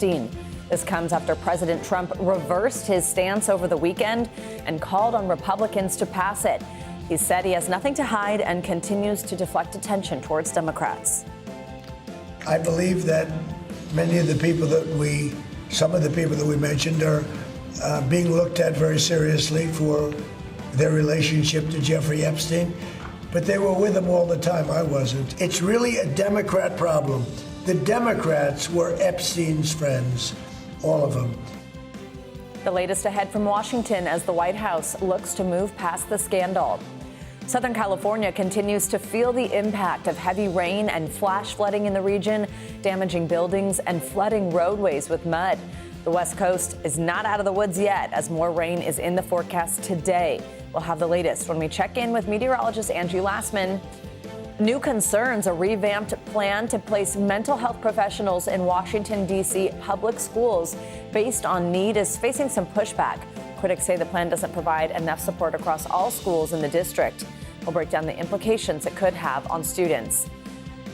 Epstein. This comes after President Trump reversed his stance over the weekend and called on Republicans to pass it. He said he has nothing to hide and continues to deflect attention towards Democrats. I believe that some of the people that we mentioned are being looked at very seriously for their relationship to Jeffrey Epstein, but they were with him all the time. I wasn't. It's really a Democrat problem. The Democrats were Epstein's friends, all of them. The latest ahead from Washington as the White House looks to move past the scandal. Southern California continues to feel the impact of heavy rain and flash flooding in the region, damaging buildings and flooding roadways with mud. The West Coast is not out of the woods yet, as more rain is in the forecast today. We'll have the latest when we check in with meteorologist Angie Lassman. New concerns: a revamped plan to place mental health professionals in Washington, D.C. public schools based on need is facing some pushback. Critics say the plan doesn't provide enough support across all schools in the district. We'll break down the implications it could have on students.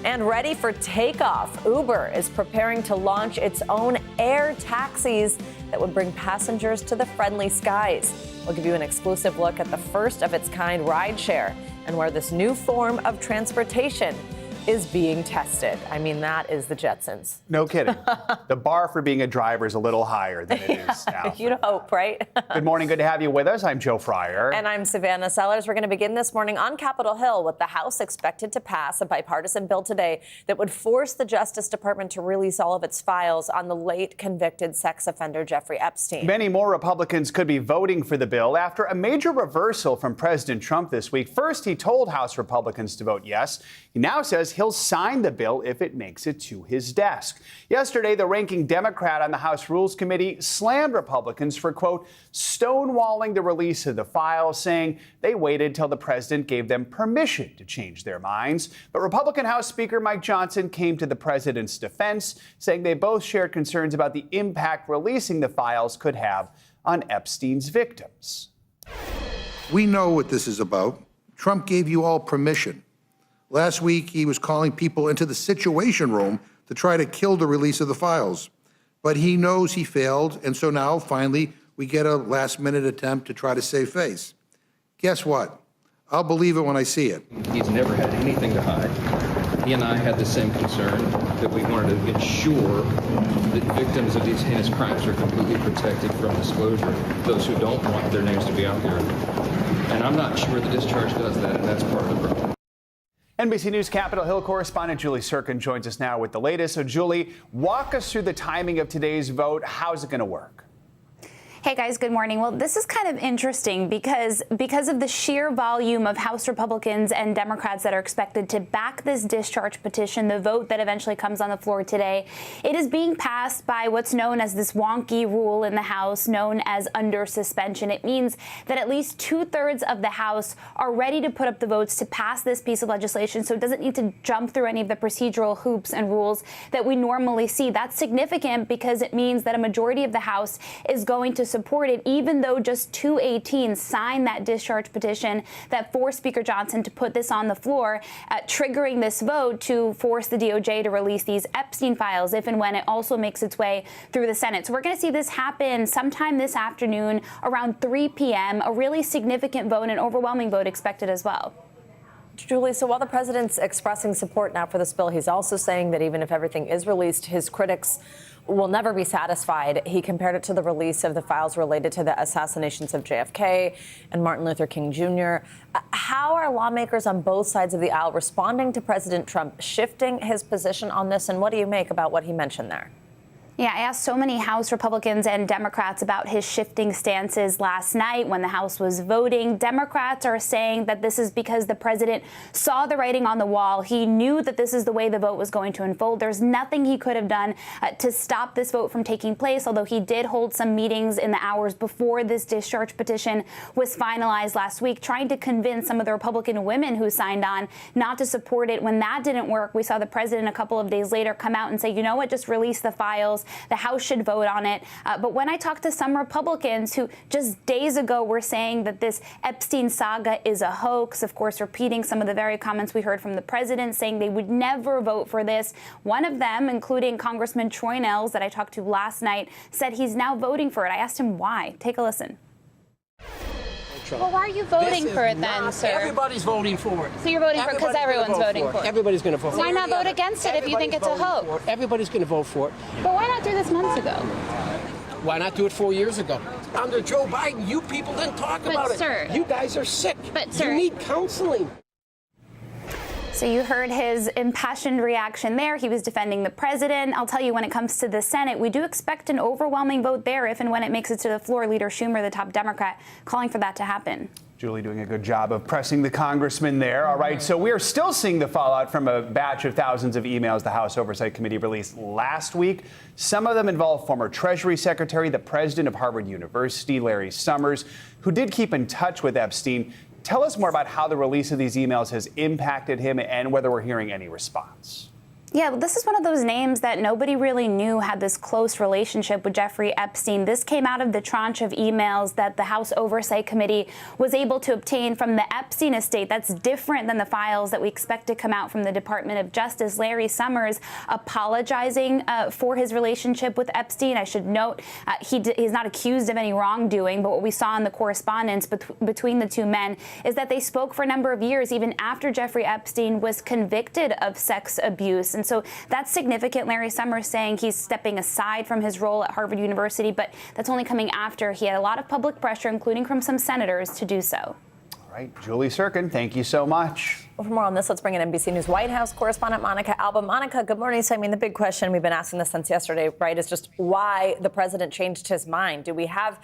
And ready for takeoff, Uber is preparing to launch its own air taxis that would bring passengers to the friendly skies. We'll give you an exclusive look at the first of its kind rideshare and where this new form of transportation is being tested. I mean, that is the Jetsons. No kidding. The bar for being a driver is a little higher than it is now. You'd hope, right? Good morning. Good to have you with us. I'm Joe Fryer. And I'm Savannah Sellers. We're going to begin this morning on Capitol Hill with the House expected to pass a bipartisan bill today that would force the Justice Department to release all of its files on the late convicted sex offender Jeffrey Epstein. Many more Republicans could be voting for the bill after a major reversal from President Trump this week. First, he told House Republicans to vote yes. He now says he'll sign the bill if it makes it to his desk. Yesterday, the ranking Democrat on the House Rules Committee slammed Republicans for, quote, stonewalling the release of the files, saying they waited till the president gave them permission to change their minds. But Republican House Speaker Mike Johnson came to the president's defense, saying they both shared concerns about the impact releasing the files could have on Epstein's victims. We know what this is about. Trump gave you all permission. Last week, he was calling people into the Situation Room to try to kill the release of the files. But he knows he failed, and so now, finally, we get a last-minute attempt to try to save face. Guess what? I'll believe it when I see it. He's never had anything to hide. He and I had the same concern, that we wanted to ensure that victims of these heinous crimes are completely protected from disclosure, those who don't want their names to be out there. And I'm not sure the discharge does that, and that's part of the problem. NBC News Capitol Hill correspondent Julie Sirkin joins us now with the latest. So, Julie, walk us through the timing of today's vote. How's it going to work? Hey guys, good morning. Well, this is kind of interesting because of the sheer volume of House Republicans and Democrats that are expected to back this discharge petition, the vote that eventually comes on the floor today, it is being passed by what's known as this wonky rule in the House known as under suspension. It means that at least 2/3 of the House are ready to put up the votes to pass this piece of legislation, so it doesn't need to jump through any of the procedural hoops and rules that we normally see. That's significant because it means that a majority of the House is going to support it, even though just 218 signed that discharge petition that forced Speaker Johnson to put this on the floor, triggering this vote to force the DOJ to release these Epstein files if and when it also makes its way through the Senate. So we're going to see this happen sometime this afternoon around 3 p.m., a really significant vote, an overwhelming vote expected as well. Julie, so while the president's expressing support now for this bill, he's also saying that even if everything is released, his critics will never be satisfied. He compared it to the release of the files related to the assassinations of JFK and Martin Luther King Jr. How are lawmakers on both sides of the aisle responding to President Trump shifting his position on this, and what do you make about what he mentioned there? Yeah, I asked so many House Republicans and Democrats about his shifting stances last night when the House was voting. Democrats are saying that this is because the president saw the writing on the wall. He knew that this is the way the vote was going to unfold. There's nothing he could have done to stop this vote from taking place, although he did hold some meetings in the hours before this discharge petition was finalized last week, trying to convince some of the Republican women who signed on not to support it. When that didn't work, we saw the president a couple of days later come out and say, you know what, just release the files. The House should vote on it. But when I talked to some Republicans who just days ago were saying that this Epstein saga is a hoax, of course, repeating some of the very comments we heard from the president saying they would never vote for this. One of them, including Congressman Troy Nehls that I talked to last night, said he's now voting for it. I asked him why. Take a listen. Well, why are you voting for it then, sir? Everybody's voting for it. So you're voting for it because everyone's voting for it. Everybody's going to vote for it. Why not vote against it if you think it's a hoax? Everybody's going to vote for it. But why not do this months ago? Why not do it 4 years ago? Under Joe Biden, you people didn't talk about it. Sir. You guys are sick. But, sir. You need counseling. So you heard his impassioned reaction there. He was defending the president. I'll tell you, when it comes to the Senate, we do expect an overwhelming vote there if and when it makes it to the floor. Leader Schumer, the top Democrat, calling for that to happen. Julie doing a good job of pressing the congressman there. All right, so we are still seeing the fallout from a batch of thousands of emails the House Oversight Committee released last week. Some of them involve former Treasury Secretary, the president of Harvard University, Larry Summers, who did keep in touch with Epstein. Tell us more about how the release of these emails has impacted him and whether we're hearing any response. Yeah, well, this is one of those names that nobody really knew had this close relationship with Jeffrey Epstein. This came out of the tranche of emails that the House Oversight Committee was able to obtain from the Epstein estate. That's different than the files that we expect to come out from the Department of Justice. Larry Summers apologizing for his relationship with Epstein. I should note he's not accused of any wrongdoing, but what we saw in the correspondence between the two men is that they spoke for a number of years, even after Jeffrey Epstein was convicted of sex abuse. And so that's significant. Larry Summers saying he's stepping aside from his role at Harvard University, but that's only coming after he had a lot of public pressure, including from some senators, to do so. All right, Julie Sirkin, thank you so much. Well, for more on this, let's bring in NBC News White House correspondent Monica Alba. Monica, good morning. So, I mean, the big question, we've been asking this since yesterday, right, is just why the president changed his mind. Do we have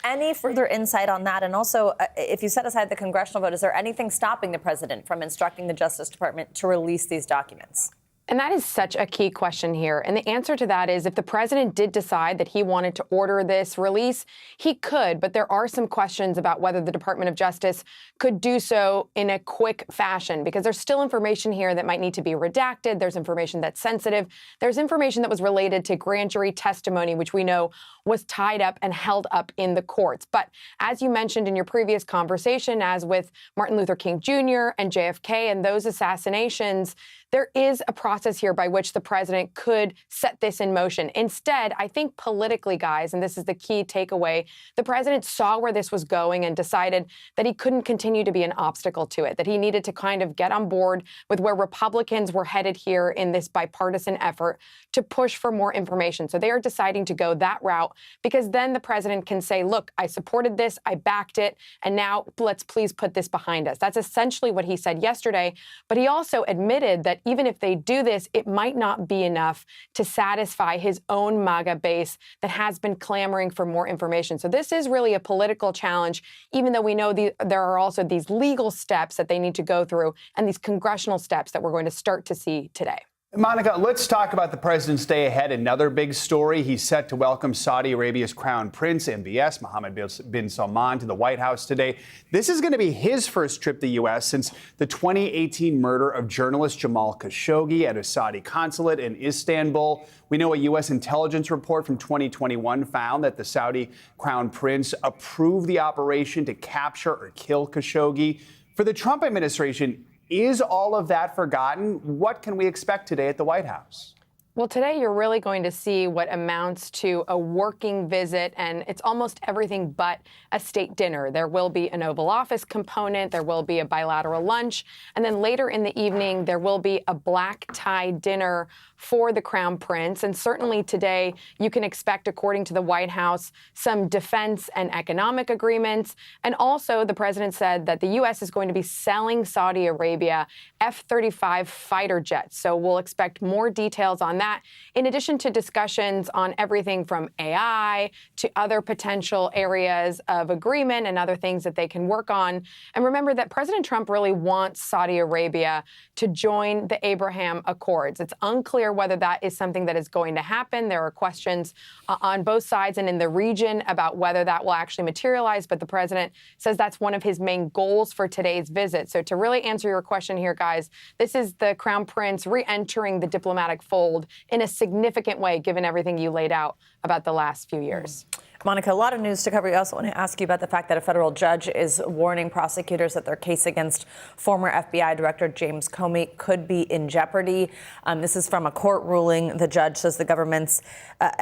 any further insight on that? And also, if you set aside the congressional vote, is there anything stopping the president from instructing the Justice Department to release these documents? And that is such a key question here. And the answer to that is if the president did decide that he wanted to order this release, he could. But there are some questions about whether the Department of Justice could do so in a quick fashion, because there's still information here that might need to be redacted. There's information that's sensitive. There's information that was related to grand jury testimony, which we know was tied up and held up in the courts. But as you mentioned in your previous conversation, as with Martin Luther King Jr. and JFK and those assassinations, there is a process here by which the president could set this in motion. Instead, I think politically, guys, and this is the key takeaway, the president saw where this was going and decided that he couldn't continue to be an obstacle to it, that he needed to kind of get on board with where Republicans were headed here in this bipartisan effort to push for more information. So they are deciding to go that route because then the president can say, look, I supported this, I backed it, and now let's please put this behind us. That's essentially what he said yesterday. But he also admitted that even if they do this, it might not be enough to satisfy his own MAGA base that has been clamoring for more information. So this is really a political challenge, even though we know there are also these legal steps that they need to go through and these congressional steps that we're going to start to see today. Monica, let's talk about the president's day ahead. Another big story. He's set to welcome Saudi Arabia's crown prince, MBS, Mohammed bin Salman, to the White House today. This is going to be his first trip to the U.S. since the 2018 murder of journalist Jamal Khashoggi at a Saudi consulate in Istanbul. We know a U.S. intelligence report from 2021 found that the Saudi crown prince approved the operation to capture or kill Khashoggi. For the Trump administration, is all of that forgotten? What can we expect today at the White House? Well, today you're really going to see what amounts to a working visit, and it's almost everything but a state dinner. There will be an Oval Office component, there will be a bilateral lunch, and then later in the evening there will be a black tie dinner for the Crown Prince. And certainly today you can expect, according to the White House, some defense and economic agreements. And also the president said that the U.S. is going to be selling Saudi Arabia F-35 fighter jets. So we'll expect more details on that, in addition to discussions on everything from AI to other potential areas of agreement and other things that they can work on. And remember that President Trump really wants Saudi Arabia to join the Abraham Accords. It's unclear whether that is something that is going to happen. There are questions on both sides and in the region about whether that will actually materialize, but the president says that's one of his main goals for today's visit. So to really answer your question here, guys, this is the Crown Prince re-entering the diplomatic fold in a significant way, given everything you laid out about the last few years. Monica, a lot of news to cover. We also want to ask you about the fact that a federal judge is warning prosecutors that their case against former FBI Director James Comey could be in jeopardy. This is from a court ruling. The judge says the government's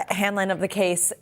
handling of the case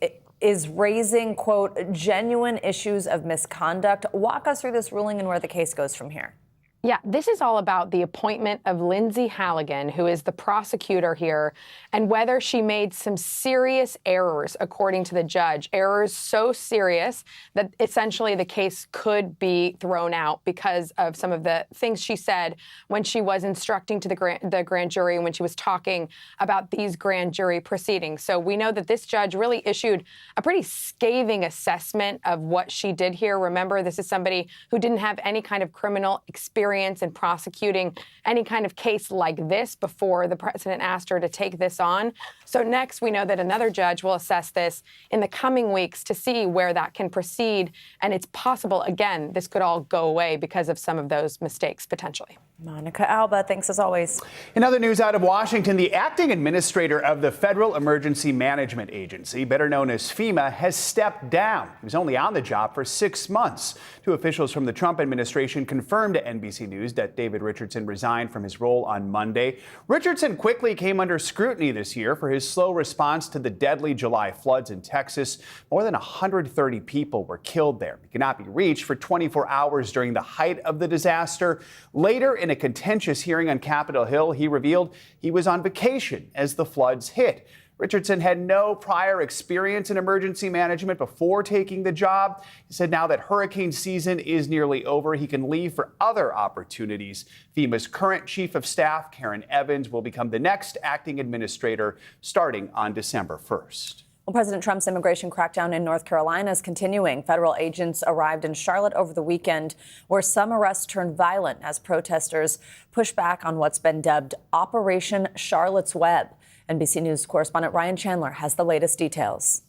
is raising, quote, genuine issues of misconduct. Walk us through this ruling and where the case goes from here. Yeah, this is all about the appointment of Lindsay Halligan, who is the prosecutor here, and whether she made some serious errors, according to the judge. Errors so serious that essentially the case could be thrown out because of some of the things she said when she was instructing to the grand jury and when she was talking about these grand jury proceedings. So we know that this judge really issued a pretty scathing assessment of what she did here. Remember, this is somebody who didn't have any kind of criminal experience in prosecuting any kind of case like this before the president asked her to take this on. So next, we know that another judge will assess this in the coming weeks to see where that can proceed. And it's possible, again, this could all go away because of some of those mistakes, potentially. Monica Alba, thanks as always. In other news out of Washington, the acting administrator of the Federal Emergency Management Agency, better known as FEMA, has stepped down. He was only on the job for 6 months. Two officials from the Trump administration confirmed to NBC News that David Richardson resigned from his role on Monday. Richardson quickly came under scrutiny this year for his slow response to the deadly July floods in Texas. More than 130 people were killed there. He could not be reached for 24 hours during the height of the disaster. Later in a contentious hearing on Capitol Hill, he revealed he was on vacation as the floods hit. Richardson had no prior experience in emergency management before taking the job. He said now that hurricane season is nearly over, he can leave for other opportunities. FEMA's current chief of staff, Karen Evans, will become the next acting administrator starting on December 1st. Well, President Trump's immigration crackdown in North Carolina is continuing. Federal agents arrived in Charlotte over the weekend, where some arrests turned violent as protesters push back on what's been dubbed Operation Charlotte's Web. NBC News correspondent Ryan Chandler has the latest details.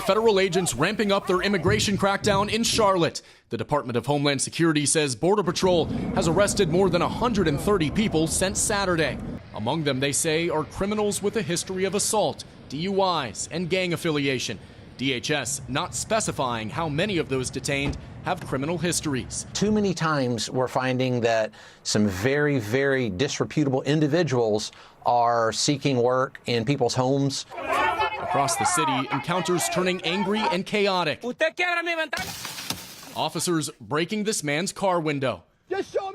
Federal agents ramping up their immigration crackdown in Charlotte. The Department of Homeland Security says Border Patrol has arrested more than 130 people since Saturday. Among them, they say, are criminals with a history of assault, DUIs, and gang affiliation. DHS not specifying how many of those detained have criminal histories. Too many times we're finding that some very, very disreputable individuals are seeking work in people's homes. Across the city, encounters turning angry and chaotic. Officers breaking this man's car window.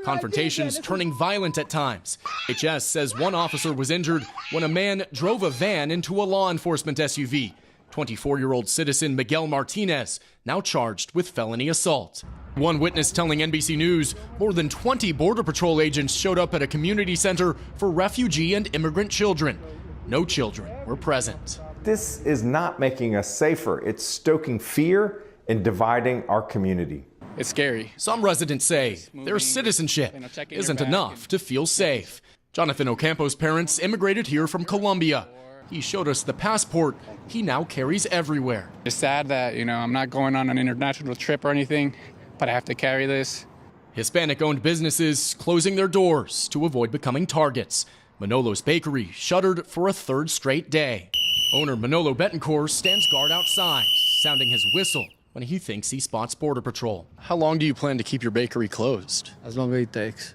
Confrontations turning violent at times. DHS says one officer was injured when a man drove a van into a law enforcement SUV. 24-year-old citizen Miguel Martinez, now charged with felony assault. One witness telling NBC News more than 20 Border Patrol agents showed up at a community center for refugee and immigrant children. No children were present. This is not making us safer. It's stoking fear and dividing our community. It's scary. Some residents say their citizenship isn't enough to feel safe. Jonathan Ocampo's parents immigrated here from Colombia. He showed us the passport he now carries everywhere. It's sad that, I'm not going on an international trip or anything, but I have to carry this. Hispanic-owned businesses closing their doors to avoid becoming targets. Manolo's Bakery shuttered for a third straight day. Owner Manolo Betancourt stands guard outside, sounding his whistle when he thinks he spots Border Patrol. How long do you plan to keep your bakery closed? As long as it takes.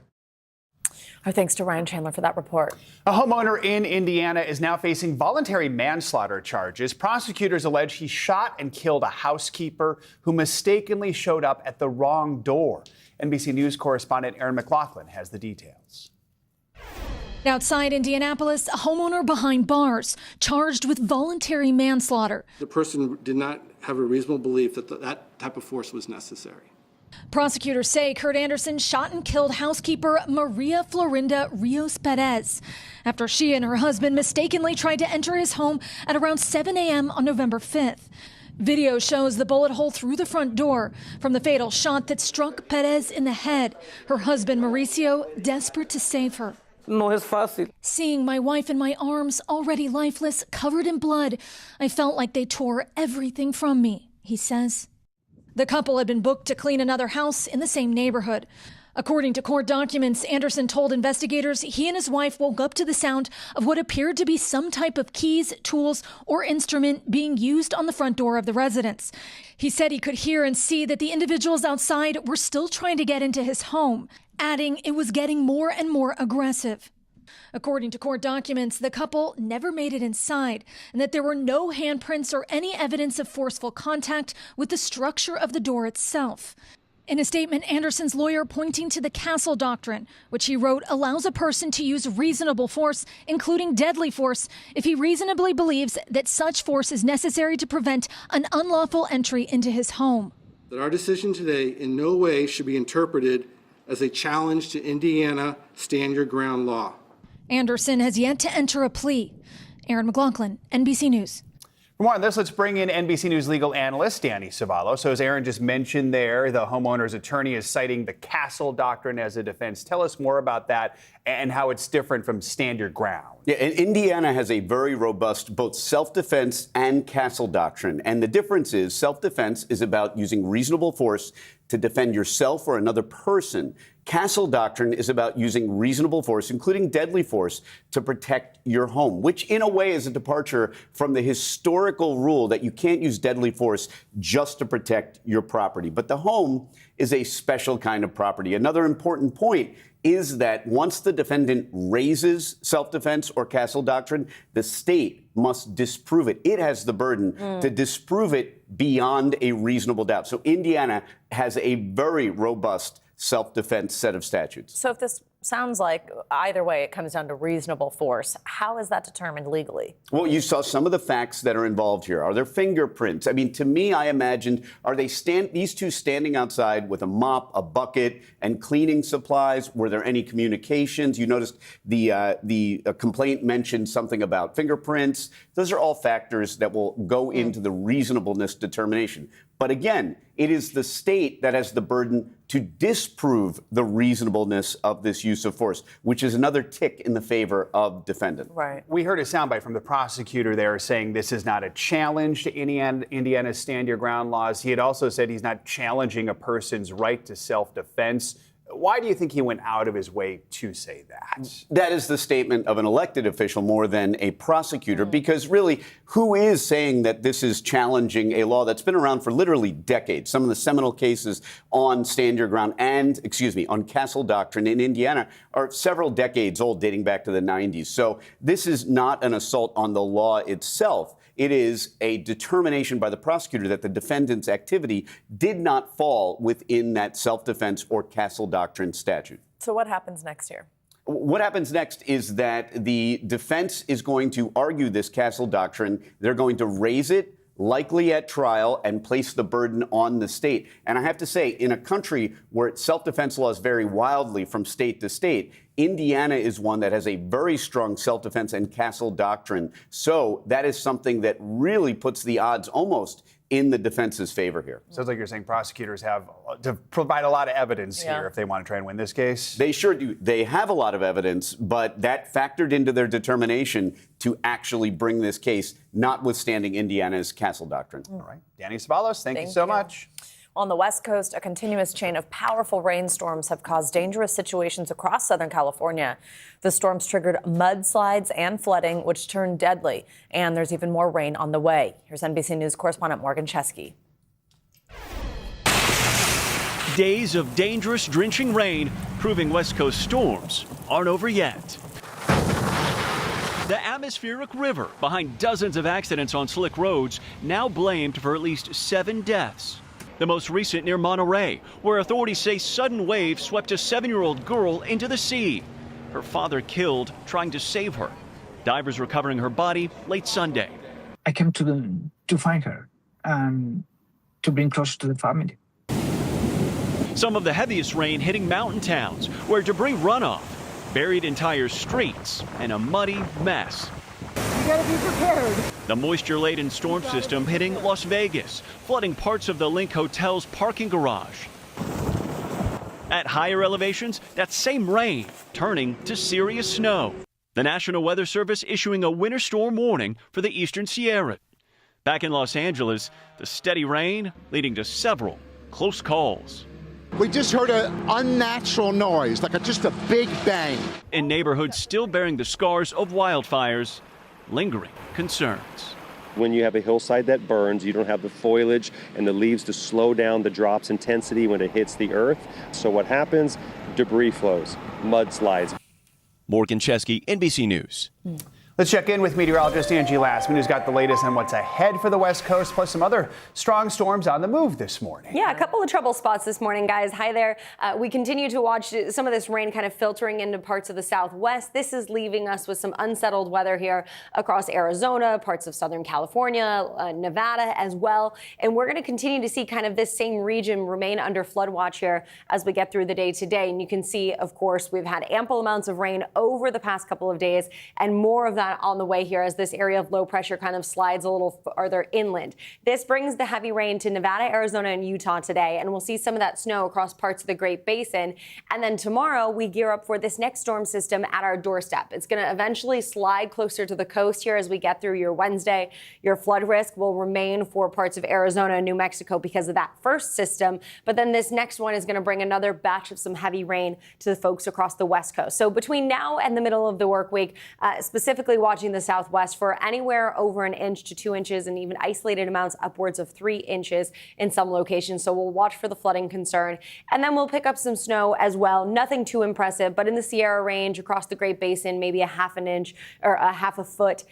Our thanks to Ryan Chandler for that report. A homeowner in Indiana is now facing voluntary manslaughter charges. Prosecutors allege he shot and killed a housekeeper who mistakenly showed up at the wrong door. NBC News correspondent Aaron McLaughlin has the details. Outside Indianapolis, a homeowner behind bars, charged with voluntary manslaughter. The person did not have a reasonable belief that that type of force was necessary. Prosecutors say Kurt Anderson shot and killed housekeeper Maria Florinda Rios Perez after she and her husband mistakenly tried to enter his home at around 7 a.m. on November 5th. Video shows the bullet hole through the front door from the fatal shot that struck Perez in the head. Her husband Mauricio desperate to save her. No es fácil. Seeing my wife in my arms, already lifeless, covered in blood, I felt like they tore everything from me, he says. The couple had been booked to clean another house in the same neighborhood. According to court documents, Anderson told investigators he and his wife woke up to the sound of what appeared to be some type of keys, tools, or instrument being used on the front door of the residence. He said he could hear and see that the individuals outside were still trying to get into his home, adding it was getting more and more aggressive. According to court documents, the couple never made it inside, and that there were no handprints or any evidence of forceful contact with the structure of the door itself. In a statement, Anderson's lawyer pointing to the Castle Doctrine, which he wrote allows a person to use reasonable force, including deadly force, if he reasonably believes that such force is necessary to prevent an unlawful entry into his home. That our decision today in no way should be interpreted as a challenge to Indiana stand your ground law. Anderson has yet to enter a plea. Aaron McLaughlin, NBC News. For more on this, let's bring in NBC News legal analyst Danny Savallo. So as Aaron just mentioned there, the homeowner's attorney is citing the Castle Doctrine as a defense. Tell us more about that and how it's different from stand your ground. Yeah, and Indiana has a very robust both self-defense and Castle Doctrine. And the difference is self-defense is about using reasonable force to defend yourself or another person. Castle Doctrine is about using reasonable force, including deadly force, to protect your home, which in a way is a departure from the historical rule that you can't use deadly force just to protect your property. But the home is a special kind of property. Another important point is that once the defendant raises self-defense or Castle Doctrine, the state must disprove it. It has the burden to disprove it beyond a reasonable doubt. So Indiana has a very robust self-defense set of statutes. So if this sounds like either way it comes down to reasonable force, how is that determined legally? Well, you saw some of the facts that are involved here. Are there fingerprints? I mean, to me, I imagined, are they these two standing outside with a mop, a bucket, and cleaning supplies? Were there any communications? You noticed the complaint mentioned something about fingerprints. Those are all factors that will go into the reasonableness determination. But again, it is the state that has the burden to disprove the reasonableness of this use of force, which is another tick in the favor of defendant. Right. We heard a soundbite from the prosecutor there saying this is not a challenge to Indiana's stand your ground laws. He had also said he's not challenging a person's right to self-defense. Why do you think he went out of his way to say that? That is the statement of an elected official more than a prosecutor, because really, who is saying that this is challenging a law that's been around for literally decades? Some of the seminal cases on stand your ground on Castle Doctrine in Indiana are several decades old, dating back to the 90s. So this is not an assault on the law itself. It is a determination by the prosecutor that the defendant's activity did not fall within that self-defense or Castle Doctrine statute. So what happens next here? What happens next is that the defense is going to argue this Castle Doctrine. They're going to raise it, likely at trial, and place the burden on the state. And I have to say, in a country where self-defense laws vary wildly from state to state, Indiana is one that has a very strong self-defense and Castle Doctrine. So that is something that really puts the odds almost in the defense's favor here. Sounds like you're saying prosecutors have to provide a lot of evidence here if they want to try and win this case. They sure do. They have a lot of evidence, but that factored into their determination to actually bring this case, notwithstanding Indiana's Castle Doctrine. All right. Danny Savallo, thank you so much. On the West Coast, a continuous chain of powerful rainstorms have caused dangerous situations across Southern California. The storms triggered mudslides and flooding, which turned deadly. And there's even more rain on the way. Here's NBC News correspondent Morgan Chesky. Days of dangerous, drenching rain proving West Coast storms aren't over yet. The atmospheric river behind dozens of accidents on slick roads now blamed for at least 7 deaths. The most recent near Monterey, where authorities say sudden waves swept a 7-year-old girl into the sea. Her father killed trying to save her. Divers recovering her body late Sunday. I came to find her and to bring closer to the family. Some of the heaviest rain hitting mountain towns, where debris runoff buried entire streets and a muddy mess. You gotta be prepared. The moisture-laden storm system hitting Las Vegas, flooding parts of the Link Hotel's parking garage. At higher elevations, that same rain turning to serious snow. The National Weather Service issuing a winter storm warning for the eastern Sierra. Back in Los Angeles, the steady rain leading to several close calls. We just heard an unnatural noise, like just a big bang. In neighborhoods still bearing the scars of wildfires, lingering concerns. When you have a hillside that burns, you don't have the foliage and the leaves to slow down the drop's intensity when it hits the earth. So what happens? Debris flows, mudslides. Morgan Chesky, NBC News. Let's check in with meteorologist Angie Lassman, who's got the latest on what's ahead for the West Coast, plus some other strong storms on the move this morning. Yeah, a couple of trouble spots this morning, guys. Hi there. We continue to watch some of this rain kind of filtering into parts of the Southwest. This is leaving us with some unsettled weather here across Arizona, parts of Southern California, Nevada as well. And we're going to continue to see kind of this same region remain under flood watch here as we get through the day today. And you can see, of course, we've had ample amounts of rain over the past couple of days and more of that on the way here as this area of low pressure kind of slides a little farther inland. This brings the heavy rain to Nevada, Arizona, and Utah today, and we'll see some of that snow across parts of the Great Basin. And then tomorrow, we gear up for this next storm system at our doorstep. It's going to eventually slide closer to the coast here as we get through your Wednesday. Your flood risk will remain for parts of Arizona and New Mexico because of that first system, but then this next one is going to bring another batch of some heavy rain to the folks across the West Coast. So between now and the middle of the work week, specifically watching the Southwest for anywhere over 1 inch to 2 inches and even isolated amounts upwards of 3 inches in some locations. So we'll watch for the flooding concern. And then we'll pick up some snow as well. Nothing too impressive, but in the Sierra Range across the Great Basin, maybe 1/2 inch or 1/2 foot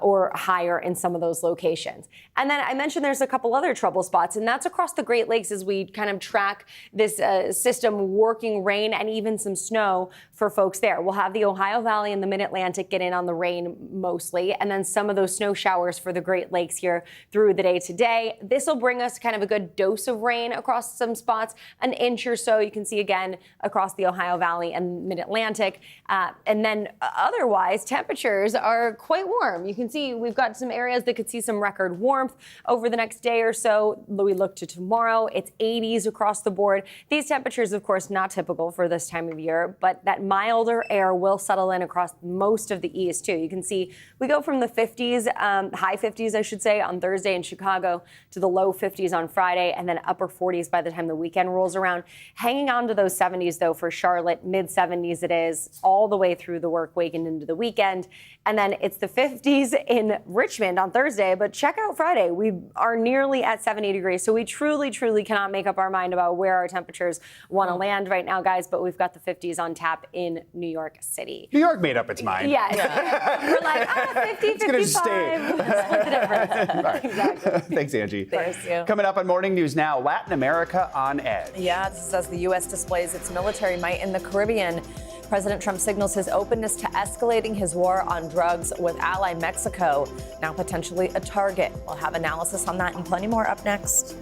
or higher in some of those locations. And then I mentioned there's a couple other trouble spots, and that's across the Great Lakes as we kind of track this system working rain and even some snow for folks there. We'll have the Ohio Valley and the Mid-Atlantic get in on the rain mostly, and then some of those snow showers for the Great Lakes here through the day today. This will bring us kind of a good dose of rain across some spots, 1 inch or so. You can see again across the Ohio Valley and Mid-Atlantic. And then otherwise, temperatures are quite warm. You can see we've got some areas that could see some record warmth over the next day or so. We look to tomorrow, it's 80s across the board. These temperatures, of course, not typical for this time of year, but that milder air will settle in across most of the east too. You can see we go from the 50s, high 50s, I should say, on Thursday in Chicago to the low 50s on Friday, and then upper 40s by the time the weekend rolls around. Hanging on to those 70s, though, for Charlotte, mid 70s it is all the way through the work week and into the weekend. And then it's the 50s in Richmond on Thursday, but check out Friday. We are nearly at 70 degrees. So we truly, truly cannot make up our mind about where our temperatures want to land right now, guys, but we've got the 50s on tap in New York City. New York made up its mind. Yeah. We're like, 50, 55. It's gonna stay. Split the difference. Right. Exactly. Thanks, Angie. Thanks, you. Coming up on Morning News Now, Latin America on edge. Yeah, this is as the U.S. displays its military might in the Caribbean. President Trump signals his openness to escalating his war on drugs with ally Mexico, now potentially a target. We'll have analysis on that and plenty more up next.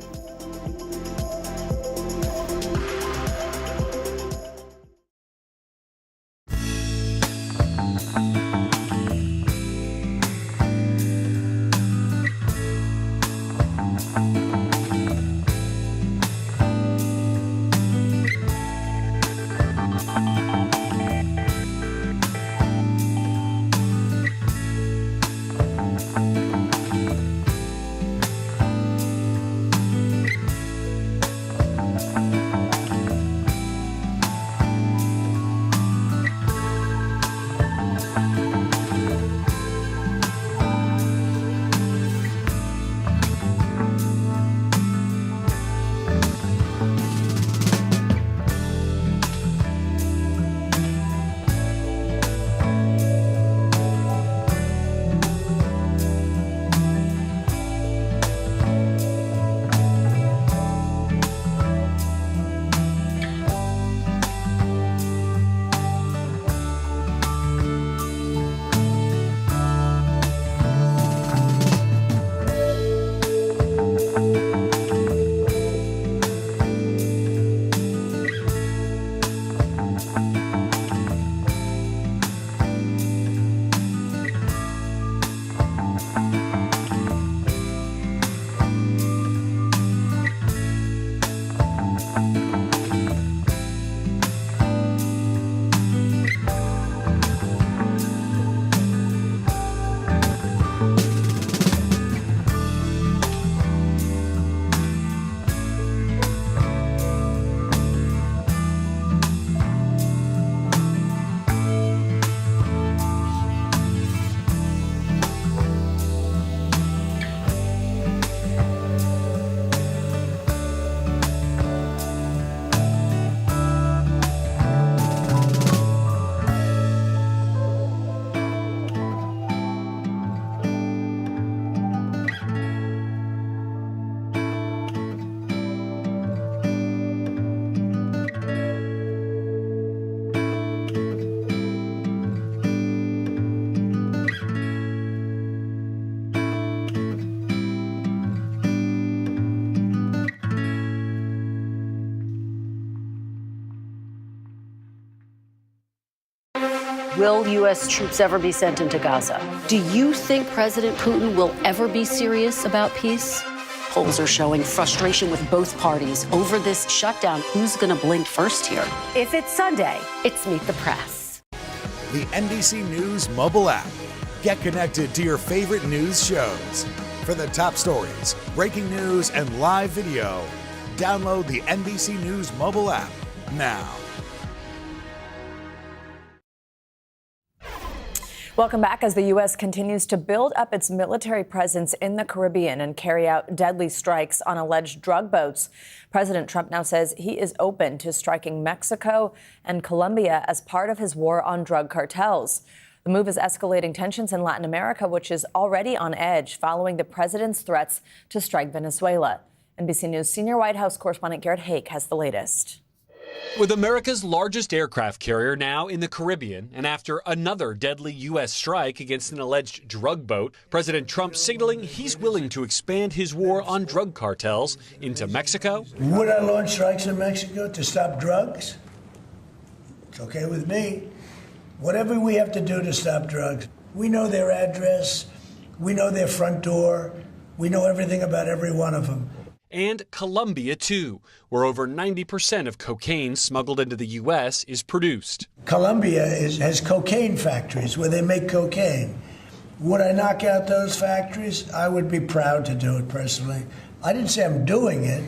Will U.S. troops ever be sent into Gaza? Do you think President Putin will ever be serious about peace? Polls are showing frustration with both parties over this shutdown. Who's going to blink first here? If it's Sunday, it's Meet the Press. The NBC News mobile app. Get connected to your favorite news shows. For the top stories, breaking news, and live video, download the NBC News mobile app now. Welcome back. As the U.S. continues to build up its military presence in the Caribbean and carry out deadly strikes on alleged drug boats, President Trump now says he is open to striking Mexico and Colombia as part of his war on drug cartels. The move is escalating tensions in Latin America, which is already on edge following the president's threats to strike Venezuela. NBC News senior White House correspondent Garrett Haake has the latest. With America's largest aircraft carrier now in the Caribbean, and after another deadly U.S. strike against an alleged drug boat, President Trump signaling he's willing to expand his war on drug cartels into Mexico. Would I launch strikes in Mexico to stop drugs? It's okay with me. Whatever we have to do to stop drugs. We know their address. We know their front door. We know everything about every one of them. And Colombia, too, where over 90% of cocaine smuggled into the U.S. is produced. Colombia has cocaine factories where they make cocaine. Would I knock out those factories? I would be proud to do it personally. I didn't say I'm doing it,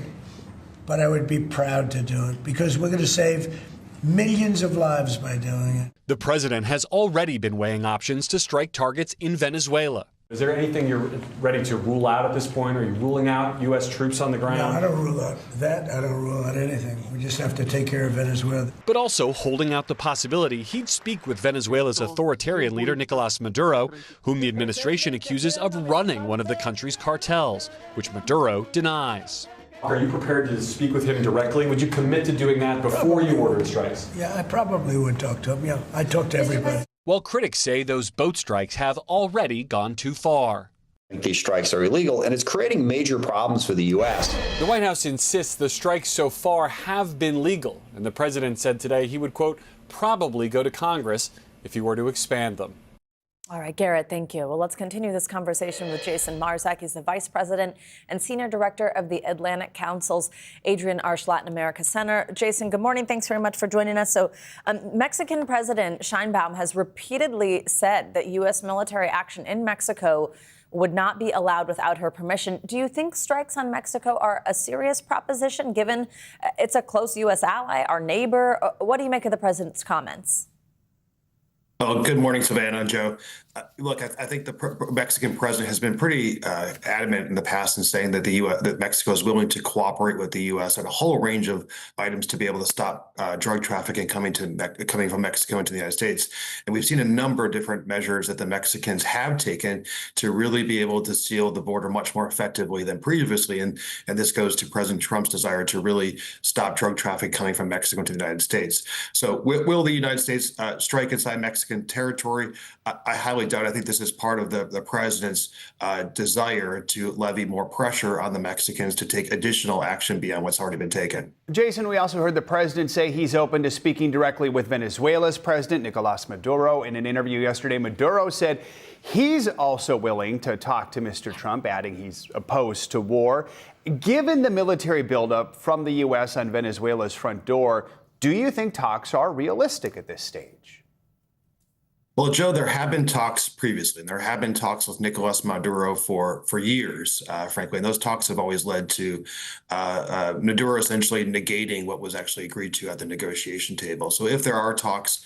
but I would be proud to do it because we're going to save millions of lives by doing it. The president has already been weighing options to strike targets in Venezuela. Is there anything you're ready to rule out at this point? Are you ruling out U.S. troops on the ground? No, I don't rule out that. I don't rule out anything. We just have to take care of Venezuela. But also holding out the possibility he'd speak with Venezuela's authoritarian leader, Nicolas Maduro, whom the administration accuses of running one of the country's cartels, which Maduro denies. Are you prepared to speak with him directly? Would you commit to doing that before you ordered strikes? Yeah, I probably would talk to him. Yeah, I talk to everybody. While critics say those boat strikes have already gone too far. These strikes are illegal, and it's creating major problems for the U.S. The White House insists the strikes so far have been legal, and the president said today he would, quote, probably go to Congress if he were to expand them. All right, Garrett, thank you. Well, let's continue this conversation with Jason Marzak. He's the Vice President and Senior Director of the Atlantic Council's Adrian Arsh Latin America Center. Jason, good morning. Thanks very much for joining us. So, Mexican President Sheinbaum has repeatedly said that U.S. military action in Mexico would not be allowed without her permission. Do you think strikes on Mexico are a serious proposition, given it's a close U.S. ally, our neighbor? What do you make of the president's comments? Well, good morning, Savannah and Joe. Look, I think the Mexican president has been pretty adamant in the past in saying that that Mexico is willing to cooperate with the U.S. on a whole range of items to be able to stop drug trafficking coming from Mexico into the United States. And we've seen a number of different measures that the Mexicans have taken to really be able to seal the border much more effectively than previously. And this goes to President Trump's desire to really stop drug traffic coming from Mexico into the United States. So will the United States strike inside Mexican territory? I highly doubt. I think this is part of the president's desire to levy more pressure on the Mexicans to take additional action beyond what's already been taken. Jason, we also heard the president say he's open to speaking directly with Venezuela's president, Nicolas Maduro. In an interview yesterday, Maduro said he's also willing to talk to Mr. Trump, adding he's opposed to war. Given the military buildup from the U.S. on Venezuela's front door, do you think talks are realistic at this stage? Well, Joe, there have been talks previously, and there have been talks with Nicolas Maduro for years, frankly, and those talks have always led to Maduro essentially negating what was actually agreed to at the negotiation table. So if there are talks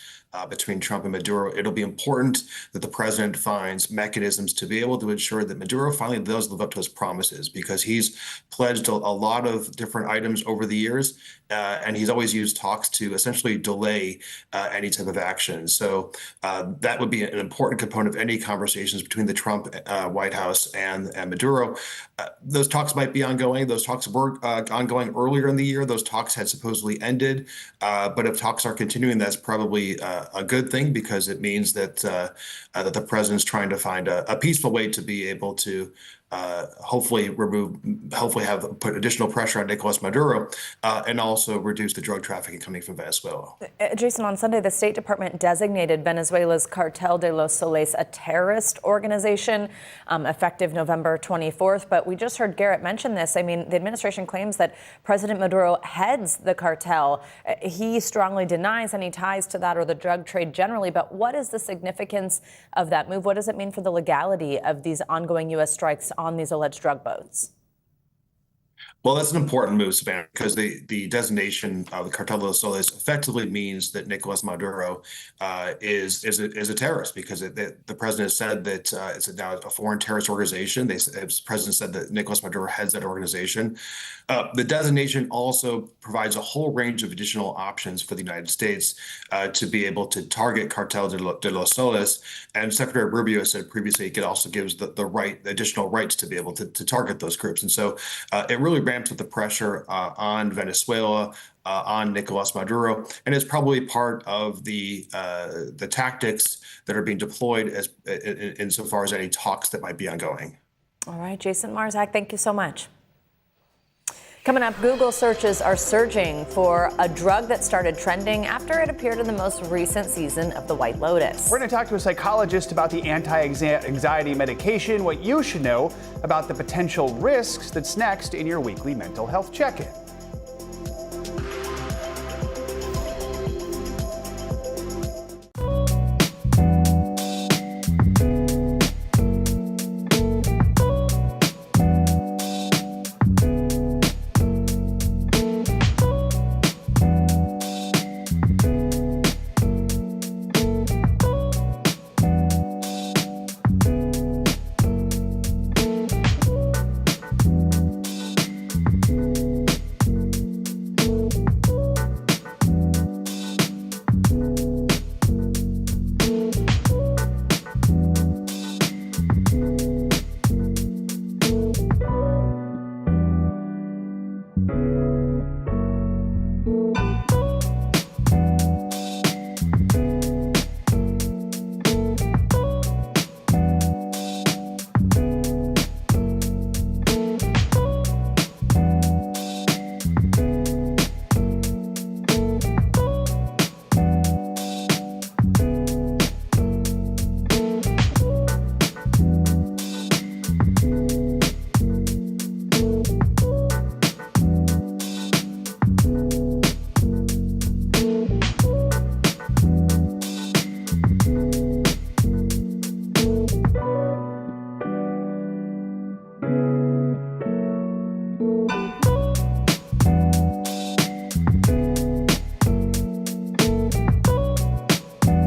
between Trump and Maduro, it'll be important that the president finds mechanisms to be able to ensure that Maduro finally does live up to his promises, because he's pledged a lot of different items over the years, and he's always used talks to essentially delay any type of action. So that would be an important component of any conversations between the Trump White House and Maduro. Those talks might be ongoing. Those talks were ongoing earlier in the year. Those talks had supposedly ended, but if talks are continuing, that's probably a good thing, because it means that that the president's trying to find a peaceful way to be able to hopefully put additional pressure on Nicolas Maduro, and also reduce the drug trafficking coming from Venezuela. Jason, on Sunday, the State Department designated Venezuela's Cartel de los Soles a terrorist organization, effective November 24th. But we just heard Garrett mention this. I mean, the administration claims that President Maduro heads the cartel. He strongly denies any ties to that or the drug trade generally. But what is the significance of that move? What does it mean for the legality of these ongoing U.S. strikes on these alleged drug boats? Well, that's an important move, Savannah, because the designation of the Cartel de los Soles effectively means that Nicolas Maduro is a terrorist, because the president said that it's now a foreign terrorist organization. The president said that Nicolas Maduro heads that organization. The designation also provides a whole range of additional options for the United States to be able to target Cartel de los Soles. And Secretary Rubio said previously it also gives the additional rights to be able to target those groups. And so it really ramps up the pressure on Venezuela, on Nicolas Maduro, and it's probably part of the tactics that are being deployed insofar as any talks that might be ongoing. All right, Jason Marzak, thank you so much. Coming up, Google searches are surging for a drug that started trending after it appeared in the most recent season of The White Lotus. We're going to talk to a psychologist about the anti-anxiety medication, what you should know about the potential risks. That's next in your weekly mental health check-in.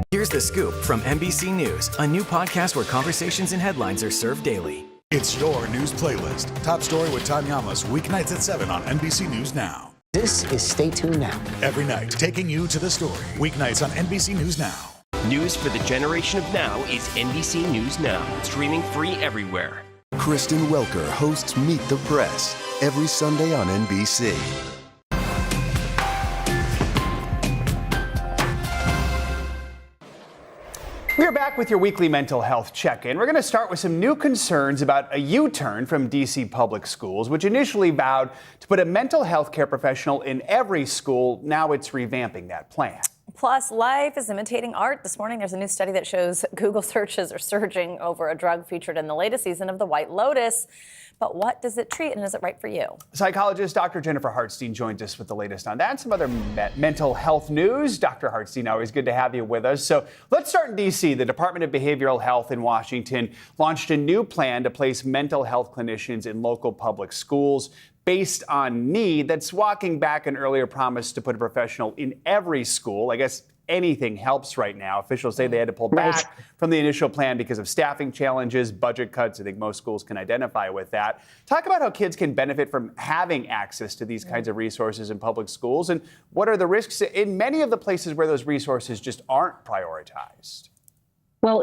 Here's the scoop from NBC News, a new podcast where conversations and headlines are served daily. It's your news playlist. Top Story with Tom Llamas, weeknights at 7 on NBC News Now. This is Stay Tuned Now. Every night, taking you to the story. Weeknights on NBC News Now. News for the generation of now is NBC News Now, streaming free everywhere. Kristen Welker hosts Meet the Press every Sunday on NBC. We are back with your weekly mental health check-in. We're going to start with some new concerns about a U-turn from D.C. public schools, which initially vowed to put a mental health care professional in every school. Now it's revamping that plan. Plus, life is imitating art. This morning, there's a new study that shows Google searches are surging over a drug featured in the latest season of The White Lotus. But what does it treat, and is it right for you? Psychologist Dr. Jennifer Hartstein joins us with the latest on that and some other mental health news. Dr. Hartstein, always good to have you with us. So let's start in D.C. The Department of Behavioral Health in Washington launched a new plan to place mental health clinicians in local public schools based on need. That's walking back an earlier promise to put a professional in every school. I guess anything helps right now. Officials say they had to pull back from the initial plan because of staffing challenges, budget cuts. I think most schools can identify with that. Talk about how kids can benefit from having access to these kinds of resources in public schools, and what are the risks in many of the places where those resources just aren't prioritized. Well,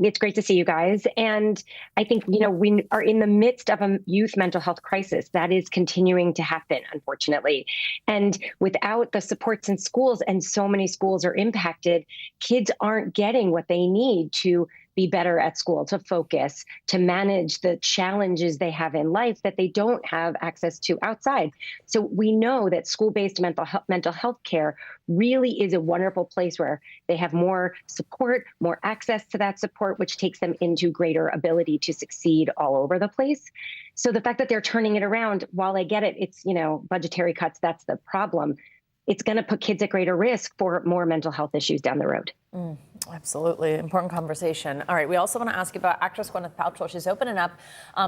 it's great to see you guys. And I think, we are in the midst of a youth mental health crisis that is continuing to happen, unfortunately. And without the supports in schools, and so many schools are impacted, kids aren't getting what they need to be better at school, to focus, to manage the challenges they have in life that they don't have access to outside. So we know that school-based mental health care really is a wonderful place where they have more support, more access to that support, which takes them into greater ability to succeed all over the place. So the fact that they're turning it around, while I get it, it's, budgetary cuts, that's the problem. It's going to put kids at greater risk for more mental health issues down the road. Absolutely. Important conversation. All right. We also want to ask you about actress Gwyneth Paltrow. She's opening up.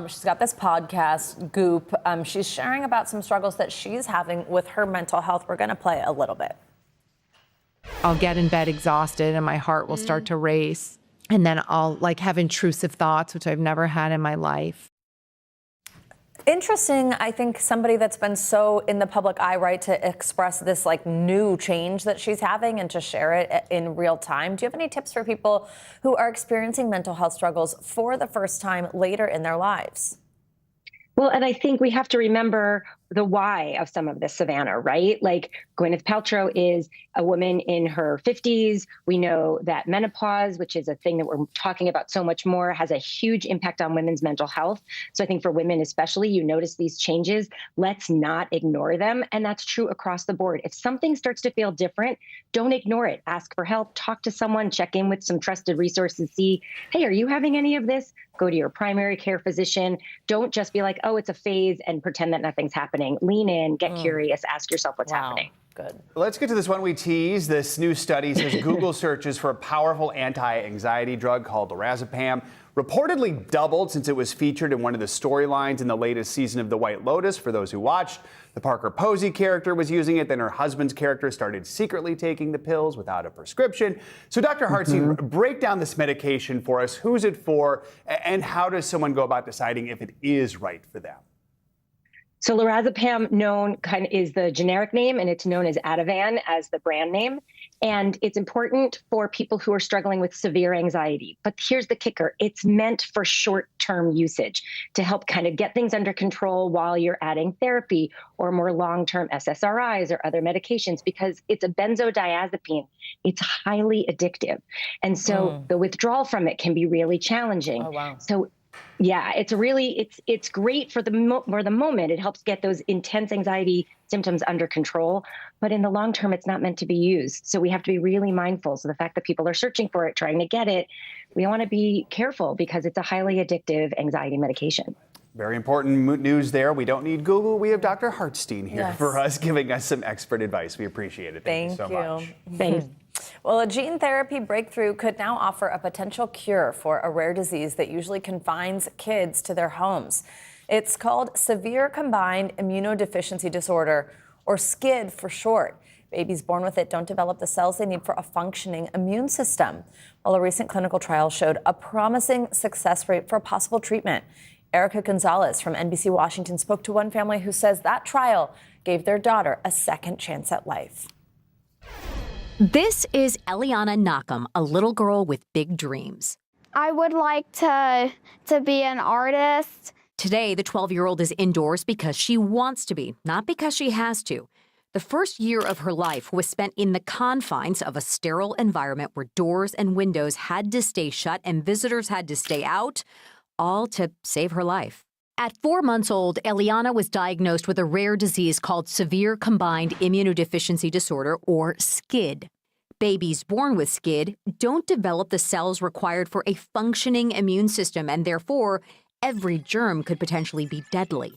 She's got this podcast, Goop. She's sharing about some struggles that she's having with her mental health. We're going to play a little bit. I'll get in bed exhausted and my heart will start to race. And then I'll have intrusive thoughts, which I've never had in my life. Interesting. I think somebody that's been so in the public eye, right, to express this new change that she's having and to share it in real time. Do you have any tips for people who are experiencing mental health struggles for the first time later in their lives? Well, and I think we have to remember the why of some of this, Savannah, right? Gwyneth Paltrow is a woman in her 50s. We know that menopause, which is a thing that we're talking about so much more, has a huge impact on women's mental health. So I think for women especially, you notice these changes. Let's not ignore them. And that's true across the board. If something starts to feel different, don't ignore it. Ask for help, talk to someone, check in with some trusted resources, see, hey, are you having any of this? Go to your primary care physician. Don't just be like, oh, it's a phase and pretend that nothing's happening. Lean in, get curious, ask yourself what's happening. Good. Let's get to this one we teased. This new study says Google searches for a powerful anti-anxiety drug called lorazepam reportedly doubled since it was featured in one of the storylines in the latest season of The White Lotus. For those who watched, the Parker Posey character was using it. Then her husband's character started secretly taking the pills without a prescription. So Dr. Hartstein, break down this medication for us. Who's it for? And how does someone go about deciding if it is right for them? So lorazepam is the generic name, and it's known as Ativan as the brand name. And it's important for people who are struggling with severe anxiety. But here's the kicker. It's meant for short-term usage to help kind of get things under control while you're adding therapy or more long-term SSRIs or other medications, because it's a benzodiazepine. It's highly addictive. And so the withdrawal from it can be really challenging. Oh, wow. So yeah, it's great for the moment. It helps get those intense anxiety symptoms under control. But in the long term, it's not meant to be used. So we have to be really mindful. So the fact that people are searching for it, trying to get it, we want to be careful because it's a highly addictive anxiety medication. Very important news there. We don't need Google. We have Dr. Hartstein here for us, giving us some expert advice. We appreciate it. Thank you so much. Thanks. Well, a gene therapy breakthrough could now offer a potential cure for a rare disease that usually confines kids to their homes. It's called Severe Combined Immunodeficiency Disorder, or SCID for short. Babies born with it don't develop the cells they need for a functioning immune system. Well, a recent clinical trial showed a promising success rate for a possible treatment. Erica Gonzalez from NBC Washington spoke to one family who says that trial gave their daughter a second chance at life. This is Eliana Nakam, a little girl with big dreams. I would like to be an artist. Today, the 12-year-old is indoors because she wants to be, not because she has to. The first year of her life was spent in the confines of a sterile environment where doors and windows had to stay shut and visitors had to stay out, all to save her life. At 4 months old, Eliana was diagnosed with a rare disease called Severe Combined Immunodeficiency Disorder, or SCID. Babies born with SCID don't develop the cells required for a functioning immune system, and therefore, every germ could potentially be deadly.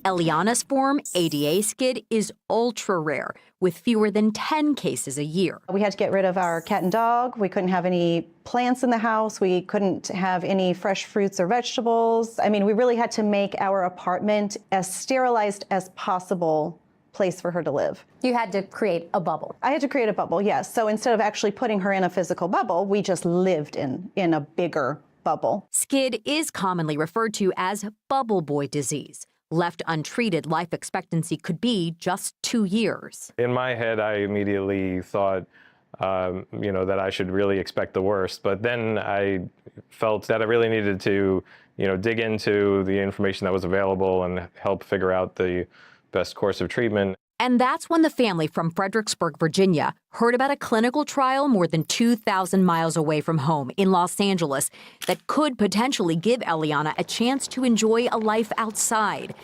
Eliana's form, ADA SCID, is ultra rare, with fewer than 10 cases a year. We had to get rid of our cat and dog. We couldn't have any plants in the house. We couldn't have any fresh fruits or vegetables. I mean, we really had to make our apartment as sterilized as possible place for her to live. You had to create a bubble. I had to create a bubble, yes. So instead of actually putting her in a physical bubble, we just lived in a bigger bubble. SCID is commonly referred to as bubble boy disease. Left untreated, life expectancy could be just 2 years. In my head, I immediately thought, that I should really expect the worst. But then I felt that I really needed to, dig into the information that was available and help figure out the best course of treatment. And that's when the family from Fredericksburg, Virginia, heard about a clinical trial more than 2,000 miles away from home in Los Angeles that could potentially give Eliana a chance to enjoy a life outside.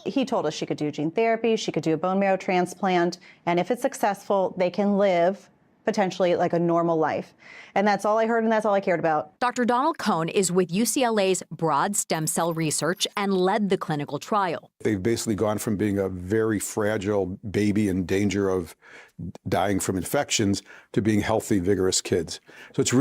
He told us she could do gene therapy, she could do a bone marrow transplant, and if it's successful, they can live potentially like a normal life. And that's all I heard, and that's all I cared about. Dr. Donald Cohn is with UCLA's Broad Stem Cell Research and led the clinical trial. They've basically gone from being a very fragile baby in danger of dying from infections to being healthy, vigorous kids. So it's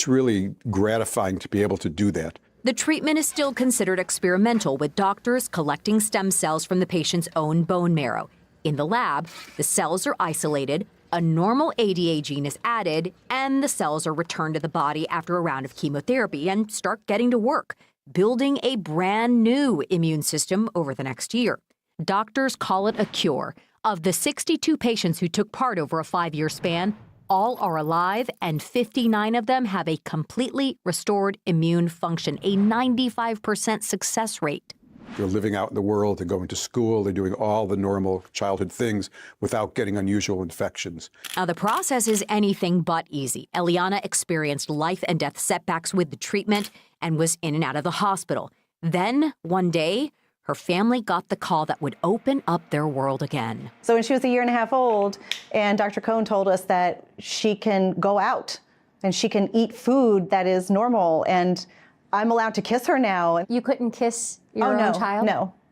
really gratifying to be able to do that. The treatment is still considered experimental, with doctors collecting stem cells from the patient's own bone marrow. In the lab, the cells are isolated, a normal ADA gene is added, and the cells are returned to the body after a round of chemotherapy and start getting to work, building a brand new immune system over the next year. Doctors call it a cure. Of the 62 patients who took part over a 5-year span, all are alive, and 59 of them have a completely restored immune function, a 95% success rate. They're living out in the world, they're going to school, they're doing all the normal childhood things without getting unusual infections. Now, the process is anything but easy. Eliana experienced life and death setbacks with the treatment and was in and out of the hospital. Then, one day, her family got the call that would open up their world again. So when she was a year and a half old, and Dr. Cohn told us that she can go out and she can eat food that is normal, and I'm allowed to kiss her now. You couldn't kiss your own child?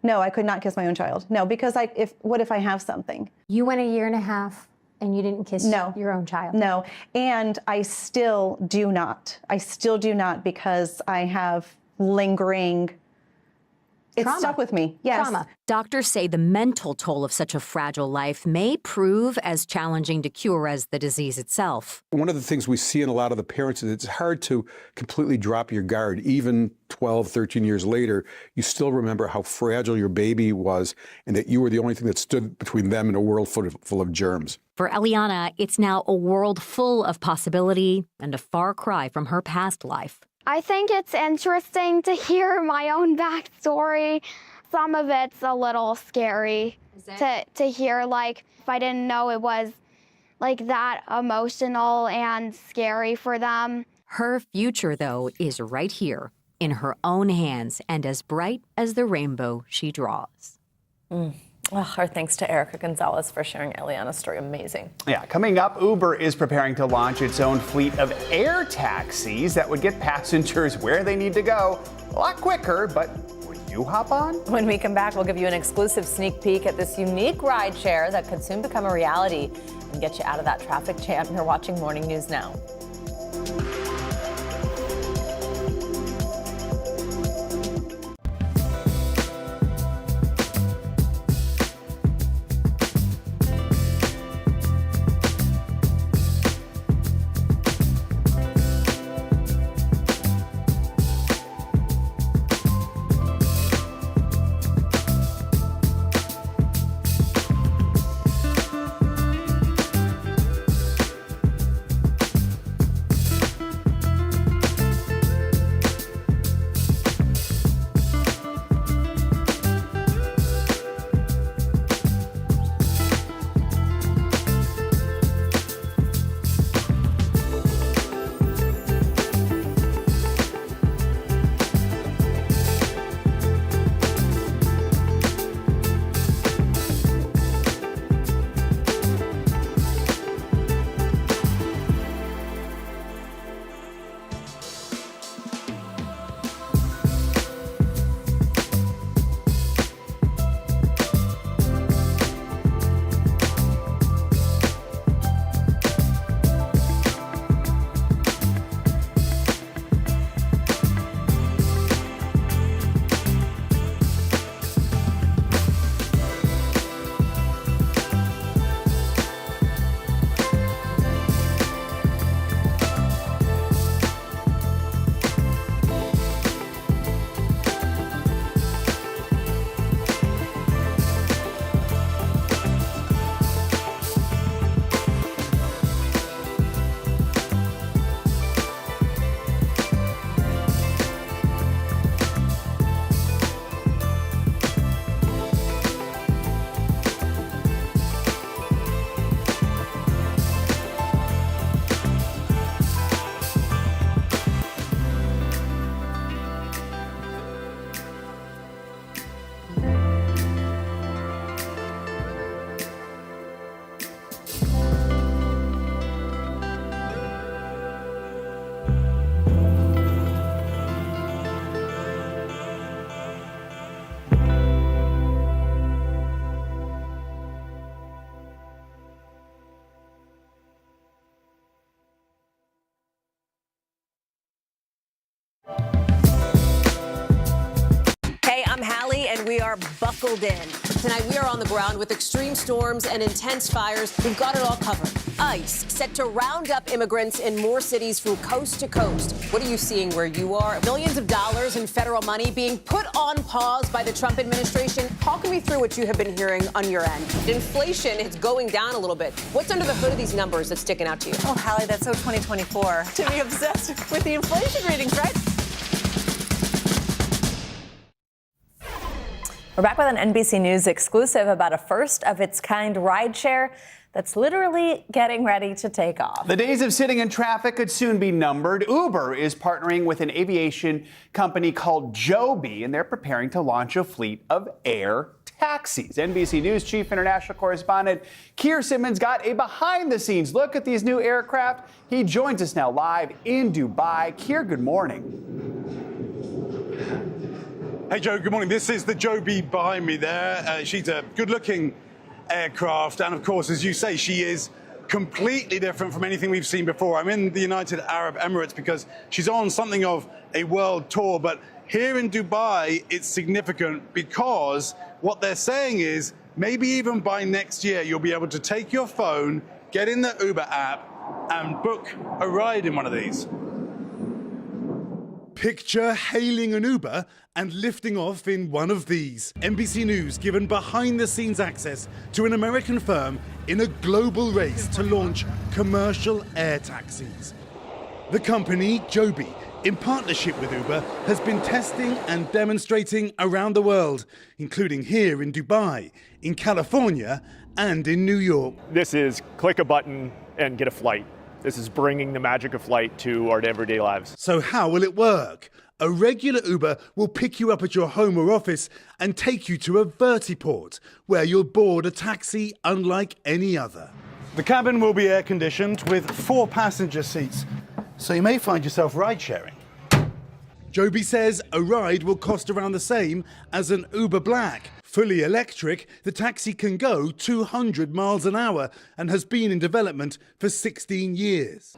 No, I could not kiss my own child. No, because what if I have something? You went a year and a half and you didn't kiss your own child? No, and I still do not. Because I have lingering. It's trauma. Stuck with me. Yes. Trauma. Doctors say the mental toll of such a fragile life may prove as challenging to cure as the disease itself. One of the things we see in a lot of the parents is it's hard to completely drop your guard. Even 12, 13 years later, you still remember how fragile your baby was and that you were the only thing that stood between them and a world full of germs. For Eliana, it's now a world full of possibility and a far cry from her past life. I think it's interesting to hear my own backstory. Some of it's a little scary to hear, like, if I didn't know it was like that emotional and scary for them. Her future, though, is right here in her own hands and as bright as the rainbow she draws. Our thanks to Erica Gonzalez for sharing Eliana's story. Amazing. Yeah, coming up, Uber is preparing to launch its own fleet of air taxis that would get passengers where they need to go a lot quicker, but would you hop on? When we come back, we'll give you an exclusive sneak peek at this unique ride share that could soon become a reality and get you out of that traffic jam. You're watching Morning News Now. and we are buckled in. Tonight, we are on the ground with extreme storms and intense fires. We've got it all covered. ICE set to round up immigrants in more cities from coast to coast. What are you seeing where you are? Millions of dollars in federal money being put on pause by the Trump administration. Talk me through what you have been hearing on your end. Inflation is going down a little bit. What's under the hood of these numbers that's sticking out to you? Oh, Hallie, that's so 2024 to be obsessed with the inflation readings, right? We're back with an NBC News exclusive about a first-of-its-kind rideshare that's literally getting ready to take off. The days of sitting in traffic could soon be numbered. Uber is partnering with an aviation company called Joby, and they're preparing to launch a fleet of air taxis. NBC News chief international correspondent Keir Simmons got a behind-the-scenes look at these new aircraft. He joins us now live in Dubai. Keir, good morning. Hey, Joe, good morning. This is the Joby behind me there. She's a good-looking aircraft, and of course, as you say, she is completely different from anything we've seen before. I'm in the United Arab Emirates because she's on something of a world tour, but here in Dubai, it's significant because what they're saying is maybe even by next year, you'll be able to take your phone, get in the Uber app, and book a ride in one of these. Picture hailing an Uber and lifting off in one of these. NBC News given behind-the-scenes access to an American firm in a global race to launch commercial air taxis. The company, Joby, in partnership with Uber, has been testing and demonstrating around the world, including here in Dubai, in California, and in New York. This is click a button and get a flight. This is bringing the magic of flight to our everyday lives. So how will it work? A regular Uber will pick you up at your home or office and take you to a vertiport, where you'll board a taxi unlike any other. The cabin will be air-conditioned with 4 passenger seats, so you may find yourself ride-sharing. Joby says a ride will cost around the same as an Uber Black. Fully electric, the taxi can go 200 miles an hour and has been in development for 16 years.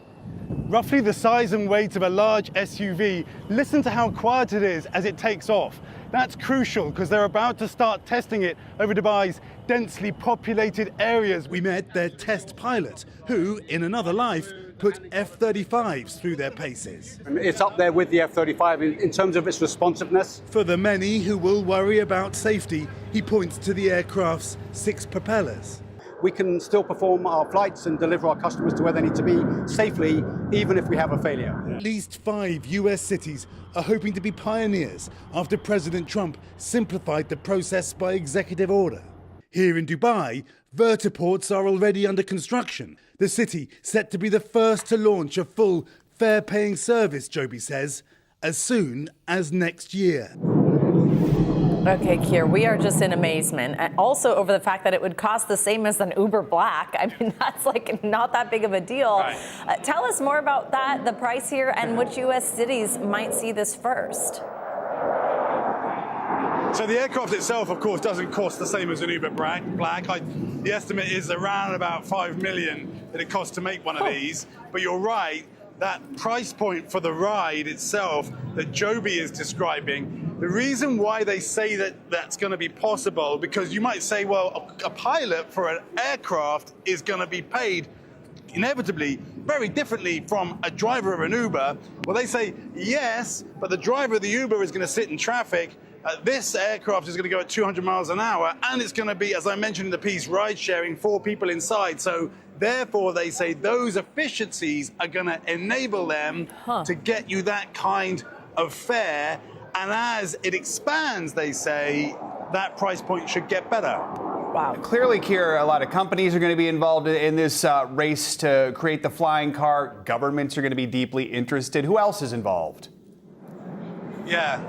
Roughly the size and weight of a large SUV, listen to how quiet it is as it takes off. That's crucial because they're about to start testing it over Dubai's densely populated areas. We met their test pilot, who, in another life, put F-35s through their paces. It's up there with the F-35 in terms of its responsiveness. For the many who will worry about safety, he points to the aircraft's 6 propellers. We can still perform our flights and deliver our customers to where they need to be safely, even if we have a failure. At least 5 US cities are hoping to be pioneers after President Trump simplified the process by executive order. Here in Dubai, vertiports are already under construction. The city set to be the first to launch a full fare-paying service, Joby says, as soon as next year. Okay, Keir, we are just in amazement. And also over the fact that it would cost the same as an Uber Black. I mean, that's like not that big of a deal. Right. Tell us more about that, the price here, and which U.S. cities might see this first. So the aircraft itself, of course, doesn't cost the same as an Uber Black. The estimate is around about $5 million that it costs to make one of these. But you're right, that price point for the ride itself that Joby is describing, the reason why they say that that's going to be possible, because you might say, well, a pilot for an aircraft is going to be paid inevitably very differently from a driver of an Uber. Well, they say, yes, but the driver of the Uber is going to sit in traffic. This aircraft is going to go at 200 miles an hour, and it's going to be, as I mentioned in the piece, ride-sharing, 4 people inside. So therefore, they say those efficiencies are going to enable them to get you that kind of fare. And as it expands, they say, that price point should get better. Wow. Clearly, Keir, a lot of companies are going to be involved in this race to create the flying car. Governments are going to be deeply interested. Who else is involved? Yeah.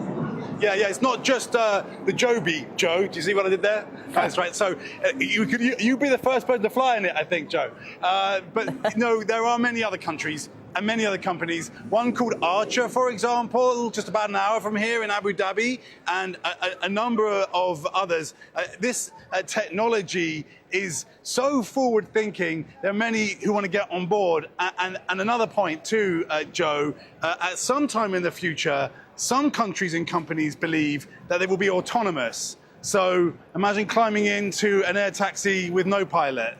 It's not just the Joby, Joe. Do you see what I did there? That's right. So you'd be the first person to fly in it, I think, Joe. But no, there are many other countries and many other companies. One called Archer, for example, just about an hour from here in Abu Dhabi, and a number of others. This technology is so forward-thinking. There are many who want to get on board. And another point too, Joe, at some time in the future, some countries and companies believe that they will be autonomous. So imagine climbing into an air taxi with no pilot.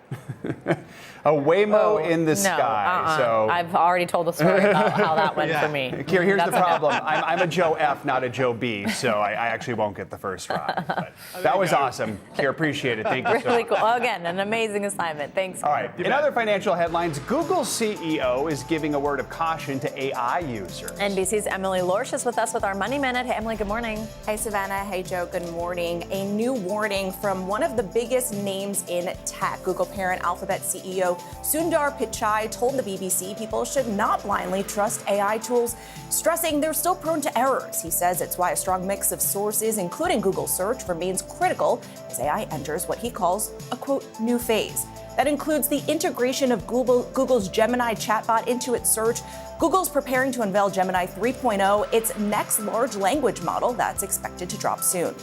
A Waymo in the sky. So I've already told the story about how that went for me. Kira, here's the problem. I'm a Joe F, not a Joe B, so I actually won't get the first ride. But that was awesome. Kira, appreciate it. Thank you so Really much. cool. Well, again, an amazing assignment. Thanks. All right. In other financial headlines, Google's CEO is giving a word of caution to AI users. NBC's Emily Lorsch is with us with our Money Minute. Hey, Emily, good morning. Hey, Savannah. Hey, Joe. Good morning. A new warning from one of the biggest names in tech. Google parent Alphabet CEO Sundar Pichai told the BBC people should not blindly trust AI tools, stressing they're still prone to errors. He says it's why a strong mix of sources, including Google Search, remains critical as AI enters what he calls a, quote, new phase. That includes the integration of Google's Gemini chatbot into its search. Google's preparing to unveil Gemini 3.0, its next large language model that's expected to drop soon.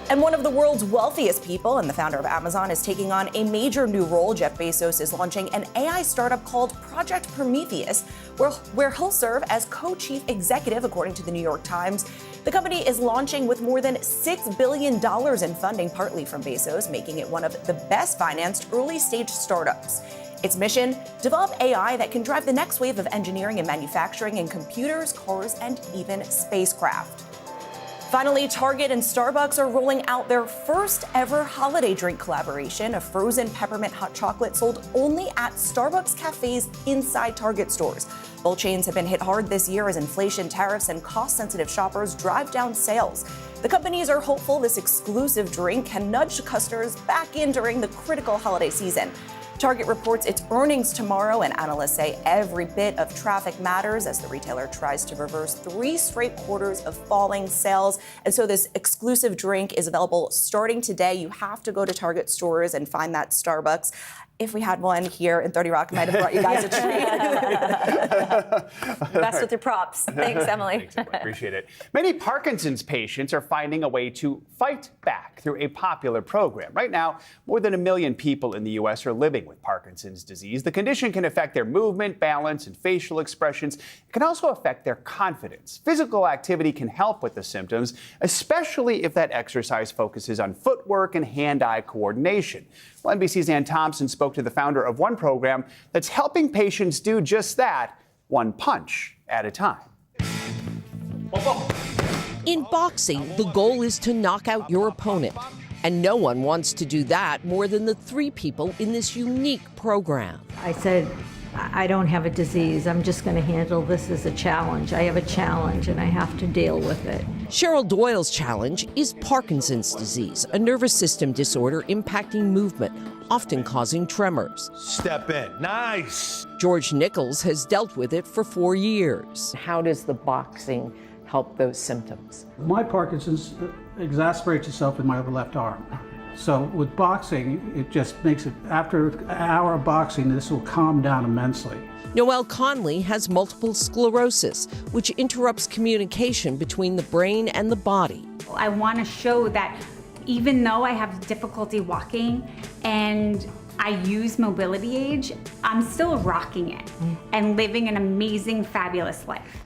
And one of the world's wealthiest people and the founder of Amazon is taking on a major new role. Jeff Bezos is launching an AI startup called Project Prometheus, where he'll serve as co-chief executive, according to the New York Times. The company is launching with more than $6 billion in funding, partly from Bezos, making it one of the best financed early-stage startups. Its mission, develop AI that can drive the next wave of engineering and manufacturing in computers, cars, and even spacecraft. Finally, Target and Starbucks are rolling out their first ever holiday drink collaboration, a frozen peppermint hot chocolate sold only at Starbucks cafes inside Target stores. Both chains have been hit hard this year as inflation, tariffs, and cost-sensitive shoppers drive down sales. The companies are hopeful this exclusive drink can nudge customers back in during the critical holiday season. Target reports its earnings tomorrow, and analysts say every bit of traffic matters as the retailer tries to reverse 3 straight quarters of falling sales. And so this exclusive drink is available starting today. You have to go to Target stores and find that Starbucks. If we had one here in 30 Rock, I might have brought you guys a treat. Best with your props. Thanks, Emily. Thanks, Emily. Appreciate it. Many Parkinson's patients are finding a way to fight back through a popular program. Right now, more than 1 million people in the U.S. are living with Parkinson's disease. The condition can affect their movement, balance, and facial expressions. It can also affect their confidence. Physical activity can help with the symptoms, especially if that exercise focuses on footwork and hand-eye coordination. Well, NBC's Ann Thompson spoke to the founder of one program that's helping patients do just that, one punch at a time. In boxing, the goal is to knock out your opponent. And no one wants to do that more than the 3 people in this unique program. I said, I don't have a disease. I'm just going to handle this as a challenge. I have a challenge and I have to deal with it. Cheryl Doyle's challenge is Parkinson's disease, a nervous system disorder impacting movement, often causing tremors. Step in. Nice. George Nichols has dealt with it for 4 years. How does the boxing help those symptoms? My Parkinson's exacerbates itself in my left arm. So with boxing, it just makes it, after an hour of boxing, this will calm down immensely. Noelle Conley has multiple sclerosis, which interrupts communication between the brain and the body. I want to show that even though I have difficulty walking and I use mobility aids, I'm still rocking it and living an amazing, fabulous life.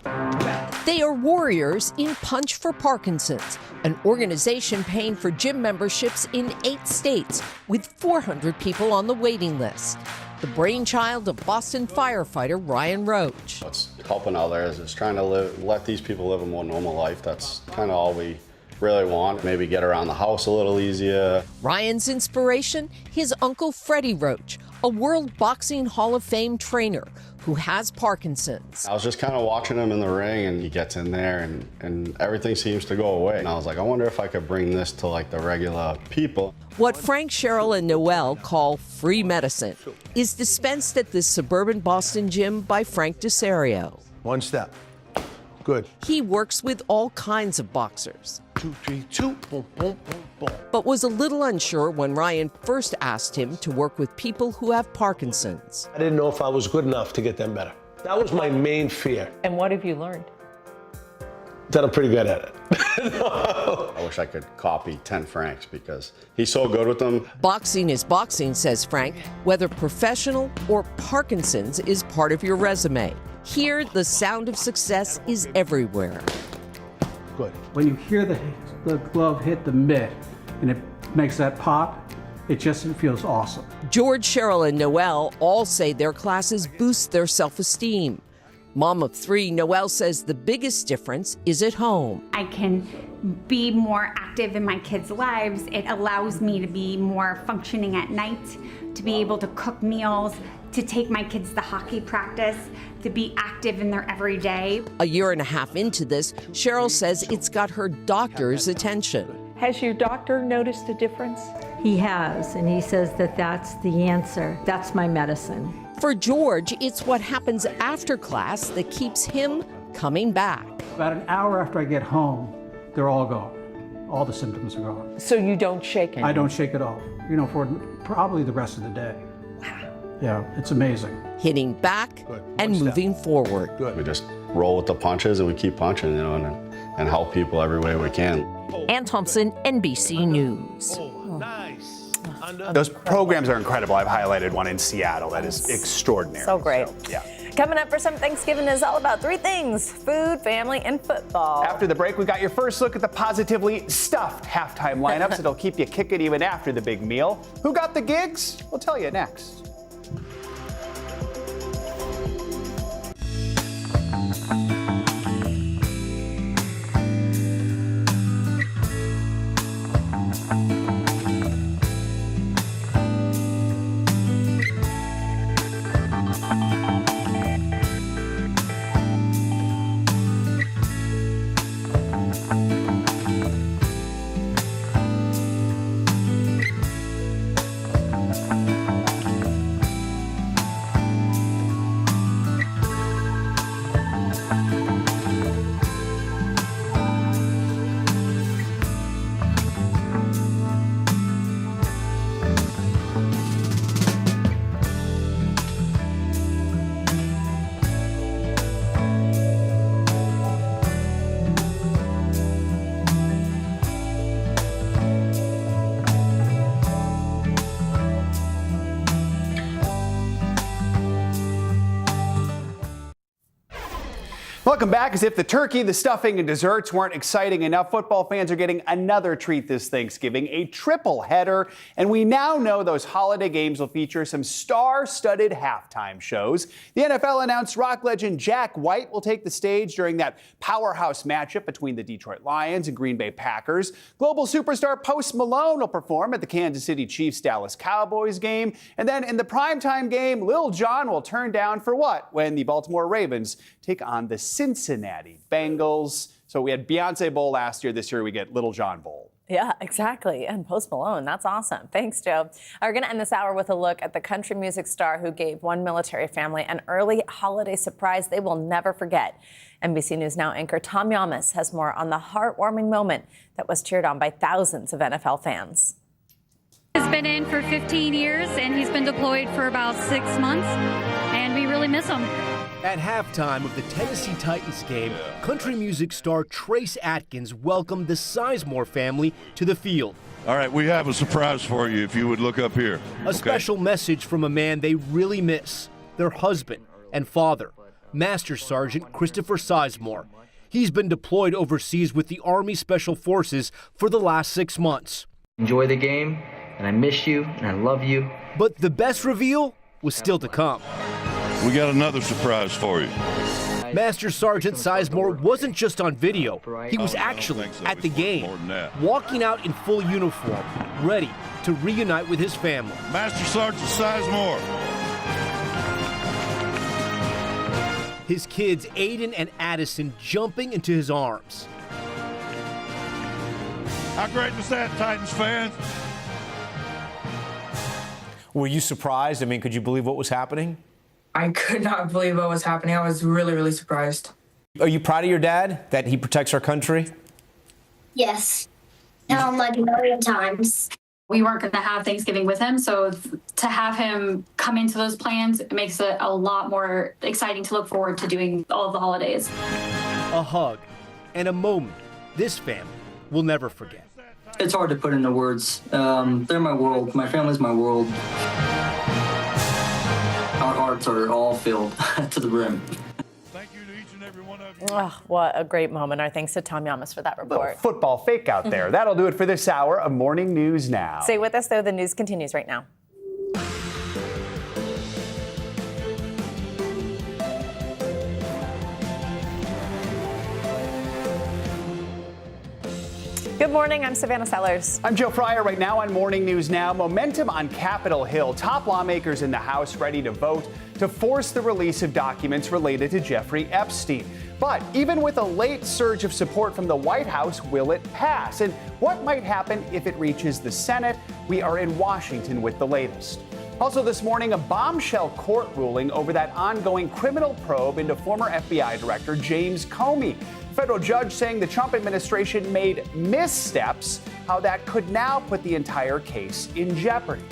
They are warriors in Punch for Parkinson's, an organization paying for gym memberships in 8 states with 400 people on the waiting list. The brainchild of Boston firefighter Ryan Roach. What's helping others is trying to let these people live a more normal life. That's kind of all we really want. Maybe get around the house a little easier. Ryan's inspiration, his uncle Freddie Roach, a World Boxing Hall of Fame trainer who has Parkinson's. I was just kind of watching him in the ring, and he gets in there and everything seems to go away. And I was like, I wonder if I could bring this to like the regular people. What Frank, Cheryl, and Noelle call free medicine is dispensed at this suburban Boston gym by Frank DeSario. One step. Good. He works with all kinds of boxers. 2, 3, 2, boom, boom, boom, boom. But was a little unsure when Ryan first asked him to work with people who have Parkinson's. I didn't know if I was good enough to get them better. That was my main fear. And what have you learned? That I'm pretty good at it. I wish I could copy 10 Franks because he's so good with them. Boxing is boxing, says Frank. Whether professional or Parkinson's is part of your resume. Here, the sound of success is everywhere. Good. When you hear the glove hit the mitt, and it makes that pop. It feels awesome. George, Cheryl, and Noelle all say their classes boost their self-esteem. Mom of 3, Noelle says the biggest difference is at home. I can be more active in my kids' lives. It allows me to be more functioning at night, to be able to cook meals, to take my kids to hockey practice, to be active in their everyday. A year and a half into this, Cheryl says it's got her doctor's attention. Has your doctor noticed a difference? He has, and he says that that's the answer. That's my medicine. For George, it's what happens after class that keeps him coming back. About an hour after I get home, they're all gone. All the symptoms are gone. So you don't shake anymore? I don't shake at all, for probably the rest of the day. Wow. Yeah, it's amazing. Hitting back and moving forward. We just roll with the punches and we keep punching, and help people every way we can. Ann Thompson, NBC News. Those programs are incredible. I've highlighted one in Seattle that is extraordinary. So great. Yeah. Coming up for some Thanksgiving is all about 3 things: food, family, and football. After the break, we got your first look at the positively stuffed halftime lineups. It'll keep you kicking even after the big meal. Who got the gigs? We'll tell you next. Welcome back. As if the turkey, the stuffing, and desserts weren't exciting enough, football fans are getting another treat this Thanksgiving, a triple header. And we now know those holiday games will feature some star-studded halftime shows. The NFL announced rock legend Jack White will take the stage during that powerhouse matchup between the Detroit Lions and Green Bay Packers. Global superstar Post Malone will perform at the Kansas City Chiefs-Dallas Cowboys game. And then in the primetime game, Lil Jon will turn down for what when the Baltimore Ravens take on the Cincinnati Bengals. So we had Beyonce Bowl last year. This year we get Lil Jon Bowl. Yeah, exactly. And Post Malone, that's awesome. Thanks, Joe. We're going to end this hour with a look at the country music star who gave one military family an early holiday surprise they will never forget. NBC News Now anchor Tom Yamas has more on the heartwarming moment that was cheered on by thousands of NFL fans. He's been in for 15 years, and he's been deployed for about 6 months, and we really miss him. At halftime of the Tennessee Titans game, country music star Trace Atkins welcomed the Sizemore family to the field. All right, we have a surprise for you if you would look up here. A special message from a man they really miss, their husband and father, Master Sergeant Christopher Sizemore. He's been deployed overseas with the Army Special Forces for the last 6 months. Enjoy the game, and I miss you, and I love you. But the best reveal was still to come. We got another surprise for you. Master Sergeant Sizemore wasn't just on video. He was actually at the game, walking out in full uniform, ready to reunite with his family. Master Sergeant Sizemore. His kids, Aiden and Addison, jumping into his arms. How great was that, Titans fans? Were you surprised? I mean, could you believe what was happening? I could not believe what was happening. I was really, really surprised. Are you proud of your dad, that he protects our country? Yes. Tell him like a million times. We weren't going to have Thanksgiving with him, so to have him come into those plans, it makes it a lot more exciting to look forward to doing all of the holidays. A hug and a moment this family will never forget. It's hard to put into words. They're my world. My family's my world. Our hearts are all filled to the brim. every one of you. Oh, what a great moment. Our thanks to Tom Yamas for that report. Football fake out there. That'll do it for this hour of Morning News Now. Stay with us, though. The news continues right now. Good morning. I'm Savannah Sellers. I'm Joe Fryer. Right now on Morning News Now, momentum on Capitol Hill. Top lawmakers in the House ready to vote to force the release of documents related to Jeffrey Epstein. But even with a late surge of support from the White House, will it pass? And what might happen if it reaches the Senate? We are in Washington with the latest. Also this morning, a bombshell court ruling over that ongoing criminal probe into former FBI Director James Comey. Federal judge saying the Trump administration made missteps, how that could now put the entire case in jeopardy.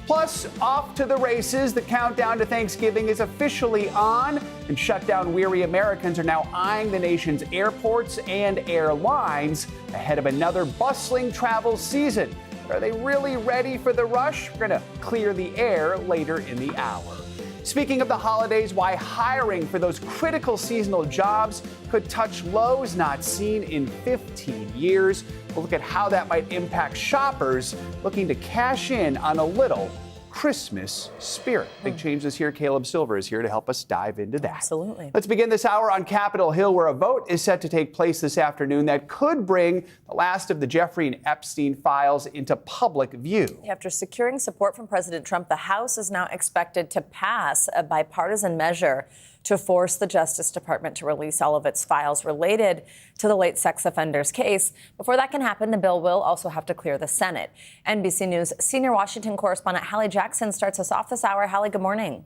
Plus, off to the races. The countdown to Thanksgiving is officially on, and shutdown-weary Americans are now eyeing the nation's airports and airlines ahead of another bustling travel season. Are they really ready for the rush? We're going to clear the air later in the hour. Speaking of the holidays, why hiring for those critical seasonal jobs could touch lows not seen in 15 years. We'll look at how that might impact shoppers looking to cash in on a little Christmas spirit. Big change this year. Caleb Silver is here to help us dive into that. Absolutely. Let's begin this hour on Capitol Hill, where a vote is set to take place this afternoon that could bring the last of the Jeffrey and Epstein files into public view. After securing support from President Trump, the House is now expected to pass a bipartisan measure to force the Justice Department to release all of its files related to the late sex offender's case. Before that can happen, the bill will also have to clear the Senate. NBC News senior Washington correspondent Hallie Jackson starts us off this hour. Hallie, good morning.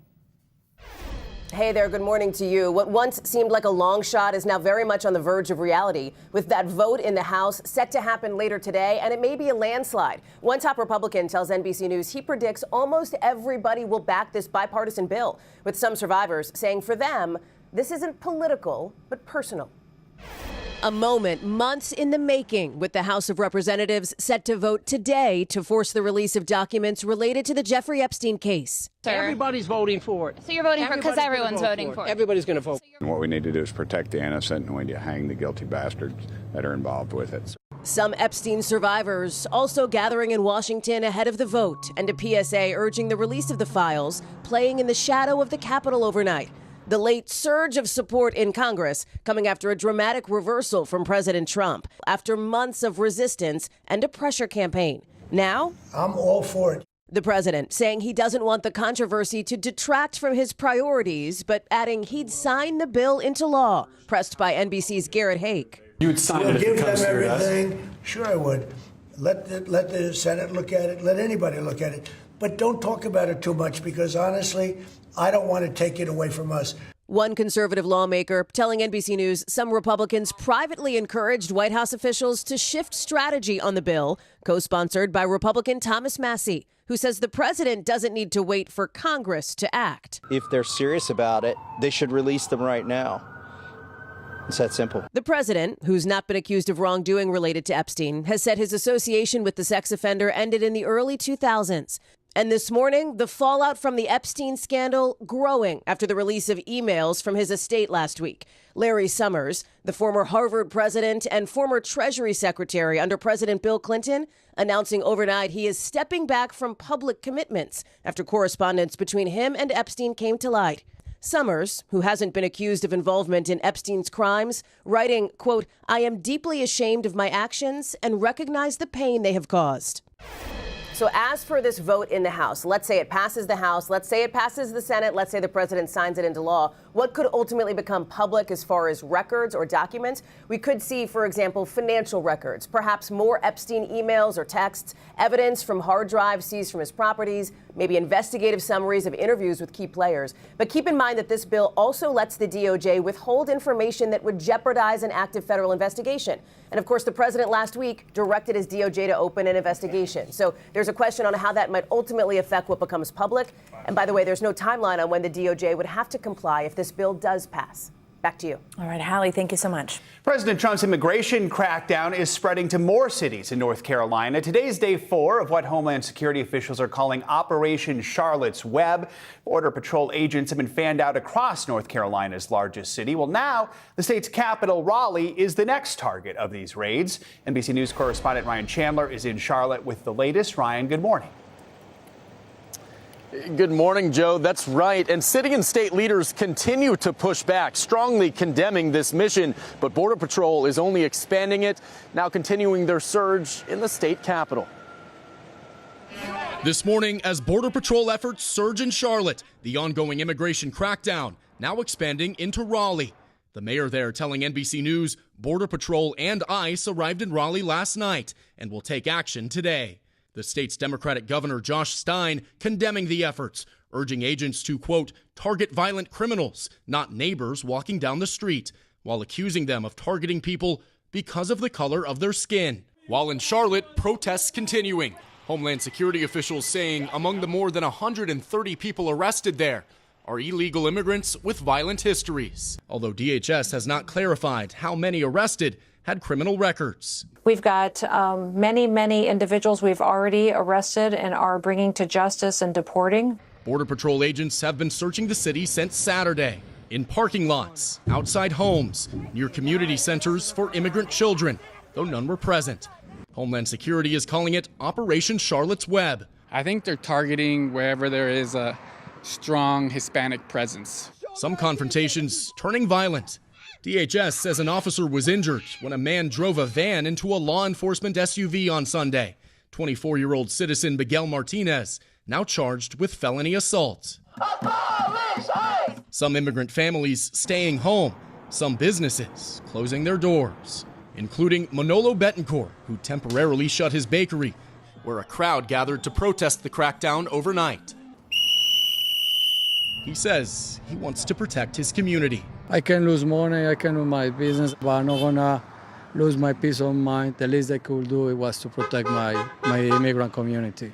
Hey there, good morning to you. What once seemed like a long shot is now very much on the verge of reality, with that vote in the House set to happen later today, and it may be a landslide. One top Republican tells NBC News he predicts almost everybody will back this bipartisan bill, with some survivors saying for them, this isn't political, but personal. A moment months in the making, with the House of Representatives set to vote today to force the release of documents related to the Jeffrey Epstein case. Everybody's voting for it. So you're voting for it because everyone's voting for it. Everybody's going to vote. What we need to do is protect the innocent, and we need to hang the guilty bastards that are involved with it. Some Epstein survivors also gathering in Washington ahead of the vote, and a PSA urging the release of the files, playing in the shadow of the Capitol overnight. The late surge of support in Congress coming after a dramatic reversal from President Trump after months of resistance and a pressure campaign. Now, I'm all for it. The president saying he doesn't want the controversy to detract from his priorities, but adding he'd sign the bill into law, pressed by NBC's Garrett Haake. You would sign it if give it comes them through everything. Sure, I would. Let the Senate look at it. Let anybody look at it. But don't talk about it too much, because honestly, I don't want to take it away from us. One conservative lawmaker telling NBC News some Republicans privately encouraged White House officials to shift strategy on the bill, co-sponsored by Republican Thomas Massie, who says the president doesn't need to wait for Congress to act. If they're serious about it, they should release them right now. It's that simple. The president, who's not been accused of wrongdoing related to Epstein, has said his association with the sex offender ended in the early 2000s. And this morning, the fallout from the Epstein scandal growing after the release of emails from his estate last week. Larry Summers, the former Harvard president and former Treasury Secretary under President Bill Clinton, announcing overnight he is stepping back from public commitments after correspondence between him and Epstein came to light. Summers, who hasn't been accused of involvement in Epstein's crimes, writing, quote, "I am deeply ashamed of my actions and recognize the pain they have caused." So as for this vote in the House, let's say it passes the House, let's say it passes the Senate, let's say the president signs it into law, what could ultimately become public as far as records or documents? We could see, for example, financial records, perhaps more Epstein emails or texts, evidence from hard drives seized from his properties, maybe investigative summaries of interviews with key players. But keep in mind that this bill also lets the DOJ withhold information that would jeopardize an active federal investigation. And of course, the president last week directed his DOJ to open an investigation. So there's a question on how that might ultimately affect what becomes public. And by the way, there's no timeline on when the DOJ would have to comply if this bill does pass. Back to you. All right, Hallie, thank you so much. President Trump's immigration crackdown is spreading to more cities in North Carolina. Today's day 4 of what Homeland Security officials are calling Operation Charlotte's Web. Border Patrol agents have been fanned out across North Carolina's largest city. Well, now the state's capital, Raleigh, is the next target of these raids. NBC News correspondent Ryan Chandler is in Charlotte with the latest. Ryan, good morning. Good morning, Joe. That's right. And city and state leaders continue to push back, strongly condemning this mission. But Border Patrol is only expanding it, now continuing their surge in the state capital. This morning, as Border Patrol efforts surge in Charlotte, the ongoing immigration crackdown now expanding into Raleigh. The mayor there telling NBC News Border Patrol and ICE arrived in Raleigh last night and will take action today. The state's Democratic Governor Josh Stein condemning the efforts, urging agents to, quote, target violent criminals, not neighbors walking down the street, while accusing them of targeting people because of the color of their skin. While in Charlotte, protests continuing. Homeland Security officials saying among the more than 130 people arrested there are illegal immigrants with violent histories. Although DHS has not clarified how many arrested had criminal records. We've got many individuals we've already arrested and are bringing to justice and deporting. Border Patrol agents have been searching the city since Saturday, in parking lots, outside homes, near community centers for immigrant children, though none were present. Homeland Security is calling it Operation Charlotte's Web. I think they're targeting wherever there is a strong Hispanic presence. Some confrontations turning violent. DHS says an officer was injured when a man drove a van into a law enforcement SUV on Sunday. 24-year-old citizen Miguel Martinez now charged with felony assault. Some immigrant families staying home, some businesses closing their doors, including Manolo Betancourt, who temporarily shut his bakery, where a crowd gathered to protest the crackdown overnight. He says he wants to protect his community. I can lose money, I can lose my business, but I'm not gonna lose my peace of mind. The least I could do was to protect my immigrant community.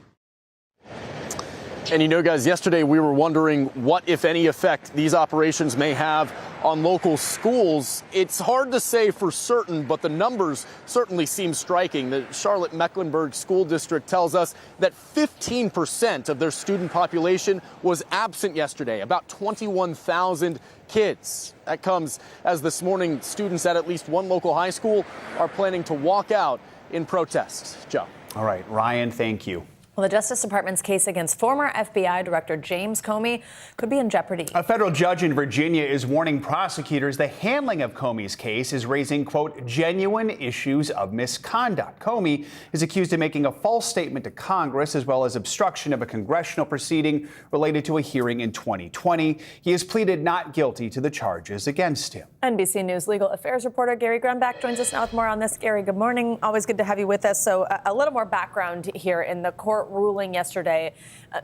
And you know, guys, yesterday we were wondering what, if any, effect these operations may have on local schools. It's hard to say for certain, but the numbers certainly seem striking. The Charlotte-Mecklenburg School District tells us that 15% of their student population was absent yesterday, about 21,000 kids. That comes as this morning students at least one local high school are planning to walk out in protest. Joe. All right, Ryan, thank you. Well, the Justice Department's case against former FBI Director James Comey could be in jeopardy. A federal judge in Virginia is warning prosecutors the handling of Comey's case is raising, quote, genuine issues of misconduct. Comey is accused of making a false statement to Congress as well as obstruction of a congressional proceeding related to a hearing in 2020. He has pleaded not guilty to the charges against him. NBC News legal affairs reporter Gary Grunback joins us now with more on this. Gary, good morning. Always good to have you with us. So a little more background here. In the court ruling yesterday,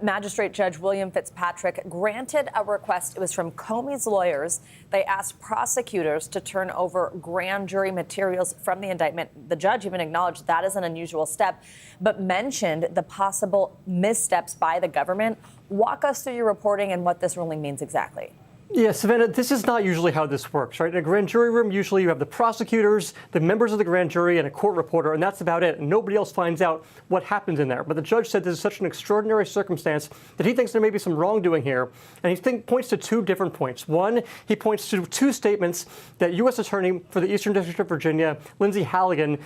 Magistrate Judge William Fitzpatrick granted a request. It was from Comey's lawyers. They asked prosecutors to turn over grand jury materials from the indictment. The judge even acknowledged that is an unusual step, but mentioned the possible missteps by the government. Walk us through your reporting and what this ruling means exactly. Yeah, Savannah, this is not usually how this works, right? In a grand jury room, usually you have the prosecutors, the members of the grand jury, and a court reporter, and that's about it. And nobody else finds out what happens in there. But the judge said this is such an extraordinary circumstance that he thinks there may be some wrongdoing here. And he points to two different points. One, he points to two statements that U.S. Attorney for the Eastern District of Virginia, Lindsay Halligan,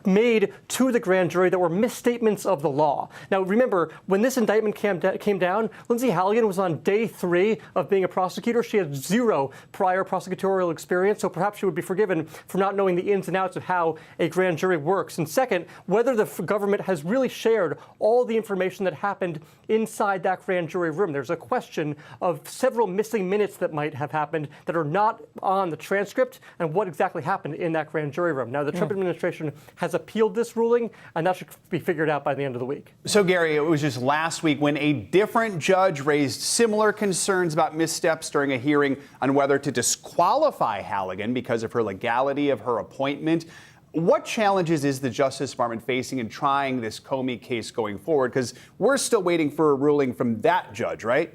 made to the grand jury that were misstatements of the law. Now, remember, when this indictment came down, Lindsay Halligan was on day 3 of being a prosecutor. She had 0 prior prosecutorial experience, so perhaps she would be forgiven for not knowing the ins and outs of how a grand jury works. And second, whether the government has really shared all the information that happened inside that grand jury room. There's a question of several missing minutes that might have happened that are not on the transcript and what exactly happened in that grand jury room. Now, the Trump administration has appealed this ruling, and that should be figured out by the end of the week. So, Gary, it was just last week when a different judge raised similar concerns about missteps during a hearing on whether to disqualify Halligan because of her legality of her appointment. What challenges is the Justice Department facing in trying this Comey case going forward? Because we're still waiting for a ruling from that judge, right?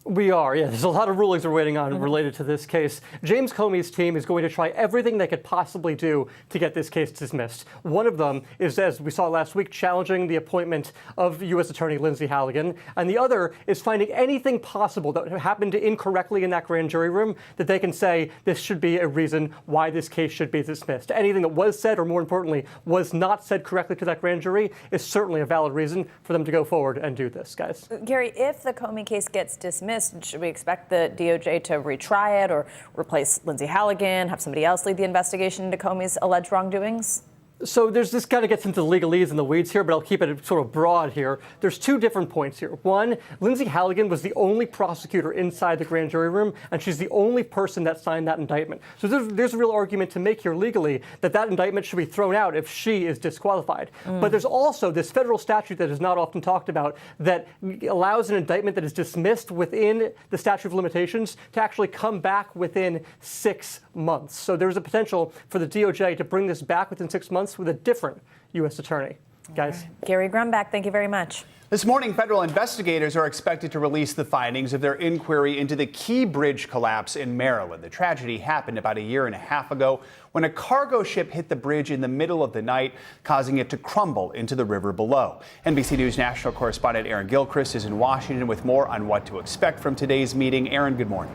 We are, yeah. There's a lot of rulings we're waiting on related to this case. James Comey's team is going to try everything they could possibly do to get this case dismissed. One of them is, as we saw last week, challenging the appointment of U.S. Attorney Lindsay Halligan. And the other is finding anything possible that happened incorrectly in that grand jury room that they can say this should be a reason why this case should be dismissed. Anything that was said, or more importantly, was not said correctly to that grand jury is certainly a valid reason for them to go forward and do this, guys. Gary, if the Comey case gets dismissed, should we expect the DOJ to retry it or replace Lindsay Halligan, have somebody else lead the investigation into Comey's alleged wrongdoings? So this kind of gets into the legalese and the weeds here, but I'll keep it sort of broad here. There's two different points here. One, Lindsay Halligan was the only prosecutor inside the grand jury room, and she's the only person that signed that indictment. So there's a real argument to make here legally that indictment should be thrown out if she is disqualified. But there's also this federal statute that is not often talked about that allows an indictment that is dismissed within the statute of limitations to actually come back within 6 months. So there's a potential for the DOJ to bring this back within 6 months with a different U.S. attorney. Guys. Right. Gary Grumback, thank you very much. This morning, federal investigators are expected to release the findings of their inquiry into the Key Bridge collapse in Maryland. The tragedy happened about a year and a half ago when a cargo ship hit the bridge in the middle of the night, causing it to crumble into the river below. NBC News national correspondent Aaron Gilchrist is in Washington with more on what to expect from today's meeting. Aaron, good morning.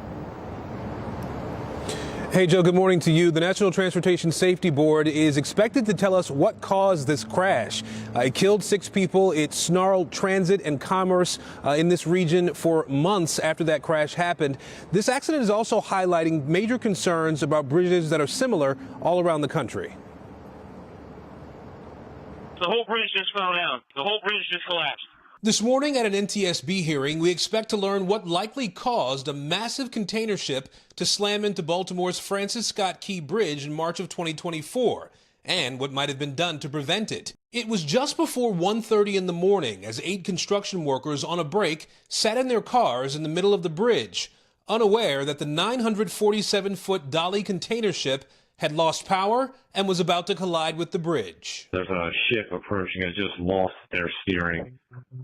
Hey, Joe, good morning to you. The National Transportation Safety Board is expected to tell us what caused this crash. It killed 6 people. It snarled transit and commerce in this region for months after that crash happened. This accident is also highlighting major concerns about bridges that are similar all around the country. The whole bridge just fell down. The whole bridge just collapsed. This morning at an NTSB hearing, we expect to learn what likely caused a massive container ship to slam into Baltimore's Francis Scott Key Bridge in March of 2024, and what might have been done to prevent it. It was just before 1:30 in the morning as 8 construction workers on a break sat in their cars in the middle of the bridge, unaware that the 947-foot dolly container ship had lost power and was about to collide with the bridge. There's a ship approaching us, just lost their steering.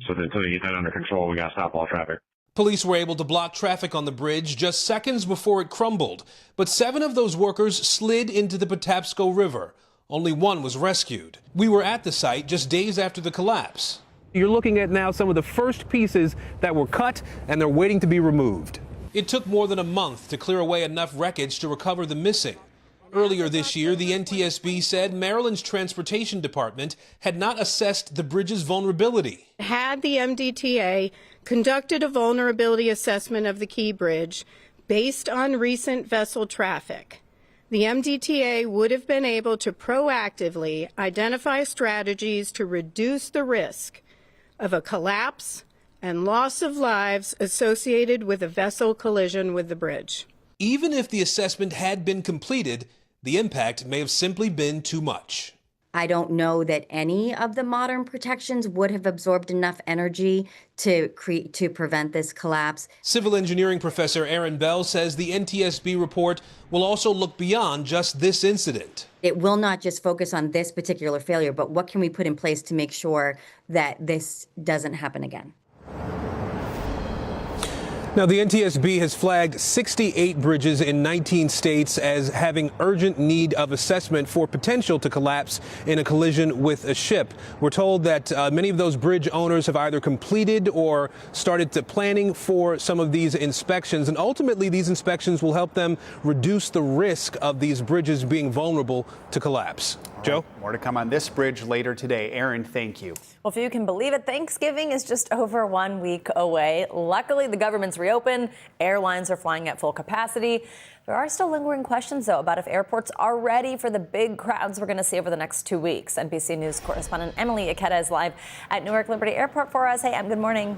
So until you get that under control, we got to stop all traffic. Police were able to block traffic on the bridge just seconds before it crumbled, but 7 of those workers slid into the Patapsco River. Only 1 was rescued. We were at the site just days after the collapse. You're looking at now some of the first pieces that were cut, and they're waiting to be removed. It took more than a month to clear away enough wreckage to recover the missing. Earlier this year, the NTSB said Maryland's Transportation Department had not assessed the bridge's vulnerability. Had the MDTA conducted a vulnerability assessment of the Key Bridge based on recent vessel traffic, the MDTA would have been able to proactively identify strategies to reduce the risk of a collapse and loss of lives associated with a vessel collision with the bridge. Even if the assessment had been completed, the impact may have simply been too much. I don't know that any of the modern protections would have absorbed enough energy to prevent this collapse. Civil engineering professor Aaron Bell says the NTSB report will also look beyond just this incident. It will not just focus on this particular failure, but what can we put in place to make sure that this doesn't happen again? Now, the NTSB has flagged 68 bridges in 19 states as having urgent need of assessment for potential to collapse in a collision with a ship. We're told that many of those bridge owners have either completed or started planning for some of these inspections, and ultimately these inspections will help them reduce the risk of these bridges being vulnerable to collapse. Joe? More to come on this bridge later today. Aaron, thank you. Well, if you can believe it, Thanksgiving is just over 1 week away. Luckily, the government's reopened. Airlines are flying at full capacity. There are still lingering questions, though, about if airports are ready for the big crowds we're going to see over the next 2 weeks. NBC News correspondent Emily Ikeda is live at Newark Liberty Airport for us. Hey, Em, good morning.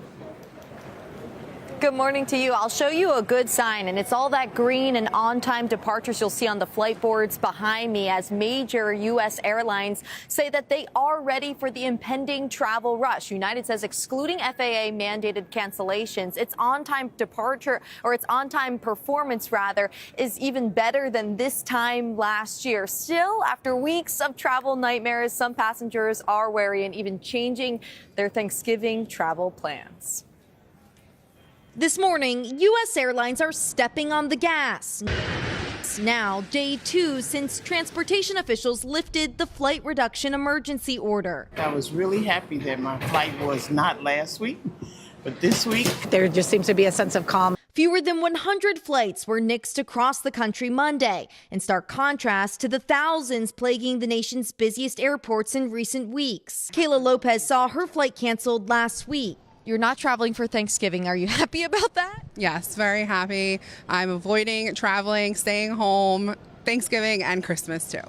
Good morning to you. I'll show you a good sign, and it's all that green and on-time departures you'll see on the flight boards behind me as major U.S. airlines say that they are ready for the impending travel rush. United says excluding FAA-mandated cancellations, its on-time departure, or its on-time performance, rather, is even better than this time last year. Still, after weeks of travel nightmares, some passengers are wary and even changing their Thanksgiving travel plans. This morning, U.S. airlines are stepping on the gas. Now, day 2 since transportation officials lifted the flight reduction emergency order. I was really happy that my flight was not last week, but this week. There just seems to be a sense of calm. Fewer than 100 flights were nixed across the country Monday, in stark contrast to the thousands plaguing the nation's busiest airports in recent weeks. Kayla Lopez saw her flight canceled last week. You're not traveling for Thanksgiving. Are you happy about that? Yes, very happy. I'm avoiding traveling, staying home, Thanksgiving and Christmas too.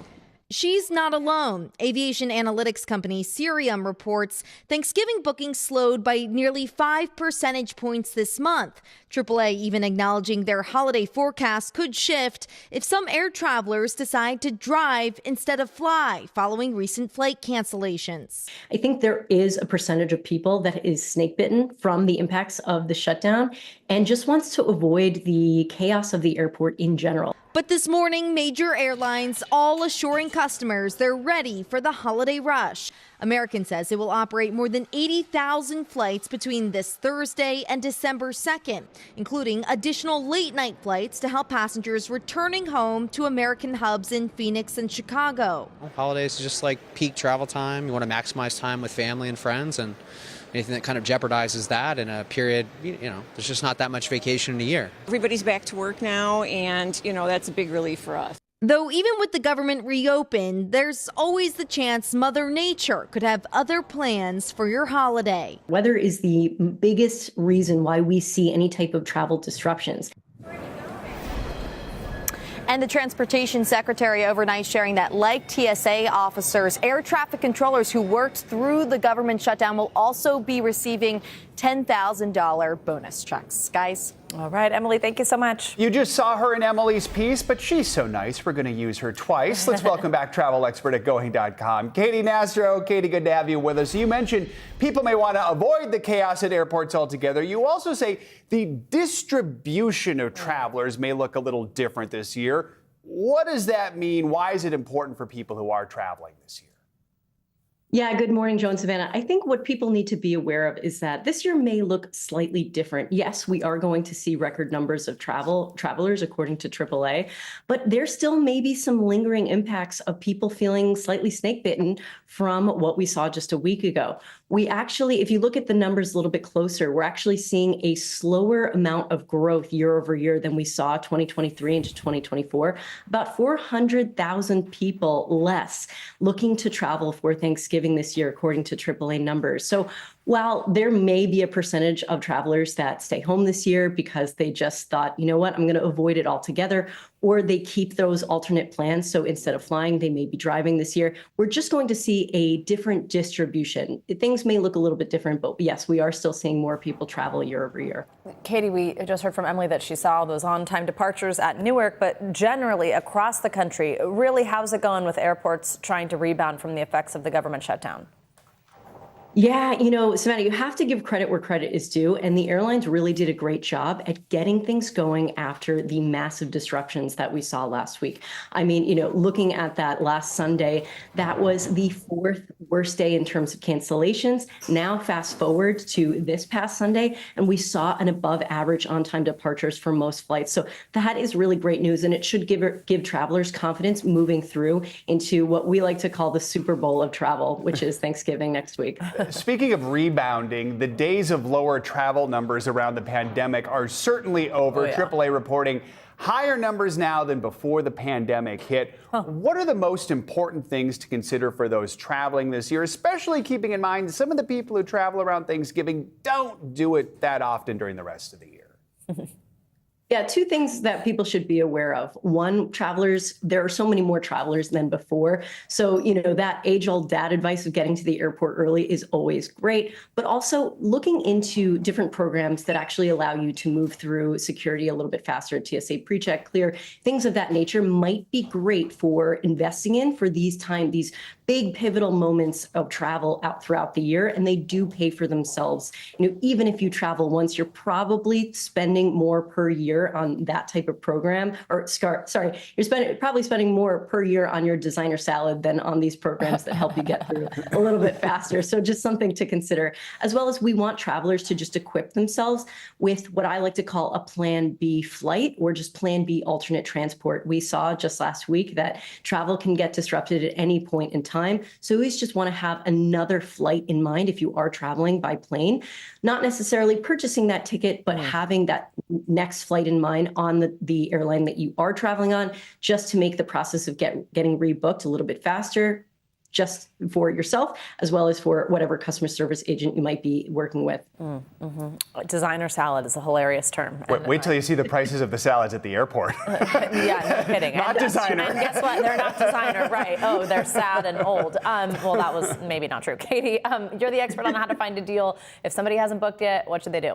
She's not alone. Aviation analytics company Cirium reports Thanksgiving bookings slowed by nearly 5 percentage points this month. AAA even acknowledging their holiday forecast could shift if some air travelers decide to drive instead of fly following recent flight cancellations. I think there is a percentage of people that is snake bitten from the impacts of the shutdown and just wants to avoid the chaos of the airport in general. But this morning, major airlines all assuring customers they're ready for the holiday rush. American says it will operate more than 80,000 flights between this Thursday and December 2nd, including additional late-night flights to help passengers returning home to American hubs in Phoenix and Chicago. Holidays is just like peak travel time. You want to maximize time with family and friends, and anything that kind of jeopardizes that in a period, there's just not that much vacation in a year. Everybody's back to work now, and, that's a big relief for us. Though even with the government reopened, there's always the chance Mother Nature could have other plans for your holiday. Weather is the biggest reason why we see any type of travel disruptions. And the transportation secretary overnight sharing that, like TSA officers, air traffic controllers who worked through the government shutdown will also be receiving $10,000 bonus checks. Guys. All right, Emily, thank you so much. You just saw her in Emily's piece, but she's so nice, we're going to use her twice. Let's welcome back travel expert at Going.com, Katie Nastro. Katie, good to have you with us. You mentioned people may want to avoid the chaos at airports altogether. You also say the distribution of travelers may look a little different this year. What does that mean? Why is it important for people who are traveling this year? Yeah, good morning, Joe and Savannah. I think what people need to be aware of is that this year may look slightly different. Yes, we are going to see record numbers of travelers, according to AAA, but there still may be some lingering impacts of people feeling slightly snake bitten from what we saw just a week ago. We actually, if you look at the numbers a little bit closer, we're actually seeing a slower amount of growth year over year than we saw 2023 into 2024. About 400,000 people less looking to travel for Thanksgiving this year, according to AAA numbers. So while there may be a percentage of travelers that stay home this year because they just thought, you know what, I'm going to avoid it altogether, or they keep those alternate plans. So instead of flying, they may be driving this year. We're just going to see a different distribution. Things may look a little bit different, but yes, we are still seeing more people travel year over year. Katie, we just heard from Emily that she saw those on-time departures at Newark, but generally across the country, really, how's it going with airports trying to rebound from the effects of the government shutdown? Yeah, Savannah, you have to give credit where credit is due, and the airlines really did a great job at getting things going after the massive disruptions that we saw last week. I mean, looking at that last Sunday, that was the 4th worst day in terms of cancellations. Now, fast forward to this past Sunday, and we saw an above average on-time departures for most flights. So that is really great news, and it should give travelers confidence moving through into what we like to call the Super Bowl of travel, which is Thanksgiving next week. Speaking of rebounding, the days of lower travel numbers around the pandemic are certainly over. AAA reporting higher numbers now than before the pandemic hit. What are the most important things to consider for those traveling this year, especially keeping in mind some of the people who travel around Thanksgiving don't do it that often during the rest of the year? Yeah, 2 things that people should be aware of. One, travelers, there are so many more travelers than before. So, that age-old dad advice of getting to the airport early is always great, but also looking into different programs that actually allow you to move through security a little bit faster, TSA PreCheck, Clear, things of that nature might be great for investing in for these big pivotal moments of travel out throughout the year, and they do pay for themselves. Even if you travel once, you're probably spending more per year on that type of program, or sorry, you're probably spending more per year on your designer salad than on these programs that help you get through a little bit faster. So just something to consider, as well as we want travelers to just equip themselves with what I like to call a Plan B flight, or just Plan B alternate transport. We saw just last week that travel can get disrupted at any point in time. So we just want to have another flight in mind if you are traveling by plane, not necessarily purchasing that ticket, but having that next flight in mind on the airline that you are traveling on, just to make the process of getting rebooked a little bit faster, just for yourself, as well as for whatever customer service agent you might be working with. Designer salad is a hilarious term. Wait till you see the prices of the salads at the airport. Yeah, no kidding. Not designer. And guess what? They're not designer, right? Oh, they're sad and old. Well, that was maybe not true. Katie, you're the expert on how to find a deal. If somebody hasn't booked yet, what should they do?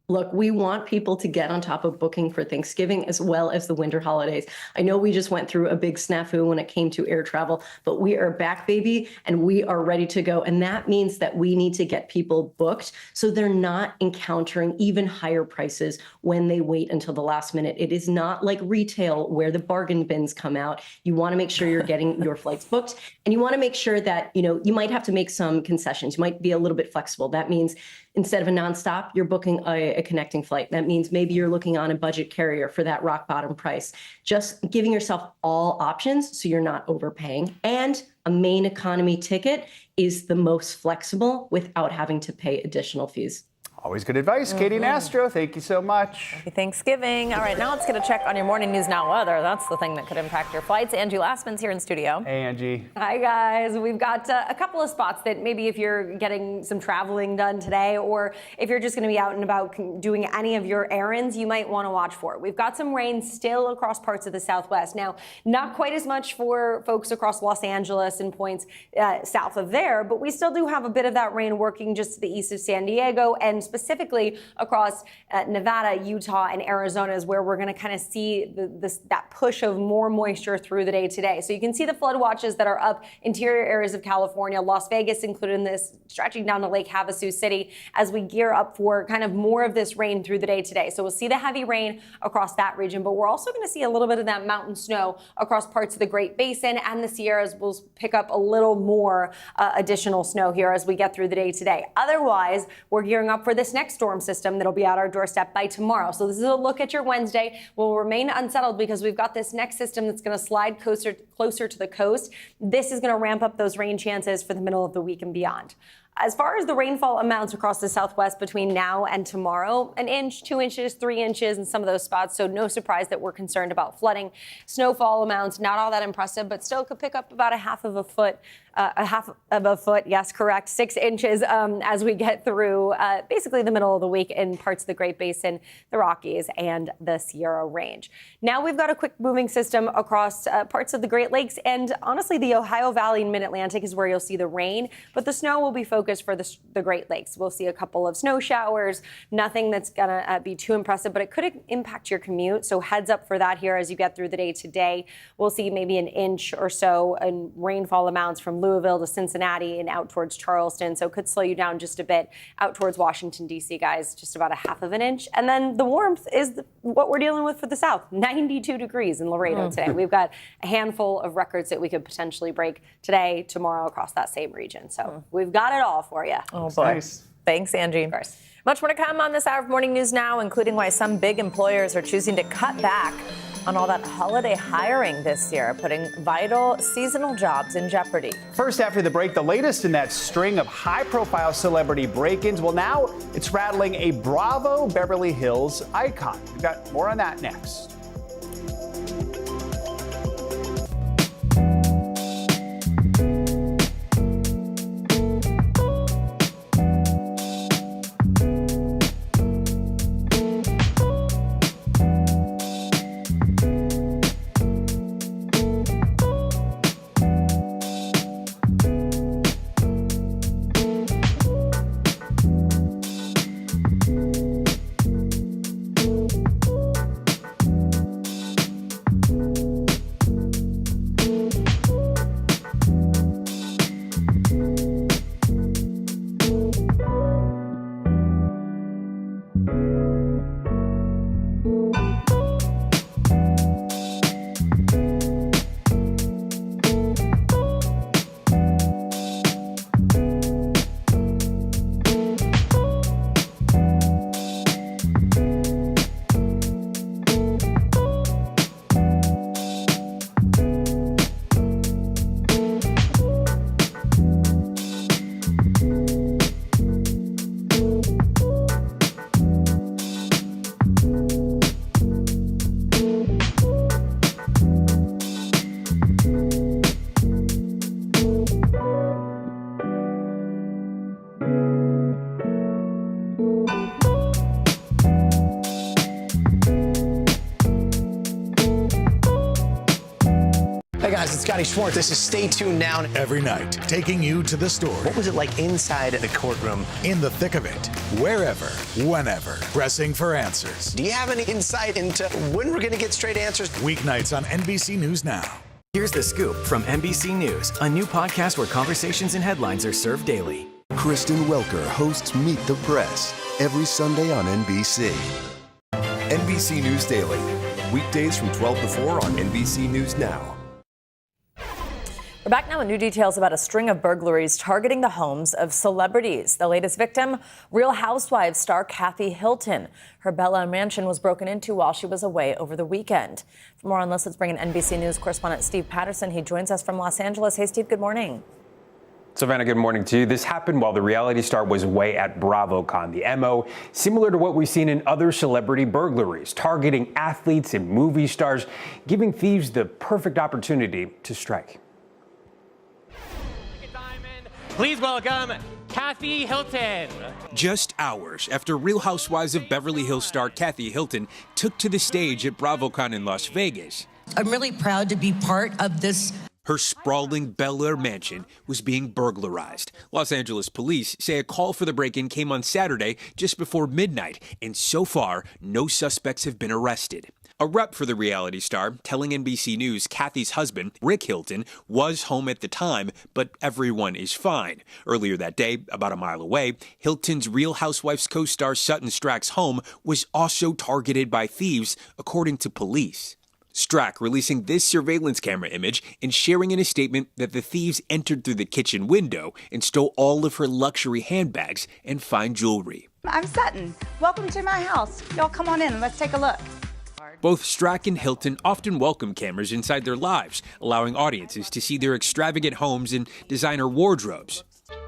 Look, we want people to get on top of booking for Thanksgiving as well as the winter holidays. I know we just went through a big snafu when it came to air travel, but we are back, baby, and we are ready to go. And that means that we need to get people booked so they're not encountering even higher prices when they wait until the last minute. It is not like retail where the bargain bins come out. You want to make sure you're getting your flights booked, and you want to make sure that, you might have to make some concessions. You might be a little bit flexible. That means instead of a nonstop, you're booking a connecting flight. That means maybe you're looking on a budget carrier for that rock bottom price. Just giving yourself all options so you're not overpaying. And a main economy ticket is the most flexible without having to pay additional fees. Always good advice. Katie Nastro, thank you so much. Happy Thanksgiving. All right, now let's get a check on your morning news now weather. That's the thing that could impact your flights. Angie Lastman's here in studio. Hey, Angie. Hi, guys. We've got a couple of spots that maybe if you're getting some traveling done today, or if you're just going to be out and about doing any of your errands, you might want to watch for. We've got some rain still across parts of the Southwest. Now, not quite as much for folks across Los Angeles and points south of there, but we still do have a bit of that rain working just to the east of San Diego, and specifically across Nevada, Utah, and Arizona is where we're going to kind of see that push of more moisture through the day today. So you can see the flood watches that are up interior areas of California, Las Vegas included in this, stretching down to Lake Havasu City as we gear up for kind of more of this rain through the day today. So we'll see the heavy rain across that region, but we're also going to see a little bit of that mountain snow across parts of the Great Basin, and the Sierras will pick up a little more additional snow here as we get through the day today. Otherwise, we're gearing up for this next storm system that'll be at our doorstep by tomorrow. So this is a look at your Wednesday. We'll remain unsettled because we've got this next system that's going to slide closer to the coast. This is going to ramp up those rain chances for the middle of the week and beyond. As far as the rainfall amounts across the Southwest between now and tomorrow, 1 inch, 2 inches, 3 inches in some of those spots. So no surprise that we're concerned about flooding. Snowfall amounts, not all that impressive, but still could pick up about a half of a foot. Yes, correct. 6 inches as we get through basically the middle of the week in parts of the Great Basin, the Rockies, and the Sierra Range. Now we've got a quick moving system across parts of the Great Lakes, and honestly, the Ohio Valley and Mid-Atlantic is where you'll see the rain, but the snow will be focused for the Great Lakes. We'll see a couple of snow showers, nothing that's going to be too impressive, but it could impact your commute. So heads up for that here as you get through the day today. We'll see maybe 1 inch or so in rainfall amounts from Louisville to Cincinnati and out towards Charleston. So it could slow you down just a bit out towards Washington, D.C., guys, just about a half of an inch. And then the warmth is what we're dealing with for the South. 92 degrees in Laredo today. We've got a handful of records that we could potentially break today, tomorrow across that same region. So we've got it all for you. Oh, boy. Nice. Thanks, Angie. Of course. Much more to come on this hour of Morning News Now, including why some big employers are choosing to cut back on all that holiday hiring this year, putting vital seasonal jobs in jeopardy. First, after the break, the latest in that string of high-profile celebrity break-ins. Well, now it's rattling a Bravo Beverly Hills icon. We've got more on that next. Hey guys, it's Scotty Schwartz. This is Stay Tuned Now. Every night, taking you to the story. What was it like inside the courtroom? In the thick of it, wherever, whenever, pressing for answers. Do you have any insight into when we're going to get straight answers? Weeknights on NBC News Now. Here's the scoop from NBC News, a new podcast where conversations and headlines are served daily. Kristen Welker hosts Meet the Press every Sunday on NBC. NBC News Daily, weekdays from 12 to 4 on NBC News Now. We're back now with new details about a string of burglaries targeting the homes of celebrities. The latest victim, Real Housewives star Kathy Hilton. Her Bel Air mansion was broken into while she was away over the weekend. For more on this, let's bring in NBC News correspondent Steve Patterson. He joins us from Los Angeles. Hey, Steve, good morning. Savannah, good morning to you. This happened while the reality star was away at BravoCon. The MO, similar to what we've seen in other celebrity burglaries, targeting athletes and movie stars, giving thieves the perfect opportunity to strike. Please welcome Kathy Hilton. Just hours after Real Housewives of Beverly Hills star Kathy Hilton took to the stage at BravoCon in Las Vegas. I'm really proud to be part of this. Her sprawling Bel Air mansion was being burglarized. Los Angeles police say a call for the break-in came on Saturday just before midnight, and so far, no suspects have been arrested. A rep for the reality star telling NBC News Kathy's husband, Rick Hilton, was home at the time, but everyone is fine. Earlier that day, about a mile away, Hilton's Real Housewives co-star Sutton Strack's home was also targeted by thieves, according to police. Strack releasing this surveillance camera image and sharing in a statement that the thieves entered through the kitchen window and stole all of her luxury handbags and fine jewelry. I'm Sutton. Welcome to my house. Y'all come on in. Let's take a look. Both Strack and Hilton often welcome cameras inside their lives, allowing audiences to see their extravagant homes and designer wardrobes.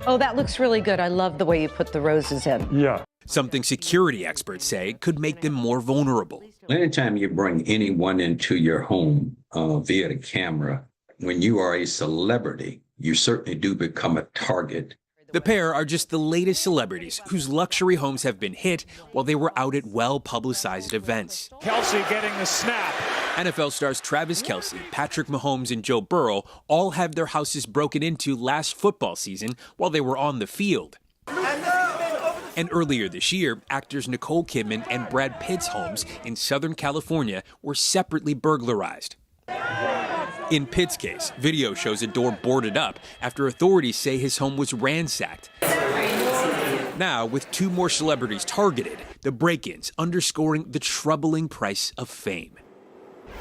Oh, that looks really good. I love the way you put the roses in. Yeah. Something security experts say could make them more vulnerable. Anytime you bring anyone into your home via the camera, when you are a celebrity, you certainly do become a target. The pair are just the latest celebrities whose luxury homes have been hit while they were out at well-publicized events. Kelce getting the snap. NFL stars Travis Kelce, Patrick Mahomes, and Joe Burrow all had their houses broken into last football season while they were on the field. And earlier this year, actors Nicole Kidman and Brad Pitt's homes in Southern California were separately burglarized. In Pitt's case, video shows a door boarded up after authorities say his home was ransacked. Now, with two more celebrities targeted, the break-ins underscoring the troubling price of fame.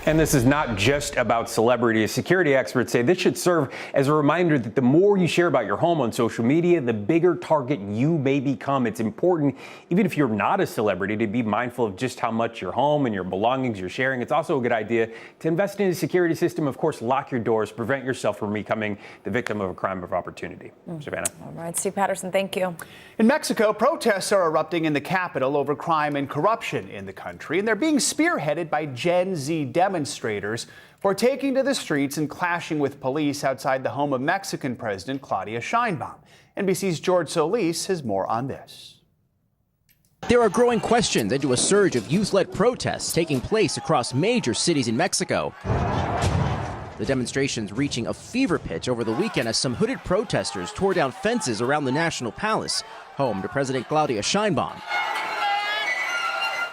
And this is not just about celebrities. Security experts say this should serve as a reminder that the more you share about your home on social media, the bigger target you may become. It's important, even if you're not a celebrity, to be mindful of just how much your home and your belongings you're sharing. It's also a good idea to invest in a security system. Of course, lock your doors, prevent yourself from becoming the victim of a crime of opportunity. Savannah. All right, Steve Patterson, thank you. In Mexico, protests are erupting in the capital over crime and corruption in the country, and they're being spearheaded by Gen Z demonstrators who are taking to the streets and clashing with police outside the home of Mexican President Claudia Sheinbaum. NBC's George Solis has more on this. There are growing questions into a surge of youth-led protests taking place across major cities in Mexico. The demonstrations reaching a fever pitch over the weekend as some hooded protesters tore down fences around the National Palace, home to President Claudia Sheinbaum.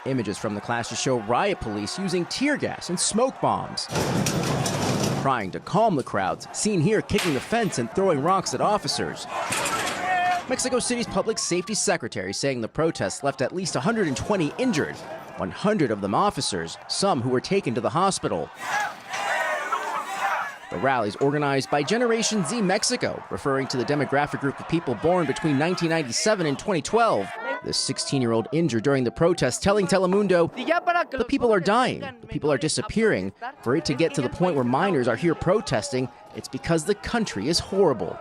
Images from the clashes show riot police using tear gas and smoke bombs. Trying to calm the crowds, seen here kicking the fence and throwing rocks at officers. Mexico City's public safety secretary saying the protests left at least 120 injured, 100 of them officers, some who were taken to the hospital. The rallies organized by Generation Z Mexico, referring to the demographic group of people born between 1997 and 2012. This 16-year-old injured during the protest telling Telemundo, the people are dying, the people are disappearing. For it to get to the point where minors are here protesting, it's because the country is horrible.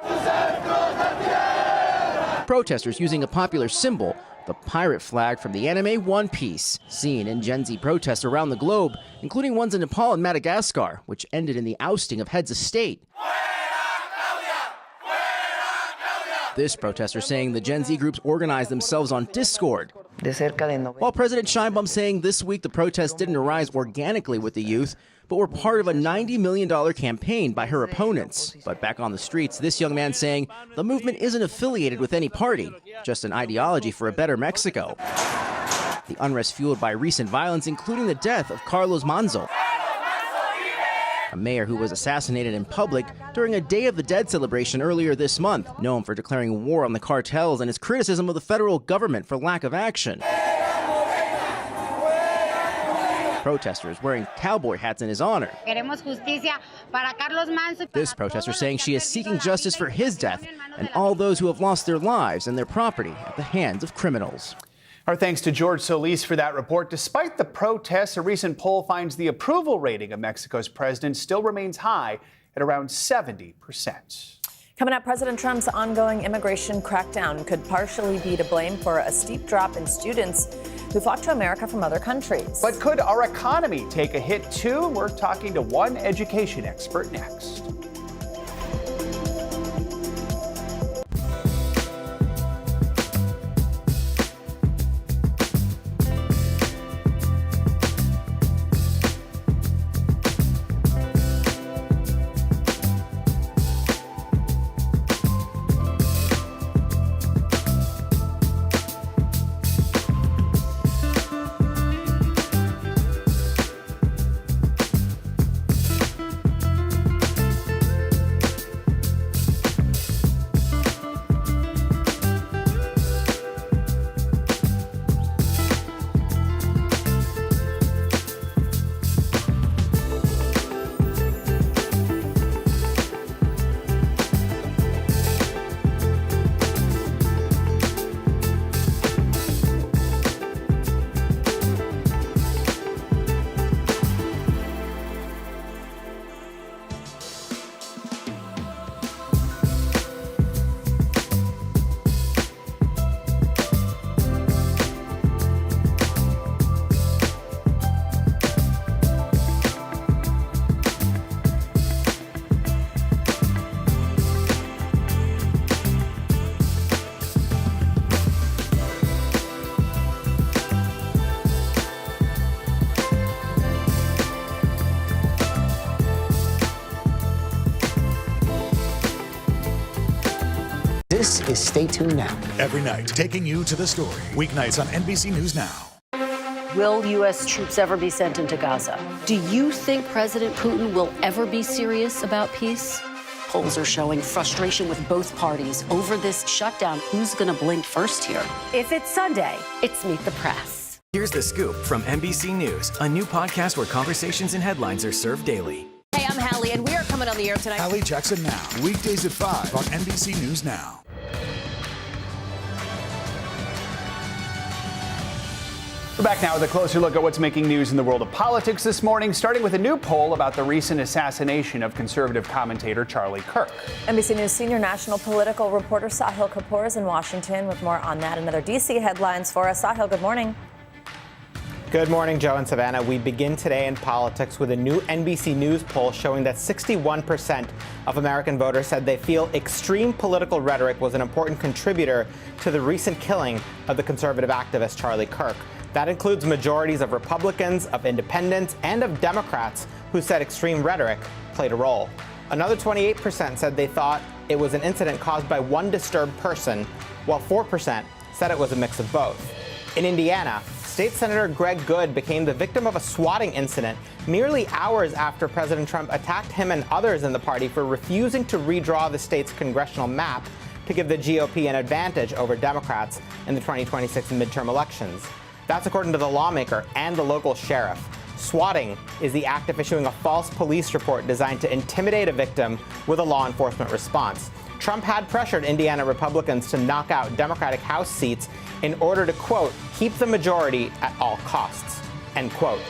Protesters using a popular symbol, the pirate flag from the anime One Piece, seen in Gen Z protests around the globe, including ones in Nepal and Madagascar, which ended in the ousting of heads of state. This protester saying the Gen Z groups organized themselves on Discord. While President Sheinbaum saying this week the protests didn't arise organically with the youth, but were part of a $90 million campaign by her opponents. But back on the streets, this young man saying the movement isn't affiliated with any party, just an ideology for a better Mexico. The unrest fueled by recent violence, including the death of Carlos Manzo, a mayor who was assassinated in public during a Day of the Dead celebration earlier this month, known for declaring war on the cartels and his criticism of the federal government for lack of action. Protesters wearing cowboy hats in his honor. This protester saying she is seeking justice for his death and all those who have lost their lives and their property at the hands of criminals. Our thanks to George Solis for that report. Despite the protests, a recent poll finds the approval rating of Mexico's president still remains high at around 70%. Coming up, President Trump's ongoing immigration crackdown could partially be to blame for a steep drop in students who flock to America from other countries. But could our economy take a hit too? We're talking to one education expert next. This is Stay Tuned Now. Every night, taking you to the story. Weeknights on NBC News Now. Will U.S. troops ever be sent into Gaza? Do you think President Putin will ever be serious about peace? Polls are showing frustration with both parties over this shutdown. Who's going to blink first here? If it's Sunday, it's Meet the Press. Here's the scoop from NBC News, a new podcast where conversations and headlines are served daily. Hey, I'm Hallie, and we are coming on the air tonight. Hallie Jackson Now, weekdays at 5 on NBC News Now. We're back now with a closer look at what's making news in the world of politics this morning, starting with a new poll about the recent assassination of conservative commentator Charlie Kirk. NBC News senior national political reporter Sahil Kapoor is in Washington with more on that and other D.C. headlines for us. Sahil, good morning. Good morning, Joe and Savannah. We begin today in politics with a new NBC News poll showing that 61% of American voters said they feel extreme political rhetoric was an important contributor to the recent killing of the conservative activist Charlie Kirk. That includes majorities of Republicans, of independents, and of Democrats who said extreme rhetoric played a role. Another 28% said they thought it was an incident caused by one disturbed person, while 4% said it was a mix of both. In Indiana, State Senator Greg Good became the victim of a swatting incident merely hours after President Trump attacked him and others in the party for refusing to redraw the state's congressional map to give the GOP an advantage over Democrats in the 2026 midterm elections. That's according to the lawmaker and the local sheriff. Swatting is the act of issuing a false police report designed to intimidate a victim with a law enforcement response. Trump had pressured Indiana Republicans to knock out Democratic House seats in order to, quote, keep the majority at all costs, end quote.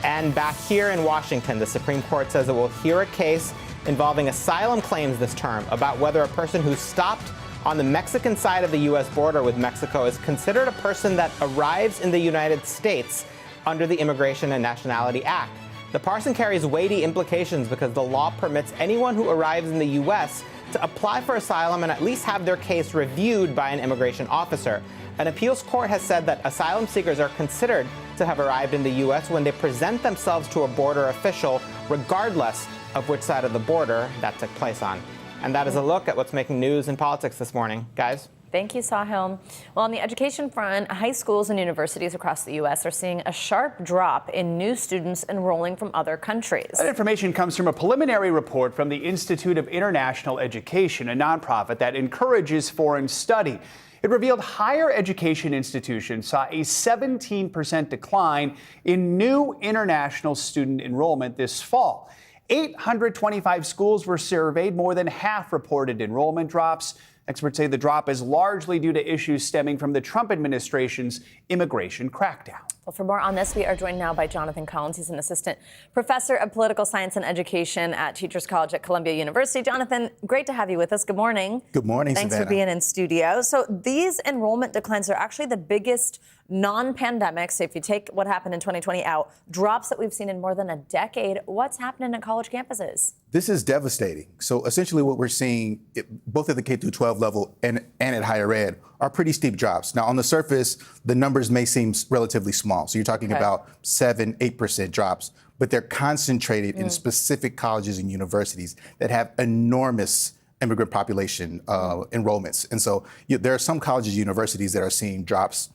And back here in Washington, the Supreme Court says it will hear a case involving asylum claims this term about whether a person who stopped on the Mexican side of the U.S. border with Mexico is considered a person that arrives in the United States under the Immigration and Nationality Act. The parson carries weighty implications because the law permits anyone who arrives in the U.S. to apply for asylum and at least have their case reviewed by an immigration officer. An appeals court has said that asylum seekers are considered to have arrived in the U.S. when they present themselves to a border official, regardless of which side of the border that took place on. And that is a look at what's making news in politics this morning. Guys? Thank you, Sahil. Well, on the education front, high schools and universities across the U.S. are seeing a sharp drop in new students enrolling from other countries. That information comes from a preliminary report from the Institute of International Education, a nonprofit that encourages foreign study. It revealed higher education institutions saw a 17% decline in new international student enrollment this fall. 825 schools were surveyed. More than half reported enrollment drops. Experts say the drop is largely due to issues stemming from the Trump administration's immigration crackdown. Well, for more on this, we are joined now by Jonathan Collins. He's an assistant professor of political science and education at Teachers College at Columbia University. Jonathan, great to have you with us. Good morning. Good morning, Thanks Savannah. for being in studio. So these enrollment declines are actually the biggest non-pandemic, so if you take what happened in 2020 out, drops that we've seen in more than a decade. What's happening at college campuses? This is devastating. So essentially what we're seeing, both at the K-12 level and at higher ed, are pretty steep drops. Now, on the surface, the numbers may seem relatively small. So you're talking about 7, 8% drops, but they're concentrated in specific colleges and universities that have enormous immigrant population enrollments. And so there are some colleges and universities that are seeing drops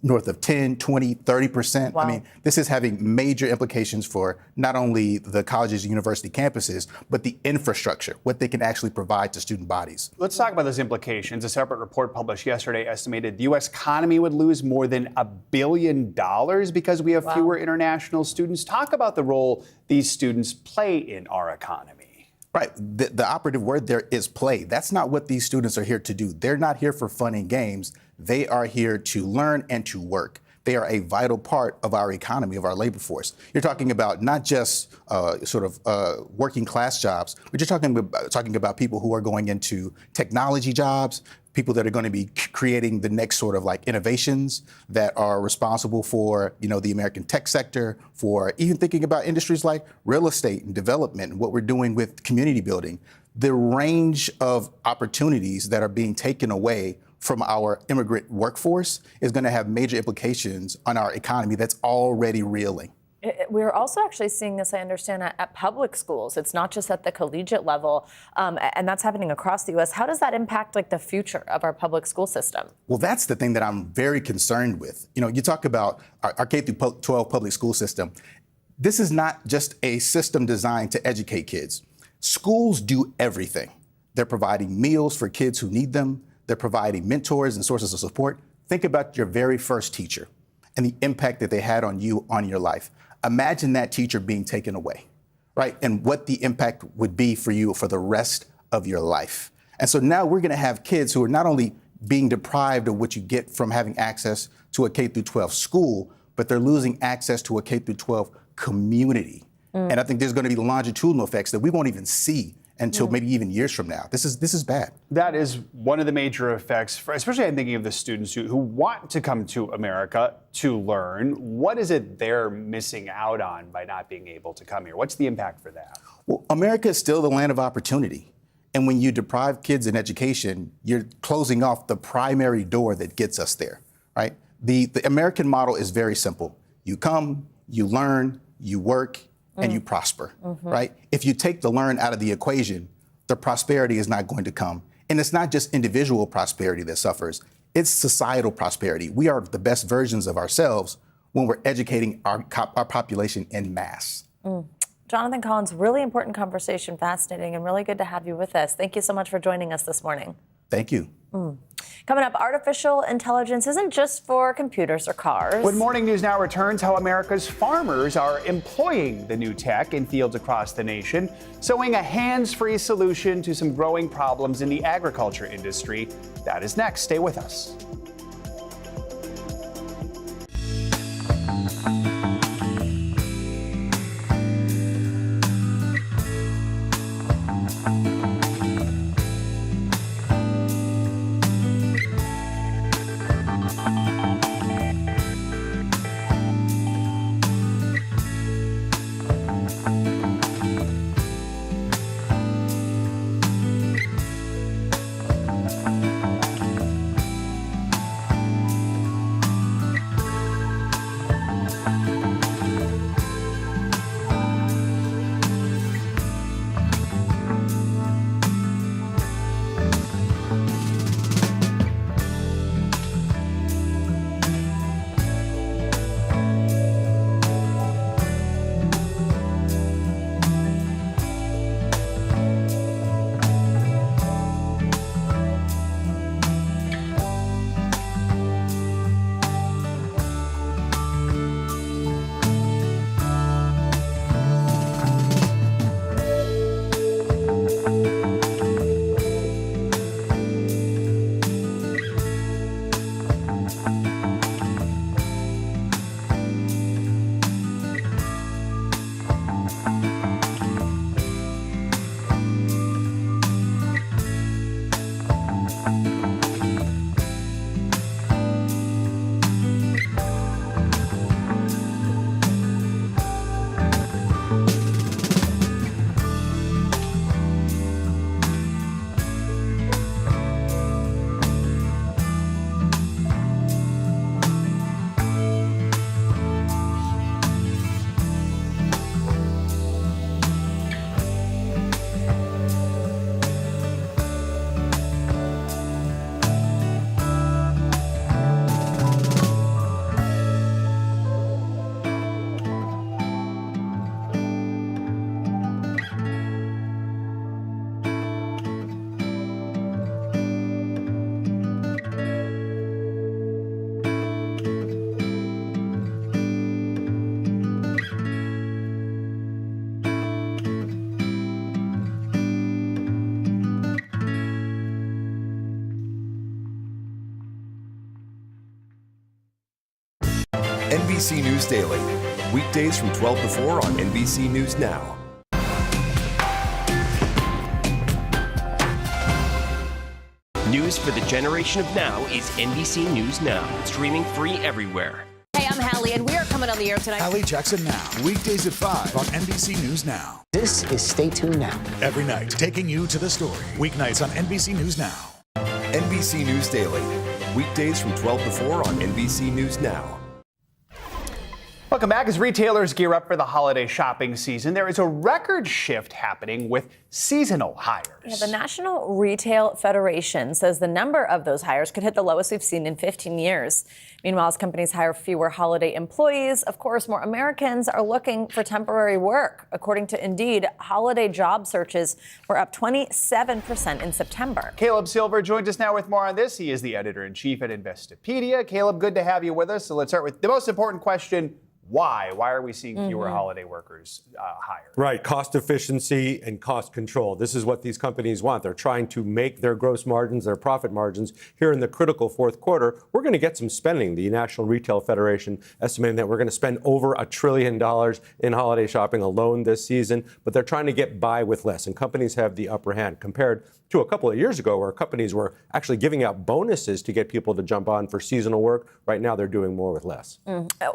north of 10, 20, 30%. Wow. I mean, this is having major implications for not only the colleges and university campuses, but the infrastructure, what they can actually provide to student bodies. Let's talk about those implications. A separate report published yesterday estimated the U.S. economy would lose more than $1 billion because we have fewer international students. Talk about the role these students play in our economy. Right. The operative word there is play. That's not what these students are here to do. They're not here for fun and games. They are here to learn and to work. They are a vital part of our economy, of our labor force. You're talking about not just working class jobs, but you're talking about people who are going into technology jobs, people that are going to be creating the next sort of like innovations that are responsible for, the American tech sector, for even thinking about industries like real estate and development and what we're doing with community building. The range of opportunities that are being taken away from our immigrant workforce is going to have major implications on our economy that's already reeling. We're also actually seeing this, I understand, at public schools. It's not just at the collegiate level, and that's happening across the U.S. How does that impact the future of our public school system? Well, that's the thing that I'm very concerned with. You talk about our K-12 public school system. This is not just a system designed to educate kids. Schools do everything. They're providing meals for kids who need them. They're providing mentors and sources of support. Think about your very first teacher and the impact that they had on you, on your life. Imagine that teacher being taken away, right? And what the impact would be for you for the rest of your life. And so now we're going to have kids who are not only being deprived of what you get from having access to a K-12 school, but they're losing access to a K-12 community. And I think there's going to be longitudinal effects that we won't even see until maybe even years from now. This is bad. That is one of the major effects, especially I'm thinking of the students who want to come to America to learn. What is it they're missing out on by not being able to come here? What's the impact for that? Well, America is still the land of opportunity. And when you deprive kids in education, you're closing off the primary door that gets us there, right? The American model is very simple. You come, you learn, you work, and you prosper, right? If you take the learn out of the equation, the prosperity is not going to come. And it's not just individual prosperity that suffers, it's societal prosperity. We are the best versions of ourselves when we're educating our population en masse. Jonathan Collins, really important conversation, fascinating, and really good to have you with us. Thank you so much for joining us this morning. Thank you. Coming up, artificial intelligence isn't just for computers or cars. When Morning News Now returns, how America's farmers are employing the new tech in fields across the nation, showing a hands-free solution to some growing problems in the agriculture industry. That is next. Stay with us. NBC News Daily. Weekdays from 12 to 4 on NBC News Now. News for the generation of now is NBC News Now, streaming free everywhere. Hey, I'm Hallie, and we are coming on the air tonight. Hallie Jackson Now, weekdays at 5 on NBC News Now. This is Stay Tuned Now. Every night, taking you to the story. Weeknights on NBC News Now. NBC News Daily. Weekdays from 12 to 4 on NBC News Now. Welcome back. As retailers gear up for the holiday shopping season, there is a record shift happening with seasonal hires. Yeah, the National Retail Federation says the number of those hires could hit the lowest we've seen in 15 years. Meanwhile, as companies hire fewer holiday employees, of course, more Americans are looking for temporary work. According to Indeed, holiday job searches were up 27% in September. Caleb Silver joins us now with more on this. He is the editor-in-chief at Investopedia. Caleb, good to have you with us. So let's start with the most important question. Why? Why are we seeing fewer holiday workers hired? Right. Cost efficiency and cost control. This is what these companies want. They're trying to make their gross margins, their profit margins here in the critical fourth quarter. We're going to get some spending. The National Retail Federation estimating that we're going to spend over $1 trillion in holiday shopping alone this season, but they're trying to get by with less. And companies have the upper hand compared to a couple of years ago where companies were actually giving out bonuses to get people to jump on for seasonal work. Right now, they're doing more with less.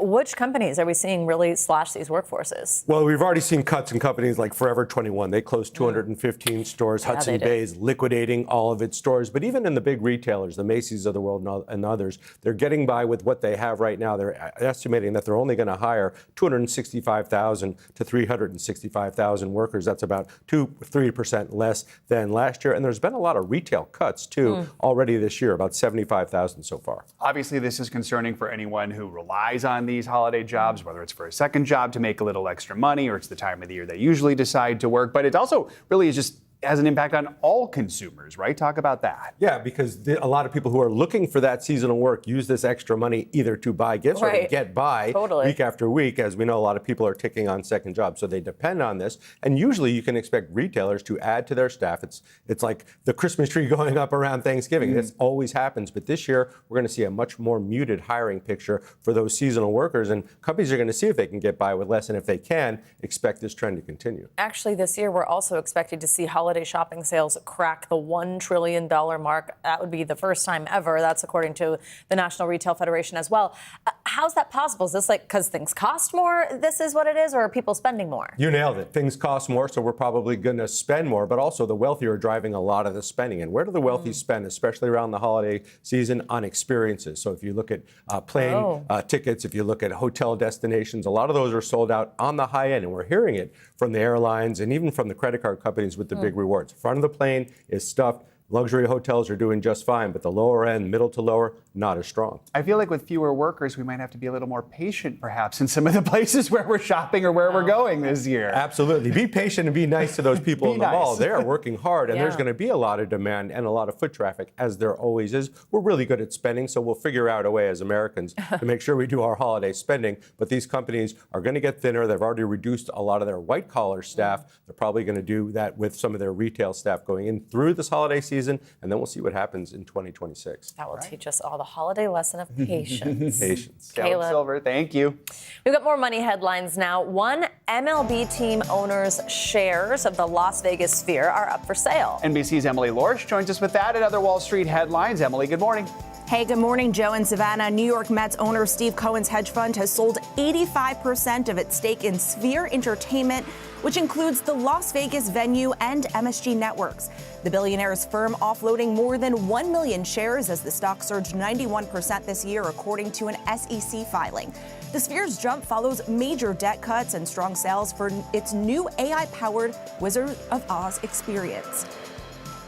Which companies are we seeing really slash these workforces? Well, we've already seen cuts in companies like Forever 21. They closed 215 stores. Yeah, Hudson Bay's liquidating all of its stores. But even in the big retailers, the Macy's of the world and others, they're getting by with what they have right now. They're estimating that they're only going to hire 265,000 to 365,000 workers. That's about 2-3% less than last year. And there's been a lot of retail cuts, too, already this year, about 75,000 so far. Obviously, this is concerning for anyone who relies on these holiday jobs, whether it's for a second job to make a little extra money or it's the time of the year they usually decide to work. But it also really is just has an impact on all consumers, right? Talk about that. Yeah, because a lot of people who are looking for that seasonal work use this extra money either to buy gifts or to get by week after week. As we know, a lot of people are taking on second jobs, so they depend on this. And usually you can expect retailers to add to their staff. It's like the Christmas tree going up around Thanksgiving. This always happens. But this year, we're going to see a much more muted hiring picture for those seasonal workers. And companies are going to see if they can get by with less. And if they can, expect this trend to continue. Actually, this year, we're also expected to see holiday shopping sales crack the $1 trillion mark. That would be the first time ever. That's according to the National Retail Federation as well. How's that possible? Is this like because things cost more, this is what it is, or are people spending more? You nailed it. Things cost more, so we're probably going to spend more, but also the wealthy are driving a lot of the spending. And where do the wealthy spend, especially around the holiday season? On experiences. So if you look at plane tickets, if you look at hotel destinations, a lot of those are sold out on the high end. And we're hearing it from the airlines and even from the credit card companies with the big rewards. Front of the plane is stuffed. Luxury hotels are doing just fine, but the lower end, middle to lower, not as strong. I feel like with fewer workers, we might have to be a little more patient, perhaps, in some of the places where we're shopping or where we're going this year. Absolutely. Be patient and be nice to those people in the mall. They are working hard, and there's going to be a lot of demand and a lot of foot traffic, as there always is. We're really good at spending, so we'll figure out a way as Americans to make sure we do our holiday spending. But these companies are going to get thinner. They've already reduced a lot of their white-collar staff. They're probably going to do that with some of their retail staff going in through this holiday season, and then we'll see what happens in 2026. That will teach us all the holiday lesson of patience. Patience. Caleb Silver, thank you. We've got more money headlines now. One MLB team owner's shares of the Las Vegas Sphere are up for sale. NBC's Emily Lorsch joins us with that and other Wall Street headlines. Emily, good morning. Hey, good morning, Joe and Savannah. New York Mets owner Steve Cohen's hedge fund has sold 85% of its stake in Sphere Entertainment, which includes the Las Vegas venue and MSG Networks. The billionaire's firm offloading more than 1 million shares as the stock surged 91% this year, according to an SEC filing. The Sphere's jump follows major debt cuts and strong sales for its new AI-powered Wizard of Oz experience.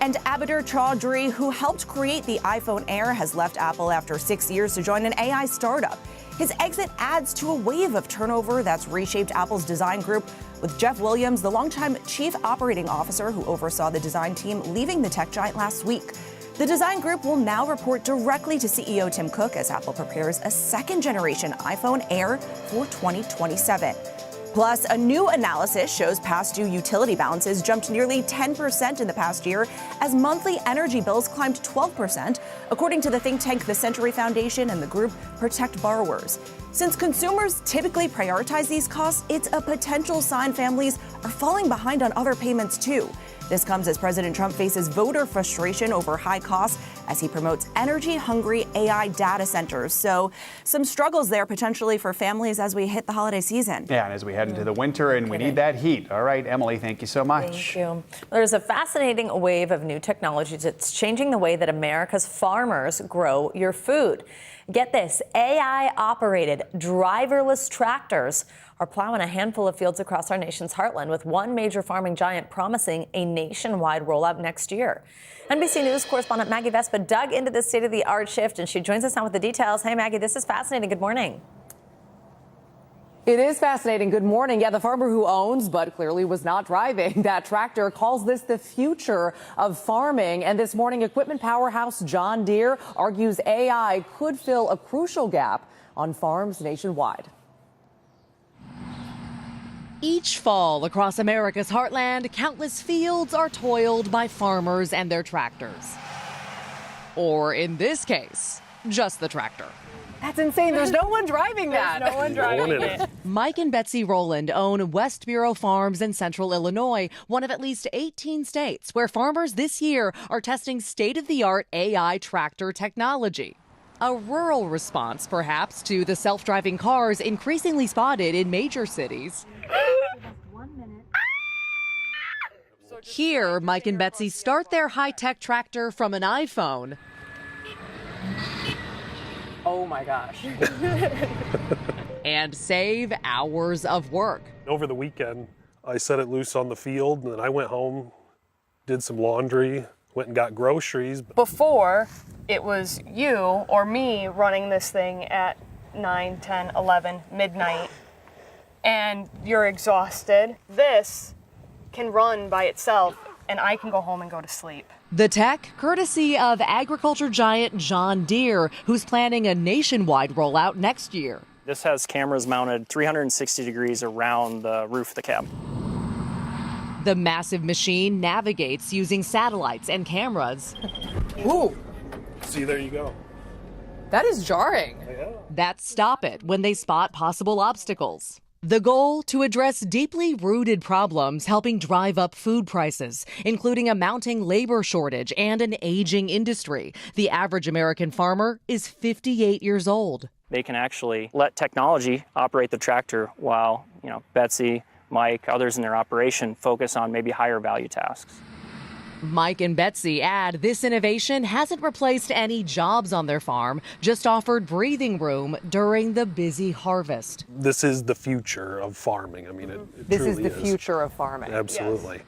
And Abhijit Chaudhry, who helped create the iPhone Air, has left Apple after 6 years to join an AI startup. His exit adds to a wave of turnover that's reshaped Apple's design group, with Jeff Williams, the longtime chief operating officer who oversaw the design team, leaving the tech giant last week. The design group will now report directly to CEO Tim Cook as Apple prepares a second-generation iPhone Air for 2027. Plus, a new analysis shows past due utility balances jumped nearly 10% in the past year as monthly energy bills climbed 12%, according to the think tank The Century Foundation and the group Protect Borrowers. Since consumers typically prioritize these costs, it's a potential sign families are falling behind on other payments too. This comes as President Trump faces voter frustration over high costs as he promotes energy-hungry AI data centers. So some struggles there potentially for families as we hit the holiday season. Yeah, and as we head into the winter and we need that heat. All right, Emily, thank you so much. Thank you. Well, there's a fascinating wave of new technologies that's changing the way that America's farmers grow your food. Get this, AI-operated driverless tractors are plowing a handful of fields across our nation's heartland, with one major farming giant promising a nationwide rollout next year. NBC News correspondent Maggie Vespa dug into this state-of-the-art shift, and she joins us now with the details. Hey, Maggie, this is fascinating. Good morning. It is fascinating. Good morning. Yeah, the farmer who owns but clearly was not driving that tractor calls this the future of farming. And this morning, equipment powerhouse John Deere argues AI could fill a crucial gap on farms nationwide. Each fall across America's heartland, countless fields are toiled by farmers and their tractors. Or in this case, just the tractor. That's insane. There's no one driving that. There's no one driving it. Mike and Betsy Rowland own West Bureau Farms in central Illinois, one of at least 18 states where farmers this year are testing state-of-the-art AI tractor technology. A rural response, perhaps, to the self-driving cars increasingly spotted in major cities. Here, Mike and Betsy start their high-tech tractor from an iPhone. Oh my gosh. And save hours of work. Over the weekend, I set it loose on the field, and then I went home, did some laundry, went and got groceries. Before, it was you or me running this thing at 9, 10, 11, midnight, and you're exhausted. This can run by itself, and I can go home and go to sleep. The tech, courtesy of agriculture giant John Deere, who's planning a nationwide rollout next year. This has cameras mounted 360 degrees around the roof of the cab. The massive machine navigates using satellites and cameras. Ooh. See, there you go. That is jarring. That stop it when they spot possible obstacles. The goal, to address deeply rooted problems helping drive up food prices, including a mounting labor shortage and an aging industry. The average American farmer is 58 years old. They can actually let technology operate the tractor while, Betsy, Mike, others in their operation focus on maybe higher value tasks. Mike and Betsy add this innovation hasn't replaced any jobs on their farm, just offered breathing room during the busy harvest. This is the future of farming. I mean, it This truly is the future of farming. Absolutely. Yes.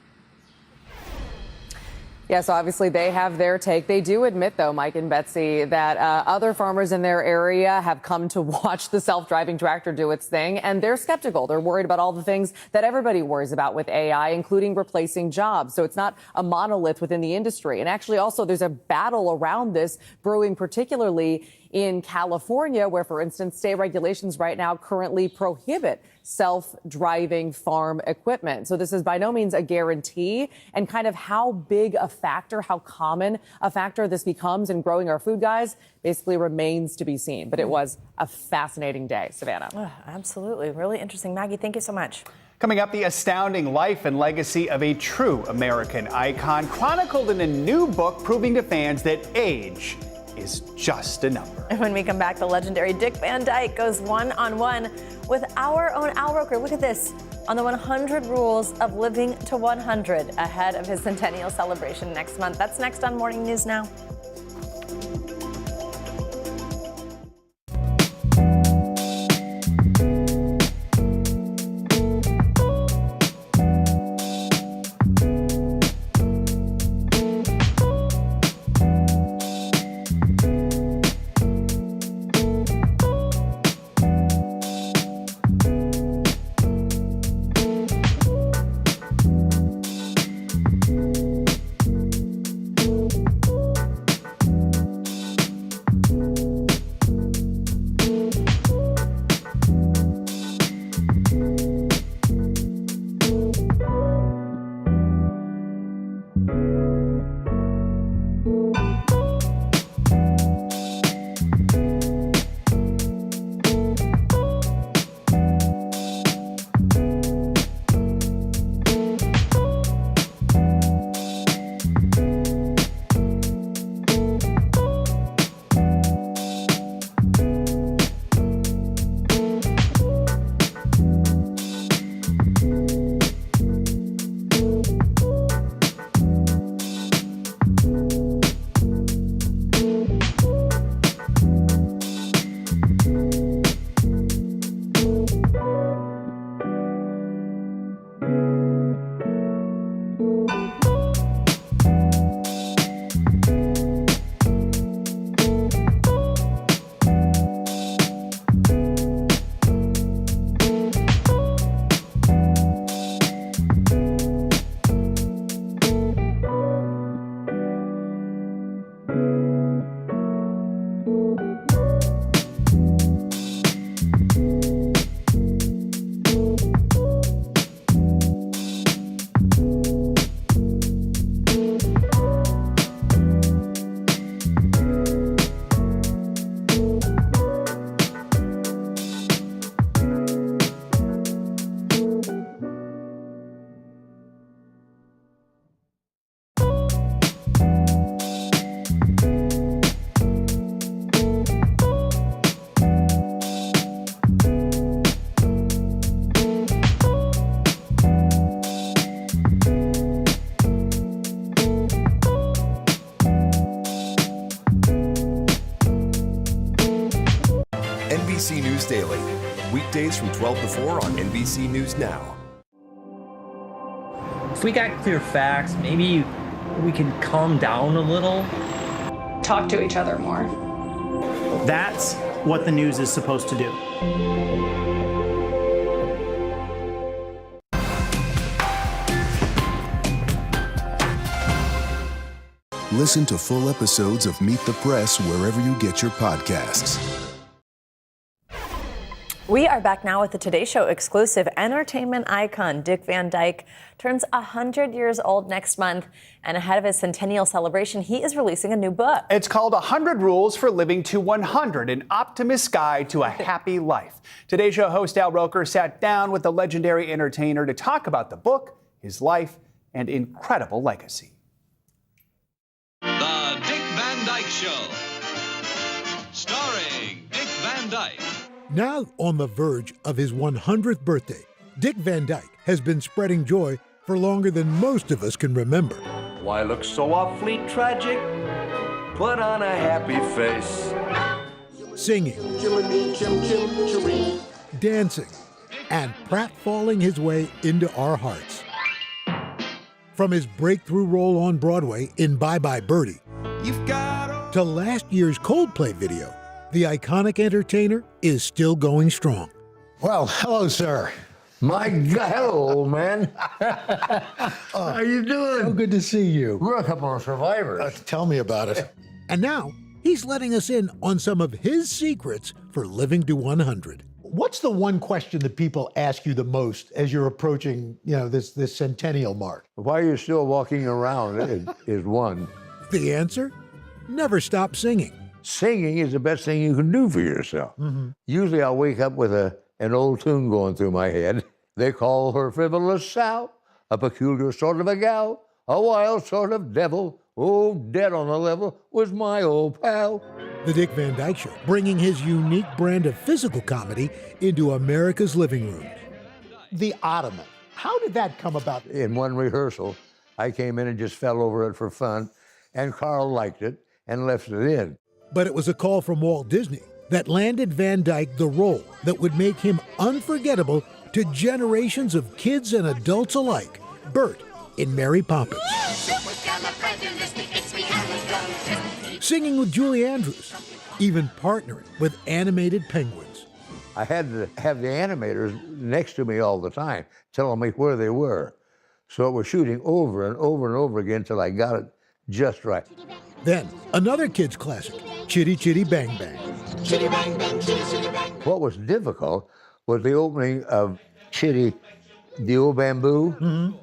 Yes, obviously they have their take. They do admit, though, Mike and Betsy, that other farmers in their area have come to watch the self-driving tractor do its thing, and they're skeptical. They're worried about all the things that everybody worries about with AI, including replacing jobs. So it's not a monolith within the industry. And actually, also, there's a battle around this brewing, particularly in California, where, for instance, state regulations right now currently prohibit self-driving farm equipment. So this is by no means a guarantee, and kind of how big a factor, how common a factor this becomes in growing our food, guys, basically remains to be seen. But it was a fascinating day, Savannah. Oh, absolutely. Really interesting. Maggie, thank you so much. Coming up, the astounding life and legacy of a true American icon, chronicled in a new book proving to fans that age is just a number. And when we come back, the legendary Dick Van Dyke goes one-on-one with our own Al Roker. Look at this, on the 100 rules of living to 100 ahead of his centennial celebration next month. That's next on Morning News Now. NBC News Daily. Weekdays from 12 to 4 on NBC News Now. If we got clear facts, maybe we can calm down a little. Talk to each other more. That's what the news is supposed to do. Listen to full episodes of Meet the Press wherever you get your podcasts. We are back now with the Today Show exclusive. Entertainment icon Dick Van Dyke turns 100 years old next month, and ahead of his centennial celebration, he is releasing a new book. It's called 100 Rules for Living to 100, an optimist's guide to a happy life. Today Show host Al Roker sat down with the legendary entertainer to talk about the book, his life, and incredible legacy. The Dick Van Dyke Show, starring Dick Van Dyke. Now on the verge of his 100th birthday, Dick Van Dyke has been spreading joy for longer than most of us can remember. Why look so awfully tragic? Put on a happy face. Singing, dancing, and pratfalling his way into our hearts. From his breakthrough role on Broadway in Bye Bye Birdie to last year's Coldplay video, the iconic entertainer is still going strong. Well, hello, sir. My God, hello, old man. How you doing? So good to see you. We're a couple of survivors. Tell me about it. And now, he's letting us in on some of his secrets for living to 100. What's the one question that people ask you the most as you're approaching, this centennial mark? Why you're still walking around is one. The answer? Never stop singing. Singing is the best thing you can do for yourself. Mm-hmm. Usually I'll wake up with an old tune going through my head. They call her frivolous Sal, a peculiar sort of a gal, a wild sort of devil. Oh, dead on the level was my old pal. The Dick Van Dyke Show, bringing his unique brand of physical comedy into America's living rooms. The Ottoman. How did that come about? In one rehearsal, I came in and just fell over it for fun, and Carl liked it and left it in. But it was a call from Walt Disney that landed Van Dyke the role that would make him unforgettable to generations of kids and adults alike. Bert in Mary Poppins. Singing with Julie Andrews, even partnering with animated penguins. I had to have the animators next to me all the time, telling me where they were. So it was shooting over and over and over again till I got it just right. Then, another kid's classic, Chitty Chitty Bang Bang. Chitty bang bang, chitty chitty bang. What was difficult was the opening of Chitty, the old bamboo. Mm-hmm.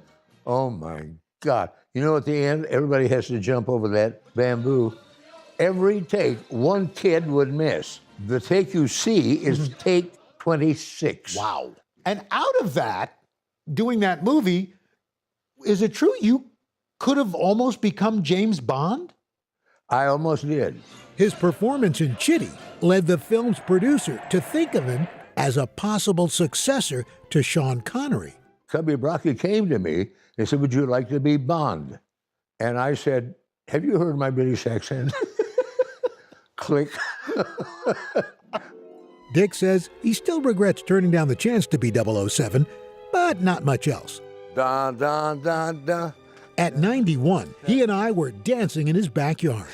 Oh my God. You know, at the end, everybody has to jump over that bamboo. Every take, one kid would miss. The take you see is take 26. Wow. And out of that, doing that movie, is it true you could have almost become James Bond? I almost did. His performance in Chitty led the film's producer to think of him as a possible successor to Sean Connery. Cubby Broccoli came to me and said, "Would you like to be Bond?" And I said, "Have you heard my British accent?" Click. Dick says he still regrets turning down the chance to be 007, but not much else. Da, da, da, da. At 91, he and I were dancing in his backyard.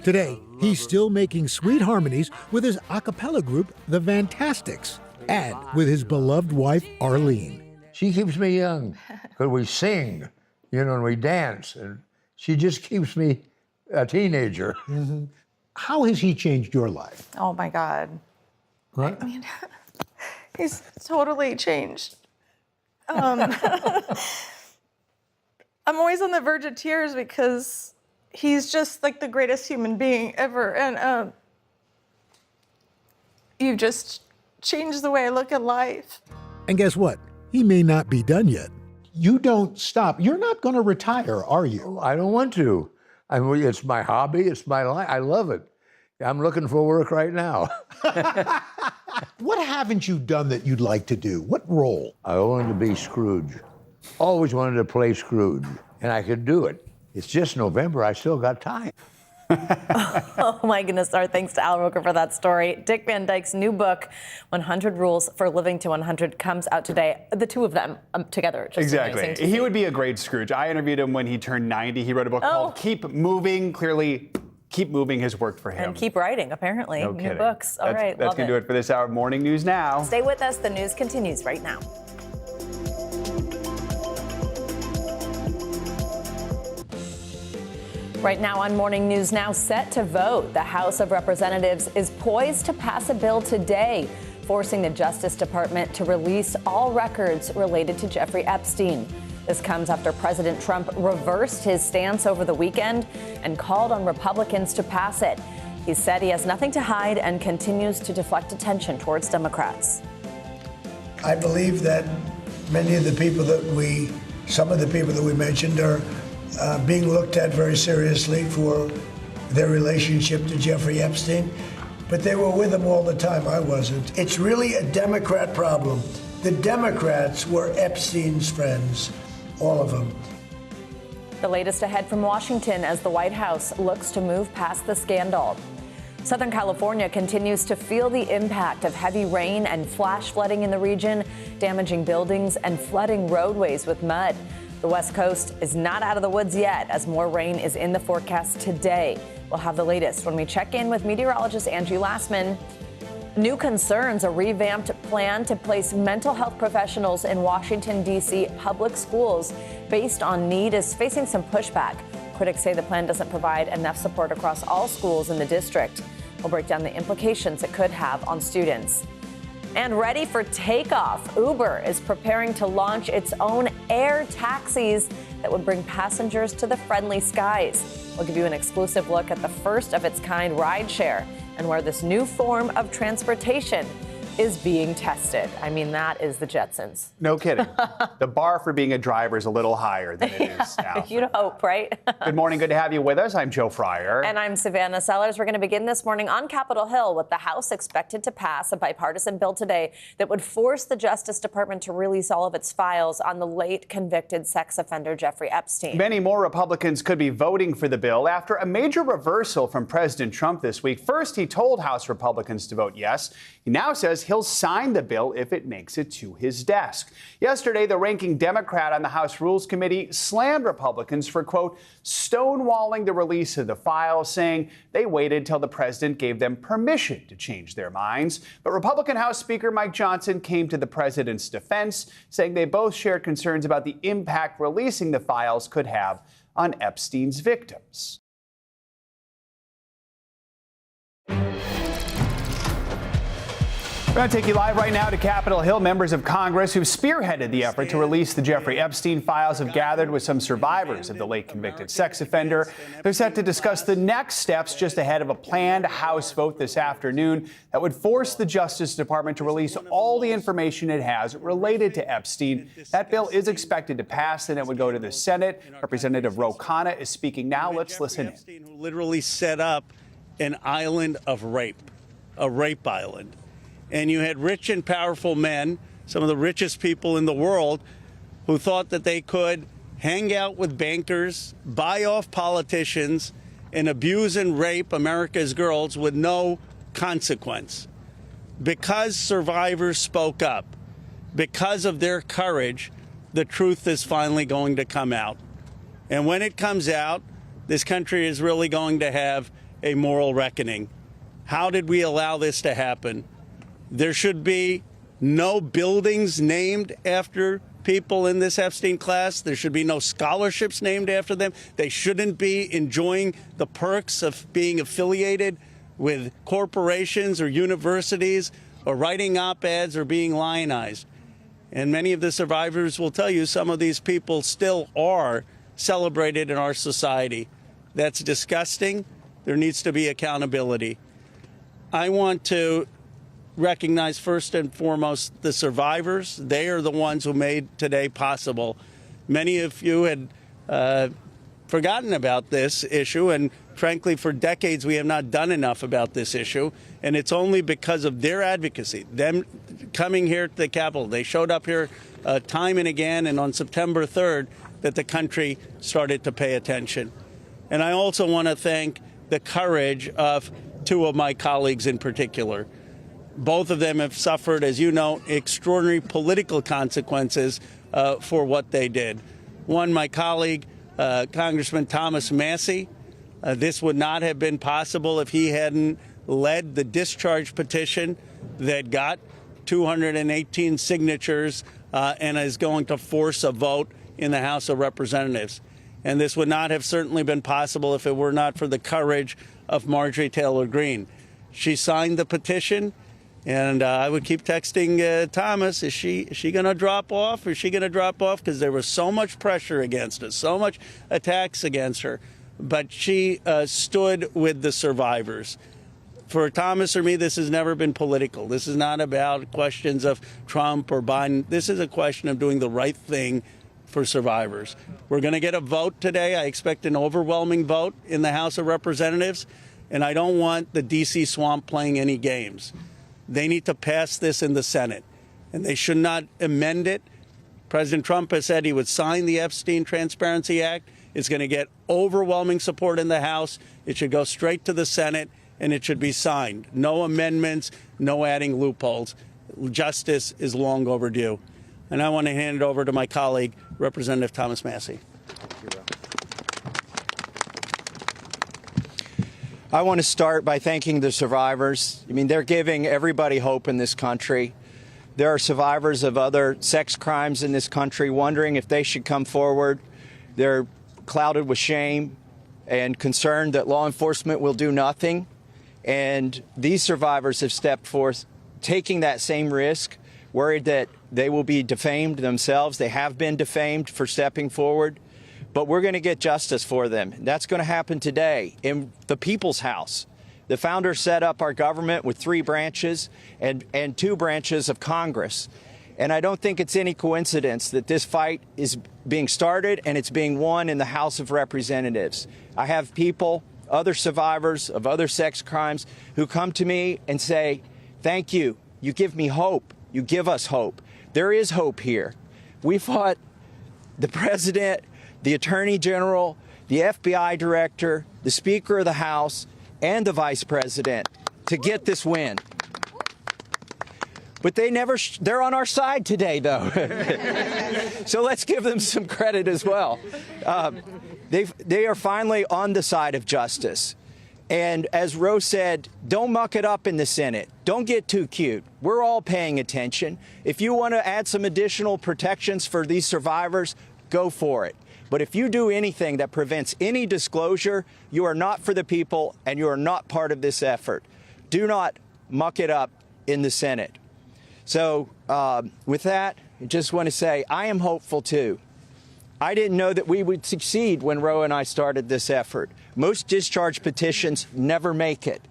Today, he's still making sweet harmonies with his a cappella group, The Fantastics, and with his beloved wife, Arlene. She keeps me young, because we sing, and we dance, and she just keeps me a teenager. Mm-hmm. How has he changed your life? Oh my God. What? I mean, he's totally changed. I'm always on the verge of tears because he's just like the greatest human being ever. And you've just changed the way I look at life. And guess what? He may not be done yet. You don't stop. You're not going to retire, are you? I don't want to. I mean, it's my hobby. It's my life. I love it. I'm looking for work right now. What haven't you done that you'd like to do? What role? I wanted to be Scrooge. Always wanted to play Scrooge, and I could do it. It's just November. I still got time. Oh, my goodness. Our thanks to Al Roker for that story. Dick Van Dyke's new book, 100 Rules for Living to 100, comes out today. The two of them together. Just exactly. He would be a great Scrooge. I interviewed him when he turned 90. He wrote a book called Keep Moving. Clearly, Keep Moving has worked for him. And keep writing, apparently. No New kidding. books. All right. That's going to do it for this hour of Morning News Now. Stay with us. The news continues right now. Right now on Morning News Now, set to vote. The House of Representatives is poised to pass a bill today, forcing the Justice Department to release all records related to Jeffrey Epstein. This comes after President Trump reversed his stance over the weekend and called on Republicans to pass it. He said he has nothing to hide and continues to deflect attention towards Democrats. I believe that some of the people that we mentioned are being looked at very seriously for their relationship to Jeffrey Epstein, but they were with him all the time. I wasn't. It's really a Democrat problem. The Democrats were Epstein's friends, all of them. The latest ahead from Washington as the White House looks to move past the scandal. Southern California continues to feel the impact of heavy rain and flash flooding in the region, damaging buildings and flooding roadways with mud. The West Coast is not out of the woods yet, as more rain is in the forecast today. We'll have the latest when we check in with meteorologist Angie Lassman. New concerns, a revamped plan to place mental health professionals in Washington, D.C. public schools based on need is facing some pushback. Critics say the plan doesn't provide enough support across all schools in the district. We'll break down the implications it could have on students. And ready for takeoff, Uber is preparing to launch its own air taxis that would bring passengers to the friendly skies. We'll give you an exclusive look at the first of its kind rideshare and where this new form of transportation is being tested. I mean, that is the Jetsons. No kidding. The bar for being a driver is a little higher than it is now. You'd hope, right? Good morning. Good to have you with us. I'm Joe Fryer. And I'm Savannah Sellers. We're going to begin this morning on Capitol Hill with the House expected to pass a bipartisan bill today that would force the Justice Department to release all of its files on the late convicted sex offender Jeffrey Epstein. Many more Republicans could be voting for the bill after a major reversal from President Trump this week. First, he told House Republicans to vote yes. He now says he'll sign the bill if it makes it to his desk. Yesterday, the ranking Democrat on the House Rules Committee slammed Republicans for, quote, stonewalling the release of the files, saying they waited till the president gave them permission to change their minds. But Republican House Speaker Mike Johnson came to the president's defense, saying they both shared concerns about the impact releasing the files could have on Epstein's victims. We're going to take you live right now to Capitol Hill. Members of Congress who spearheaded the effort to release the Jeffrey Epstein files have gathered with some survivors of the late convicted sex offender. They're set to discuss the next steps just ahead of a planned House vote this afternoon that would force the Justice Department to release all the information it has related to Epstein. That bill is expected to pass, and it would go to the Senate. Representative Ro Khanna is speaking now. Let's listen in. Epstein, who literally set up an island of rape, a rape island. And you had rich and powerful men, some of the richest people in the world, who thought that they could hang out with bankers, buy off politicians, and abuse and rape America's girls with no consequence. Because survivors spoke up, because of their courage, the truth is finally going to come out. And when it comes out, this country is really going to have a moral reckoning. How did we allow this to happen? There should be no buildings named after people in this Epstein class. There should be no scholarships named after them. They shouldn't be enjoying the perks of being affiliated with corporations or universities or writing op-eds or being lionized. And many of the survivors will tell you some of these people still are celebrated in our society. That's disgusting. There needs to be accountability. I want to recognize first and foremost the survivors. They are the ones who made today possible. Many of you had forgotten about this issue, and frankly, for decades we have not done enough about this issue, and it's only because of their advocacy, them coming here to the Capitol. They showed up here time and again, and on September 3rd, that the country started to pay attention. And I also want to thank the courage of two of my colleagues in particular. Both of them have suffered, as you know, extraordinary political consequences for what they did. One, my colleague, Congressman Thomas Massey. This would not have been possible if he hadn't led the discharge petition that got 218 signatures and is going to force a vote in the House of Representatives. And this would not have certainly been possible if it were not for the courage of Marjorie Taylor Greene. She signed the petition, and I would keep texting Thomas, is she going to drop off? Is she going to drop off? Because there was so much pressure against us, so much attacks against her. But she stood with the survivors. For Thomas or me, this has never been political. This is not about questions of Trump or Biden. This is a question of doing the right thing for survivors. We're going to get a vote today. I expect an overwhelming vote in the House of Representatives, and I don't want the D.C. swamp playing any games. They need to pass this in the Senate, and they should not amend it. President Trump has said he would sign the Epstein Transparency Act. It's going to get overwhelming support in the House. It should go straight to the Senate, and it should be signed. No amendments, no adding loopholes. Justice is long overdue. And I want to hand it over to my colleague, Representative Thomas Massey. I want to start by thanking the survivors. I mean, they're giving everybody hope in this country. There are survivors of other sex crimes in this country wondering if they should come forward. They're clouded with shame and concerned that law enforcement will do nothing. And these survivors have stepped forth, taking that same risk, worried that they will be defamed themselves. They have been defamed for stepping forward. But we're going to get justice for them. That's going to happen today in the People's House. The founders set up our government with 3 branches and 2 branches of Congress. And I don't think it's any coincidence that this fight is being started and it's being won in the House of Representatives. I have people, other survivors of other sex crimes, who come to me and say, thank you. You give me hope. You give us hope. There is hope here. We fought the president, the attorney general, the FBI director, the Speaker of the House, and the vice president to get this win. But they're on our side today, though. So let's give them some credit as well. They are finally on the side of justice. And as Rose said, don't muck it up in the Senate. Don't get too cute. We're all paying attention. If you want to add some additional protections for these survivors, go for it. But if you do anything that prevents any disclosure, you are not for the people and you are not part of this effort. Do not muck it up in the Senate. So with that, I just want to say I am hopeful, too. I didn't know that we would succeed when Roe and I started this effort. Most discharge petitions never make it,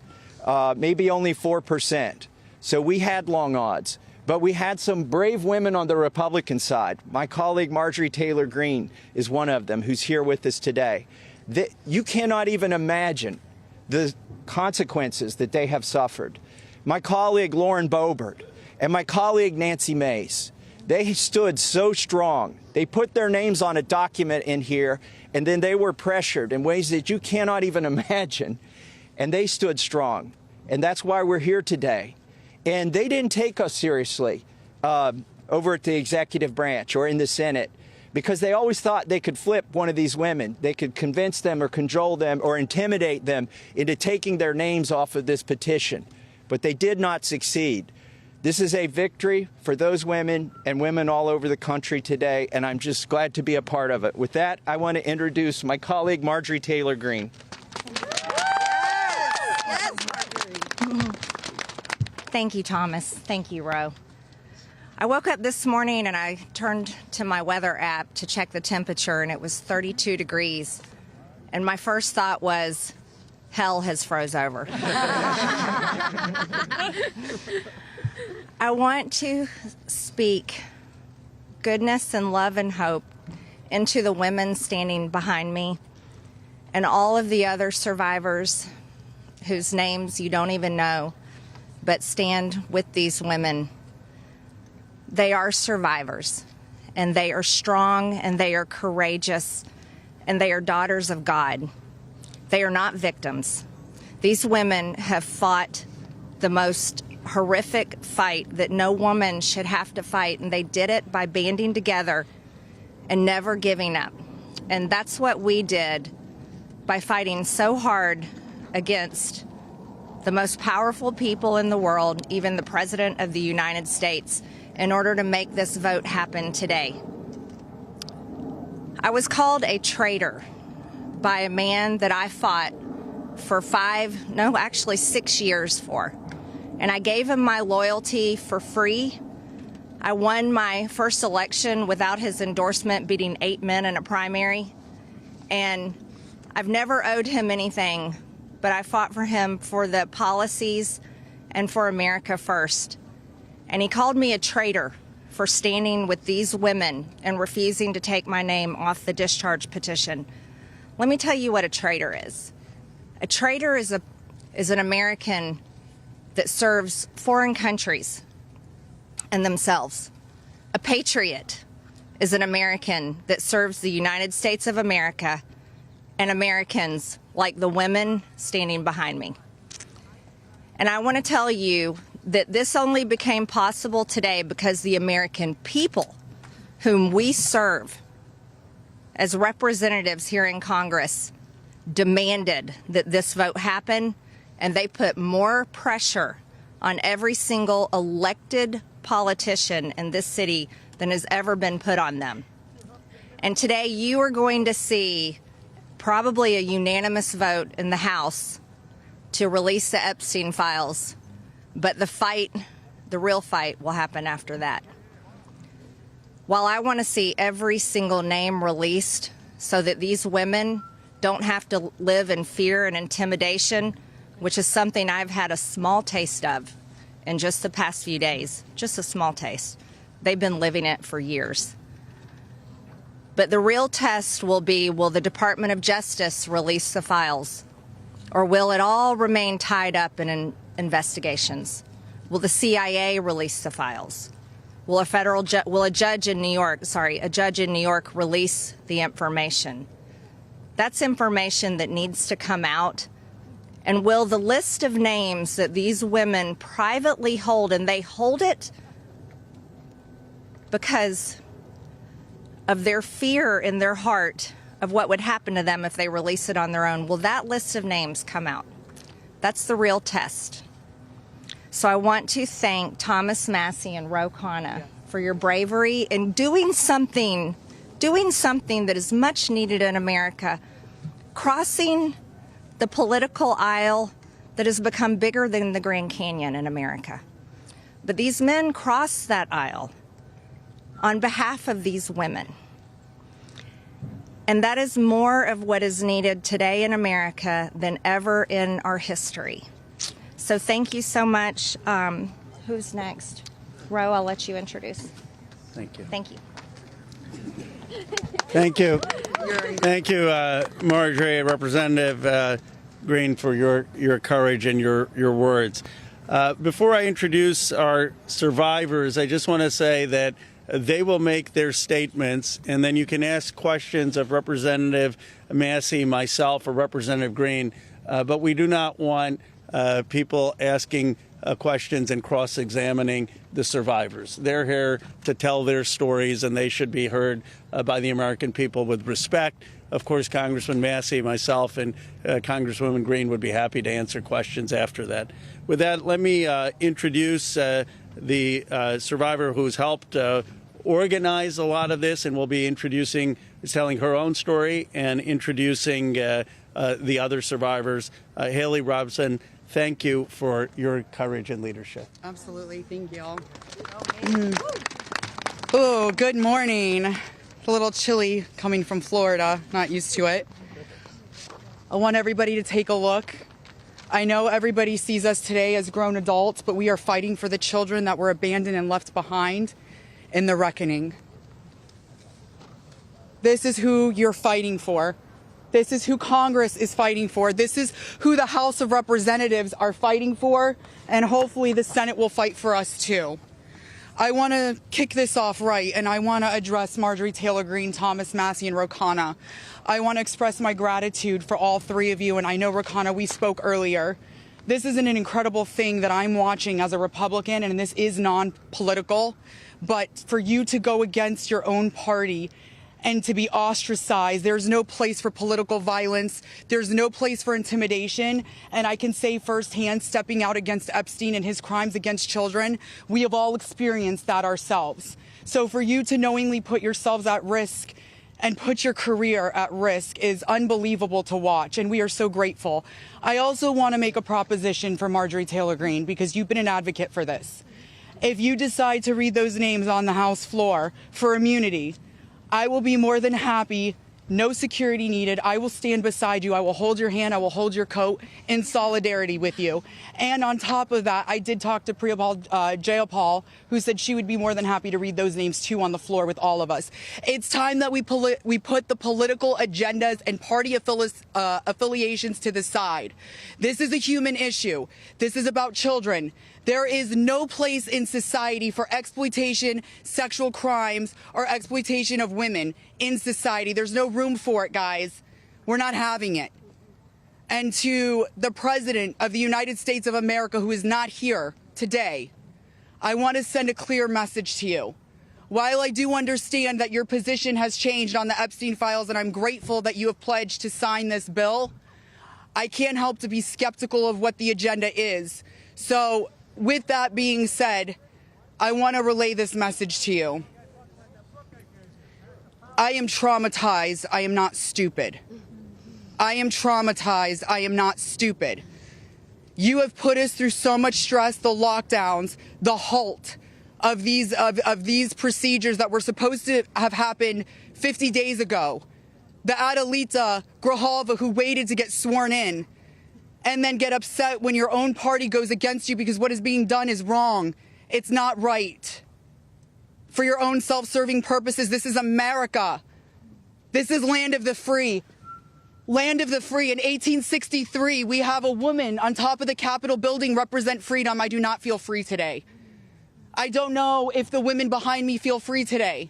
maybe only 4%. So we had long odds. But we had some brave women on the Republican side. My colleague Marjorie Taylor Greene is one of them who's here with us today. You cannot even imagine the consequences that they have suffered. My colleague Lauren Boebert and my colleague Nancy Mace, they stood so strong. They put their names on a document in here, and then they were pressured in ways that you cannot even imagine. And they stood strong. And that's why we're here today. And they didn't take us seriously over at the executive branch or in the Senate because they always thought they could flip one of these women. They could convince them or cajole them or intimidate them into taking their names off of this petition. But they did not succeed. This is a victory for those women and women all over the country today, and I'm just glad to be a part of it. With that, I want to introduce my colleague, Marjorie Taylor Greene. Yes, Marjorie. Thank you, Thomas. Thank you, Ro. I woke up this morning and I turned to my weather app to check the temperature, and it was 32 degrees. And my first thought was, hell has froze over. I want to speak goodness and love and hope into the women standing behind me and all of the other survivors whose names you don't even know, but stand with these women. They are survivors, and they are strong, and they are courageous, and they are daughters of God. They are not victims. These women have fought the most horrific fight that no woman should have to fight, and they did it by banding together and never giving up. And that's what we did by fighting so hard against the most powerful people in the world, even the President of the United States, in order to make this vote happen today. I was called a traitor by a man that I fought for 6 years for. And I gave him my loyalty for free. I won my first election without his endorsement, beating 8 men in a primary. And I've never owed him anything, but I fought for him for the policies and for America first. And he called me a traitor for standing with these women and refusing to take my name off the discharge petition. Let me tell you what a traitor is. A traitor is an American that serves foreign countries and themselves. A patriot is an American that serves the United States of America and Americans like the women standing behind me. And I want to tell you that this only became possible today because the American people whom we serve as representatives here in Congress demanded that this vote happen, and they put more pressure on every single elected politician in this city than has ever been put on them. And today you are going to see probably a unanimous vote in the House to release the Epstein files, but the real fight will happen after that. While I want to see every single name released so that these women don't have to live in fear and intimidation, which is something I've had a small taste of in just the past few days, just a small taste. They've been living it for years. But the real test will be, will the Department of Justice release the files? Or will it all remain tied up in investigations? Will the CIA release the files? Will a judge in New York release the information? That's information that needs to come out. And will the list of names that these women privately hold, and they hold it because of their fear in their heart of what would happen to them if they release it on their own, will that list of names come out? That's the real test. So I want to thank Thomas Massey and Ro Khanna for your bravery in doing something that is much needed in America, crossing the political aisle that has become bigger than the Grand Canyon in America. But these men crossed that aisle on behalf of these women. And that is more of what is needed today in America than ever in our history. So thank you so much. Who's next? Ro, I'll let you introduce. Thank you. Thank you. Thank you. Thank you, Marjorie, Representative Green, for your courage and your words. Before I introduce our survivors, I just want to say that they will make their statements, and then you can ask questions of Representative Massey, myself, or Representative Green. But we do not want people asking questions and cross-examining the survivors. They're here to tell their stories, and they should be heard by the American people with respect. Of course, Congressman Massey, myself, and Congresswoman Green would be happy to answer questions after that. With that, let me introduce the survivor who's helped organize a lot of this, and will be telling her own story and introducing the other survivors. Haley Robson, thank you for your courage and leadership. Absolutely. Thank you all. Oh, good morning. It's a little chilly coming from Florida. Not used to it. I want everybody to take a look. I know everybody sees us today as grown adults, but we are fighting for the children that were abandoned and left behind in the reckoning. This is who you're fighting for. This is who Congress is fighting for. This is who the House of Representatives are fighting for, and hopefully the Senate will fight for us too. I want to kick this off right, and I want to address Marjorie Taylor Greene, Thomas Massey, and Rokana. I want to express my gratitude for all three of you, and I know, Rokana, we spoke earlier. This is an incredible thing that I'm watching as a Republican, and this is non-political, but for you to go against your own party and to be ostracized, there's no place for political violence, there's no place for intimidation, and I can say firsthand, stepping out against Epstein and his crimes against children, we have all experienced that ourselves. So for you to knowingly put yourselves at risk and put your career at risk is unbelievable to watch, and we are so grateful. I also want to make a proposition for Marjorie Taylor Greene, because you've been an advocate for this. If you decide to read those names on the House floor for immunity, I will be more than happy, no security needed. I will stand beside you. I will hold your hand. I will hold your coat in solidarity with you. And on top of that, I did talk to Jayapal, who said she would be more than happy to read those names too on the floor with all of us. It's time that we put the political agendas and party affiliations to the side. This is a human issue. This is about children. There is no place in society for exploitation, sexual crimes, or exploitation of women in society. There's no room for it, guys. We're not having it. And to the President of the United States of America, who is not here today, I want to send a clear message to you. While I do understand that your position has changed on the Epstein files, and I'm grateful that you have pledged to sign this bill, I can't help to be skeptical of what the agenda is. So, with that being said, I want to relay this message to you. I am traumatized. I am not stupid. I am traumatized. I am not stupid. You have put us through so much stress, the lockdowns, the halt of these procedures that were supposed to have happened 50 days ago. The Adelita Grijalva who waited to get sworn in, and then get upset when your own party goes against you because what is being done is wrong. It's not right. For your own self-serving purposes, this is America. This is land of the free. Land of the free. In 1863, we have a woman on top of the Capitol building represent freedom. I do not feel free today. I don't know if the women behind me feel free today.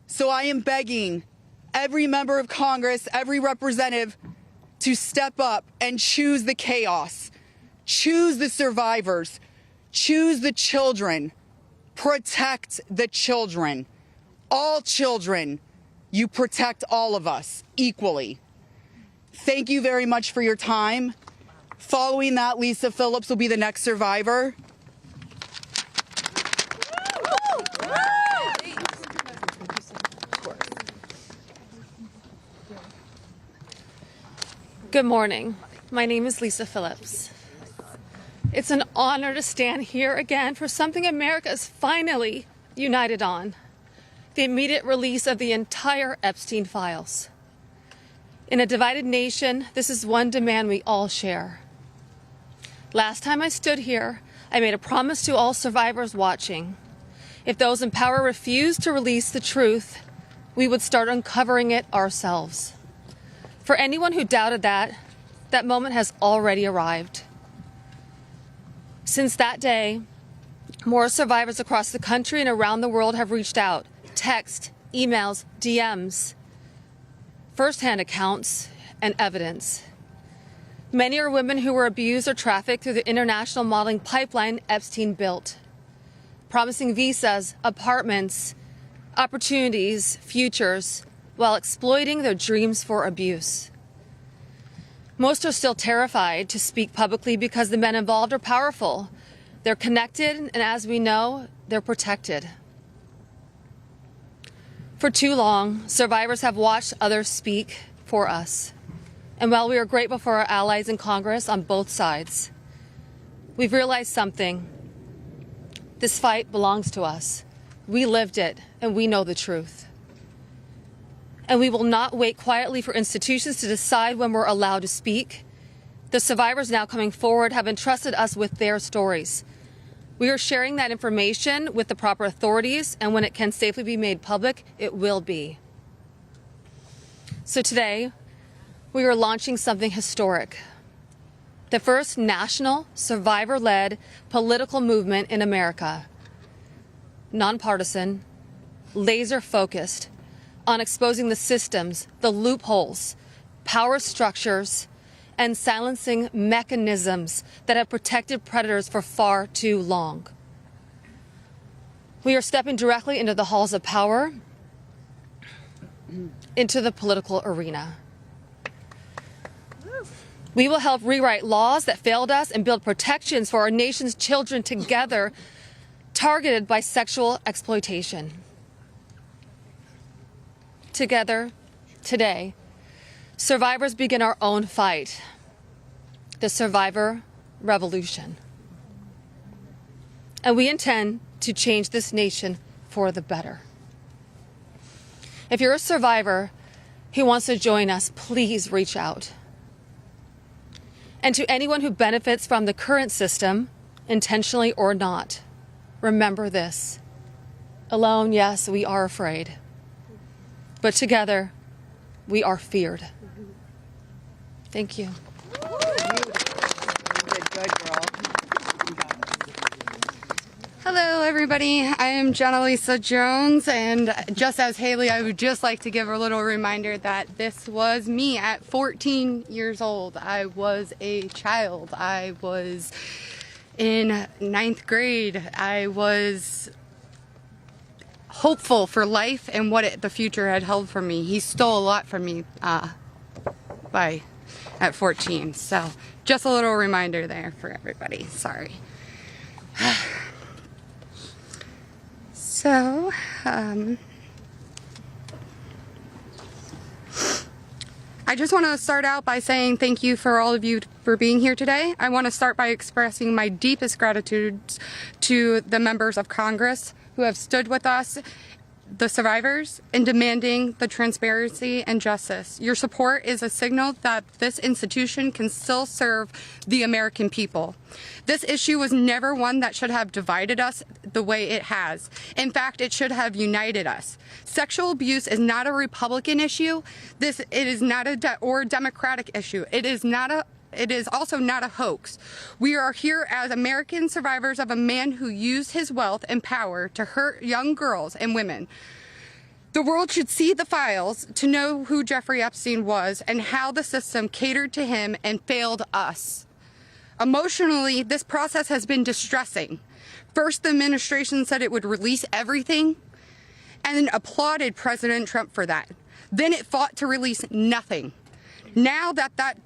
So I am begging every member of Congress, every representative, to step up and choose the chaos, choose the survivors, choose the children, protect the children, all children. You protect all of us equally. Thank you very much for your time. Following that, Lisa Phillips will be the next survivor. Good morning. My name is Lisa Phillips. It's an honor to stand here again for something America is finally united on: the immediate release of the entire Epstein files. In a divided nation, this is one demand we all share. Last time I stood here, I made a promise to all survivors watching. If those in power refused to release the truth, we would start uncovering it ourselves. For anyone who doubted that moment has already arrived. Since that day, more survivors across the country and around the world have reached out. Text, emails, DMs, firsthand accounts, and evidence. Many are women who were abused or trafficked through the international modeling pipeline Epstein built, promising visas, apartments, opportunities, futures, while exploiting their dreams for abuse. Most are still terrified to speak publicly because the men involved are powerful. They're connected, and as we know, they're protected. For too long, survivors have watched others speak for us. And while we are grateful for our allies in Congress on both sides, we've realized something. This fight belongs to us. We lived it, and we know the truth. And we will not wait quietly for institutions to decide when we're allowed to speak. The survivors now coming forward have entrusted us with their stories. We are sharing that information with the proper authorities, and when it can safely be made public, it will be. So today, we are launching something historic. The first national, survivor-led political movement in America. nonpartisan, laser-focused on exposing the systems, the loopholes, power structures, and silencing mechanisms that have protected predators for far too long. We are stepping directly into the halls of power, into the political arena. We will help rewrite laws that failed us and build protections for our nation's children together, targeted by sexual exploitation. Together, today, survivors begin our own fight, the survivor revolution. And we intend to change this nation for the better. If you're a survivor who wants to join us, please reach out. And to anyone who benefits from the current system, intentionally or not, remember this. Alone, yes, we are afraid. But together, we are feared. Thank you. Hello, everybody. I am Jenna Lisa Jones, and just as Haley, I would just like to give a little reminder that this was me at 14 years old. I was a child. I was in 9th grade. I was hopeful for life and what the future had held for me. He stole a lot from me at 14. So just a little reminder there for everybody. Sorry. So, I just want to start out by saying thank you for all of you for being here today. I want to start by expressing my deepest gratitude to the members of Congress who have stood with us, the survivors, in demanding the transparency and justice. Your support is a signal that this institution can still serve the American people. This issue was never one that should have divided us the way it has. In fact, it should have united us. Sexual abuse is not a Republican issue. It is not a Democratic issue. It is also not a hoax. We are here as American survivors of a man who used his wealth and power to hurt young girls and women. The world should see the files to know who Jeffrey Epstein was and how the system catered to him and failed us. Emotionally, this process has been distressing. First, the administration said it would release everything and then applauded President Trump for that. Then it fought to release nothing. Now that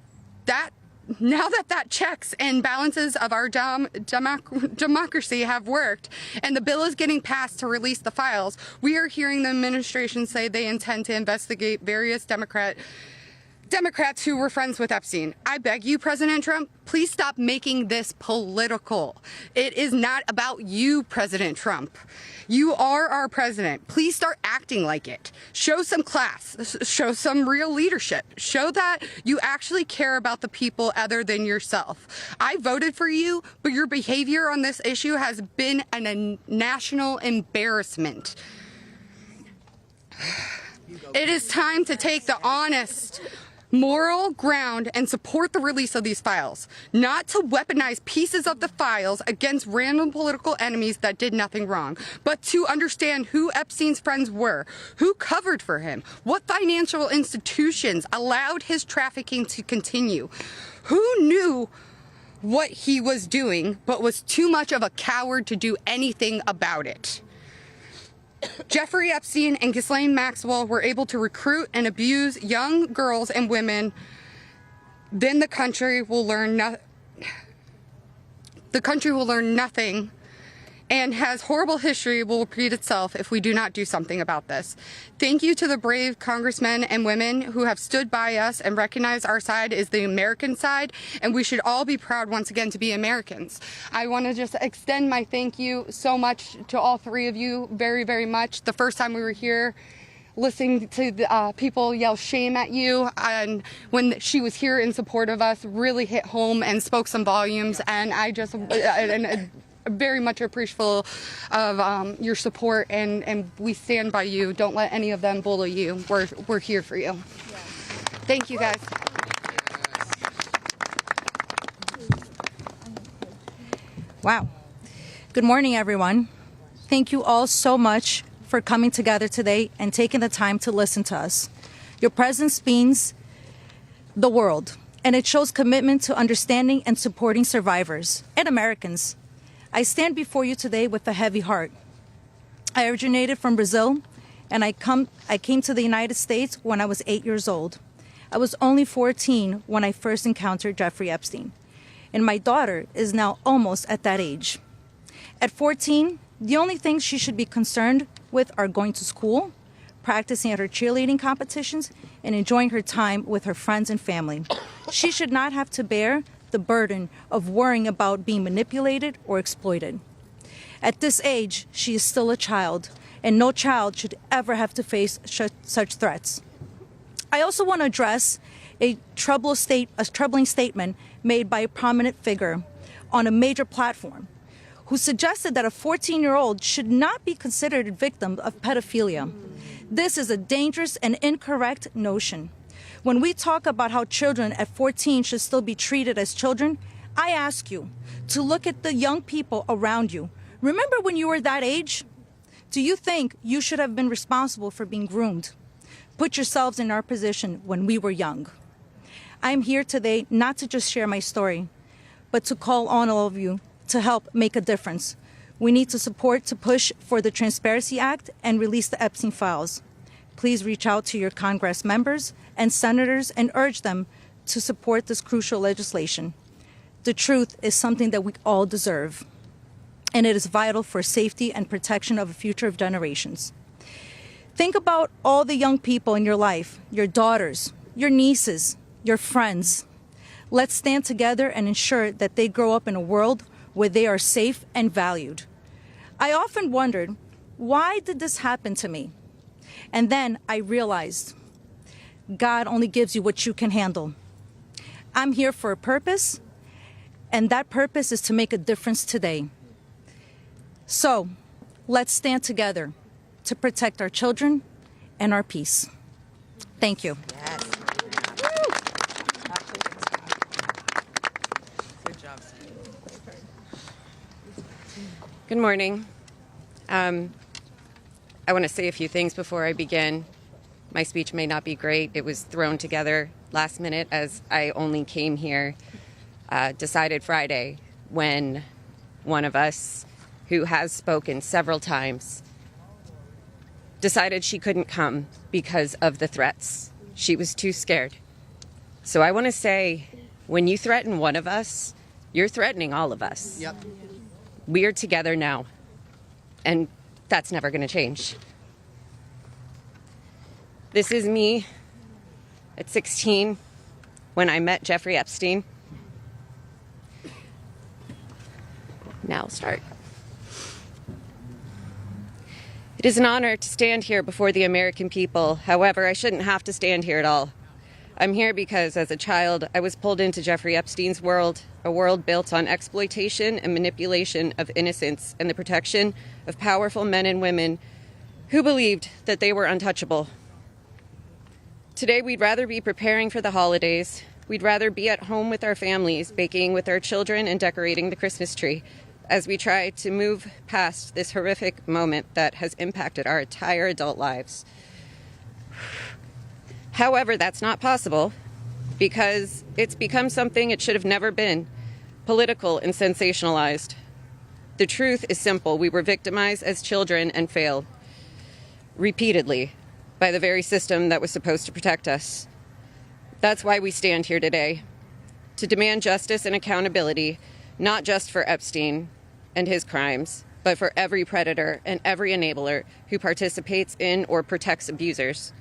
checks and balances of our democracy have worked and the bill is getting passed to release the files, we are hearing the administration say they intend to investigate various Democrats who were friends with Epstein. I beg you, President Trump, please stop making this political. It is not about you, President Trump. You are our president. Please start acting like it. Show some class. Show some real leadership. Show that you actually care about the people other than yourself. I voted for you, but your behavior on this issue has been a national embarrassment. It is time to take the honest, moral ground and support the release of these files, not to weaponize pieces of the files against random political enemies that did nothing wrong, but to understand who Epstein's friends were, who covered for him, what financial institutions allowed his trafficking to continue, who knew what he was doing but was too much of a coward to do anything about it. Jeffrey Epstein and Ghislaine Maxwell were able to recruit and abuse young girls and women. Then the country will learn nothing, and has horrible history will repeat itself if we do not do something about this. Thank you to the brave congressmen and women who have stood by us and recognized our side is the American side, and we should all be proud once again to be Americans. I want to just extend my thank you so much to all three of you, very, very much. The first time we were here, listening to the, people yell shame at you, and when she was here in support of us, really hit home and spoke some volumes, and I just very much appreciative of your support, and we stand by you. Don't let any of them bully you. We're here for you. Thank you, guys. Wow. Good morning, everyone. thank you all so much for coming together today and taking the time to listen to us. Your presence means the world, and it shows commitment to understanding and supporting survivors and Americans. I stand before you today with a heavy heart. I originated from Brazil, and I came to the United States when I was 8 years old. I was only 14 when I first encountered Jeffrey Epstein, and my daughter is now almost at that age. At 14, the only things she should be concerned with are going to school, practicing at her cheerleading competitions, and enjoying her time with her friends and family. She should not have to bear the burden of worrying about being manipulated or exploited. At this age, she is still a child, and no child should ever have to face such threats. I also want to address a troubling statement made by a prominent figure on a major platform who suggested that a 14-year-old should not be considered a victim of pedophilia. This is a dangerous and incorrect notion. When we talk about how children at 14 should still be treated as children, I ask you to look at the young people around you. Remember when you were that age? Do you think you should have been responsible for being groomed? Put yourselves in our position when we were young. I am here today not to just share my story, but to call on all of you to help make a difference. We need to support to push for the Transparency Act and release the Epstein files. Please reach out to your Congress members and senators and urge them to support this crucial legislation. The truth is something that we all deserve, and it is vital for safety and protection of the future of generations. Think about all the young people in your life, your daughters, your nieces, your friends. Let's stand together and ensure that they grow up in a world where they are safe and valued. I often wondered, why did this happen to me? And then I realized, God only gives you what you can handle. I'm here for a purpose, and that purpose is to make a difference today. So, let's stand together to protect our children and our peace. Thank you. Yes. Good job. Good morning. I want to say a few things before I begin. My speech may not be great. It was thrown together last minute as I only came here, decided Friday, when one of us, who has spoken several times, decided she couldn't come because of the threats. She was too scared. So I want to say, when you threaten one of us, you're threatening all of us. Yep. We are together now, and that's never going to change. This is me at 16 when I met Jeffrey Epstein. Now I'll start. It is an honor to stand here before the American people. However, I shouldn't have to stand here at all. I'm here because as a child, I was pulled into Jeffrey Epstein's world, a world built on exploitation and manipulation of innocence and the protection of powerful men and women who believed that they were untouchable. Today, we'd rather be preparing for the holidays. We'd rather be at home with our families, baking with our children and decorating the Christmas tree, as we try to move past this horrific moment that has impacted our entire adult lives. However, that's not possible because it's become something it should have never been, political and sensationalized. The truth is simple. We were victimized as children and failed repeatedly by the very system that was supposed to protect us. That's why we stand here today, to demand justice and accountability, not just for Epstein and his crimes, but for every predator and every enabler who participates in or protects abusers.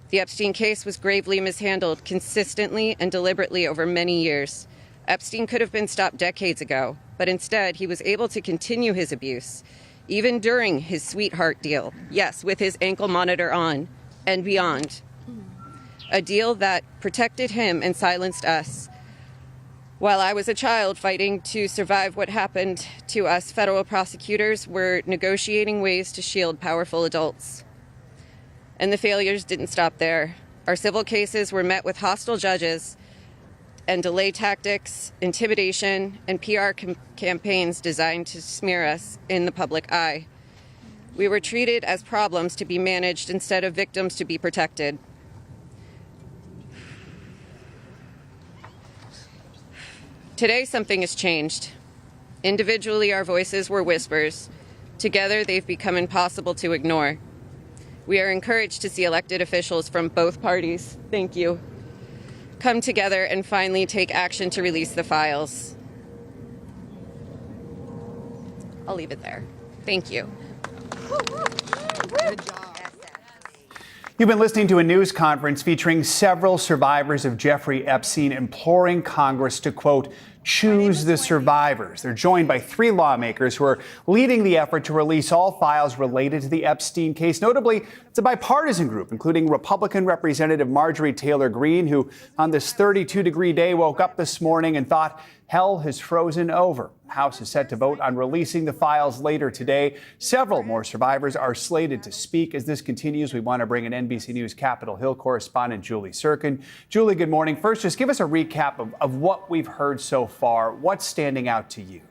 The Epstein case was gravely mishandled consistently and deliberately over many years. Epstein could have been stopped decades ago, but instead he was able to continue his abuse, even during his sweetheart deal, yes, with his ankle monitor on and beyond. A deal that protected him and silenced us. While I was a child fighting to survive what happened to us, federal prosecutors were negotiating ways to shield powerful adults. And the failures didn't stop there. Our civil cases were met with hostile judges and delay tactics, intimidation, and PR campaigns designed to smear us in the public eye. We were treated as problems to be managed instead of victims to be protected. Today, something has changed. Individually, our voices were whispers. Together, they've become impossible to ignore. We are encouraged to see elected officials from both parties, thank you, come together and finally take action to release the files. I'll leave it there. Thank you. Good job. You've been listening to a news conference featuring several survivors of Jeffrey Epstein imploring Congress to, quote, choose the survivors. They're joined by 3 lawmakers who are leading the effort to release all files related to the Epstein case. Notably, it's a bipartisan group, including Republican Representative Marjorie Taylor Greene, who on this 32-degree day woke up this morning and thought hell has frozen over. The House is set to vote on releasing the files later today. Several more survivors are slated to speak. As this continues, we want to bring in NBC News Capitol Hill correspondent Julie Sirkin. Julie, good morning. First, just give us a recap of what we've heard so far. What's standing out to you?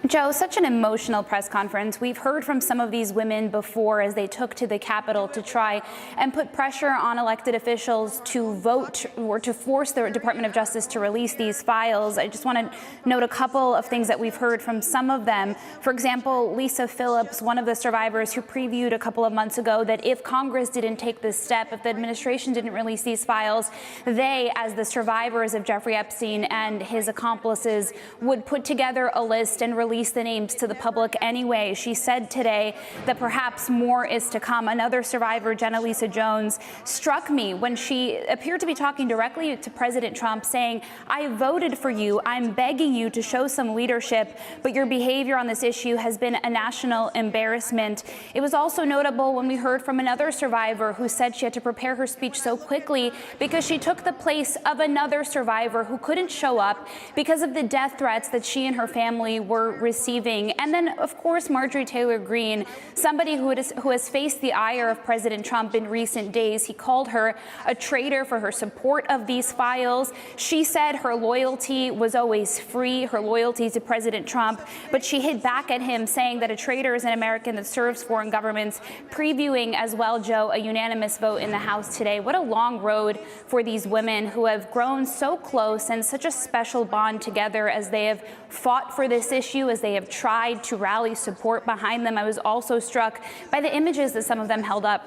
Joe, such an emotional press conference. We've heard from some of these women before as they took to the Capitol to try and put pressure on elected officials to vote or to force the Department of Justice to release these files. I just want to note a couple of things that we've heard from some of them. For example, Lisa Phillips, one of the survivors who previewed a couple of months ago that if Congress didn't take this step, if the administration didn't release these files, they, as the survivors of Jeffrey Epstein and his accomplices, would put together a list and release the names to the public anyway. She said today that perhaps more is to come. Another survivor, Jenna Lisa Jones, struck me when she appeared to be talking directly to President Trump, saying, I voted for you. I'm begging you to show some leadership, but your behavior on this issue has been a national embarrassment. It was also notable when we heard from another survivor who said she had to prepare her speech so quickly because she took the place of another survivor who couldn't show up because of the death threats that she and her family were receiving. And then, of course, Marjorie Taylor Greene, somebody who has faced the ire of President Trump in recent days. He called her a traitor for her support of these files. She said her loyalty was always free, her loyalty to President Trump, but she hit back at him, saying that a traitor is an American that serves foreign governments, previewing as well, Joe, a unanimous vote in the House today. What a long road for these women who have grown so close and such a special bond together as they have fought for this issue, as they have tried to rally support behind them. I was also struck by the images that some of them held up,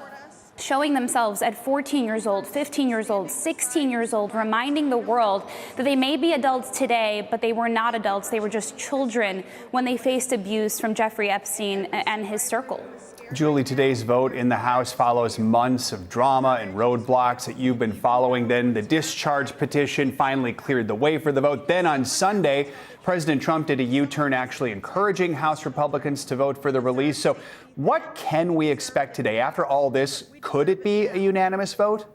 showing themselves at 14 years old, 15 years old, 16 years old, reminding the world that they may be adults today, but they were not adults. They were just children when they faced abuse from Jeffrey Epstein and his circle. Julie, today's vote in the House follows months of drama and roadblocks that you've been following. Then the discharge petition finally cleared the way for the vote. Then on Sunday, President Trump did a U-turn, actually encouraging House Republicans to vote for the release. So what can we expect today? After all this, could it be a unanimous vote?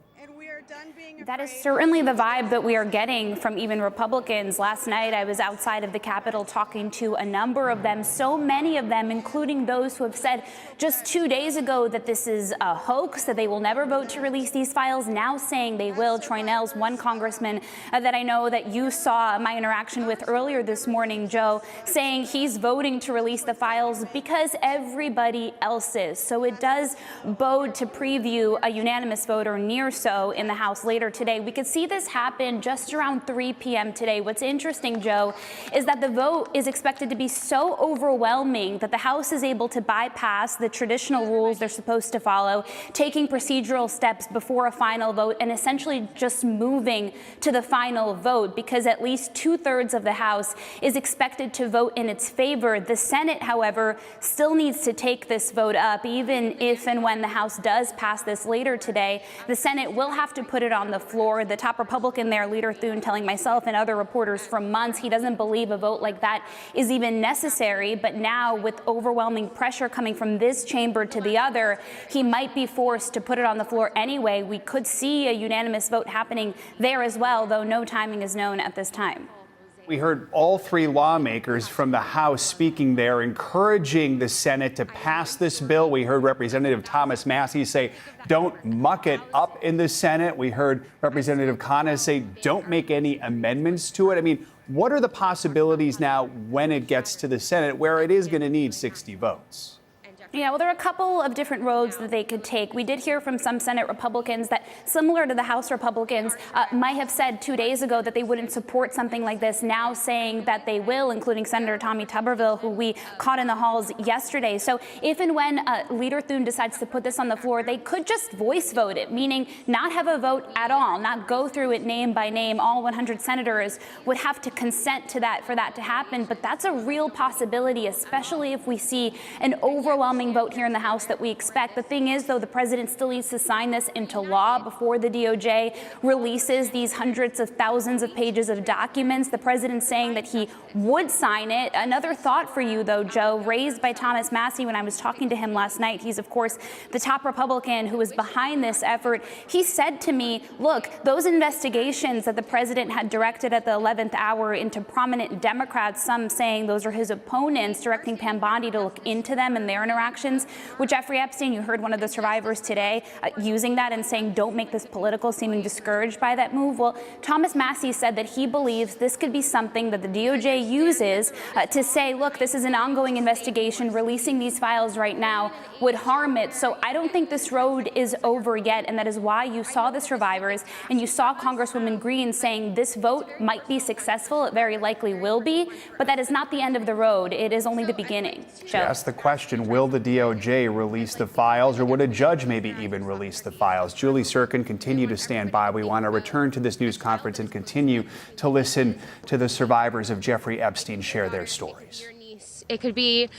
That is certainly the vibe that we are getting from even Republicans. Last night, I was outside of the Capitol talking to a number of them, so many of them, including those who have said just 2 days ago that this is a hoax, that they will never vote to release these files, now saying they will. Troy Nehls, one congressman that I know that you saw my interaction with earlier this morning, Joe, saying he's voting to release the files because everybody else is. So it does bode to preview a unanimous vote or near so in the House later today. We could see this happen just around 3 p.m. today. What's interesting, Joe, is that the vote is expected to be so overwhelming that the House is able to bypass the traditional rules they're supposed to follow, taking procedural steps before a final vote and essentially just moving to the final vote because at least 2/3 of the House is expected to vote in its favor. The Senate, however, still needs to take this vote up. Even if and when the House does pass this later today, the Senate will have to put it on the floor. The top Republican there, Leader Thune, telling myself and other reporters for months he doesn't believe a vote like that is even necessary. But now, with overwhelming pressure coming from this chamber to the other, he might be forced to put it on the floor anyway. We could see a unanimous vote happening there as well, though no timing is known at this time. We heard all 3 lawmakers from the House speaking there, encouraging the Senate to pass this bill. We heard Representative Thomas Massie say, don't muck it up in the Senate. We heard Representative Khanna say, don't make any amendments to it. I mean, what are the possibilities now when it gets to the Senate, where it is going to need 60 votes? Yeah, well, there are a couple of different roads that they could take. We did hear from some Senate Republicans that, similar to the House Republicans, might have said 2 days ago that they wouldn't support something like this, now saying that they will, including Senator Tommy Tuberville, who we caught in the halls yesterday. So if and when Leader Thune decides to put this on the floor, they could just voice vote it, meaning not have a vote at all, not go through it name by name. All 100 senators would have to consent to that for that to happen. But that's a real possibility, especially if we see an overwhelming vote here in the House that we expect. The thing is, though, the president still needs to sign this into law before the DOJ releases these hundreds of thousands of pages of documents. The president's saying that he would sign it. Another thought for you, though, Joe, raised by Thomas Massie when I was talking to him last night. He's, of course, the top Republican who was behind this effort. He said to me, look, those investigations that the president had directed at the 11th hour into prominent Democrats, some saying those are his opponents, directing Pam Bondi to look into them and their interactions with Jeffrey Epstein. You heard one of the survivors today using that and saying, don't make this political, seeming discouraged by that move. Well, Thomas Massie said that he believes this could be something that the DOJ uses to say, look, this is an ongoing investigation. Releasing these files right now would harm it. So I don't think this road is over yet. And that is why you saw the survivors and you saw Congresswoman Green saying this vote might be successful. It very likely will be. But that is not the end of the road. It is only the beginning. Joe. Yes, the question, will the DOJ release the files, or would a judge maybe even release the files? Julie Sirkin, continue to stand by. We want to return to this news conference and continue to listen to the survivors of Jeffrey Epstein share their stories. It could be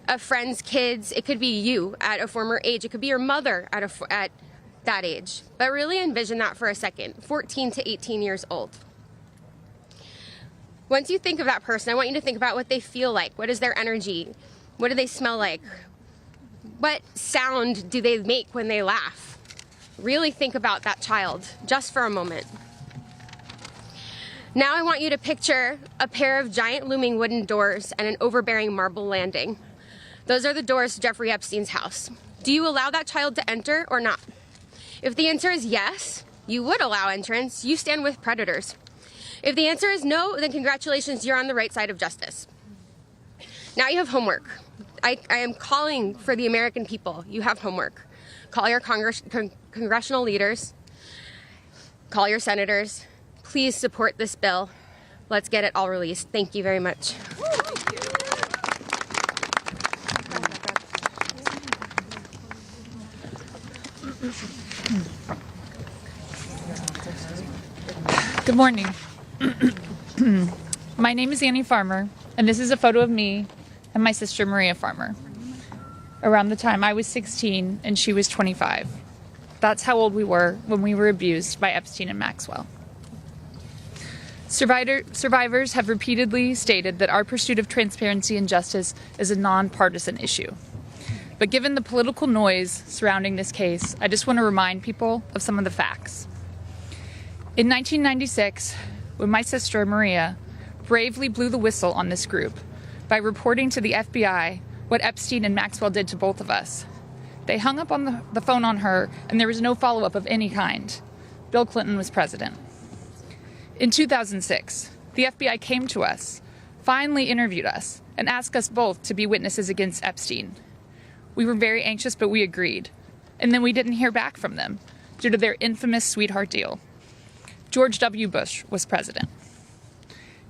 a friend's kids. It could be you at a former age. It could be your mother at that age. But really envision that for a second, 14 to 18 years old. Once you think of that person, I want you to think about what they feel like. What is their energy? What do they smell like? What sound do they make when they laugh? Really think about that child just for a moment. Now I want you to picture a pair of giant looming wooden doors and an overbearing marble landing. Those are the doors to Jeffrey Epstein's house. Do you allow that child to enter or not? If the answer is yes, you would allow entrance. You stand with predators. If the answer is no, then congratulations, you're on the right side of justice. Now you have homework. I am calling for the American people. You have homework. Call your congressional leaders. Call your senators. Please support this bill. Let's get it all released. Thank you very much. Good morning. My name is Annie Farmer, and this is a photo of me and my sister Maria Farmer around the time I was 16 and she was 25. That's how old we were when we were abused by Epstein and Maxwell. Survivors have repeatedly stated that our pursuit of transparency and justice is a nonpartisan issue. But given the political noise surrounding this case, I just want to remind people of some of the facts. In 1996, when my sister Maria bravely blew the whistle on this group by reporting to the FBI what Epstein and Maxwell did to both of us, they hung up on the phone on her, and there was no follow-up of any kind. Bill Clinton was president. In 2006, the FBI came to us, finally interviewed us, and asked us both to be witnesses against Epstein. We were very anxious, but we agreed. And then we didn't hear back from them due to their infamous sweetheart deal. George W. Bush was president.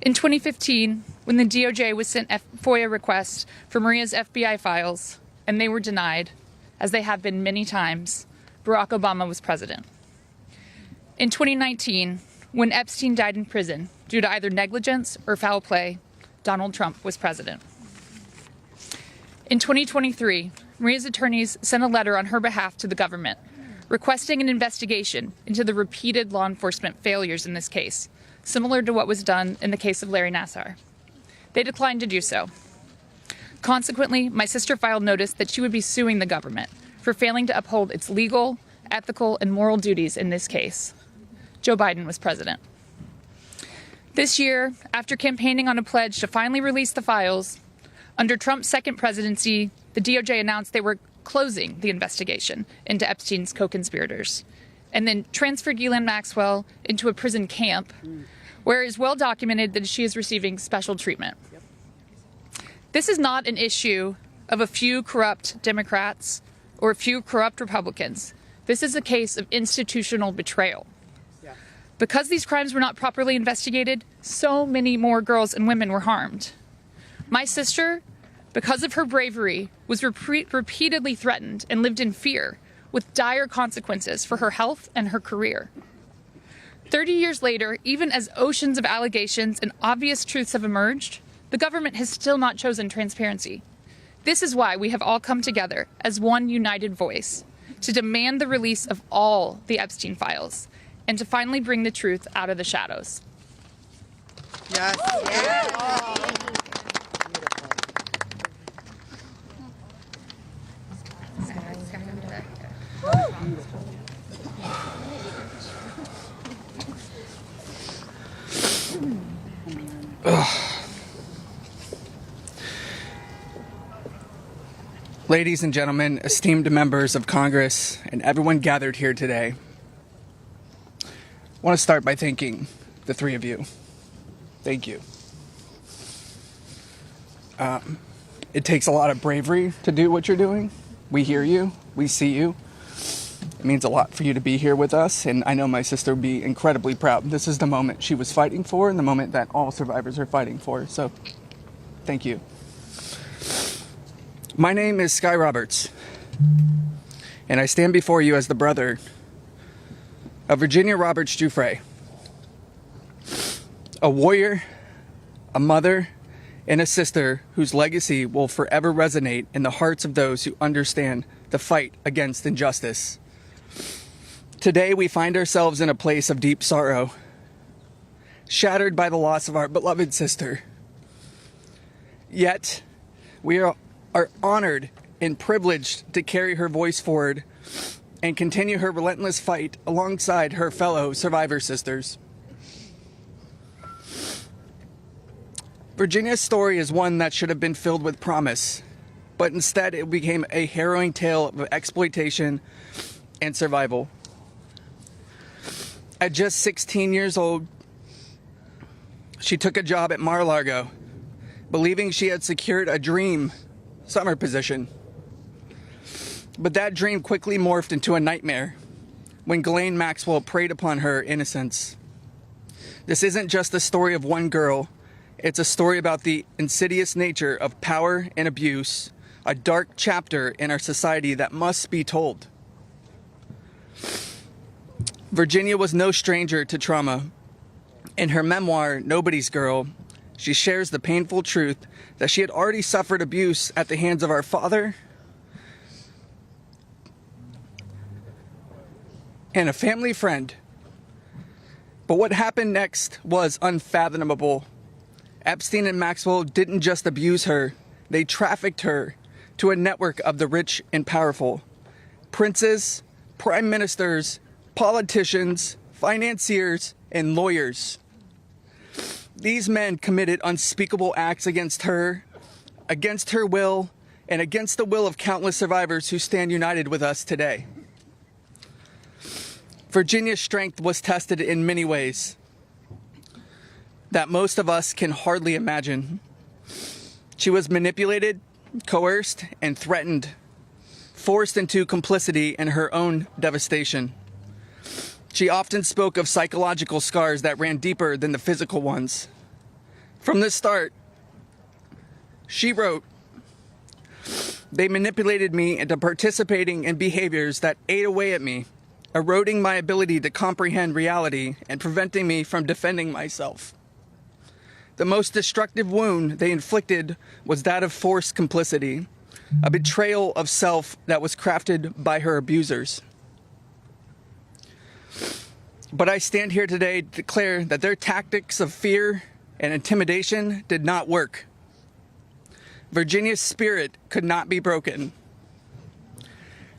In 2015, when the DOJ was sent FOIA requests for Maria's FBI files, and they were denied, as they have been many times, Barack Obama was president. In 2019, when Epstein died in prison due to either negligence or foul play, Donald Trump was president. In 2023, Maria's attorneys sent a letter on her behalf to the government, requesting an investigation into the repeated law enforcement failures in this case, similar to what was done in the case of Larry Nassar. They declined to do so. Consequently, my sister filed notice that she would be suing the government for failing to uphold its legal, ethical, and moral duties in this case. Joe Biden was president. This year, after campaigning on a pledge to finally release the files, under Trump's second presidency, the DOJ announced they were closing the investigation into Epstein's co-conspirators, and then transferred Ghislaine Maxwell into a prison camp, where it is well documented that she is receiving special treatment. This is not an issue of a few corrupt Democrats or a few corrupt Republicans. This is a case of institutional betrayal. Because these crimes were not properly investigated, so many more girls and women were harmed. My sister, because of her bravery, was repeatedly threatened and lived in fear, with dire consequences for her health and her career. 30 years later, even as oceans of allegations and obvious truths have emerged, the government has still not chosen transparency. This is why we have all come together as one united voice to demand the release of all the Epstein files and to finally bring the truth out of the shadows. Yes. Ladies and gentlemen, esteemed members of Congress, and everyone gathered here today, I want to start by thanking the three of you. Thank you. It takes a lot of bravery to do what you're doing. We hear you. We see you. It means a lot for you to be here with us, and I know my sister would be incredibly proud. This is the moment she was fighting for and the moment that all survivors are fighting for, so thank you. My name is Sky Roberts, and I stand before you as the brother of Virginia Roberts Giuffre, a warrior, a mother, and a sister whose legacy will forever resonate in the hearts of those who understand the fight against injustice. Today, we find ourselves in a place of deep sorrow, shattered by the loss of our beloved sister. Yet, we are honored and privileged to carry her voice forward and continue her relentless fight alongside her fellow survivor sisters. Virginia's story is one that should have been filled with promise, but instead it became a harrowing tale of exploitation and survival. At just 16 years old, she took a job at Mar-a-Lago, believing she had secured a dream summer position. But that dream quickly morphed into a nightmare when Ghislaine Maxwell preyed upon her innocence. This isn't just the story of one girl, it's a story about the insidious nature of power and abuse, a dark chapter in our society that must be told. Virginia was no stranger to trauma. In her memoir, Nobody's Girl, she shares the painful truth that she had already suffered abuse at the hands of our father and a family friend. But what happened next was unfathomable. Epstein and Maxwell didn't just abuse her, they trafficked her to a network of the rich and powerful. Princes, prime ministers, politicians, financiers, and lawyers. These men committed unspeakable acts against her will, and against the will of countless survivors who stand united with us today. Virginia's strength was tested in many ways that most of us can hardly imagine. She was manipulated, coerced, and threatened, forced into complicity in her own devastation. She often spoke of psychological scars that ran deeper than the physical ones. From the start, she wrote, "They manipulated me into participating in behaviors that ate away at me, eroding my ability to comprehend reality and preventing me from defending myself. The most destructive wound they inflicted was that of forced complicity, a betrayal of self that was crafted by her abusers. But I stand here today to declare that their tactics of fear and intimidation did not work. Virginia's spirit could not be broken.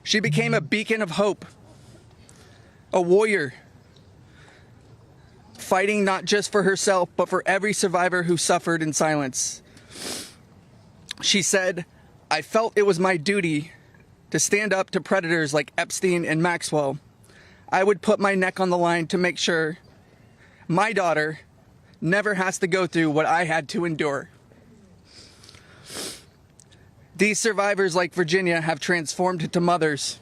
She became a beacon of hope, a warrior, fighting not just for herself, but for every survivor who suffered in silence. She said, "I felt it was my duty to stand up to predators like Epstein and Maxwell. I would put my neck on the line to make sure my daughter never has to go through what I had to endure." These survivors, like Virginia, have transformed into mothers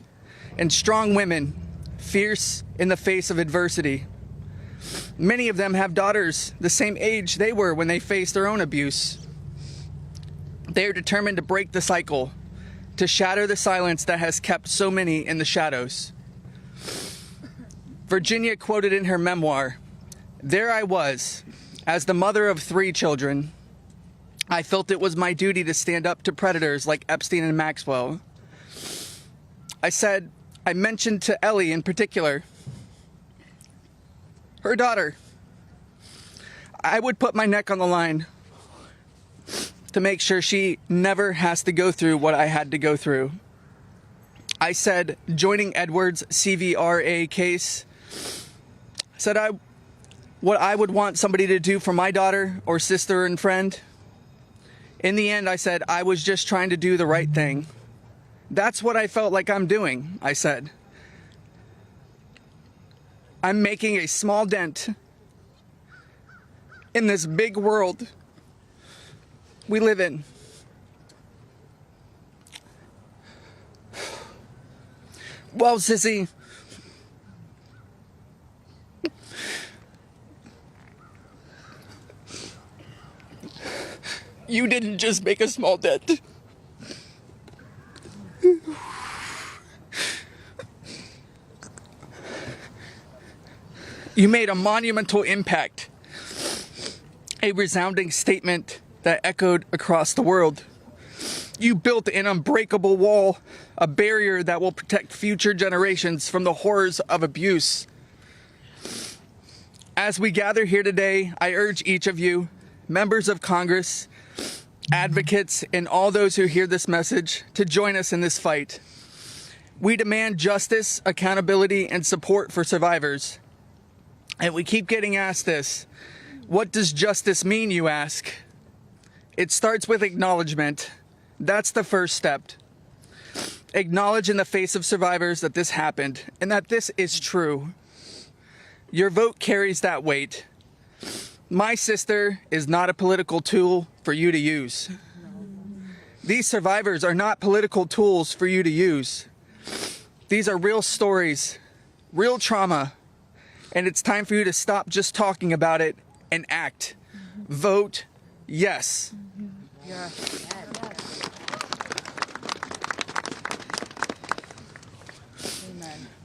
and strong women, fierce in the face of adversity. Many of them have daughters the same age they were when they faced their own abuse. They are determined to break the cycle, to shatter the silence that has kept so many in the shadows. Virginia quoted in her memoir, "There I was, as the mother of 3 children. I felt it was my duty to stand up to predators like Epstein and Maxwell. I mentioned to Ellie in particular, her daughter, I would put my neck on the line to make sure she never has to go through what I had to go through. I said, joining Edward's CVRA case, what I would want somebody to do for my daughter or sister and friend. In the end, I said, I was just trying to do the right thing. That's what I felt like I'm doing," I said. "I'm making a small dent in this big world we live in." Well, Sissy, you didn't just make a small dent. You made a monumental impact, a resounding statement that echoed across the world. You built an unbreakable wall, a barrier that will protect future generations from the horrors of abuse. As we gather here today, I urge each of you, members of Congress, advocates, and all those who hear this message to join us in this fight. We demand justice, accountability, and support for survivors. And we keep getting asked this. What does justice mean, you ask? It starts with acknowledgement. That's the first step. Acknowledge in the face of survivors that this happened and that this is true. Your vote carries that weight. My sister is not a political tool for you to use. These survivors are not political tools for you to use. These are real stories, real trauma, and it's time for you to stop just talking about it and act. Vote yes.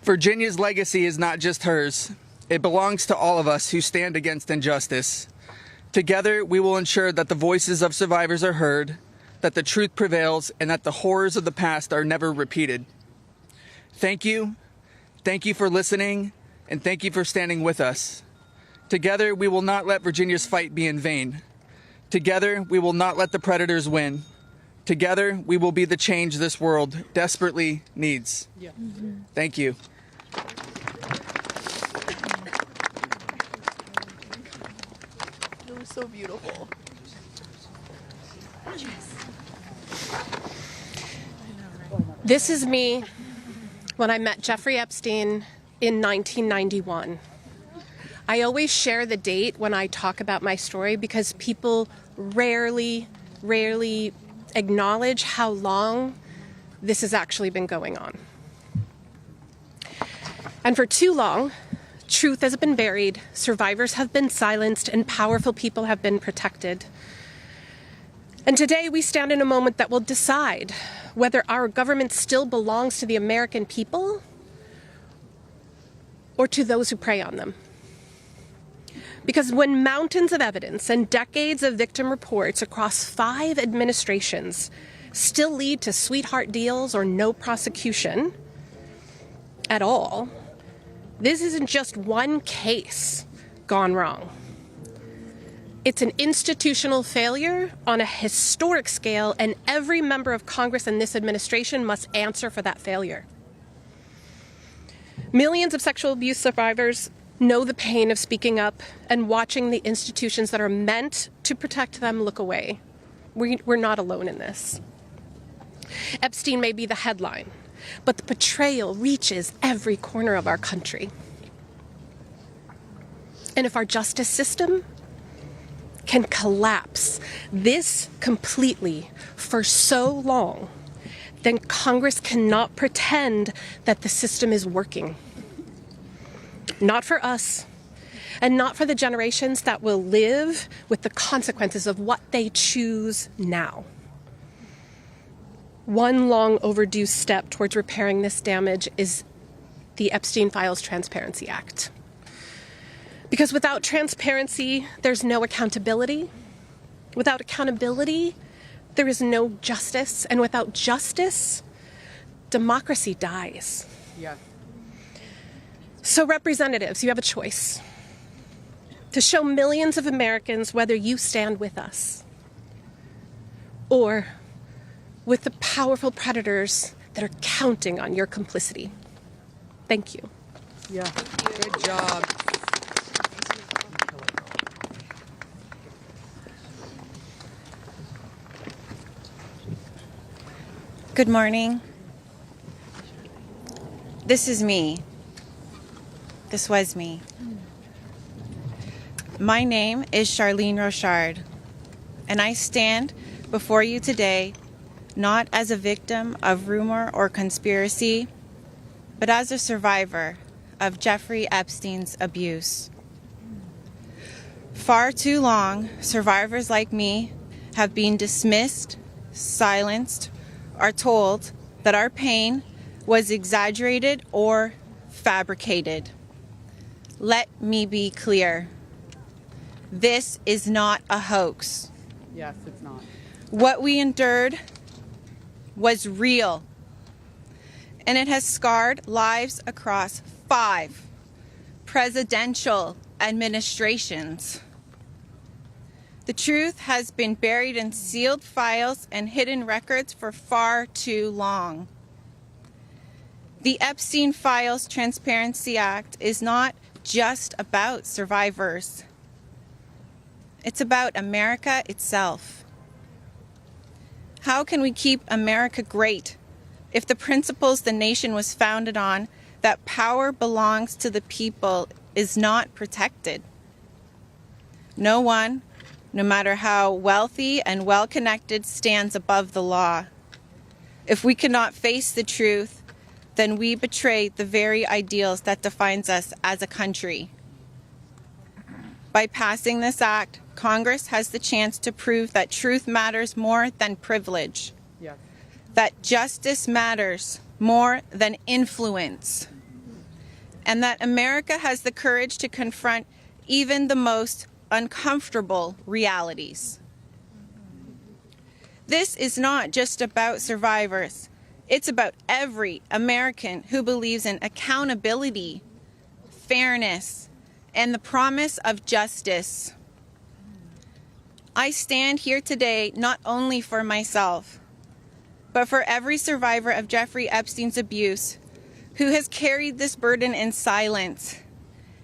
Virginia's legacy is not just hers. It belongs to all of us who stand against injustice. Together, we will ensure that the voices of survivors are heard, that the truth prevails, and that the horrors of the past are never repeated. Thank you. Thank you for listening, and thank you for standing with us. Together, we will not let Virginia's fight be in vain. Together, we will not let the predators win. Together, we will be the change this world desperately needs. Thank you. It was so beautiful. This is me when I met Jeffrey Epstein in 1991. I always share the date when I talk about my story because people rarely acknowledge how long this has actually been going on. And for too long, truth has been buried, survivors have been silenced, and powerful people have been protected. And today we stand in a moment that will decide whether our government still belongs to the American people or to those who prey on them. Because when mountains of evidence and decades of victim reports across 5 administrations still lead to sweetheart deals or no prosecution at all, this isn't just one case gone wrong. It's an institutional failure on a historic scale, and every member of Congress and this administration must answer for that failure. Millions of sexual abuse survivors know the pain of speaking up and watching the institutions that are meant to protect them look away. We're not alone in this. Epstein may be the headline, but the betrayal reaches every corner of our country. And if our justice system can collapse this completely for so long, then Congress cannot pretend that the system is working. Not for us, and not for the generations that will live with the consequences of what they choose now. One long overdue step towards repairing this damage is the Epstein Files Transparency Act. Because without transparency, there's no accountability. Without accountability, there is no justice. And without justice, democracy dies. Yeah. So representatives, you have a choice to show millions of Americans whether you stand with us or with the powerful predators that are counting on your complicity. Thank you. Yeah. Good job. Good morning. This is me. This was me. My name is Charlene Rochard, and I stand before you today not as a victim of rumor or conspiracy, but as a survivor of Jeffrey Epstein's abuse. Far too long, survivors like me have been dismissed, silenced, or told that our pain was exaggerated or fabricated. Let me be clear. This is not a hoax. Yes, it's not. What we endured was real, and it has scarred lives across 5 presidential administrations. The truth has been buried in sealed files and hidden records for far too long. The Epstein Files Transparency Act is not just about survivors. It's about America itself. How can we keep America great if the principles the nation was founded on, that power belongs to the people, is not protected? No one, no matter how wealthy and well-connected, stands above the law. If we cannot face the truth, then we betray the very ideals that defines us as a country. By passing this act, Congress has the chance to prove that truth matters more than privilege, that justice matters more than influence, and that America has the courage to confront even the most uncomfortable realities. This is not just about survivors. It's about every American who believes in accountability, fairness, and the promise of justice. I stand here today not only for myself, but for every survivor of Jeffrey Epstein's abuse who has carried this burden in silence,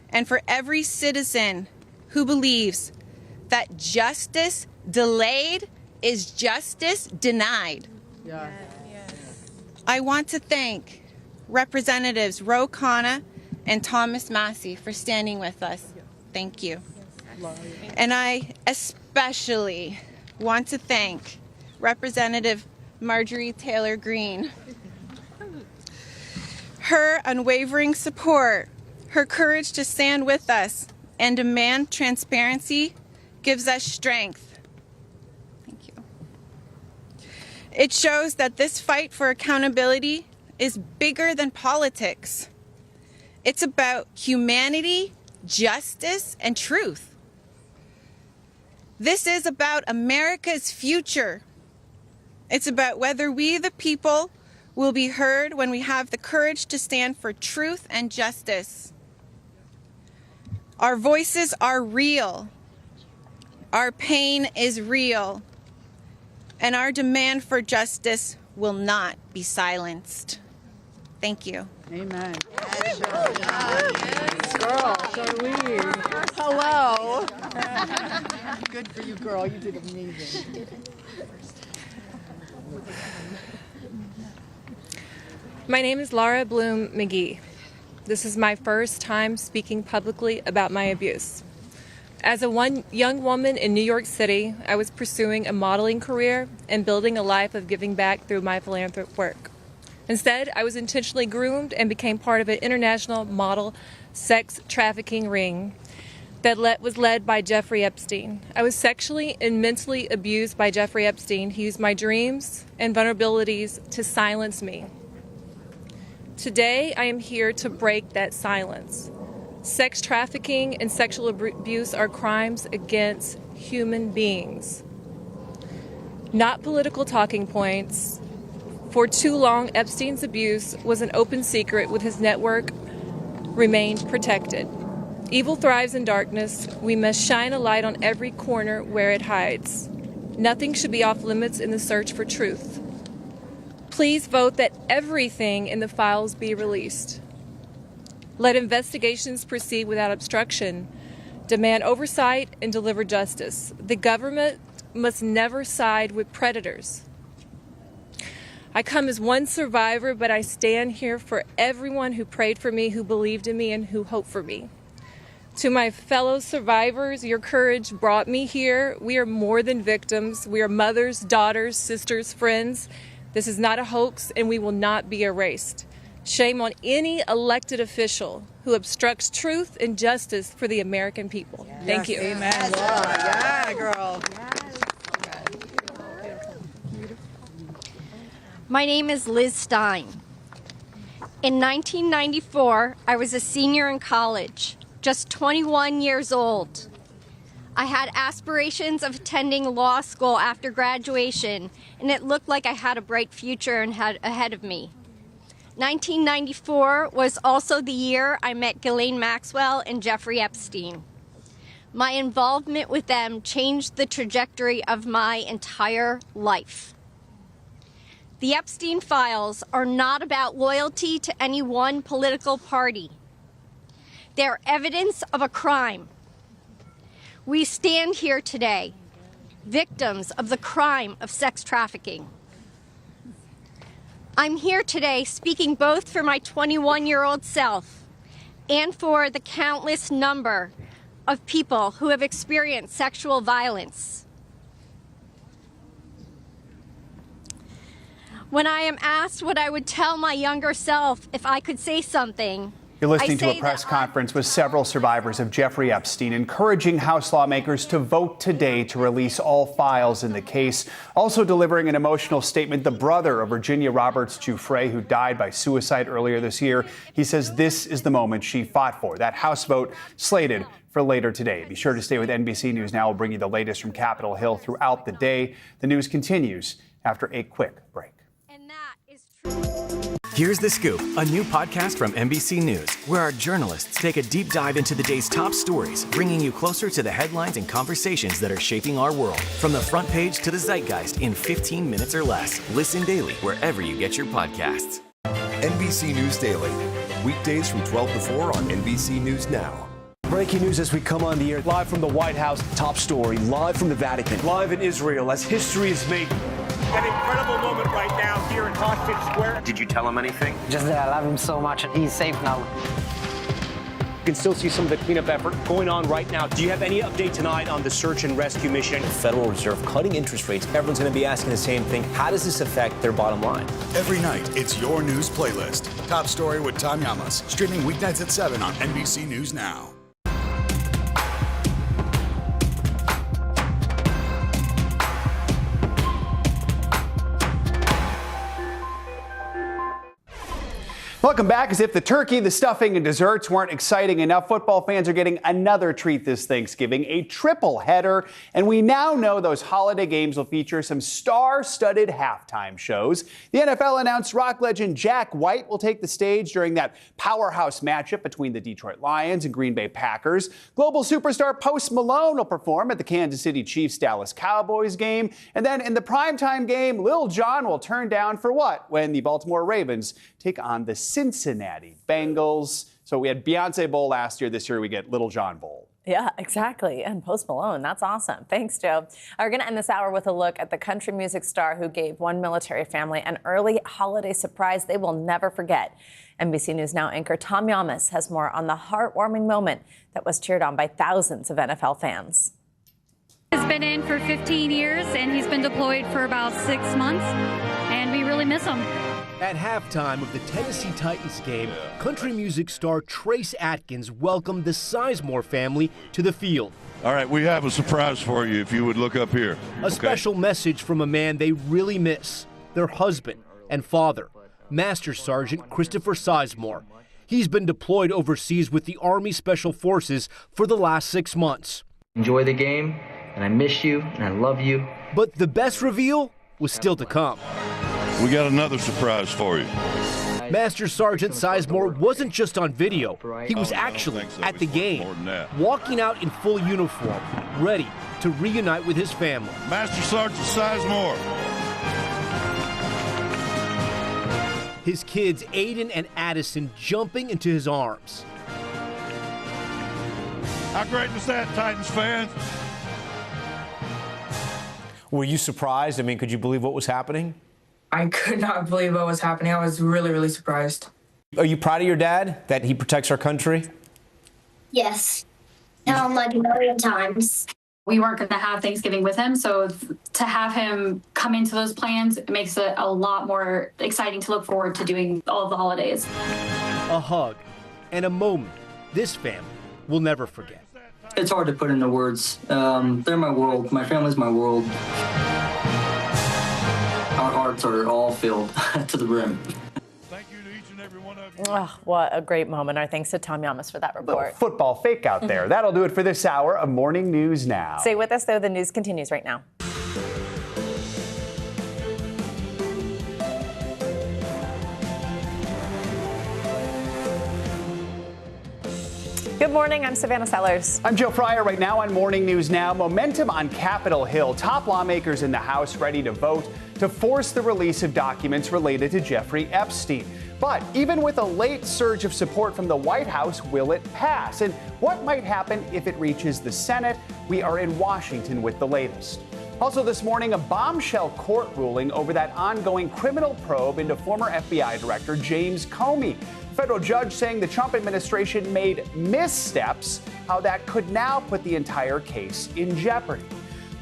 and for every citizen who believes that justice delayed is justice denied. Yeah. I want to thank Representatives Ro Khanna and Thomas Massey for standing with us. Thank you. And I especially want to thank Representative Marjorie Taylor Greene. Her unwavering support, her courage to stand with us and demand transparency gives us strength. Thank you. It shows that this fight for accountability is bigger than politics. It's about humanity, justice, and truth. This is about America's future. It's about whether we, the people, will be heard when we have the courage to stand for truth and justice. Our voices are real. Our pain is real. And our demand for justice will not be silenced. Thank you. Amen. Girl, Charlene. Hello. Good for you, girl. You did amazing. My name is Laura Bloom McGee. This is my first time speaking publicly about my abuse. As a young woman in New York City, I was pursuing a modeling career and building a life of giving back through my philanthropic work. Instead, I was intentionally groomed and became part of an international model sex trafficking ring that was led by Jeffrey Epstein. I was sexually and mentally abused by Jeffrey Epstein. He used my dreams and vulnerabilities to silence me. Today, I am here to break that silence. Sex trafficking and sexual abuse are crimes against human beings, not political talking points. For too long, Epstein's abuse was an open secret, with his network remained protected. Evil thrives in darkness. We must shine a light on every corner where it hides. Nothing should be off limits in the search for truth. Please vote that everything in the files be released. Let investigations proceed without obstruction. Demand oversight and deliver justice. The government must never side with predators. I come as one survivor, but I stand here for everyone who prayed for me, who believed in me, and who hoped for me. To my fellow survivors, your courage brought me here. We are more than victims. We are mothers, daughters, sisters, friends. This is not a hoax, and we will not be erased. Shame on any elected official who obstructs truth and justice for the American people. Yes. Thank you. Amen, Laura. Yeah, girl. My name is Liz Stein. In 1994, I was a senior in college, just 21 years old. I had aspirations of attending law school after graduation, and it looked like I had a bright future ahead of me. 1994 was also the year I met Ghislaine Maxwell and Jeffrey Epstein. My involvement with them changed the trajectory of my entire life. The Epstein files are not about loyalty to any one political party. They're evidence of a crime. We stand here today, victims of the crime of sex trafficking. I'm here today speaking both for my 21-year-old self and for the countless number of people who have experienced sexual violence. When I am asked what I would tell my younger self if I could say something, you're listening to a press conference with several survivors of Jeffrey Epstein, encouraging House lawmakers to vote today to release all files in the case. Also delivering an emotional statement, the brother of Virginia Roberts Giuffre, who died by suicide earlier this year. He says this is the moment she fought for. That House vote slated for later today. Be sure to stay with NBC News Now. We'll bring you the latest from Capitol Hill throughout the day. The news continues after a quick break. Here's The Scoop, a new podcast from NBC News, where our journalists take a deep dive into the day's top stories, bringing you closer to the headlines and conversations that are shaping our world. From the front page to the zeitgeist in 15 minutes or less. Listen daily wherever you get your podcasts. NBC News Daily, weekdays from 12 to 4 on NBC News Now. Breaking news as we come on the air. Live from the White House, top story, live from the Vatican. Live in Israel as history is made. An incredible moment right now here in Hostage Square. Did you tell him anything? Just that I love him so much and he's safe now. You can still see some of the cleanup effort going on right now. Do you have any update tonight on the search and rescue mission? The Federal Reserve cutting interest rates. Everyone's going to be asking the same thing. How does this affect their bottom line? Every night, it's your news playlist. Top Story with Tom Yamas. Streaming weeknights at 7 on NBC News Now. Welcome back. As if the turkey, the stuffing, and desserts weren't exciting enough, football fans are getting another treat this Thanksgiving, a triple header. And we now know those holiday games will feature some star-studded halftime shows. The NFL announced rock legend Jack White will take the stage during that powerhouse matchup between the Detroit Lions and Green Bay Packers. Global superstar Post Malone will perform at the Kansas City Chiefs-Dallas Cowboys game. And then in the primetime game, Lil Jon will turn down for what? When the Baltimore Ravens take on the Cincinnati Bengals. So we had Beyonce Bowl last year. This year we get Little John Bowl. Yeah, exactly. And Post Malone, that's awesome. Thanks, Joe. We're going to end this hour with a look at the country music star who gave one military family an early holiday surprise they will never forget. NBC News Now anchor Tom Yamas has more on the heartwarming moment that was cheered on by thousands of NFL fans. He's been in for 15 years, and he's been deployed for about 6 months, and we really miss him. At halftime of the Tennessee Titans game, country music star Trace Atkins welcomed the Sizemore family to the field. All right, we have a surprise for you if you would look up here. A special message from a man they really miss, their husband and father, Master Sergeant Christopher Sizemore. He's been deployed overseas with the Army Special Forces for the last 6 months. Enjoy the game, and I miss you, and I love you. But the best reveal was still to come. We got another surprise for you. Master Sergeant Sizemore wasn't just on video. He was actually at the game, walking out in full uniform, ready to reunite with his family. Master Sergeant Sizemore. His kids, Aiden and Addison, jumping into his arms. How great was that, Titans fans? Were you surprised? I mean, could you believe what was happening? I could not believe what was happening. I was really, really surprised. Are you proud of your dad, that he protects our country? Yes. Tell him like a million times. We weren't going to have Thanksgiving with him, so to have him come into those plans, it makes it a lot more exciting to look forward to doing all of the holidays. A hug and a moment this family will never forget. It's hard to put into words. They're my world. My family's my world. Our hearts are all filled to the brim. Thank you to each and every one of you. Oh, what a great moment. Our thanks to Tom Yamas for that report. Football fake out there. That'll do it for this hour of Morning News Now. Stay with us, though. The news continues right now. Good morning. I'm Savannah Sellers. I'm Joe Fryer. Right now on Morning News Now, momentum on Capitol Hill. Top lawmakers in the House ready to vote to force the release of documents related to Jeffrey Epstein. But even with a late surge of support from the White House, will it pass? And what might happen if it reaches the Senate? We are in Washington with the latest. Also this morning, a bombshell court ruling over that ongoing criminal probe into former FBI Director James Comey. Federal judge saying the Trump administration made missteps, how that could now put the entire case in jeopardy.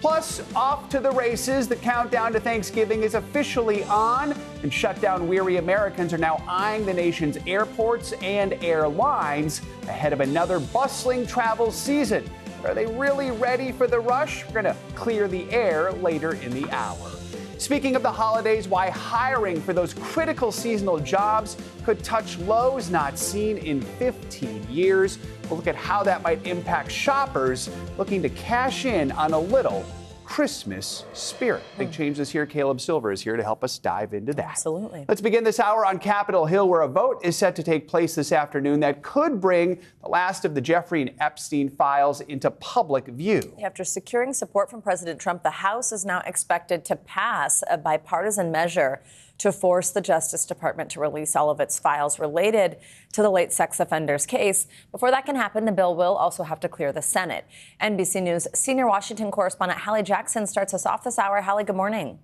Plus, off to the races. The countdown to Thanksgiving is officially on, and shutdown-weary Americans are now eyeing the nation's airports and airlines ahead of another bustling travel season. Are they really ready for the rush? We're going to clear the air later in the hour. Speaking of the holidays, why hiring for those critical seasonal jobs could touch lows not seen in 15 years. We'll look at how that might impact shoppers looking to cash in on a little Christmas spirit. Big change this year. Caleb Silver is here to help us dive into that. Absolutely. Let's begin this hour on Capitol Hill, where a vote is set to take place this afternoon that could bring the last of the Jeffrey and Epstein files into public view. After securing support from President Trump, the House is now expected to pass a bipartisan measure to force the Justice Department to release all of its files related to the late sex offenders case. Before that can happen, the bill will also have to clear the Senate. NBC News senior Washington correspondent Hallie Jackson starts us off this hour. Hallie, good morning.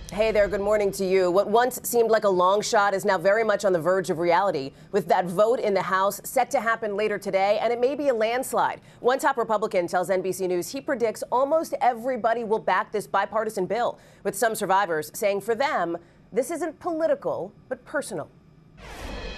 Hey there, good morning to you. What once seemed like a long shot is now very much on the verge of reality, with that vote in the House set to happen later today, and it may be a landslide. One top Republican tells NBC News he predicts almost everybody will back this bipartisan bill, with some survivors saying for them, this isn't political, but personal.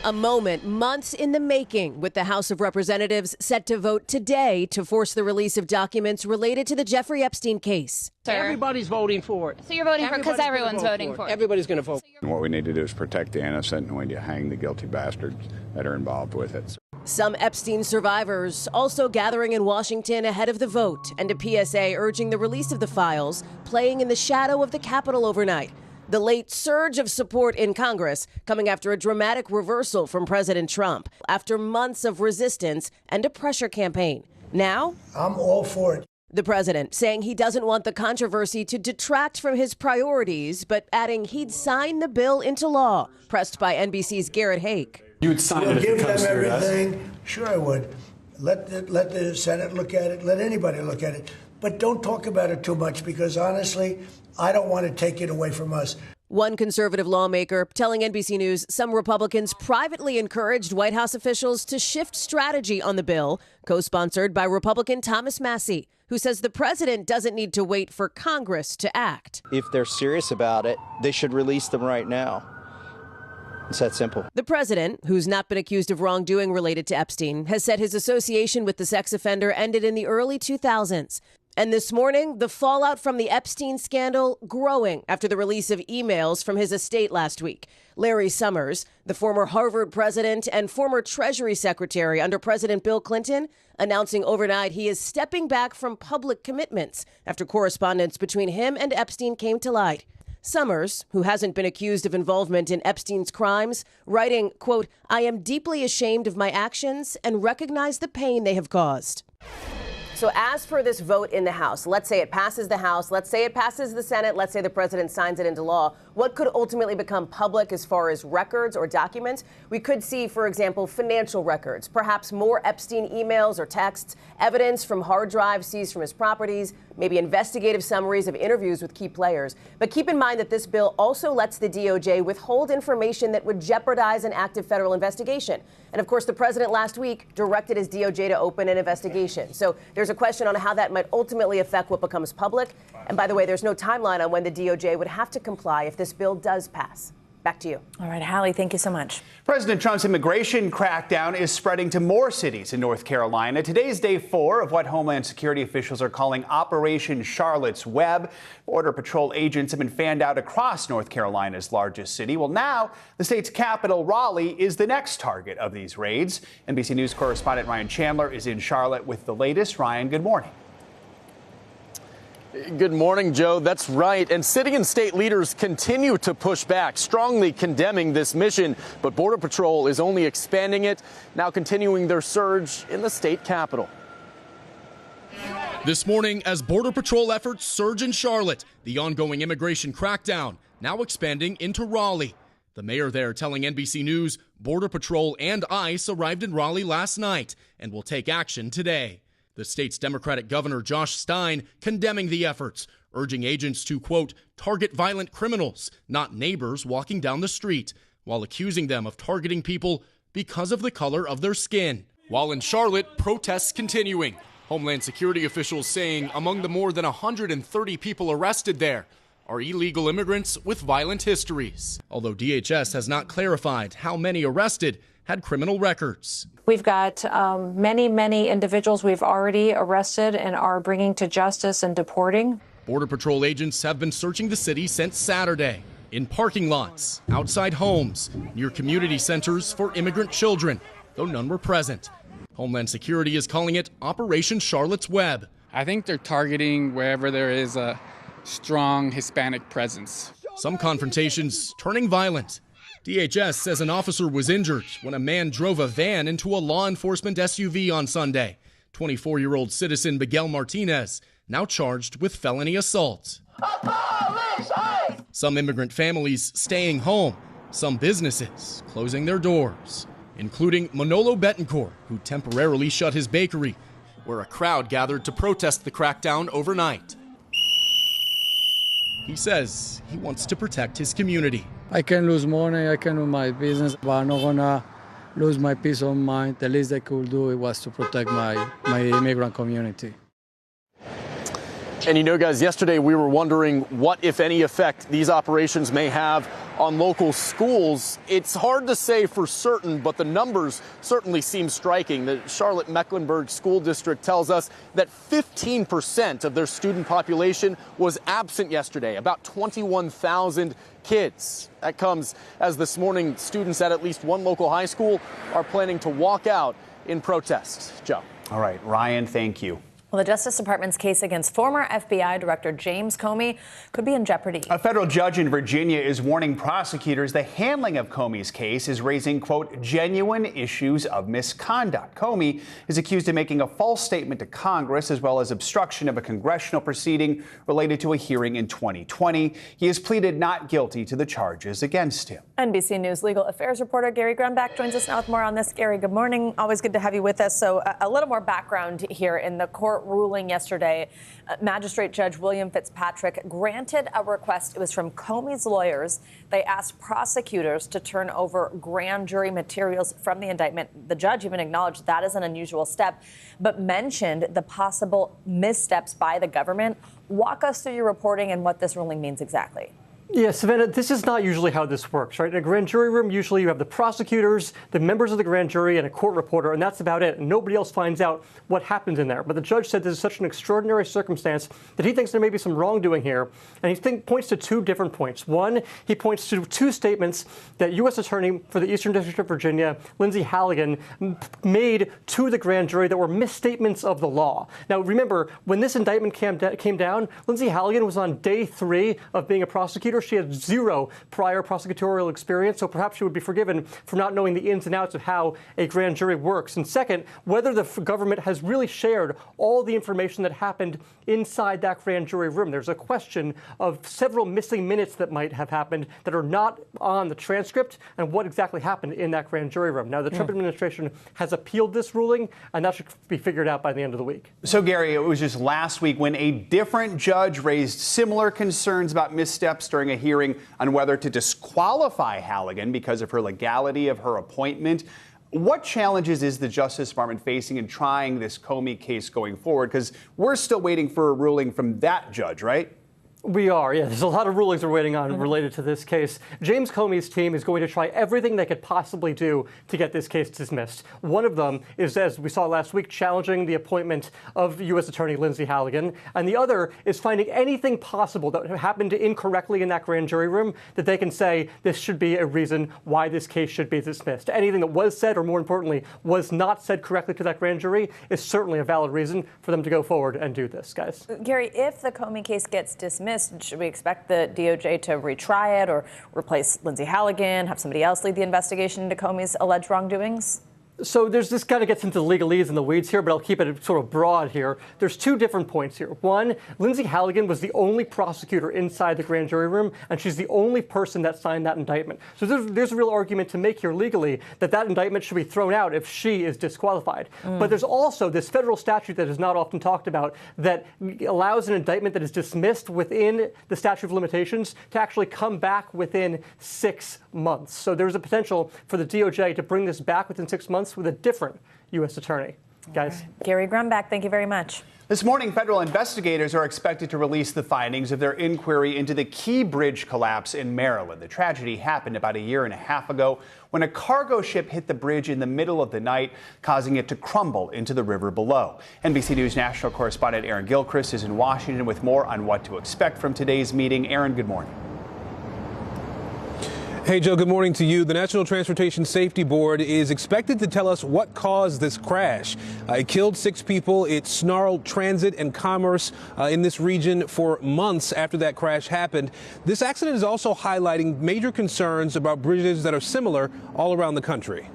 A moment months in the making, with the House of Representatives set to vote today to force the release of documents related to the Jeffrey Epstein case. Everybody's voting for it. So you're voting for it because everyone's voting for it. Everybody's going to vote. And what we need to do is protect the innocent, and we need to hang the guilty bastards that are involved with it. Some Epstein survivors also gathering in Washington ahead of the vote, and a PSA urging the release of the files, playing in the shadow of the Capitol overnight. The late surge of support in Congress coming after a dramatic reversal from President Trump after months of resistance and a pressure campaign. Now, I'm all for it. The president saying he doesn't want the controversy to detract from his priorities, but adding he'd sign the bill into law, pressed by NBC's Garrett Haake. You would sign it if give it comes them through, everything. Sure I would. Let the Senate look at it. Let anybody look at it. But don't talk about it too much because, honestly, I don't want to take it away from us. One conservative lawmaker telling NBC News some Republicans privately encouraged White House officials to shift strategy on the bill, co-sponsored by Republican Thomas Massie, who says the president doesn't need to wait for Congress to act. If they're serious about it, they should release them right now. It's that simple. The president, who's not been accused of wrongdoing related to Epstein, has said his association with the sex offender ended in the early 2000s. And this morning, the fallout from the Epstein scandal growing after the release of emails from his estate last week. Larry Summers, the former Harvard president and former Treasury Secretary under President Bill Clinton, announcing overnight he is stepping back from public commitments after correspondence between him and Epstein came to light. Summers, who hasn't been accused of involvement in Epstein's crimes, writing, quote, "I am deeply ashamed of my actions and recognize the pain they have caused." So as for this vote in the House, let's say it passes the House, let's say it passes the Senate, let's say the president signs it into law, what could ultimately become public as far as records or documents? We could see, for example, financial records, perhaps more Epstein emails or texts, evidence from hard drives seized from his properties, maybe investigative summaries of interviews with key players. But keep in mind that this bill also lets the DOJ withhold information that would jeopardize an active federal investigation. And of course, the president last week directed his DOJ to open an investigation. So there's a question on how that might ultimately affect what becomes public. And by the way, there's no timeline on when the DOJ would have to comply if this bill does pass. Back to you. All right, Hallie, thank you so much. President Trump's immigration crackdown is spreading to more cities in North Carolina. Today's day 4 of what Homeland Security officials are calling Operation Charlotte's Web. Border Patrol agents have been fanned out across North Carolina's largest city. Well, now the state's capital, Raleigh, is the next target of these raids. NBC News correspondent Ryan Chandler is in Charlotte with the latest. Ryan, good morning. Good morning, Joe. That's right. And city and state leaders continue to push back, strongly condemning this mission. But Border Patrol is only expanding it, now continuing their surge in the state capital. This morning, as Border Patrol efforts surge in Charlotte, the ongoing immigration crackdown now expanding into Raleigh. The mayor there telling NBC News Border Patrol and ICE arrived in Raleigh last night and will take action today. The state's Democratic Governor Josh Stein condemning the efforts, urging agents to, quote, target violent criminals, not neighbors walking down the street, while accusing them of targeting people because of the color of their skin. While in Charlotte, protests continuing. Homeland Security officials saying among the more than 130 people arrested there are illegal immigrants with violent histories. Although DHS has not clarified how many arrested had criminal records. We've got many individuals we've already arrested and are bringing to justice and deporting. Border Patrol agents have been searching the city since Saturday. In parking lots, outside homes, near community centers for immigrant children, though none were present. Homeland Security is calling it Operation Charlotte's Web. I think they're targeting wherever there is a strong Hispanic presence. Some confrontations turning violent. DHS says an officer was injured when a man drove a van into a law enforcement SUV on Sunday. 24-year-old citizen Miguel Martinez now charged with felony assault. Some immigrant families staying home, some businesses closing their doors, including Manolo Betancourt, who temporarily shut his bakery, where a crowd gathered to protest the crackdown overnight. He says he wants to protect his community. I can lose money, I can lose my business, but I'm not gonna lose my peace of mind. The least I could do was to protect my immigrant community. And you know, guys, yesterday we were wondering what, if any, effect these operations may have on local schools. It's hard to say for certain, but the numbers certainly seem striking. The Charlotte-Mecklenburg School District tells us that 15% of their student population was absent yesterday, about 21,000 kids. That comes as this morning students at least one local high school are planning to walk out in protest. Joe. All right, Ryan, thank you. Well, the Justice Department's case against former FBI Director James Comey could be in jeopardy. A federal judge in Virginia is warning prosecutors the handling of Comey's case is raising, quote, genuine issues of misconduct. Comey is accused of making a false statement to Congress as well as obstruction of a congressional proceeding related to a hearing in 2020. He has pleaded not guilty to the charges against him. NBC News legal affairs reporter Gary Grunback joins us now with more on this. Gary, good morning. Always good to have you with us. So a little more background here. In the court ruling yesterday, Magistrate Judge William Fitzpatrick granted a request. It was from Comey's lawyers. They asked prosecutors to turn over grand jury materials from the indictment. The judge even acknowledged that is an unusual step, but mentioned the possible missteps by the government. Walk us through your reporting and what this ruling means exactly. Yeah, Savannah, this is not usually how this works, right? In a grand jury room, usually you have the prosecutors, the members of the grand jury, and a court reporter, and that's about it. And nobody else finds out what happens in there. But the judge said this is such an extraordinary circumstance that he thinks there may be some wrongdoing here. And he points to two different points. One, he points to two statements that U.S. Attorney for the Eastern District of Virginia, Lindsay Halligan, made to the grand jury that were misstatements of the law. Now, remember, when this indictment came down, Lindsay Halligan was on day 3 of being a prosecutor. She had 0 prior prosecutorial experience, so perhaps she would be forgiven for not knowing the ins and outs of how a grand jury works. And second, whether the government has really shared all the information that happened inside that grand jury room. There's a question of several missing minutes that might have happened that are not on the transcript and what exactly happened in that grand jury room. Now, the Trump administration has appealed this ruling, and that should be figured out by the end of the week. So, Gary, it was just last week when a different judge raised similar concerns about missteps during a hearing on whether to disqualify Halligan because of her legality of her appointment. What challenges is the Justice Department facing in trying this Comey case going forward? Because we're still waiting for a ruling from that judge, right? We are, yeah. There's a lot of rulings we're waiting on related to this case. James Comey's team is going to try everything they could possibly do to get this case dismissed. One of them is, as we saw last week, challenging the appointment of U.S. Attorney Lindsay Halligan. And the other is finding anything possible that happened incorrectly in that grand jury room that they can say this should be a reason why this case should be dismissed. Anything that was said, or more importantly, was not said correctly to that grand jury is certainly a valid reason for them to go forward and do this, guys. Gary, if the Comey case gets dismissed, should we expect the DOJ to retry it or replace Lindsay Halligan, have somebody else lead the investigation into Comey's alleged wrongdoings? So this kind of gets into legalese and the weeds here, but I'll keep it sort of broad here. There's two different points here. One, Lindsay Halligan was the only prosecutor inside the grand jury room, and she's the only person that signed that indictment. So there's a real argument to make here legally that that indictment should be thrown out if she is disqualified. But there's also this federal statute that is not often talked about that allows an indictment that is dismissed within the statute of limitations to actually come back within 6 months. So there's a potential for the DOJ to bring this back within 6 months with a different U.S. attorney. Guys. Right. Gary Grunback, thank you very much. This morning, federal investigators are expected to release the findings of their inquiry into the Key Bridge collapse in Maryland. The tragedy happened about a year and a half ago when a cargo ship hit the bridge in the middle of the night, causing it to crumble into the river below. NBC News national correspondent Aaron Gilchrist is in Washington with more on what to expect from today's meeting. Aaron, good morning. Hey, Joe, good morning to you. The National Transportation Safety Board is expected to tell us what caused this crash. It killed 6 people. It snarled transit and commerce in this region for months after that crash happened. This accident is also highlighting major concerns about bridges that are similar all around the country.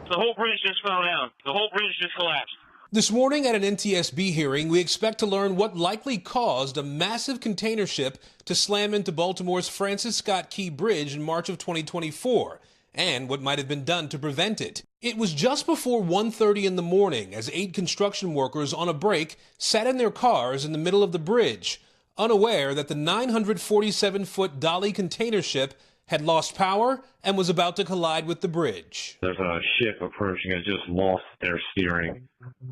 The whole bridge just fell down. The whole bridge just collapsed. This morning at an NTSB hearing, we expect to learn what likely caused a massive container ship to slam into Baltimore's Francis Scott Key Bridge in March of 2024, and what might have been done to prevent it. It was just before 1:30 in the morning as 8 construction workers on a break sat in their cars in the middle of the bridge, unaware that the 947-foot dolly container ship had lost power and was about to collide with the bridge. There's a ship approaching has just lost their steering.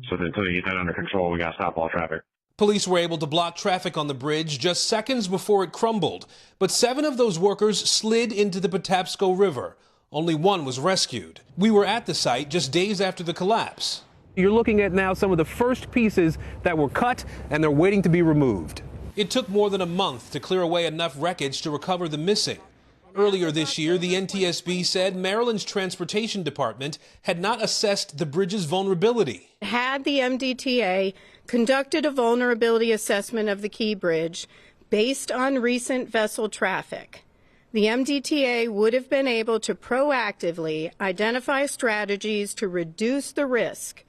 So until you get that under control, we got to stop all traffic. Police were able to block traffic on the bridge just seconds before it crumbled, but 7 of those workers slid into the Patapsco River. Only 1 was rescued. We were at the site just days after the collapse. You're looking at now some of the first pieces that were cut, and they're waiting to be removed. It took more than a month to clear away enough wreckage to recover the missing. Earlier this year, the NTSB said Maryland's Transportation Department had not assessed the bridge's vulnerability. Had the MDTA conducted a vulnerability assessment of the Key Bridge based on recent vessel traffic, the MDTA would have been able to proactively identify strategies to reduce the risk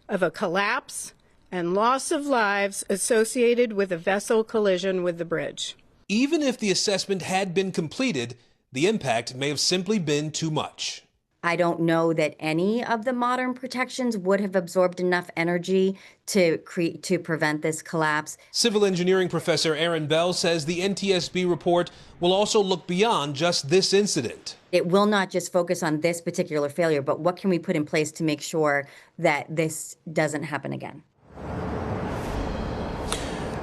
of a collapse and loss of lives associated with a vessel collision with the bridge. Even if the assessment had been completed, the impact may have simply been too much. I don't know that any of the modern protections would have absorbed enough energy to prevent this collapse. Civil engineering professor Aaron Bell says the NTSB report will also look beyond just this incident. It will not just focus on this particular failure, but what can we put in place to make sure that this doesn't happen again?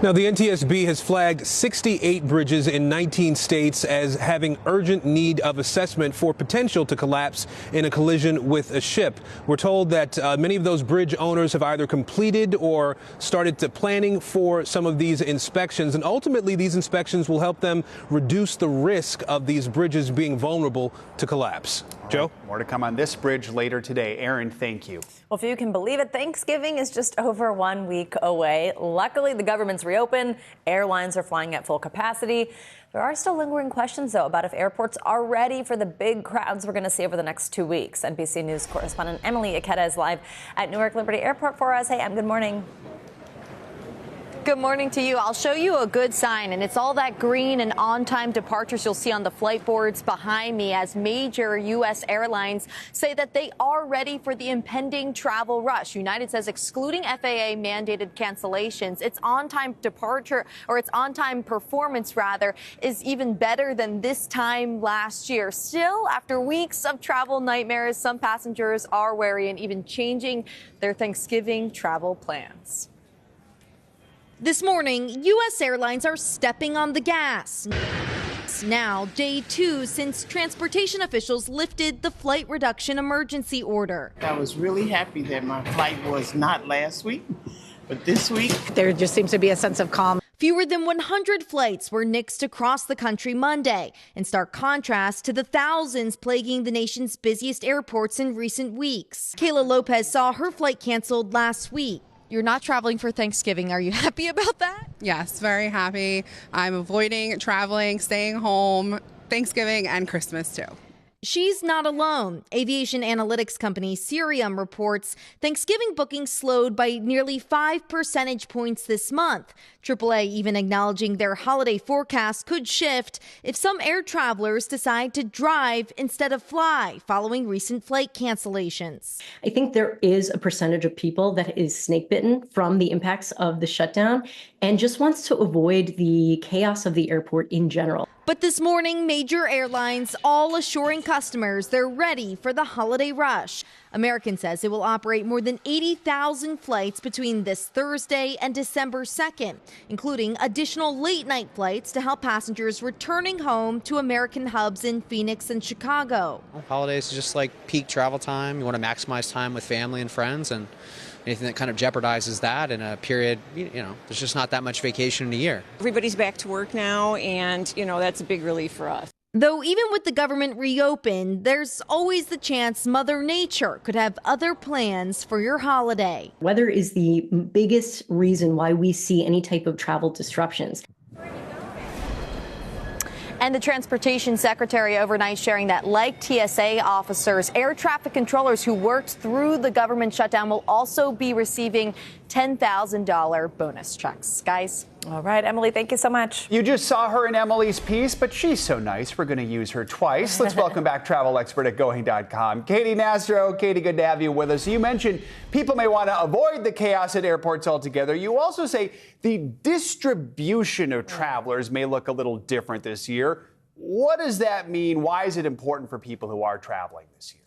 Now, the NTSB has flagged 68 bridges in 19 states as having urgent need of assessment for potential to collapse in a collision with a ship. We're told that many of those bridge owners have either completed or started to planning for some of these inspections, and ultimately these inspections will help them reduce the risk of these bridges being vulnerable to collapse. Joe? More to come on this bridge later today. Aaron, thank you. Well, if you can believe it, Thanksgiving is just over 1 week away. Luckily, the government's reopened. Airlines are flying at full capacity. There are still lingering questions, though, about if airports are ready for the big crowds we're going to see over the next 2 weeks. NBC News correspondent Emily Ikeda is live at Newark Liberty Airport for us. Hey, Em, good morning. Good morning to you. I'll show you a good sign, and it's all that green and on-time departures you'll see on the flight boards behind me as major U.S. airlines say that they are ready for the impending travel rush. United says excluding FAA-mandated cancellations, its on-time departure, or its on-time performance, rather, is even better than this time last year. Still, after weeks of travel nightmares, some passengers are wary and even changing their Thanksgiving travel plans. This morning, U.S. airlines are stepping on the gas. Now, day 2 since transportation officials lifted the flight reduction emergency order. I was really happy that my flight was not last week, but this week. There just seems to be a sense of calm. Fewer than 100 flights were nixed across the country Monday, in stark contrast to the thousands plaguing the nation's busiest airports in recent weeks. Kayla Lopez saw her flight canceled last week. You're not traveling for Thanksgiving. Are you happy about that? Yes, very happy. I'm avoiding traveling, staying home, Thanksgiving and Christmas too. She's not alone. Aviation analytics company Cirium reports Thanksgiving bookings slowed by nearly 5 percentage points this month. AAA even acknowledging their holiday forecast could shift if some air travelers decide to drive instead of fly following recent flight cancellations. I think there is a percentage of people that is snake bitten from the impacts of the shutdown and just wants to avoid the chaos of the airport in general. But this morning, major airlines all assuring customers they're ready for the holiday rush. American says it will operate more than 80,000 flights between this Thursday and December 2nd, including additional late-night flights to help passengers returning home to American hubs in Phoenix and Chicago. Holidays is just like peak travel time. You want to maximize time with family and friends, and anything that kind of jeopardizes that in a period, there's just not that much vacation in a year. Everybody's back to work now, and, that's a big relief for us. Though even with the government reopened, there's always the chance Mother Nature could have other plans for your holiday. Weather is the biggest reason why we see any type of travel disruptions. And the transportation secretary overnight sharing that, like TSA officers, air traffic controllers who worked through the government shutdown will also be receiving $10,000 bonus checks. Guys. All right, Emily, thank you so much. You just saw her in Emily's piece, but she's so nice. We're going to use her twice. Let's welcome back travel expert at Going.com, Katie Nastro. Katie, good to have you with us. You mentioned people may want to avoid the chaos at airports altogether. You also say the distribution of travelers may look a little different this year. What does that mean? Why is it important for people who are traveling this year?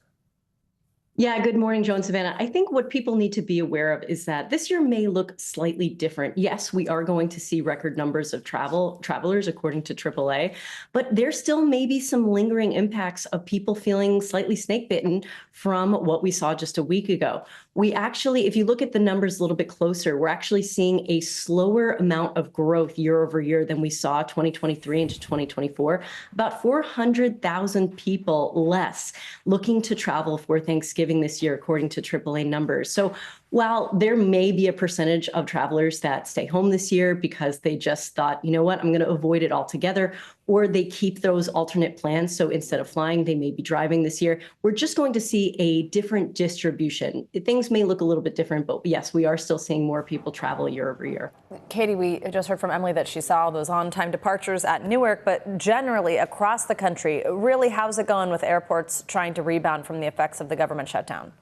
Yeah, good morning, Joe and Savannah. I think what people need to be aware of is that this year may look slightly different. Yes, we are going to see record numbers of travelers, according to AAA, but there still may be some lingering impacts of people feeling slightly snake bitten from what we saw just a week ago. We actually, if you look at the numbers a little bit closer, we're actually seeing a slower amount of growth year over year than we saw 2023 into 2024. About 400,000 people less looking to travel for Thanksgiving this year, according to AAA numbers. So while there may be a percentage of travelers that stay home this year because they just thought, you know what, I'm going to avoid it altogether, or they keep those alternate plans. So instead of flying, they may be driving this year. We're just going to see a different distribution. Things may look a little bit different, but yes, we are still seeing more people travel year over year. Katie, we just heard from Emily that she saw those on-time departures at Newark, but generally across the country, really, how's it going with airports trying to rebound from the effects of the government shutdown?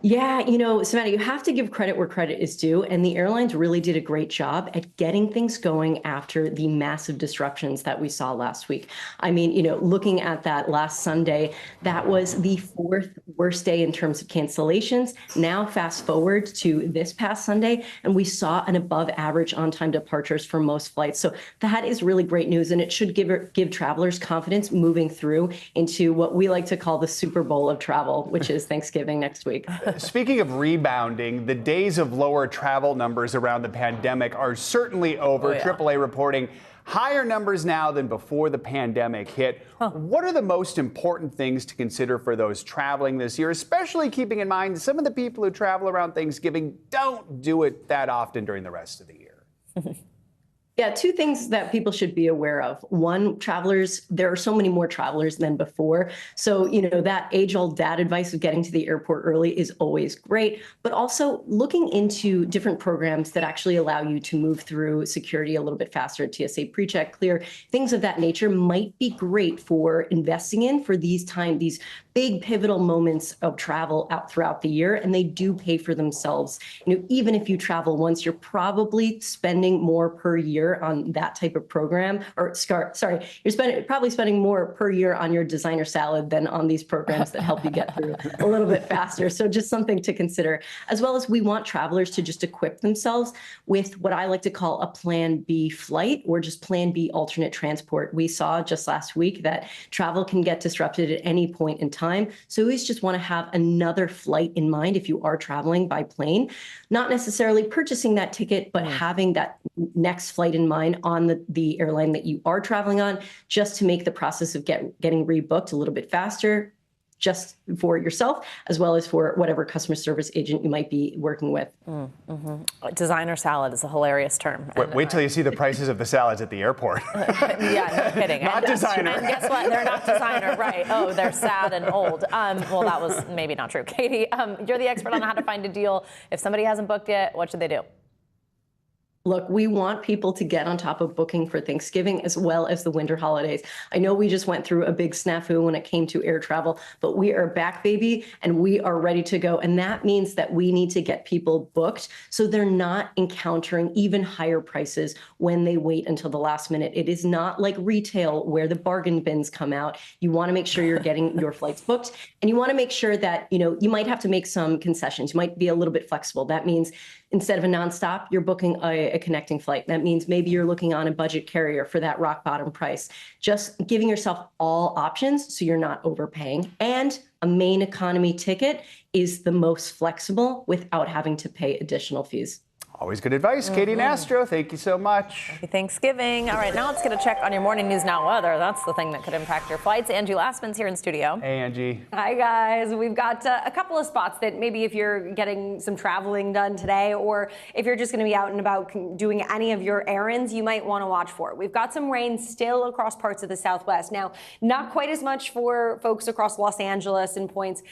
Yeah, you know, Savannah, you have to give credit where credit is due. And the airlines really did a great job at getting things going after the massive disruptions that we saw last week. I mean, you know, looking at that last Sunday, that was the fourth worst day in terms of cancellations. Now, fast forward to this past Sunday, and we saw an above average on-time departures for most flights. So that is really great news. And it should give travelers confidence moving through into what we like to call the Super Bowl of travel, which is Thanksgiving next week. Speaking of rebounding, the days of lower travel numbers around the pandemic are certainly over. Oh, yeah. AAA reporting higher numbers now than before the pandemic hit. What are the most important things to consider for those traveling this year, especially keeping in mind some of the people who travel around Thanksgiving don't do it that often during the rest of the year? Yeah, two things that people should be aware of. One, travelers, there are so many more travelers than before. So, you know, that age-old dad advice of getting to the airport early is always great, but also looking into different programs that actually allow you to move through security a little bit faster, TSA PreCheck, Clear, things of that nature might be great for investing in for these big pivotal moments of travel out throughout the year, and they do pay for themselves. You know, even if you travel once, you're probably spending more per year on that type of program, or sorry, you're probably spending more per year on your designer salad than on these programs that help you get through a little bit faster. So just something to consider, as well as we want travelers to just equip themselves with what I like to call a Plan B flight, or just Plan B alternate transport. We saw just last week that travel can get disrupted at any point in time. So we always just want to have another flight in mind if you are traveling by plane, not necessarily purchasing that ticket, but having that next flight in mind on the airline that you are traveling on, just to make the process of getting rebooked a little bit faster, just for yourself, as well as for whatever customer service agent you might be working with. Designer salad is a hilarious term. Wait till you see the prices of the salads at the airport. Yeah, no kidding. Not designer. And guess what? They're not designer, right? Oh, they're sad and old. Well, that was maybe not true. Katie, you're the expert on how to find a deal. If somebody hasn't booked yet, what should they do? Look, we want people to get on top of booking for Thanksgiving as well as the winter holidays. I know we just went through a big snafu when it came to air travel, but we are back, baby, and we are ready to go. And that means that we need to get people booked so they're not encountering even higher prices when they wait until the last minute. It is not like retail where the bargain bins come out. You want to make sure you're getting your flights booked, and you want to make sure that, you know, you might have to make some concessions. You might be a little bit flexible. That means instead of a nonstop, you're booking a connecting flight. That means maybe you're looking on a budget carrier for that rock bottom price. Just giving yourself all options so you're not overpaying. And a main economy ticket is the most flexible without having to pay additional fees. Always good advice. Katie Nastro, thank you so much. Happy Thanksgiving. All right, now let's get a check on your morning news now weather. That's the thing that could impact your flights. Angie Lassman's here in studio. Hey, Angie. Hi, guys. We've got a couple of spots that maybe if you're getting some traveling done today, or if you're just going to be out and about doing any of your errands, you might want to watch for. We've got some rain still across parts of the Southwest. Now, not quite as much for folks across Los Angeles and points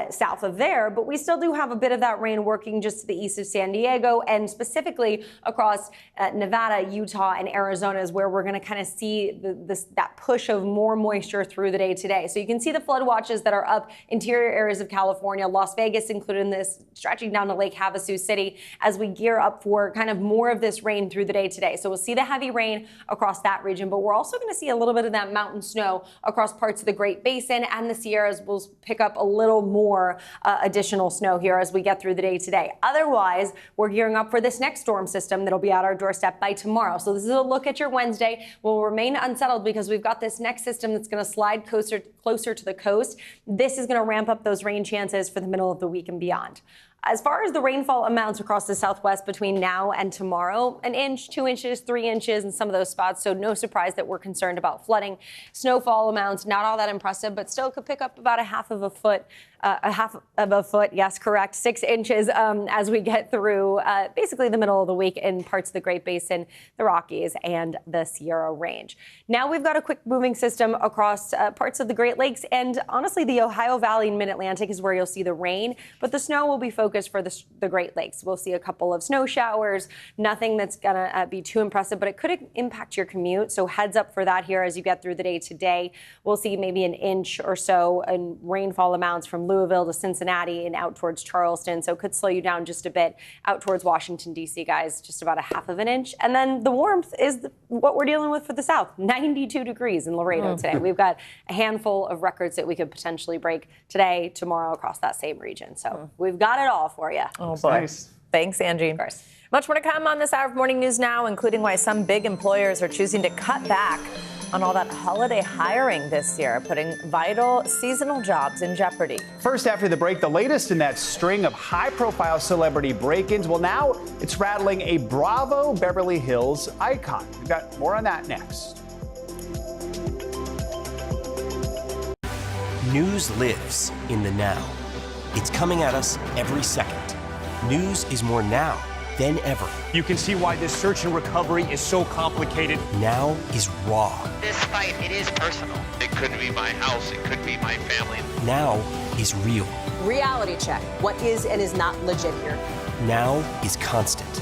south of there, but we still do have a bit of that rain working just to the east of San Diego, and specifically specifically across Nevada, Utah, and Arizona is where we're going to kind of see that push of more moisture through the day today. So you can see the flood watches that are up interior areas of California, Las Vegas included in this, stretching down to Lake Havasu City as we gear up for kind of more of this rain through the day today. So we'll see the heavy rain across that region, but we're also going to see a little bit of that mountain snow across parts of the Great Basin, and the Sierras will pick up a little more additional snow here as we get through the day today. Otherwise, we're gearing up for this next storm system that'll be at our doorstep by tomorrow. So this is a look at your Wednesday. We'll remain unsettled because we've got this next system that's going to slide closer to the coast. This is going to ramp up those rain chances for the middle of the week and beyond. As far as the rainfall amounts across the Southwest between now and tomorrow, 1 inch, 2 inches, 3 inches in some of those spots. So no surprise that we're concerned about flooding. Snowfall amounts, not all that impressive, but still could pick up about a half of a foot. Yes, correct. 6 inches as we get through basically the middle of the week in parts of the Great Basin, the Rockies, and the Sierra Range. Now we've got a quick moving system across parts of the Great Lakes, and honestly, the Ohio Valley and Mid-Atlantic is where you'll see the rain, but the snow will be focused for the Great Lakes. We'll see a couple of snow showers, nothing that's going to be too impressive, but it could impact your commute. So heads up for that here as you get through the day today. We'll see maybe 1 inch or so in rainfall amounts from Louisville to Cincinnati and out towards Charleston. So it could slow you down just a bit out towards Washington, D.C., guys, just about a half of an inch. And then the warmth is what we're dealing with for the South. 92 degrees in Laredo today. We've got a handful of records that we could potentially break today, tomorrow across that same region. So we've got it all for you. Oh, boy. Nice. Thanks, Angie. Of course. Much more to come on this hour of Morning News Now, including why some big employers are choosing to cut back on all that holiday hiring this year, putting vital seasonal jobs in jeopardy. First, after the break, the latest in that string of high-profile celebrity break-ins. Well, now it's rattling a Bravo Beverly Hills icon. We've got more on that next. News lives in the now. It's coming at us every second. News is more now than ever. You can see why this search and recovery is so complicated. Now is raw. This fight, it is personal. It could be my house, it could be my family. Now is real. Reality check. What is and is not legit here? Now is constant.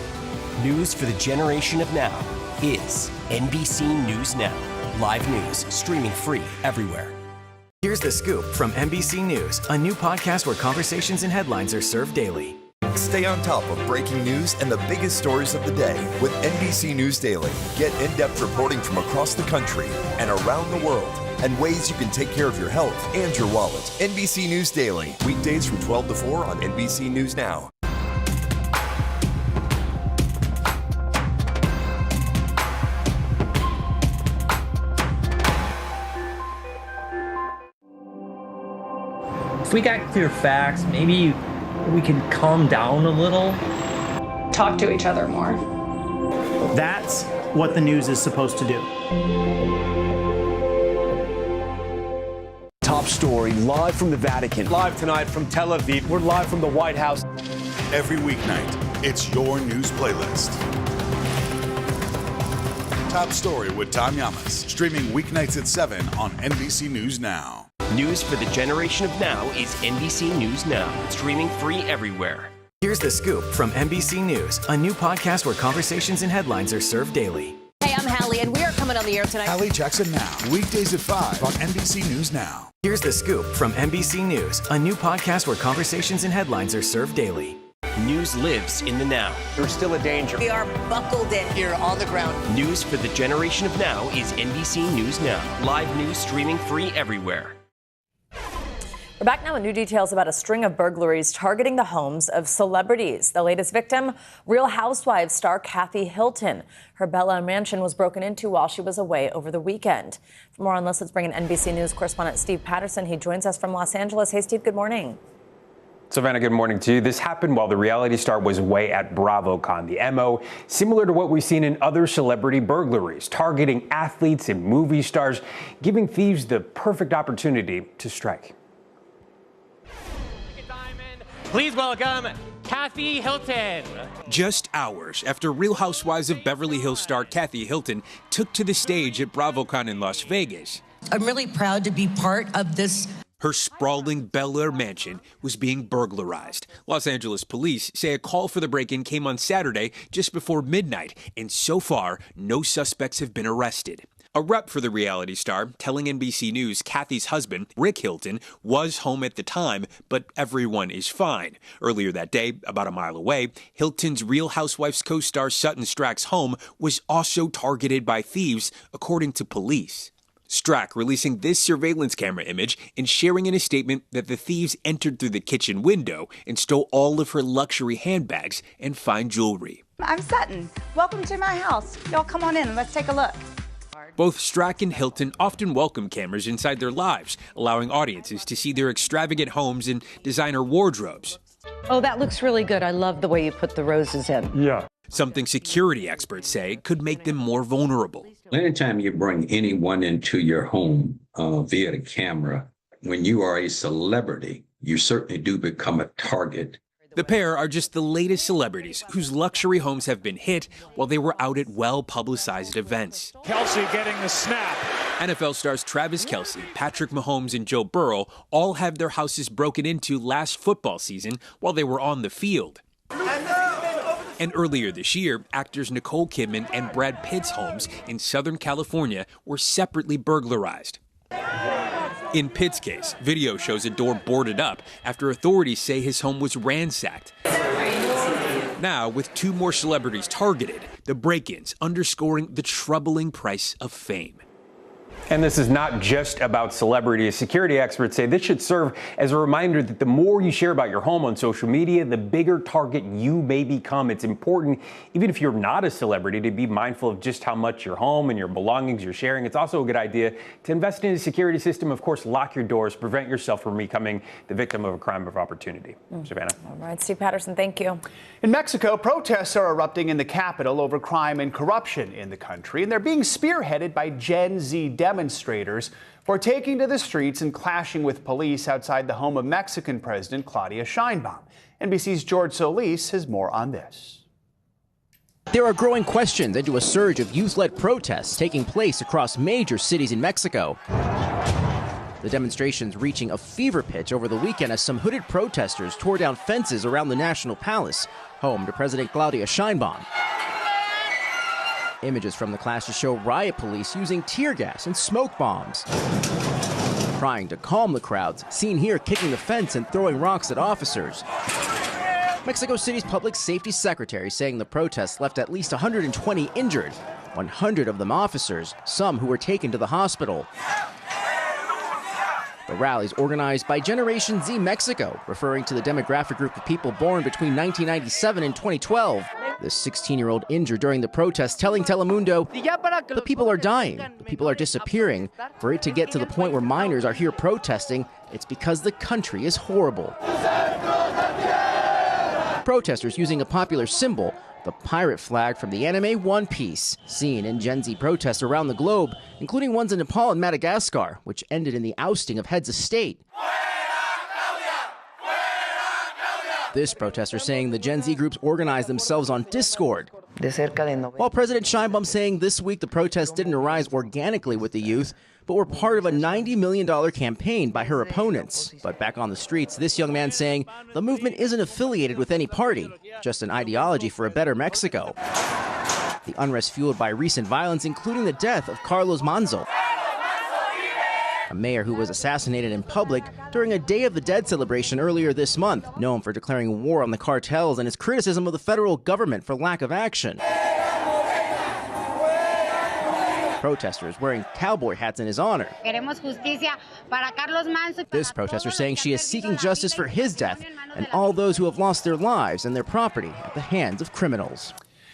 News for the generation of now is NBC News Now. Live news, streaming free everywhere. Here's the scoop from NBC News, a new podcast where conversations and headlines are served daily. Stay on top of breaking news and the biggest stories of the day with NBC News Daily. Get in-depth reporting from across the country and around the world, and ways you can take care of your health and your wallet. NBC News Daily, weekdays from 12 to 4 on NBC News Now. If we got clear facts, maybe we can calm down a little. Talk to each other more. That's what the news is supposed to do. Top story live from the Vatican. Live tonight from Tel Aviv. We're live from the White House. Every weeknight, it's your news playlist. Top story with Tom Yamas. Streaming weeknights at 7 on NBC News Now. News for the generation of now is NBC News Now, streaming free everywhere. Here's the scoop from NBC News, a new podcast where conversations and headlines are served daily. Hey, I'm Hallie, and we are coming on the air tonight. Hallie Jackson Now, weekdays at 5 on NBC News Now. Here's the scoop from NBC News, a new podcast where conversations and headlines are served daily. News lives in the now. There's still a danger. We are buckled in here on the ground. News for the generation of now is NBC News Now, live news streaming free everywhere. We're back now with new details about a string of burglaries targeting the homes of celebrities. The latest victim, Real Housewives star Kathy Hilton. Her Bella mansion was broken into while she was away over the weekend. For more on this, let's bring in NBC News correspondent Steve Patterson. He joins us from Los Angeles. Hey, Steve, good morning. Savannah, good morning to you. This happened while the reality star was away at BravoCon. The MO similar to what we've seen in other celebrity burglaries, targeting athletes and movie stars, giving thieves the perfect opportunity to strike. Please welcome Kathy Hilton. Just hours after Real Housewives of Beverly Hills star Kathy Hilton took to the stage at BravoCon in Las Vegas. I'm really proud to be part of this Her sprawling Bel Air mansion was being burglarized. Los Angeles police say a call for the break-in came on Saturday just before midnight, and so far, no suspects have been arrested. A rep for the reality star telling NBC News Kathy's husband, Rick Hilton, was home at the time, but everyone is fine. Earlier that day, about a mile away, Hilton's Real Housewives co-star Sutton Strack's home was also targeted by thieves, according to police. Strack releasing this surveillance camera image and sharing in a statement that the thieves entered through the kitchen window and stole all of her luxury handbags and fine jewelry. I'm Sutton. Welcome to my house. Y'all come on in and let's take a look. Both Strack and Hilton often welcome cameras inside their lives, allowing audiences to see their extravagant homes and designer wardrobes. Oh, that looks really good. I love the way you put the roses in. Yeah. Something security experts say could make them more vulnerable. Anytime you bring anyone into your home via the camera, when you are a celebrity, you certainly do become a target. The pair are just the latest celebrities whose luxury homes have been hit while they were out at well-publicized events. Kelsey getting the snap. NFL stars Travis Kelce, Patrick Mahomes, and Joe Burrow all have their houses broken into last football season while they were on the field. And earlier this year, actors Nicole Kidman and Brad Pitt's homes in Southern California were separately burglarized. In Pitt's case, video shows a door boarded up after authorities say his home was ransacked. Now, with two more celebrities targeted, the break-ins underscoring the troubling price of fame. And this is not just about celebrities. Security experts say this should serve as a reminder that the more you share about your home on social media, the bigger target you may become. It's important, even if you're not a celebrity, to be mindful of just how much your home and your belongings you're sharing. It's also a good idea to invest in a security system. Of course, lock your doors, prevent yourself from becoming the victim of a crime of opportunity. Savannah. All right, Steve Patterson, thank you. In Mexico, protests are erupting in the capital over crime and corruption in the country, and they're being spearheaded by Gen Z demonstrators for taking to the streets and clashing with police outside the home of Mexican President Claudia Sheinbaum. NBC's George Solis has more on this. There are growing questions into a surge of youth-led protests taking place across major cities in Mexico. The demonstrations reaching a fever pitch over the weekend as some hooded protesters tore down fences around the National Palace, home to President Claudia Sheinbaum. Images from the clashes show riot police using tear gas and smoke bombs, trying to calm the crowds, seen here kicking the fence and throwing rocks at officers. Mexico City's public safety secretary saying the protests left at least 120 injured, 100 of them officers, some who were taken to the hospital. The rallies organized by Generation Z Mexico, referring to the demographic group of people born between 1997 and 2012. This 16-year-old injured during the protest telling Telemundo, the people are dying, the people are disappearing. For it to get to the point where minors are here protesting, it's because the country is horrible. Protesters using a popular symbol, the pirate flag from the anime One Piece, seen in Gen Z protests around the globe, including ones in Nepal and Madagascar, which ended in the ousting of heads of state. This protester saying the Gen Z groups organized themselves on Discord. While President Sheinbaum saying this week the protests didn't arise organically with the youth, but were part of a $90 million campaign by her opponents. But back on the streets, this young man saying the movement isn't affiliated with any party, just an ideology for a better Mexico. The unrest fueled by recent violence, including the death of Carlos Manzo, a mayor who was assassinated in public during a Day of the Dead celebration earlier this month, known for declaring war on the cartels and his criticism of the federal government for lack of action. Protesters wearing cowboy hats in his honor. This protester saying she is seeking justice for his death and all those who have lost their lives and their property at the hands of criminals.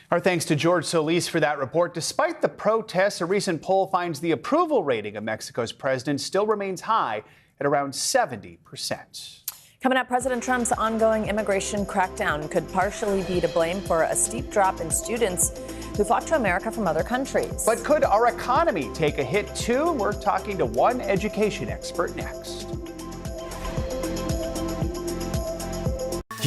Our thanks to George Solis for that report. Despite the protests, a recent poll finds the approval rating of Mexico's president still remains high at around 70%. Coming up, President Trump's ongoing immigration crackdown could partially be to blame for a steep drop in students who flock to America from other countries. But could our economy take a hit too? We're talking to one education expert next.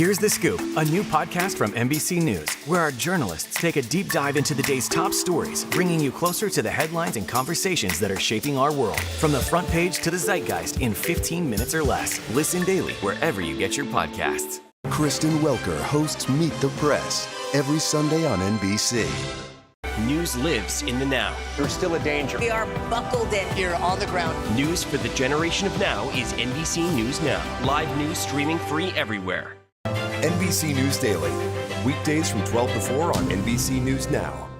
Here's The Scoop, a new podcast from NBC News, where our journalists take a deep dive into the day's top stories, bringing you closer to the headlines and conversations that are shaping our world. From the front page to the zeitgeist in 15 minutes or less. Listen daily wherever you get your podcasts. Kristen Welker hosts Meet the Press every Sunday on NBC. News lives in the now. There's still a danger. We are buckled in here on the ground. News for the generation of now is NBC News Now. Live news streaming free everywhere. NBC News Daily, weekdays from 12 to 4 on NBC News Now.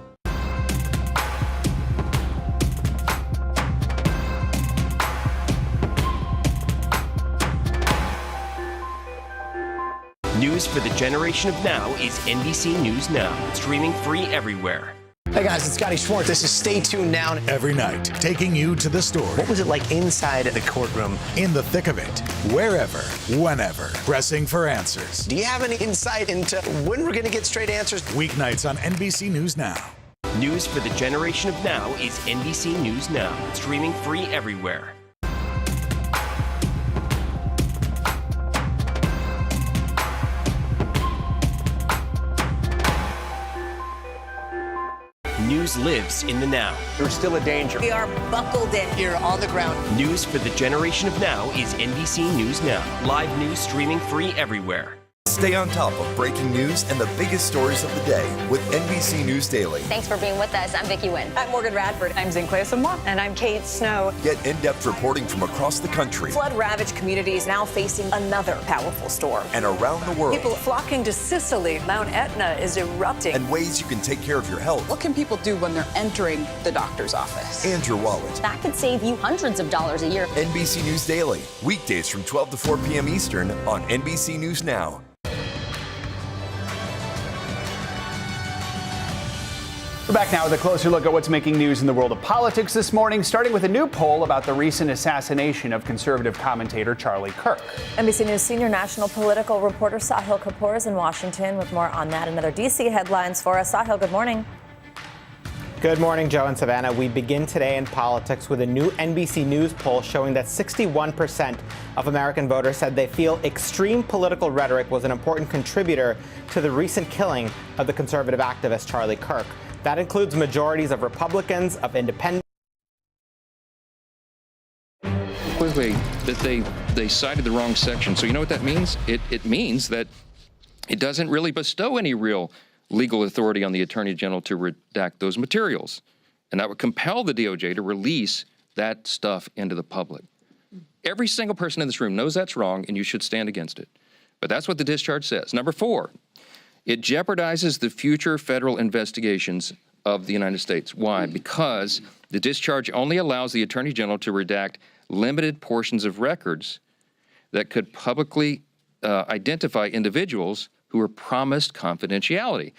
News for the generation of now is NBC News Now. Streaming free everywhere. Hey guys, it's Scotty Schwartz. This is Stay Tuned Now. Every night, taking you to the story. What was it like inside the courtroom? In the thick of it, wherever, whenever, pressing for answers. Do you have any insight into when we're going to get straight answers? Weeknights on NBC News Now. News for the generation of now is NBC News Now. Streaming free everywhere. News lives in the now. There's still a danger. We are buckled in here on the ground. News for the generation of now is NBC News Now. Live news streaming free everywhere. Stay on top of breaking news and the biggest stories of the day with NBC News Daily. Thanks for being with us. I'm Vicki Wynn. I'm Morgan Radford. I'm Zinklea Samoa. And I'm Kate Snow. Get in-depth reporting from across the country. Flood-ravaged communities now facing another powerful storm. And around the world. People flocking to Sicily. Mount Etna is erupting. And ways you can take care of your health. What can people do when they're entering the doctor's office? And your wallet. That could save you hundreds of dollars a year. NBC News Daily, weekdays from 12 to 4 p.m. Eastern on NBC News Now. We're back now with a closer look at what's making news in the world of politics this morning, starting with a new poll about the recent assassination of conservative commentator Charlie Kirk. NBC News senior national political reporter Sahil Kapoor is in Washington with more on that and other D.C. headlines for us. Sahil, good morning. Good morning, Joe and Savannah. We begin today in politics with a new NBC News poll showing that 61% of American voters said they feel extreme political rhetoric was an important contributor to the recent killing of the conservative activist Charlie Kirk. That includes majorities of Republicans, of independents. Quickly, that they cited the wrong section. So you know what that means? It means that it doesn't really bestow any real legal authority on the Attorney General to redact those materials. And that would compel the DOJ to release that stuff into the public. Every single person in this room knows that's wrong, and you should stand against it. But that's what the discharge says. Number 4. It jeopardizes the future federal investigations of the United States. Why? Because the discharge only allows the Attorney General to redact limited portions of records that could publicly identify individuals who are promised confidentiality.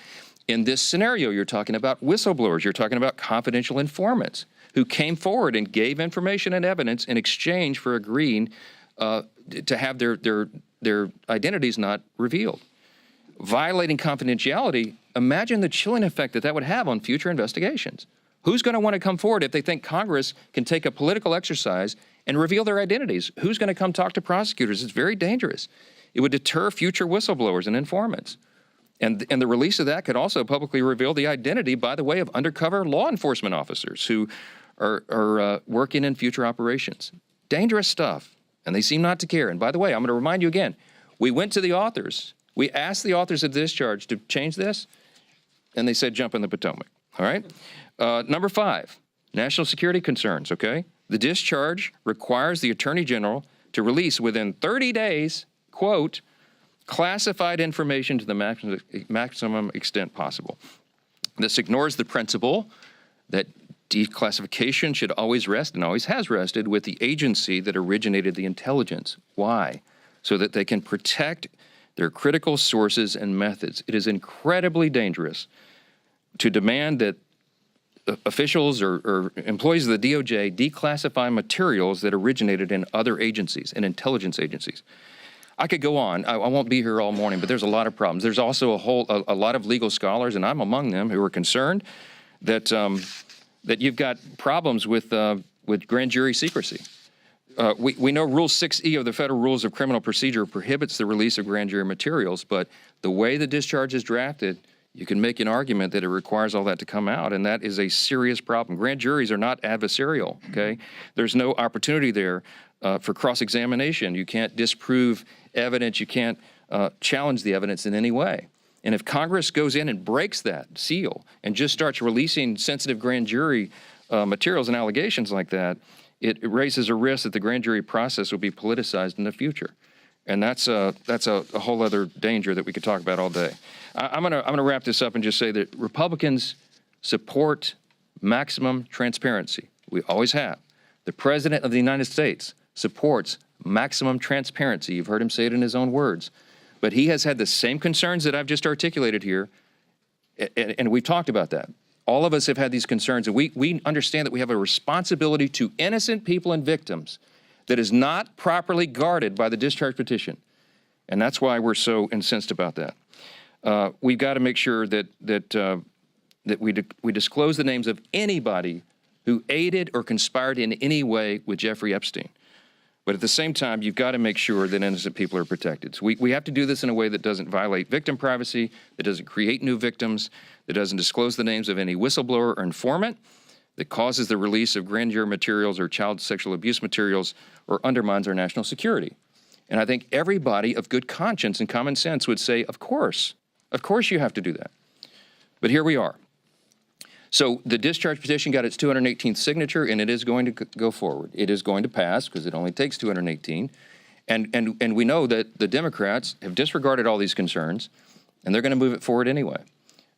In this scenario, you're talking about whistleblowers, you're talking about confidential informants who came forward and gave information and evidence in exchange for agreeing to have their identities not revealed. Violating confidentiality, imagine the chilling effect that would have on future investigations. Who's going to want to come forward if they think Congress can take a political exercise and reveal their identities? Who's going to come talk to prosecutors? It's very dangerous. It would deter future whistleblowers and informants. And the release of that could also publicly reveal the identity, by the way, of undercover law enforcement officers who are working in future operations. Dangerous stuff, and they seem not to care. And by the way, I'm going to remind you again, we went to the authors. We asked the authors of the discharge to change this, and they said jump in the Potomac, all right? Number 5, national security concerns, okay? The discharge requires the Attorney General to release within 30 days, quote, classified information to the maximum extent possible. This ignores the principle that declassification should always rest, and always has rested, with the agency that originated the intelligence. Why? So that they can protect their critical sources and methods. It is incredibly dangerous to demand that officials or employees of the DOJ declassify materials that originated in other agencies, in intelligence agencies. I could go on. I won't be here all morning, but there's a lot of problems. There's also a lot of legal scholars, and I'm among them, who are concerned that that you've got problems with grand jury secrecy. We know Rule 6E of the Federal Rules of Criminal Procedure prohibits the release of grand jury materials, but the way the discharge is drafted, you can make an argument that it requires all that to come out, and that is a serious problem. Grand juries are not adversarial, okay? There's no opportunity there for cross-examination. You can't disprove evidence. You can't challenge the evidence in any way. And if Congress goes in and breaks that seal and just starts releasing sensitive grand jury materials and allegations like that, it raises a risk that the grand jury process will be politicized in the future. And that's a whole other danger that we could talk about all day. I'm gonna wrap this up and just say that Republicans support maximum transparency. We always have. The President of the United States supports maximum transparency. You've heard him say it in his own words. But he has had the same concerns that I've just articulated here, and we've talked about that. All of us have had these concerns, and we understand that we have a responsibility to innocent people and victims that is not properly guarded by the discharge petition. And that's why we're so incensed about that. We've got to make sure that we disclose the names of anybody who aided or conspired in any way with Jeffrey Epstein. But at the same time, you've got to make sure that innocent people are protected. So we have to do this in a way that doesn't violate victim privacy, that doesn't create new victims, that doesn't disclose the names of any whistleblower or informant, that causes the release of grand jury materials or child sexual abuse materials, or undermines our national security. And I think everybody of good conscience and common sense would say, of course you have to do that. But here we are. So the discharge petition got its 218th signature, and it is going to go forward. It is going to pass because it only takes 218. And we know that the Democrats have disregarded all these concerns, and they're going to move it forward anyway.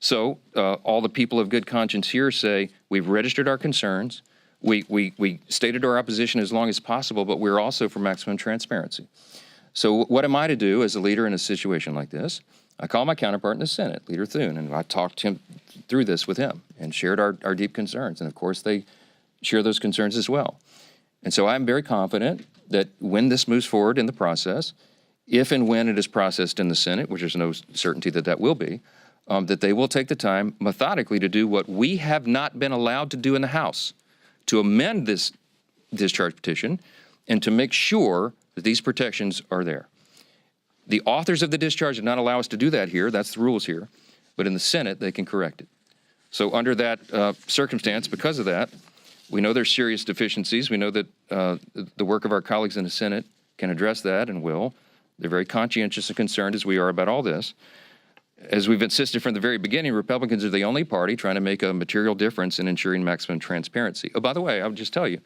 So all the people of good conscience here say, we've registered our concerns, we stated our opposition as long as possible, but we're also for maximum transparency. So what am I to do as a leader in a situation like this? I called my counterpart in the Senate, Leader Thune, and I talked him through this with him and shared our deep concerns. And of course, they share those concerns as well. And so I'm very confident that when this moves forward in the process, if and when it is processed in the Senate, which there's no certainty that that will be, that they will take the time methodically to do what we have not been allowed to do in the House, to amend this discharge petition and to make sure that these protections are there. The authors of the discharge did not allow us to do that here. That's the rules here. But in the Senate, they can correct it. So under that circumstance, because of that, we know there's serious deficiencies. We know that the work of our colleagues in the Senate can address that and will. They're very conscientious and concerned, as we are, about all this. As we've insisted from the very beginning, Republicans are the only party trying to make a material difference in ensuring maximum transparency. Oh, by the way, I'll just tell you,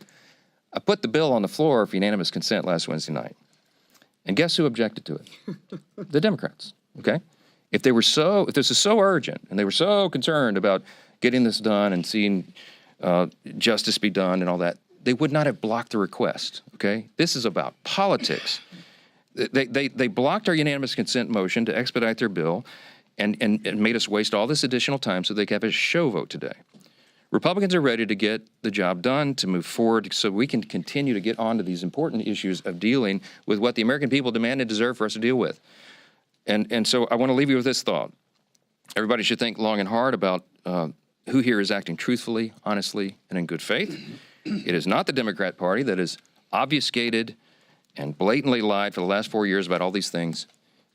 I put the bill on the floor for unanimous consent last Wednesday night. And guess who objected to it? The Democrats, okay? If this is so urgent and they were so concerned about getting this done and seeing justice be done and all that, they would not have blocked the request, okay? This is about politics. They blocked our unanimous consent motion to expedite their bill and made us waste all this additional time so they could have a show vote today. Republicans are ready to get the job done, to move forward so we can continue to get on to these important issues of dealing with what the American people demand and deserve for us to deal with. And so I want to leave you with this thought. Everybody should think long and hard about who here is acting truthfully, honestly, and in good faith. It is not the Democrat Party that has obfuscated and blatantly lied for the last 4 years about all these things.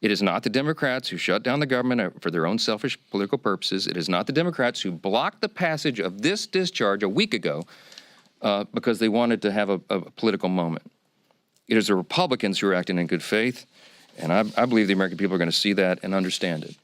It is not the Democrats who shut down the government for their own selfish political purposes. It is not the Democrats who blocked the passage of this discharge a week ago because they wanted to have a political moment. It is the Republicans who are acting in good faith, and I believe the American people are going to see that and understand it.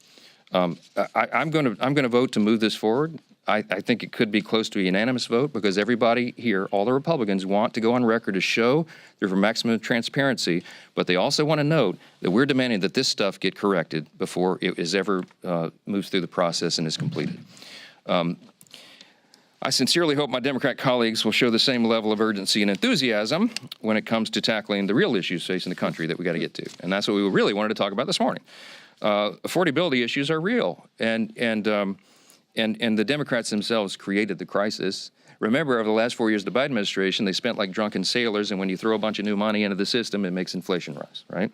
I'm going to vote to move this forward. I think it could be close to a unanimous vote because everybody here, all the Republicans, want to go on record to show they're for maximum transparency, but they also want to note that we're demanding that this stuff get corrected before it is ever moves through the process and is completed. I sincerely hope my Democrat colleagues will show the same level of urgency and enthusiasm when it comes to tackling the real issues facing the country that we got to get to, and that's what we really wanted to talk about this morning. Affordability issues are real, and the Democrats themselves created the crisis. Remember, over the last 4 years of the Biden administration, they spent like drunken sailors, and when you throw a bunch of new money into the system, it makes inflation rise, right?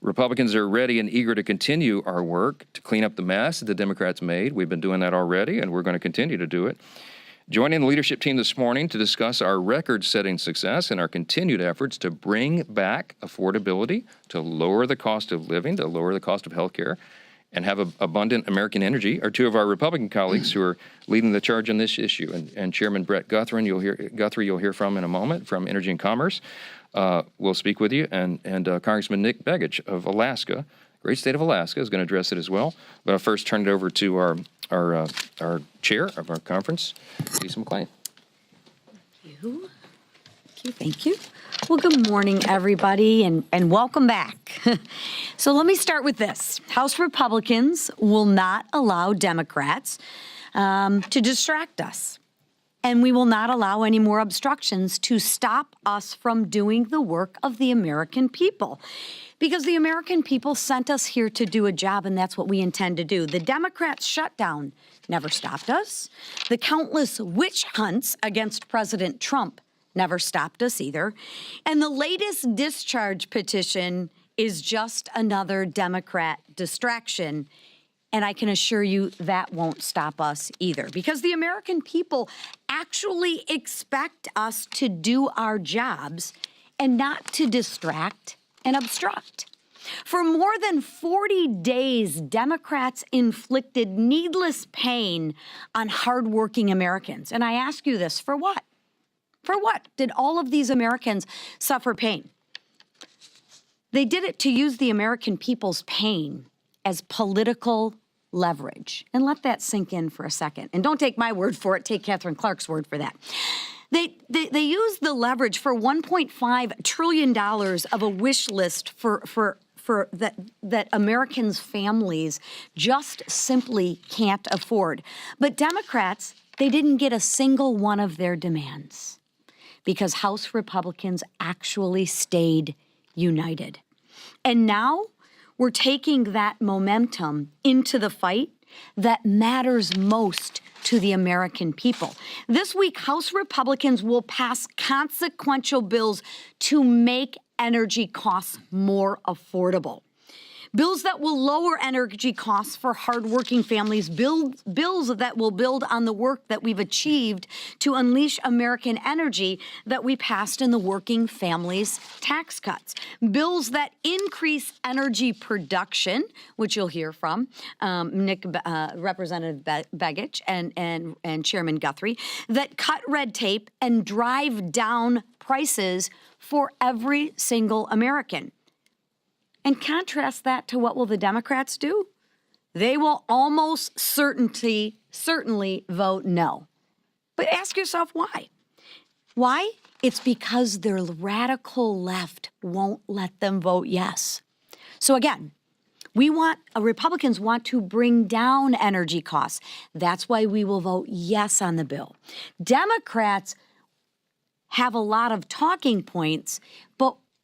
Republicans are ready and eager to continue our work to clean up the mess that the Democrats made. We've been doing that already, and we're going to continue to do it. Joining the leadership team this morning to discuss our record-setting success and our continued efforts to bring back affordability, to lower the cost of living, to lower the cost of health care, and have abundant American energy are two of our Republican colleagues who are leading the charge on this issue. And Chairman Brett Guthrie, you'll hear from in a moment from Energy and Commerce. We'll speak with you, and Congressman Nick Begich of Alaska, great state of Alaska, is going to address it as well. But I'll first turn it over to our chair of our conference, Lisa McClain. Thank you. Well, good morning, everybody, and welcome back. So let me start with this. House Republicans will not allow Democrats to distract us. And we will not allow any more obstructions to stop us from doing the work of the American people. Because the American people sent us here to do a job, and that's what we intend to do. The Democrats' shutdown never stopped us. The countless witch hunts against President Trump never stopped us either. And the latest discharge petition is just another Democrat distraction. And I can assure you that won't stop us either, because the American people actually expect us to do our jobs and not to distract and obstruct. For more than 40 days, Democrats inflicted needless pain on hardworking Americans. And I ask you this, for what? For what did all of these Americans suffer pain? They did it to use the American people's pain as political leverage. And let that sink in for a second. And don't take my word for it, take Catherine Clark's word for that. They used the leverage for $1.5 trillion of a wish list for that Americans' families just simply can't afford. But Democrats, they didn't get a single one of their demands because House Republicans actually stayed united. And now we're taking that momentum into the fight that matters most to the American people. This week, House Republicans will pass consequential bills to make energy costs more affordable. Bills that will lower energy costs for hardworking families, bills that will build on the work that we've achieved to unleash American energy that we passed in the Working Families Tax Cuts. Bills that increase energy production, which you'll hear from Representative Begich and Chairman Guthrie, that cut red tape and drive down prices for every single American. And contrast that to what will the Democrats do? They will almost certainly vote no. But ask yourself why. Why? It's because their radical left won't let them vote yes. So again, Republicans want to bring down energy costs. That's why we will vote yes on the bill. Democrats have a lot of talking points,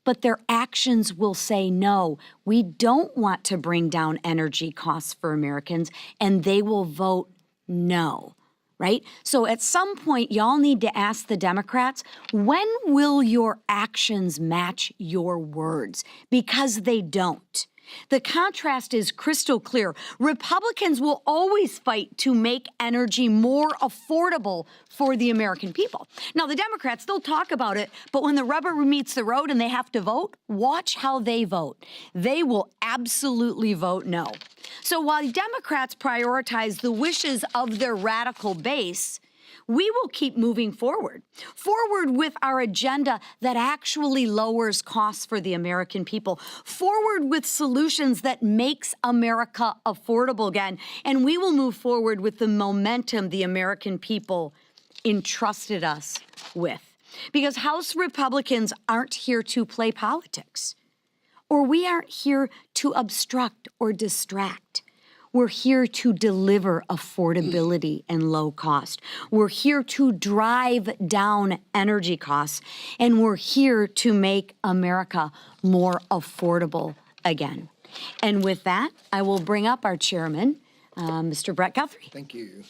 but their actions will say no. We don't want to bring down energy costs for Americans, and they will vote no, right? So at some point, y'all need to ask the Democrats, when will your actions match your words? Because they don't. The contrast is crystal clear. Republicans will always fight to make energy more affordable for the American people. Now, the Democrats, they'll talk about it, but when the rubber meets the road and they have to vote, watch how they vote. They will absolutely vote no. So while Democrats prioritize the wishes of their radical base, we will keep moving forward with our agenda that actually lowers costs for the American people, forward with solutions that makes America affordable again, and we will move forward with the momentum the American people entrusted us with. Because House Republicans aren't here to play politics, or we aren't here to obstruct or distract. We're here to deliver affordability and low cost. We're here to drive down energy costs, and we're here to make America more affordable again. And with that, I will bring up our chairman, Mr. Brett Guthrie. Thank you.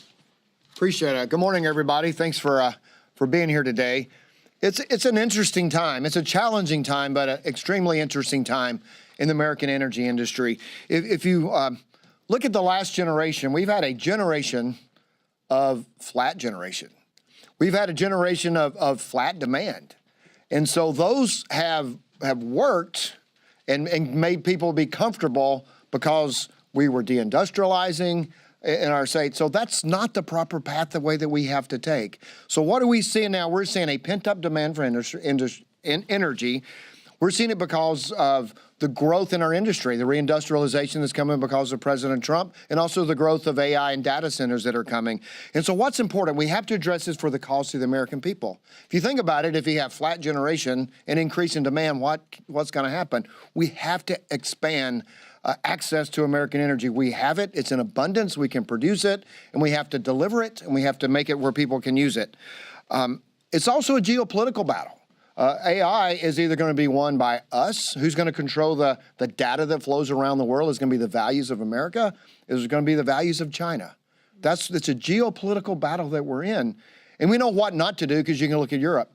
Appreciate it. Good morning, everybody. Thanks for being here today. It's an interesting time. It's a challenging time, but an extremely interesting time in the American energy industry. If you look at the last generation, we've had a generation of flat generation. We've had a generation of flat demand. And so those have worked and made people be comfortable because we were deindustrializing in our state. So that's not the proper path, the way that we have to take. So what are we seeing now? We're seeing a pent-up demand for energy. We're seeing it because of the growth in our industry, the reindustrialization that's coming because of President Trump, and also the growth of AI and data centers that are coming. And so what's important, we have to address this for the cost of the American people. If you think about it, if you have flat generation and increase in demand, what's going to happen? We have to expand access to American energy. We have it. It's in abundance. We can produce it, and we have to deliver it, and we have to make it where people can use it. It's also a geopolitical battle. AI is either going to be won by us, who's going to control the data that flows around the world, is going to be the values of America, is it going to be the values of China. It's a geopolitical battle that we're in. And we know what not to do, because you can look at Europe.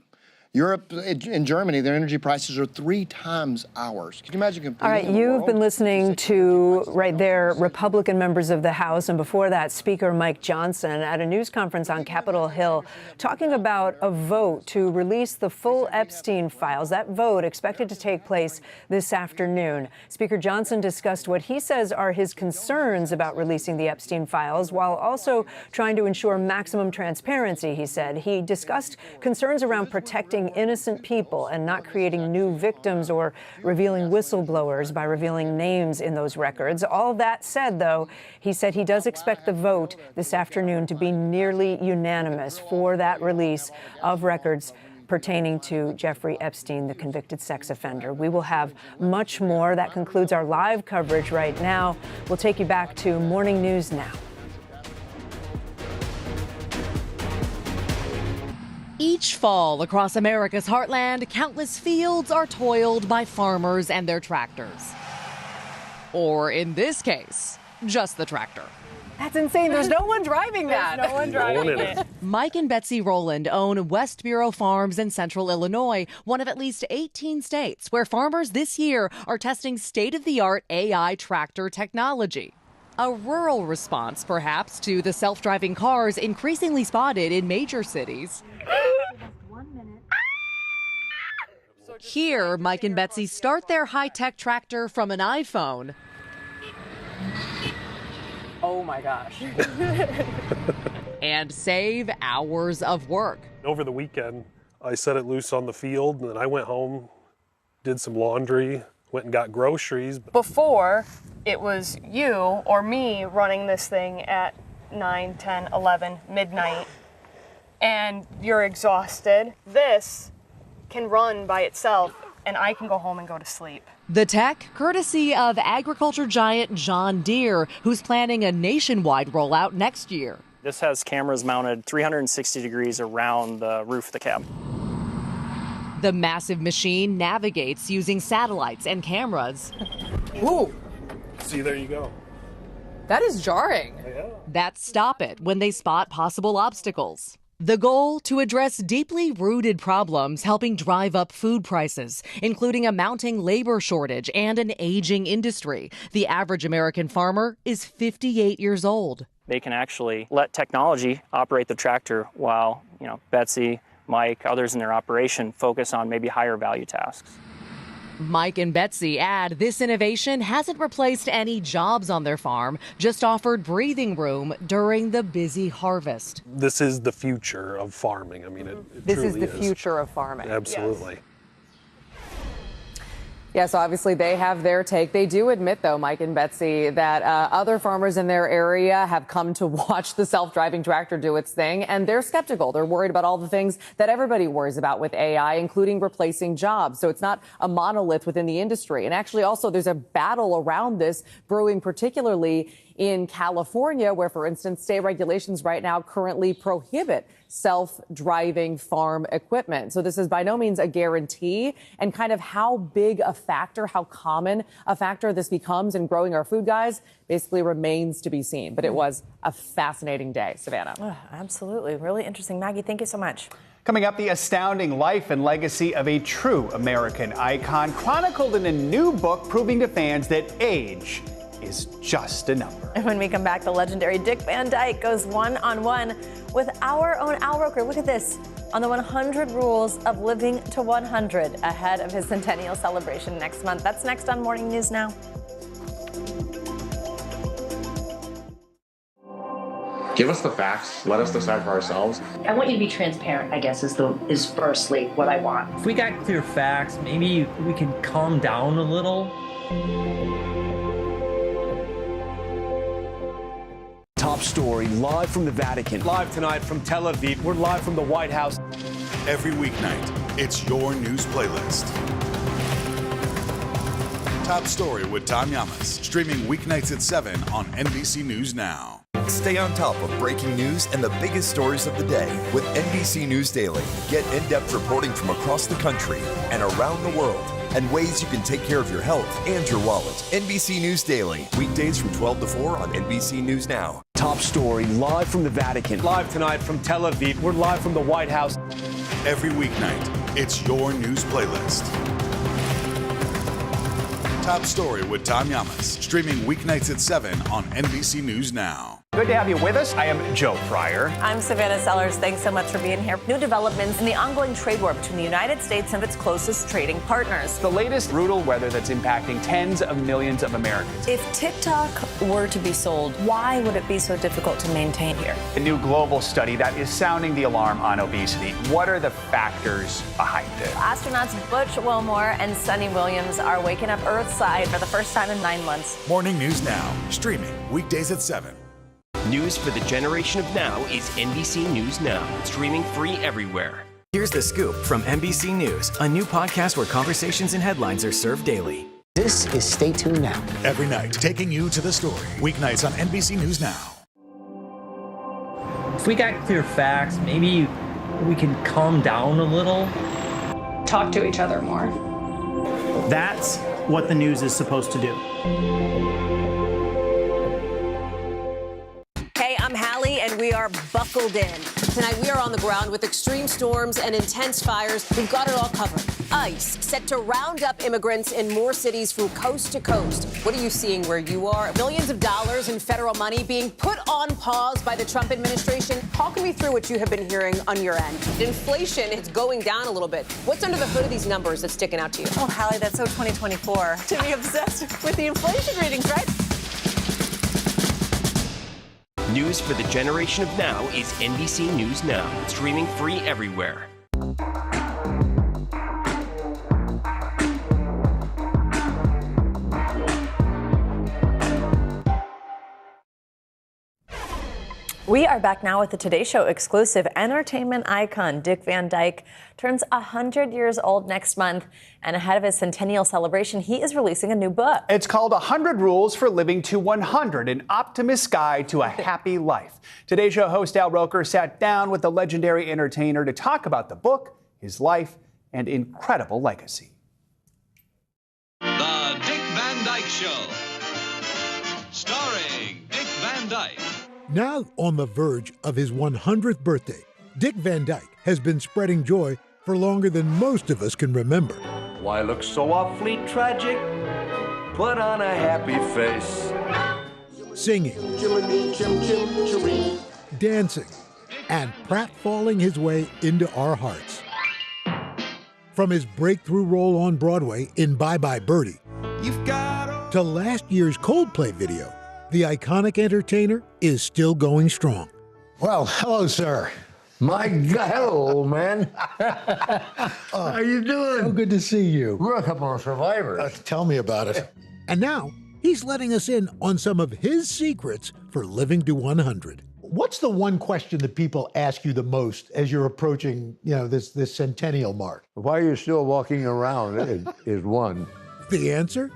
Europe and Germany, their energy prices are 3 times ours. Can you imagine competing? All right, you've been listening to, right there, Republican members of the House, and before that, Speaker Mike Johnson at a news conference on Capitol Hill talking about a vote to release the full Epstein files. That vote expected to take place this afternoon. Speaker Johnson discussed what he says are his concerns about releasing the Epstein files, while also trying to ensure maximum transparency, he said. He discussed concerns around protecting innocent people and not creating new victims or revealing whistleblowers by revealing names in those records. All that said, though, he said he does expect the vote this afternoon to be nearly unanimous for that release of records pertaining to Jeffrey Epstein, the convicted sex offender. We will have much more. That concludes our live coverage right now. We'll take you back to Morning News Now. Each fall across America's heartland, countless fields are toiled by farmers and their tractors. Or in this case, just the tractor. That's insane. There's no one driving that. There's no one driving it. Mike and Betsy Rowland own West Bureau Farms in central Illinois, one of at least 18 states where farmers this year are testing state-of-the-art AI tractor technology. A rural response, perhaps, to the self-driving cars increasingly spotted in major cities. Here, Mike and Betsy start their high-tech tractor from an iPhone. Oh my gosh. And save hours of work. Over the weekend, I set it loose on the field, and then I went home, did some laundry, went and got groceries. Before, it was you or me running this thing at 9, 10, 11, midnight, and you're exhausted. This can run by itself, and I can go home and go to sleep. The tech, courtesy of agriculture giant John Deere, who's planning a nationwide rollout next year. This has cameras mounted 360 degrees around the roof of the cab. The massive machine navigates using satellites and cameras. Ooh. See, there you go. That is jarring. That stop it when they spot possible obstacles. The goal, to address deeply rooted problems helping drive up food prices, including a mounting labor shortage and an aging industry. The average American farmer is 58 years old. They can actually let technology operate the tractor while, Betsy, Mike, others in their operation focus on maybe higher value tasks. Mike and Betsy add this innovation hasn't replaced any jobs on their farm, just offered breathing room during the busy harvest. This is the future of farming. I mean, it This truly is the future of farming. Absolutely. Yes, obviously they have their take. They do admit, though, Mike and Betsy, that other farmers in their area have come to watch the self-driving tractor do its thing, and they're skeptical. They're worried about all the things that everybody worries about with AI, including replacing jobs. So it's not a monolith within the industry. And actually, also, there's a battle around this brewing, particularly in California, where, for instance, state regulations right now currently prohibit self-driving farm equipment. So this is by no means a guarantee, and kind of how big a factor, how common a factor this becomes in growing our food, guys, basically remains to be seen. But it was a fascinating day, Savannah. Oh, absolutely. Really interesting. Maggie, thank you so much. Coming up, the astounding life and legacy of a true American icon, chronicled in a new book proving to fans that age is just a number. And when we come back, the legendary Dick Van Dyke goes one-on-one with our own Al Roker. Look at this, on the 100 rules of living to 100 ahead of his centennial celebration next month. That's next on Morning News Now. Give us the facts. Let us decide for ourselves. I want you to be transparent, I guess, is firstly what I want. If we got clear facts, maybe we can calm down a little. Top story live from the Vatican. Live tonight from Tel Aviv. We're live from the White House. Every weeknight, it's your news playlist. Top Story with Tom Llamas, streaming weeknights at 7 on NBC News Now. Stay on top of breaking news and the biggest stories of the day with NBC News Daily. Get in-depth reporting from across the country and around the world, and ways you can take care of your health and your wallet. NBC News Daily, weekdays from 12 to 4 on NBC News Now. Top story live from the Vatican. Live tonight from Tel Aviv. We're live from the White House. Every weeknight, it's your news playlist. Top Story with Tom Llamas, streaming weeknights at 7 on NBC News Now. Good to have you with us. I am Joe Fryer. I'm Savannah Sellers. Thanks so much for being here. New developments in the ongoing trade war between the United States and its closest trading partners. The latest brutal weather that's impacting tens of millions of Americans. If TikTok were to be sold, why would it be so difficult to maintain here? A new global study that is sounding the alarm on obesity. What are the factors behind it? Astronauts Butch Wilmore and Sunny Williams are waking up Earthside for the first time in 9 months. Morning News Now, streaming weekdays at 7. News for the generation of now is NBC News Now, streaming free everywhere. Here's the scoop from NBC News, a new podcast where conversations and headlines are served daily. This is Stay Tuned Now. Every night, taking you to the story. Weeknights on NBC News Now. If we got clear facts, maybe we can calm down a little. Talk to each other more. That's what the news is supposed to do. Hey, I'm Hallie, and we are buckled in. Tonight, we are on the ground with extreme storms and intense fires. We've got it all covered. ICE set to round up immigrants in more cities from coast to coast. What are you seeing where you are? Millions of dollars in federal money being put on pause by the Trump administration. Talk me through what you have been hearing on your end. Inflation is going down a little bit. What's under the hood of these numbers that's sticking out to you? Oh, Hallie, that's so 2024. To be obsessed with the inflation readings, right? News for the generation of now is NBC News Now, streaming free everywhere. We are back now with the Today Show exclusive. Entertainment icon Dick Van Dyke turns 100 years old next month, and ahead of his centennial celebration, he is releasing a new book. It's called 100 Rules for Living to 100, an optimist's guide to a happy life. Today Show host Al Roker sat down with the legendary entertainer to talk about the book, his life, and incredible legacy. The Dick Van Dyke Show, starring Dick Van Dyke. Now on the verge of his 100th birthday, Dick Van Dyke has been spreading joy for longer than most of us can remember. Why look so awfully tragic? Put on a happy face. Singing, dancing, and pratfalling his way into our hearts. From his breakthrough role on Broadway in Bye Bye Birdie to last year's Coldplay video, the iconic entertainer is still going strong. Well, hello, sir. My God, hello, old man. How you doing? So good to see you. We're a couple of survivors. Tell me about it. And now, he's letting us in on some of his secrets for living to 100. What's the one question that people ask you the most as you're approaching, this centennial mark? Why you're still walking around is one. The answer?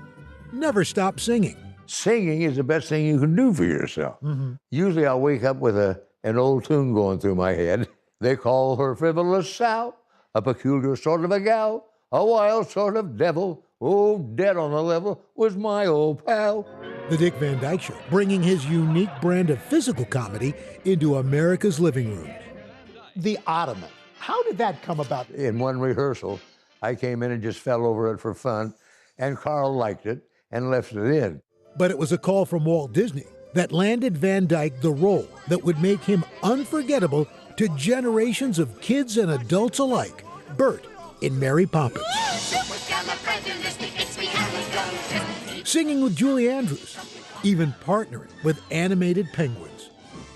Never stop singing. Singing is the best thing you can do for yourself. Mm-hmm. Usually I'll wake up with an old tune going through my head. They call her frivolous Sal, a peculiar sort of a gal, a wild sort of devil. Oh, dead on the level was my old pal. The Dick Van Dyke Show, bringing his unique brand of physical comedy into America's living rooms. The Ottoman. How did that come about? In one rehearsal, I came in and just fell over it for fun, and Carl liked it and left it in. But it was a call from Walt Disney that landed Van Dyke the role that would make him unforgettable to generations of kids and adults alike, Bert in Mary Poppins. Singing with Julie Andrews, even partnering with animated penguins.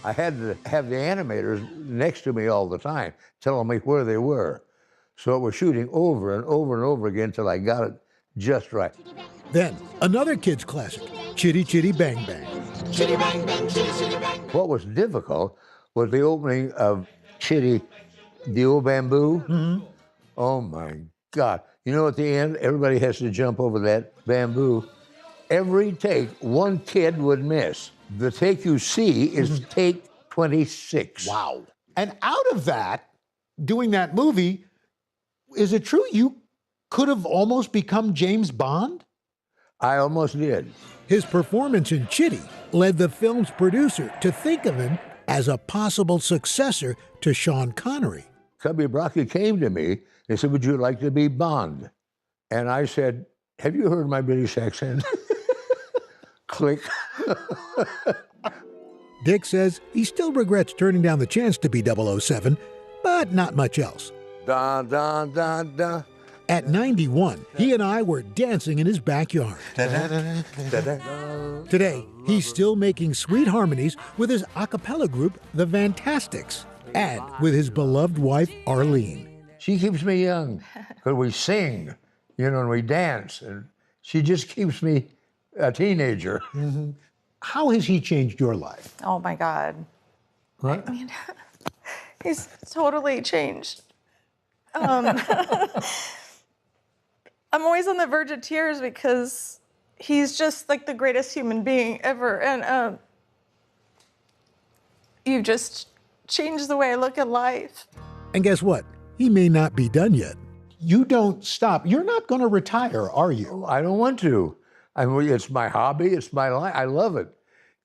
I had to have the animators next to me all the time, telling me where they were. So it was shooting over and over and over again till I got it just right. Then, another kids' classic, Chitty Chitty Bang Bang. Chitty bang bang, chitty chitty bang. What was difficult was the opening of Chitty, the old bamboo. Mm-hmm. Oh my God. You know, at the end, everybody has to jump over that bamboo. Every take, one kid would miss. The take you see is take 26. Wow. And out of that, doing that movie, is it true you could have almost become James Bond? I almost did. His performance in Chitty led the film's producer to think of him as a possible successor to Sean Connery. Cubby Broccoli came to me and said, "Would you like to be Bond?" And I said, "Have you heard my British accent?" Click. Dick says he still regrets turning down the chance to be 007, but not much else. Da, da, da, da. At 91, he and I were dancing in his backyard. Today, he's still making sweet harmonies with his a cappella group, The Fantastics, and with his beloved wife, Arlene. She keeps me young, because we sing, and we dance, and she just keeps me a teenager. Mm-hmm. How has he changed your life? Oh my God. What? I mean, he's totally changed. I'm always on the verge of tears because he's just like the greatest human being ever. And you've just changed the way I look at life. And guess what? He may not be done yet. You don't stop. You're not going to retire, are you? I don't want to. I mean, it's my hobby. It's my life. I love it.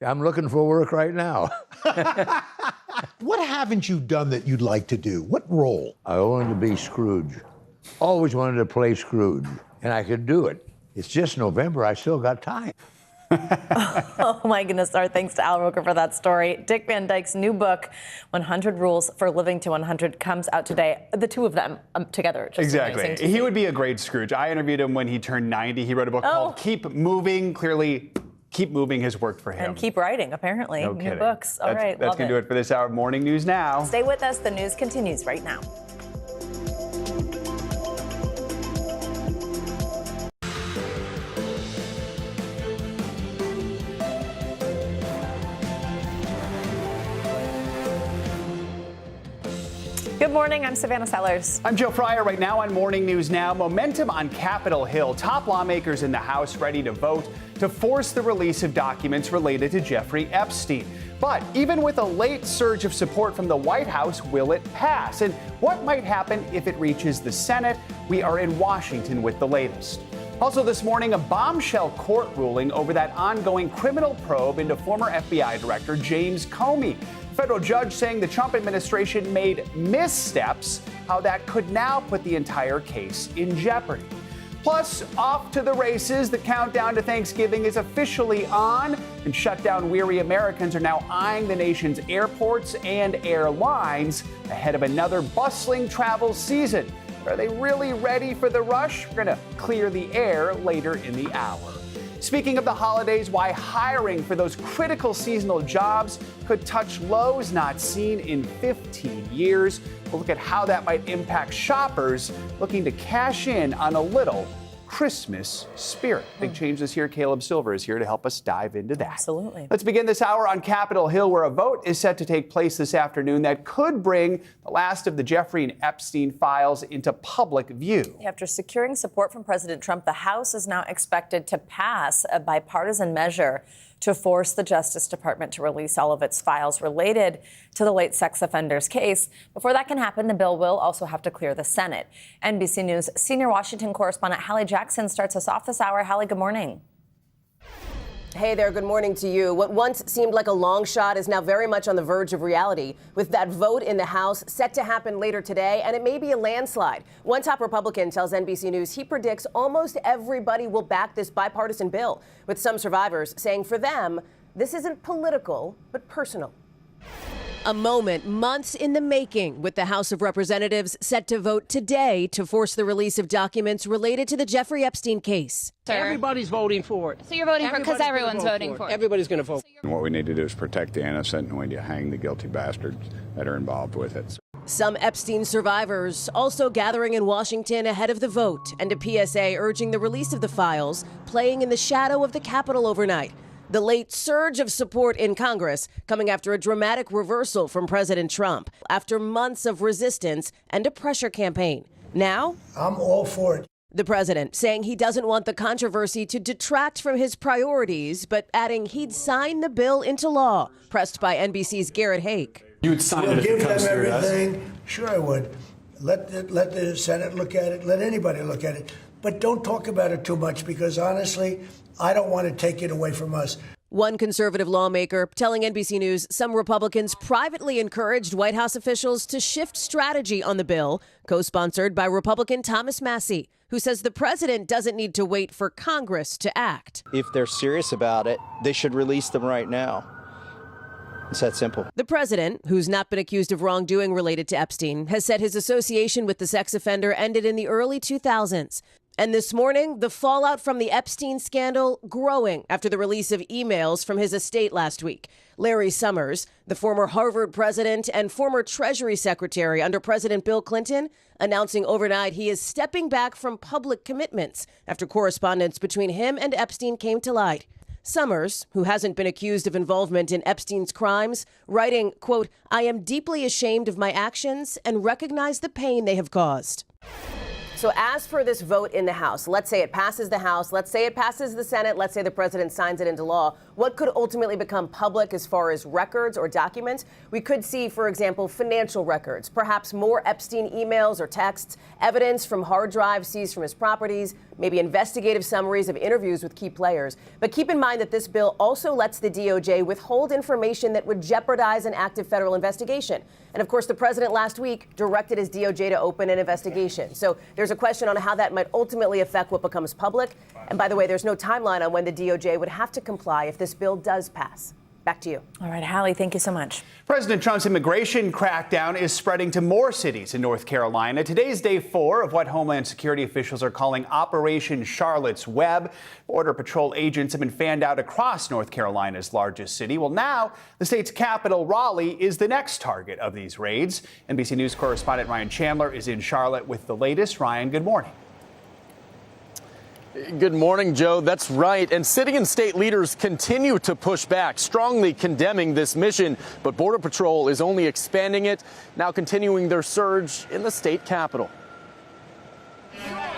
I'm looking for work right now. What haven't you done that you'd like to do? What role? I wanted to be Scrooge. Always wanted to play Scrooge, and I could do it. It's just November. I still got time. Oh my goodness, our thanks to Al Roker for that story. Dick Van Dyke's new book, 100 Rules for Living to 100, comes out today. The two of them together. Just exactly. He would be a great Scrooge. I interviewed him when he turned 90. He wrote a book called Keep Moving. Clearly, Keep Moving has worked for him. And keep writing, apparently. No New kidding. books. All right, That's going to do it for this hour of Morning News Now. Stay with us. The news continues right now. Good morning, I'm Savannah Sellers. I'm Joe Fryer. Right now on Morning News Now, momentum on Capitol Hill. Top lawmakers in the House ready to vote to force the release of documents related to Jeffrey Epstein. But even with a late surge of support from the White House, will it pass? And what might happen if it reaches the Senate? We are in Washington with the latest. Also this morning, a bombshell court ruling over that ongoing criminal probe into former FBI Director James Comey. Federal judge saying the Trump administration made missteps, how that could now put the entire case in jeopardy. Plus, off to the races. The countdown to Thanksgiving is officially on, and shutdown-weary Americans are now eyeing the nation's airports and airlines ahead of another bustling travel season. Are they really ready for the rush? We're going to clear the air later in the hour. Speaking of the holidays, why hiring for those critical seasonal jobs could touch lows not seen in 15 years. We'll look at how that might impact shoppers looking to cash in on a little Christmas spirit. Big change this year. Caleb Silver is here to help us dive into that. Absolutely. Let's begin this hour on Capitol Hill, where a vote is set to take place this afternoon that could bring the last of the Jeffrey and Epstein files into public view. After securing support from President Trump, the House is now expected to pass a bipartisan measure to force the Justice Department to release all of its files related to the late sex offender's case. Before that can happen, the bill will also have to clear the Senate. NBC News senior Washington correspondent Hallie Jackson starts us off this hour. Hallie, good morning. Hey there, good morning to you. What once seemed like a long shot is now very much on the verge of reality, with that vote in the House set to happen later today, and it may be a landslide. One top Republican tells NBC News he predicts almost everybody will back this bipartisan bill, with some survivors saying for them, this isn't political, but personal. A moment months in the making, with the House of Representatives set to vote today to force the release of documents related to the Jeffrey Epstein case. Everybody's voting for it. So you're voting for it because everyone's voting for it. Everybody's going to vote. What we need to do is protect the innocent, and we need to hang the guilty bastards that are involved with it. Some Epstein survivors also gathering in Washington ahead of the vote, and a PSA urging the release of the files, playing in the shadow of the Capitol overnight. The late surge of support in Congress coming after a dramatic reversal from President Trump after months of resistance and a pressure campaign. Now, I'm all for it. The president saying he doesn't want the controversy to detract from his priorities, but adding he'd sign the bill into law, pressed by NBC's Garrett Haake. You would sign We'll it if give it comes them through us? everything. Sure, I would. Let the Senate look at it. Let anybody look at it. But don't talk about it too much, because honestly, I don't want to take it away from us. One conservative lawmaker telling NBC News some Republicans privately encouraged White House officials to shift strategy on the bill, co-sponsored by Republican Thomas Massie, who says the president doesn't need to wait for Congress to act. If they're serious about it, they should release them right now. It's that simple. The president, who's not been accused of wrongdoing related to Epstein, has said his association with the sex offender ended in the early 2000s. And this morning, the fallout from the Epstein scandal growing after the release of emails from his estate last week. Larry Summers, the former Harvard president and former Treasury Secretary under President Bill Clinton, announcing overnight he is stepping back from public commitments after correspondence between him and Epstein came to light. Summers, who hasn't been accused of involvement in Epstein's crimes, writing, quote, "I am deeply ashamed of my actions and recognize the pain they have caused." So as for this vote in the House, let's say it passes the House, let's say it passes the Senate, let's say the president signs it into law, what could ultimately become public as far as records or documents? We could see, for example, financial records, perhaps more Epstein emails or texts, evidence from hard drives seized from his properties, maybe investigative summaries of interviews with key players. But keep in mind that this bill also lets the DOJ withhold information that would jeopardize an active federal investigation. And of course, the president last week directed his DOJ to open an investigation. So there's a question on how that might ultimately affect what becomes public. And by the way, there's no timeline on when the DOJ would have to comply if this bill does pass. Back to you. All right, Hallie, thank you so much. President Trump's immigration crackdown is spreading to more cities in North Carolina. Today's day 4 of what Homeland Security officials are calling Operation Charlotte's Web. Border Patrol agents have been fanned out across North Carolina's largest city. Well, now the state's capital, Raleigh, is the next target of these raids. NBC News correspondent Ryan Chandler is in Charlotte with the latest. Ryan, good morning. Good morning, Joe. That's right. And city and state leaders continue to push back, strongly condemning this mission. But Border Patrol is only expanding it, now continuing their surge in the state capital.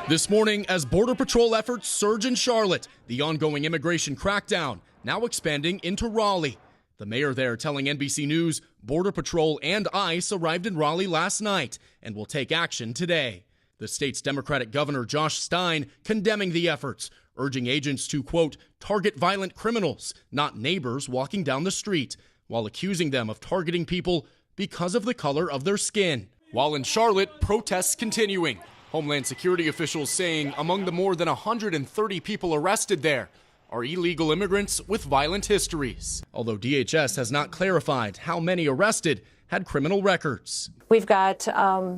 This morning, as Border Patrol efforts surge in Charlotte, the ongoing immigration crackdown now expanding into Raleigh. The mayor there telling NBC News Border Patrol and ICE arrived in Raleigh last night and will take action today. The state's Democratic Governor Josh Stein condemning the efforts, urging agents to, quote, target violent criminals, not neighbors walking down the street, while accusing them of targeting people because of the color of their skin. While in Charlotte, protests continuing. Homeland Security officials saying among the more than 130 people arrested there are illegal immigrants with violent histories. Although DHS has not clarified how many arrested had criminal records. We've got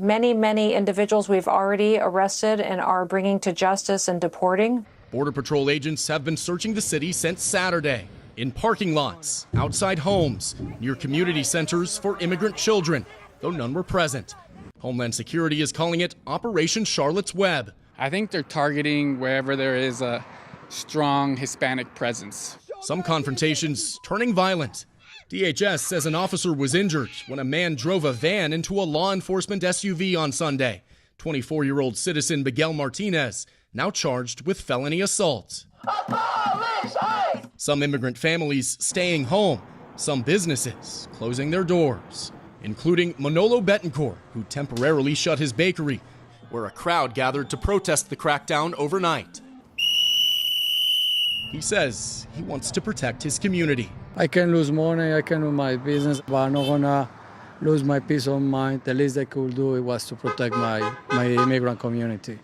many individuals we've already arrested and are bringing to justice and deporting. Border Patrol agents have been searching the city since Saturday, in parking lots, outside homes, near community centers for immigrant children, though none were present. Homeland Security is calling it Operation Charlotte's Web. I think they're targeting wherever there is a strong Hispanic presence. Some confrontations turning violent. DHS says an officer was injured when a man drove a van into a law enforcement SUV on Sunday. 24-year-old citizen Miguel Martinez, now charged with felony assault. Some immigrant families staying home, some businesses closing their doors, including Manolo Betancourt, who temporarily shut his bakery, where a crowd gathered to protest the crackdown overnight. He says he wants to protect his community. I can lose money, I can lose my business, but I'm not gonna lose my peace of mind. The least I could do was to protect my immigrant community.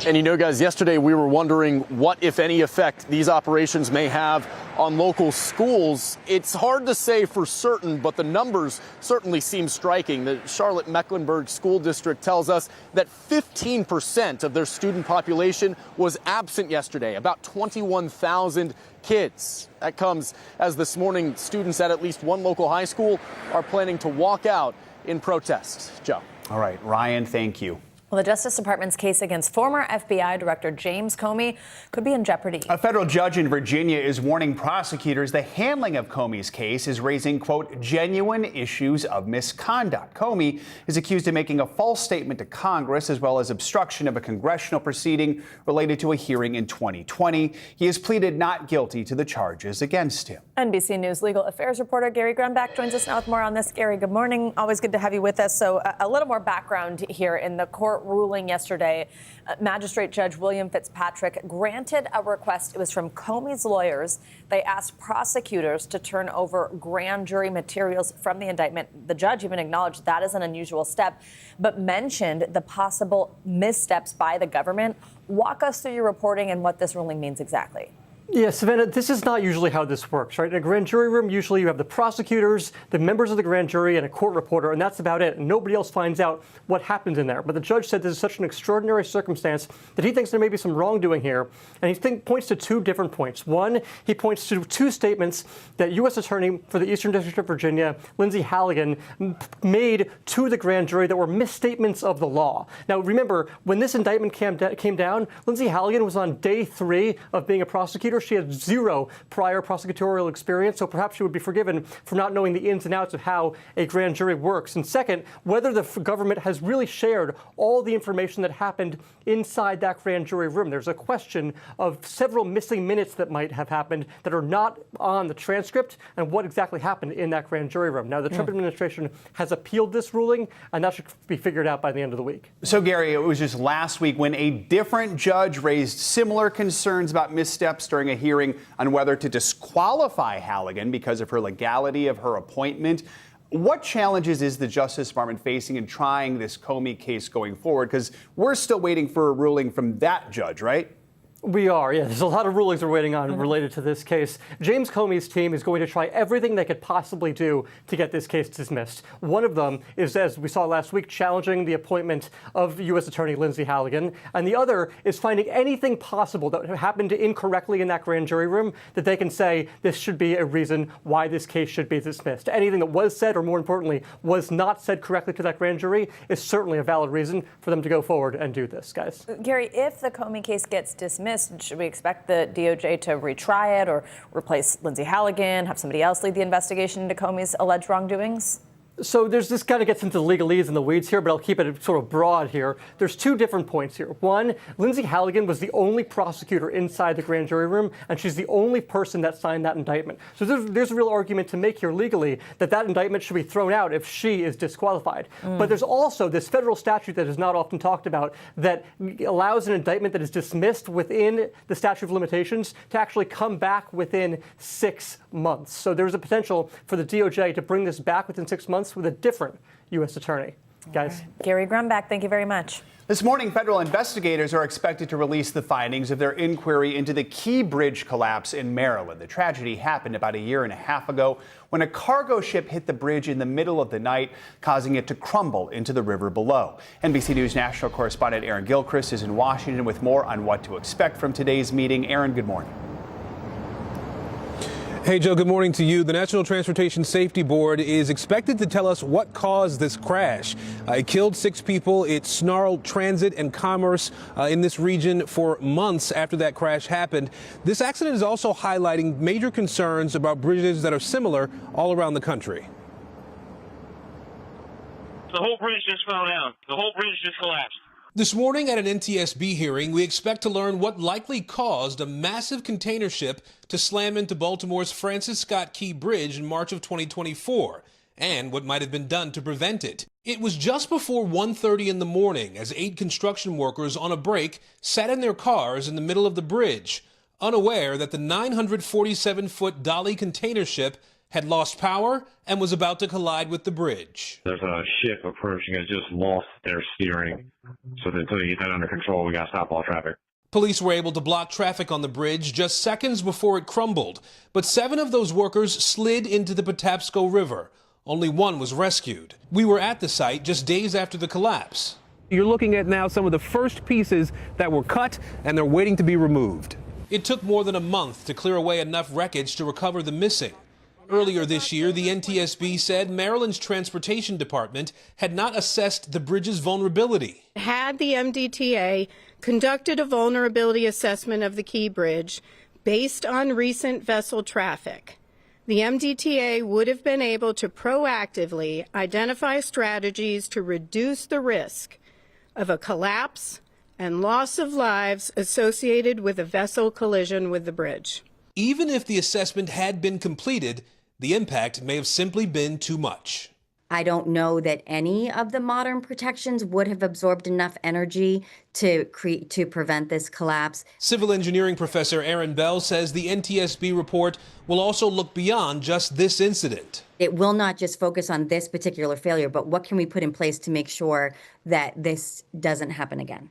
And you know, guys, yesterday we were wondering what, if any, effect these operations may have on local schools. It's hard to say for certain, but the numbers certainly seem striking. The Charlotte-Mecklenburg School District tells us that 15% of their student population was absent yesterday, about 21,000 kids. That comes as this morning students at least one local high school are planning to walk out in protest. Joe. All right, Ryan, thank you. Well, the Justice Department's case against former FBI Director James Comey could be in jeopardy. A federal judge in Virginia is warning prosecutors the handling of Comey's case is raising, quote, genuine issues of misconduct. Comey is accused of making a false statement to Congress as well as obstruction of a congressional proceeding related to a hearing in 2020. He has pleaded not guilty to the charges against him. NBC News legal affairs reporter Gary Grunback joins us now with more on this. Gary, good morning. Always good to have you with us. So a little more background here. In the court ruling yesterday, Magistrate Judge William Fitzpatrick granted a request. It was from Comey's lawyers. They asked prosecutors to turn over grand jury materials from the indictment. The judge even acknowledged that is an unusual step, but mentioned the possible missteps by the government. Walk us through your reporting and what this ruling means exactly. Yeah, Savannah, this is not usually how this works, right? In a grand jury room, usually you have the prosecutors, the members of the grand jury, and a court reporter, and that's about it. And nobody else finds out what happens in there. But the judge said this is such an extraordinary circumstance that he thinks there may be some wrongdoing here. And he points to two different points. One, he points to two statements that U.S. Attorney for the Eastern District of Virginia, Lindsay Halligan, made to the grand jury that were misstatements of the law. Now, remember, when this indictment came down, Lindsay Halligan was on day 3 of being a prosecutor. She had 0 prior prosecutorial experience, so perhaps she would be forgiven for not knowing the ins and outs of how a grand jury works. And second, whether the government has really shared all the information that happened inside that grand jury room. There's a question of several missing minutes that might have happened that are not on the transcript and what exactly happened in that grand jury room. Now, the Trump administration has appealed this ruling, and that should be figured out by the end of the week. So, Gary, it was just last week when a different judge raised similar concerns about missteps during a hearing on whether to disqualify Halligan because of her legality of her appointment. What challenges is the Justice Department facing in trying this Comey case going forward? Because we're still waiting for a ruling from that judge, right? We are, yeah. There's a lot of rulings we're waiting on related to this case. James Comey's team is going to try everything they could possibly do to get this case dismissed. One of them is, as we saw last week, challenging the appointment of U.S. Attorney Lindsay Halligan. And the other is finding anything possible that happened incorrectly in that grand jury room that they can say this should be a reason why this case should be dismissed. Anything that was said, or more importantly, was not said correctly to that grand jury is certainly a valid reason for them to go forward and do this, guys. Gary, if the Comey case gets dismissed, should we expect the DOJ to retry it or replace Lindsay Halligan, have somebody else lead the investigation into Comey's alleged wrongdoings? So this kind of gets into legalese and the weeds here, but I'll keep it sort of broad here. There's two different points here. One, Lindsay Halligan was the only prosecutor inside the grand jury room, and she's the only person that signed that indictment. So there's a real argument to make here legally that indictment should be thrown out if she is disqualified. But there's also this federal statute that is not often talked about that allows an indictment that is dismissed within the statute of limitations to actually come back within 6 months. So there's a potential for the DOJ to bring this back within 6 months with a different U.S. attorney. Guys. Right. Gary Grunback, thank you very much. This morning, federal investigators are expected to release the findings of their inquiry into the Key Bridge collapse in Maryland. The tragedy happened about 1.5 years ago when a cargo ship hit the bridge in the middle of the night, causing it to crumble into the river below. NBC News national correspondent Aaron Gilchrist is in Washington with more on what to expect from today's meeting. Aaron, good morning. Hey, Joe, good morning to you. The National Transportation Safety Board is expected to tell us what caused this crash. It killed 6 people. It snarled transit and commerce in this region for months after that crash happened. This accident is also highlighting major concerns about bridges that are similar all around the country. The whole bridge just fell down. The whole bridge just collapsed. This morning at an NTSB hearing, we expect to learn what likely caused a massive container ship to slam into Baltimore's Francis Scott Key Bridge in March of 2024, and what might have been done to prevent it. It was just before 1:30 in the morning as 8 construction workers on a break sat in their cars in the middle of the bridge. unaware that the 947-foot dolly container ship had lost power and was about to collide with the bridge. There's a ship approaching has just lost their steering. So until you get that under control, we got to stop all traffic. Police were able to block traffic on the bridge just seconds before it crumbled, but 7 of those workers slid into the Patapsco River. Only 1 was rescued. We were at the site just days after the collapse. You're looking at now some of the first pieces that were cut, and they're waiting to be removed. It took more than a month to clear away enough wreckage to recover the missing. Earlier this year, the NTSB said Maryland's Transportation Department had not assessed the bridge's vulnerability. Had the MDTA conducted a vulnerability assessment of the Key Bridge based on recent vessel traffic, the MDTA would have been able to proactively identify strategies to reduce the risk of a collapse and loss of lives associated with a vessel collision with the bridge. Even if the assessment had been completed, the impact may have simply been too much. I don't know that any of the modern protections would have absorbed enough energy to prevent this collapse. Civil engineering professor Aaron Bell says the NTSB report will also look beyond just this incident. It will not just focus on this particular failure, but what can we put in place to make sure that this doesn't happen again?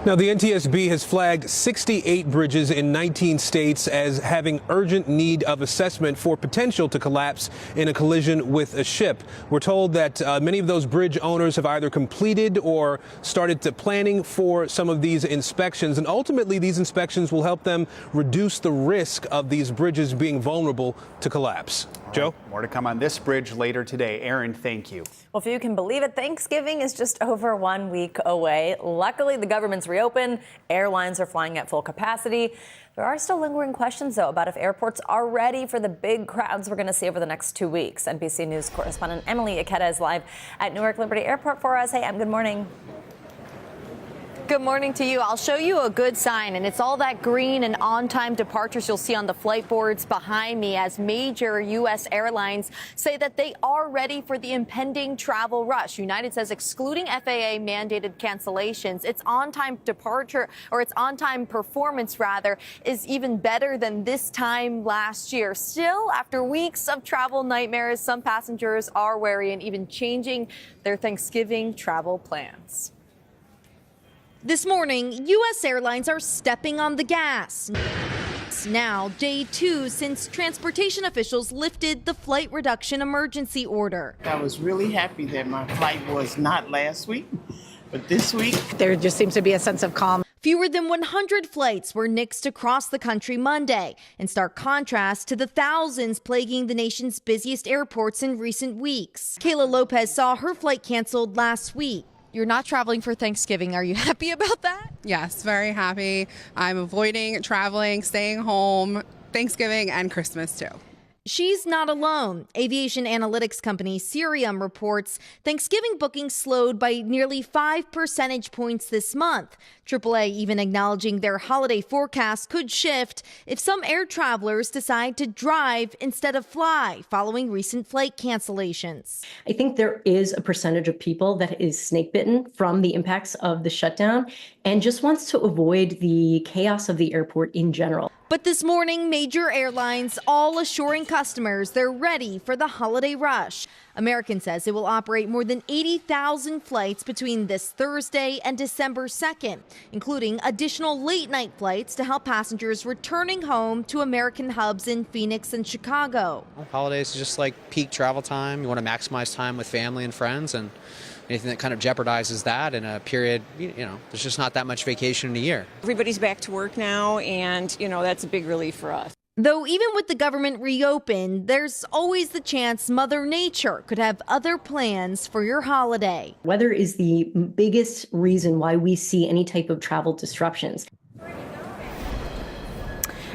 Now, the NTSB has flagged 68 bridges in 19 states as having urgent need of assessment for potential to collapse in a collision with a ship. We're told that many of those bridge owners have either completed or started planning for some of these inspections, and ultimately these inspections will help them reduce the risk of these bridges being vulnerable to collapse. Joe? More to come on this bridge later today. Aaron, thank you. Well, if you can believe it, Thanksgiving is just over 1 week away. Luckily, the government's reopened. Airlines are flying at full capacity. There are still lingering questions, though, about if airports are ready for the big crowds we're going to see over the next 2 weeks. NBC News correspondent Emily Ikeda is live at Newark Liberty Airport for us. Hey, Em, good morning. Good morning to you. I'll show you a good sign, and it's all that green and on-time departures you'll see on the flight boards behind me as major U.S. airlines say that they are ready for the impending travel rush. United says excluding FAA-mandated cancellations, its on-time departure, or its on-time performance, rather, is even better than this time last year. Still, after weeks of travel nightmares, some passengers are wary and even changing their Thanksgiving travel plans. This morning, U.S. airlines are stepping on the gas. Now, day 2 since transportation officials lifted the flight reduction emergency order. I was really happy that my flight was not last week, but this week. There just seems to be a sense of calm. Fewer than 100 flights were nixed across the country Monday, in stark contrast to the thousands plaguing the nation's busiest airports in recent weeks. Kayla Lopez saw her flight canceled last week. You're not traveling for Thanksgiving. Are you happy about that? Yes, very happy. I'm avoiding traveling, staying home, Thanksgiving and Christmas too. She's not alone. Aviation analytics company Cirium reports Thanksgiving bookings slowed by nearly 5 percentage points this month. AAA even acknowledging their holiday forecast could shift if some air travelers decide to drive instead of fly following recent flight cancellations. I think there is a percentage of people that is snake bitten from the impacts of the shutdown and just wants to avoid the chaos of the airport in general. But this morning, major airlines all assuring customers they're ready for the holiday rush. American says it will operate more than 80,000 flights between this Thursday and December 2nd, including additional late-night flights to help passengers returning home to American hubs in Phoenix and Chicago. Holidays is just like peak travel time. You want to maximize time with family and friends, and anything that kind of jeopardizes that in a period, there's just not that much vacation in a year. Everybody's back to work now, and, that's a big relief for us. Though even with the government reopened, there's always the chance Mother Nature could have other plans for your holiday. Weather is the biggest reason why we see any type of travel disruptions.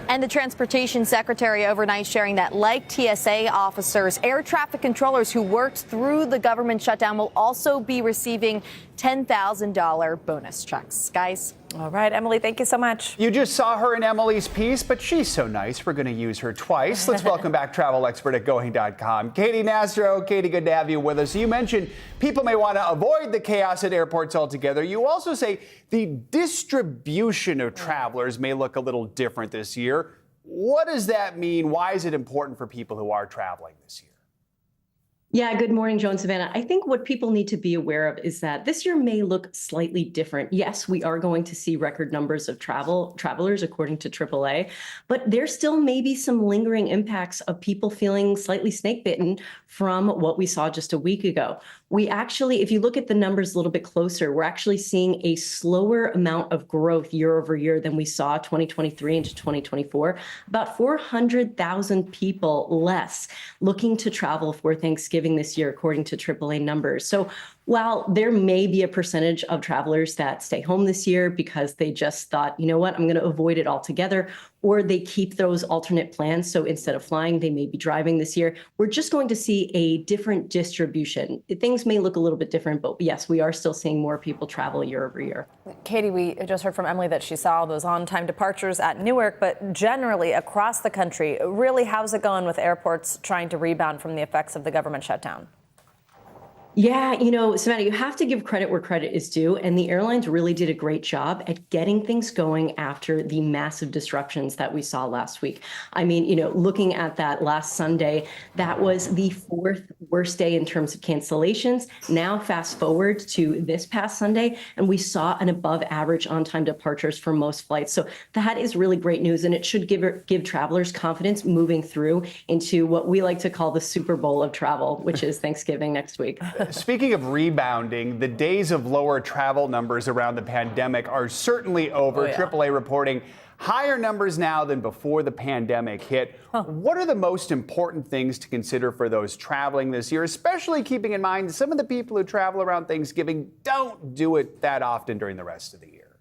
And the transportation secretary overnight sharing that, like TSA officers, air traffic controllers who worked through the government shutdown will also be receiving $10,000 bonus checks. Guys. All right, Emily, thank you so much. You just saw her in Emily's piece, but she's so nice, we're going to use her twice. Let's welcome back travel expert at Going.com, Katie Nastro. Katie, good to have you with us. You mentioned people may want to avoid the chaos at airports altogether. You also say the distribution of travelers may look a little different this year. What does that mean? Why is it important for people who are traveling this year? Yeah, good morning, Joe and Savannah. I think what people need to be aware of is that this year may look slightly different. Yes, we are going to see record numbers of travelers, according to AAA, but there still may be some lingering impacts of people feeling slightly snake bitten from what we saw just a week ago. We actually, if you look at the numbers a little bit closer, we're actually seeing a slower amount of growth year over year than we saw 2023 into 2024. About 400,000 people less looking to travel for Thanksgiving this year, according to AAA numbers. So while there may be a percentage of travelers that stay home this year because they just thought, you know what, I'm going to avoid it altogether, or they keep those alternate plans. So instead of flying, they may be driving this year. We're just going to see a different distribution. Things may look a little bit different, but yes, we are still seeing more people travel year over year. Katie, we just heard from Emily that she saw those on-time departures at Newark, but generally across the country, really, how's it going with airports trying to rebound from the effects of the government shutdown? Yeah, Savannah, you have to give credit where credit is due. And the airlines really did a great job at getting things going after the massive disruptions that we saw last week. I mean, looking at that last Sunday, that was the fourth worst day in terms of cancellations. Now, fast forward to this past Sunday, and we saw an above average on-time departures for most flights. So that is really great news. And it should give travelers confidence moving through into what we like to call the Super Bowl of travel, which is Thanksgiving next week. Speaking of rebounding, the days of lower travel numbers around the pandemic are certainly over. Oh, yeah. AAA reporting higher numbers now than before the pandemic hit. What are the most important things to consider for those traveling this year, especially keeping in mind some of the people who travel around Thanksgiving don't do it that often during the rest of the year?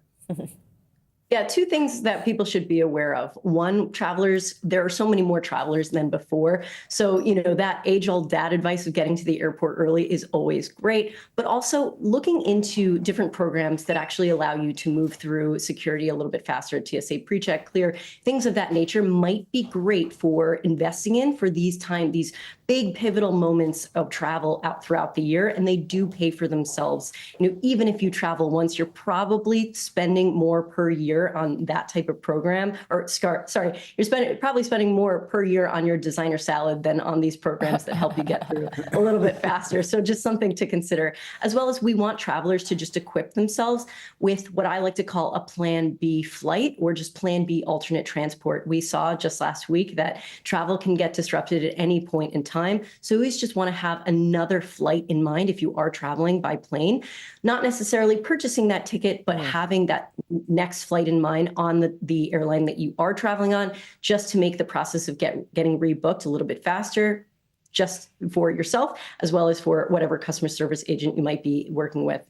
Yeah, two things that people should be aware of. One, travelers, there are so many more travelers than before. So, that age-old dad advice of getting to the airport early is always great, but also looking into different programs that actually allow you to move through security a little bit faster, TSA PreCheck, Clear, things of that nature might be great for investing in for these big pivotal moments of travel out throughout the year, and they do pay for themselves. Even if you travel once, you're probably spending more per year on that type of program, you're probably spending more per year on your designer salad than on these programs that help you get through a little bit faster. So just something to consider, as well as we want travelers to just equip themselves with what I like to call a Plan B flight, or just Plan B alternate transport. We saw just last week that travel can get disrupted at any point in time. So we always just want to have another flight in mind if you are traveling by plane, not necessarily purchasing that ticket, but having that next flight in mind on the airline that you are traveling on, just to make the process of getting rebooked a little bit faster, just for yourself, as well as for whatever customer service agent you might be working with.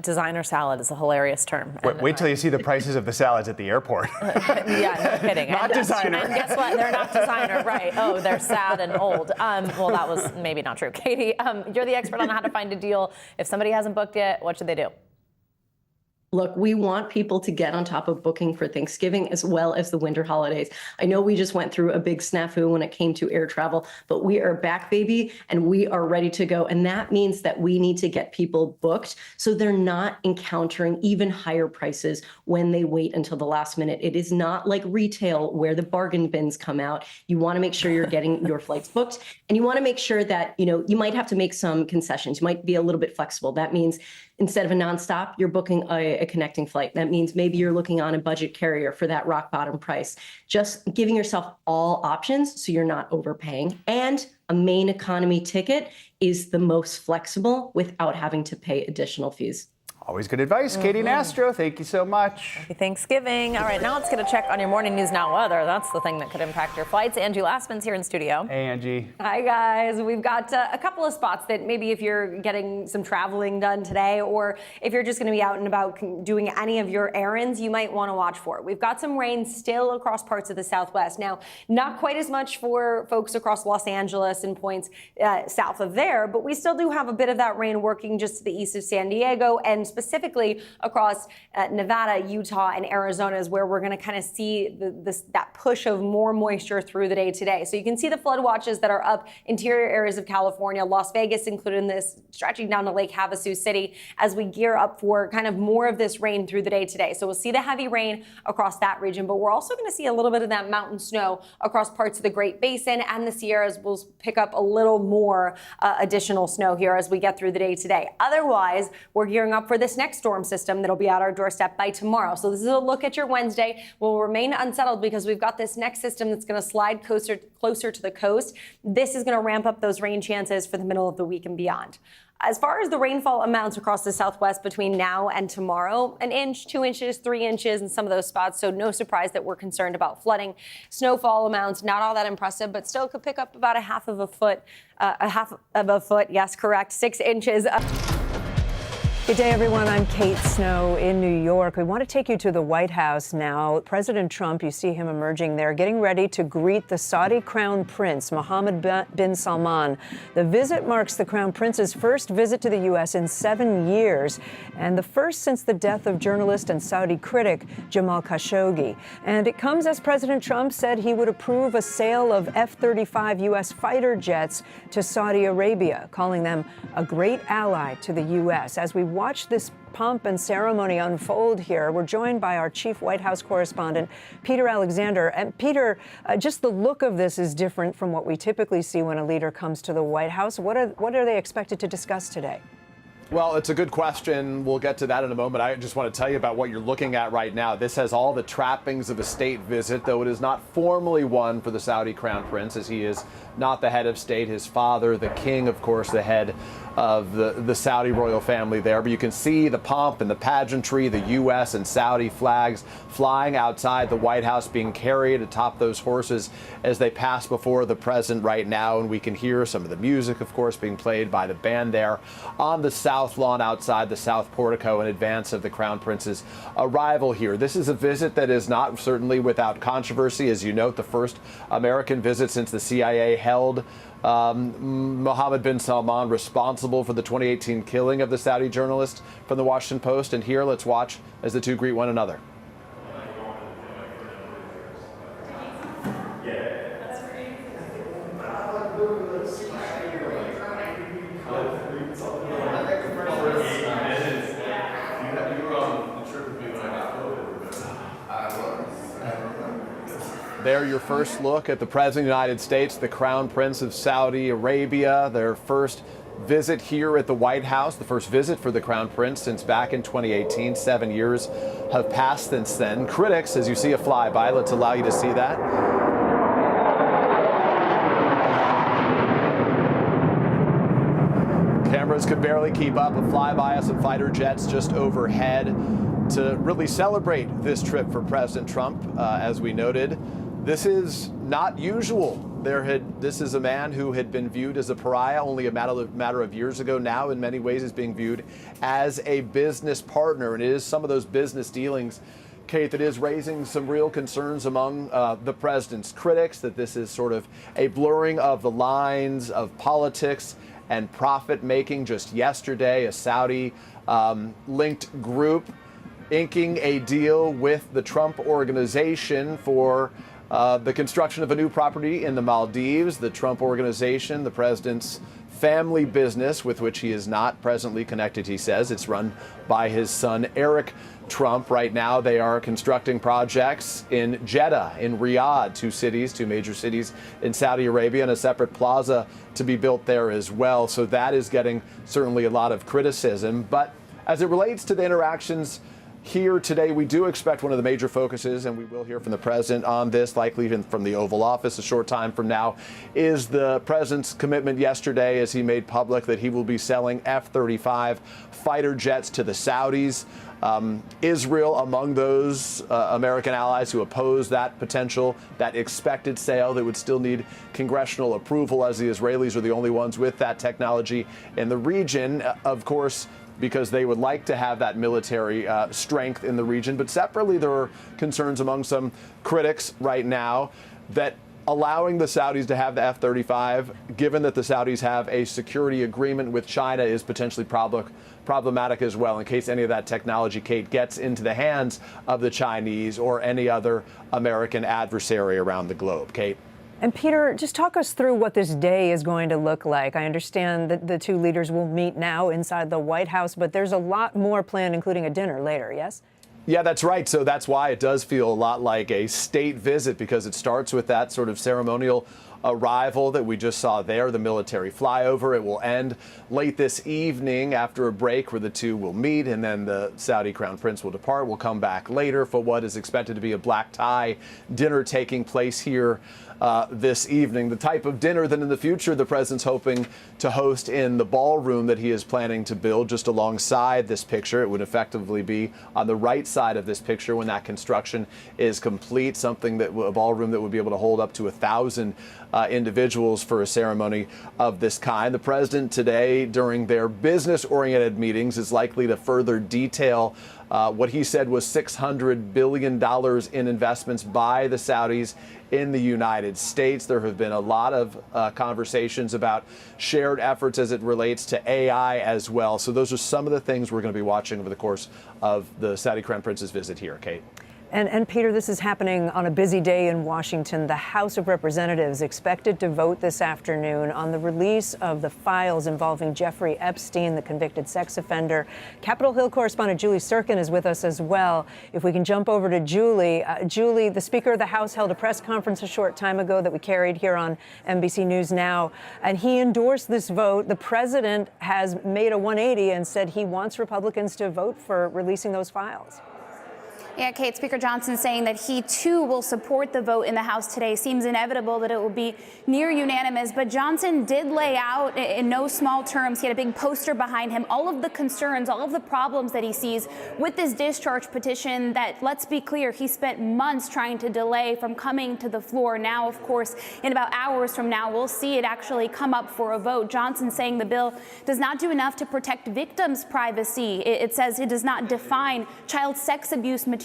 Designer salad is a hilarious term. Wait till you see the prices of the salads at the airport. Yeah, no kidding. Not designer. And guess what? They're not designer, right? Oh, they're sad and old. Well, that was maybe not true. Katie, you're the expert on how to find a deal. If somebody hasn't booked yet, what should they do? Look, we want people to get on top of booking for Thanksgiving as well as the winter holidays. I know we just went through a big snafu when it came to air travel, but we are back, baby, and we are ready to go. And that means that we need to get people booked so they're not encountering even higher prices when they wait until the last minute. It is not like retail where the bargain bins come out. You want to make sure you're getting your flights booked, and you want to make sure that, you might have to make some concessions. You might be a little bit flexible. That means instead of a nonstop, you're booking a connecting flight. That means maybe you're looking on a budget carrier for that rock bottom price. Just giving yourself all options so you're not overpaying. And a main economy ticket is the most flexible without having to pay additional fees. Always good advice. Katie Nastro, thank you so much. Happy Thanksgiving. All right, now let's get a check on your morning news now weather. That's the thing that could impact your flights. Angie Lastman's here in studio. Hey, Angie. Hi, guys. We've got a couple of spots that maybe if you're getting some traveling done today, or if you're just going to be out and about doing any of your errands, you might want to watch for. We've got some rain still across parts of the Southwest. Now, not quite as much for folks across Los Angeles and points south of there, but we still do have a bit of that rain working just to the east of San Diego and specifically across Nevada, Utah, and Arizona is where we're going to kind of see that push of more moisture through the day today. So you can see the flood watches that are up interior areas of California, Las Vegas included in this, stretching down to Lake Havasu City as we gear up for kind of more of this rain through the day today. So we'll see the heavy rain across that region, but we're also going to see a little bit of that mountain snow across parts of the Great Basin, and the Sierras will pick up a little more additional snow here as we get through the day today. Otherwise, we're gearing up for this next storm system that'll be at our doorstep by tomorrow. So this is a look at your Wednesday. We'll remain unsettled because we've got this next system that's going to slide closer to the coast. This is going to ramp up those rain chances for the middle of the week and beyond. As far as the rainfall amounts across the Southwest between now and tomorrow, 1 inch, 2 inches, 3 inches in some of those spots. So no surprise that we're concerned about flooding. Snowfall amounts, not all that impressive, but still could pick up about a half of a foot. Yes, correct. 6 inches. Good day, everyone. I'm Kate Snow in New York. We want to take you to the White House now. President Trump, you see him emerging there, getting ready to greet the Saudi Crown Prince, Mohammed bin Salman. The visit marks the Crown Prince's first visit to the U.S. in 7 years, and the first since the death of journalist and Saudi critic Jamal Khashoggi. And it comes as President Trump said he would approve a sale of F-35 U.S. fighter jets to Saudi Arabia, calling them a great ally to the U.S. As we watch this pomp and ceremony unfold here, we're joined by our chief White House correspondent, Peter Alexander. And Peter, just the look of this is different from what we typically see when a leader comes to the White House. What are they expected to discuss today? Well, it's a good question. We'll get to that in a moment. I just want to tell you about what you're looking at right now. This has all the trappings of a state visit, though it is not formally one for the Saudi Crown Prince, as he is not the head of state. His father, the king, of course, the head of the Saudi royal family there. But you can see the pomp and the pageantry, the U.S. and Saudi flags flying outside the White House, being carried atop those horses as they pass before the president right now. And we can hear some of the music, of course, being played by the band there on the south lawn outside the south portico in advance of the Crown Prince's arrival here. This is a visit that is not certainly without controversy. As you note, the first American visit since the CIA held Mohammed bin Salman responsible for the 2018 killing of the Saudi journalist from the Washington Post. And here, let's watch as the two greet one another. There, your first look at the President of the United States, the Crown Prince of Saudi Arabia, their first visit here at the White House, the first visit for the Crown Prince since back in 2018. 7 years have passed since then. Critics, as you see a flyby, let's allow you to see that. Cameras could barely keep up. A flyby of some fighter jets just overhead to really celebrate this trip for President Trump, as we noted. This is not usual. This is a man who had been viewed as a pariah only a matter of years ago. Now, in many ways, is being viewed as a business partner. And it is some of those business dealings, Kate, that is raising some real concerns among the president's critics, that this is sort of a blurring of the lines of politics and profit making. Just yesterday, a Saudi linked group inking a deal with the Trump Organization for the construction of a new property in the Maldives. The Trump Organization, the president's family business with which he is not presently connected, he says. It's run by his son, Eric Trump. Right now, they are constructing projects in Jeddah, in Riyadh, two major cities in Saudi Arabia, and a separate plaza to be built there as well. So that is getting certainly a lot of criticism. But as it relates to the interactions here today, we do expect one of the major focuses, and we will hear from the president on this, likely even from the Oval Office a short time from now, is the president's commitment yesterday as he made public that he will be selling F-35 fighter jets to the Saudis. Israel among those American allies who oppose that expected sale that would still need congressional approval, as the Israelis are the only ones with that technology in the region, of course, because they would like to have that military strength in the region. But separately, there are concerns among some critics right now that allowing the Saudis to have the F-35, given that the Saudis have a security agreement with China, is potentially problematic as well in case any of that technology, Kate, gets into the hands of the Chinese or any other American adversary around the globe. Kate? And Peter, just talk us through what this day is going to look like. I understand that the two leaders will meet now inside the White House, but there's a lot more planned, including a dinner later, yes? Yeah, that's right. So that's why it does feel a lot like a state visit, because it starts with that sort of ceremonial arrival that we just saw there, the military flyover. It will end late this evening after a break where the two will meet, and then the Saudi Crown Prince will depart. We'll come back later for what is expected to be a black tie dinner taking place here this evening. The type of dinner that in the future the president's hoping to host in the ballroom that he is planning to build just alongside this picture. It would effectively be on the right side of this picture when that construction is complete, something that a ballroom that would be able to hold up to 1,000 individuals for a ceremony of this kind. The president today, during their business-oriented meetings, is likely to further detail what he said was $600 billion in investments by the Saudis in the United States. There have been a lot of conversations about shared efforts as it relates to AI as well. So those are some of the things we're going to be watching over the course of the Saudi Crown Prince's visit here, Kate. And Peter, this is happening on a busy day in Washington. The House of Representatives expected to vote this afternoon on the release of the files involving Jeffrey Epstein, the convicted sex offender. Capitol Hill correspondent Julie Sirkin is with us as well. If we can jump over to Julie. Julie, the Speaker of the House held a press conference a short time ago that we carried here on NBC News Now, and he endorsed this vote. The president has made a 180 and said he wants Republicans to vote for releasing those files. Yeah, Kate, Speaker Johnson saying that he, too, will support the vote in the House today. Seems inevitable that it will be near unanimous. But Johnson did lay out in no small terms, he had a big poster behind him, all of the concerns, all of the problems that he sees with this discharge petition that, let's be clear, he spent months trying to delay from coming to the floor. Now, of course, in about hours from now, we'll see it actually come up for a vote. Johnson saying the bill does not do enough to protect victims' privacy. It says it does not define child sex abuse material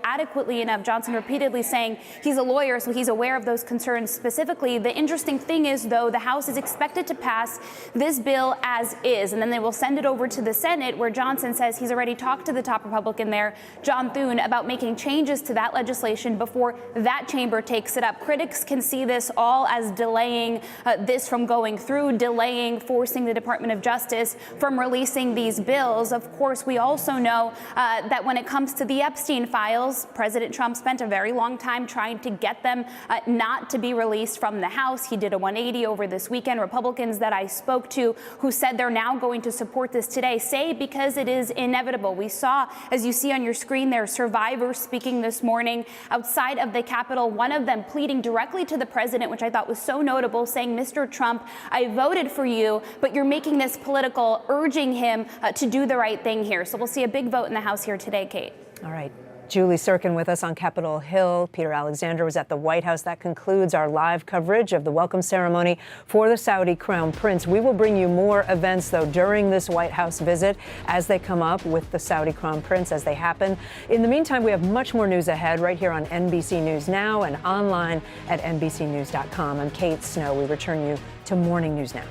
adequately enough. Johnson repeatedly saying he's a lawyer, so he's aware of those concerns specifically. The interesting thing is, though, the House is expected to pass this bill as is, and then they will send it over to the Senate, where Johnson says he's already talked to the top Republican there, John Thune, about making changes to that legislation before that chamber takes it up. Critics can see this all as delaying this from going through, delaying, forcing the Department of Justice from releasing these bills. Of course, we also know that when it comes to the Epstein files, President Trump spent a very long time trying to get them not to be released from the House. He did a 180 over this weekend. Republicans that I spoke to who said they're now going to support this today say because it is inevitable. We saw, as you see on your screen there, survivors speaking this morning outside of the Capitol, one of them pleading directly to the president, which I thought was so notable, saying, Mr. Trump, I voted for you, but you're making this political, urging him to do the right thing here. So we'll see a big vote in the House here today, Kate. All right. Julie Sirkin with us on Capitol Hill. Peter Alexander was at the White House. That concludes our live coverage of the welcome ceremony for the Saudi Crown Prince. We will bring you more events, though, during this White House visit as they come up with the Saudi Crown Prince as they happen. In the meantime, we have much more news ahead right here on NBC News Now and online at NBCnews.com. I'm Kate Snow. We return you to Morning News Now.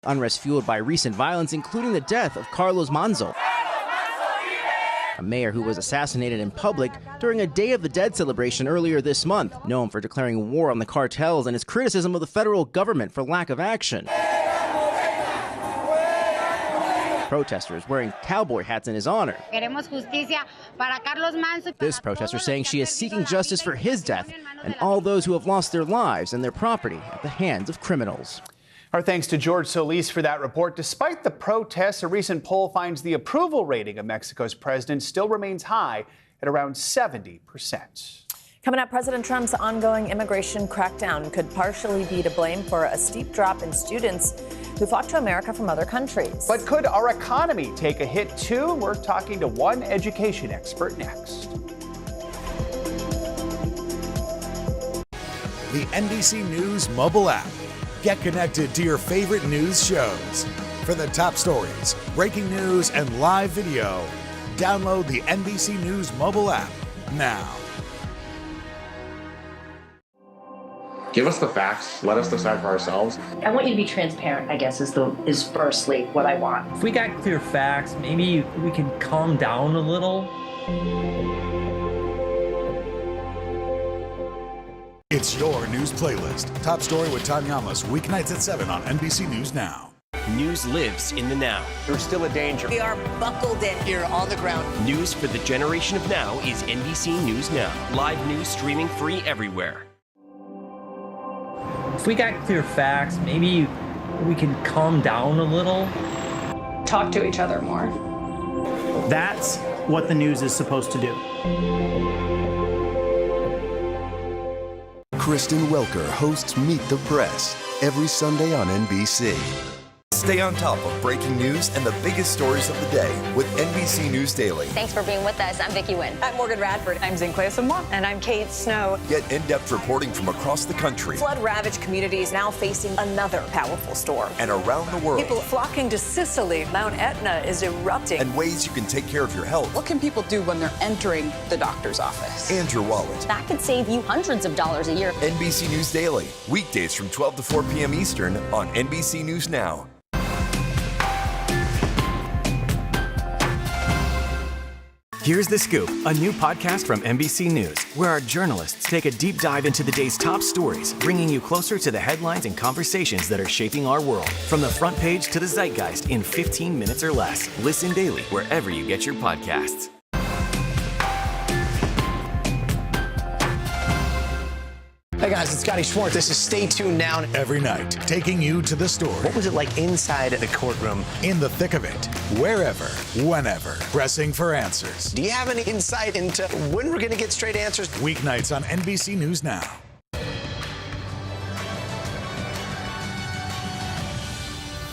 Unrest fueled by recent violence, including the death of Carlos Manzo, a mayor who was assassinated in public during a Day of the Dead celebration earlier this month, known for declaring war on the cartels and his criticism of the federal government for lack of action. Protesters wearing cowboy hats in his honor. This protester saying she is seeking justice for his death and all those who have lost their lives and their property at the hands of criminals. Our thanks to George Solis for that report. Despite the protests, a recent poll finds the approval rating of Mexico's president still remains high at around 70%. Coming up, President Trump's ongoing immigration crackdown could partially be to blame for a steep drop in students who flock to America from other countries. But could our economy take a hit too? We're talking to one education expert next. The NBC News mobile app. Get connected to your favorite news shows. For the top stories, breaking news, and live video, Download the NBC News mobile app now. Give us the facts. Let us decide for ourselves. I want you to be transparent, I guess, is firstly what I want. If we got clear facts, maybe we can calm down a little. It's your news playlist. Top Story with Tom Llamas, weeknights at 7 on NBC News Now. News lives in the now. There's still a danger. We are buckled in here on the ground. News for the generation of now is NBC News Now. Live news streaming free everywhere. If we got clear facts, maybe we can calm down a little. Talk to each other more. That's what the news is supposed to do. Kristen Welker hosts Meet the Press every Sunday on NBC. Stay on top of breaking news and the biggest stories of the day with NBC News Daily. Thanks for being with us. I'm Vicki Wynn. I'm Morgan Radford. I'm Zinklea Samoa. And I'm Kate Snow. Get in-depth reporting from across the country. Flood-ravaged communities now facing another powerful storm. And around the world. People flocking to Sicily. Mount Etna is erupting. And ways you can take care of your health. What can people do when they're entering the doctor's office? And your wallet. That could save you hundreds of dollars a year. NBC News Daily. Weekdays from 12 to 4 p.m. Eastern on NBC News Now. Here's The Scoop, a new podcast from NBC News, where our journalists take a deep dive into the day's top stories, bringing you closer to the headlines and conversations that are shaping our world. From the front page to the zeitgeist in 15 minutes or less. Listen daily wherever you get your podcasts. Hey guys, it's Scotty Schwartz. This is Stay Tuned Now. Every night, taking you to the story. What was it like inside the courtroom? In the thick of it, wherever, whenever, pressing for answers. Do you have any insight into when we're going to get straight answers? Weeknights on NBC News Now.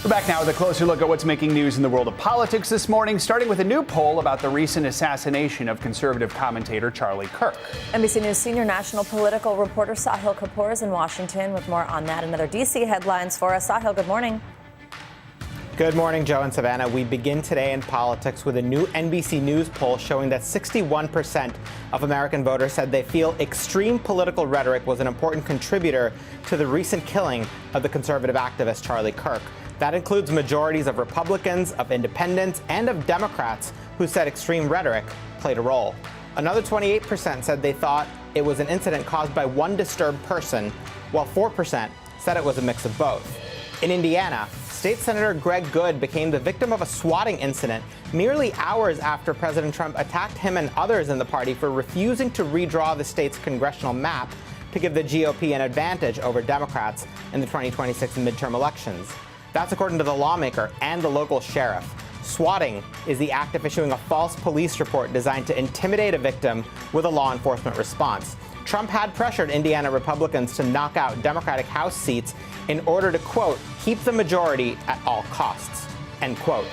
We're back now with a closer look at what's making news in the world of politics this morning, starting with a new poll about the recent assassination of conservative commentator Charlie Kirk. NBC News senior national political reporter Sahil Kapoor is in Washington with more on that and other D.C. headlines for us. Sahil, good morning. Good morning, Joe and Savannah. We begin today in politics with a new NBC News poll showing that 61% of American voters said they feel extreme political rhetoric was an important contributor to the recent killing of the conservative activist Charlie Kirk. That includes majorities of Republicans, of independents, and of Democrats who said extreme rhetoric played a role. Another 28% said they thought it was an incident caused by one disturbed person, while 4% said it was a mix of both. In Indiana, State Senator Greg Good became the victim of a swatting incident merely hours after President Trump attacked him and others in the party for refusing to redraw the state's congressional map to give the GOP an advantage over Democrats in the 2026 midterm elections. That's according to the lawmaker and the local sheriff. Swatting is the act of issuing a false police report designed to intimidate a victim with a law enforcement response. Trump had pressured Indiana Republicans to knock out Democratic House seats in order to, quote, keep the majority at all costs, end quote.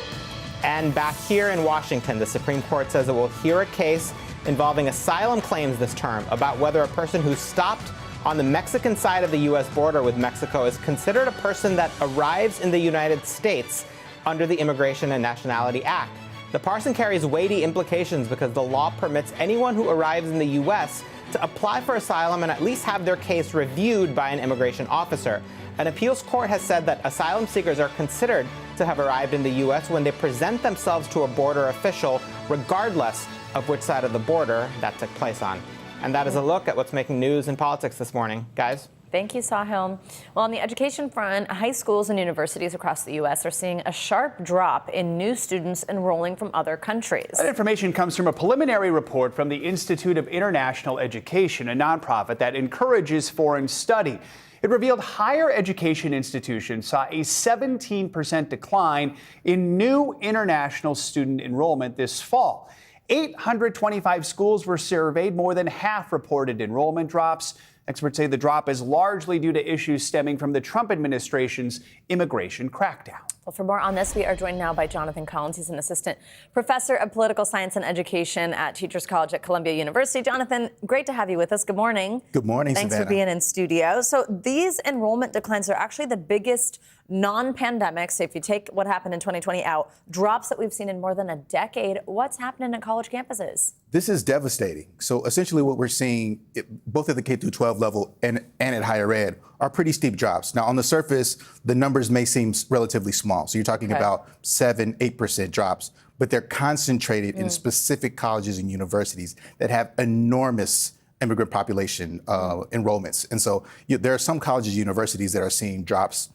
And back here in Washington, the Supreme Court says it will hear a case involving asylum claims this term about whether a person who stopped on the Mexican side of the U.S. border with Mexico is considered a person that arrives in the United States under the Immigration and Nationality Act. The parson carries weighty implications because the law permits anyone who arrives in the U.S. to apply for asylum and at least have their case reviewed by an immigration officer. An appeals court has said that asylum seekers are considered to have arrived in the U.S. when they present themselves to a border official, regardless of which side of the border that took place on. And that is a look at what's making news in politics this morning. Guys? Thank you, Sahil. Well, on the education front, high schools and universities across the U.S. are seeing a sharp drop in new students enrolling from other countries. That information comes from a preliminary report from the Institute of International Education, a nonprofit that encourages foreign study. It revealed higher education institutions saw a 17% decline in new international student enrollment this fall. 825 schools were surveyed. More than half reported enrollment drops. Experts say the drop is largely due to issues stemming from the Trump administration's immigration crackdown. Well, for more on this, we are joined now by Jonathan Collins. He's an assistant professor of political science and education at Teachers College at Columbia University. Jonathan, great to have you with us. Good morning. Good morning, Thanks Savannah. for being in studio. So these enrollment declines are actually the biggest non-pandemic, so if you take what happened in 2020 out, drops that we've seen in more than a decade. What's happening at college campuses? This is devastating. So essentially what we're seeing, both at the K-12 level and at higher ed, are pretty steep drops. Now, on the surface, the numbers may seem relatively small. So you're talking about 7, 8% drops, but they're concentrated in specific colleges and universities that have enormous immigrant population enrollments. And so there are some colleges and universities that are seeing drops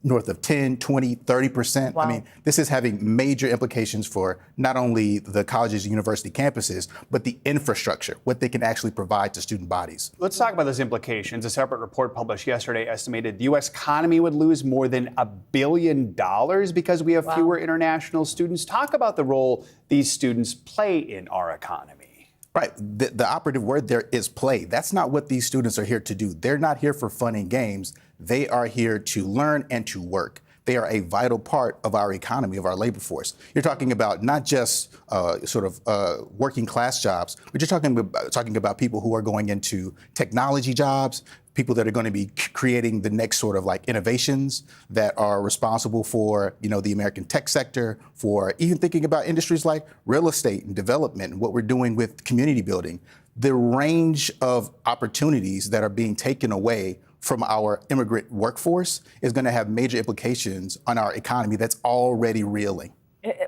north of 10, 20, 30%. Wow. I mean, this is having major implications for not only the colleges and university campuses, but the infrastructure, what they can actually provide to student bodies. Let's talk about those implications. A separate report published yesterday estimated the U.S. economy would lose more than $1 billion because we have fewer international students. Talk about the role these students play in our economy. Right. The operative word there is play. That's not what these students are here to do. They're not here for fun and games. They are here to learn and to work. They are a vital part of our economy, of our labor force. You're talking about not just working class jobs, but you're talking about people who are going into technology jobs, people that are going to be creating the next sort of like innovations that are responsible for, the American tech sector, for even thinking about industries like real estate and development and what we're doing with community building. The range of opportunities that are being taken away from our immigrant workforce is going to have major implications on our economy that's already reeling.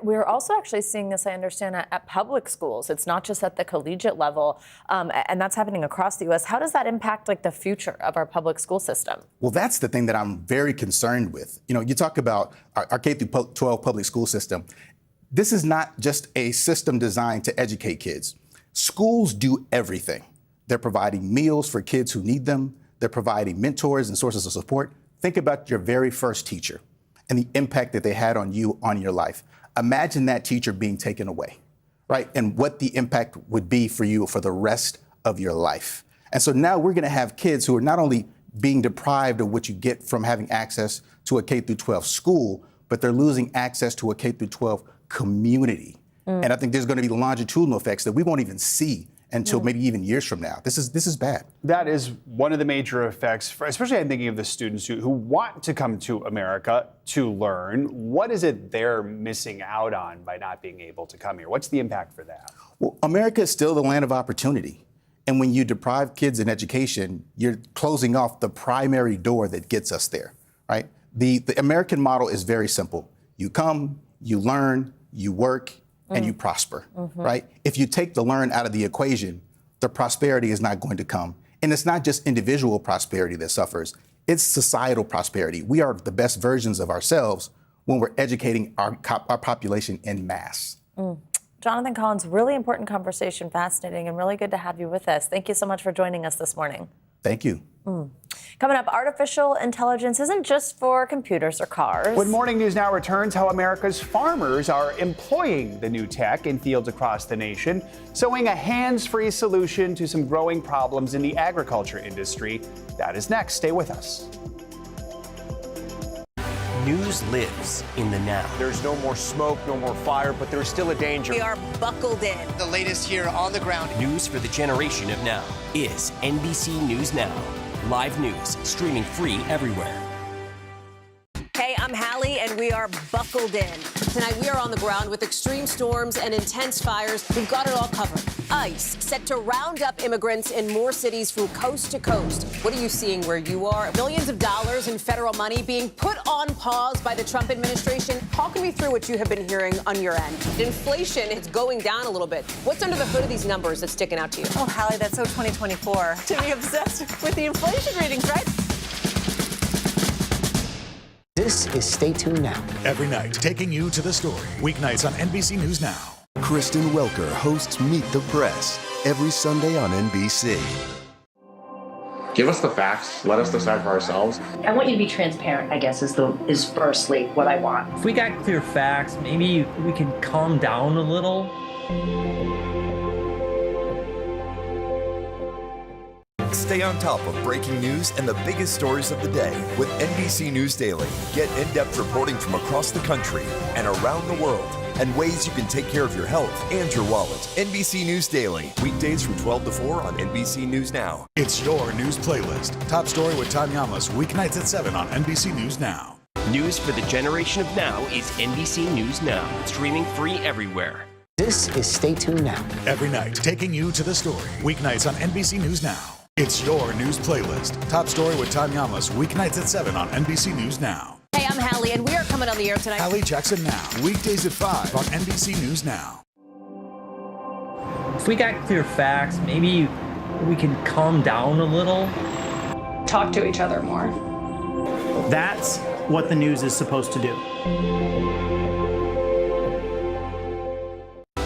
We're also actually seeing this, I understand, at public schools. It's not just at the collegiate level, and that's happening across the U.S. How does that impact the future of our public school system? Well, that's the thing that I'm very concerned with. You talk about our K-12 public school system. This is not just a system designed to educate kids. Schools do everything. They're providing meals for kids who need them. They're providing mentors and sources of support. Think about your very first teacher and the impact that they had on you, on your life. Imagine that teacher being taken away, right? And what the impact would be for you for the rest of your life. And so now we're going to have kids who are not only being deprived of what you get from having access to a K-12 school, but they're losing access to a K-12 community. And I think there's going to be longitudinal effects that we won't even see until maybe even years from now. This is bad. That is one of the major effects, especially I'm thinking of the students who want to come to America to learn. What is it they're missing out on by not being able to come here? What's the impact for that? Well, America is still the land of opportunity. And when you deprive kids in education, you're closing off the primary door that gets us there, right? The American model is very simple. You come, you learn, you work, and you prosper, right? If you take the learn out of the equation, the prosperity is not going to come. And it's not just individual prosperity that suffers, it's societal prosperity. We are the best versions of ourselves when we're educating our population en masse. Jonathan Collins, really important conversation, fascinating, and really good to have you with us. Thank you so much for joining us this morning. Thank you. Coming up, artificial intelligence isn't just for computers or cars. When Morning News Now returns, how America's farmers are employing the new tech in fields across the nation, sowing a hands-free solution to some growing problems in the agriculture industry. That is next. Stay with us. News lives in the now. There's no more smoke, no more fire, but there's still a danger. We are buckled in. The latest here on the ground. News for the generation of now is NBC News Now. Live news streaming free everywhere. Hey, I'm Hallie, and we are buckled in. Tonight, we are on the ground with extreme storms and intense fires. We've got it all covered. ICE set to round up immigrants in more cities from coast to coast. What are you seeing where you are? Millions of dollars in federal money being put on pause by the Trump administration. Talk me through what you have been hearing on your end. Inflation is going down a little bit. What's under the hood of these numbers that's sticking out to you? Oh, Hallie, that's so 2024. To be obsessed with the inflation readings, right? This is Stay Tuned Now. Every night, taking you to the story. Weeknights on NBC News Now. Kristen Welker hosts Meet the Press every Sunday on NBC. Give us the facts. Let us decide for ourselves. I want you to be transparent, I guess, is firstly what I want. If we got clear facts, maybe we can calm down a little. Stay on top of breaking news and the biggest stories of the day with NBC News Daily. Get in-depth reporting from across the country and around the world, and ways you can take care of your health and your wallet. NBC News Daily, weekdays from 12 to 4 on NBC News Now. It's your news playlist. Top story with Tom Yamas, weeknights at 7 on NBC News Now. News for the generation of now is NBC News Now, streaming free everywhere. This is Stay Tuned Now. Every night, taking you to the story. Weeknights on NBC News Now. It's your news playlist. Top story with Tom Yamas, weeknights at 7 on NBC News Now. Hey, I'm Hallie, and we are coming on the air tonight. Hallie Jackson Now, weekdays at 5 on NBC News Now. If we got clear facts, maybe we can calm down a little. Talk to each other more. That's what the news is supposed to do.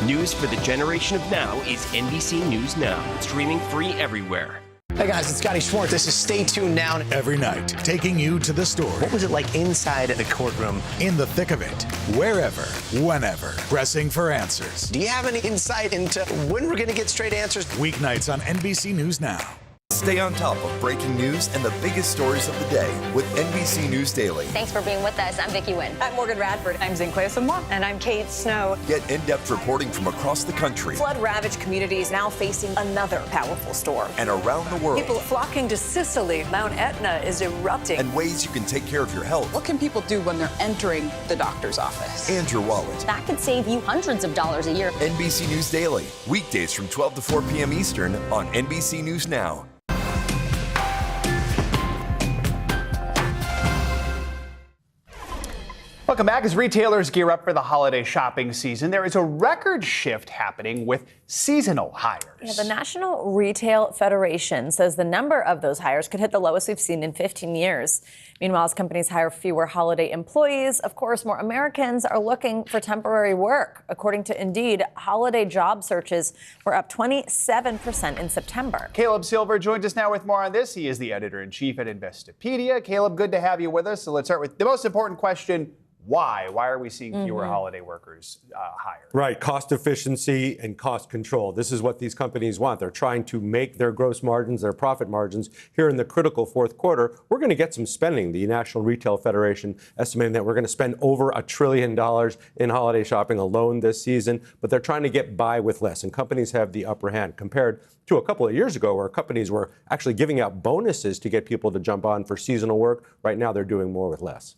News for the generation of now is NBC News Now, streaming free everywhere. Hey guys, it's Scotty Schwartz. This is Stay Tuned Now. Every night, taking you to the story. What was it like inside the courtroom? In the thick of it, wherever, whenever, pressing for answers. Do you have any insight into when we're going to get straight answers? Weeknights on NBC News Now. Stay on top of breaking news and the biggest stories of the day with NBC News Daily. Thanks for being with us. I'm Vicky Nguyen. I'm Morgan Radford. I'm Zinclair Samoa. And I'm Kate Snow. Get in-depth reporting from across the country Flood-ravaged communities now facing another powerful storm. and around the world, People flocking to Sicily. Mount Etna is erupting. and ways you can take care of your health What can people do when they're entering the doctor's office? and your wallet. That could save you hundreds of dollars a year. NBC News Daily, weekdays from 12 to 4 p.m. Eastern on NBC News Now. Welcome back. As retailers gear up for the holiday shopping season, there is a record shift happening with seasonal hires. Yeah, the National Retail Federation says the number of those hires could hit the lowest we've seen in 15 years. Meanwhile, as companies hire fewer holiday employees, of course, more Americans are looking for temporary work. According to Indeed, holiday job searches were up 27% in September. Caleb Silver joins us now with more on this. He is the editor-in-chief at Investopedia. Caleb, good to have you with us. So let's start with the most important question. Why? Why are we seeing fewer holiday workers hired? Right. Cost efficiency and cost control. This is what these companies want. They're trying to make their gross margins, their profit margins here in the critical fourth quarter. We're going to get some spending. The National Retail Federation estimating that we're going to spend over $1 trillion in holiday shopping alone this season, but they're trying to get by with less. And companies have the upper hand compared to a couple of years ago where companies were actually giving out bonuses to get people to jump on for seasonal work. Right now, they're doing more with less.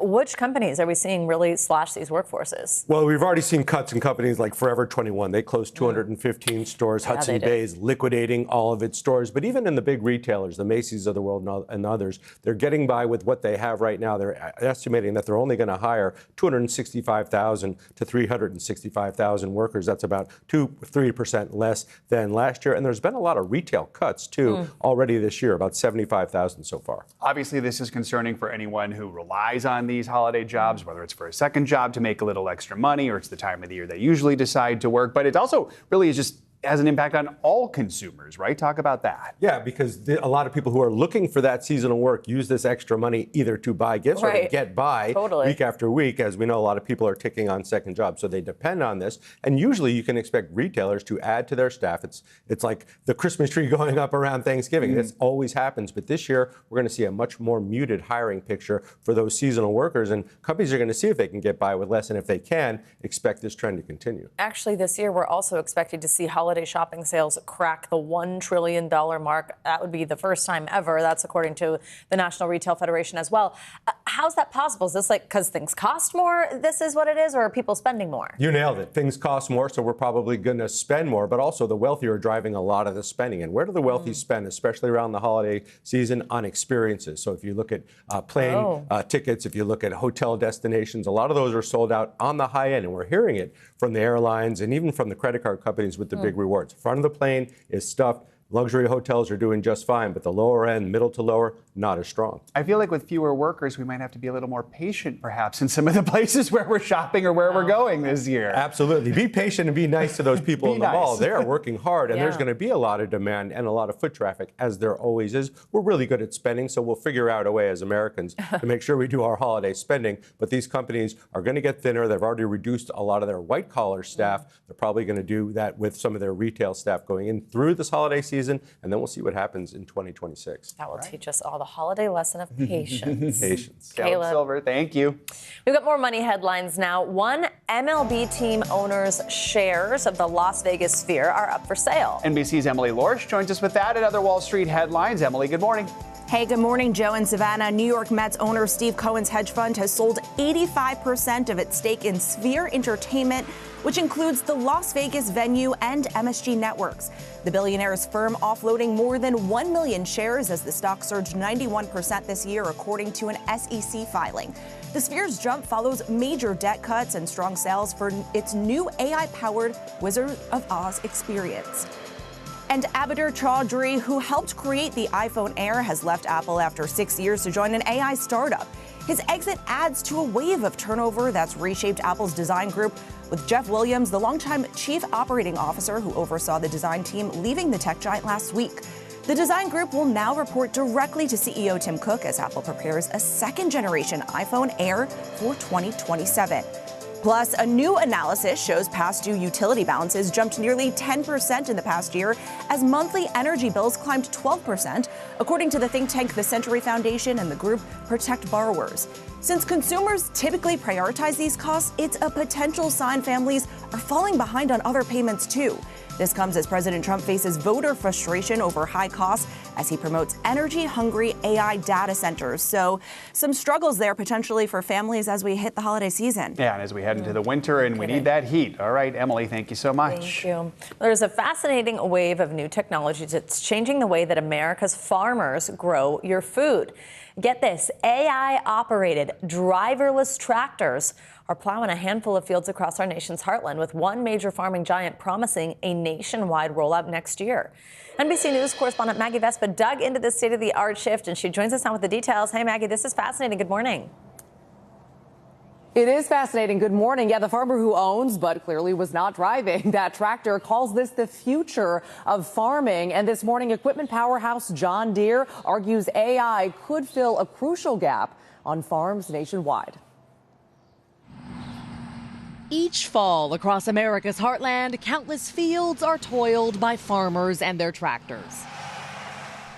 Which companies are we seeing really slash these workforces? Well, we've already seen cuts in companies like Forever 21. They closed 215 stores. Yeah, Hudson Bay's liquidating all of its stores. But even in the big retailers, the Macy's of the world and others, they're getting by with what they have right now. They're estimating that they're only going to hire 265,000 to 365,000 workers. That's about 3% less than last year. And there's been a lot of retail cuts, too, already this year, about 75,000 so far. Obviously, this is concerning for anyone who relies on these holiday jobs, whether it's for a second job to make a little extra money or it's the time of the year they usually decide to work. But it also really is just has an impact on all consumers, right? Talk about that. Yeah, because a lot of people who are looking for that seasonal work use this extra money either to buy gifts or to get by week after week. As we know, a lot of people are taking on second jobs, so they depend on this. And usually you can expect retailers to add to their staff. It's like the Christmas tree going up around Thanksgiving. This always happens. But this year, we're going to see a much more muted hiring picture for those seasonal workers. And companies are going to see if they can get by with less. And if they can, expect this trend to continue. Actually, this year, we're also expected to see holiday shopping sales crack the $1 trillion mark. That would be the first time ever. That's according to the National Retail Federation as well. How's that possible? Is this like because things cost more, this is what it is, or are people spending more? You nailed it. Things cost more, so we're probably going to spend more, but also the wealthy are driving a lot of the spending. And where do the wealthy spend, especially around the holiday season? On experiences. So if you look at plane tickets, if you look at hotel destinations, a lot of those are sold out on the high end. And we're hearing it from the airlines and even from the credit card companies with the big rewards. Front of the plane is stuffed. Luxury hotels are doing just fine, but the lower end, middle to lower, not as strong. I feel like with fewer workers, we might have to be a little more patient, perhaps, in some of the places where we're shopping or where we're going this year. Absolutely. Be patient and be nice to those people in the mall. They are working hard, and there's going to be a lot of demand and a lot of foot traffic, as there always is. We're really good at spending, so we'll figure out a way as Americans to make sure we do our holiday spending. But these companies are going to get thinner. They've already reduced a lot of their white-collar staff. They're probably going to do that with some of their retail staff going in through this holiday season. season, and then we'll see what happens in 2026. That will teach us all the holiday lesson of patience. Patience. Caleb Silver, thank you. We've got more money headlines now. One MLB team owner's shares of the Las Vegas Sphere are up for sale. NBC's Emily Lorsch joins us with that and other Wall Street headlines. Emily, good morning. Hey, good morning, Joe and Savannah. New York Mets owner Steve Cohen's hedge fund has sold 85% of its stake in Sphere Entertainment, which includes the Las Vegas venue and MSG Networks. The billionaire's firm offloading more than 1 million shares as the stock surged 91% this year, according to an SEC filing. The Sphere's jump follows major debt cuts and strong sales for its new AI-powered Wizard of Oz experience. And Abhijit Chaudhry, who helped create the iPhone Air, has left Apple after 6 years to join an AI startup. His exit adds to a wave of turnover that's reshaped Apple's design group, with Jeff Williams, the longtime chief operating officer who oversaw the design team, leaving the tech giant last week. The design group will now report directly to CEO Tim Cook as Apple prepares a second-generation iPhone Air for 2027. Plus, a new analysis shows past due utility balances jumped nearly 10% in the past year as monthly energy bills climbed 12%, according to the think tank The Century Foundation and the group Protect Borrowers. Since consumers typically prioritize these costs, it's a potential sign families are falling behind on other payments too. This comes as President Trump faces voter frustration over high costs as he promotes energy-hungry AI data centers. So some struggles there potentially for families as we hit the holiday season. Yeah, and as we head into the winter and we need that heat. All right, Emily, thank you so much. Thank you. There's a fascinating wave of new technologies that's changing the way that America's farmers grow your food. Get this, AI-operated driverless tractors are plowing a handful of fields across our nation's heartland, with one major farming giant promising a nationwide rollout next year. NBC News correspondent Maggie Vespa dug into this state-of-the-art shift, and she joins us now with the details. Hey, Maggie, this is fascinating. Good morning. It is fascinating. Good morning. Yeah, the farmer who owns but clearly was not driving that tractor calls this the future of farming. And this morning, equipment powerhouse John Deere argues AI could fill a crucial gap on farms nationwide. Each fall across America's heartland, countless fields are toiled by farmers and their tractors.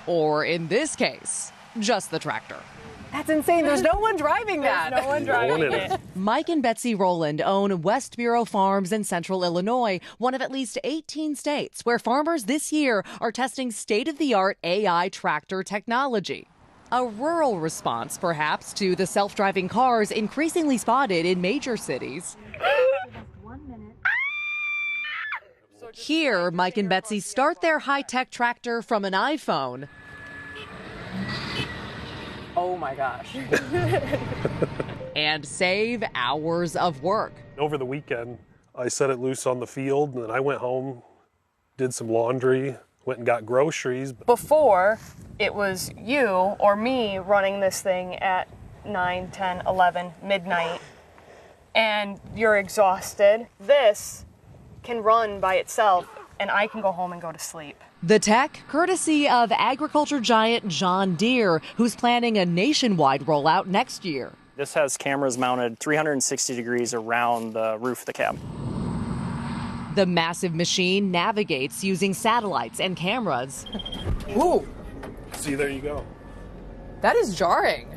Or in this case, just the tractor. That's insane. There's no one driving that. There's no one driving it. Mike and Betsy Rowland own West Bureau Farms in central Illinois, one of at least 18 states where farmers this year are testing state-of-the-art AI tractor technology. A rural response, perhaps, to the self-driving cars increasingly spotted in major cities. Here, Mike and Betsy start their high-tech tractor from an iPhone. Oh my gosh. And save hours of work. Over the weekend, I set it loose on the field, and then I went home, did some laundry, went and got groceries. Before, it was you or me running this thing at 9, 10, 11, midnight, and you're exhausted. This can run by itself, and I can go home and go to sleep. The tech, courtesy of agriculture giant John Deere, who's planning a nationwide rollout next year. This has cameras mounted 360 degrees around the roof of the cab. The massive machine navigates using satellites and cameras. Ooh. See, there you go. That is jarring.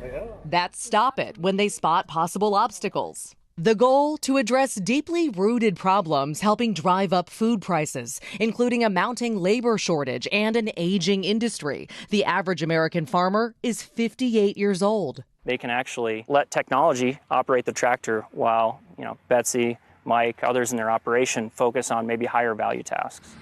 That stop it when they spot possible obstacles. The goal, to address deeply rooted problems helping drive up food prices, including a mounting labor shortage and an aging industry. The average American farmer is 58 years old. They can actually let technology operate the tractor while, Betsy, Mike, others in their operation focus on maybe higher value tasks.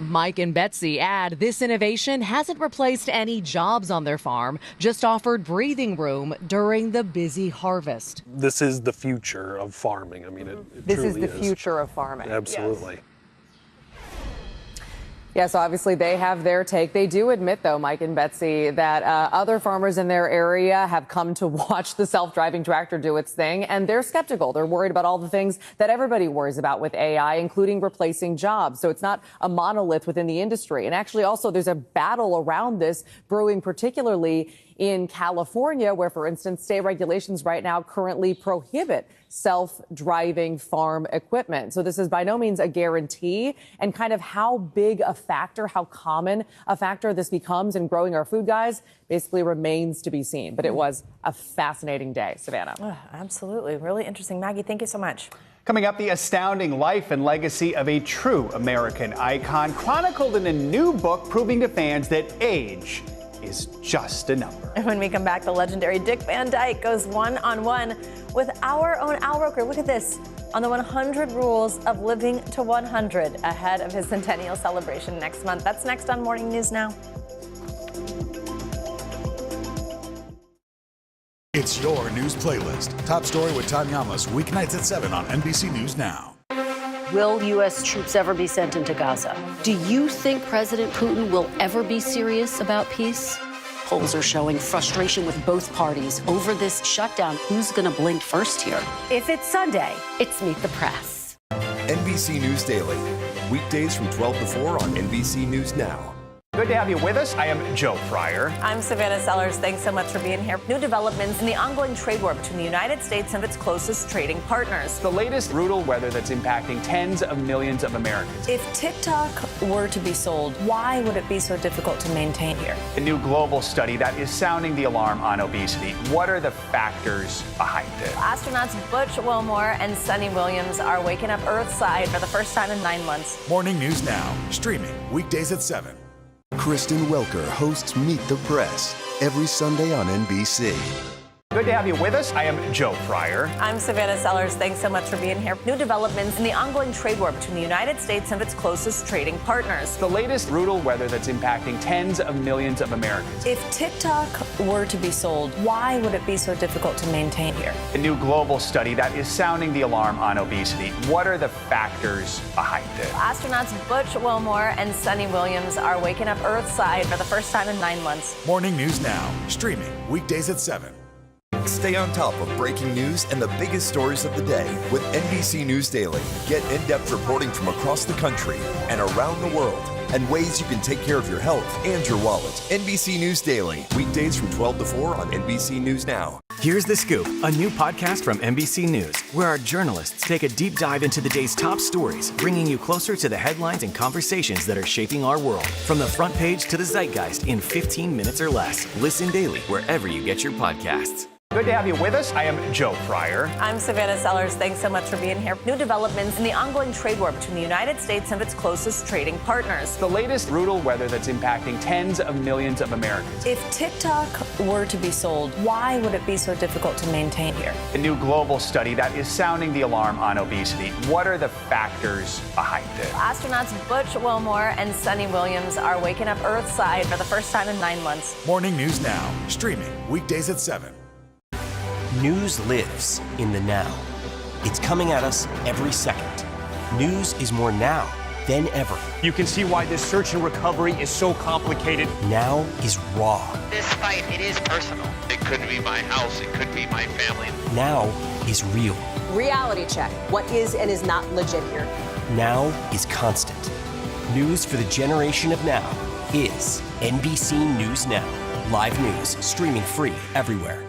Mike and Betsy add this innovation hasn't replaced any jobs on their farm, just offered breathing room during the busy harvest. This is the future of farming. I mean, it This truly is the future of farming. Absolutely. Yes, obviously they have their take. They do admit, though, Mike and Betsy, that other farmers in their area have come to watch the self-driving tractor do its thing, and they're skeptical. They're worried about all the things that everybody worries about with AI, including replacing jobs. So it's not a monolith within the industry. And actually, also, there's a battle around this brewing, particularly in California, where, for instance, state regulations right now currently prohibit self-driving farm equipment. So this is by no means a guarantee, and kind of how big a factor, how common a factor this becomes in growing our food, guys, basically remains to be seen. But it was a fascinating day, Savannah. Oh, absolutely. Really interesting. Maggie, thank you so much. Coming up, the astounding life and legacy of a true American icon, chronicled in a new book proving to fans that age is just a number. And when we come back, the legendary Dick Van Dyke goes one-on-one with our own Al Roker. Look at this, on the 100 rules of living to 100 ahead of his centennial celebration next month. That's next on Morning News Now. It's your news playlist. Top story with Tom Llamas, weeknights at 7 on NBC News Now. Will U.S. troops ever be sent into Gaza? Do you think President Putin will ever be serious about peace? Polls are showing frustration with both parties over this shutdown. Who's going to blink first here? If it's Sunday, it's Meet the Press. NBC News Daily, weekdays from 12 to 4 on NBC News Now. Good to have you with us. I am Joe Fryer. I'm Savannah Sellers. Thanks so much for being here. New developments in the ongoing trade war between the United States and its closest trading partners. The latest brutal weather that's impacting tens of millions of Americans. If TikTok were to be sold, why would it be so difficult to maintain here? A new global study that is sounding the alarm on obesity. What are the factors behind it? Astronauts Butch Wilmore and Sunny Williams are waking up Earthside for the first time in 9 months. Morning News Now, streaming weekdays at 7. Kristen Welker hosts Meet the Press every Sunday on NBC. Good to have you with us. I am Joe Fryer. I'm Savannah Sellers. Thanks so much for being here. New developments in the ongoing trade war between the United States and its closest trading partners. The latest brutal weather that's impacting tens of millions of Americans. If TikTok were to be sold, why would it be so difficult to maintain here? A new global study that is sounding the alarm on obesity. What are the factors behind it? Astronauts Butch Wilmore and Sunny Williams are waking up Earthside for the first time in 9 months. Morning News Now, streaming weekdays at 7. Stay on top of breaking news and the biggest stories of the day with NBC News Daily. Get in-depth reporting from across the country and around the world, and ways you can take care of your health and your wallet. NBC News Daily, weekdays from 12 to 4 on NBC News Now. Here's The Scoop, a new podcast from NBC News, where our journalists take a deep dive into the day's top stories, bringing you closer to the headlines and conversations that are shaping our world. From the front page to the zeitgeist in 15 minutes or less. Listen daily wherever you get your podcasts. Good to have you with us. I am Joe Fryer. I'm Savannah Sellers. Thanks so much for being here. New developments in the ongoing trade war between the United States and its closest trading partners. The latest brutal weather that's impacting tens of millions of Americans. If TikTok were to be sold, why would it be so difficult to maintain here? A new global study that is sounding the alarm on obesity. What are the factors behind it? Astronauts Butch Wilmore and Sunny Williams are waking up Earthside for the first time in 9 months. Morning News Now, streaming weekdays at 7. News lives in the now. It's coming at us every second. News is more now than ever. You can see why this search and recovery is so complicated. Now is raw. This fight, it is personal. It could be my house, it could be my family. Now is real. Reality check. What is and is not legit here? Now is constant. News for the generation of now is NBC News Now. Live news, streaming free everywhere.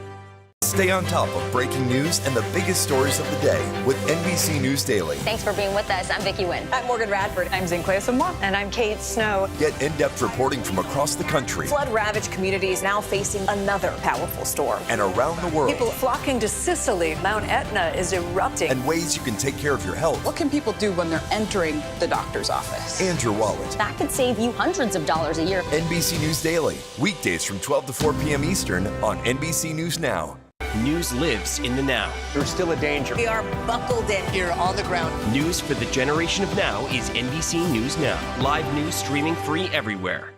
Stay on top of breaking news and the biggest stories of the day with NBC News Daily. Thanks for being with us. I'm Vicky Nguyen. I'm Morgan Radford. I'm Zinklea Samoa. And I'm Kate Snow. Get in-depth reporting from across the country. Flood-ravaged communities now facing another powerful storm. And around the world. People flocking to Sicily. Mount Etna is erupting. And ways you can take care of your health. What can people do when they're entering the doctor's office? And your wallet. That could save you hundreds of dollars a year. NBC News Daily, weekdays from 12 to 4 p.m. Eastern on NBC News Now. News lives in the now. There's still a danger. We are buckled in here on the ground. News for the generation of now is NBC News Now. Live news streaming free everywhere.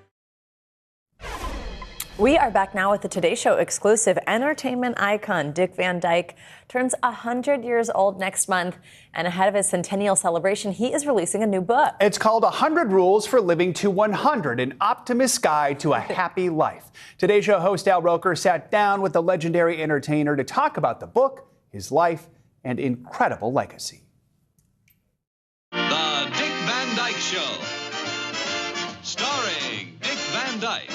We are back now with the Today Show exclusive. Entertainment icon Dick Van Dyke turns 100 years old next month, and ahead of his centennial celebration, he is releasing a new book. It's called 100 Rules for Living to 100, an optimist's guide to a happy life. Today Show host Al Roker sat down with the legendary entertainer to talk about the book, his life, and incredible legacy. The Dick Van Dyke Show, starring Dick Van Dyke.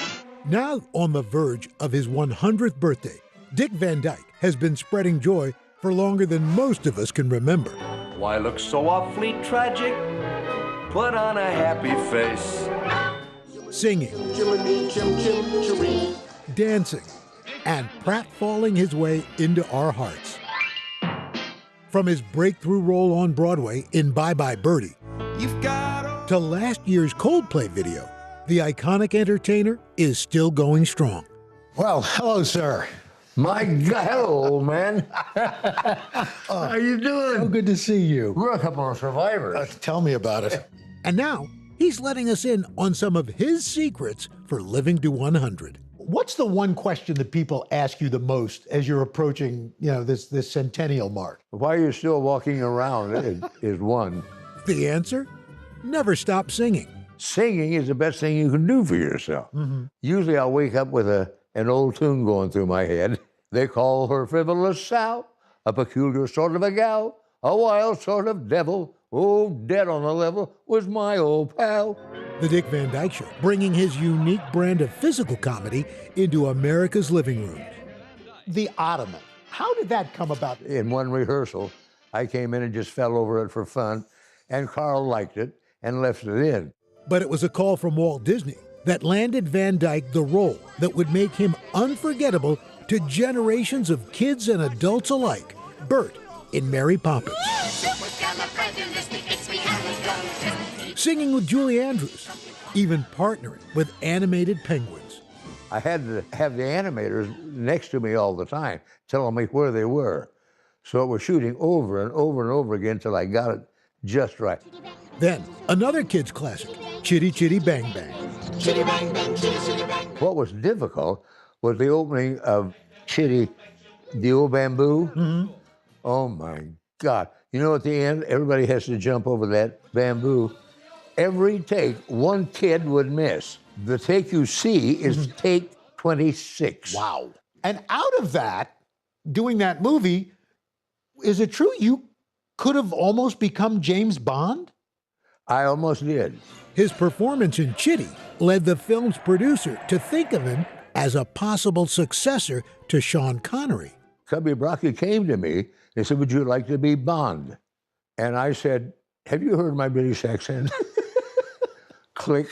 Now on the verge of his 100th birthday, Dick Van Dyke has been spreading joy for longer than most of us can remember. Why look so awfully tragic? Put on a happy face. Singing, dancing, and pratfalling his way into our hearts. From his breakthrough role on Broadway in Bye Bye Birdie to last year's Coldplay video, the iconic entertainer is still going strong. Well, hello, sir. My God, hello, old man. How you doing? So good to see you. We're a couple of survivors. Tell me about it. And now, he's letting us in on some of his secrets for living to 100. What's the one question that people ask you the most as you're approaching, this centennial mark? Why are you still walking around is one. The answer? Never stop singing. Singing is the best thing you can do for yourself. Mm-hmm. Usually I'll wake up with an old tune going through my head. They call her frivolous Sal, a peculiar sort of a gal, a wild sort of devil. Oh, dead on the level was my old pal. The Dick Van Dyke Show, bringing his unique brand of physical comedy into America's living rooms. The Ottoman. How did that come about? In one rehearsal, I came in and just fell over it for fun, and Carl liked it and left it in. But it was a call from Walt Disney that landed Van Dyke the role that would make him unforgettable to generations of kids and adults alike, Bert in Mary Poppins. Singing with Julie Andrews, even partnering with animated penguins. I had to have the animators next to me all the time, telling me where they were. So it was shooting over and over and over again till I got it just right. Then, another kid's classic, Chitty Chitty Bang Bang. Chitty bang bang, chitty chitty bang. What was difficult was the opening of Chitty, the old bamboo. Mm-hmm. Oh my God. You know, at the end, everybody has to jump over that bamboo. Every take, one kid would miss. The take you see is take 26. Wow. And out of that, doing that movie, is it true you could have almost become James Bond? I almost did. His performance in Chitty led the film's producer to think of him as a possible successor to Sean Connery. Cubby Broccoli came to me and said, "Would you like to be Bond?" And I said, "Have you heard my British accent?" Click.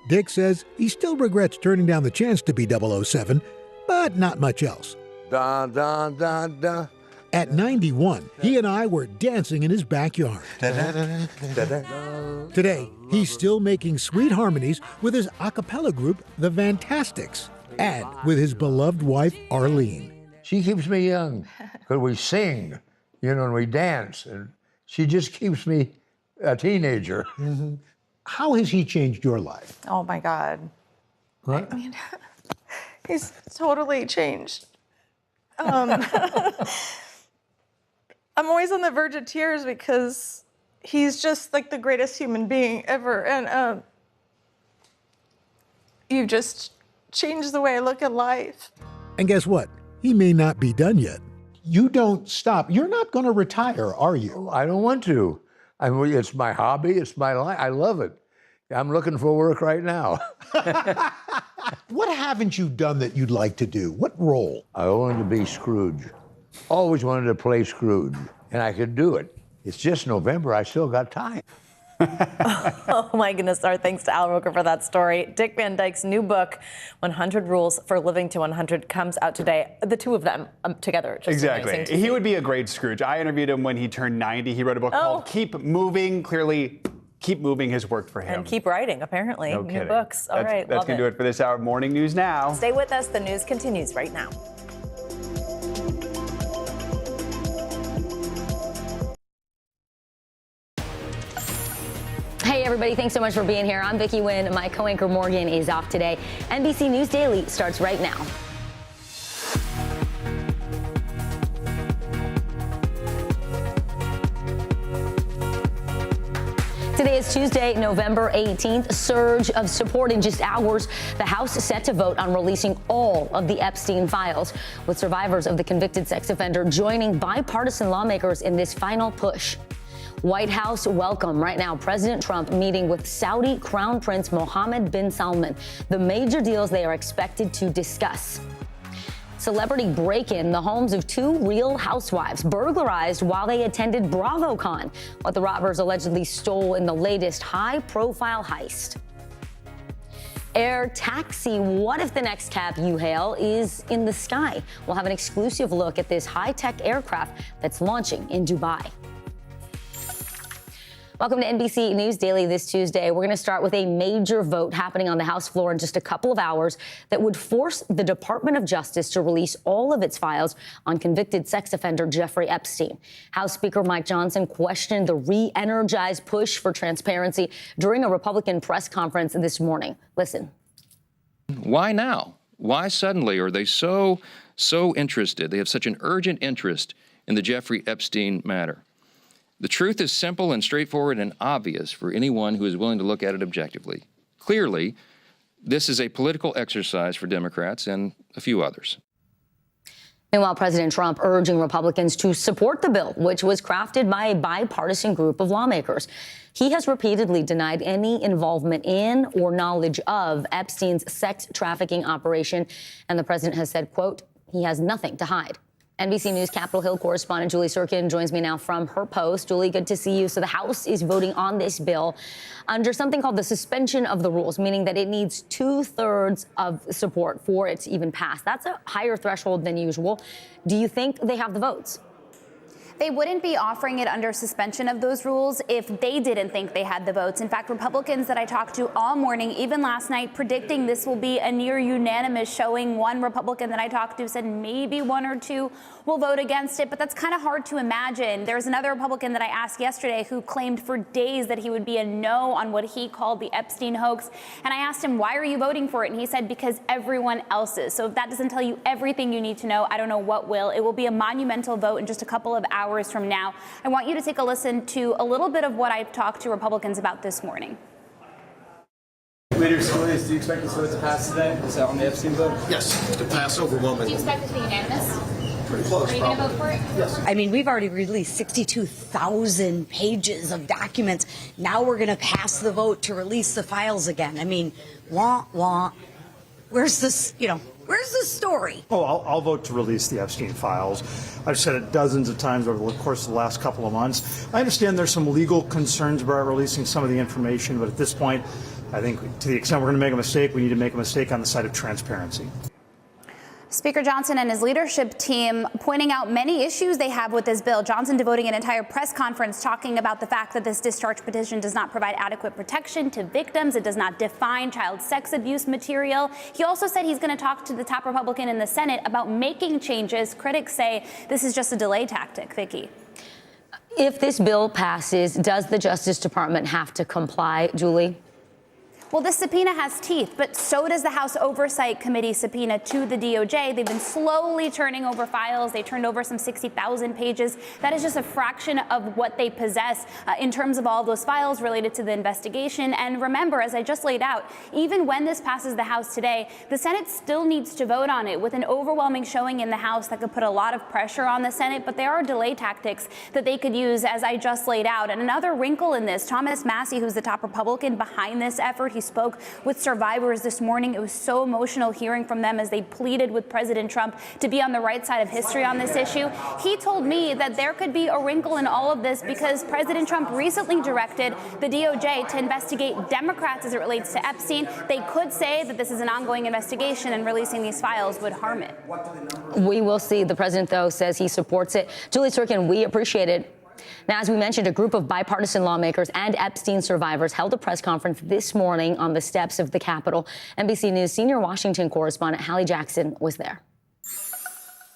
Dick says he still regrets turning down the chance to be 007, but not much else. Da, da, da, da. At 91, he and I were dancing in his backyard. Today, he's still making sweet harmonies with his a cappella group, The Fantastics, and with his beloved wife, Arlene. She keeps me young, because we sing, and we dance, and she just keeps me a teenager. Mm-hmm. How has he changed your life? Oh my God. What? I mean, he's totally changed. I'm always on the verge of tears because he's just like the greatest human being ever. And you've just changed the way I look at life. And guess what? He may not be done yet. You don't stop. You're not going to retire, are you? I don't want to. I mean, it's my hobby. It's my life. I love it. I'm looking for work right now. What haven't you done that you'd like to do? What role? I wanted to be Scrooge. Always wanted to play Scrooge, and I could do it. It's just November. I still got time. Oh my goodness, our thanks to Al Roker for that story. Dick Van Dyke's new book, 100 Rules for Living to 100, comes out today. The two of them together. Just exactly. He would be a great Scrooge. I interviewed him when he turned 90. He wrote a book called Keep Moving. Clearly, Keep Moving has worked for him. And keep writing, apparently. No new kidding. books. All right, that's going to do it for this hour of Morning News Now. Stay with us. The news continues right now. Hey everybody, thanks so much for being here. I'm Vicki Nguyen. My co-anchor Morgan is off today. NBC News Daily starts right now. Today is Tuesday, November 18th. Surge of support in just hours. The House is set to vote on releasing all of the Epstein files, with survivors of the convicted sex offender joining bipartisan lawmakers in this final push. White House welcome. Right now, President Trump meeting with Saudi Crown Prince Mohammed bin Salman. The major deals they are expected to discuss. Celebrity break-in, the homes of two Real Housewives burglarized while they attended BravoCon. What the robbers allegedly stole in the latest high-profile heist. Air taxi. What if the next cab you hail is in the sky? We'll have an exclusive look at this high-tech aircraft that's launching in Dubai. Welcome to NBC News Daily this Tuesday. We're going to start with a major vote happening on the House floor in just a couple of hours that would force the Department of Justice to release all of its files on convicted sex offender Jeffrey Epstein. House Speaker Mike Johnson questioned the re-energized push for transparency during a Republican press conference this morning. Listen. Why now? Why suddenly are they so interested? They have such an urgent interest in the Jeffrey Epstein matter. The truth is simple and straightforward and obvious for anyone who is willing to look at it objectively. Clearly, this is a political exercise for Democrats and a few others. Meanwhile, President Trump urging Republicans to support the bill, which was crafted by a bipartisan group of lawmakers. He has repeatedly denied any involvement in or knowledge of Epstein's sex trafficking operation, and the president has said, quote, he has nothing to hide. NBC News Capitol Hill correspondent Julie Surkin joins me now from her post. Julie, good to see you. So the House is voting on this bill under something called the suspension of the rules, meaning that it needs 2/3 of support for it to even pass. That's a higher threshold than usual. Do you think they have the votes? They wouldn't be offering it under suspension of those rules if they didn't think they had the votes. In fact, Republicans that I talked to all morning, even last night, predicting this will be a near unanimous showing. One Republican that I talked to said maybe one or two will vote against it, but that's kind of hard to imagine. There's another Republican that I asked yesterday who claimed for days that he would be a no on what he called the Epstein hoax. And I asked him, why are you voting for it? And he said, because everyone else is. So if that doesn't tell you everything you need to know, I don't know what will. It will be a monumental vote in just a couple of hours from now. I want you to take a listen to a little bit of what I've talked to Republicans about this morning. Leader Scalias, do you expect this vote to pass today? Is that on the Epstein vote? Yes, to pass overwhelmingly. Do you expect it to be unanimous? Pretty close, Are you going to vote for it? Yes. I mean, we've already released 62,000 pages of documents. Now we're going to pass the vote to release the files again. I mean, wah. Where's this, where's the story? Oh, I'll vote to release the Epstein files. I've said it dozens of times over the course of the last couple of months. I understand there's some legal concerns about releasing some of the information, but at this point, I think to the extent we're going to make a mistake, we need to make a mistake on the side of transparency. Speaker Johnson and his leadership team pointing out many issues they have with this bill. Johnson devoting an entire press conference talking about the fact that this discharge petition does not provide adequate protection to victims. It does not define child sex abuse material. He also said he's going to talk to the top Republican in the Senate about making changes. Critics say this is just a delay tactic. Vicki. If this bill passes, does the Justice Department have to comply, Julie? Well, this subpoena has teeth, but so does the House Oversight Committee subpoena to the DOJ. They've been slowly turning over files. They turned over some 60,000 pages. That is just a fraction of what they possess in terms of all those files related to the investigation. And remember, as I just laid out, even when this passes the House today, the Senate still needs to vote on it with an overwhelming showing in the House that could put a lot of pressure on the Senate. But there are delay tactics that they could use, as I just laid out. And another wrinkle in this, Thomas Massie, who's the top Republican behind this effort, he spoke with survivors this morning. It was so emotional hearing from them as they pleaded with President Trump to be on the right side of history on this issue. He told me that there could be a wrinkle in all of this because President Trump recently directed the DOJ to investigate Democrats as it relates to Epstein. They could say that this is an ongoing investigation and releasing these files would harm it. We will see. The president, though, says he supports it. Julie Surkin, we appreciate it. Now, as we mentioned, a group of bipartisan lawmakers and Epstein survivors held a press conference this morning on the steps of the Capitol. NBC News senior Washington correspondent Hallie Jackson was there.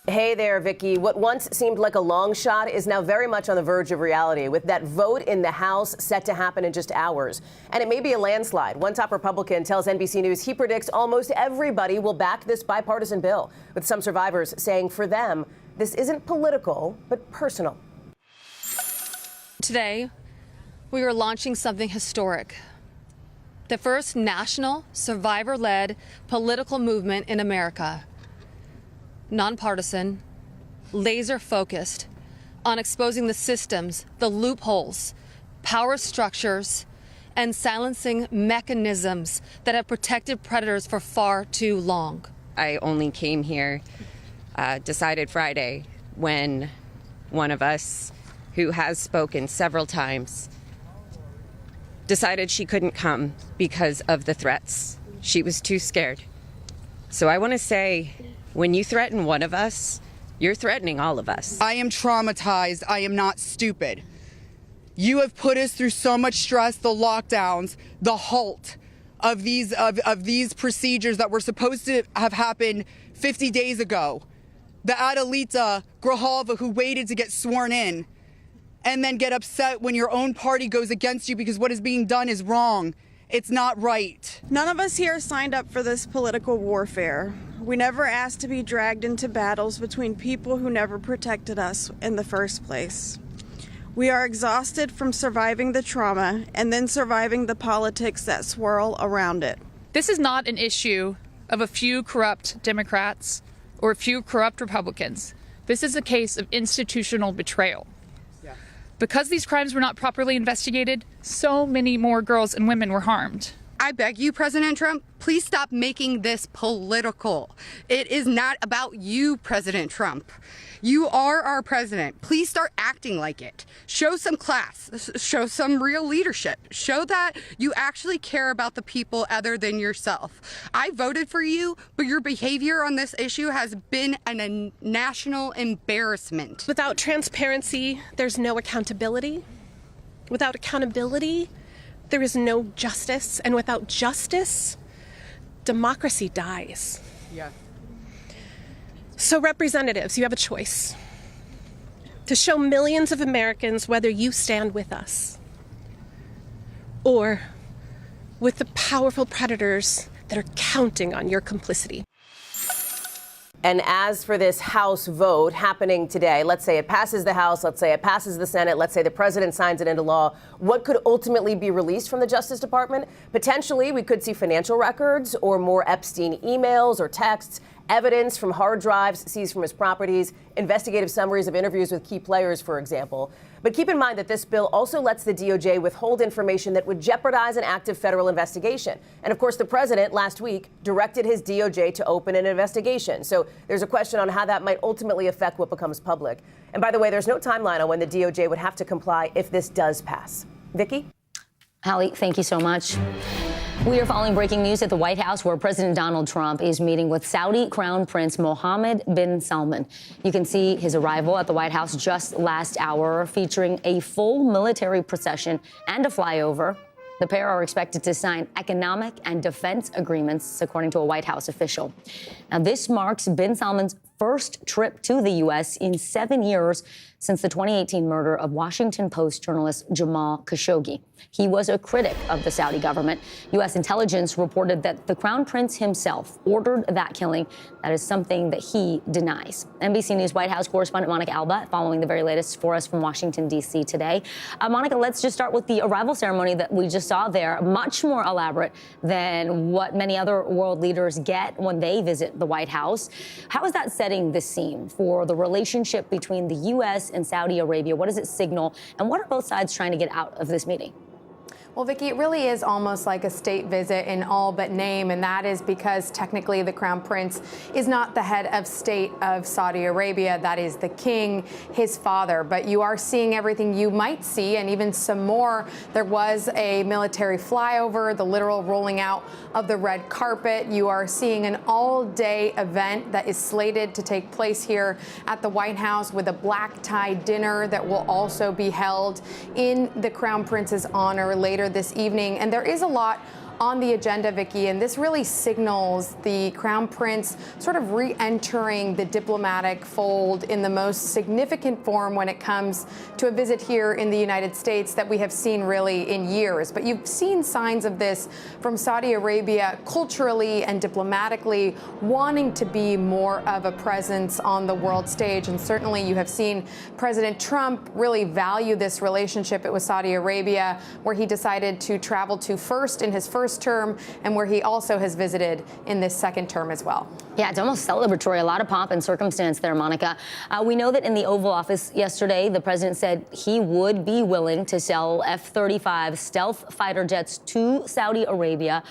Hey there, Vicki. What once seemed like a long shot is now very much on the verge of reality, with that vote in the House set to happen in just hours. And it may be a landslide. One top Republican tells NBC News he predicts almost everybody will back this bipartisan bill, with some survivors saying for them, this isn't political, but personal. Today, we are launching something historic. The first national, survivor-led political movement in America. Nonpartisan, laser-focused, on exposing the systems, the loopholes, power structures, and silencing mechanisms that have protected predators for far too long. I only came here, decided Friday, when one of us, who has spoken several times, decided she couldn't come because of the threats. She was too scared. So I want to say, when you threaten one of us, you're threatening all of us. I am traumatized. I am not stupid. You have put us through so much stress, the lockdowns, the halt of these procedures that were supposed to have happened 50 days ago. The Adelita Grijalva who waited to get sworn in and then get upset when your own party goes against you because what is being done is wrong. It's not right. None of us here signed up for this political warfare. We never asked to be dragged into battles between people who never protected us in the first place. We are exhausted from surviving the trauma and then surviving the politics that swirl around it. This is not an issue of a few corrupt Democrats or a few corrupt Republicans. This is a case of institutional betrayal. Because these crimes were not properly investigated, so many more girls and women were harmed. I beg you, President Trump, please stop making this political. It is not about you, President Trump. You are our president. Please start acting like it. Show some class. Show some real leadership. Show that you actually care about the people other than yourself. I voted for you, but your behavior on this issue has been a national embarrassment. Without transparency, there's no accountability. Without accountability, there is no justice. And without justice, democracy dies. Yeah. So representatives, you have a choice to show millions of Americans whether you stand with us or with the powerful predators that are counting on your complicity. And as for this House vote happening today, let's say it passes the House, let's say it passes the Senate, let's say the president signs it into law, what could ultimately be released from the Justice Department? Potentially, we could see financial records or more Epstein emails or texts, evidence from hard drives seized from his properties, investigative summaries of interviews with key players, for example. But keep in mind that this bill also lets the DOJ withhold information that would jeopardize an active federal investigation. And of course, the president last week directed his DOJ to open an investigation. So there's a question on how that might ultimately affect what becomes public. And by the way, there's no timeline on when the DOJ would have to comply if this does pass. Vicki? Hallie, thank you so much. We are following breaking news at the White House, where President Donald Trump is meeting with Saudi Crown Prince Mohammed bin Salman. You can see his arrival at the White House just last hour, featuring a full military procession and a flyover. The pair are expected to sign economic and defense agreements, according to a White House official. Now, this marks bin Salman's first trip to the U.S. in 7 years since the 2018 murder of Washington Post journalist Jamal Khashoggi. He was a critic of the Saudi government. U.S. intelligence reported that the Crown Prince himself ordered that killing. That is something that he denies. NBC News White House correspondent Monica Alba following the very latest for us from Washington, D.C. today. Monica, let's just start with the arrival ceremony that we just saw there. Much more elaborate than what many other world leaders get when they visit the White House. How is that setting the scene for the relationship between the U.S. and Saudi Arabia? What does it signal? And what are both sides trying to get out of this meeting? Well, Vicki, it really is almost like a state visit in all but name, and that is because technically the Crown Prince is not the head of state of Saudi Arabia. That is the king, his father. But you are seeing everything you might see, and even some more. There was a military flyover, the literal rolling out of the red carpet. You are seeing an all-day event that is slated to take place here at the White House with a black tie dinner that will also be held in the Crown Prince's honor later this evening. And there is a lot on the agenda, Vicki, and this really signals the Crown Prince sort of re-entering the diplomatic fold in the most significant form when it comes to a visit here in the United States that we have seen really in years. But you've seen signs of this from Saudi Arabia culturally and diplomatically wanting to be more of a presence on the world stage. And certainly you have seen President Trump really value this relationship with Saudi Arabia, where he decided to travel to first in his first first term and where he also has visited in this second term as well. Yeah, it's almost celebratory. A lot of pomp and circumstance there, Monica. We know that in the Oval Office yesterday, the president said he would be willing to sell F-35 stealth fighter jets to Saudi Arabia.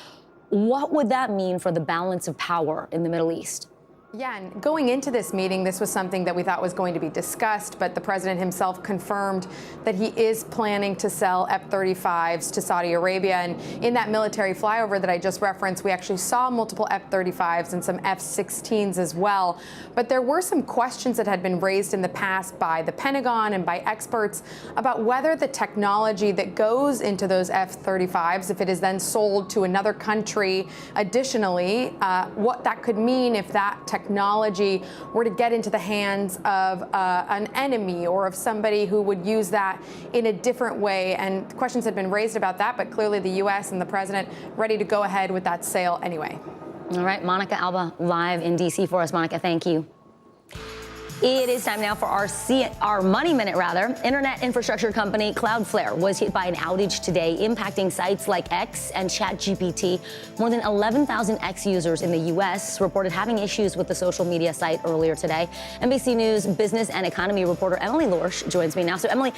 What would that mean for the balance of power in the Middle East? Yeah, and going into this meeting, this was something that we thought was going to be discussed, but the president himself confirmed that he is planning to sell F-35s to Saudi Arabia. And in that military flyover that I just referenced, we actually saw multiple F-35s and some F-16s as well. But there were some questions that had been raised in the past by the Pentagon and by experts about whether the technology that goes into those F-35s, if it is then sold to another country additionally, what that could mean if that technology were to get into the hands of an enemy or of somebody who would use that in a different way. And questions had been raised about that, but clearly the U.S. and the president ready to go ahead with that sale anyway. All right, Monica Alba live in D.C. for us. Monica, thank you. It is time now for our Money Minute, rather. Internet infrastructure company Cloudflare was hit by an outage today, impacting sites like X and ChatGPT. More than 11,000 X users in the U.S. reported having issues with the social media site earlier today. NBC News business and economy reporter Emily Lorsch joins me now. So, Emily,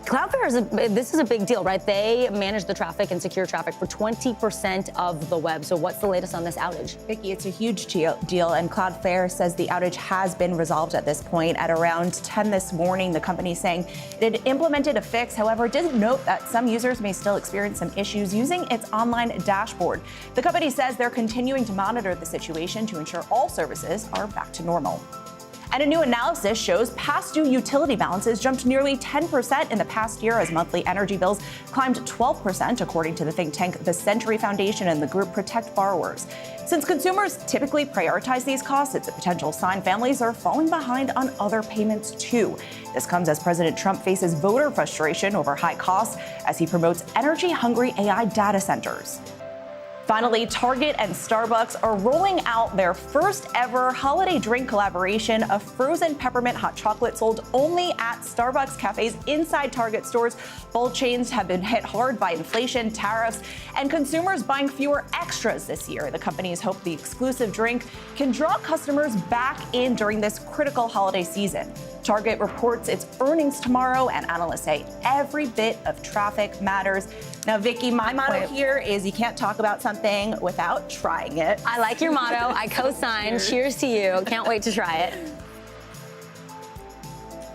Cloudflare this is a big deal, right? They manage the traffic and secure traffic for 20% of the web. So what's the latest on this outage? Vicki, it's a huge deal, and Cloudflare says the outage has been resolved at this point. At around 10 this morning, the company saying it had implemented a fix. However, it did note that some users may still experience some issues using its online dashboard. The company says they're continuing to monitor the situation to ensure all services are back to normal. And a new analysis shows past due utility balances jumped nearly 10% in the past year as monthly energy bills climbed 12%, according to the think tank The Century Foundation and the group Protect Borrowers. Since consumers typically prioritize these costs, it's a potential sign families are falling behind on other payments too. This comes as President Trump faces voter frustration over high costs as he promotes energy-hungry AI data centers. Finally, Target and Starbucks are rolling out their first ever holiday drink collaboration, a frozen peppermint hot chocolate sold only at Starbucks cafes inside Target stores. Both chains have been hit hard by inflation, tariffs, and consumers buying fewer extras this year. The companies hope the exclusive drink can draw customers back in during this critical holiday season. Target reports its earnings tomorrow, and analysts say every bit of traffic matters. Now, Vicki, my motto here is you can't talk about something without trying it. I like your motto. I co-sign. Cheers to you. Can't wait to try it.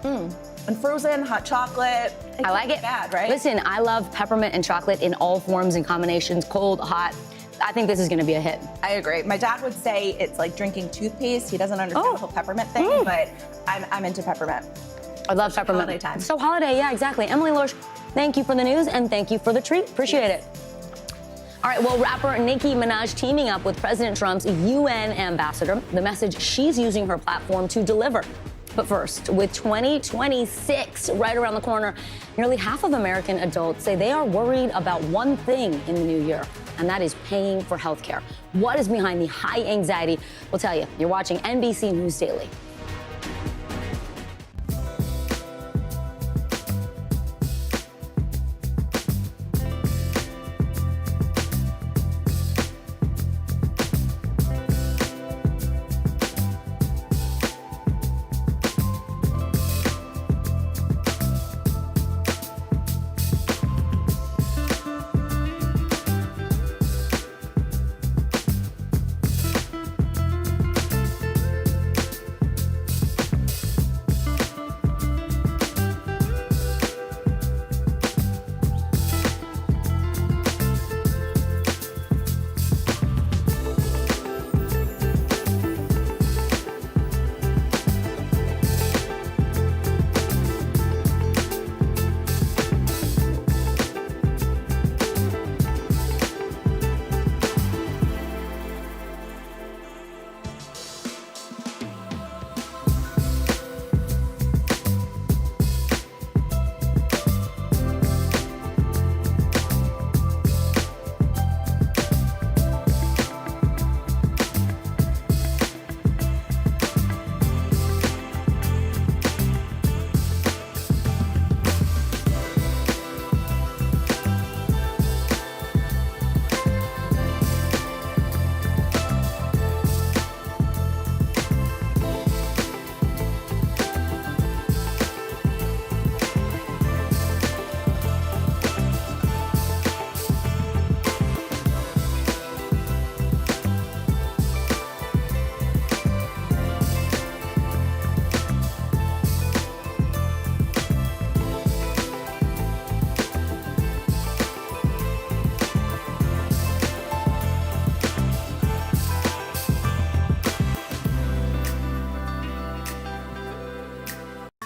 And frozen hot chocolate. I like it. Bad, right? Listen, I love peppermint and chocolate in all forms and combinations, cold, hot. I think this is going to be a hit. I agree. My dad would say it's like drinking toothpaste. He doesn't understand the whole peppermint thing, but I'm into peppermint. I love peppermint. Holiday time. So holiday, yeah, exactly. Emily Lorsch, thank you for the news and thank you for the treat. Appreciate it. All right, well, rapper Nicki Minaj teaming up with President Trump's UN ambassador, the message she's using her platform to deliver. But first, with 2026 right around the corner, nearly half of American adults say they are worried about one thing in the new year, and that is paying for health care. What is behind the high anxiety? We'll tell you. You're watching NBC News Daily.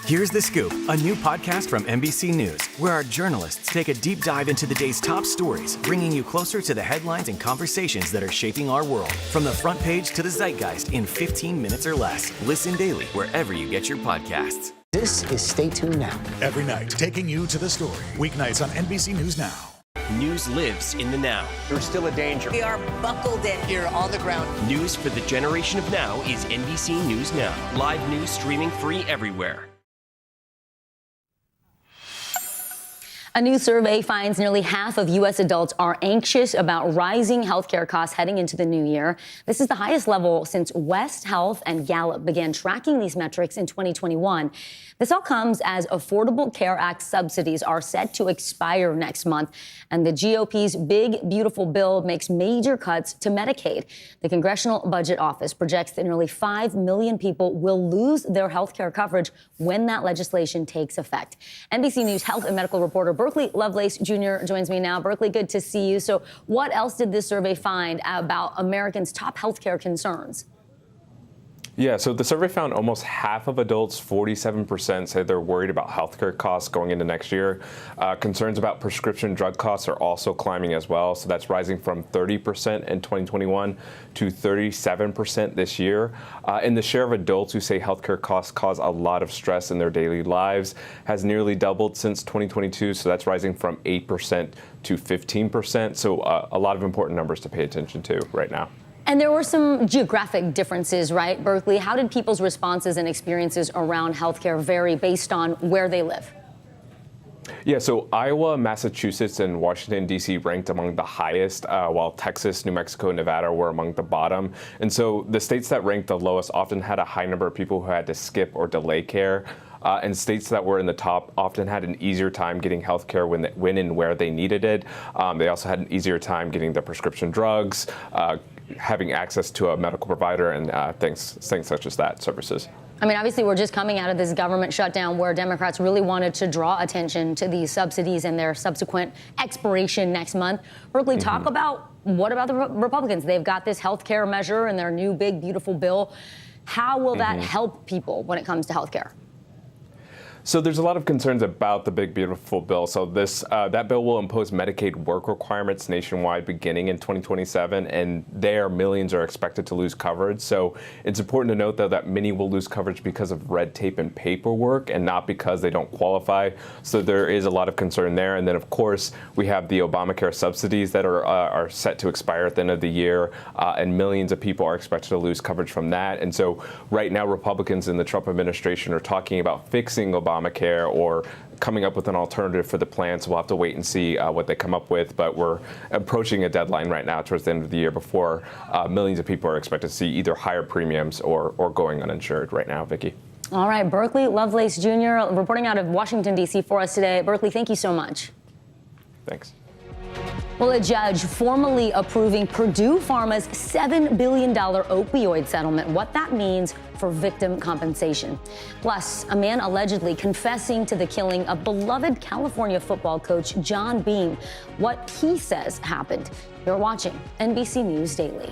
Here's The Scoop, a new podcast from NBC News, where our journalists take a deep dive into the day's top stories, bringing you closer to the headlines and conversations that are shaping our world. From the front page to the zeitgeist in 15 minutes or less. Listen daily wherever you get your podcasts. This is Stay Tuned Now. Every night, taking you to the story. Weeknights on NBC News Now. News lives in the now. There's still a danger. We are buckled in. Here on the ground. News for the generation of now is NBC News Now. Live news streaming free everywhere. A new survey finds nearly half of U.S. adults are anxious about rising healthcare costs heading into the new year. This is the highest level since West Health and Gallup began tracking these metrics in 2021. This all comes as Affordable Care Act subsidies are set to expire next month, and the GOP's big, beautiful bill makes major cuts to Medicaid. The Congressional Budget Office projects that nearly 5 million people will lose their health care coverage when that legislation takes effect. NBC News health and medical reporter Berkeley Lovelace Jr. joins me now. Berkeley, good to see you. So what else did this survey find about Americans' top health care concerns? Yeah, so the survey found almost half of adults, 47%, say they're worried about healthcare costs going into next year. Concerns about prescription drug costs are also climbing as well. So that's rising from 30% in 2021 to 37% this year. And the share of adults who say healthcare costs cause a lot of stress in their daily lives has nearly doubled since 2022. So that's rising from 8% to 15%. So a lot of important numbers to pay attention to right now. And there were some geographic differences, right, Berkeley? How did people's responses and experiences around healthcare vary based on where they live? Yeah, so Iowa, Massachusetts, and Washington, D.C. ranked among the highest, while Texas, New Mexico, and Nevada were among the bottom. And so the states that ranked the lowest often had a high number of people who had to skip or delay care. And states that were in the top often had an easier time getting health care when and where they needed it. They also had an easier time getting the prescription drugs, having access to a medical provider, and things such as that, services. I mean, obviously, we're just coming out of this government shutdown where Democrats really wanted to draw attention to these subsidies and their subsequent expiration next month. Berkeley, talk about what about the Republicans? They've got this health care measure and their new big, beautiful bill. How will that help people when it comes to health care? So there's a lot of concerns about the big, beautiful bill. So that bill will impose Medicaid work requirements nationwide beginning in 2027, and there millions are expected to lose coverage. So it's important to note, though, that many will lose coverage because of red tape and paperwork and not because they don't qualify. So there is a lot of concern there. And then, of course, we have the Obamacare subsidies that are set to expire at the end of the year, and millions of people are expected to lose coverage from that. And so right now, Republicans in the Trump administration are talking about fixing Obamacare or coming up with an alternative for the plan. So we'll have to wait and see what they come up with. But we're approaching a deadline right now towards the end of the year before millions of people are expected to see either higher premiums or going uninsured right now, Vicki. All right, Berkeley Lovelace Jr. reporting out of Washington, D.C. for us today. Berkeley, thank you so much. Thanks. Well, a judge formally approving Purdue Pharma's $7 billion opioid settlement, what that means for victim compensation. Plus, a man allegedly confessing to the killing of beloved California football coach John Beam, what he says happened. You're watching NBC News Daily.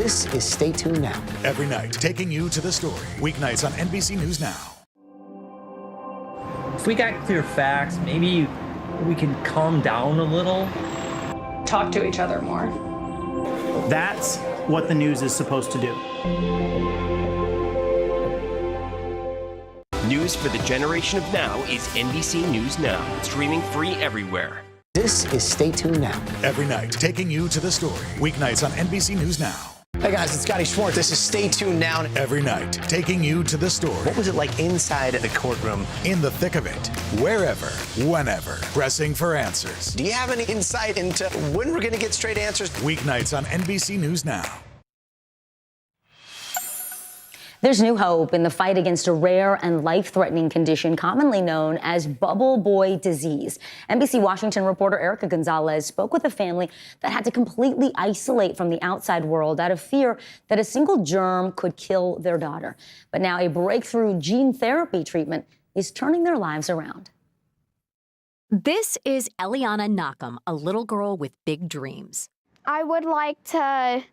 This is Stay Tuned Now. Every night, taking you to the story. Weeknights on NBC News Now. If we got clear facts, maybe we can calm down a little. Talk to each other more. That's what the news is supposed to do. News for the generation of now is NBC News Now, streaming free everywhere. This is Stay Tuned Now. Every night, taking you to the story. Weeknights on NBC News Now. Hey guys, it's Scotty Schwartz. This is Stay Tuned Now. Every night, taking you to the story. What was it like inside the courtroom? In the thick of it, wherever, whenever, pressing for answers. Do you have any insight into when we're going to get straight answers? Weeknights on NBC News Now. There's new hope in the fight against a rare and life-threatening condition commonly known as bubble boy disease. NBC Washington reporter Erica Gonzalez spoke with a family that had to completely isolate from the outside world out of fear that a single germ could kill their daughter. But now a breakthrough gene therapy treatment is turning their lives around. This is Eliana Nakam, a little girl with big dreams. I would like to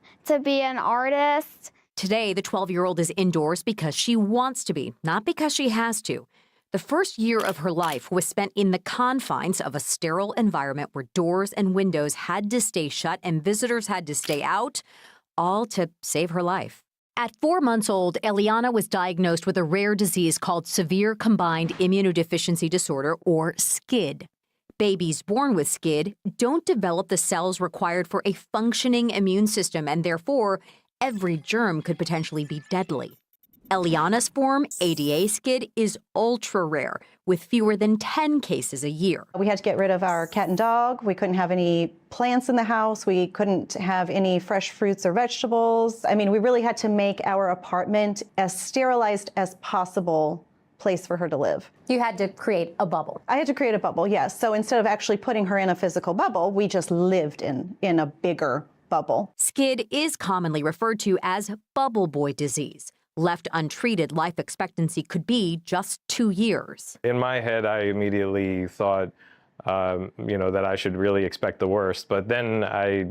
be an artist. Today, the 12-year-old is indoors because she wants to be, not because she has to. The first year of her life was spent in the confines of a sterile environment where doors and windows had to stay shut and visitors had to stay out, all to save her life. At 4 months old, Eliana was diagnosed with a rare disease called Severe Combined Immunodeficiency Disorder, or SCID. Babies born with SCID don't develop the cells required for a functioning immune system, and therefore, every germ could potentially be deadly. Eliana's form, ADA SCID, is ultra rare, with fewer than 10 cases a year. We had to get rid of our cat and dog. We couldn't have any plants in the house. We couldn't have any fresh fruits or vegetables. I mean, we really had to make our apartment as sterilized as possible place for her to live. You had to create a bubble. I had to create a bubble, yes. So instead of actually putting her in a physical bubble, we just lived in a bigger bubble. SCID is commonly referred to as bubble boy disease. Left untreated, life expectancy could be just 2 years. In my head, I immediately thought, that I should really expect the worst. But then I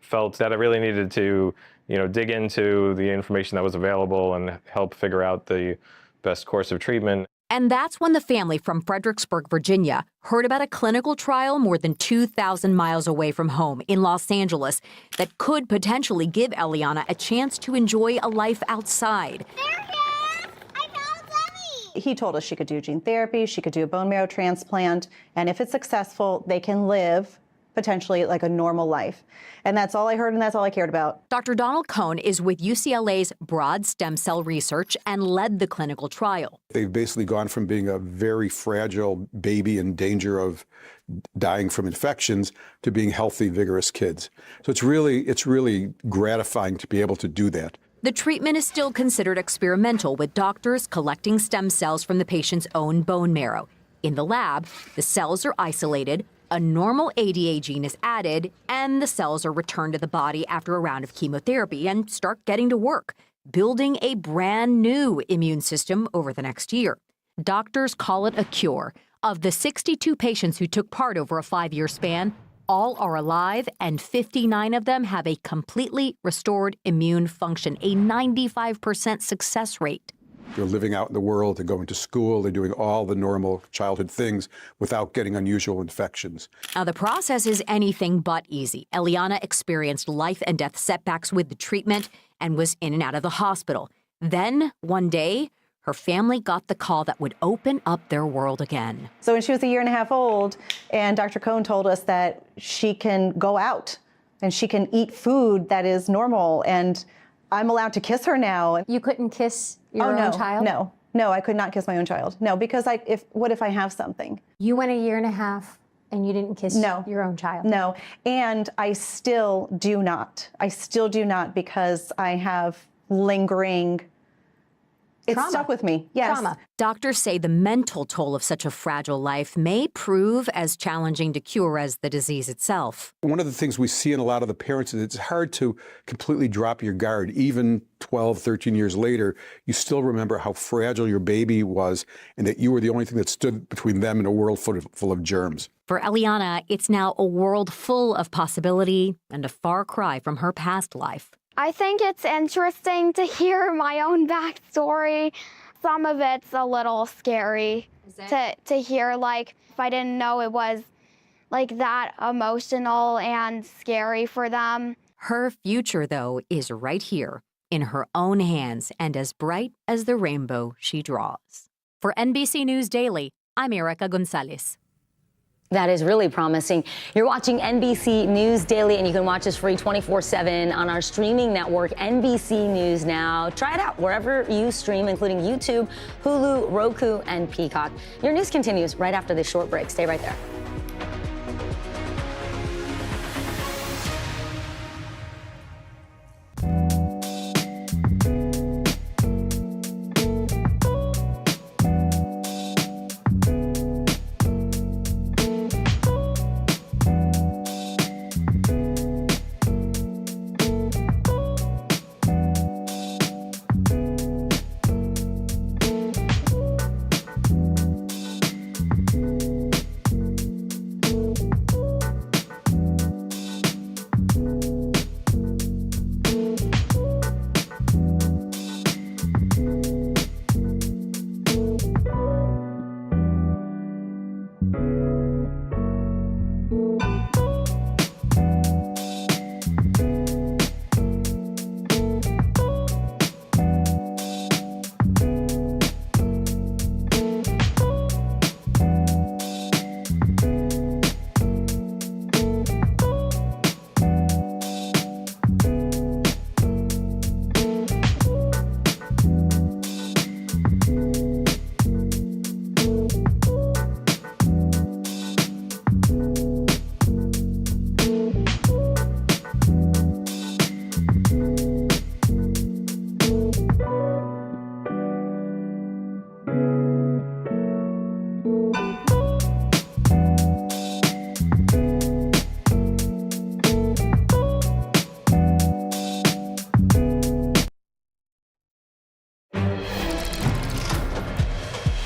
felt that I really needed to, dig into the information that was available and help figure out the best course of treatment. And that's when the family from Fredericksburg, Virginia, heard about a clinical trial more than 2,000 miles away from home in Los Angeles that could potentially give Eliana a chance to enjoy a life outside. He told us she could do gene therapy, she could do a bone marrow transplant, and if it's successful, they can live potentially like a normal life. And that's all I heard, and that's all I cared about. Dr. Donald Cohn is with UCLA's Broad Stem Cell Research and led the clinical trial. They've basically gone from being a very fragile baby in danger of dying from infections to being healthy, vigorous kids. So it's really gratifying to be able to do that. The treatment is still considered experimental, with doctors collecting stem cells from the patient's own bone marrow. In the lab, the cells are isolated, a normal ADA gene is added, and the cells are returned to the body after a round of chemotherapy and start getting to work, building a brand new immune system over the next year. Doctors call it a cure. Of the 62 patients who took part over a 5-year span, all are alive, and 59 of them have a completely restored immune function, a 95% success rate. They're living out in the world, they're going to school, they're doing all the normal childhood things without getting unusual infections. Now, the process is anything but easy. Eliana experienced life and death setbacks with the treatment and was in and out of the hospital. Then, one day, her family got the call that would open up their world again. So when she was 1.5 years old, and Dr. Cohn told us that she can go out and she can eat food that is normal, and I'm allowed to kiss her now. You couldn't kiss your own child? No, I could not kiss my own child. No, because what if I have something? You went 1.5 years and you didn't kiss your own child? No, and I still do not. Because I have lingering. It's stuck with me, yes. Trauma. Doctors say the mental toll of such a fragile life may prove as challenging to cure as the disease itself. One of the things we see in a lot of the parents is it's hard to completely drop your guard. Even 12, 13 years later, you still remember how fragile your baby was and that you were the only thing that stood between them and a world full of germs. For Eliana, it's now a world full of possibility and a far cry from her past life. I think it's interesting to hear my own backstory. Some of it's a little scary to hear, like, if I didn't know it was like that emotional and scary for them. Her future, though, is right here in her own hands and as bright as the rainbow she draws. For NBC News Daily, I'm Erica Gonzalez. That is really promising. You're watching NBC News Daily, and you can watch us free 24/7 on our streaming network, NBC News Now. Try it out wherever you stream, including YouTube, Hulu, Roku, and Peacock. Your news continues right after this short break. Stay right there.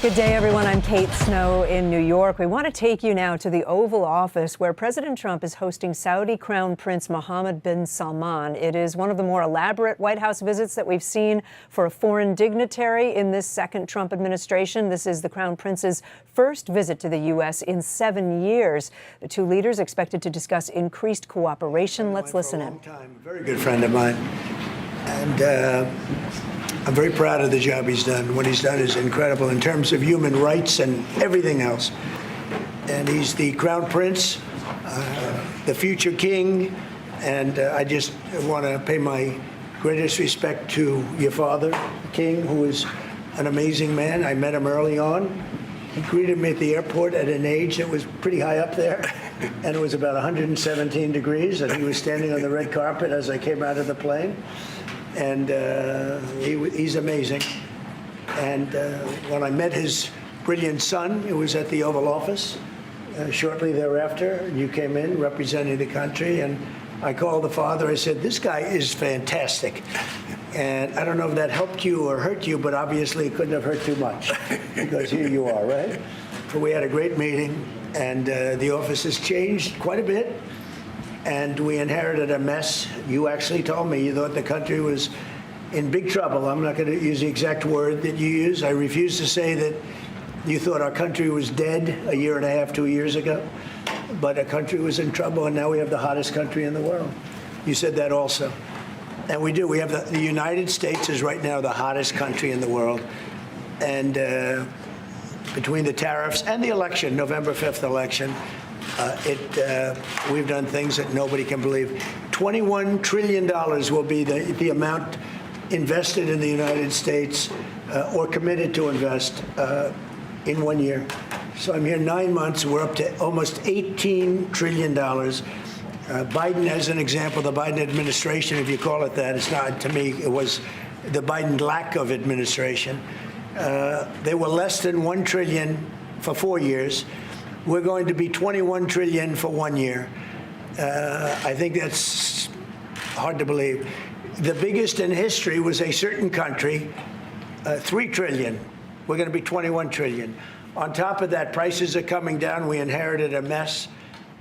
Good day, everyone. I'm Kate Snow in New York. We want to take you now to the Oval Office, where President Trump is hosting Saudi Crown Prince Mohammed bin Salman. It is one of the more elaborate White House visits that we've seen for a foreign dignitary in this second Trump administration. This is the Crown Prince's first visit to the U.S. in 7 years. The two leaders expected to discuss increased cooperation. Let's listen in. Very good friend of mine. And I'm very proud of the job he's done. What he's done is incredible in terms of human rights and everything else. And he's the Crown Prince, the future king, and I just want to pay my greatest respect to your father, the king, who is an amazing man. I met him early on. He greeted me at the airport at an age that was pretty high up there, and it was about 117 degrees, and he was standing on the red carpet as I came out of the plane. And he's amazing. And when I met his brilliant son, it was at the Oval Office. Shortly thereafter, you came in representing the country, and I called the father. I said, "This guy is fantastic." And I don't know if that helped you or hurt you, but obviously it couldn't have hurt too much, because here you are, right? But we had a great meeting, and the office has changed quite a bit. And we inherited a mess. You actually told me you thought the country was in big trouble. I'm not going to use the exact word that you use. I refuse to say that you thought our country was dead a year and a half, 2 years ago. But our country was in trouble, and now we have the hottest country in the world. You said that also. And we do. We have the United States is right now the hottest country in the world. And between the tariffs and the election, November 5th election, we've done things that nobody can believe. $21 trillion will be the amount invested in the United States or committed to invest in 1 year. So I'm here 9 months. We're up to almost $18 trillion. Biden, as an example, the Biden administration, if you call it that, it's not, to me, it was the Biden lack of administration. They were less than $1 trillion for 4 years. We're going to be $21 trillion for 1 year. I think that's hard to believe. The biggest in history was a certain country, $3 trillion. We're going to be $21 trillion. On top of that, prices are coming down. We inherited a mess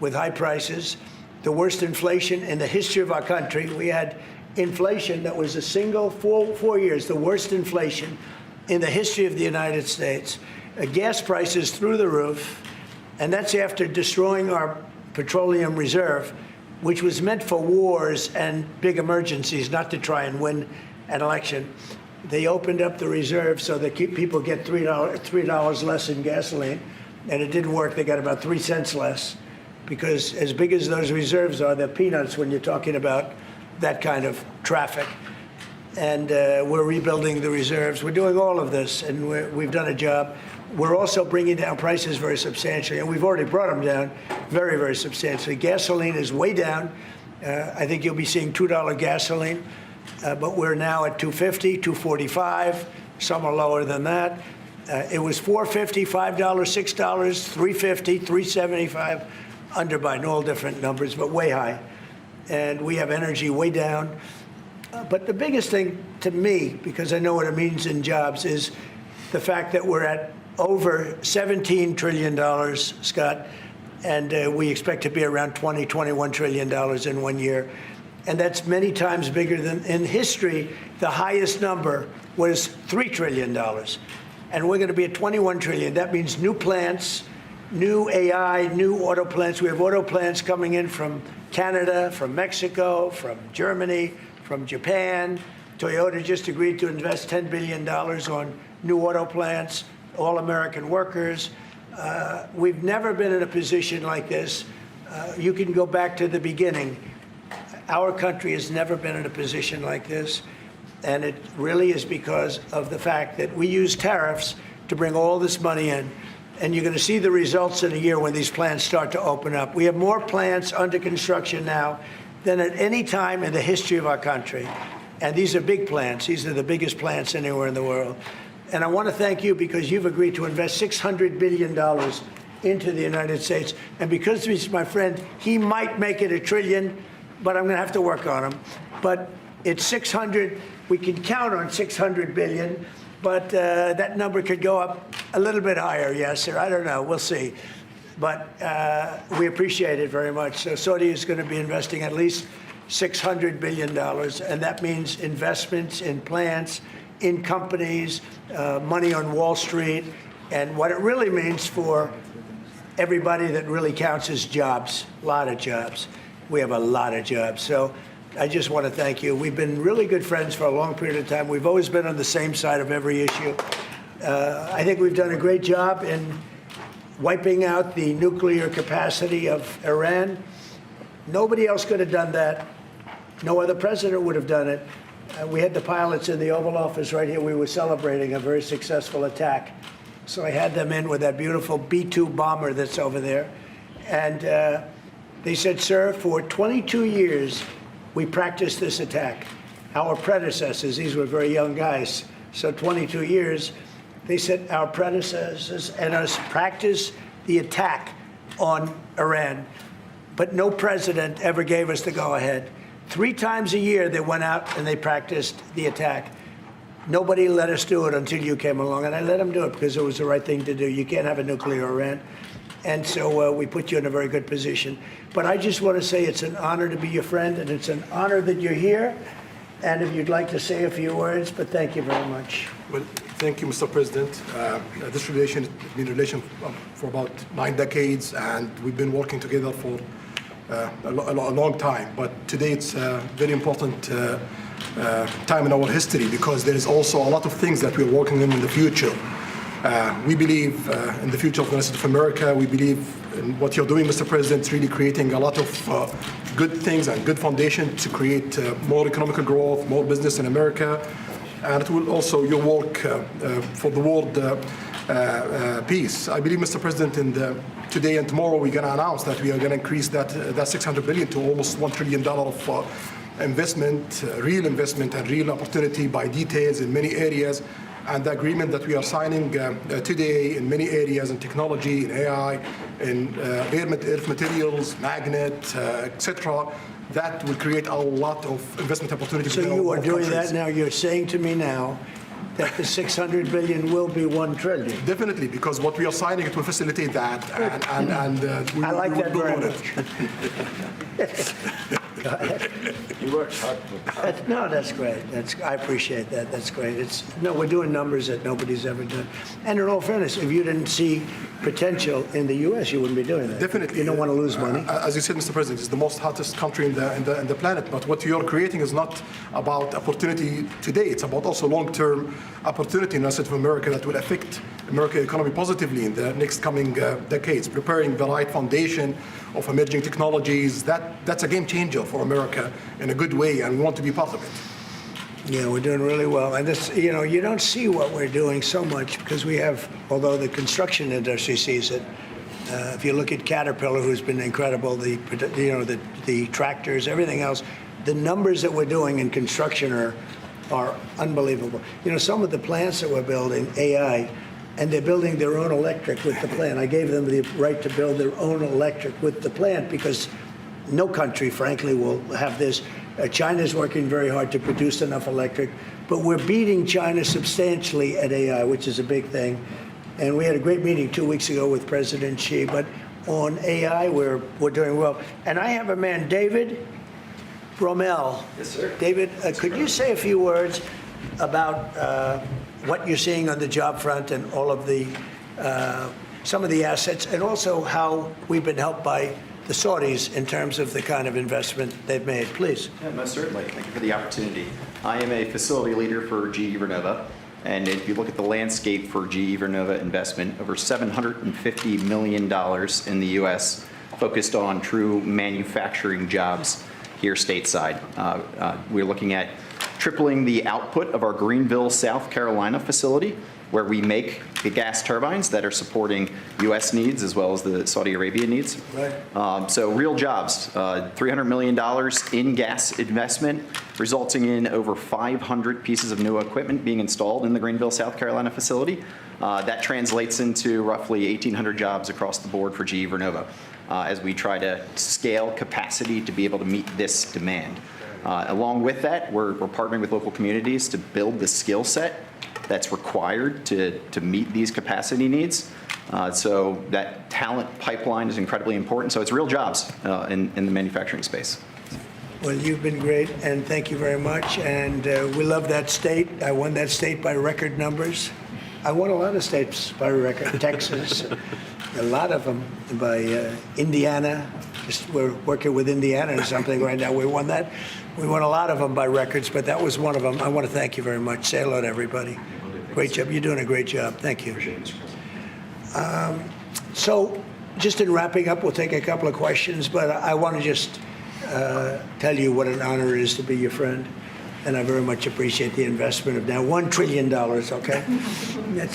with high prices, the worst inflation in the history of our country. We had inflation that was a single 4 years, the worst inflation in the history of the United States. Gas prices through the roof, and that's after destroying our petroleum reserve, which was meant for wars and big emergencies, not to try and win an election. They opened up the reserve so that people get $3 less in gasoline, and it didn't work. They got about 3 cents less, because as big as those reserves are, they're peanuts when you're talking about that kind of traffic. And we're rebuilding the reserves. We're doing all of this, and we've done a job. We're also bringing down prices very substantially, and we've already brought them down very, very substantially. Gasoline is way down. I think you'll be seeing $2 gasoline, but we're now at $2.50, $2.45. Some are lower than that. It was $4.50, $5, $6, $3.50, $3.75, under Biden, all different numbers, but way high. And we have energy way down. But the biggest thing to me, because I know what it means in jobs, is the fact that we're at over $17 trillion, Scott, and we expect to be around $20, $21 trillion in 1 year. And that's many times bigger than in history. The highest number was $3 trillion. And we're going to be at 21 trillion. That means new plants, new AI, new auto plants. We have auto plants coming in from Canada, from Mexico, from Germany, from Japan. Toyota just agreed to invest $10 billion on new auto plants, all American workers. We've never been in a position like this. You can go back to the beginning. Our country has never been in a position like this. And it really is because of the fact that we use tariffs to bring all this money in. And you're going to see the results in a year when these plants start to open up. We have more plants under construction now than at any time in the history of our country. And these are big plants. These are the biggest plants anywhere in the world. And I want to thank you because you've agreed to invest $600 billion into the United States. And because he's my friend, he might make it $1 trillion, but I'm going to have to work on him. But it's 600. We can count on 600 billion, but that number could go up a little bit higher, yes, or I don't know. We'll see. But we appreciate it very much. So Saudi is going to be investing at least $600 billion, and that means investments in plants, in companies, money on Wall Street. And what it really means for everybody that really counts is jobs, a lot of jobs. We have a lot of jobs. So I just want to thank you. We've been really good friends for a long period of time. We've always been on the same side of every issue. I think we've done a great job in wiping out the nuclear capacity of Iran. Nobody else could have done that. No other president would have done it. We had the pilots in the Oval Office right here. We were celebrating a very successful attack. So I had them in with that beautiful B-2 bomber that's over there. And they said, sir, for 22 years, we practiced this attack. Our predecessors, these were very young guys, so 22 years, they said our predecessors and us practiced the attack on Iran, but no president ever gave us the go-ahead. 3 times a year they went out and they practiced the attack. Nobody let us do it until you came along, and I let them do it because it was the right thing to do. You can't have a nuclear Iran. And so we put you in a very good position. But I just want to say it's an honor to be your friend, and it's an honor that you're here. And if you'd like to say a few words, but thank you very much. Well, thank you, Mr. President. This relation has been a relation for about 9 decades, and we've been working together for a long time. But today it's a very important time in our history because there is also a lot of things that we're working on in the future. We believe in the future of the rest of America. We believe in what you're doing, Mr. President. It's really creating a lot of good things and good foundation to create more economic growth, more business in America. And it will also your work for the world peace. I believe, Mr. President, today and tomorrow we're going to announce that we are going to increase that $600 billion to almost $1 trillion of investment, real investment and real opportunity by details in many areas. And the agreement that we are signing today in many areas in technology, in AI, in earth materials, magnet, etc., that will create a lot of investment opportunities. So you are doing that now. You're saying to me now that the $600 billion will be $1 trillion. Definitely, because what we are signing, it will facilitate that. And I like that very much. Go ahead. You worked hard. No, that's great. I appreciate that. That's great. We're doing numbers that nobody's ever done. And in all fairness, if you didn't see potential in the U.S., you wouldn't be doing that. Definitely. You don't want to lose money. As you said, Mr. President, it's the most hottest country in the planet. But what you're creating is not about opportunity today. It's about also long-term opportunity in the rest of America that will affect American economy positively in the next coming decades. Preparing the right foundation of emerging technologies, that's a game changer for America in a good way, and we want to be part of it. Yeah, we're doing really well. And this, you don't see what we're doing so much because we have, although the construction industry sees it. If you look at Caterpillar, who's been incredible, the tractors, everything else, the numbers that we're doing in construction are unbelievable. Some of the plants that we're building, AI, and they're building their own electric with the plant. I gave them the right to build their own electric with the plant because no country, frankly, will have this. China's working very hard to produce enough electric, but we're beating China substantially at AI, which is a big thing. And we had a great meeting 2 weeks ago with President Xi, but on AI, we're doing well. And I have a man, David Rommel. Yes, sir. David, could you say a few words about what you're seeing on the job front and all of the some of the assets, and also how we've been helped by the Saudis in terms of the kind of investment they've made, please. Yeah, most certainly. Thank you for the opportunity. I am a facility leader for GE Vernova, and if you look at the landscape for GE Vernova investment, over $750 million in the U.S. focused on true manufacturing jobs here stateside. We're looking at tripling the output of our Greenville, South Carolina facility, where we make the gas turbines that are supporting U.S. needs as well as the Saudi Arabia needs. Right. So real jobs, $300 million in gas investment, resulting in over 500 pieces of new equipment being installed in the Greenville, South Carolina facility. That translates into roughly 1,800 jobs across the board for GE Vernova as we try to scale capacity to be able to meet this demand. Along with that, we're partnering with local communities to build the skill set that's required to meet these capacity needs. So that talent pipeline is incredibly important. So it's real jobs in the manufacturing space. Well, you've been great, and thank you very much. And we love that state. I won that state by record numbers. I won a lot of states by record. Texas, a lot of them by Indiana. We're working with Indiana or something right now. We won that. We won a lot of them by records, but that was one of them. I want to thank you very much. Say hello to everybody. Great job. You're doing a great job. Thank you. So just in wrapping up, we'll take a couple of questions, but I want to just tell you what an honor it is to be your friend. And I very much appreciate the investment of now $1 trillion, okay?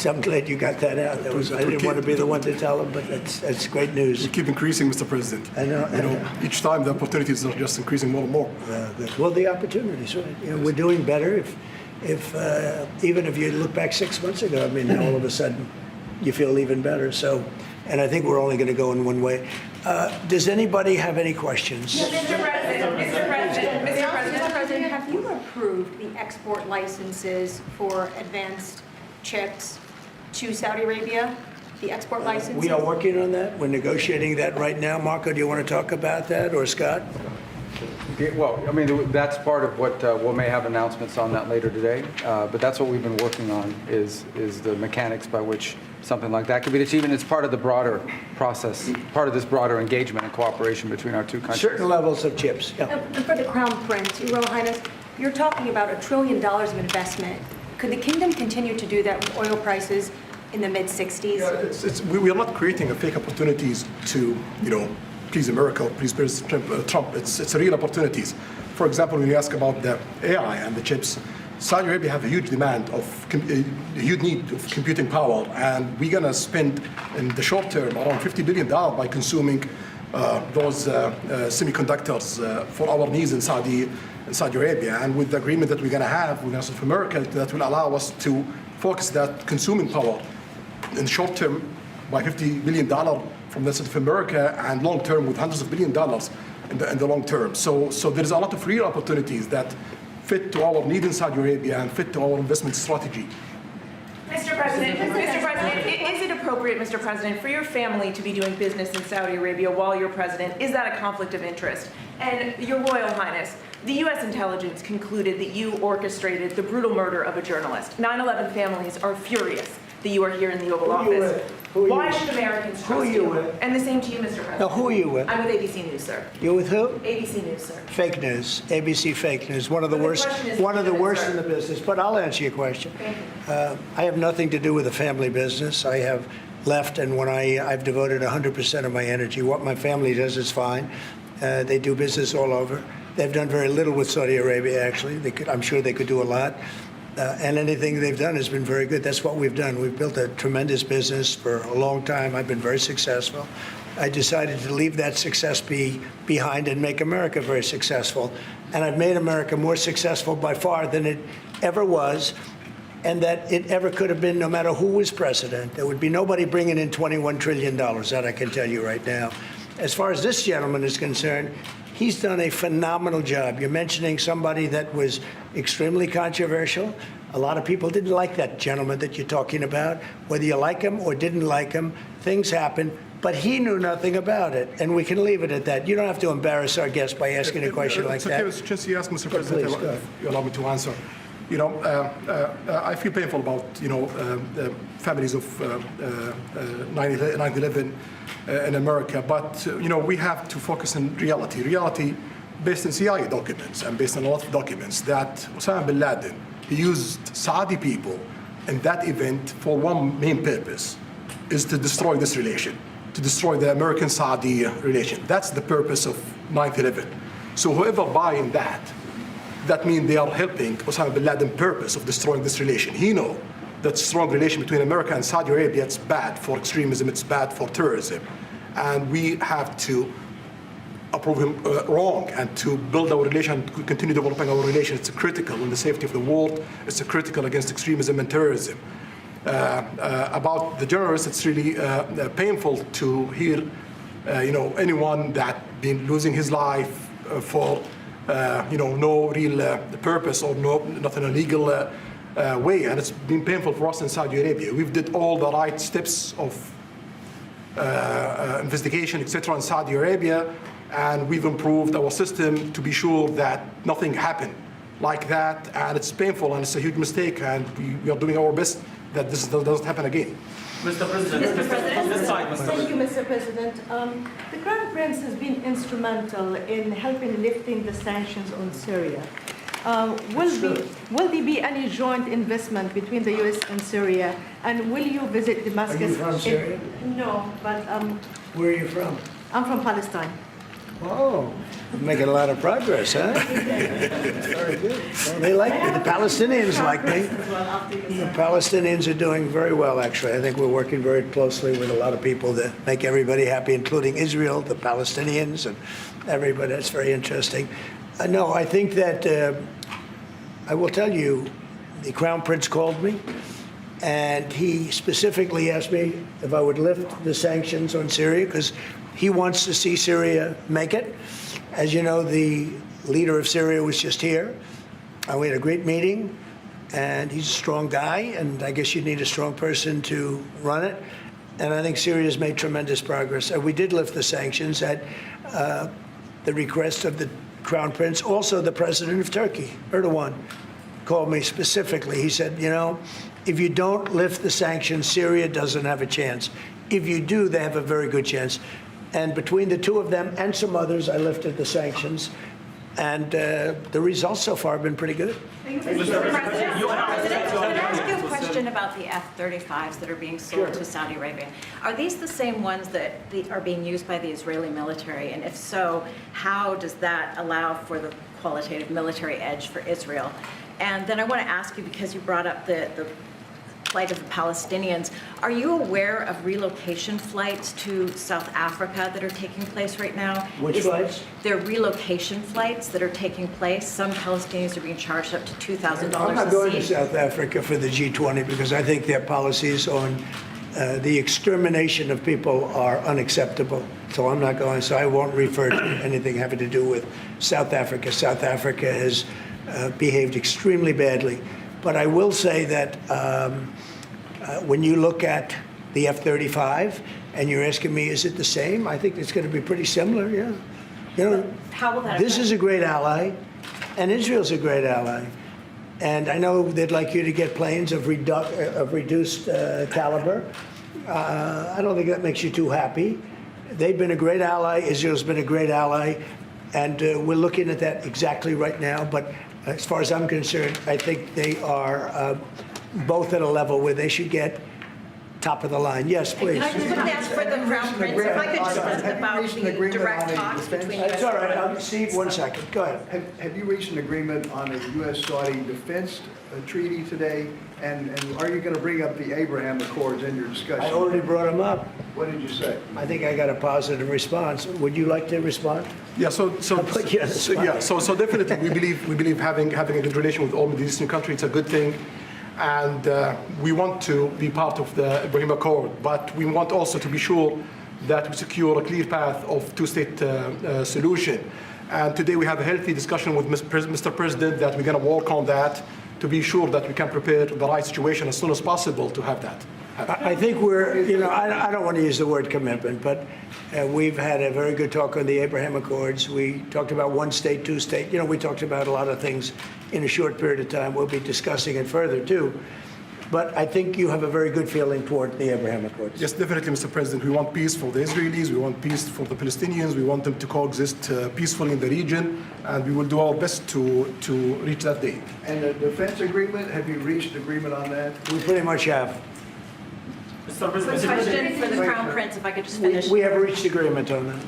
I'm glad you got that out. I didn't want to be the one to tell them, but that's great news. We keep increasing, Mr. President. I know. Each time the opportunities are just increasing more and more. Well, the opportunities, right? We're doing better. If even if you look back 6 months ago, I mean, all of a sudden you feel even better. So, and I think we're only going to go in one way. Does anybody have any questions? Mr. President, have you approved the export licenses for advanced chips to Saudi Arabia? The export licenses? We are working on that. We're negotiating that right now. Marco, do you want to talk about that, or Scott? Well, I mean, that's part of what we may have announcements on that later today. But that's what we've been working on is the mechanics by which something like that could be achieved. And it's part of the broader process, part of this broader engagement and cooperation between our two countries. Certain levels of chips. Yeah. And for the Crown Prince, Your Royal Highness, you're talking about $1 trillion of investment. Could the kingdom continue to do that with oil prices in the mid-60s? Yeah, we are not creating fake opportunities to, please America or please President Trump. It's real opportunities. For example, when you ask about the AI and the chips, Saudi Arabia have a huge demand a huge need of computing power, and we're gonna spend in the short term around $50 billion by consuming those semiconductors for our needs in Saudi Arabia. And with the agreement that we're gonna have with South America, that will allow us to focus that consuming power in the short term by $50 billion from the South America, and long term with hundreds of billions of dollars in the long term. So there is a lot of real opportunities that fit to our need in Saudi Arabia and fit to our investment strategy. Mr. President, is it appropriate appropriate, Mr. President, for your family to be doing business in Saudi Arabia while you're president? Is that a conflict of interest? And Your Royal Highness, the U.S. intelligence concluded that you orchestrated the brutal murder of a journalist. 9/11 families are furious that you are here in the Oval Office. Why should Americans trust you? And the same to you, Mr. President. Now, who are you with? I'm with ABC News, sir. You're with who? ABC News, sir. Fake news, ABC fake news, one of the worst in the business. But I'll answer your question. I have nothing to do with the family business. I have left, and when I've devoted 100% of my energy. What my family does is fine. They do business all over. They've done very little with Saudi Arabia, actually. I'm sure they could do a lot. And anything they've done has been very good. That's what we've done. We've built a tremendous business for a long time. I've been very successful. I decided to leave that success behind and make America very successful. And I've made America more successful by far than it ever was, and that it ever could have been, no matter who was president. There would be nobody bringing in $21 trillion, that I can tell you right now. As far as this gentleman is concerned, he's done a phenomenal job. You're mentioning somebody that was extremely controversial. A lot of people didn't like that gentleman that you're talking about. Whether you like him or didn't like him, things happen. But he knew nothing about it, and we can leave it at that. You don't have to embarrass our guest by asking a question like that. Okay, just you ask, Mr. President, if you allow me to answer. You know, I feel painful about, the families of 9/11 in America, but, we have to focus on reality. Reality based on CIA documents and based on a lot of documents that Osama bin Laden, he used Saudi people in that event for one main purpose, is to destroy this relation, to destroy the American-Saudi relation. That's the purpose of 9/11. So whoever buying that means they are helping Osama bin Laden's purpose of destroying this relation. He knows that strong relation between America and Saudi Arabia, it's bad for extremism, it's bad for terrorism. And we have to approve him wrong and to build our relation, to continue developing our relation. It's critical in the safety of the world. It's critical against extremism and terrorism. About the journalists, it's really painful to hear, anyone that been losing his life for, no real purpose or nothing illegal way. And it's been painful for us in Saudi Arabia. We've did all the right steps of investigation, etc. in Saudi Arabia, and we've improved our system to be sure that nothing happened like that. And it's painful and it's a huge mistake, and we are doing our best that this doesn't happen again. Mr. President. Thank you, Mr. President. The Crown Prince has been instrumental in helping lifting the sanctions on Syria. Will there be any joint investment between the U.S. and Syria? And will you visit Damascus? Are you from Syria? No, but Where are you from? I'm from Palestine. Oh, you're making a lot of progress, huh? Very good. Well, they like me. The Palestinians like me. The Palestinians are doing very well, actually. I think we're working very closely with a lot of people that make everybody happy, including Israel, the Palestinians, and everybody. That's very interesting. No, I think that I will tell you, the Crown Prince called me, and he specifically asked me if I would lift the sanctions on Syria, because he wants to see Syria make it. As you know, the leader of Syria was just here. We had a great meeting, and he's a strong guy, and I guess you need a strong person to run it. And I think Syria's made tremendous progress. We did lift the sanctions at the request of the Crown Prince. Also, the president of Turkey, Erdogan, called me specifically. He said, if you don't lift the sanctions, Syria doesn't have a chance. If you do, they have a very good chance. And between the two of them and some others, I lifted the sanctions. And the results so far have been pretty good. Mr. President, can I ask you a question about the F-35s that are being sold to Saudi Arabia? Are these the same ones that are being used by the Israeli military? And if so, how does that allow for the qualitative military edge for Israel? And then I want to ask you, because you brought up the plight of the Palestinians, are you aware of relocation flights to South Africa that are taking place right now? Which flights? There are relocation flights that are taking place. Some Palestinians are being charged up to $2,000 a seat. I'm not going to South Africa for the G20 because I think their policies on the extermination of people are unacceptable. So I'm not going. So I won't refer to anything having to do with South Africa. South Africa has behaved extremely badly. But I will say that when you look at the F-35, and you're asking me, is it the same? I think it's going to be pretty similar, yeah. You know, How will that this affect- is a great ally, and Israel's a great ally. And I know they'd like you to get planes of reduced caliber. I don't think that makes you too happy. They've been a great ally. Israel's been a great ally. And we're looking at that exactly right now. But as far as I'm concerned, I think they are both at a level where they should get top of the line. Yes, please. Can I just quickly ask for the Crown Prince, if I could just ask about the direct talks between U.S. It's all right. and Steve, 1 second. Go ahead. Have you reached an agreement on a U.S.-Saudi defense treaty today? And are you going to bring up the Abraham Accords in your discussion? I already brought them up. What did you say? I think I got a positive response. Would you like to respond? Yeah, so definitely we believe having a good relation with all Middle Eastern countries, it's a good thing. And we want to be part of the Abraham Accord, but we want also to be sure that we secure a clear path of two-state solution. And today we have a healthy discussion with Mr. President that we're going to work on that to be sure that we can prepare the right situation as soon as possible to have that. I think we're, you know, I don't want to use the word commitment, but we've had a very good talk on the Abraham Accords. We talked about one state, two state. You know, we talked about a lot of things in a short period of time. We'll be discussing it further, too. But I think you have a very good feeling toward the Abraham Accords. Yes, definitely, Mr. President. We want peace for the Israelis. We want peace for the Palestinians. We want them to coexist peacefully in the region. And we will do our best to reach that day. And the defense agreement, have you reached agreement on that? We pretty much have. Quick question for the Crown Prince, if I could just finish. We have reached agreement on that.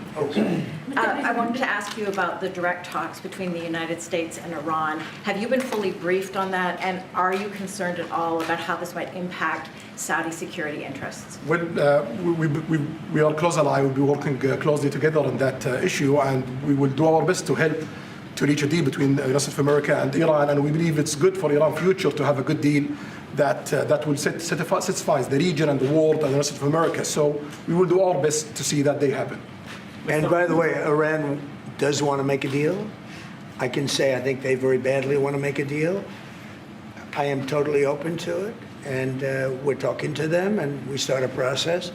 I wanted to ask you about the direct talks between the United States and Iran. Have you been fully briefed on that, and are you concerned at all about how this might impact Saudi security interests? Well, we are close ally. We'll be working closely together on that issue, and we will do our best to help to reach a deal between the United States of America and Iran. And we believe it's good for Iran's future to have a good deal that will satisfy the region and the world and the United States of America. So we will do our best to see that day happen. And by the way, Iran does want to make a deal. I can say I think they very badly want to make a deal. I am totally open to it, and we're talking to them, and we start a process.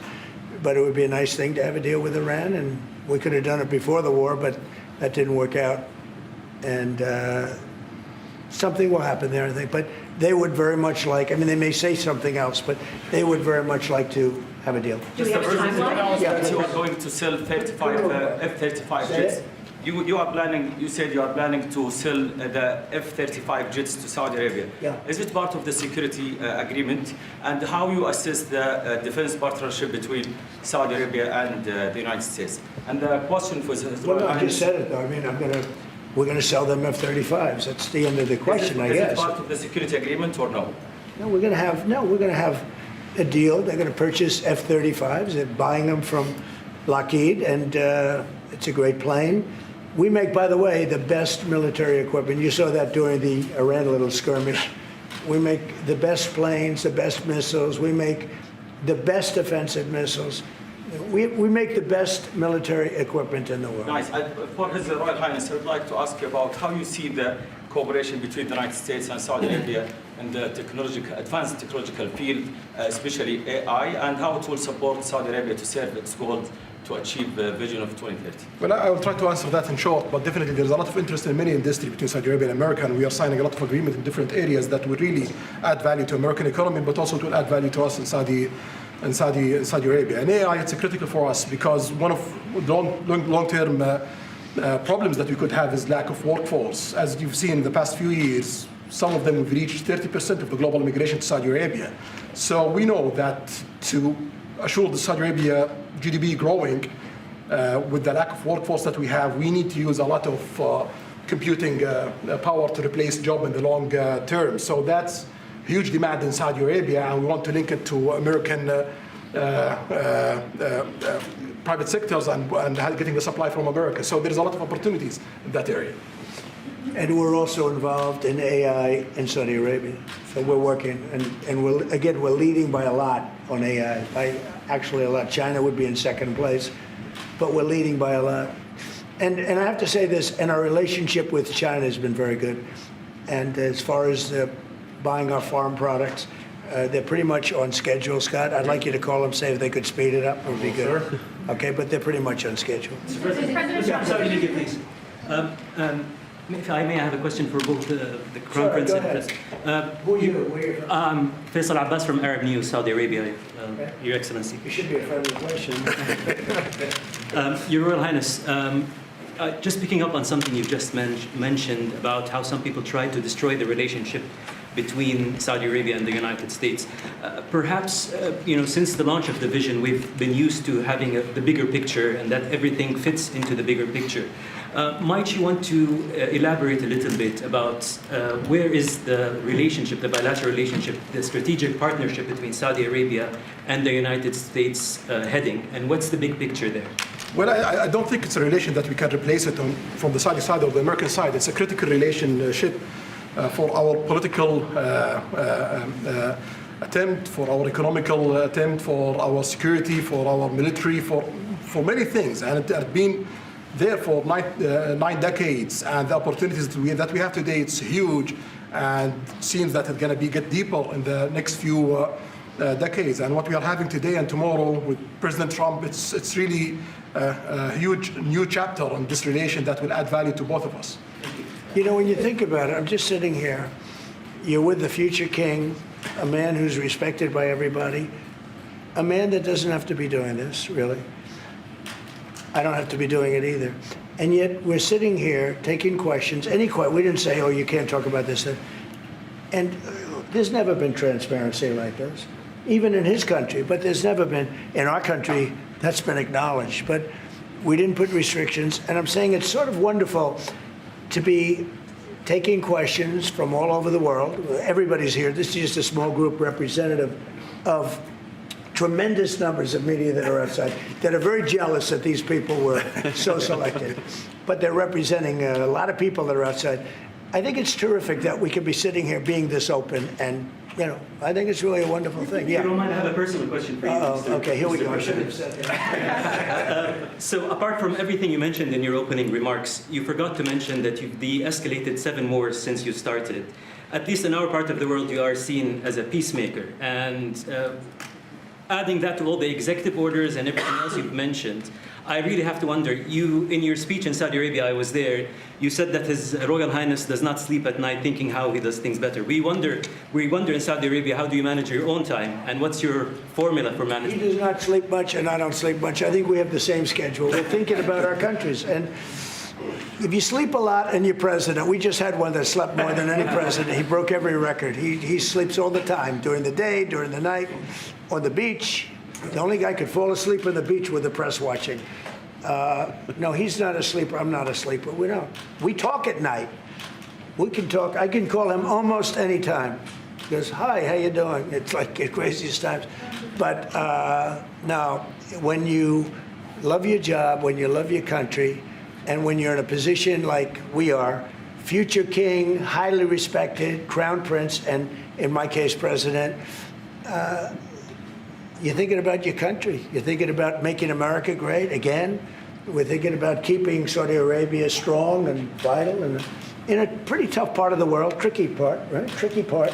But it would be a nice thing to have a deal with Iran, and we could have done it before the war, but that didn't work out. And something will happen there, I think. But they would very much like, I mean, they may say something else, but they would very much like to have a deal. Do we have a timeline? That you are going to sell 35 F-35 jets. You are planning. You said you are planning to sell the F-35 jets to Saudi Arabia. Yeah. Is it part of the security agreement? And how you assess the defense partnership between Saudi Arabia and the United States? And the question for Well, I just said it, though. I mean, we're going to sell them F-35s. That's the end of the question, I guess. Is it part of the security agreement or no? No, we're going to have a deal. They're going to purchase F-35s. They're buying them from Lockheed, and it's a great plane. We make, by the way, the best military equipment. You saw that during the Iran little skirmish. We make the best planes, the best missiles. We make the best offensive missiles. We make the best military equipment in the world. Nice. For His Royal Highness, I would like to ask you about how you see the cooperation between the United States and Saudi Arabia in the advanced technological field, especially AI, and how it will support Saudi Arabia to serve its goals to achieve the vision of 2030. Well, I will try to answer that in short, but definitely there's a lot of interest in many industries between Saudi Arabia and America, and we are signing a lot of agreements in different areas that will really add value to American economy, but also to add value to us in Saudi Arabia. And AI, it's critical for us because one of the long-term problems that we could have is lack of workforce. As you've seen in the past few years, some of them have reached 30% of the global immigration to Saudi Arabia. So we know that to assure the Saudi Arabia GDP growing with the lack of workforce that we have, we need to use a lot of computing power to replace job in the long term. So that's huge demand in Saudi Arabia, and we want to link it to American private sectors and getting the supply from America. So there's a lot of opportunities in that area. And we're also involved in AI in Saudi Arabia. So we're working, and we're leading by a lot on AI. By actually a lot. China would be in second place, but we're leading by a lot. And I have to say this, and our relationship with China has been very good. And as far as buying our farm products, They're pretty much on schedule, Scott. I'd like you to call them, say if they could speed it up, it would be good. Okay, but they're pretty much on schedule. Sorry, Lydia, please. If I may, I have a question for both the Crown Prince and President. Who are you? Where are you from? I'm Faisal Abbas from Arab News, Saudi Arabia, Your Excellency. You should be a friendly question. Your Royal Highness, just picking up on something you've just mentioned about how some people try to destroy the relationship between Saudi Arabia and the United States. Perhaps, since the launch of the vision, we've been used to having the bigger picture and that everything fits into the bigger picture. Might you want to elaborate a little bit about where is the relationship, the bilateral relationship, the strategic partnership between Saudi Arabia and the United States heading, and what's the big picture there? Well, I don't think it's a relation that we can replace it from the Saudi side or the American side. It's a critical relationship for our political attempt, for our economical attempt, for our security, for our military, for many things. And it has been there for 9 decades. And the opportunities that we have today, it's huge. And it seems that it's going to get deeper in the next few decades. And what we are having today and tomorrow with President Trump, it's really a huge new chapter in this relation that will add value to both of us. You know, when you think about it, I'm just sitting here. You're with the future king, a man who's respected by everybody, a man that doesn't have to be doing this, really. I don't have to be doing it either. And yet we're sitting here taking questions, we didn't say, oh, you can't talk about this. And there's never been transparency like this, even in his country, but there's never been, in our country, that's been acknowledged. But we didn't put restrictions, and I'm saying it's sort of wonderful to be taking questions from all over the world. Everybody's here. This is just a small group representative of tremendous numbers of media that are outside, that are very jealous that these people were so selected. But they're representing a lot of people that are outside. I think it's terrific that we could be sitting here being this open, and I think it's really a wonderful thing. Yeah. If you don't mind, I have a personal question for you. Okay, here we go. So apart from everything you mentioned in your opening remarks, you forgot to mention that you've de-escalated 7 wars since you started. At least in our part of the world, you are seen as a peacemaker. And adding that to all the executive orders and everything else you've mentioned, I really have to wonder, in your speech in Saudi Arabia, I was there, you said that His Royal Highness does not sleep at night thinking how he does things better. We wonder in Saudi Arabia, how do you manage your own time, and what's your formula for management? He does not sleep much, and I don't sleep much. I think we have the same schedule. We're thinking about our countries. And if you sleep a lot and you're president, we just had one that slept more than any president. He broke every record. He sleeps all the time, during the day, during the night, on the beach. The only guy could fall asleep on the beach with the press watching. No, he's not a sleeper. I'm not a sleeper. We don't. We talk at night. We can talk. I can call him almost any time. He goes, hi, how you doing? It's like the craziest times. But now, when you love your job, when you love your country, and when you're in a position like we are, future king, highly respected, crown prince, and in my case, president, you're thinking about your country. You're thinking about making America great again. We're thinking about keeping Saudi Arabia strong and vital, and in a pretty tough part of the world, tricky part, right? Tricky part,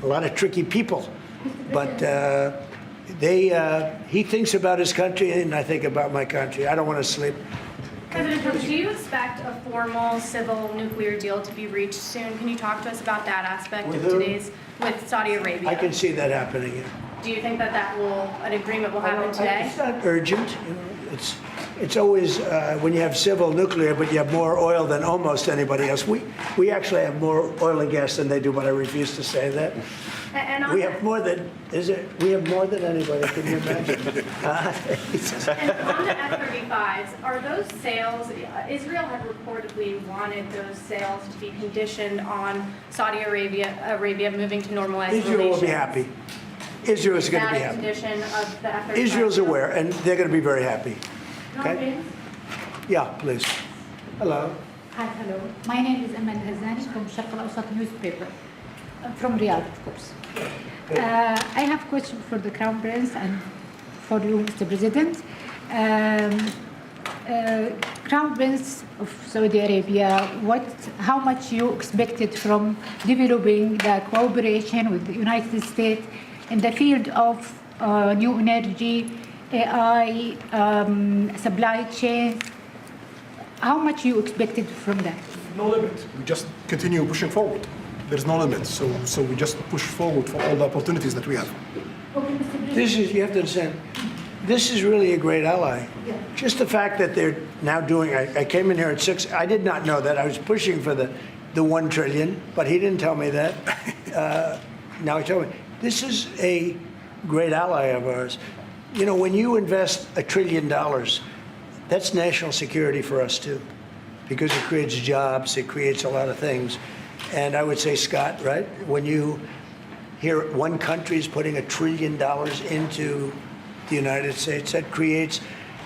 a lot of tricky people. But he thinks about his country, and I think about my country. I don't want to sleep. President Trump, do you expect a formal civil nuclear deal to be reached soon? Can you talk to us about that aspect With of who? today's, with Saudi Arabia? I can see that happening. Yeah. Do you think that an agreement will happen today? It's not urgent. It's always when you have civil nuclear, but you have more oil than almost anybody else. We actually have more oil and gas than they do, but I refuse to say that. And We have more than anybody. Can you imagine? And on the F-35s, are those sales, Israel had reportedly wanted those sales to be conditioned on Saudi Arabia moving to normalized relations. Israel will be happy. Israel is going to be That a happy. condition of the F-35? Israel's aware, and they're going to be very happy. Okay? Yeah, please. Hello. Hi, hello. My name is Aman Hazani from Sharq al-Awsat newspaper, from Riyadh, of course. I have a question for the Crown Prince and for you, Mr. President. Crown Prince of Saudi Arabia, how much you expected from developing the cooperation with the United States in the field of new energy, AI, supply chain? How much you expected from that? No limit. We just continue pushing forward. There's no limit. So we just push forward for all the opportunities that we have. This is, you have to understand, this is really a great ally. Just the fact that they're now doing, I came in here at 6, I did not know that. I was pushing for the 1 trillion, but he didn't tell me that. Now he told me. This is a great ally of ours. You know, when you invest $1 trillion, that's national security for us too, because it creates jobs, it creates a lot of things. And I would say, Scott, right, when you hear one country is putting $1 trillion into the United States, that creates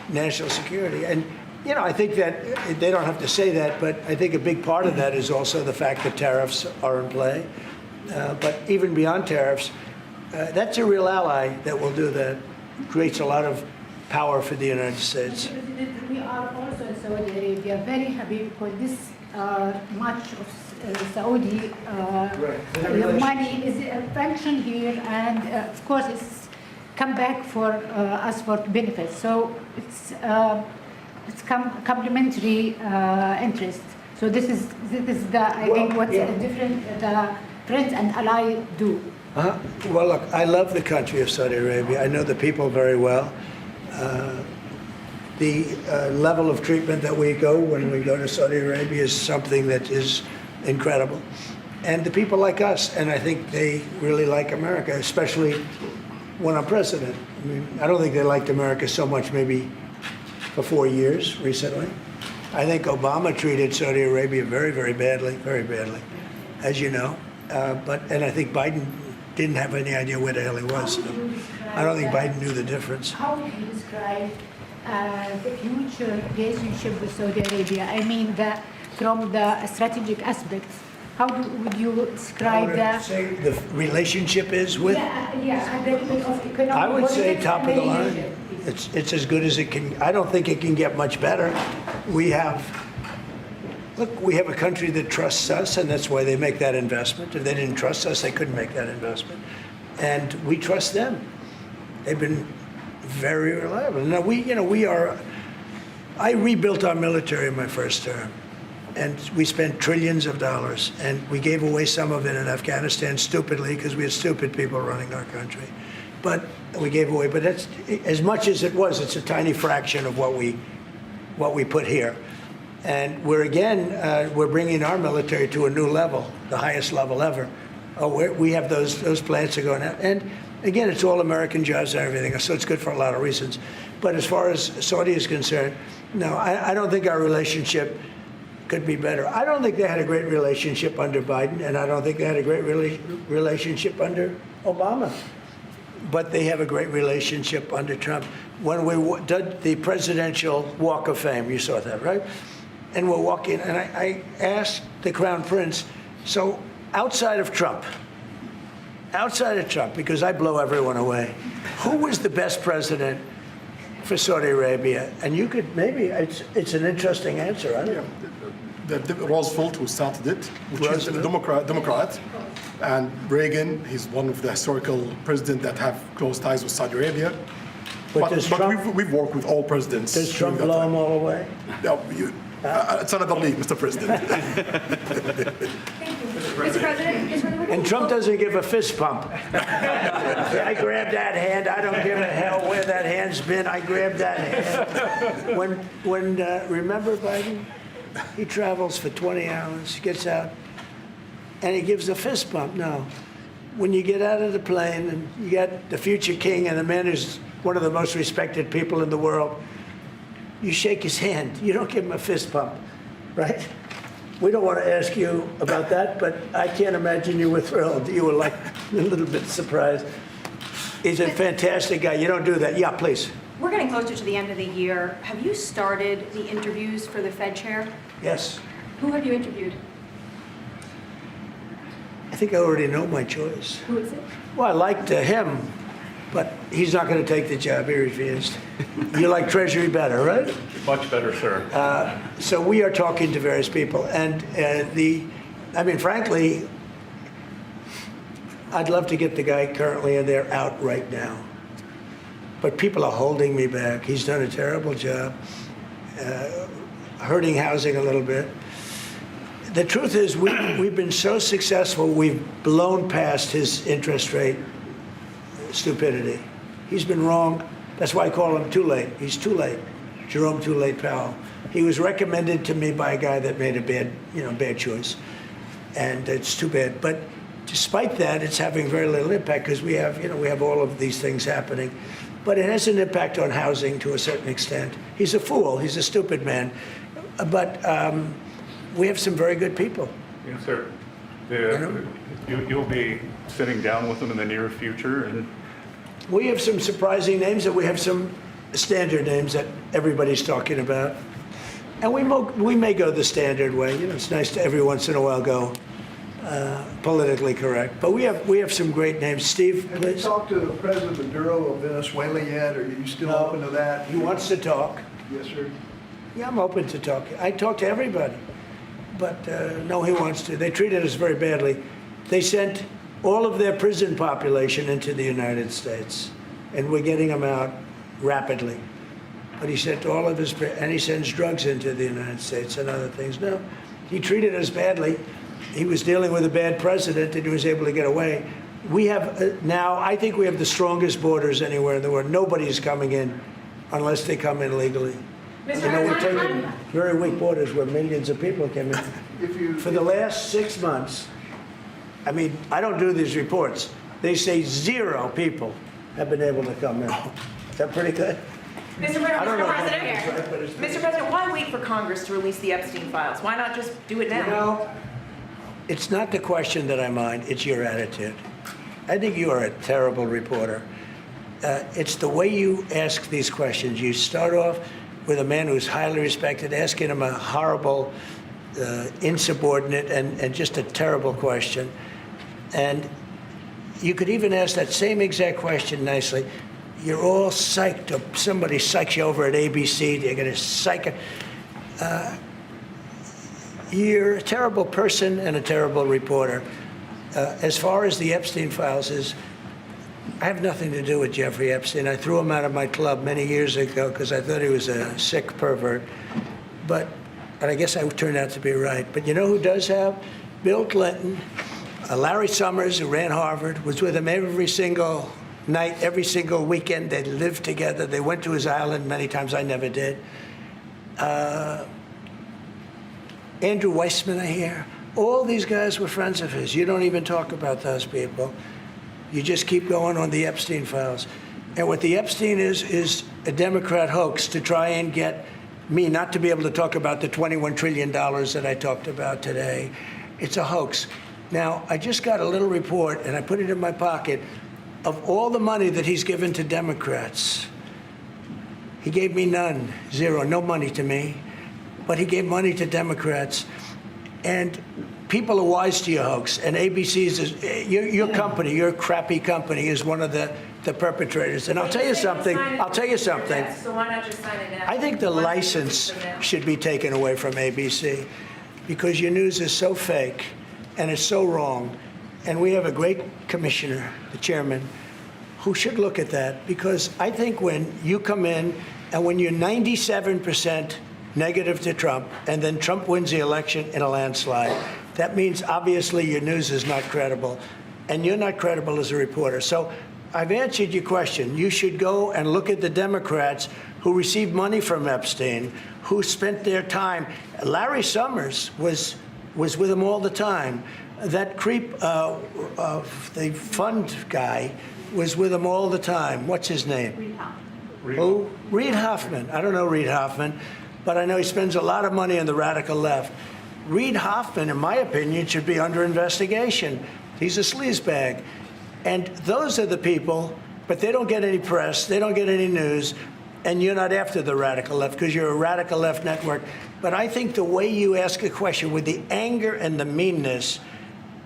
national security. And, you know, I think that they don't have to say that, but I think a big part of that is also the fact that tariffs are in play. But even beyond tariffs, that's a real ally that will do that. Creates a lot of power for the United States. We are also in Saudi Arabia very happy because this much of Saudi the money is a function here, and of course it's come back for us for benefits. So it's complementary interest. So this is the I think what's different the friends and ally do. Well, look, I love the country of Saudi Arabia. I know the people very well. The level of treatment that we go when we go to Saudi Arabia is something that is incredible. And the people like us, and I think they really like America, especially when I'm president. I mean, I don't think they liked America so much maybe for 4 years recently. I think Obama treated Saudi Arabia very, very badly, as you know. And I think Biden didn't have any idea where the hell he was. So I don't think Biden knew the difference. How would you describe the future relationship with Saudi Arabia? I mean, from the strategic aspects, how would you describe that? Say the relationship is with? I would say top of the line. It's as good as it can. I don't think it can get much better. We have a country that trusts us, and that's why they make that investment. If they didn't trust us, they couldn't make that investment. And we trust them. They've been very reliable. Now I rebuilt our military in my first term, and we spent trillions of dollars, and we gave away some of it in Afghanistan stupidly because we had stupid people running our country. But we gave away, but that's as much as it was, it's a tiny fraction of what we put here. And we're bringing our military to a new level, the highest level ever. We have those plants are going out. And again, it's all American jobs and everything, so it's good for a lot of reasons. But as far as Saudi is concerned, no, I don't think our relationship could be better. I don't think they had a great relationship under Biden, and I don't think they had a great relationship under Obama. But they have a great relationship under Trump. When we did the presidential Walk of Fame, you saw that, right? And we're walking, and I asked the Crown Prince, so outside of Trump, because I blow everyone away, who was the best president for Saudi Arabia? And you could maybe, it's an interesting answer, I don't know. Roosevelt, who started it, which is a Democrat. And Reagan, he's one of the historical presidents that have close ties with Saudi Arabia. But we've worked with all presidents. Does Trump blow them all away? No, it's another league, Mr. President. Mr. President, and Trump doesn't give a fist pump. I grabbed that hand. I don't give a hell where that hand's been. I grabbed that hand. Remember Biden? He travels for 20 hours, gets out, and he gives a fist bump. No. When you get out of the plane and you got the future king and the man who's one of the most respected people in the world, you shake his hand. You don't give him a fist bump, right? We don't want to ask you about that, but I can't imagine you were thrilled. You were like a little bit surprised. He's a fantastic guy. You don't do that. Yeah, please. We're getting closer to the end of the year. Have you started the interviews for the Fed chair? Yes. Who have you interviewed? I think I already know my choice. Who is it? Well, I liked him. but he's not going to take the job. He refused. You like Treasury better, right? Much better, sir. So we are talking to various people, and frankly, I'd love to get the guy currently in there out right now. But people are holding me back. He's done a terrible job, hurting housing a little bit. The truth is, we've been so successful, we've blown past his interest rate stupidity. He's been wrong. That's why I call him too late. He's too late. Jerome Too Late Powell. He was recommended to me by a guy that made a bad choice. And it's too bad. But despite that, it's having very little impact because we have all of these things happening. But it has an impact on housing to a certain extent. He's a fool. He's a stupid man. But we have some very good people. Yes, sir. You'll be sitting down with them in the near future, and we have some surprising names, and we have some standard names that everybody's talking about. And we may go the standard way. It's nice to every once in a while go politically correct. But we have some great names. Steve, please. Have you talked to President Maduro of Venezuela yet? Or are you still open to that? He wants to talk. Yes, sir. Yeah, I'm open to talk. I talk to everybody. But no, he wants to. They treated us very badly. They sent all of their prison population into the United States, and we're getting them out rapidly. But he sent all of his, and he sends drugs into the United States and other things. No, he treated us badly. He was dealing with a bad president, and he was able to get away. We have now, I think we have the strongest borders anywhere in the world. Nobody's coming in unless they come in legally. We're taking very weak borders where millions of people came in. For the last 6 months, I don't do these reports. They say 0 people have been able to come in. Is that pretty good? Mr. President, why wait for Congress to release the Epstein files? Why not just do it now? It's not the question that I mind, it's your attitude. I think you are a terrible reporter. It's the way you ask these questions. You start off with a man who's highly respected, asking him a horrible, insubordinate, and just a terrible question. And you could even ask that same exact question nicely. You're all psyched up. Somebody psychs you over at ABC. They're going to psych it. You're a terrible person and a terrible reporter. As far as the Epstein files is, I have nothing to do with Jeffrey Epstein. I threw him out of my club many years ago because I thought he was a sick pervert. And I guess I turned out to be right. But you know who does have? Bill Clinton, Larry Summers, who ran Harvard, was with him every single night, every single weekend. They lived together. They went to his island many times. I never did. Andrew Weissman, I hear. All these guys were friends of his. You don't even talk about those people. You just keep going on the Epstein files. And what the Epstein is a Democrat hoax to try and get me not to be able to talk about the $21 trillion that I talked about today. It's a hoax. Now, I just got a little report, and I put it in my pocket, of all the money that he's given to Democrats. He gave me none, 0, no money to me. But he gave money to Democrats. And people are wise to your hoax. And ABC's, your company, your crappy company, is one of the perpetrators. And I'll tell you something. So why not just sign it now? I think the license should be taken away from ABC because your news is so fake and it's so wrong. And we have a great commissioner, the chairman, who should look at that because I think when you come in and when you're 97% negative to Trump, and then Trump wins the election in a landslide, that means obviously your news is not credible, and you're not credible as a reporter. So I've answered your question. You should go and look at the Democrats who received money from Epstein, who spent their time. Larry Summers was with him all the time. That creep, the fund guy, was with him all the time. What's his name? Reid Hoffman. Who? Reid Hoffman. I don't know Reid Hoffman. But I know he spends a lot of money on the radical left. Reid Hoffman, in my opinion, should be under investigation. He's a sleazebag. And those are the people, but they don't get any press, they don't get any news, and you're not after the radical left because you're a radical left network. But I think the way you ask a question with the anger and the meanness,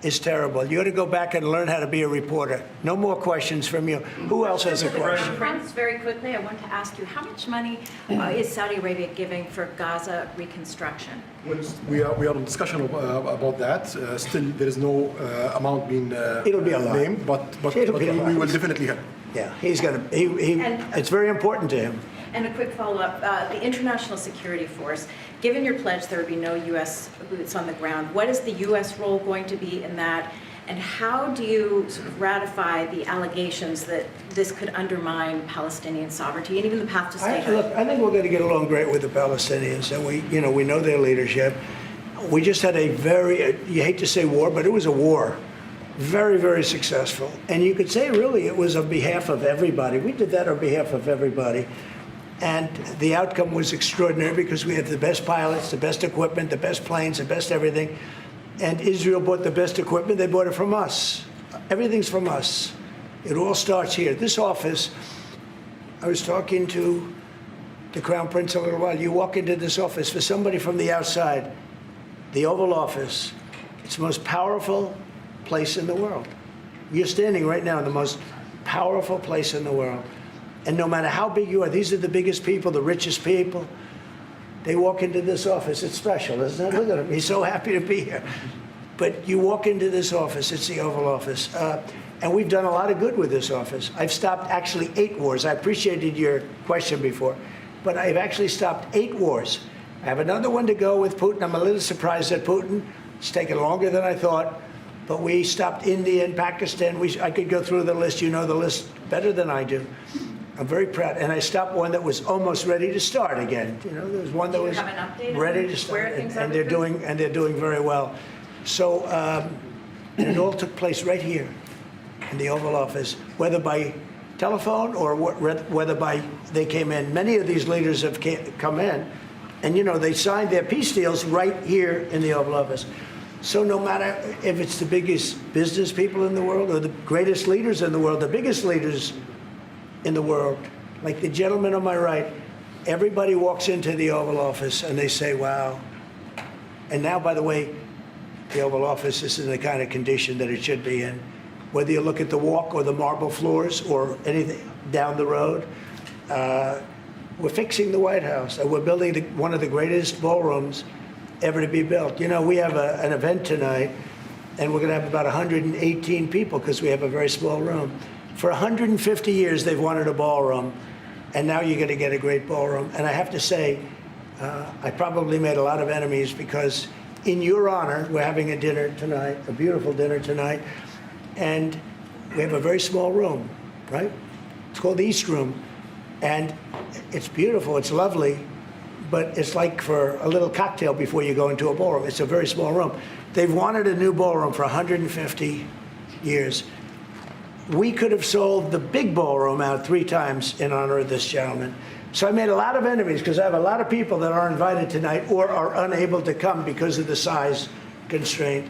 is terrible. You ought to go back and learn how to be a reporter. No more questions from you. Who else has a question? Prince, very quickly, I want to ask you, how much money is Saudi Arabia giving for Gaza reconstruction? We are in discussion about that. Still, there is no amount being It'll be a lot. named, but It'll be a lot. we will definitely help. Yeah, he's going to, it's very important to him. And a quick follow-up, the International Security Force, given your pledge there would be no U.S. boots on the ground, what is the U.S. role going to be in that? And how do you sort of ratify the allegations that this could undermine Palestinian sovereignty and even the path to statehood? Look, I think we're going to get along great with the Palestinians, and we know their leadership. We just had a very, you hate to say war, but it was a war. Very, very successful. And you could say, really, it was on behalf of everybody. We did that on behalf of everybody. And the outcome was extraordinary because we had the best pilots, the best equipment, the best planes, the best everything. And Israel bought the best equipment. They bought it from us. Everything's from us. It all starts here. This office, I was talking to the Crown Prince a little while. You walk into this office, for somebody from the outside, the Oval Office, it's the most powerful place in the world. You're standing right now in the most powerful place in the world. And no matter how big you are, these are the biggest people, the richest people. They walk into this office. It's special, isn't it? Look at him. He's so happy to be here. But you walk into this office. It's the Oval Office. And we've done a lot of good with this office. I've stopped actually 8 wars. I appreciated your question before. But I've actually stopped 8 wars. I have another one to go with Putin. I'm a little surprised at Putin. It's taken longer than I thought. But we stopped India and Pakistan. I could go through the list. You know the list better than I do. I'm very proud. And I stopped one that was almost ready to start again. You know, there was one that was ready to start. And they're doing very well. So and it all took place right here in the Oval Office, whether by telephone or whether by they came in. Many of these leaders have come in, and you know they signed their peace deals right here in the Oval Office. So no matter if it's the biggest business people in the world or the greatest leaders in the world, the biggest leaders in the world, like the gentleman on my right, everybody walks into the Oval Office and they say, wow. And now, by the way, the Oval Office is in the kind of condition that it should be in. Whether you look at the walk or the marble floors or anything down the road, we're fixing the White House. And we're building one of the greatest ballrooms ever to be built. You know, we have an event tonight, and we're going to have about 118 people because we have a very small room. For 150 years, they've wanted a ballroom, and now you're going to get a great ballroom. And I have to say, I probably made a lot of enemies because in your honor, we're having a dinner tonight, a beautiful dinner tonight, and we have a very small room, right? It's called the East Room, and it's beautiful, it's lovely, but it's like for a little cocktail before you go into a ballroom. It's a very small room. They've wanted a new ballroom for 150 years. We could have sold the big ballroom out 3 times in honor of this gentleman. So I made a lot of enemies because I have a lot of people that are invited tonight or are unable to come because of the size constraint.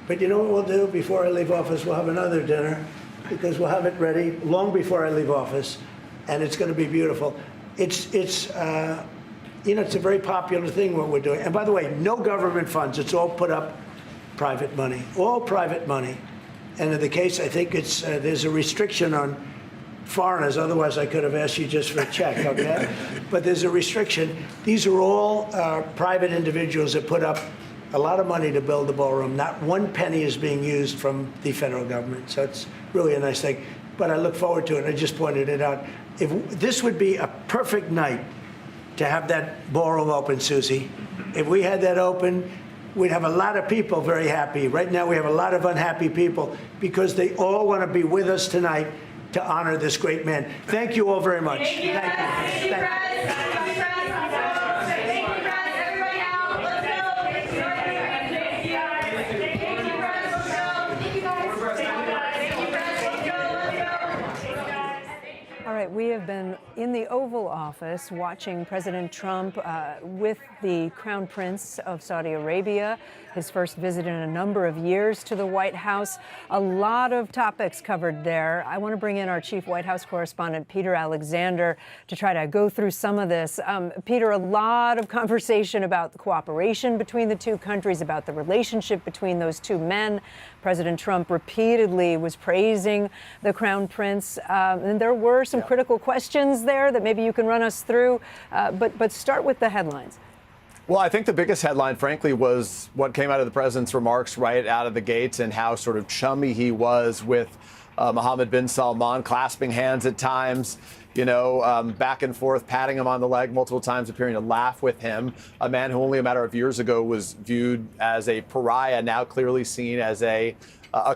But you know what we'll do before I leave office? We'll have another dinner because we'll have it ready long before I leave office, and it's going to be beautiful. It's you know, it's a very popular thing what we're doing. And by the way, no government funds. It's all put up private money, all private money. And in the case, I think it's there's a restriction on foreigners. Otherwise, I could have asked you just for a check, okay? But there's a restriction. These are all private individuals that put up a lot of money to build the ballroom. Not one penny is being used from the federal government. So it's really a nice thing. But I look forward to it. I just pointed it out. If this would be a perfect night to have that ballroom open, Susie. If we had that open, we'd have a lot of people very happy. Right now, we have a lot of unhappy people because they all want to be with us tonight to honor this great man. Thank you all very much. Thank you. Thank you. All right, we have been In the Oval Office, watching President Trump with the Crown Prince of Saudi Arabia, his first visit in a number of years to the White House. A lot of topics covered there. I want to bring in our chief White House correspondent, Peter Alexander, to try to go through some of this. Peter, a lot of conversation about the cooperation between the two countries, about the relationship between those two men. President Trump repeatedly was praising the Crown Prince, and there were some critical questions there that maybe you can run us through, but start with the headlines. Well, I think the biggest headline, frankly, was what came out of the president's remarks right out of the gates and how sort of chummy he was with Mohammed bin Salman, clasping hands at times, back and forth, patting him on the leg multiple times, appearing to laugh with him. A man who only a matter of years ago was viewed as a pariah, now clearly seen as a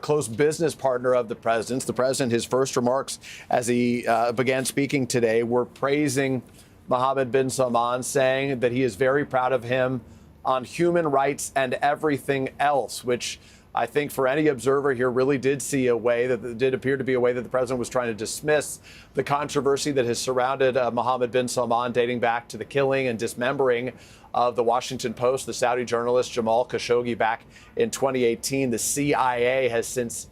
close business partner of the president's. The president, his first remarks as he began speaking today were praising Mohammed bin Salman, saying that he is very proud of him on human rights and everything else, which I think for any observer here really did see a way that did appear to be a way that the president was trying to dismiss the controversy that has surrounded Mohammed bin Salman, dating back to the killing and dismembering of the Washington Post, the Saudi journalist Jamal Khashoggi, back in 2018. The CIA has since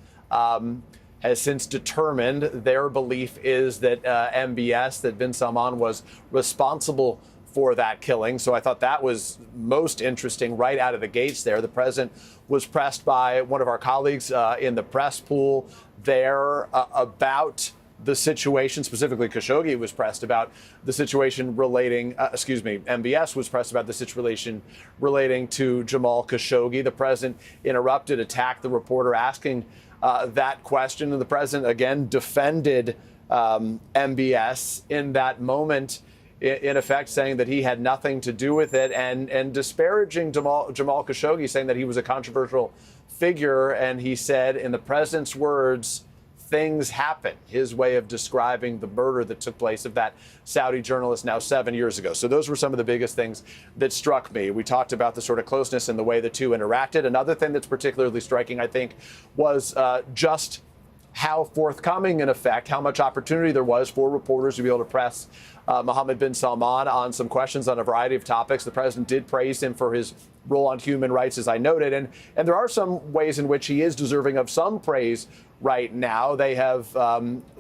determined, their belief is that MBS, that bin Salman was responsible for that killing. So I thought that was most interesting right out of the gates there. The president was pressed by one of our colleagues in the press pool there about the situation, specifically Khashoggi was pressed about the situation relating, MBS was pressed about the situation relating to Jamal Khashoggi. The president interrupted, attacked the reporter asking that question, and the president again defended MBS in that moment, in effect saying that he had nothing to do with it, and disparaging Jamal Khashoggi, saying that he was a controversial figure. And he said, in the president's words, things happen, his way of describing the murder that took place of that Saudi journalist now 7 years ago. So those were some of the biggest things that struck me. We talked about the sort of closeness and the way the two interacted. Another thing that's particularly striking, I think, was just how forthcoming, in effect, how much opportunity there was for reporters to be able to press Mohammed bin Salman on some questions on a variety of topics. The president did praise him for his role on human rights, as I noted, and there are some ways in which he is deserving of some praise right now. They have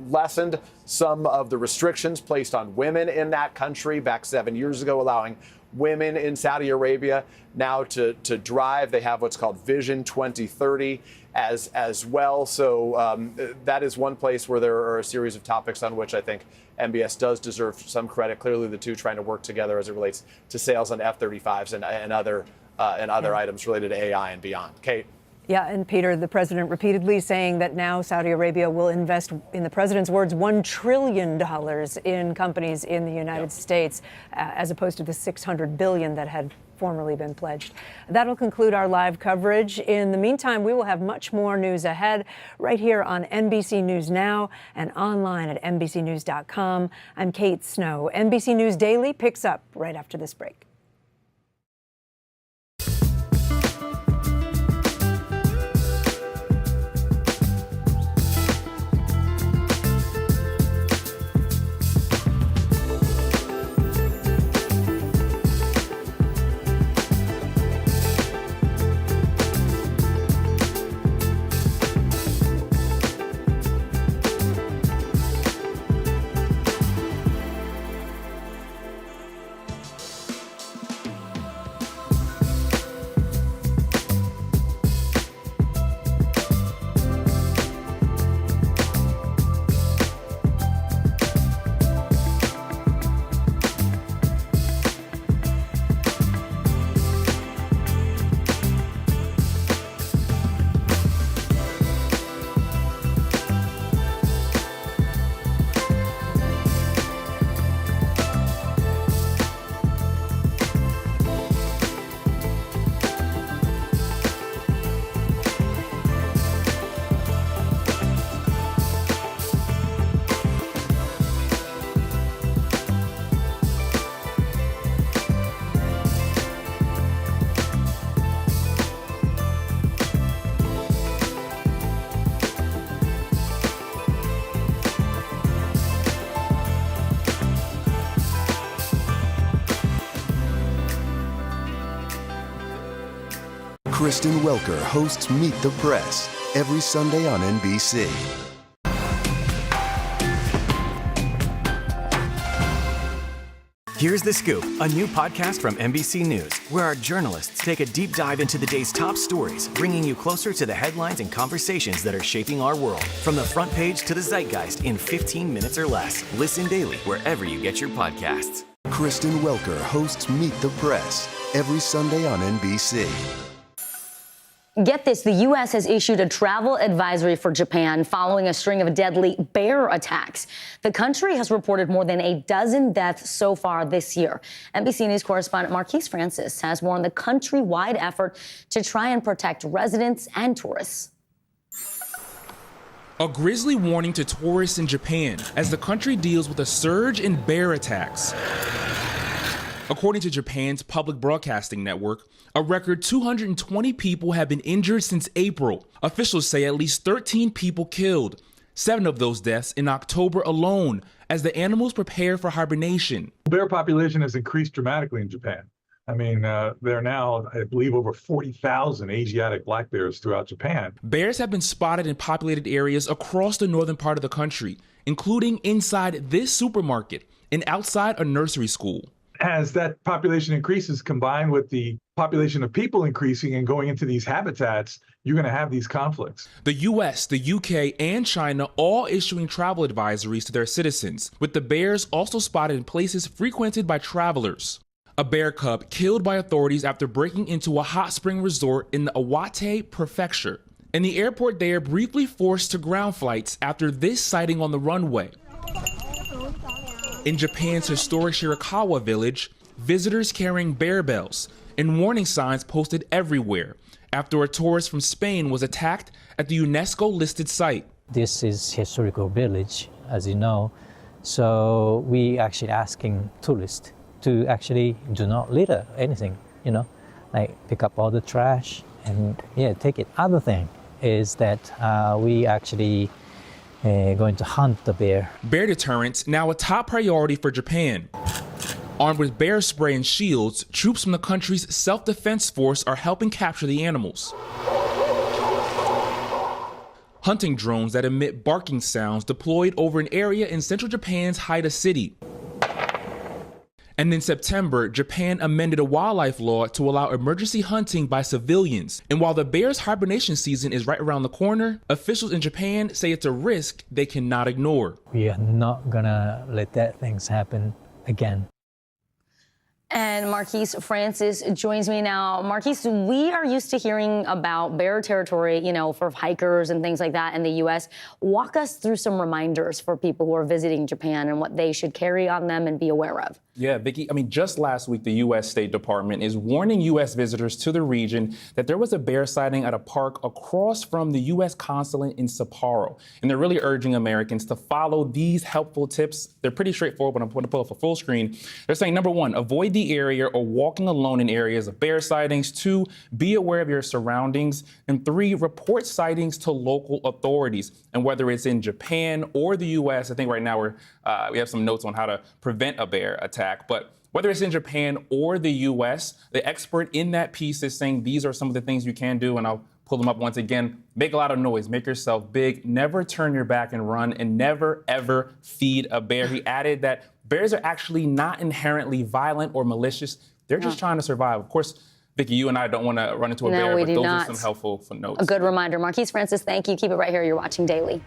lessened some of the restrictions placed on women in that country back 7 years ago, allowing women in Saudi Arabia now to drive. They have what's called Vision 2030 as well. So that is one place where there are a series of topics on which I think MBS does deserve some credit. Clearly, the two trying to work together as it relates to sales on F-35s and other items related to AI and beyond. Kate. Yeah, and Peter, the president repeatedly saying that now Saudi Arabia will invest, in the president's words, $1 trillion in companies in the United States, as opposed to the $600 billion that had formerly been pledged. That'll conclude our live coverage. In the meantime, we will have much more news ahead right here on NBC News Now and online at NBCnews.com. I'm Kate Snow. NBC News Daily picks up right after this break. Kristen Welker hosts Meet the Press every Sunday on NBC. Here's The Scoop, a new podcast from NBC News, where our journalists take a deep dive into the day's top stories, bringing you closer to the headlines and conversations that are shaping our world. From the front page to the zeitgeist in 15 minutes or less. Listen daily wherever you get your podcasts. Kristen Welker hosts Meet the Press every Sunday on NBC. Get this, the U.S. has issued a travel advisory for Japan following a string of deadly bear attacks. The country has reported more than a dozen deaths so far this year. NBC News correspondent Marquise Francis has more on the countrywide effort to try and protect residents and tourists. A grisly warning to tourists in Japan as the country deals with a surge in bear attacks. According to Japan's public broadcasting network, a record 220 people have been injured since April. Officials say at least 13 people killed, 7 of those deaths in October alone, as the animals prepare for hibernation. Bear population has increased dramatically in Japan. I mean, there are now, I believe, over 40,000 Asiatic black bears throughout Japan. Bears have been spotted in populated areas across the northern part of the country, including inside this supermarket and outside a nursery school. As that population increases, combined with the population of people increasing and going into these habitats, you're going to have these conflicts. The U.S., the U.K., and China all issuing travel advisories to their citizens, with the bears also spotted in places frequented by travelers. A bear cub killed by authorities after breaking into a hot spring resort in the Iwate Prefecture, and the airport there briefly forced to ground flights after this sighting on the runway. In Japan's historic Shirakawa village, visitors carrying bear bells and warning signs posted everywhere after a tourist from Spain was attacked at the UNESCO-listed site. This is historical village, as you know, so we actually asking tourists to actually do not litter anything, like pick up all the trash and take it. Other thing is that we actually going to hunt the bear. Bear deterrence now a top priority for Japan. Armed with bear spray and shields, troops from the country's self-defense force are helping capture the animals. Hunting drones that emit barking sounds deployed over an area in central Japan's Haida City. And in September, Japan amended a wildlife law to allow emergency hunting by civilians. And while the bear's hibernation season is right around the corner, officials in Japan say it's a risk they cannot ignore. We are not gonna let that things happen again. And Marquise Francis joins me now. Marquise, we are used to hearing about bear territory, for hikers and things like that in the U.S. Walk us through some reminders for people who are visiting Japan and what they should carry on them and be aware of. Yeah, Vicki, just last week, the U.S. State Department is warning U.S. visitors to the region that there was a bear sighting at a park across from the U.S. consulate in Sapporo. And they're really urging Americans to follow these helpful tips. They're pretty straightforward, but I'm going to pull up a full screen. They're saying, number 1, avoid the area or walking alone in areas of bear sightings. 2, be aware of your surroundings. And 3, report sightings to local authorities. And whether it's in Japan or the U.S., I think right now we have some notes on how to prevent a bear attack. But whether it's in Japan or the U.S., the expert in that piece is saying these are some of the things you can do, and I'll pull them up once again. Make a lot of noise, make yourself big, never turn your back and run, and never, ever feed a bear. He added that bears are actually not inherently violent or malicious. They're just trying to survive. Of course, Vicki, you and I don't want to run into a bear, but those are some helpful notes. A good reminder. Marquise Francis, thank you. Keep it right here. You're watching Daily.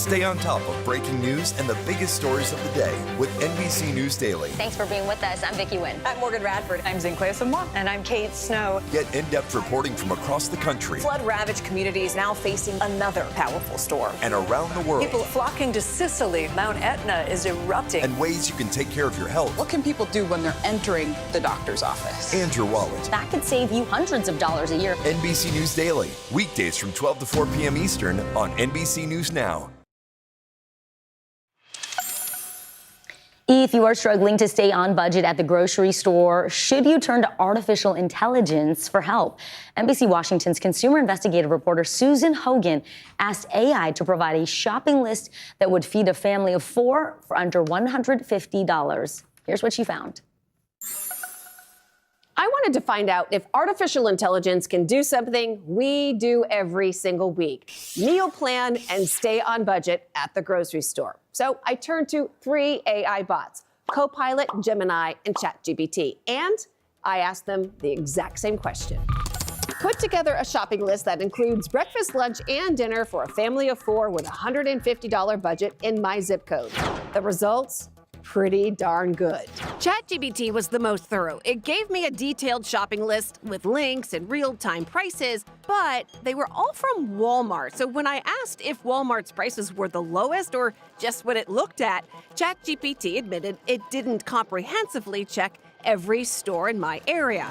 Stay on top of breaking news and the biggest stories of the day with NBC News Daily. Thanks for being with us. I'm Vicki Wynn. I'm Morgan Radford. I'm Zinklea Samoa. And I'm Kate Snow. Get in-depth reporting from across the country Flood-ravaged communities now facing another powerful storm. and around the world, People flocking to Sicily. Mount Etna is erupting. and ways you can take care of your health What can people do when they're entering the doctor's office? and your wallet. That could save you hundreds of dollars a year. NBC News Daily, weekdays from 12 to 4 p.m. Eastern on NBC News Now. If you are struggling to stay on budget at the grocery store, should you turn to artificial intelligence for help? NBC Washington's consumer investigative reporter Susan Hogan asked AI to provide a shopping list that would feed a family of 4 for under $150. Here's what she found. I wanted to find out if artificial intelligence can do something we do every single week: meal plan and stay on budget at the grocery store. So I turned to 3 AI bots: Copilot, Gemini, and ChatGPT. And I asked them the exact same question. Put together a shopping list that includes breakfast, lunch, and dinner for a family of 4 with a $150 budget in my zip code. The results? Pretty darn good. ChatGPT was the most thorough. It gave me a detailed shopping list with links and real-time prices, but they were all from Walmart. So when I asked if Walmart's prices were the lowest or just what it looked at, ChatGPT admitted it didn't comprehensively check every store in my area.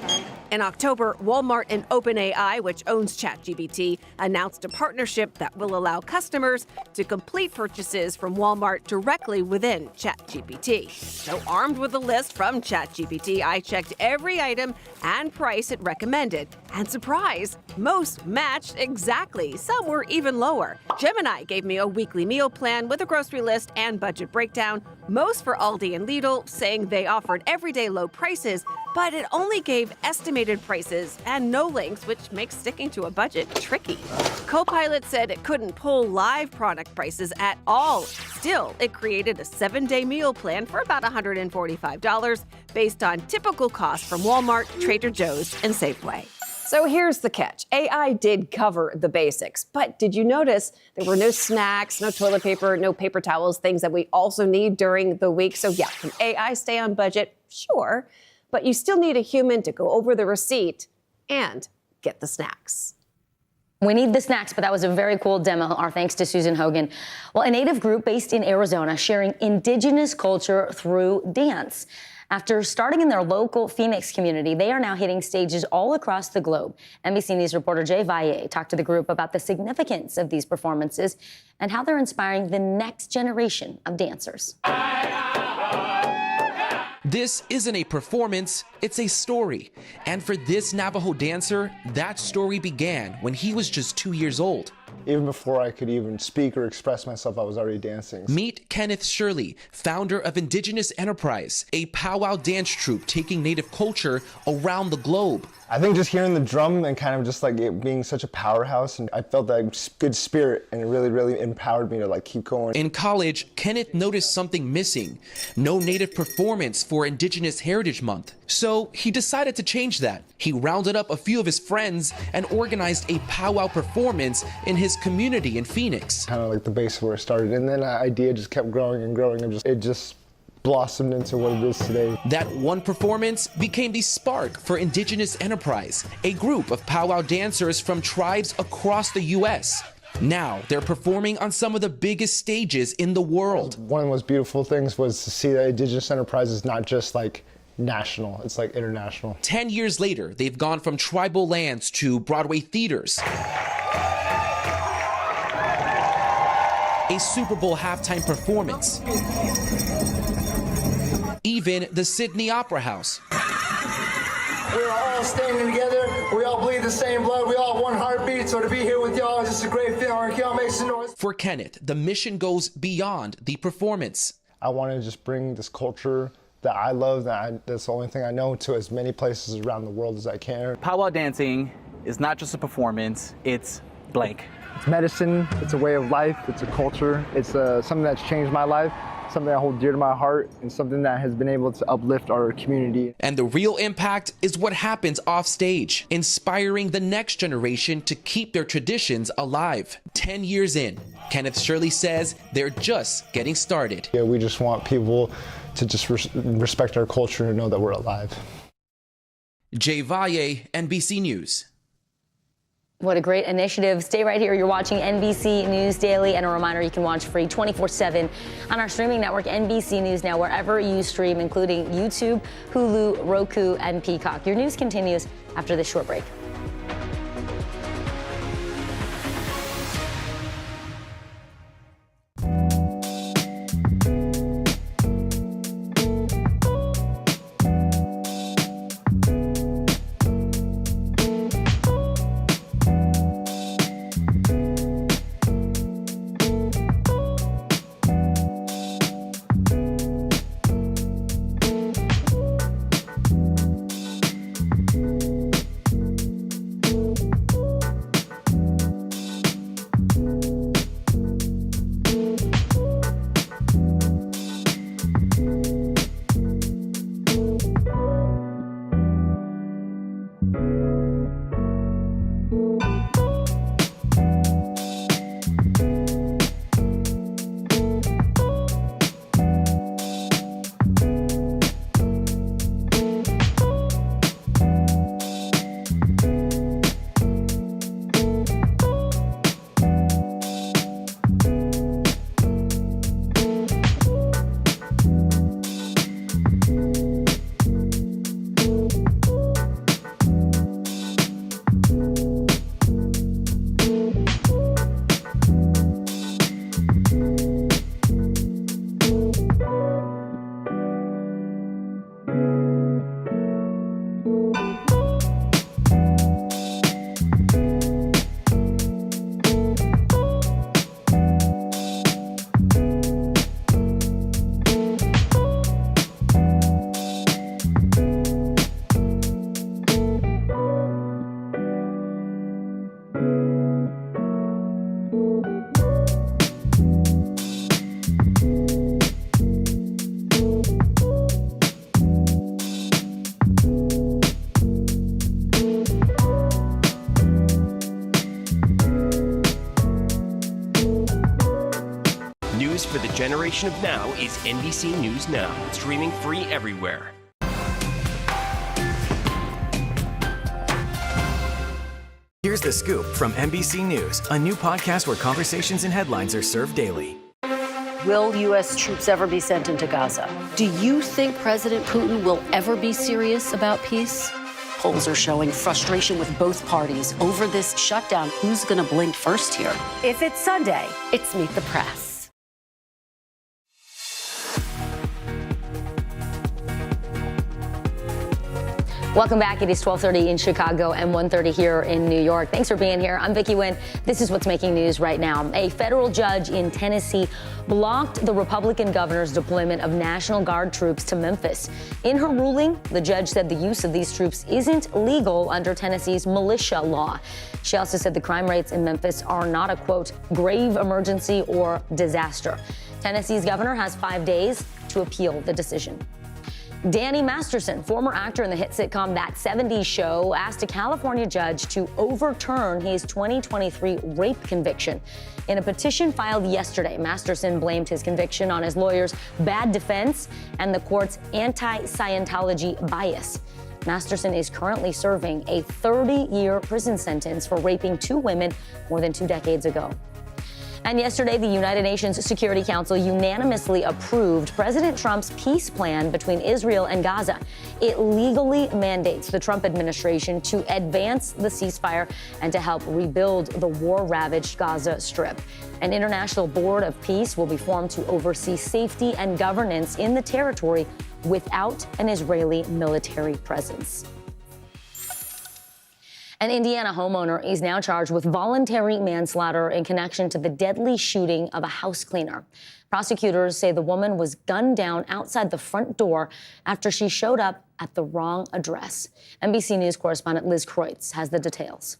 In October, Walmart and OpenAI, which owns ChatGPT, announced a partnership that will allow customers to complete purchases from Walmart directly within ChatGPT. So armed with a list from ChatGPT, I checked every item and price it recommended. And surprise, most matched exactly. Some were even lower. Gemini gave me a weekly meal plan with a grocery list and budget breakdown, most for Aldi and Lidl, saying they offered everyday low prices, but it only gave estimated prices and no links, which makes sticking to a budget tricky. Copilot said it couldn't pull live product prices at all. Still, it created a 7-day meal plan for about $145 based on typical costs from Walmart, Trader Joe's, and Safeway. So here's the catch. AI did cover the basics, but did you notice there were no snacks, no toilet paper, no paper towels, things that we also need during the week? So yeah, can AI stay on budget? Sure, but you still need a human to go over the receipt and get the snacks. We need the snacks, but that was a very cool demo. Our thanks to Susan Hogan. Well, a Native group based in Arizona sharing indigenous culture through dance. After starting in their local Phoenix community, they are now hitting stages all across the globe. NBC News reporter Jay Valle talked to the group about the significance of these performances and how they're inspiring the next generation of dancers. This isn't a performance, it's a story. And for this Navajo dancer, that story began when he was just 2 years old. Even before I could even speak or express myself, I was already dancing. Meet Kenneth Shirley, founder of Indigenous Enterprise, a powwow dance troupe taking Native culture around the globe. I think just hearing the drum and kind of just like it being such a powerhouse, and I felt that good spirit, and it really, really empowered me to like keep going. In college, Kenneth noticed something missing: no Native performance for Indigenous Heritage Month. So he decided to change that. He rounded up a few of his friends and organized a powwow performance in his community in Phoenix. Kind of like the base where it started, and then the idea just kept growing and growing, and it just blossomed into what it is today. That one performance became the spark for Indigenous Enterprise, a group of powwow dancers from tribes across the U.S. Now they're performing on some of the biggest stages in the world. One of the most beautiful things was to see that Indigenous Enterprise is not just like national, it's like international. 10 years later, they've gone from tribal lands to Broadway theaters, a Super Bowl halftime performance, even the Sydney Opera House. We're all standing together. We all bleed the same blood. We all have one heartbeat. So to be here with y'all is just a great feeling. Y'all make some noise. For Kenneth, the mission goes beyond the performance. I want to just bring this culture that I love, that's the only thing I know, to as many places around the world as I can. Powwow dancing is not just a performance, it's blank. It's medicine, it's a way of life, it's a culture, it's something that's changed my life, something I hold dear to my heart and something that has been able to uplift our community. And the real impact is what happens off stage, inspiring the next generation to keep their traditions alive. 10 years in, Kenneth Shirley says they're just getting started. Yeah, we just want people to just respect our culture and know that we're alive. Jay Valle, NBC News. What a great initiative. Stay right here. You're watching NBC News Daily. And a reminder, you can watch free 24/7 on our streaming network, NBC News Now, wherever you stream, including YouTube, Hulu, Roku, and Peacock. Your news continues after this short break. News for the generation of now is NBC News Now, streaming free everywhere. Here's the scoop from NBC News, a new podcast where conversations and headlines are served daily. Will U.S. troops ever be sent into Gaza? Do you think President Putin will ever be serious about peace? Polls are showing frustration with both parties over this shutdown. Who's going to blink first here? If it's Sunday, it's Meet the Press. Welcome back. It is 12:30 in Chicago and 1:30 here in New York. Thanks for being here. I'm Vicki Nguyen. This is what's making news right now. A federal judge in Tennessee blocked the Republican governor's deployment of National Guard troops to Memphis. In her ruling, the judge said the use of these troops isn't legal under Tennessee's militia law. She also said the crime rates in Memphis are not a, quote, grave emergency or disaster. Tennessee's governor has 5 days to appeal the decision. Danny Masterson, former actor in the hit sitcom That 70s Show, asked a California judge to overturn his 2023 rape conviction. In a petition filed yesterday, Masterson blamed his conviction on his lawyer's bad defense and the court's anti-Scientology bias. Masterson is currently serving a 30-year prison sentence for raping 2 women more than 2 decades ago. And yesterday, the United Nations Security Council unanimously approved President Trump's peace plan between Israel and Gaza. It legally mandates the Trump administration to advance the ceasefire and to help rebuild the war-ravaged Gaza Strip. An international board of peace will be formed to oversee safety and governance in the territory without an Israeli military presence. An Indiana homeowner is now charged with voluntary manslaughter in connection to the deadly shooting of a house cleaner. Prosecutors say the woman was gunned down outside the front door after she showed up at the wrong address. NBC News correspondent Liz Kreutz has the details.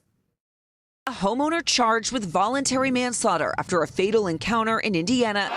A homeowner charged with voluntary manslaughter after a fatal encounter in Indiana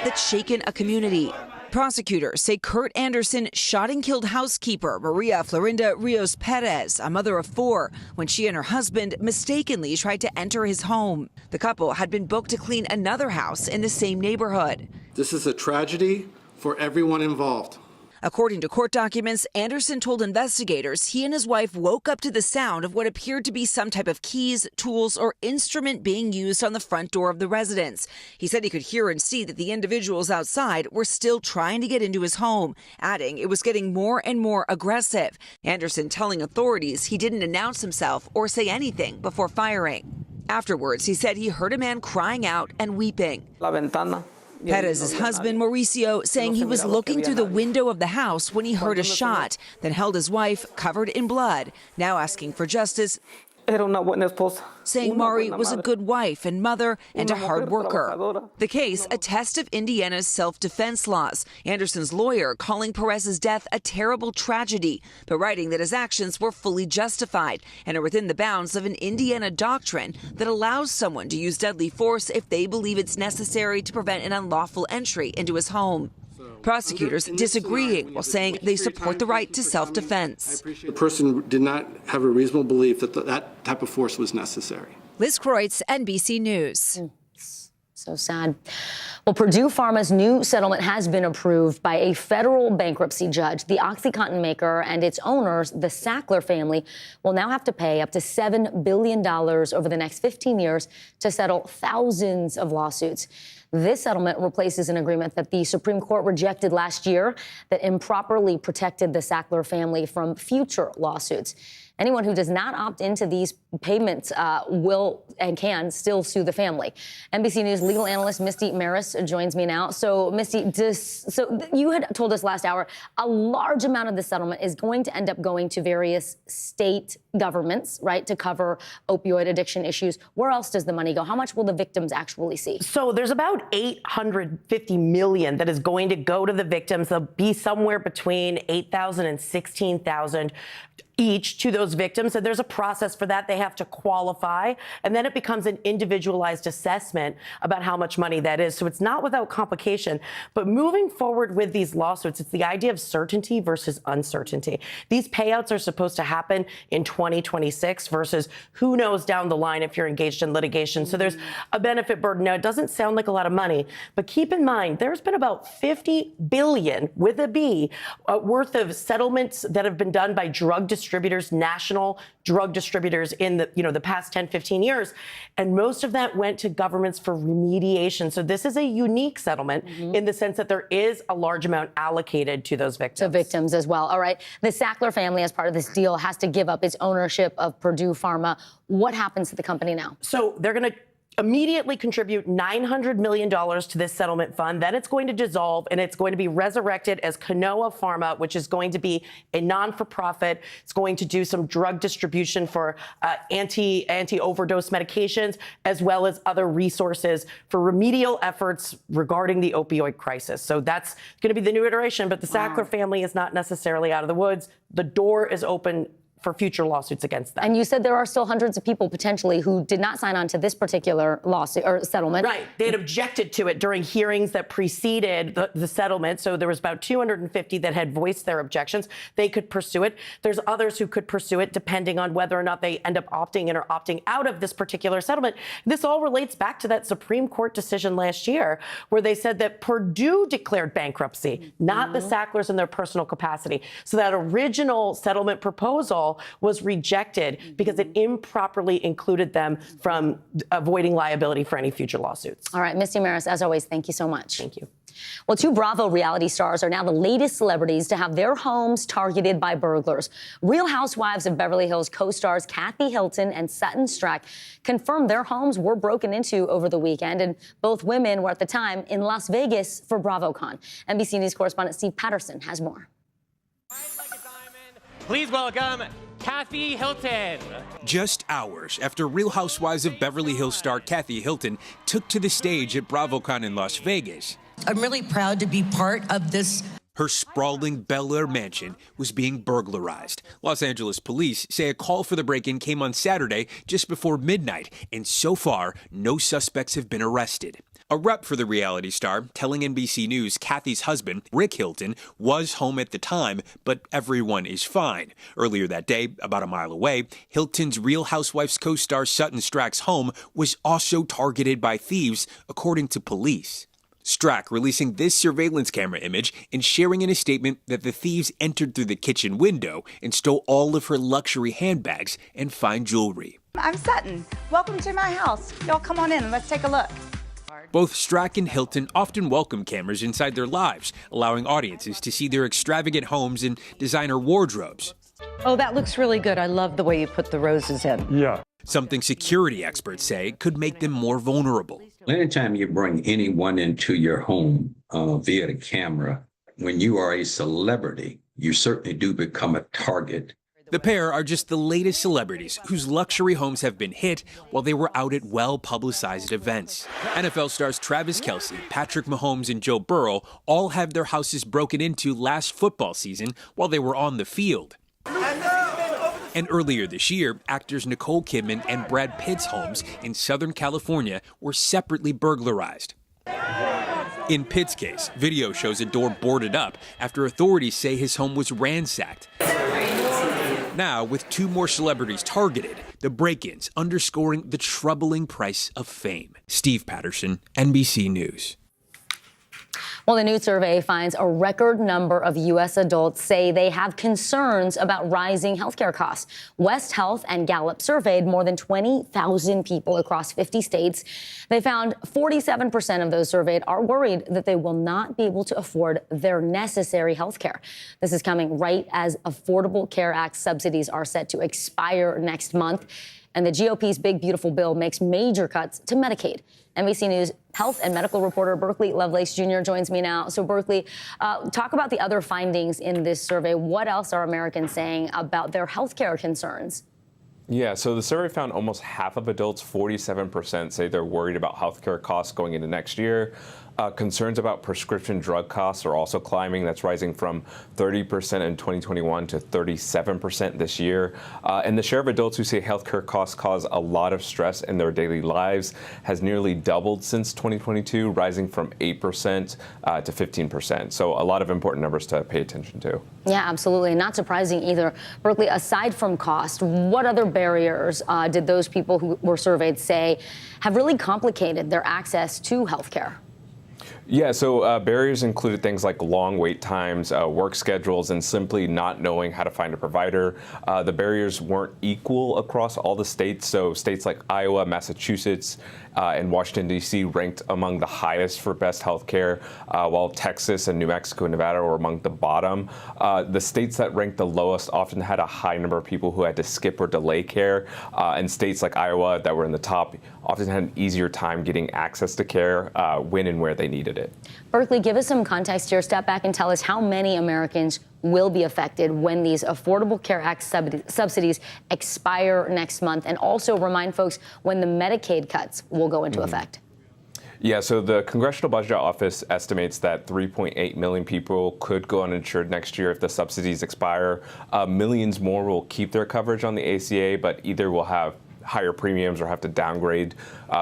that's shaken a community. Prosecutors say Kurt Anderson shot and killed housekeeper Maria Florinda Rios Perez, a mother of 4, when she and her husband mistakenly tried to enter his home. The couple had been booked to clean another house in the same neighborhood. This is a tragedy for everyone involved. According to court documents, Anderson told investigators he and his wife woke up to the sound of what appeared to be some type of keys, tools, or instrument being used on the front door of the residence. He said he could hear and see that the individuals outside were still trying to get into his home, adding it was getting more and more aggressive. Anderson telling authorities he didn't announce himself or say anything before firing. Afterwards, he said he heard a man crying out and weeping. Perez's husband, Mauricio, saying he was looking through the window of the house when he heard a shot, then held his wife covered in blood, now asking for justice, saying Mari was a good wife and mother and a hard worker. The case, a test of Indiana's self-defense laws. Anderson's lawyer calling Perez's death a terrible tragedy, but writing that his actions were fully justified and are within the bounds of an Indiana doctrine that allows someone to use deadly force if they believe it's necessary to prevent an unlawful entry into his home. Prosecutors disagreeing while saying they support the right to self-defense. The person did not have a reasonable belief that that type of force was necessary. Liz Kreutz, NBC News. So sad. Well, Purdue Pharma's new settlement has been approved by a federal bankruptcy judge. The OxyContin maker and its owners, the Sackler family, will now have to pay up to $7 billion over the next 15 years to settle thousands of lawsuits. This settlement replaces an agreement that the Supreme Court rejected last year that improperly protected the Sackler family from future lawsuits. Anyone who does not opt into these payments will and can still sue the family. NBC News legal analyst Misty Maris joins me now. So, Misty, you had told us last hour a large amount of the settlement is going to end up going to various state governments, right, to cover opioid addiction issues. Where else does the money go? How much will the victims actually see? So there's about $850 million that is going to go to the victims. They'll be somewhere between $8,000 and $16,000 each to those victims. And there's a process for that. They have to qualify. And then it becomes an individualized assessment about how much money that is. So it's not without complication. But moving forward with these lawsuits, it's the idea of certainty versus uncertainty. These payouts are supposed to happen in 2026 versus who knows down the line if you're engaged in litigation. So there's a benefit burden. Now, it doesn't sound like a lot of money, but keep in mind, there's been about $50 billion with a B worth of settlements that have been done by drug distributors, national drug distributors in the past 10, 15 years. And most of that went to governments for remediation. So this is a unique settlement in the sense that there is a large amount allocated to those victims. To victims as well. All right. The Sackler family, as part of this deal, has to give up its ownership of Purdue Pharma. What happens to the company now? So they're going to immediately contribute $900 million to this settlement fund. Then it's going to dissolve and it's going to be resurrected as Kanoa Pharma, which is going to be a non-for-profit. It's going to do some drug distribution for anti-overdose medications, as well as other resources for remedial efforts regarding the opioid crisis. So that's going to be the new iteration. But the Sackler family is not necessarily out of the woods. The door is open for future lawsuits against them. And you said there are still hundreds of people potentially who did not sign on to this particular lawsuit or settlement. Right. They had objected to it during hearings that preceded the settlement. So there was about 250 that had voiced their objections. They could pursue it. There's others who could pursue it depending on whether or not they end up opting in or opting out of this particular settlement. This all relates back to that Supreme Court decision last year where they said that Purdue declared bankruptcy, not the Sacklers in their personal capacity. So that original settlement proposal was rejected because it improperly included them from avoiding liability for any future lawsuits. All right, Misty Maris, as always, thank you so much. Thank you. Well, 2 Bravo reality stars are now the latest celebrities to have their homes targeted by burglars. Real Housewives of Beverly Hills co-stars Kathy Hilton and Sutton Strack confirmed their homes were broken into over the weekend, and both women were at the time in Las Vegas for BravoCon. NBC News correspondent Steve Patterson has more. Please welcome Kathy Hilton. Just hours after Real Housewives of Beverly Hills star Kathy Hilton took to the stage at BravoCon in Las Vegas. I'm really proud to be part of this. Her sprawling Bel Air mansion was being burglarized. Los Angeles police say a call for the break-in came on Saturday just before midnight, and so far, no suspects have been arrested. A rep for the reality star telling NBC News Kathy's husband, Rick Hilton, was home at the time, but everyone is fine. Earlier that day, about a mile away, Hilton's Real Housewives co-star Sutton Strack's home was also targeted by thieves, according to police. Strack releasing this surveillance camera image and sharing in a statement that the thieves entered through the kitchen window and stole all of her luxury handbags and fine jewelry. I'm Sutton. Welcome to my house. Y'all come on in and let's take a look. Both Strack and Hilton often welcome cameras inside their lives, allowing audiences to see their extravagant homes and designer wardrobes. Oh, that looks really good. I love the way you put the roses in. Yeah. Something security experts say could make them more vulnerable. Anytime you bring anyone into your home via the camera, when you are a celebrity, you certainly do become a target. The pair are just the latest celebrities whose luxury homes have been hit while they were out at well-publicized events. NFL stars Travis Kelce, Patrick Mahomes, and Joe Burrow all had their houses broken into last football season while they were on the field. And earlier this year, actors Nicole Kidman and Brad Pitt's homes in Southern California were separately burglarized. In Pitt's case, video shows a door boarded up after authorities say his home was ransacked. Now, with two more celebrities targeted, the break-ins underscoring the troubling price of fame. Steve Patterson, NBC News. Well, the new survey finds a record number of U.S. adults say they have concerns about rising healthcare costs. West Health and Gallup surveyed more than 20,000 people across 50 states. They found 47% of those surveyed are worried that they will not be able to afford their necessary healthcare. This is coming right as Affordable Care Act subsidies are set to expire next month. And the GOP's Big Beautiful Bill makes major cuts to Medicaid. NBC News health and medical reporter Berkeley Lovelace Jr. joins me now. So, Berkeley, talk about the other findings in this survey. What else are Americans saying about their health care concerns? Yeah, so the survey found almost half of adults, 47%, say they're worried about healthcare costs going into next year. Concerns about prescription drug costs are also climbing. That's rising from 30% in 2021 to 37% this year. And the share of adults who say healthcare costs cause a lot of stress in their daily lives has nearly doubled since 2022, rising from 8% to 15%. So a lot of important numbers to pay attention to. Yeah, absolutely. Not surprising either. Berkeley, aside from cost, what other barriers did those people who were surveyed say have really complicated their access to healthcare? Yeah, so barriers included things like long wait times, work schedules, and simply not knowing how to find a provider. The barriers weren't equal across all the states. So states like Iowa, Massachusetts, and Washington, D.C. ranked among the highest for best health care, while Texas and New Mexico and Nevada were among the bottom. The states that ranked the lowest often had a high number of people who had to skip or delay care, and states like Iowa that were in the top often had an easier time getting access to care when and where they needed it. Berkeley, give us some context here. Step back and tell us how many Americans will be affected when these Affordable Care Act subsidies expire next month, and also remind folks when the Medicaid cuts will go into effect. Yeah, so the Congressional Budget Office estimates that 3.8 million people could go uninsured next year if the subsidies expire. Millions more will keep their coverage on the ACA, but either will have higher premiums or have to downgrade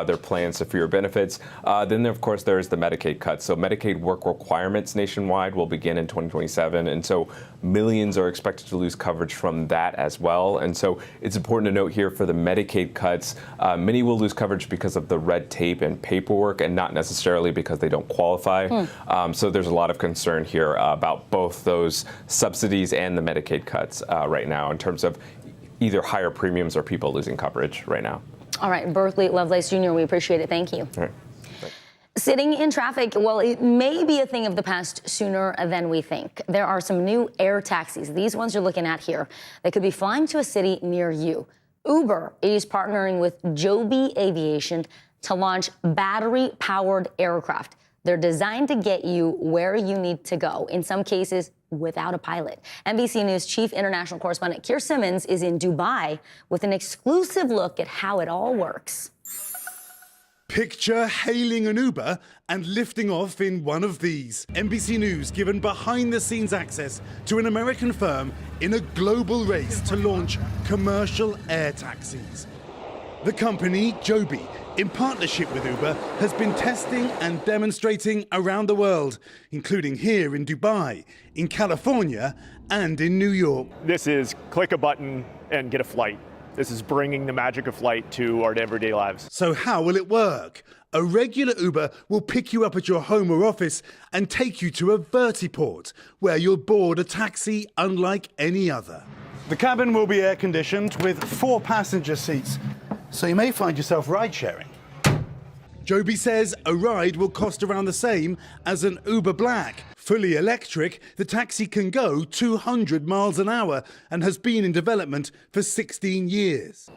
their plans to fewer benefits. Then, of course, there's the Medicaid cuts. So Medicaid work requirements nationwide will begin in 2027. And so millions are expected to lose coverage from that as well. And so it's important to note here for the Medicaid cuts, many will lose coverage because of the red tape and paperwork and not necessarily because they don't qualify. So there's a lot of concern here about both those subsidies and the Medicaid cuts right now in terms of either higher premiums or people losing coverage right now. All right, Berkeley Lovelace Jr., we appreciate it. Thank you. All right. Sitting in traffic, well, it may be a thing of the past sooner than we think. There are some new air taxis. These ones you're looking at here. They could be flying to a city near you. Uber is partnering with Joby Aviation to launch battery-powered aircraft. They're designed to get you where you need to go, in some cases without a pilot. NBC News chief international correspondent Keir Simmons is in Dubai with an exclusive look at how it all works. Picture hailing an Uber and lifting off in one of these. NBC News given behind-the-scenes access to an American firm in a global race to launch commercial air taxis. The company, Joby, in partnership with Uber, has been testing and demonstrating around the world, including here in Dubai, in California, and in New York. This is click a button and get a flight. This is bringing the magic of flight to our everyday lives. So how will it work? A regular Uber will pick you up at your home or office and take you to a vertiport, where you'll board a taxi unlike any other. The cabin will be air-conditioned with 4 passenger seats, so you may find yourself ride-sharing. Joby says a ride will cost around the same as an Uber Black. Fully electric, the taxi can go 200 miles an hour and has been in development for 16 years.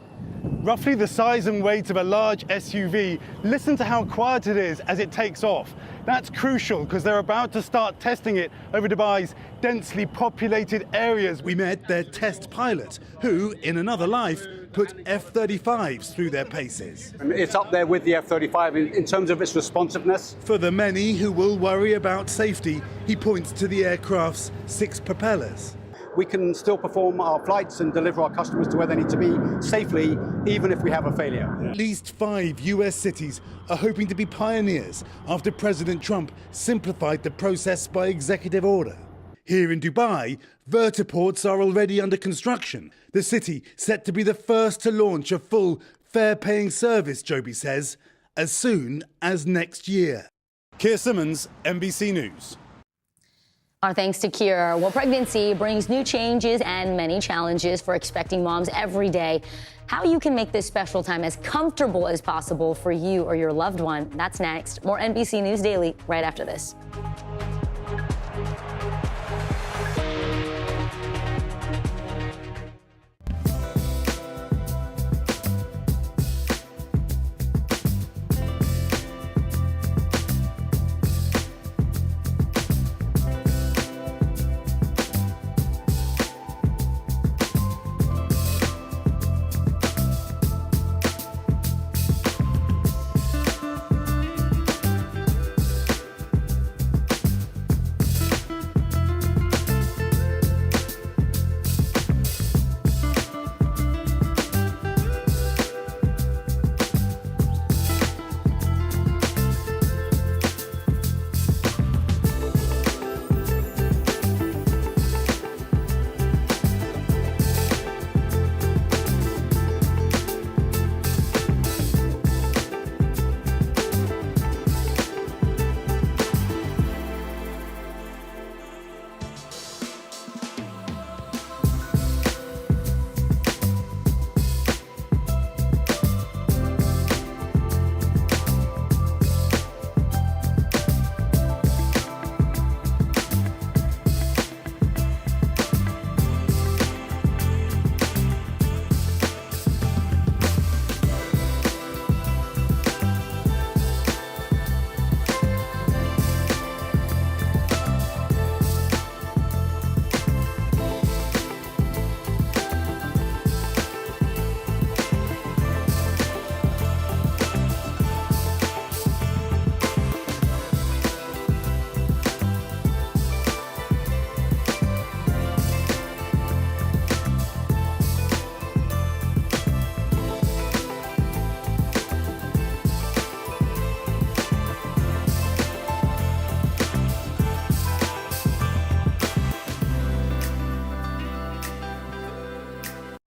Roughly the size and weight of a large SUV, listen to how quiet it is as it takes off. That's crucial because they're about to start testing it over Dubai's densely populated areas. We met their test pilot, who, in another life, put F-35s through their paces. It's up there with the F-35 in terms of its responsiveness. For the many who will worry about safety, he points to the aircraft's 6 propellers. We can still perform our flights and deliver our customers to where they need to be safely, even if we have a failure. At least 5 US cities are hoping to be pioneers after President Trump simplified the process by executive order. Here in Dubai, vertiports are already under construction. The city set to be the first to launch a full, fare-paying service, Joby says, as soon as next year. Keir Simmons, NBC News. Our thanks to Keir. Well, pregnancy brings new changes and many challenges for expecting moms every day. How you can make this special time as comfortable as possible for you or your loved one. That's next. More NBC News Daily right after this.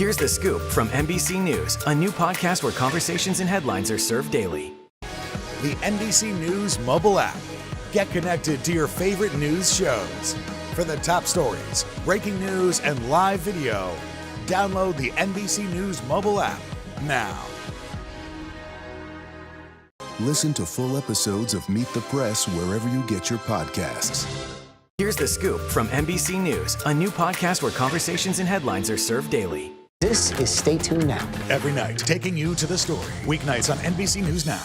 Here's the scoop from NBC News, a new podcast where conversations and headlines are served daily. The NBC News mobile app. Get connected to your favorite news shows. For the top stories, breaking news, and live video, download the NBC News mobile app now. Listen to full episodes of Meet the Press wherever you get your podcasts. Here's the scoop from NBC News, a new podcast where conversations and headlines are served daily. This is Stay Tuned Now. Every night, taking you to the story. Weeknights on NBC News Now.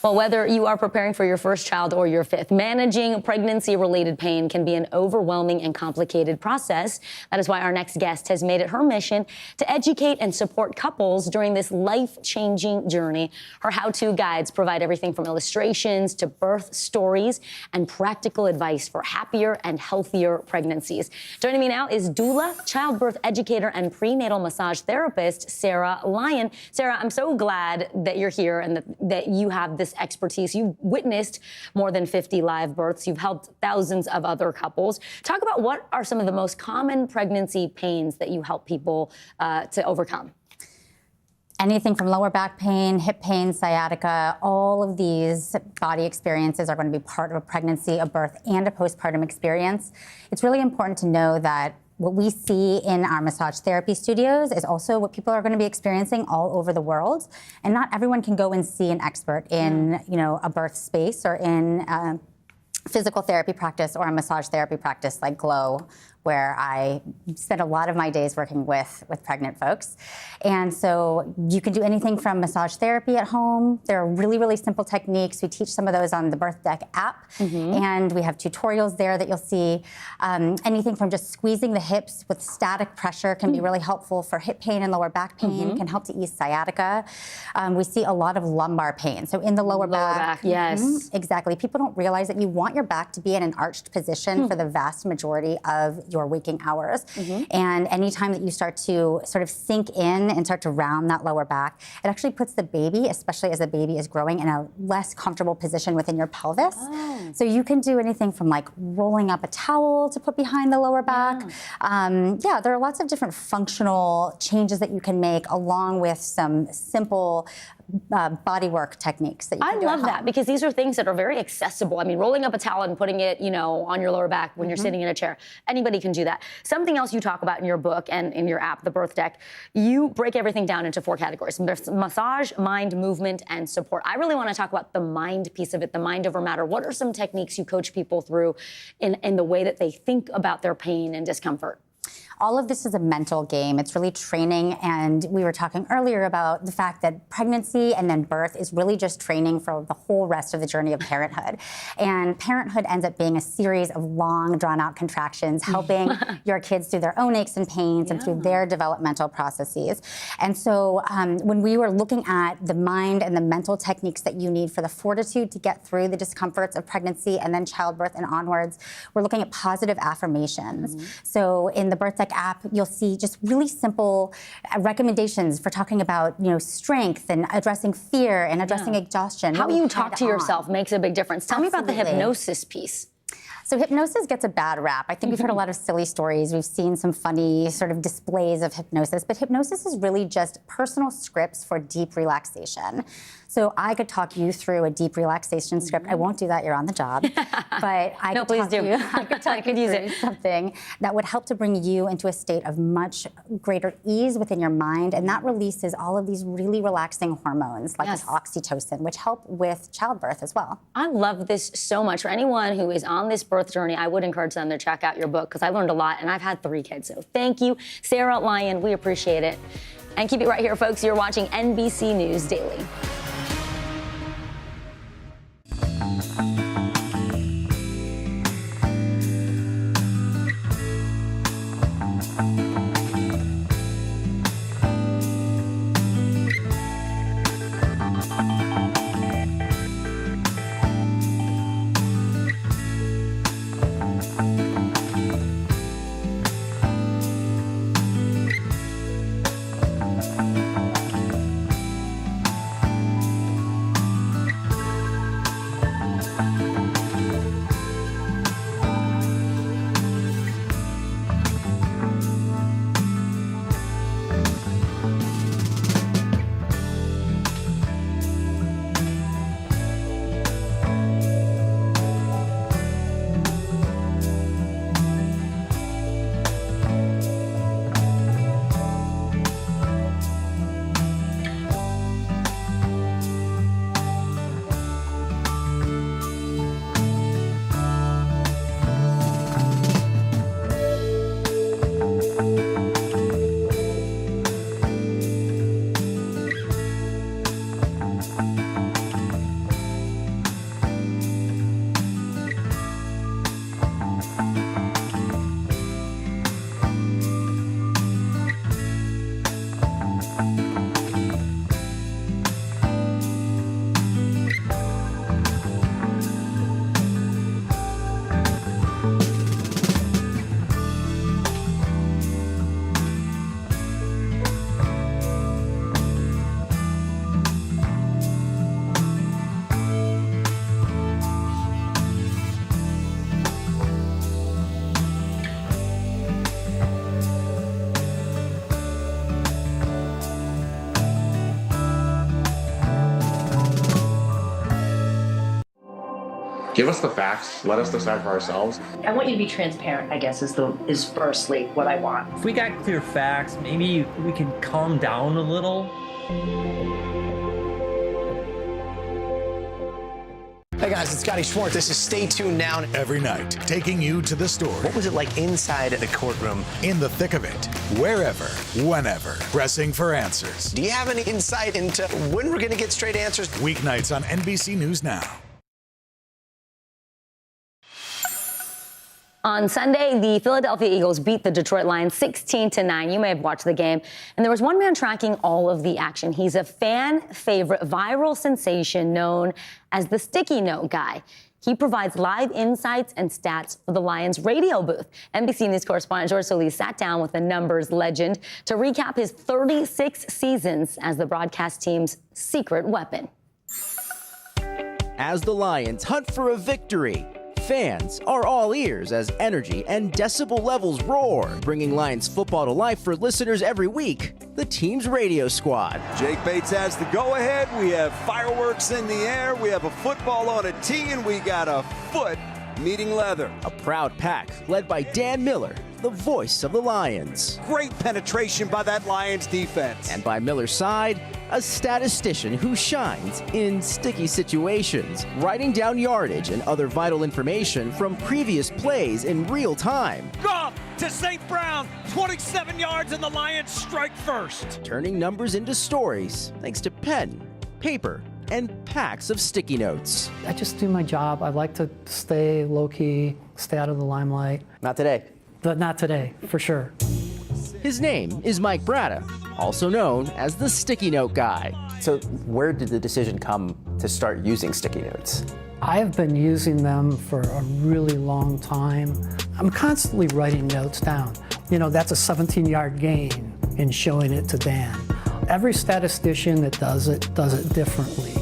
Well, whether you are preparing for your first child or your fifth, managing pregnancy-related pain can be an overwhelming and complicated process. That is why our next guest has made it her mission to educate and support couples during this life-changing journey. Her how-to guides provide everything from illustrations to birth stories and practical advice for happier and healthier pregnancies. Joining me now is doula, childbirth educator, and prenatal massage therapist, Sarah Lyon. Sarah, I'm so glad that you're here and that you have this expertise. You've witnessed more than 50 live births. You've helped thousands of other couples. Talk about what are some of the most common pregnancy pains that you help people to overcome. Anything from lower back pain, hip pain, sciatica, all of these body experiences are going to be part of a pregnancy, a birth, and a postpartum experience. It's really important to know that what we see in our massage therapy studios is also what people are going to be experiencing all over the world. And not everyone can go and see an expert in, a birth space or in physical therapy practice or a massage therapy practice like Glow, where I spend a lot of my days working with pregnant folks. And so you can do anything from massage therapy at home. There are really, really simple techniques. We teach some of those on the Birth Deck app. And we have tutorials there that you'll see. Anything from just squeezing the hips with static pressure can be really helpful for hip pain and lower back pain, can help to ease sciatica. We see a lot of lumbar pain. So in the lower back. Yes. Exactly. People don't realize that you want your back to be in an arched position for the vast majority of your waking hours. And anytime that you start to sort of sink in and start to round that lower back, it actually puts the baby, especially as the baby is growing, in a less comfortable position within your pelvis. So you can do anything from like rolling up a towel to put behind the lower back. There are lots of different functional changes that you can make along with some simple bodywork techniques that you can do at love home. that because these are things that are very accessible. I mean, rolling up a towel and putting it, on your lower back when you're sitting in a chair, anybody can do that. Something else you talk about in your book and in your app, The Birth Deck, you break everything down into 4 categories: there's massage, mind, movement, and support. I really want to talk about the mind piece of it, the mind over matter. What are some techniques you coach people through in the way that they think about their pain and discomfort? All of this is a mental game. It's really training, and we were talking earlier about the fact that pregnancy and then birth is really just training for the whole rest of the journey of parenthood. And parenthood ends up being a series of long, drawn-out contractions, helping your kids through their own aches and pains and through their developmental processes. And so when we were looking at the mind and the mental techniques that you need for the fortitude to get through the discomforts of pregnancy and then childbirth and onwards, we're looking at positive affirmations. So in the Birth Deck app, you'll see just really simple recommendations for talking about, strength and addressing fear and addressing exhaustion. How you talk to yourself makes a big difference. Tell me about the hypnosis piece. So hypnosis gets a bad rap. I think we've heard a lot of silly stories. We've seen some funny sort of displays of hypnosis, but hypnosis is really just personal scripts for deep relaxation. So I could talk you through a deep relaxation script. I won't do that, you're on the job. But I could talk you through something that would help to bring you into a state of much greater ease within your mind, and that releases all of these really relaxing hormones like this oxytocin, which help with childbirth as well. I love this so much. For anyone who is on this birth journey, I would encourage them to check out your book because I learned a lot, and I've had 3 kids. So thank you, Sarah Lyon. We appreciate it. And keep it right here, folks. You're watching NBC News Daily. Give us the facts. Let us decide for ourselves. I want you to be transparent, I guess, is firstly what I want. If we got clear facts, maybe we can calm down a little. Hey guys, it's Scotty Schwartz. This is Stay Tuned Now. Every night, taking you to the story. What was it like inside the courtroom? In the thick of it, wherever, whenever, pressing for answers. Do you have any insight into when we're going to get straight answers? Weeknights on NBC News Now. On Sunday, the Philadelphia Eagles beat the Detroit Lions 16-9. You may have watched the game. And there was one man tracking all of the action. He's a fan favorite viral sensation known as the Sticky Note Guy. He provides live insights and stats for the Lions radio booth. NBC News correspondent George Solis sat down with the numbers legend to recap his 36 seasons as the broadcast team's secret weapon. As the Lions hunt for a victory, fans are all ears as energy and decibel levels roar, bringing Lions football to life for listeners every week. The team's radio squad. Jake Bates has the go-ahead. We have fireworks in the air. We have a football on a tee, and we got a foot meeting leather. A proud pack led by Dan Miller, the voice of the Lions. Great penetration by that Lions defense. And by Miller's side, a statistician who shines in sticky situations, writing down yardage and other vital information from previous plays in real time. Goff to St. Brown, 27 yards, and the Lions strike first. Turning numbers into stories thanks to pen, paper, and packs of sticky notes. I just do my job. I like to stay low-key, stay out of the limelight. Not today. Not today, for sure. His name is Mike Bratta, also known as the Sticky Note Guy. So where did the decision come to start using sticky notes? I have been using them for a really long time. I'm constantly writing notes down. You know, that's a 17-yard gain in showing it to Dan. Every statistician that does it differently.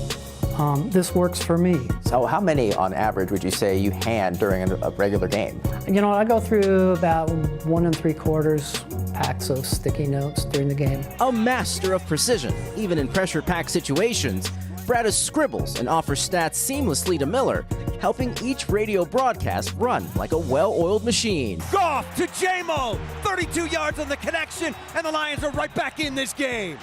This works for me. So how many on average would you say you hand during a regular game? You know, I go through about 1 3/4 packs of sticky notes during the game. A master of precision, even in pressure-packed situations, Bratta scribbles and offers stats seamlessly to Miller, helping each radio broadcast run like a well-oiled machine. Goff to J-Mo, 32 yards on the connection, and the Lions are right back in this game.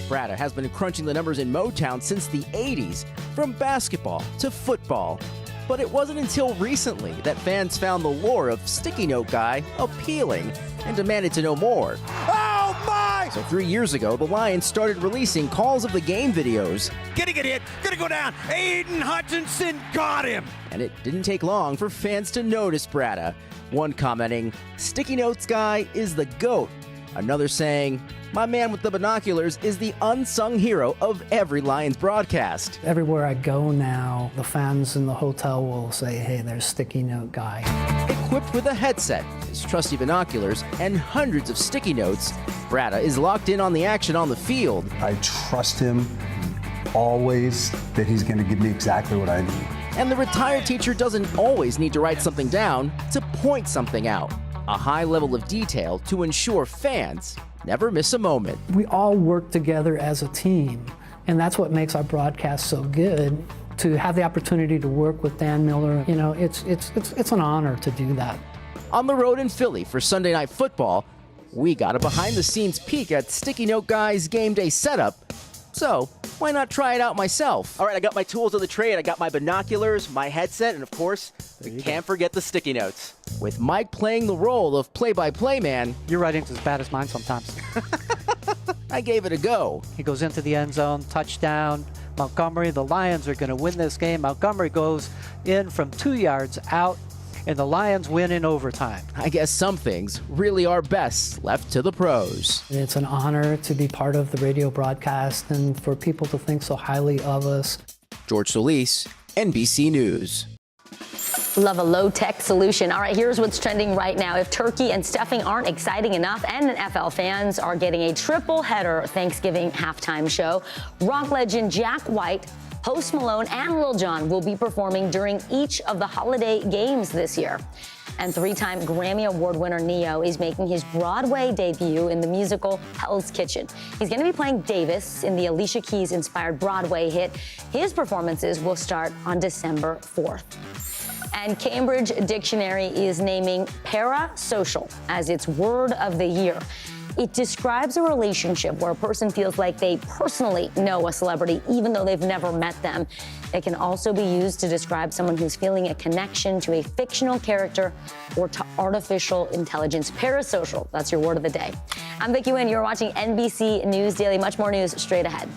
Bratta has been crunching the numbers in Motown since the 80s, from basketball to football. But it wasn't until recently that fans found the lore of Sticky Note Guy appealing and demanded to know more. Oh my! So 3 years ago, the Lions started releasing calls of the game videos. Gonna get hit, gonna go down. Aiden Hutchinson got him! And it didn't take long for fans to notice Bratta. One commenting, Sticky Notes Guy is the GOAT. Another saying, my man with the binoculars is the unsung hero of every Lions broadcast. Everywhere I go now, the fans in the hotel will say, hey, there's Sticky Note Guy. Equipped with a headset, his trusty binoculars, and hundreds of sticky notes, Bratta is locked in on the action on the field. I trust him always that he's going to give me exactly what I need. And the retired teacher doesn't always need to write something down to point something out. A high level of detail to ensure fans never miss a moment. We all work together as a team, and that's what makes our broadcast so good. To have the opportunity to work with Dan Miller, you know, it's an honor to do that. On the road in Philly for Sunday Night Football, we got a behind-the-scenes peek at Sticky Note Guy's game day setup. So, why not try it out myself? All right, I got my tools of the trade. I got my binoculars, my headset, and of course, we can't forget the sticky notes. With Mike playing the role of play-by-play man. Your writing's as bad as mine sometimes. I gave it a go. He goes into the end zone, touchdown. Montgomery, the Lions are going to win this game. Montgomery goes in from 2 yards out, and the Lions win in overtime. I guess some things really are best left to the pros. It's an honor to be part of the radio broadcast and for people to think so highly of us. George Solis, NBC News. Love a low-tech solution. All right, here's what's trending right now. If turkey and stuffing aren't exciting enough, and NFL fans are getting a triple-header Thanksgiving halftime show, rock legend Jack White, Post Malone, and Lil Jon will be performing during each of the holiday games this year. And three-time Grammy Award winner Neo is making his Broadway debut in the musical Hell's Kitchen. He's going to be playing Davis in the Alicia Keys-inspired Broadway hit. His performances will start on December 4th. And Cambridge Dictionary is naming parasocial as its word of the year. It describes a relationship where a person feels like they personally know a celebrity, even though they've never met them. It can also be used to describe someone who's feeling a connection to a fictional character or to artificial intelligence. Parasocial, that's your word of the day. I'm Vicki Nguyen. You're watching NBC News Daily. Much more news straight ahead.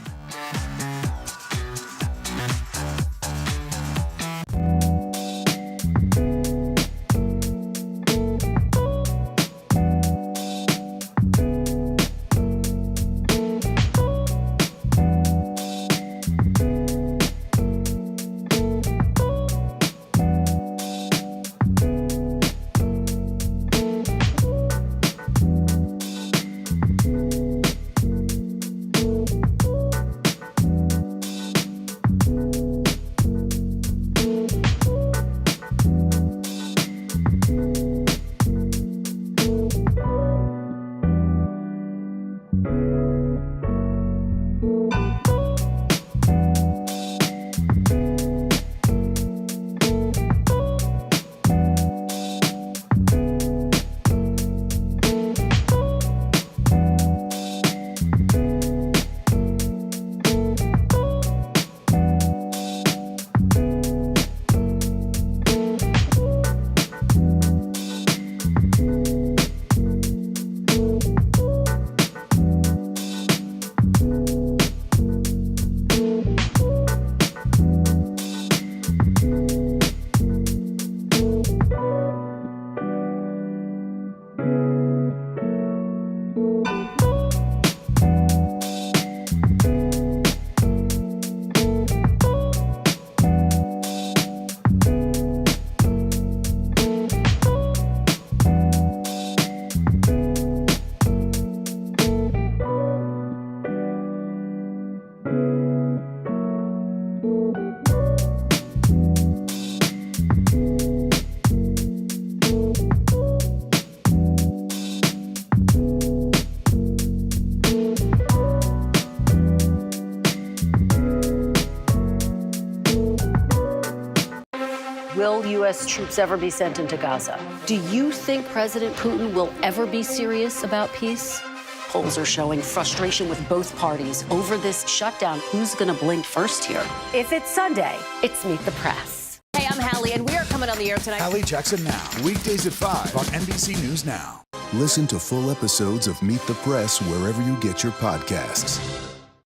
Will U.S. troops ever be sent into Gaza? Do you think President Putin will ever be serious about peace? Polls are showing frustration with both parties over this shutdown. Who's going to blink first here? If it's Sunday, it's Meet the Press. Hey, I'm Hallie, and we are coming on the air tonight. Hallie Jackson Now, weekdays at 5 on NBC News Now. Listen to full episodes of Meet the Press wherever you get your podcasts.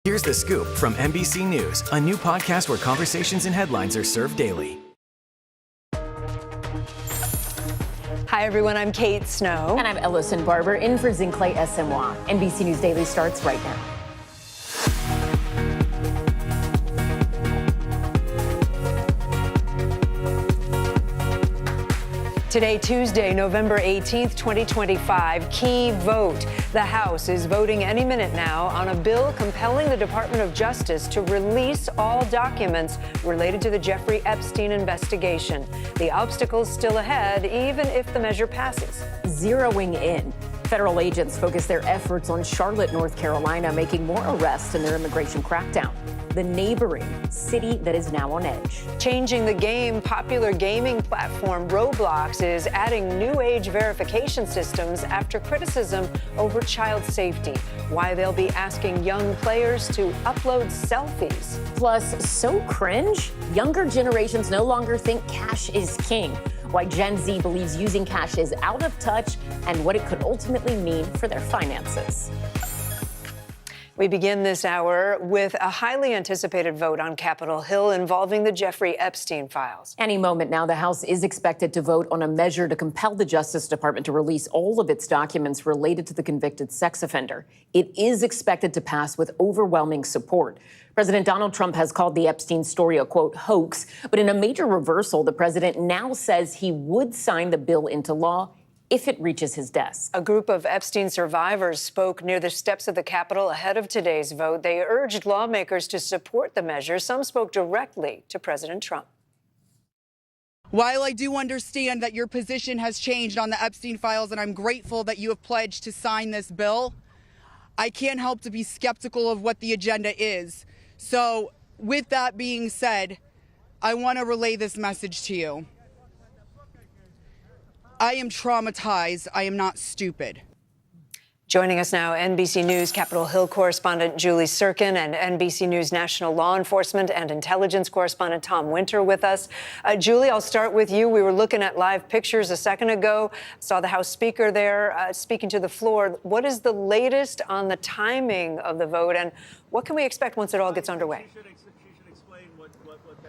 Here's the scoop from NBC News, a new podcast where conversations and headlines are served daily. Hi, everyone. I'm Kate Snow. And I'm Ellison Barber, in for Zinkley Esemwa. NBC News Daily starts right now. Today, Tuesday, November 18th, 2025, key vote. The House is voting any minute now on a bill compelling the Department of Justice to release all documents related to the Jeffrey Epstein investigation. The obstacles still ahead, even if the measure passes. Zeroing in. Federal agents focus their efforts on Charlotte, North Carolina, making more arrests in their immigration crackdown. The neighboring city that is now on edge. Changing the game, popular gaming platform Roblox is adding new age verification systems after criticism over child safety. Why they'll be asking young players to upload selfies. Plus, so cringe, younger generations no longer think cash is king. Why Gen Z believes using cash is out of touch and what it could ultimately mean for their finances. We begin this hour with a highly anticipated vote on Capitol Hill involving the Jeffrey Epstein files. Any moment now, the House is expected to vote on a measure to compel the Justice Department to release all of its documents related to the convicted sex offender. It is expected to pass with overwhelming support. President Donald Trump has called the Epstein story a, quote, hoax, but in a major reversal, the president now says he would sign the bill into law if it reaches his desk. A group of Epstein survivors spoke near the steps of the Capitol ahead of today's vote. They urged lawmakers to support the measure. Some spoke directly to President Trump. While I do understand that your position has changed on the Epstein files, and I'm grateful that you have pledged to sign this bill, I can't help to be skeptical of what the agenda is. So with that being said, I want to relay this message to you. I am traumatized. I am not stupid. Joining us now, NBC News Capitol Hill correspondent Julie Sirkin and NBC News national law enforcement and intelligence correspondent Tom Winter with us. Julie, I'll start with you. We were looking at live pictures a second ago. Saw the House Speaker there speaking to the floor. What is the latest on the timing of the vote, and what can we expect once it all gets underway?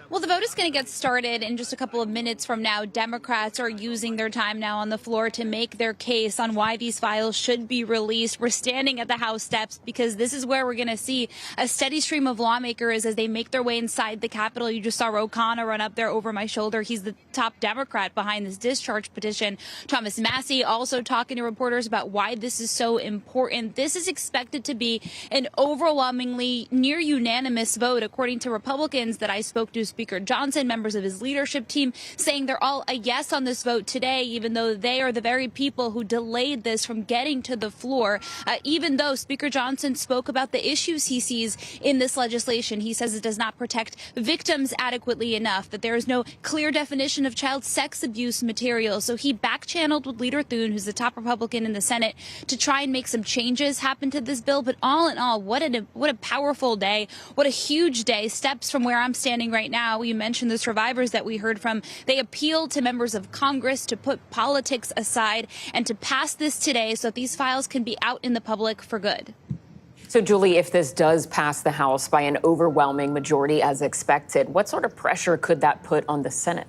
Well, the vote is going to get started in just a couple of minutes from now. Democrats are using their time now on the floor to make their case on why these files should be released. We're standing at the House steps because this is where we're going to see a steady stream of lawmakers as they make their way inside the Capitol. You just saw O'Connor run up there over my shoulder. He's the top Democrat behind this discharge petition. Thomas Massie also talking to reporters about why this is so important. This is expected to be an overwhelmingly near unanimous vote, according to Republicans that I spoke to. Speaker Johnson, members of his leadership team, saying they're all a yes on this vote today, even though they are the very people who delayed this from getting to the floor. Even though Speaker Johnson spoke about the issues he sees in this legislation, he says it does not protect victims adequately enough, that there is no clear definition of child sex abuse material. So he back-channeled with Leader Thune, who's the top Republican in the Senate, to try and make some changes happen to this bill. But all in all, what a powerful day, what a huge day. Steps from where I'm standing right now. You mentioned the survivors that we heard from. They appealed to members of Congress to put politics aside and to pass this today so that these files can be out in the public for good. So, Julie, if this does pass the House by an overwhelming majority as expected, what sort of pressure could that put on the Senate?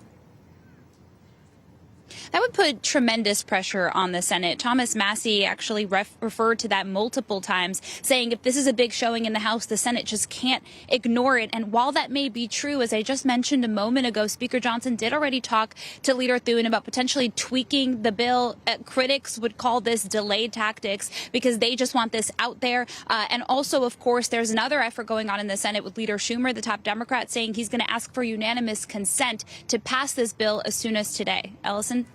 That would put tremendous pressure on the Senate. Thomas Massie actually referred to that multiple times, saying if this is a big showing in the House, the Senate just can't ignore it. And while that may be true, as I just mentioned a moment ago, Speaker Johnson did already talk to Leader Thune about potentially tweaking the bill. Critics would call this delayed tactics because they just want this out there. And also, of course, there's another effort going on in the Senate with Leader Schumer, the top Democrat, saying he's going to ask for unanimous consent to pass this bill as soon as today. Ellison?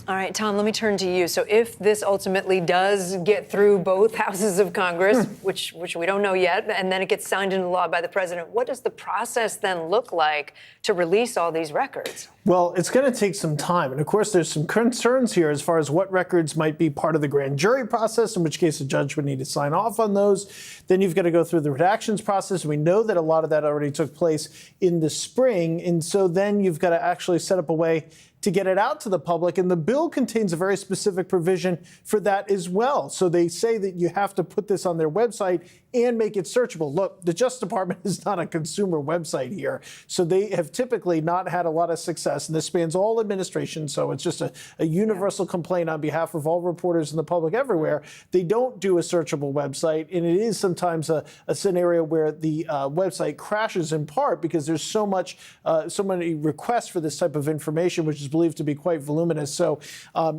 All right, Tom, let me turn to you. So if this ultimately does get through both houses of Congress, which we don't know yet, and then it gets signed into law by the president, what does the process then look like to release all these records? Well, it's going to take some time. And of course, there's some concerns here as far as what records might be part of the grand jury process, in which case a judge would need to sign off on those. Then you've got to go through the redactions process. We know that a lot of that already took place in the spring. And so then you've got to actually set up a way to get it out to the public. And the bill contains a very specific provision for that as well. So they say that you have to put this on their website and make it searchable. Look, the Justice Department is not a consumer website here. So they have typically not had a lot of success. And this spans all administrations. So it's just a universal complaint on behalf of all reporters and the public everywhere. They don't do a searchable website. And it is sometimes a scenario where the website crashes in part because there's so many requests for this type of information, which is believed to be quite voluminous. So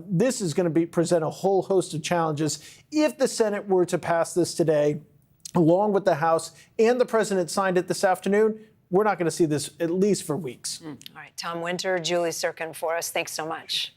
this is going to present a whole host of challenges. If the Senate were to pass this today, along with the House, and the president signed it this afternoon, we're not going to see this at least for weeks. All right, Tom Winter, Julie Sirkin for us. Thanks so much.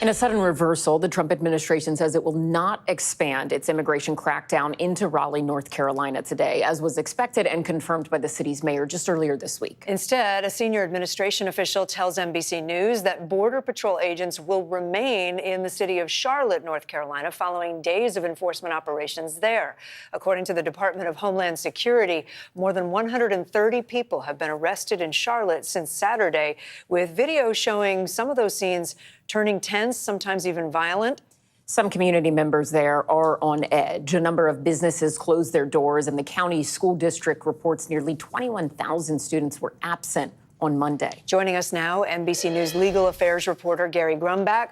In a sudden reversal, the Trump administration says it will not expand its immigration crackdown into Raleigh, North Carolina today, as was expected and confirmed by the city's mayor just earlier this week. Instead, a senior administration official tells NBC News that Border Patrol agents will remain in the city of Charlotte, North Carolina, following days of enforcement operations there. According to the Department of Homeland Security, more than 130 people have been arrested in Charlotte since Saturday, with video showing some of those scenes turning tense, sometimes even violent. Some community members there are on edge. A number of businesses closed their doors, and the county school district reports nearly 21,000 students were absent on Monday. Joining us now, NBC News legal affairs reporter Gary Grumbach.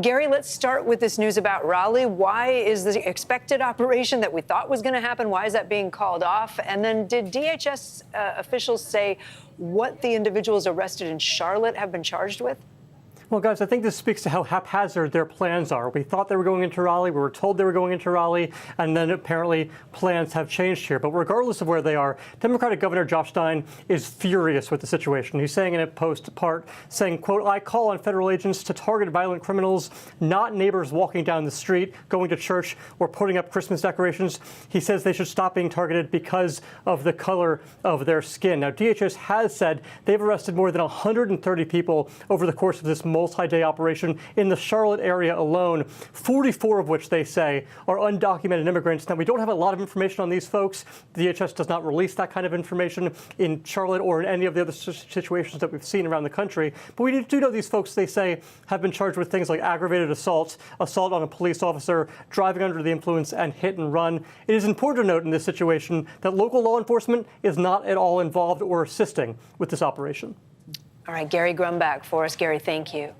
Gary, let's start with this news about Raleigh. Why is the expected operation that we thought was going to happen, why is that being called off? And then did DHS officials say what the individuals arrested in Charlotte have been charged with? Well, guys, I think this speaks to how haphazard their plans are. We thought they were going into Raleigh. We were told they were going into Raleigh. And then apparently plans have changed here. But regardless of where they are, Democratic Governor Josh Stein is furious with the situation. He's saying in a post part, saying, quote, "I call on federal agents to target violent criminals, not neighbors walking down the street, going to church, or putting up Christmas decorations." He says they should stop being targeted because of the color of their skin. Now, DHS has said they've arrested more than 130 people over the course of this multi-day operation in the Charlotte area alone, 44 of which they say are undocumented immigrants. Now, we don't have a lot of information on these folks. The DHS does not release that kind of information in Charlotte or in any of the other situations that we've seen around the country. But we do know these folks, they say, have been charged with things like aggravated assault, assault on a police officer, driving under the influence, and hit and run. It is important to note in this situation that local law enforcement is not at all involved or assisting with this operation. All right, Gary Grumbach for us. Gary, thank you.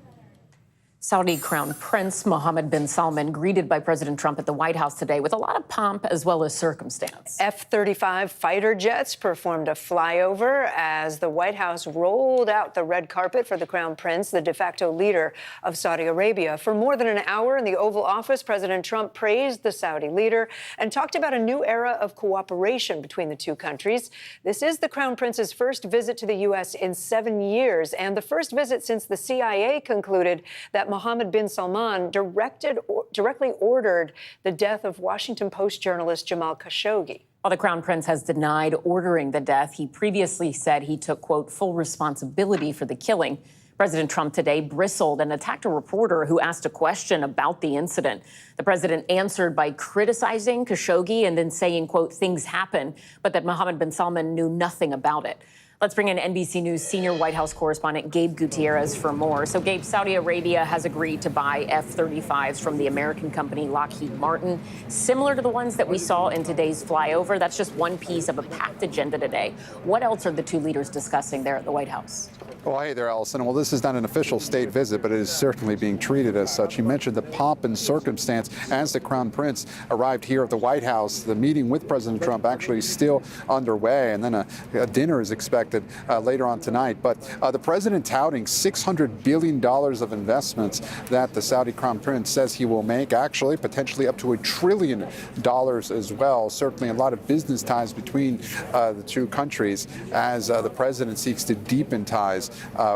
Saudi Crown Prince Mohammed bin Salman greeted by President Trump at the White House today with a lot of pomp as well as circumstance. F-35 fighter jets performed a flyover as the White House rolled out the red carpet for the Crown Prince, the de facto leader of Saudi Arabia. For more than an hour in the Oval Office, President Trump praised the Saudi leader and talked about a new era of cooperation between the two countries. This is the Crown Prince's first visit to the U.S. in 7 years, and the first visit since the CIA concluded that Mohammed bin Salman directly ordered the death of Washington Post journalist Jamal Khashoggi. While the Crown Prince has denied ordering the death, he previously said he took, quote, full responsibility for the killing. President Trump today bristled and attacked a reporter who asked a question about the incident. The president answered by criticizing Khashoggi and then saying, quote, things happen, but that Mohammed bin Salman knew nothing about it. Let's bring in NBC News senior White House correspondent Gabe Gutierrez for more. So, Gabe, Saudi Arabia has agreed to buy F-35s from the American company Lockheed Martin, similar to the ones that we saw in today's flyover. That's just one piece of a packed agenda today. What else are the two leaders discussing there at the White House? Well, hey there, Allison. Well, this is not an official state visit, but it is certainly being treated as such. You mentioned the pomp and circumstance as the Crown Prince arrived here at the White House. The meeting with President Trump actually still underway, and then a dinner is expected later on tonight. But the president touting $600 billion of investments that the Saudi Crown Prince says he will make, actually potentially up to $1 trillion as well. Certainly a lot of business ties between the two countries as the president seeks to deepen ties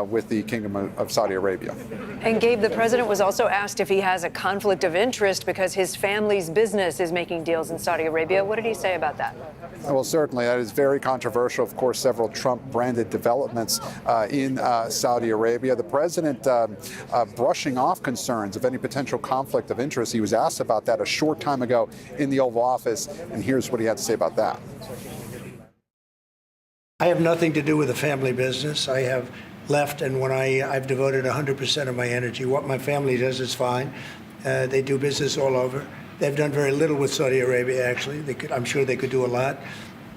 with the Kingdom of Saudi Arabia. And Gabe, the president was also asked if he has a conflict of interest because his family's business is making deals in Saudi Arabia. What did he say about that? Well, certainly that is very controversial. Of course, several Trump-branded developments in Saudi Arabia. The president brushing off concerns of any potential conflict of interest. He was asked about that a short time ago in the Oval Office, and here's what he had to say about that. I have nothing to do with the family business. I have left, and when I've devoted 100% of my energy. What my family does is fine. They do business all over. They've done very little with Saudi Arabia, actually. I'm sure they could do a lot.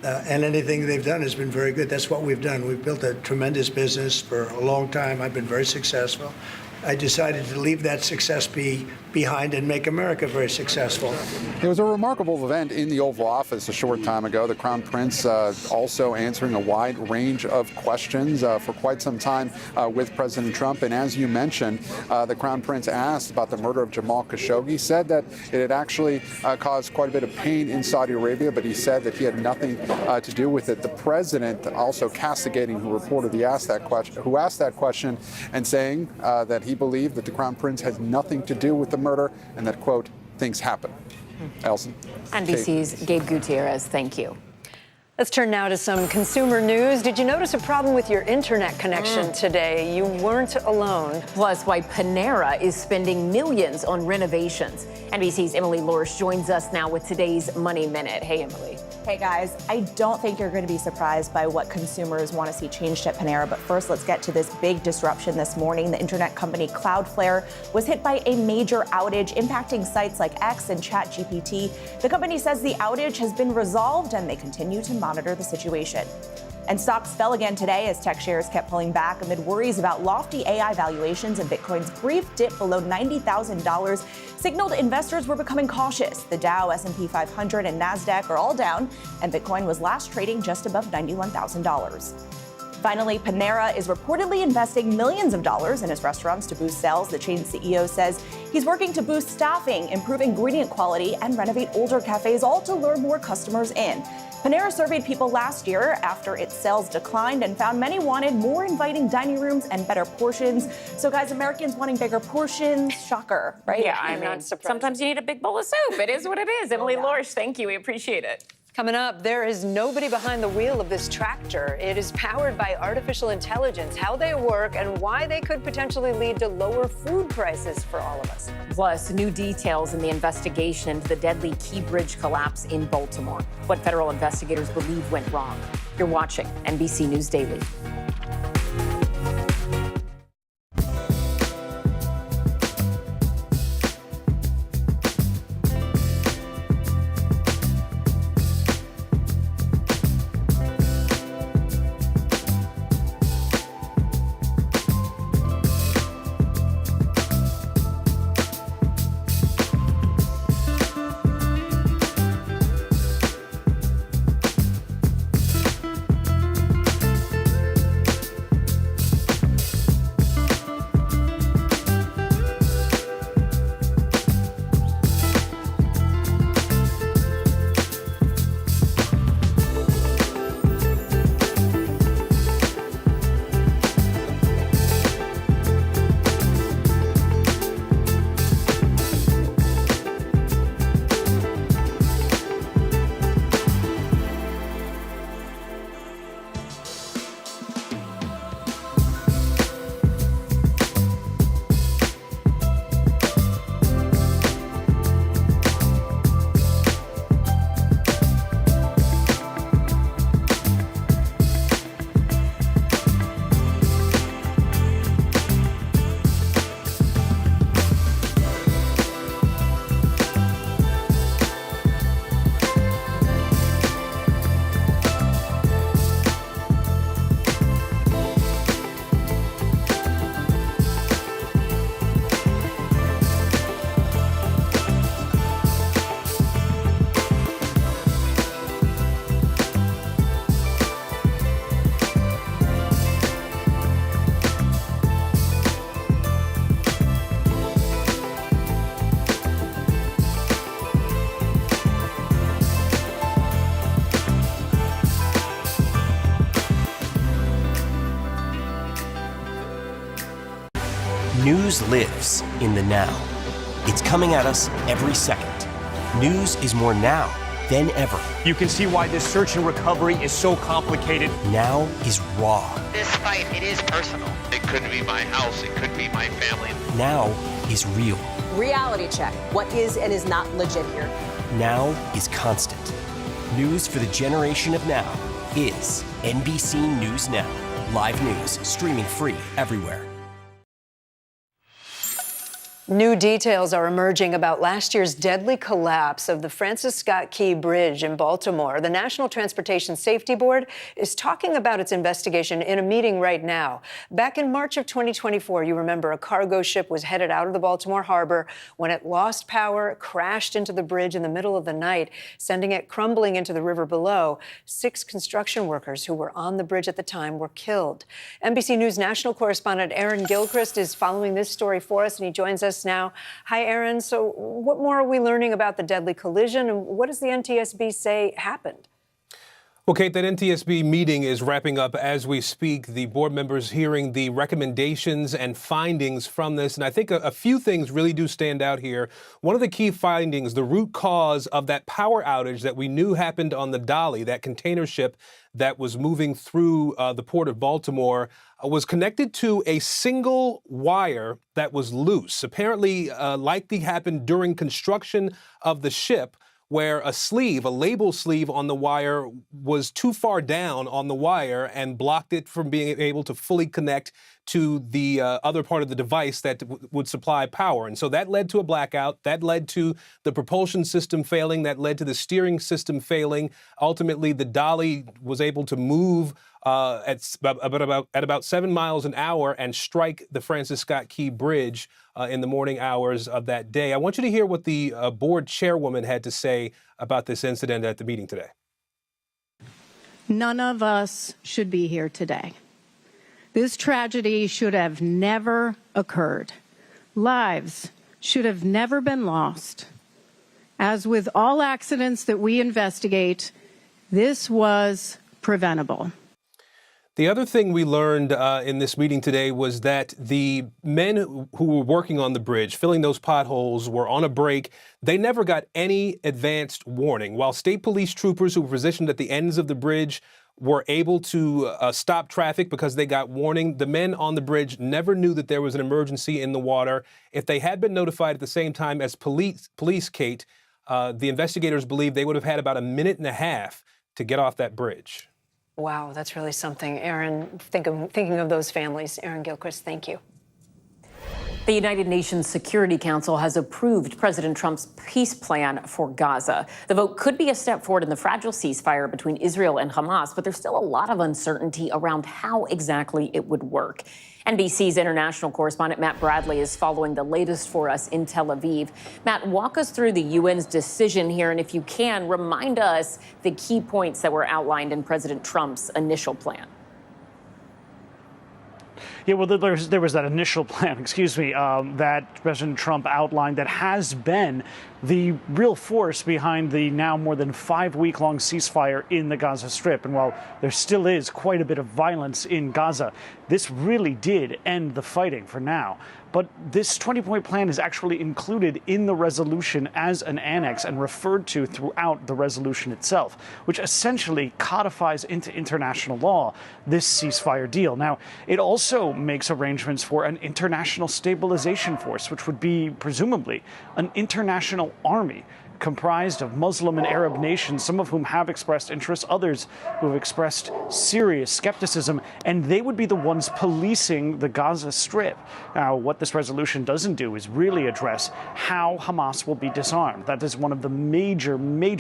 And anything they've done has been very good. That's what we've done. We've built a tremendous business for a long time. I've been very successful. I decided to leave that success behind and make America very successful. It was a remarkable event in the Oval Office a short time ago. The Crown Prince also answering a wide range of questions for quite some time with President Trump. And as you mentioned, the Crown Prince asked about the murder of Jamal Khashoggi, said that it had actually caused quite a bit of pain in Saudi Arabia, but he said that he had nothing to do with it. The president also castigating who reportedly asked that question, and saying that he believed that the Crown Prince had nothing to do with the murder and that, quote, things happen. Elson. NBC's Gabe Gutierrez, thank you. Let's turn now to some consumer news. Did you notice a problem with your internet connection today? You weren't alone. Plus, why Panera is spending millions on renovations. NBC's Emily Lorsch joins us now with today's Money Minute. Hey, Emily. Hey, guys. I don't think you're going to be surprised by what consumers want to see changed at Panera. But first, let's get to this big disruption this morning. The internet company Cloudflare was hit by a major outage impacting sites like X and ChatGPT. The company says the outage has been resolved and they continue to monitor the situation. And stocks fell again today as tech shares kept pulling back amid worries about lofty AI valuations, and Bitcoin's brief dip below $90,000 signaled investors were becoming cautious. The Dow, S&P 500, and NASDAQ are all down, and Bitcoin was last trading just above $91,000. Finally, Panera is reportedly investing millions of dollars in its restaurants to boost sales. The chain CEO says he's working to boost staffing, improve ingredient quality, and renovate older cafes, all to lure more customers in. Panera surveyed people last year after its sales declined and found many wanted more inviting dining rooms and better portions. So, guys, Americans wanting bigger portions, shocker, right? Yeah, I mean, sometimes you need a big bowl of soup. It is what it is. Emily Lorsch, thank you. We appreciate it. Coming up, there is nobody behind the wheel of this tractor. It is powered by artificial intelligence, how they work, and why they could potentially lead to lower food prices for all of us. Plus, new details in the investigation into the deadly Key Bridge collapse in Baltimore. What federal investigators believe went wrong. You're watching NBC News Daily. News lives in the now. It's coming at us every second. News is more now than ever. You can see why this search and recovery is so complicated. Now is raw. This fight, it is personal. It could be my house, it could be my family. Now is real. Reality check. What is and is not legit here? Now is constant. News for the generation of now is NBC News Now. Live news, streaming free everywhere. New details are emerging about last year's deadly collapse of the Francis Scott Key Bridge in Baltimore. The National Transportation Safety Board is talking about its investigation in a meeting right now. Back in March of 2024, you remember a cargo ship was headed out of the Baltimore harbor when it lost power, crashed into the bridge in the middle of the night, sending it crumbling into the river below. 6 construction workers who were on the bridge at the time were killed. NBC News national correspondent Aaron Gilchrist is following this story for us, and he joins us now. Hi, Aaron. So what more are we learning about the deadly collision, and what does the NTSB say happened? Well, Kate, that NTSB meeting is wrapping up as we speak. The board members hearing the recommendations and findings from this. And I think a few things really do stand out here. One of the key findings, the root cause of that power outage that we knew happened on the Dolly, that container ship that was moving through the port of Baltimore, was connected to a single wire that was loose. Apparently, likely happened during construction of the ship, where a sleeve, a label sleeve on the wire was too far down on the wire and blocked it from being able to fully connect to the other part of the device that would supply power. And so that led to a blackout. That led to the propulsion system failing. That led to the steering system failing. Ultimately, the Dolly was able to move at about 7 miles an hour and strike the Francis Scott Key Bridge in the morning hours of that day. I want you to hear what the board chairwoman had to say about this incident at the meeting today. None of us should be here today. This tragedy should have never occurred. Lives should have never been lost. As with all accidents that we investigate, this was preventable. The other thing we learned in this meeting today was that the men who were working on the bridge, filling those potholes, were on a break. They never got any advanced warning. While state police troopers who were positioned at the ends of the bridge were able to stop traffic because they got warning, the men on the bridge never knew that there was an emergency in the water. If they had been notified at the same time as police, Kate, the investigators believe they would have had about a minute and a half to get off that bridge. Wow, that's really something. Aaron, thinking of those families. Aaron Gilchrist, thank you. The United Nations Security Council has approved President Trump's peace plan for Gaza. The vote could be a step forward in the fragile ceasefire between Israel and Hamas, but there's still a lot of uncertainty around how exactly it would work. NBC's international correspondent Matt Bradley is following the latest for us in Tel Aviv. Matt, walk us through the UN's decision here, and if you can, remind us the key points that were outlined in President Trump's initial plan. Yeah, well, there was that initial plan, that President Trump outlined that has been the real force behind the now more than 5-week-long ceasefire in the Gaza Strip. And while there still is quite a bit of violence in Gaza, this really did end the fighting for now. But this 20-point plan is actually included in the resolution as an annex and referred to throughout the resolution itself, which essentially codifies into international law this ceasefire deal. Now, it also makes arrangements for an international stabilization force, which would be presumably an international army comprised of Muslim and Arab nations, some of whom have expressed interest, others who have expressed serious skepticism, and they would be the ones policing the Gaza Strip. Now, what this resolution doesn't do is really address how Hamas will be disarmed. That is one of the major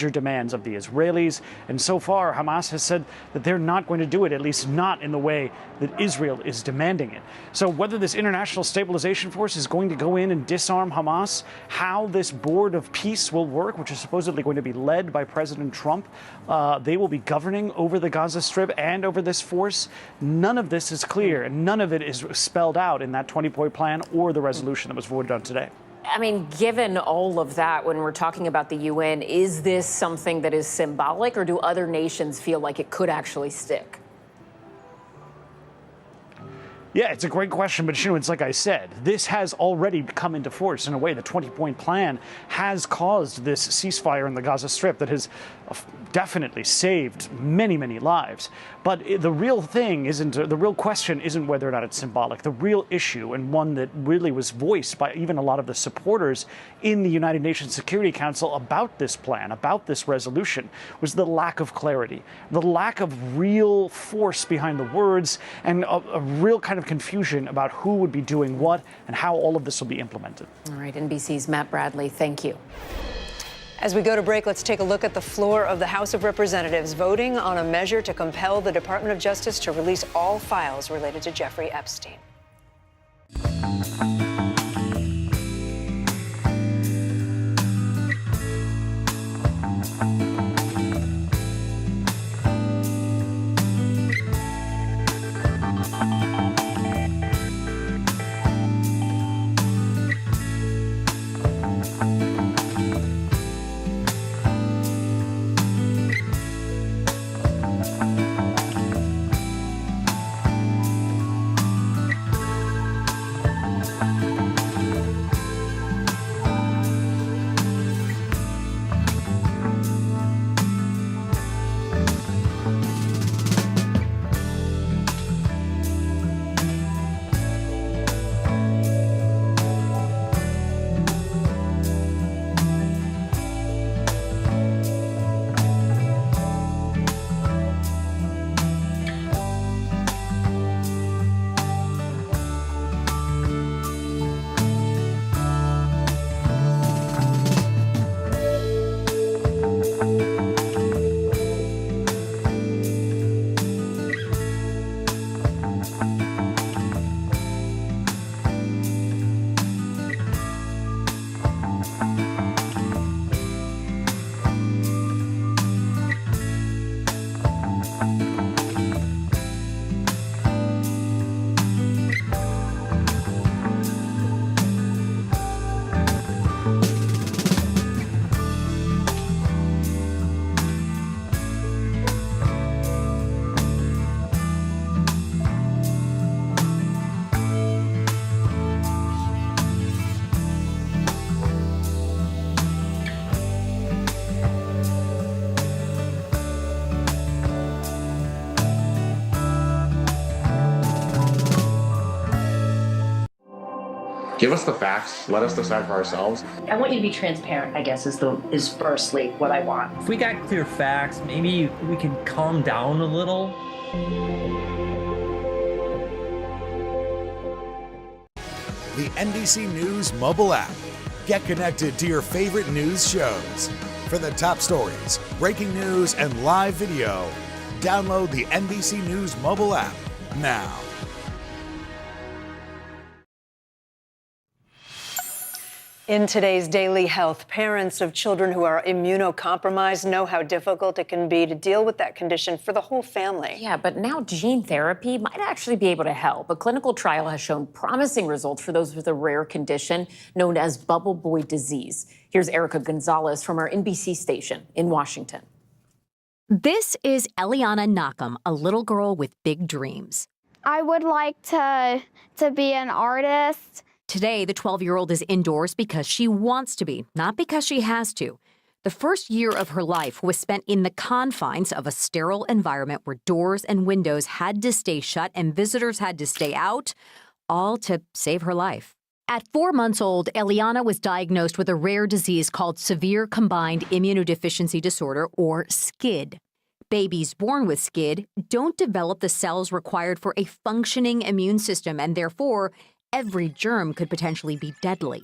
demands of the Israelis, and so far Hamas has said that they're not going to do it, at least not in the way that Israel is demanding it. So whether this international stabilization force is going to go in and disarm Hamas, how this board of peace will work, which is supposedly going to be led by President Trump. They will be governing over the Gaza Strip and over this force. None of this is clear, and none of it is spelled out in that 20-point plan or the resolution that was voted on today. I mean, given all of that, when we're talking about the UN, is this something that is symbolic, or do other nations feel like it could actually stick? Yeah, it's a great question, but it's like I said, this has already come into force in a way. The 20-point plan has caused this ceasefire in the Gaza Strip that has definitely saved many lives. But the real question isn't whether or not it's symbolic. The real issue, and one that really was voiced by even a lot of the supporters in the United Nations Security Council about this plan, about this resolution, was the lack of clarity, the lack of real force behind the words, and a real kind of confusion about who would be doing what and how all of this will be implemented. All right, NBC's Matt Bradley, thank you. As we go to break, let's take a look at the floor of the House of Representatives voting on a measure to compel the Department of Justice to release all files related to Jeffrey Epstein. Give us the facts. Let us decide for ourselves. I want you to be transparent, I guess, is firstly what I want. If we got clear facts, maybe we can calm down a little. The NBC News mobile app. Get connected to your favorite news shows. For the top stories, breaking news, and live video, download the NBC News mobile app now. In today's Daily Health, parents of children who are immunocompromised know how difficult it can be to deal with that condition for the whole family. Yeah, but now gene therapy might actually be able to help. A clinical trial has shown promising results for those with a rare condition known as bubble boy disease. Here's Erica Gonzalez from our NBC station in Washington. This is Eliana Nakam, a little girl with big dreams. I would like to be an artist. Today, the 12-year-old is indoors because she wants to be, not because she has to. The first year of her life was spent in the confines of a sterile environment where doors and windows had to stay shut and visitors had to stay out, all to save her life. At 4 months old, Eliana was diagnosed with a rare disease called Severe Combined Immunodeficiency Disorder, or SCID. Babies born with SCID don't develop the cells required for a functioning immune system, and therefore, every germ could potentially be deadly.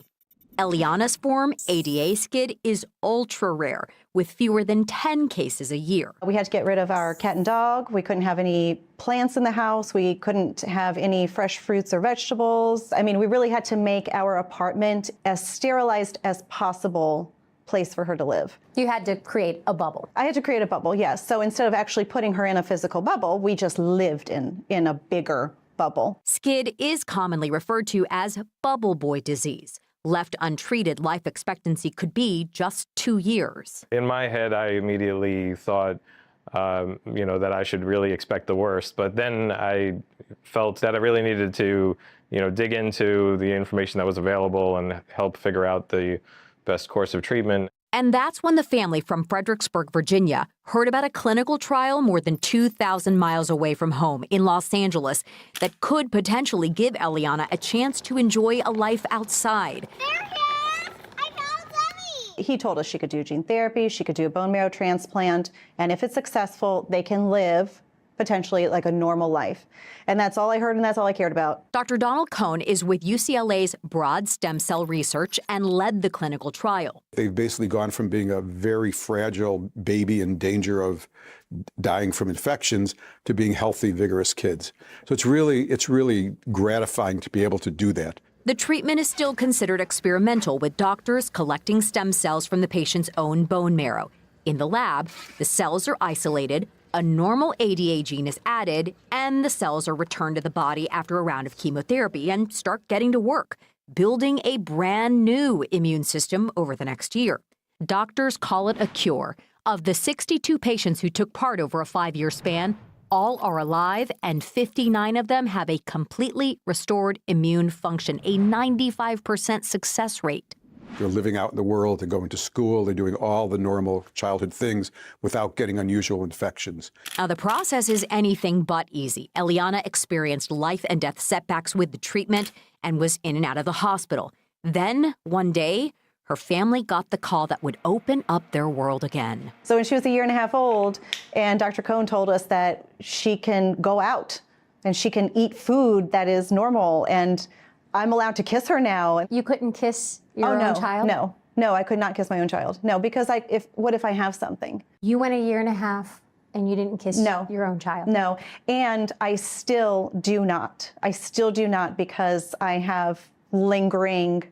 Eliana's form, ADA SCID, is ultra rare, with fewer than 10 cases a year. We had to get rid of our cat and dog. We couldn't have any plants in the house. We couldn't have any fresh fruits or vegetables. I mean, we really had to make our apartment as sterilized as possible place for her to live. You had to create a bubble. I had to create a bubble, yes. So instead of actually putting her in a physical bubble, we just lived in a bigger bubble. SCID is commonly referred to as bubble boy disease. Left untreated, life expectancy could be just 2 years. In my head, I immediately thought, that I should really expect the worst. But then I felt that I really needed to, dig into the information that was available and help figure out the best course of treatment. And that's when the family from Fredericksburg, Virginia, heard about a clinical trial more than 2,000 miles away from home in Los Angeles that could potentially give Eliana a chance to enjoy a life outside. He told us she could do gene therapy, she could do a bone marrow transplant, and if it's successful, they can live potentially like a normal life. And that's all I heard, and that's all I cared about. Dr. Donald Cohn is with UCLA's Broad Stem Cell Research and led the clinical trial. They've basically gone from being a very fragile baby in danger of dying from infections to being healthy, vigorous kids. So it's really gratifying to be able to do that. The treatment is still considered experimental, with doctors collecting stem cells from the patient's own bone marrow. In the lab, the cells are isolated, a normal ADA gene is added, and the cells are returned to the body after a round of chemotherapy and start getting to work, building a brand new immune system over the next year. Doctors call it a cure. Of the 62 patients who took part over a 5-year span, all are alive, and 59 of them have a completely restored immune function, a 95% success rate. They're living out in the world, they're going to school, they're doing all the normal childhood things without getting unusual infections. Now, the process is anything but easy. Eliana experienced life and death setbacks with the treatment and was in and out of the hospital. Then, one day, her family got the call that would open up their world again. So when she was 1.5 years old, and Dr. Cohn told us that she can go out and she can eat food that is normal, and I'm allowed to kiss her now. You couldn't kiss your own child? No, I could not kiss my own child. No, because what if I have something? You went 1.5 years and you didn't kiss your own child? No, and I still do not. Because I have lingering.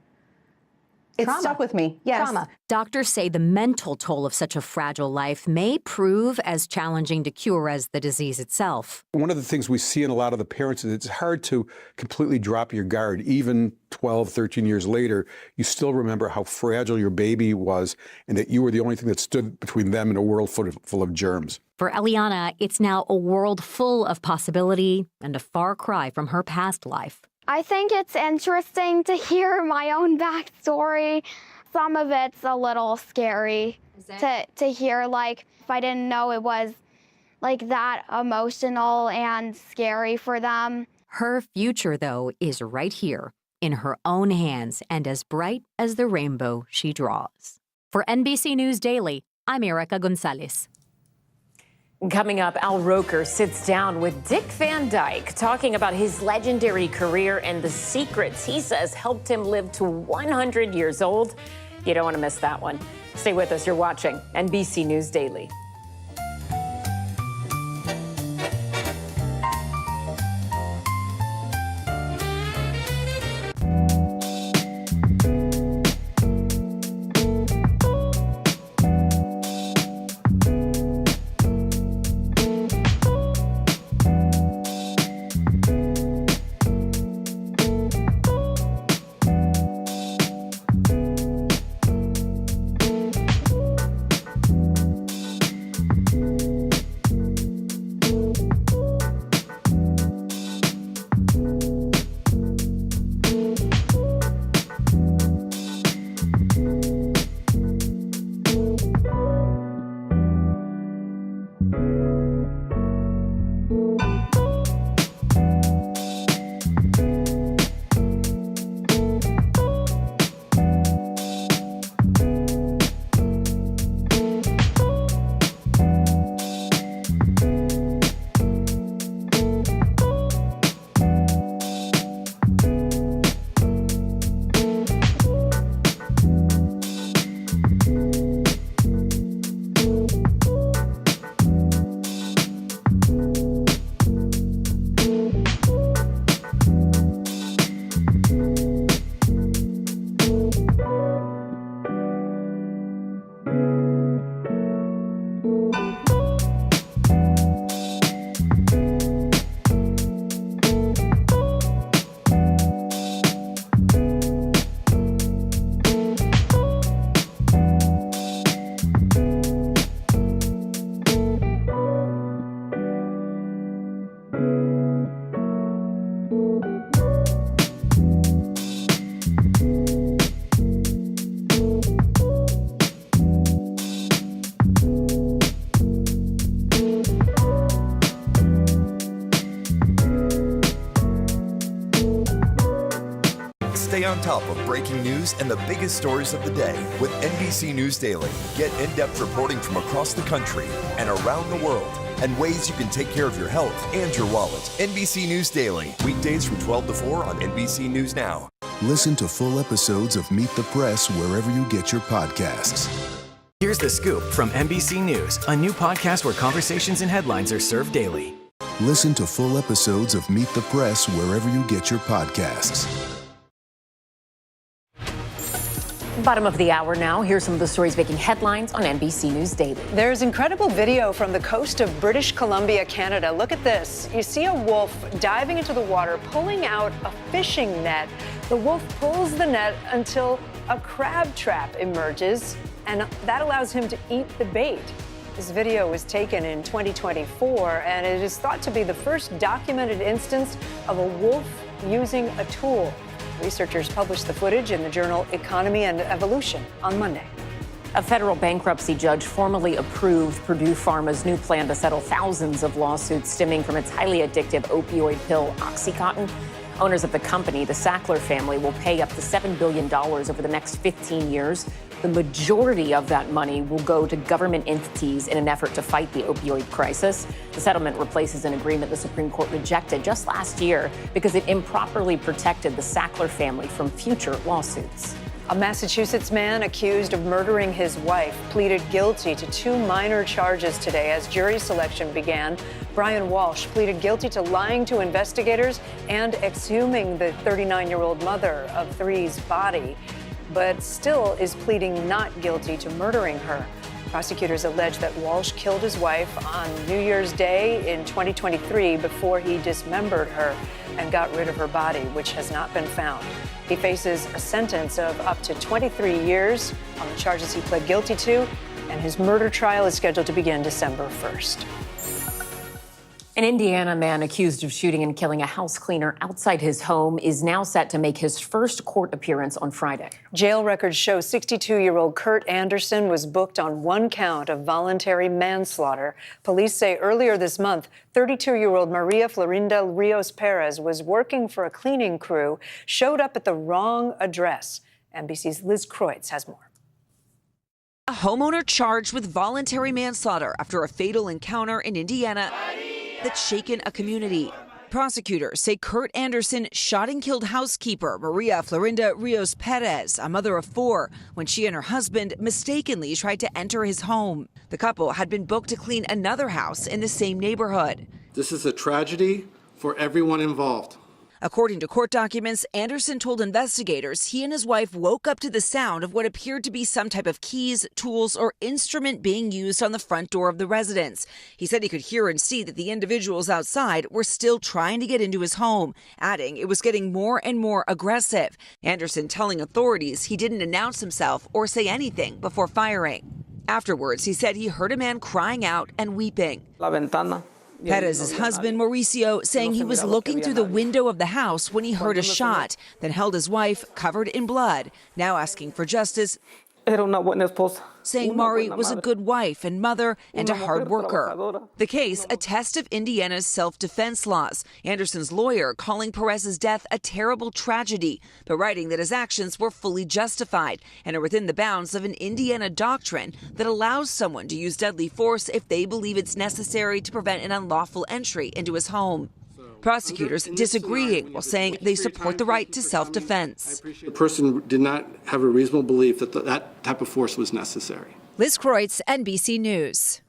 It's stuck with me, yes. Trauma. Doctors say the mental toll of such a fragile life may prove as challenging to cure as the disease itself. One of the things we see in a lot of the parents is it's hard to completely drop your guard. Even 12, 13 years later, you still remember how fragile your baby was and that you were the only thing that stood between them and a world full of germs. For Eliana, it's now a world full of possibility and a far cry from her past life. I think it's interesting to hear my own backstory. Some of it's a little scary to hear, like, if I didn't know it was like that emotional and scary for them. Her future, though, is right here in her own hands and as bright as the rainbow she draws. For NBC News Daily, I'm Erica Gonzalez. Coming up, Al Roker sits down with Dick Van Dyke, talking about his legendary career and the secrets he says helped him live to 100 years old. You don't want to miss that one. Stay with us. You're watching NBC News Daily. Stay on top of breaking news and the biggest stories of the day with NBC News Daily. Get in-depth reporting from across the country and around the world, and ways you can take care of your health and your wallet. NBC News Daily, weekdays from 12 to 4 on NBC News Now. Listen to full episodes of Meet the Press wherever you get your podcasts. Here's the scoop from NBC News, a new podcast where conversations and headlines are served daily. Listen to full episodes of Meet the Press wherever you get your podcasts. Bottom of the hour now. Here's some of the stories making headlines on NBC News Daily. There's incredible video from the coast of British Columbia, Canada. Look at this. You see a wolf diving into the water, pulling out a fishing net. The wolf pulls the net until a crab trap emerges, and that allows him to eat the bait. This video was taken in 2024, and it is thought to be the first documented instance of a wolf using a tool. Researchers published the footage in the journal Economy and Evolution on Monday. A federal bankruptcy judge formally approved Purdue Pharma's new plan to settle thousands of lawsuits stemming from its highly addictive opioid pill, Oxycontin. Owners of the company, the Sackler family, will pay up to $7 billion over the next 15 years. The majority of that money will go to government entities in an effort to fight the opioid crisis. The settlement replaces an agreement the Supreme Court rejected just last year because it improperly protected the Sackler family from future lawsuits. A Massachusetts man accused of murdering his wife pleaded guilty to 2 minor charges today as jury selection began. Brian Walsh pleaded guilty to lying to investigators and exhuming the 39-year-old mother of 3's body, but still is pleading not guilty to murdering her. Prosecutors allege that Walsh killed his wife on New Year's Day in 2023 before he dismembered her and got rid of her body, which has not been found. He faces a sentence of up to 23 years on the charges he pled guilty to, and his murder trial is scheduled to begin December 1st. An Indiana man accused of shooting and killing a house cleaner outside his home is now set to make his first court appearance on Friday. Jail records show 62-year-old Kurt Anderson was booked on one count of voluntary manslaughter. Police say earlier this month, 32-year-old Maria Florinda Rios Perez was working for a cleaning crew, showed up at the wrong address. NBC's Liz Kreutz has more. A homeowner charged with voluntary manslaughter after a fatal encounter in Indiana that's shaken a community. Prosecutors say Kurt Anderson shot and killed housekeeper Maria Florinda Rios Perez, a mother of 4, when she and her husband mistakenly tried to enter his home. The couple had been booked to clean another house in the same neighborhood. This is a tragedy for everyone involved. According to court documents, Anderson told investigators he and his wife woke up to the sound of what appeared to be some type of keys, tools, or instrument being used on the front door of the residence. He said he could hear and see that the individuals outside were still trying to get into his home, adding it was getting more and more aggressive. Anderson telling authorities he didn't announce himself or say anything before firing. Afterwards, he said he heard a man crying out and weeping. Perez's husband, Mauricio, saying he was looking through the window of the house when he heard a shot, then held his wife covered in blood, now asking for justice, saying Mari was a good wife and mother and a hard worker. The case, a test of Indiana's self-defense laws. Anderson's lawyer calling Perez's death a terrible tragedy, but writing that his actions were fully justified and are within the bounds of an Indiana doctrine that allows someone to use deadly force if they believe it's necessary to prevent an unlawful entry into his home. Prosecutors disagreeing while saying they support the right to self-defense. The person did not have a reasonable belief that that type of force was necessary. Liz Kreutz, NBC News.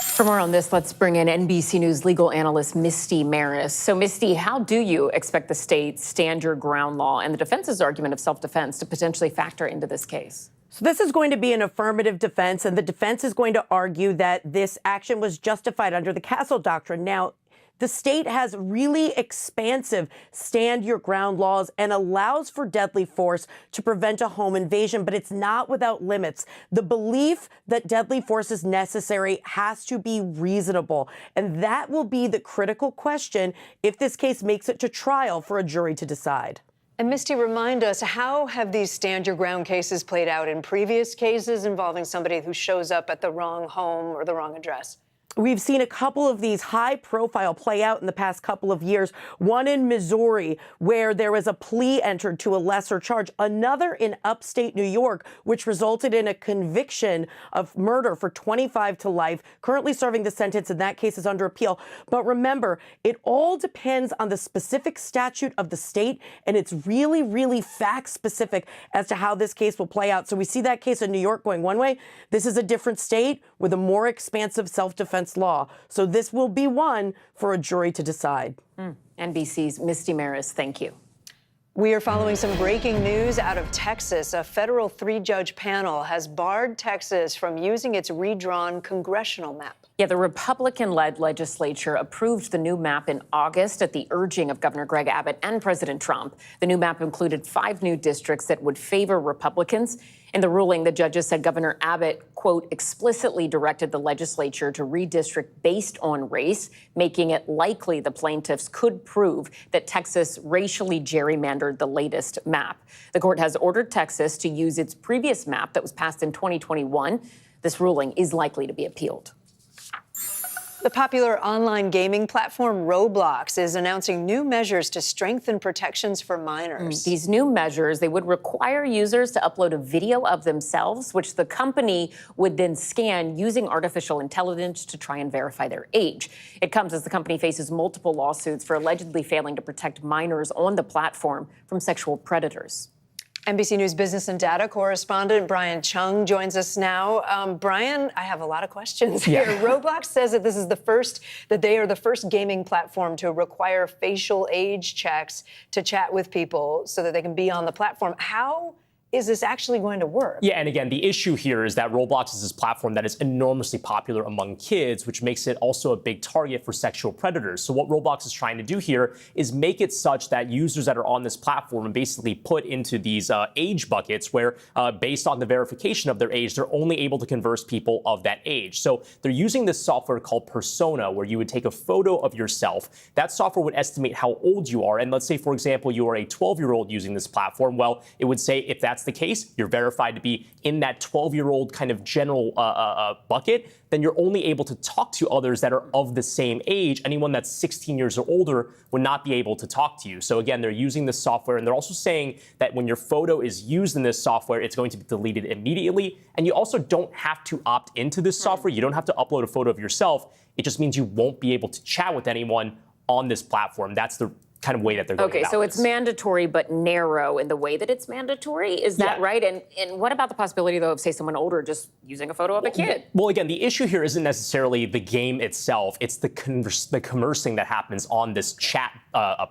For more on this, let's bring in NBC News legal analyst Misty Maris. So, Misty, how do you expect the state's stand your ground law and the defense's argument of self-defense to potentially factor into this case? So this is going to be an affirmative defense, and the defense is going to argue that this action was justified under the Castle Doctrine. Now, the state has really expansive stand your ground laws and allows for deadly force to prevent a home invasion, but it's not without limits. The belief that deadly force is necessary has to be reasonable, and that will be the critical question if this case makes it to trial for a jury to decide. And Misty, remind us, how have these stand your ground cases played out in previous cases involving somebody who shows up at the wrong home or the wrong address? We've seen a couple of these high profile play out in the past couple of years. One in Missouri, where there was a plea entered to a lesser charge. Another in upstate New York, which resulted in a conviction of murder for 25 to life. Currently serving the sentence in that case is under appeal. But remember, it all depends on the specific statute of the state, and it's really, really fact specific as to how this case will play out. So we see that case in New York going one way. This is a different state with a more expansive self-defense law. So this will be one for a jury to decide. NBC's Misty Maris, thank you. We are following some breaking news out of Texas. A federal 3-judge panel has barred Texas from using its redrawn congressional map. Yeah, the Republican-led legislature approved the new map in August at the urging of Governor Greg Abbott and President Trump. The new map included 5 new districts that would favor Republicans. In the ruling, the judges said Governor Abbott, quote, explicitly directed the legislature to redistrict based on race, making it likely the plaintiffs could prove that Texas racially gerrymandered the latest map. The court has ordered Texas to use its previous map that was passed in 2021. This ruling is likely to be appealed. The popular online gaming platform Roblox is announcing new measures to strengthen protections for minors. These new measures, they would require users to upload a video of themselves, which the company would then scan using artificial intelligence to try and verify their age. It comes as the company faces multiple lawsuits for allegedly failing to protect minors on the platform from sexual predators. NBC News business and data correspondent Brian Chung joins us now. Brian, I have a lot of questions here. Roblox says that they are the first gaming platform to require facial age checks to chat with people so that they can be on the platform. How is this actually going to work? Yeah, and again, the issue here is that Roblox is this platform that is enormously popular among kids, which makes it also a big target for sexual predators. So what Roblox is trying to do here is make it such that users that are on this platform are basically put into these age buckets where, based on the verification of their age, they're only able to converse people of that age. So they're using this software called Persona, where you would take a photo of yourself. That software would estimate how old you are. And let's say, for example, you are a 12-year-old using this platform. Well, it would say if that's the case, you're verified to be in that 12-year-old kind of general bucket, then you're only able to talk to others that are of the same age. Anyone that's 16 years or older would not be able to talk to you. So again, they're using this software, and they're also saying that when your photo is used in this software, it's going to be deleted immediately. And you also don't have to opt into this software. You don't have to upload a photo of yourself. It just means you won't be able to chat with anyone on this platform. That's the kind of way that they're going about so this. it's mandatory but narrow in the way that it's mandatory. Is that right? And what about the possibility, though, of, say, someone older just using a photo of a kid? Well, again, the issue here isn't necessarily the game itself. It's the conversing that happens on this chat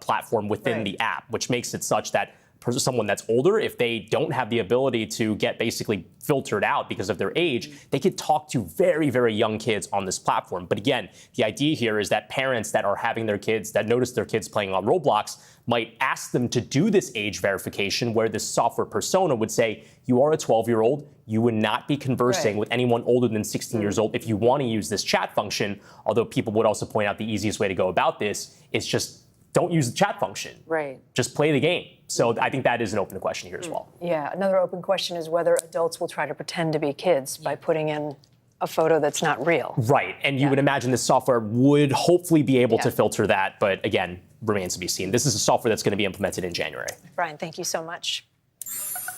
platform within the app, which makes it such that someone that's older, if they don't have the ability to get basically filtered out because of their age, they could talk to very, very young kids on this platform. But again, the idea here is that parents that are having their kids, that notice their kids playing on Roblox, might ask them to do this age verification, where this software Persona would say, you are a 12-year-old, you would not be conversing with anyone older than 16 years old if you want to use this chat function. Although people would also point out the easiest way to go about this is just don't use the chat function. Right. Just play the game. So I think that is an open question here as well. Yeah, another open question is whether adults will try to pretend to be kids by putting in a photo that's not real. Right, and you would imagine this software would hopefully be able to filter that, but again, remains to be seen. This is a software that's going to be implemented in January. Brian, thank you so much.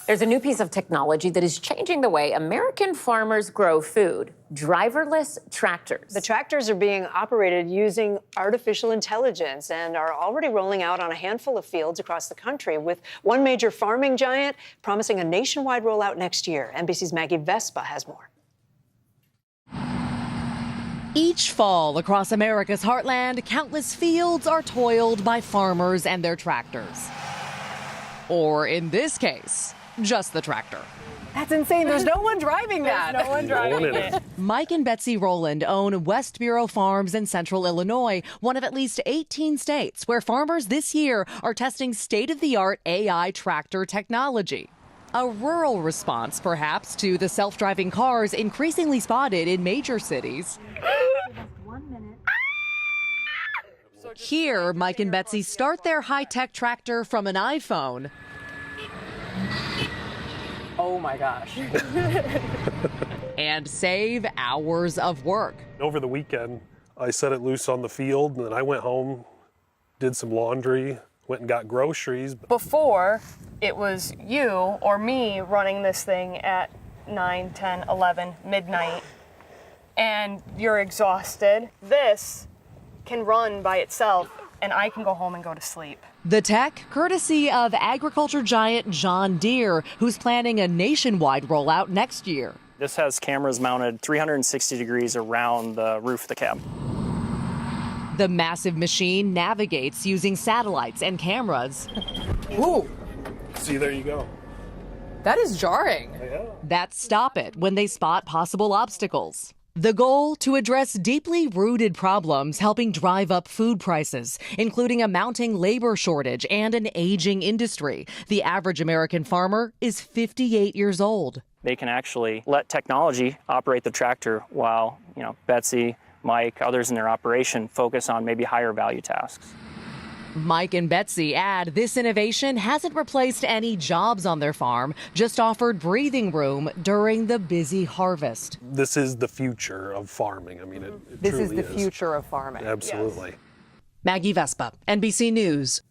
There's a new piece of technology that is changing the way American farmers grow food: driverless tractors. The tractors are being operated using artificial intelligence and are already rolling out on a handful of fields across the country, with one major farming giant promising a nationwide rollout next year. NBC's Maggie Vespa has more. Each fall across America's heartland, countless fields are toiled by farmers and their tractors. Or in this case, just the tractor. That's insane. There's no one driving that. There's no one driving it. Mike and Betsy Rowland own West Bureau Farms in central Illinois, one of at least 18 states where farmers this year are testing state-of-the-art AI tractor technology. A rural response, perhaps, to the self-driving cars increasingly spotted in major cities. Here, Mike and Betsy start their high-tech tractor from an iPhone. Oh my gosh. And save hours of work. Over the weekend, I set it loose on the field, and then I went home, did some laundry, went and got groceries. Before, it was you or me running this thing at 9, 10, 11, midnight, and you're exhausted. This can run by itself, and I can go home and go to sleep. The tech, courtesy of agriculture giant John Deere, who's planning a nationwide rollout next year. This has cameras mounted 360 degrees around the roof of the cab. The massive machine navigates using satellites and cameras. Ooh. See, there you go. That is jarring. That stop it when they spot possible obstacles. The goal, to address deeply rooted problems helping drive up food prices, including a mounting labor shortage and an aging industry. The average American farmer is 58 years old. They can actually let technology operate the tractor while, Betsy, Mike, others in their operation focus on maybe higher value tasks. Mike and Betsy add this innovation hasn't replaced any jobs on their farm, just offered breathing room during the busy harvest. This is the future of farming. I mean, it This truly is the future of farming. Absolutely. Yes. Maggie Vespa, NBC News.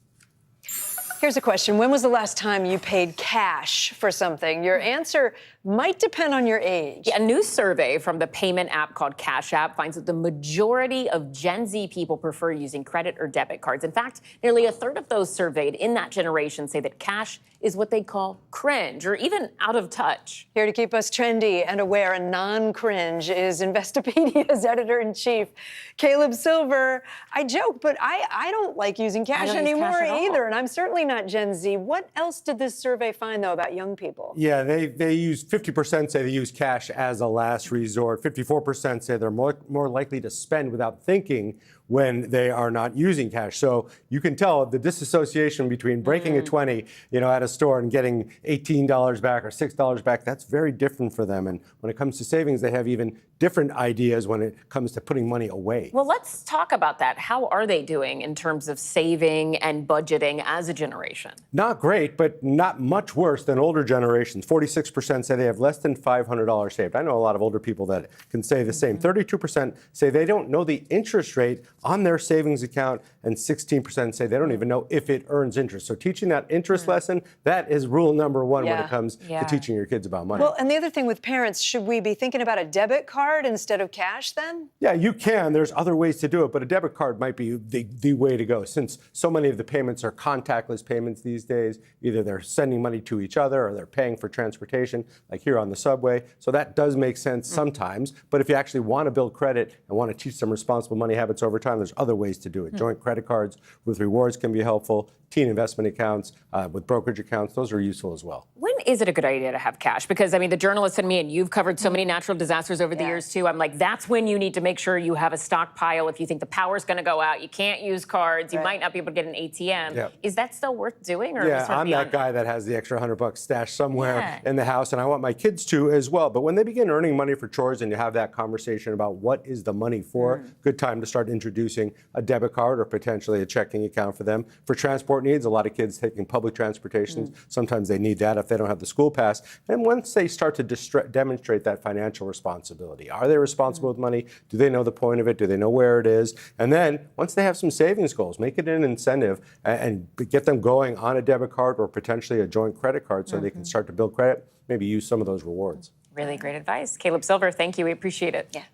Here's a question. When was the last time you paid cash for something? Your answer might depend on your age. Yeah, a new survey from the payment app called Cash App finds that the majority of Gen Z people prefer using credit or debit cards. In fact, nearly a third of those surveyed in that generation say that cash is what they call cringe or even out of touch. Here to keep us trendy and aware and non-cringe is Investopedia's editor-in-chief, Caleb Silver. I joke, but I don't like using cash anymore either, and I'm certainly not Gen Z. What else did this survey find, though, about young people? Yeah, they use 50% say they use cash as a last resort. 54% say they're more likely to spend without thinking when they are not using cash. So you can tell the disassociation between breaking a 20, at a store and getting $18 back or $6 back. That's very different for them. And when it comes to savings, they have even different ideas when it comes to putting money away. Well, let's talk about that. How are they doing in terms of saving and budgeting as a generation? Not great, but not much worse than older generations. 46% say they have less than $500 saved. I know a lot of older people that can say the same. 32% say they don't know the interest rate on their savings account, and 16% say they don't even know if it earns interest. So teaching that interest lesson, that is rule number one when it comes to teaching your kids about money. Well, and the other thing with parents, should we be thinking about a debit card instead of cash then? Yeah, you can. There's other ways to do it, but a debit card might be the way to go. Since so many of the payments are contactless payments these days, either they're sending money to each other or they're paying for transportation, like here on the subway. So that does make sense sometimes. But if you actually want to build credit and want to teach some responsible money habits over time, there's other ways to do it. Joint credit cards with rewards can be helpful. Teen investment accounts with brokerage accounts, those are useful as well. When is it a good idea to have cash? Because, I mean, the journalists and me, and you've covered so many natural disasters over the years, too. I'm like, that's when you need to make sure you have a stockpile. If you think the power's going to go out, you can't use cards, you might not be able to get an ATM. Yeah. Is that still worth doing? Or Yeah, I'm that guy that has the extra $100 stashed somewhere in the house, and I want my kids to as well. But when they begin earning money for chores and you have that conversation about what is the money for, good time to start introducing a debit card or potentially a checking account for them. For transport needs, a lot of kids taking public transportation, sometimes they need that if they don't have the school pass. And once they start to demonstrate that financial responsibility, are they responsible with money? Do they know the point of it? Do they know where it is? And then once they have some savings goals, make it an incentive and get them going on a debit card or potentially a joint credit card so they can start to build credit, maybe use some of those rewards. Really great advice. Caleb Silver, thank you. We appreciate it. Yeah.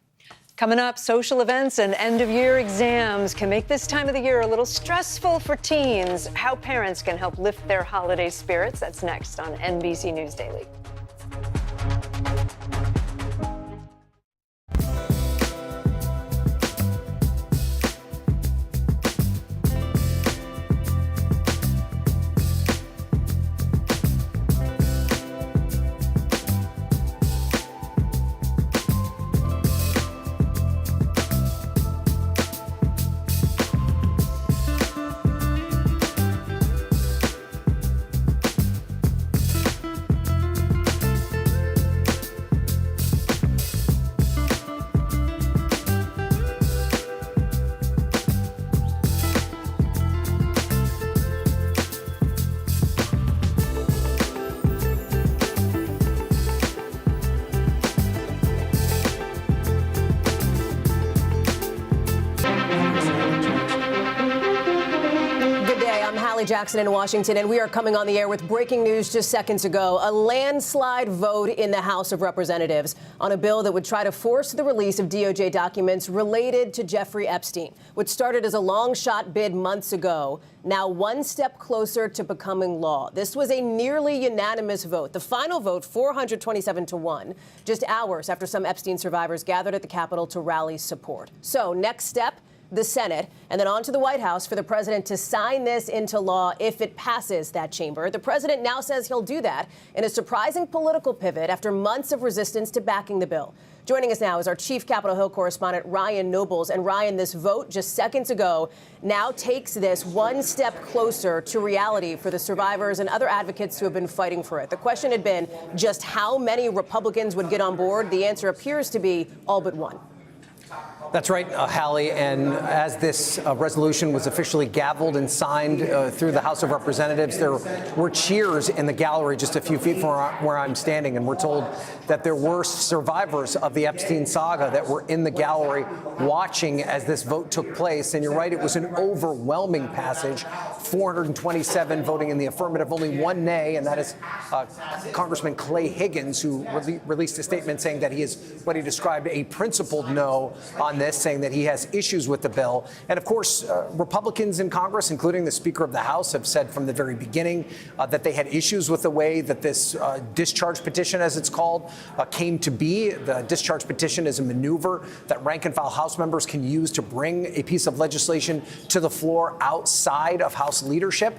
Coming up, social events and end-of-year exams can make this time of the year a little stressful for teens. How parents can help lift their holiday spirits. That's next on NBC News Daily. Jackson in Washington, and we are coming on the air with breaking news just seconds ago. A landslide vote in the House of Representatives on a bill that would try to force the release of DOJ documents related to Jeffrey Epstein, which started as a long shot bid months ago, now one step closer to becoming law. This was a nearly unanimous vote. The final vote, 427-1, just hours after some Epstein survivors gathered at the Capitol to rally support. So next step, the Senate, and then on to the White House for the president to sign this into law if it passes that chamber. The president now says he'll do that in a surprising political pivot after months of resistance to backing the bill. Joining us now is our chief Capitol Hill correspondent, Ryan Nobles. And Ryan, this vote just seconds ago now takes this one step closer to reality for the survivors and other advocates who have been fighting for it. The question had been just how many Republicans would get on board. The answer appears to be all but one. That's right, Hallie. And as this resolution was officially gavelled and signed through the House of Representatives, there were cheers in the gallery just a few feet from where I'm standing. And we're told that there were survivors of the Epstein saga that were in the gallery watching as this vote took place. And you're right, it was an overwhelming passage, 427 voting in the affirmative, only one nay, and that is Congressman Clay Higgins, who released a statement saying that he is what he described a principled no on this, saying that he has issues with the bill. And of course, Republicans in Congress, including the Speaker of the House, have said from the very beginning that they had issues with the way that this discharge petition, as it's called, came to be. The discharge petition is a maneuver that rank and file House members can use to bring a piece of legislation to the floor outside of House leadership.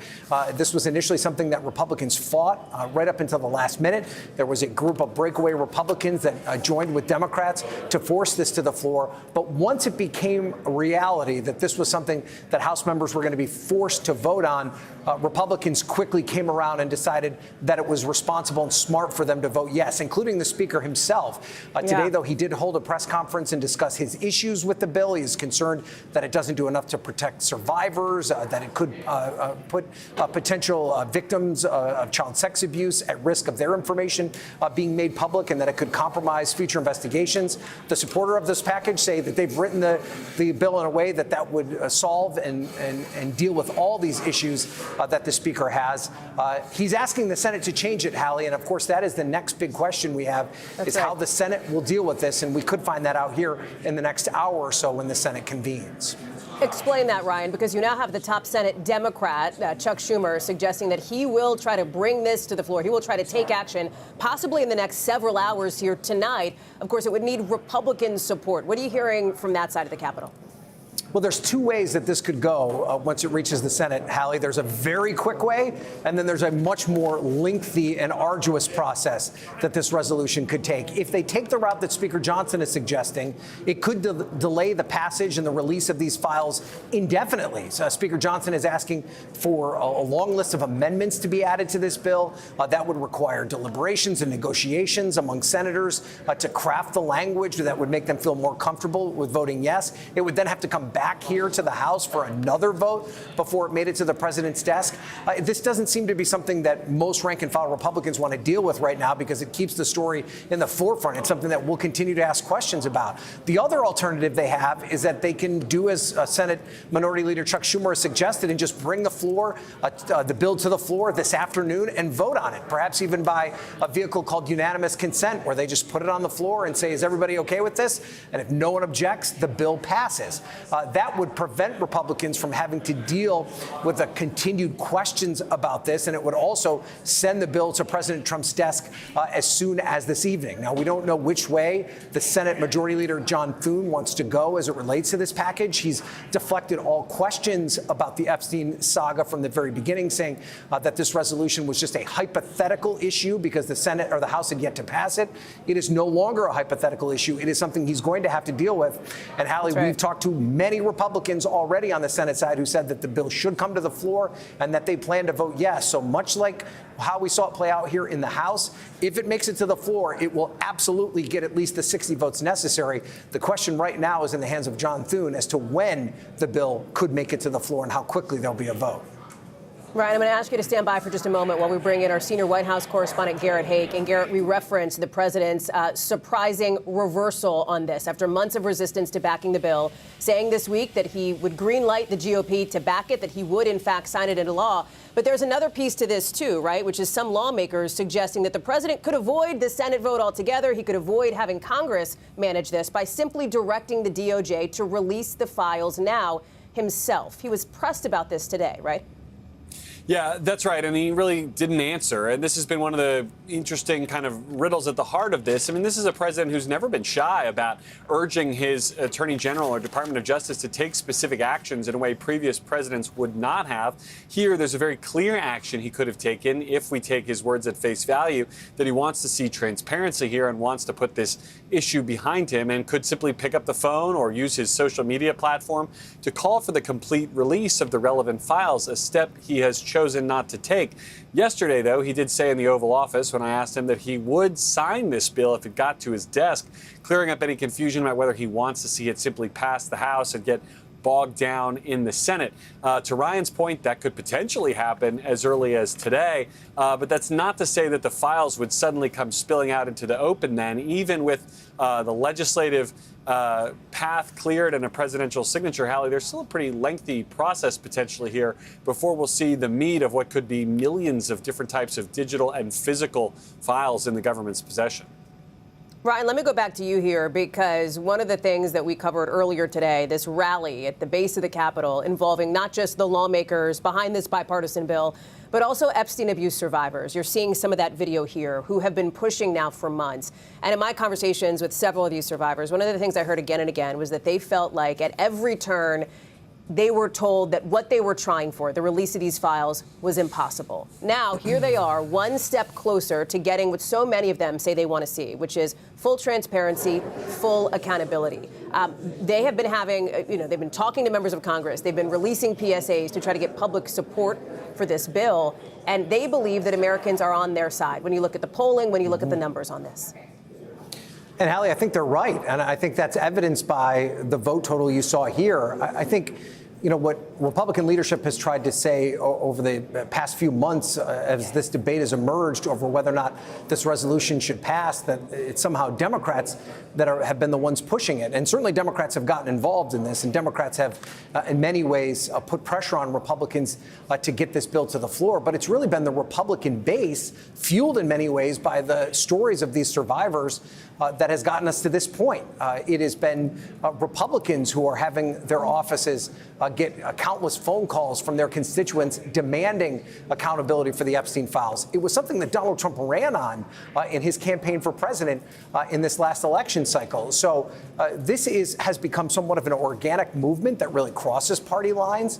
This was initially something that Republicans fought right up until the last minute. There was a group of breakaway Republicans that joined with Democrats to force this to the floor. But once it became a reality that this was something that House members were going to be forced to vote on, Republicans quickly came around and decided that it was responsible and smart for them to vote yes, including the Speaker himself. Today, though, he did hold a press conference and discuss his issues with the bill. He is concerned that it doesn't do enough to protect survivors, that it could put potential victims of child sex abuse at risk of their information being made public, and that it could compromise future investigations. The supporter of this package say that they've written the bill in a way that would solve and deal with all these issues that the Speaker has. He's asking the Senate to change it, Hallie, and of course that is the next big question we have, is how the Senate will deal with this, and we could find that out here in the next hour or so when the Senate convenes. Explain that, Ryan, because you now have the top Senate Democrat, Chuck Schumer, suggesting that he will try to bring this to the floor. He will try to take action, possibly in the next several hours here tonight. Of course, it would need Republican support. What are you hearing from that side of the Capitol? Well, there's two ways that this could go once it reaches the Senate, Hallie. There's a very quick way, and then there's a much more lengthy and arduous process that this resolution could take. If they take the route that Speaker Johnson is suggesting, it could delay the passage and the release of these files indefinitely. So Speaker Johnson is asking for a long list of amendments to be added to this bill. That would require deliberations and negotiations among senators to craft the language that would make them feel more comfortable with voting yes. It would then have to come back here to the House for another vote before it made it to the president's desk. This doesn't seem to be something that most rank and file Republicans want to deal with right now because it keeps the story in the forefront. It's something that we'll continue to ask questions about. The other alternative they have is that they can do as Senate Minority Leader Chuck Schumer has suggested and just bring the bill to the floor this afternoon and vote on it, perhaps even by a vehicle called unanimous consent, where they just put it on the floor and say, is everybody okay with this? And if no one objects, the bill passes. That would prevent Republicans from having to deal with the continued questions about this, and it would also send the bill to President Trump's desk as soon as this evening. Now, we don't know which way the Senate Majority Leader John Thune wants to go as it relates to this package. He's deflected all questions about the Epstein saga from the very beginning, saying that this resolution was just a hypothetical issue because the Senate or the House had yet to pass it. It is no longer a hypothetical issue. It is something he's going to have to deal with. And Hallie, we've talked to many Republicans already on the Senate side who said that the bill should come to the floor and that they plan to vote yes. So much like how we saw it play out here in the House, if it makes it to the floor, it will absolutely get at least the 60 votes necessary. The question right now is in the hands of John Thune as to when the bill could make it to the floor and how quickly there'll be a vote. Ryan, I'm going to ask you to stand by for just a moment while we bring in our senior White House correspondent, Garrett Haake. And Garrett, we referenced the president's surprising reversal on this after months of resistance to backing the bill, saying this week that he would green light the GOP to back it, that he would, in fact, sign it into law. But there's another piece to this, too, right, which is some lawmakers suggesting that the president could avoid the Senate vote altogether. He could avoid having Congress manage this by simply directing the DOJ to release the files now himself. He was pressed about this today, right? Yeah, that's right. And he really didn't answer. And this has been one of the interesting kind of riddles at the heart of this. I mean, this is a president who's never been shy about urging his attorney general or Department of Justice to take specific actions in a way previous presidents would not have. Here, there's a very clear action he could have taken if we take his words at face value, that he wants to see transparency here and wants to put this issue behind him, and could simply pick up the phone or use his social media platform to call for the complete release of the relevant files, a step he has chosen not to take. Yesterday, though, he did say in the Oval Office when I asked him that he would sign this bill if it got to his desk, clearing up any confusion about whether he wants to see it simply pass the House and get bogged down in the Senate. To Ryan's point, that could potentially happen as early as today, but that's not to say that the files would suddenly come spilling out into the open then, even with the legislative path cleared and a presidential signature. Hallie, there's still a pretty lengthy process potentially here before we'll see the meat of what could be millions of different types of digital and physical files in the government's possession. Ryan, let me go back to you here, because one of the things that we covered earlier today, this rally at the base of the Capitol involving not just the lawmakers behind this bipartisan bill, but also Epstein abuse survivors. You're seeing some of that video here who have been pushing now for months. And in my conversations with several of these survivors, one of the things I heard again and again was that they felt like at every turn they were told that what they were trying for, the release of these files, was impossible. Now, here they are, one step closer to getting what so many of them say they want to see, which is full transparency, full accountability. They have been having, they've been talking to members of Congress. They've been releasing PSAs to try to get public support for this bill. And they believe that Americans are on their side when you look at the polling, when you look at the numbers on this. And Hallie, I think they're right. And I think that's evidenced by the vote total you saw here. I think, what Republican leadership has tried to say over the past few months as this debate has emerged over whether or not this resolution should pass, that it's somehow Democrats that have been the ones pushing it. And certainly Democrats have gotten involved in this, and Democrats have in many ways put pressure on Republicans to get this bill to the floor. But it's really been the Republican base, fueled in many ways by the stories of these survivors, that has gotten us to this point. It has been Republicans who are having their offices get countless phone calls from their constituents demanding accountability for the Epstein files. It was something that Donald Trump ran on in his campaign for president in this last election cycle. So this has become somewhat of an organic movement that really crosses party lines.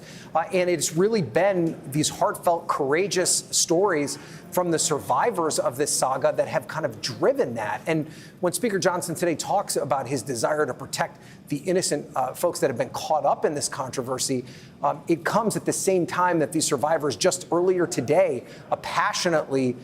And it's really been these heartfelt, courageous stories from the survivors of this saga that have kind of driven that. And when Speaker Johnson today talks about his desire to protect the innocent folks that have been caught up in this controversy, it comes at the same time that these survivors just earlier today passionately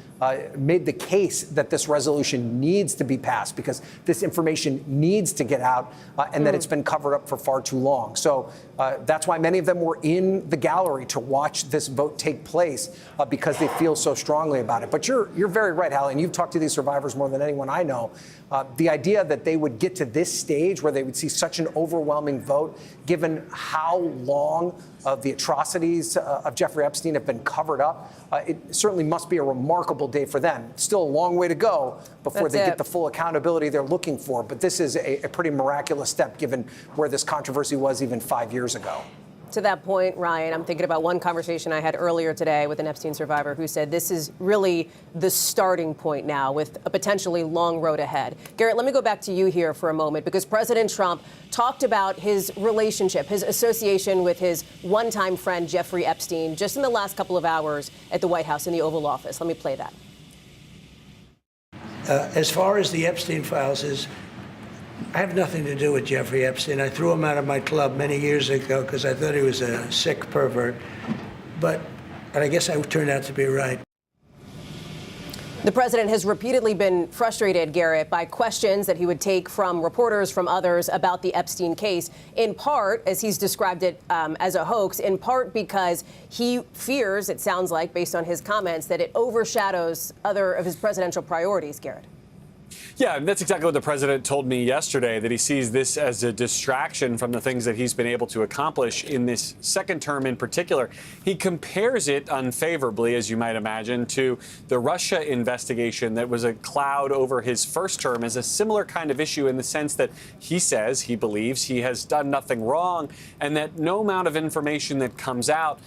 made the case that this resolution needs to be passed because this information needs to get out and that it's been covered up for far too long. So that's why many of them were in the gallery to watch this vote take place because they feel so strongly about it. But you're very right, Hallie, and you've talked to these survivors more than anyone I know. The idea that they would get to this stage where they would see such an overwhelming vote, given how long the atrocities of Jeffrey Epstein have been covered up, it certainly must be a remarkable day for them. Still a long way to go before they get the full accountability they're looking for. But this is a pretty miraculous step given where this controversy was even 5 years ago. To that point, Ryan, I'm thinking about one conversation I had earlier today with an Epstein survivor who said this is really the starting point now with a potentially long road ahead. Garrett, let me go back to you here for a moment because President Trump talked about his relationship, his association with his one-time friend Jeffrey Epstein just in the last couple of hours at the White House in the Oval Office. Let me play that. As far as the Epstein files I have nothing to do with Jeffrey Epstein. I threw him out of my club many years ago because I thought he was a sick pervert. But I guess I turned out to be right. The president has repeatedly been frustrated, Garrett, by questions that he would take from reporters, from others about the Epstein case, in part, as he's described it as a hoax, in part because he fears, it sounds like, based on his comments, that it overshadows other of his presidential priorities, Garrett. Yeah, that's exactly what the president told me yesterday, that he sees this as a distraction from the things that he's been able to accomplish in this second term in particular. He compares it unfavorably, as you might imagine, to the Russia investigation that was a cloud over his first term as a similar kind of issue in the sense that he says, he believes he has done nothing wrong and that no amount of information that comes out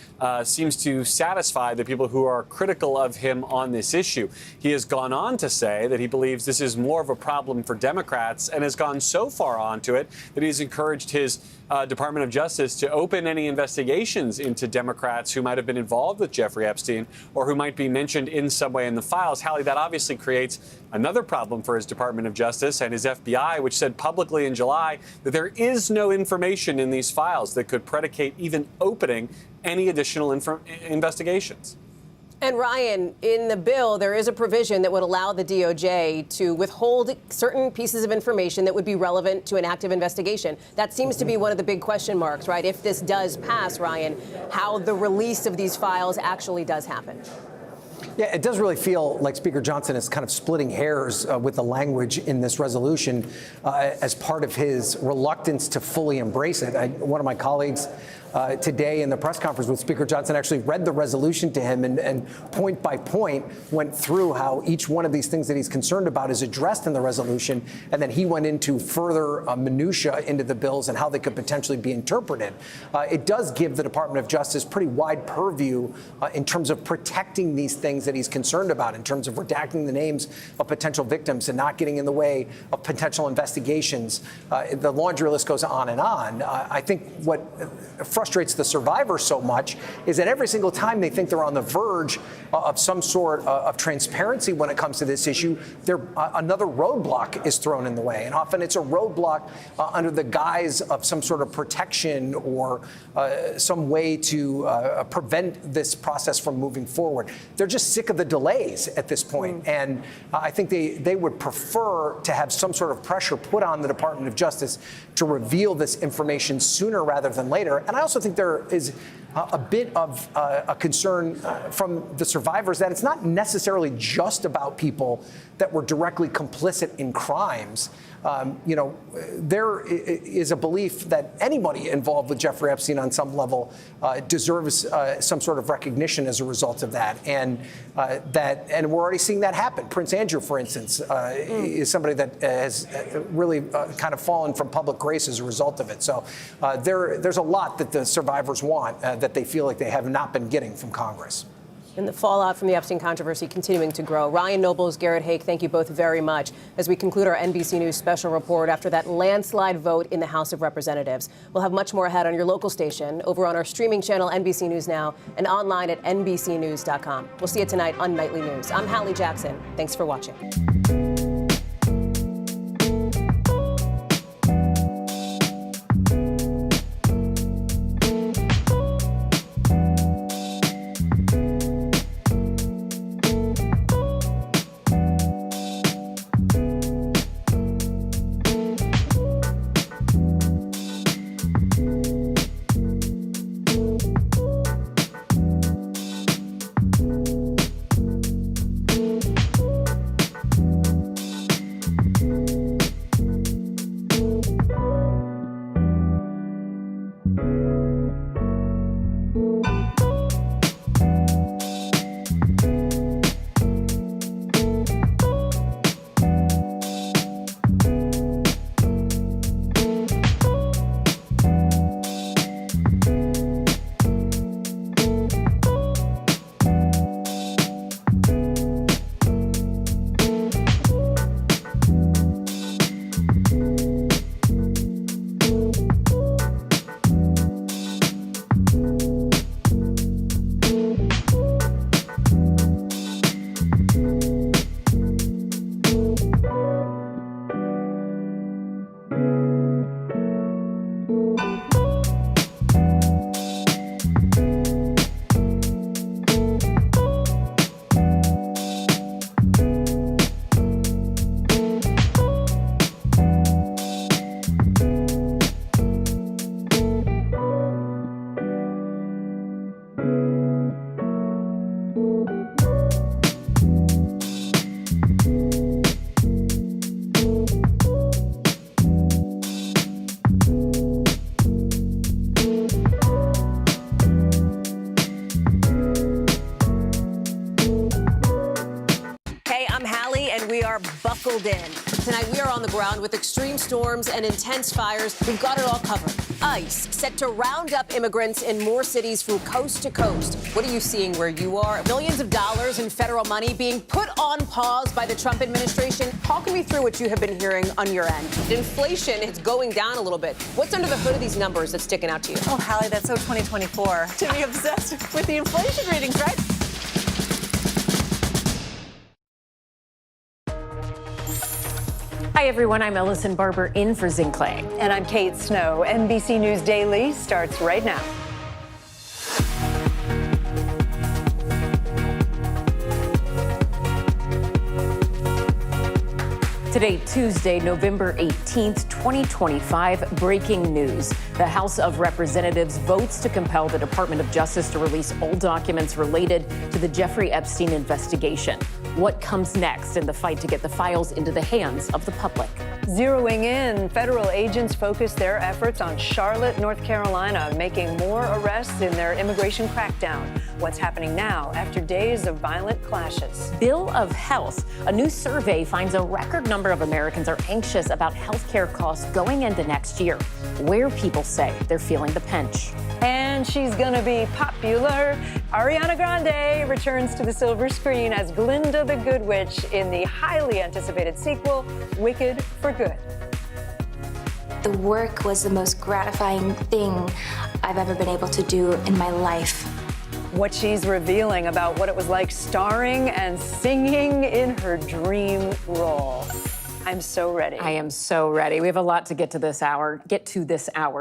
seems to satisfy the people who are critical of him on this issue. He has gone on to say that he believes this is more of a problem for Democrats and has gone so far onto it that he's encouraged his Department of Justice to open any investigations into Democrats who might have been involved with Jeffrey Epstein or who might be mentioned in some way in the files. Hallie, that obviously creates another problem for his Department of Justice and his FBI, which said publicly in July that there is no information in these files that could predicate even opening any additional investigations. And Ryan, in the bill, there is a provision that would allow the DOJ to withhold certain pieces of information that would be relevant to an active investigation. That seems to be one of the big question marks, right? If this does pass, Ryan, how the release of these files actually does happen. Yeah, it does really feel like Speaker Johnson is kind of splitting hairs with the language in this resolution as part of his reluctance to fully embrace it. One of my colleagues today in the press conference with Speaker Johnson actually read the resolution to him and point by point went through how each one of these things that he's concerned about is addressed in the resolution. And then he went into further minutia into the bills and how they could potentially be interpreted. It does give the Department of Justice pretty wide purview in terms of protecting these things that he's concerned about, in terms of redacting the names of potential victims and not getting in the way of potential investigations. The laundry list goes on and on. I think what frustrates the survivors so much is that every single time they think they're on the verge of some sort of transparency when it comes to this issue, another roadblock is thrown in the way. And often it's a roadblock under the guise of some sort of protection or some way to prevent this process from moving forward. They're just sick of the delays at this point. And I think they would prefer to have some sort of pressure put on the Department of Justice to reveal this information sooner rather than later. And I also think there is a bit of a concern from the survivors that it's not necessarily just about people that were directly complicit in crimes. There is a belief that anybody involved with Jeffrey Epstein on some level deserves some sort of recognition as a result of that. And we're already seeing that happen. Prince Andrew, for instance, is somebody that has really kind of fallen from public grace as a result of it. So there's a lot that the survivors want that they feel like they have not been getting from Congress. And the fallout from the Epstein controversy continuing to grow. Ryan Nobles, Garrett Haake, thank you both very much as we conclude our NBC News special report after that landslide vote in the House of Representatives. We'll have much more ahead on your local station, over on our streaming channel, NBC News Now, and online at NBCnews.com. We'll see you tonight on Nightly News. I'm Hallie Jackson. Thanks for watching. buckled in. Tonight, we are on the ground with extreme storms and intense fires. We've got it all covered. ICE set to round up immigrants in more cities from coast to coast. What are you seeing where you are? Millions of dollars in federal money being put on pause by the Trump administration. Talk me through what you have been hearing on your end. Inflation is going down a little bit. What's under the hood of these numbers that's sticking out to you? Oh, Hallie, that's so 2024 to be obsessed with the inflation readings, right? Hi, everyone. I'm Ellison Barber in for Zing Clay. And I'm Kate Snow. NBC News Daily starts right now. Today, Tuesday, November 18th, 2025, breaking news. The House of Representatives votes to compel the Department of Justice to release all documents related to the Jeffrey Epstein investigation. What comes next in the fight to get the files into the hands of the public? Zeroing in, federal agents focus their efforts on Charlotte, North Carolina, making more arrests in their immigration crackdown. What's happening now after days of violent clashes? Bill of Health. A new survey finds a record number of Americans are anxious about health care costs going into next year, where people say they're feeling the pinch. And she's gonna be popular. Ariana Grande returns to the silver screen as Glinda the Good Witch in the highly anticipated sequel, Wicked for Good. The work was the most gratifying thing I've ever been able to do in my life. What she's revealing about what it was like starring and singing in her dream role. I'm so ready. I am so ready. We have a lot to get to this hour.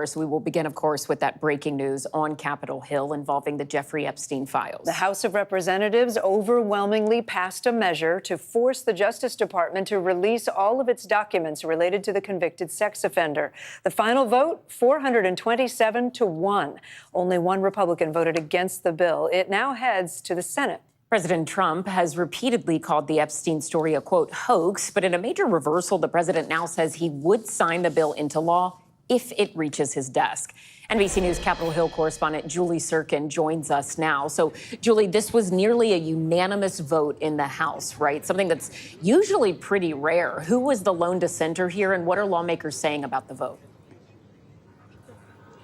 So we will begin, of course, with that breaking news on Capitol Hill involving the Jeffrey Epstein files. The House of Representatives overwhelmingly passed a measure to force the Justice Department to release all of its documents related to the convicted sex offender. The final vote, 427-1. Only one Republican voted against the bill. It now heads to the Senate. President Trump has repeatedly called the Epstein story a, quote, hoax, but in a major reversal, the president now says he would sign the bill into law if it reaches his desk. NBC News Capitol Hill correspondent Julie Sirkin joins us now. So, Julie, this was nearly a unanimous vote in the House, right? Something that's usually pretty rare. Who was the lone dissenter here, and what are lawmakers saying about the vote?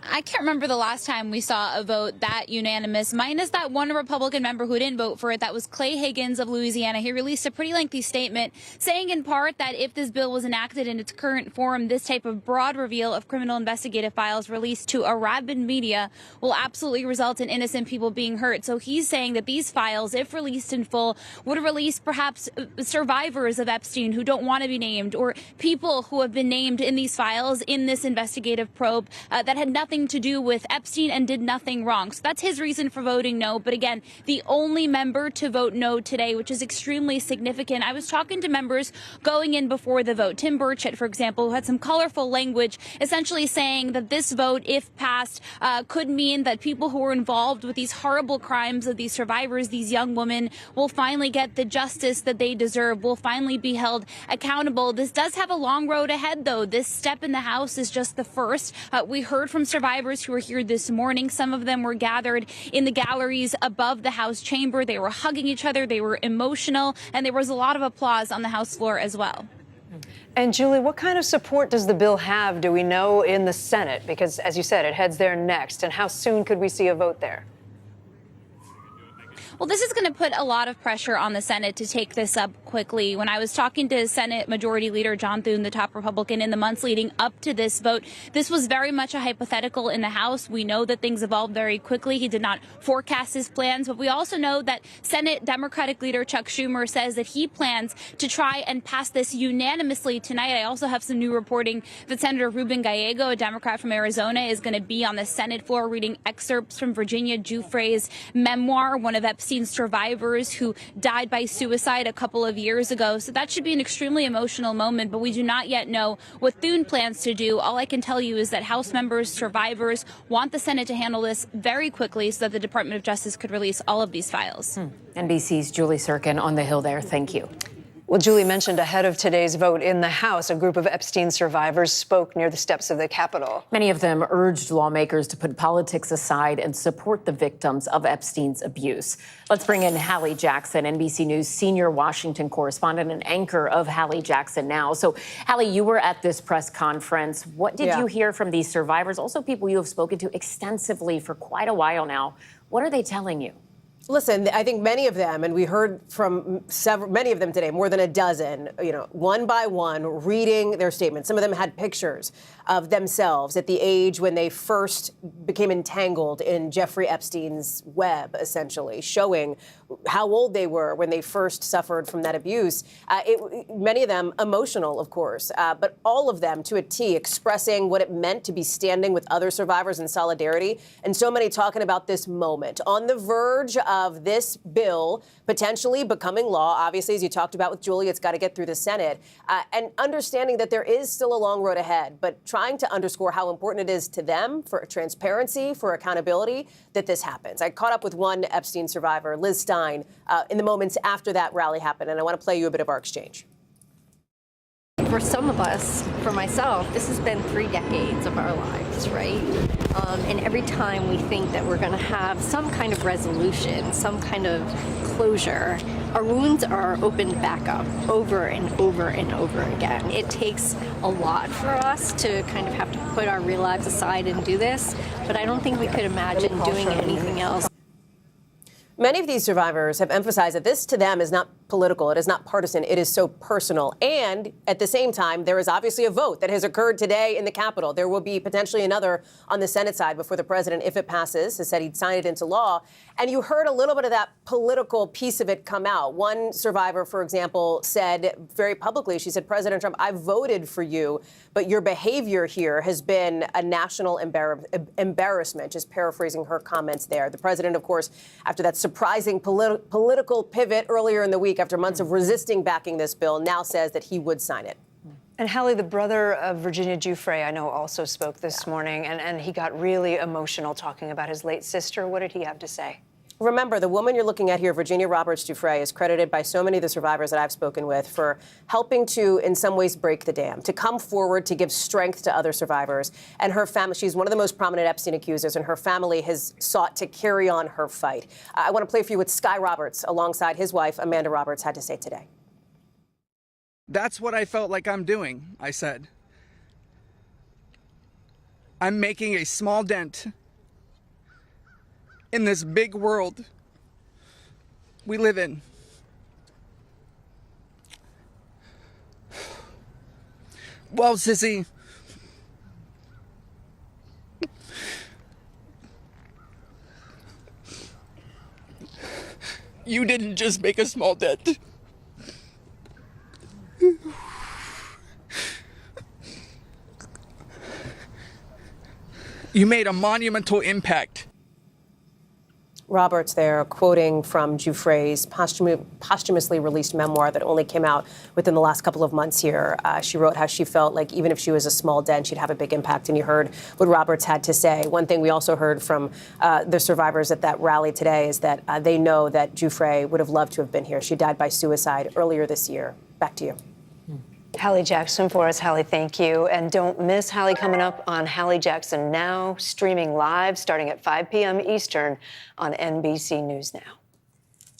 I can't remember the last time we saw a vote that unanimous, minus that one Republican member who didn't vote for it. That was Clay Higgins of Louisiana. He released a pretty lengthy statement saying in part that if this bill was enacted in its current form, this type of broad reveal of criminal investigative files released to a rabid media will absolutely result in innocent people being hurt. So he's saying that these files, if released in full, would release perhaps survivors of Epstein who don't want to be named, or people who have been named in these files in this investigative probe that had nothing to do with Epstein and did nothing wrong. So that's his reason for voting no. But again, the only member to vote no today, which is extremely significant. I was talking to members going in before the vote. Tim Burchett, for example, who had some colorful language, essentially saying that this vote, if passed, could mean that people who were involved with these horrible crimes of these survivors, these young women, will finally get the justice that they deserve, will finally be held accountable. This does have a long road ahead, though. This step in the House is just the first. We heard from survivors who were here this morning. Some of them were gathered in the galleries above the House chamber. They were hugging each other. They were emotional. And there was a lot of applause on the House floor as well. And Julie, what kind of support does the bill have, do we know, in the Senate? Because, as you said, it heads there next. And how soon could we see a vote there? Well, this is going to put a lot of pressure on the Senate to take this up quickly. When I was talking to Senate Majority Leader John Thune, the top Republican, in the months leading up to this vote, this was very much a hypothetical in the House. We know that things evolved very quickly. He did not forecast his plans, but we also know that Senate Democratic Leader Chuck Schumer says that he plans to try and pass this unanimously tonight. I also have some new reporting that Senator Ruben Gallego, a Democrat from Arizona, is going to be on the Senate floor reading excerpts from Virginia Giuffre's memoir, one of Epstein's survivors who died by suicide a couple of years ago. So that should be an extremely emotional moment, but we do not yet know what Thune plans to do. All I can tell you is that House members, survivors, want the Senate to handle this very quickly so that the Department of Justice could release all of these files. NBC's Julie Sirkin on the Hill there. Thank you. Well, Julie mentioned ahead of today's vote in the House, a group of Epstein survivors spoke near the steps of the Capitol. Many of them urged lawmakers to put politics aside and support the victims of Epstein's abuse. Let's bring in Hallie Jackson, NBC News senior Washington correspondent and anchor of Hallie Jackson Now. So, Hallie, you were at this press conference. What did you hear from these survivors? Also, people you have spoken to extensively for quite a while now. What are they telling you? Listen, I think many of them, and we heard from many of them today, more than a dozen, one by one, reading their statements. Some of them had pictures of themselves at the age when they first became entangled in Jeffrey Epstein's web, essentially, showing how old they were when they first suffered from that abuse. Many of them emotional, of course, but all of them to a T expressing what it meant to be standing with other survivors in solidarity, and so many talking about this moment on the verge of this bill potentially becoming law. Obviously, as you talked about with Julie, it's got to get through the Senate, and understanding that there is still a long road ahead, but trying to underscore how important it is to them for transparency, for accountability, that this happens. I caught up with one Epstein survivor, Liz Stein, in the moments after that rally happened, and I want to play you a bit of our exchange. For some of us, for myself, this has been 3 decades of our lives, right? And every time we think that we're going to have some kind of resolution, some kind of closure, our wounds are opened back up over and over and over again. It takes a lot for us to kind of have to put our real lives aside and do this, but I don't think we could imagine doing anything else. Many of these survivors have emphasized that this to them is not political, it is not partisan, it is so personal. And at the same time, there is obviously a vote that has occurred today in the Capitol. There will be potentially another on the Senate side before the president, if it passes, has said he'd sign it into law. And you heard a little bit of that political piece of it come out. One survivor, for example, said very publicly, she said, President Trump, I voted for you, but your behavior here has been a national embarrassment, just paraphrasing her comments there. The president, of course, after that surprising political pivot earlier in the week, after months of resisting backing this bill, now says that he would sign it. And Hallie, the brother of Virginia Giuffre, I know, also spoke this morning, and he got really emotional talking about his late sister. What did he have to say? Remember, the woman you're looking at here, Virginia Roberts Giuffre, is credited by so many of the survivors that I've spoken with for helping to, in some ways, break the dam, to come forward, to give strength to other survivors. And her family, she's one of the most prominent Epstein accusers, and her family has sought to carry on her fight. I want to play for you what Sky Roberts, alongside his wife, Amanda Roberts, had to say today. That's what I felt like I'm doing, I said. I'm making a small dent in this big world we live in. Well, Sissy, you didn't just make a small dent. You made a monumental impact. Roberts there quoting from Giuffre's posthumously released memoir that only came out within the last couple of months here. She wrote how she felt like even if she was a small dent, she'd have a big impact. And you heard what Roberts had to say. One thing we also heard from the survivors at that rally today is that they know that Giuffre would have loved to have been here. She died by suicide earlier this year. Back to you. Hallie Jackson for us. Hallie, thank you. And don't miss Hallie coming up on Hallie Jackson Now, streaming live starting at 5 p.m. Eastern on NBC News Now.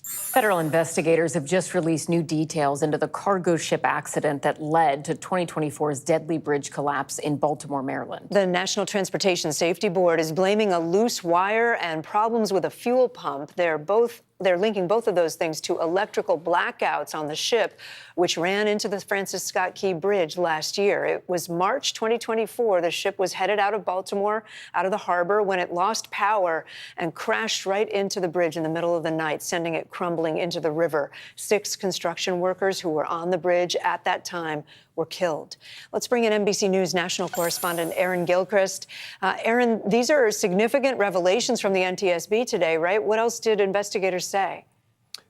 Federal investigators have just released new details into the cargo ship accident that led to 2024's deadly bridge collapse in Baltimore, Maryland. The National Transportation Safety Board is blaming a loose wire and problems with a fuel pump. They're linking both of those things to electrical blackouts on the ship, which ran into the Francis Scott Key Bridge last year. It was March 2024. The ship was headed out of Baltimore, out of the harbor, when it lost power and crashed right into the bridge in the middle of the night, sending it crumbling into the river. 6 construction workers who were on the bridge at that time were killed. Let's bring in NBC News national correspondent Aaron Gilchrist. Aaron, these are significant revelations from the NTSB today, right? What else did investigators say?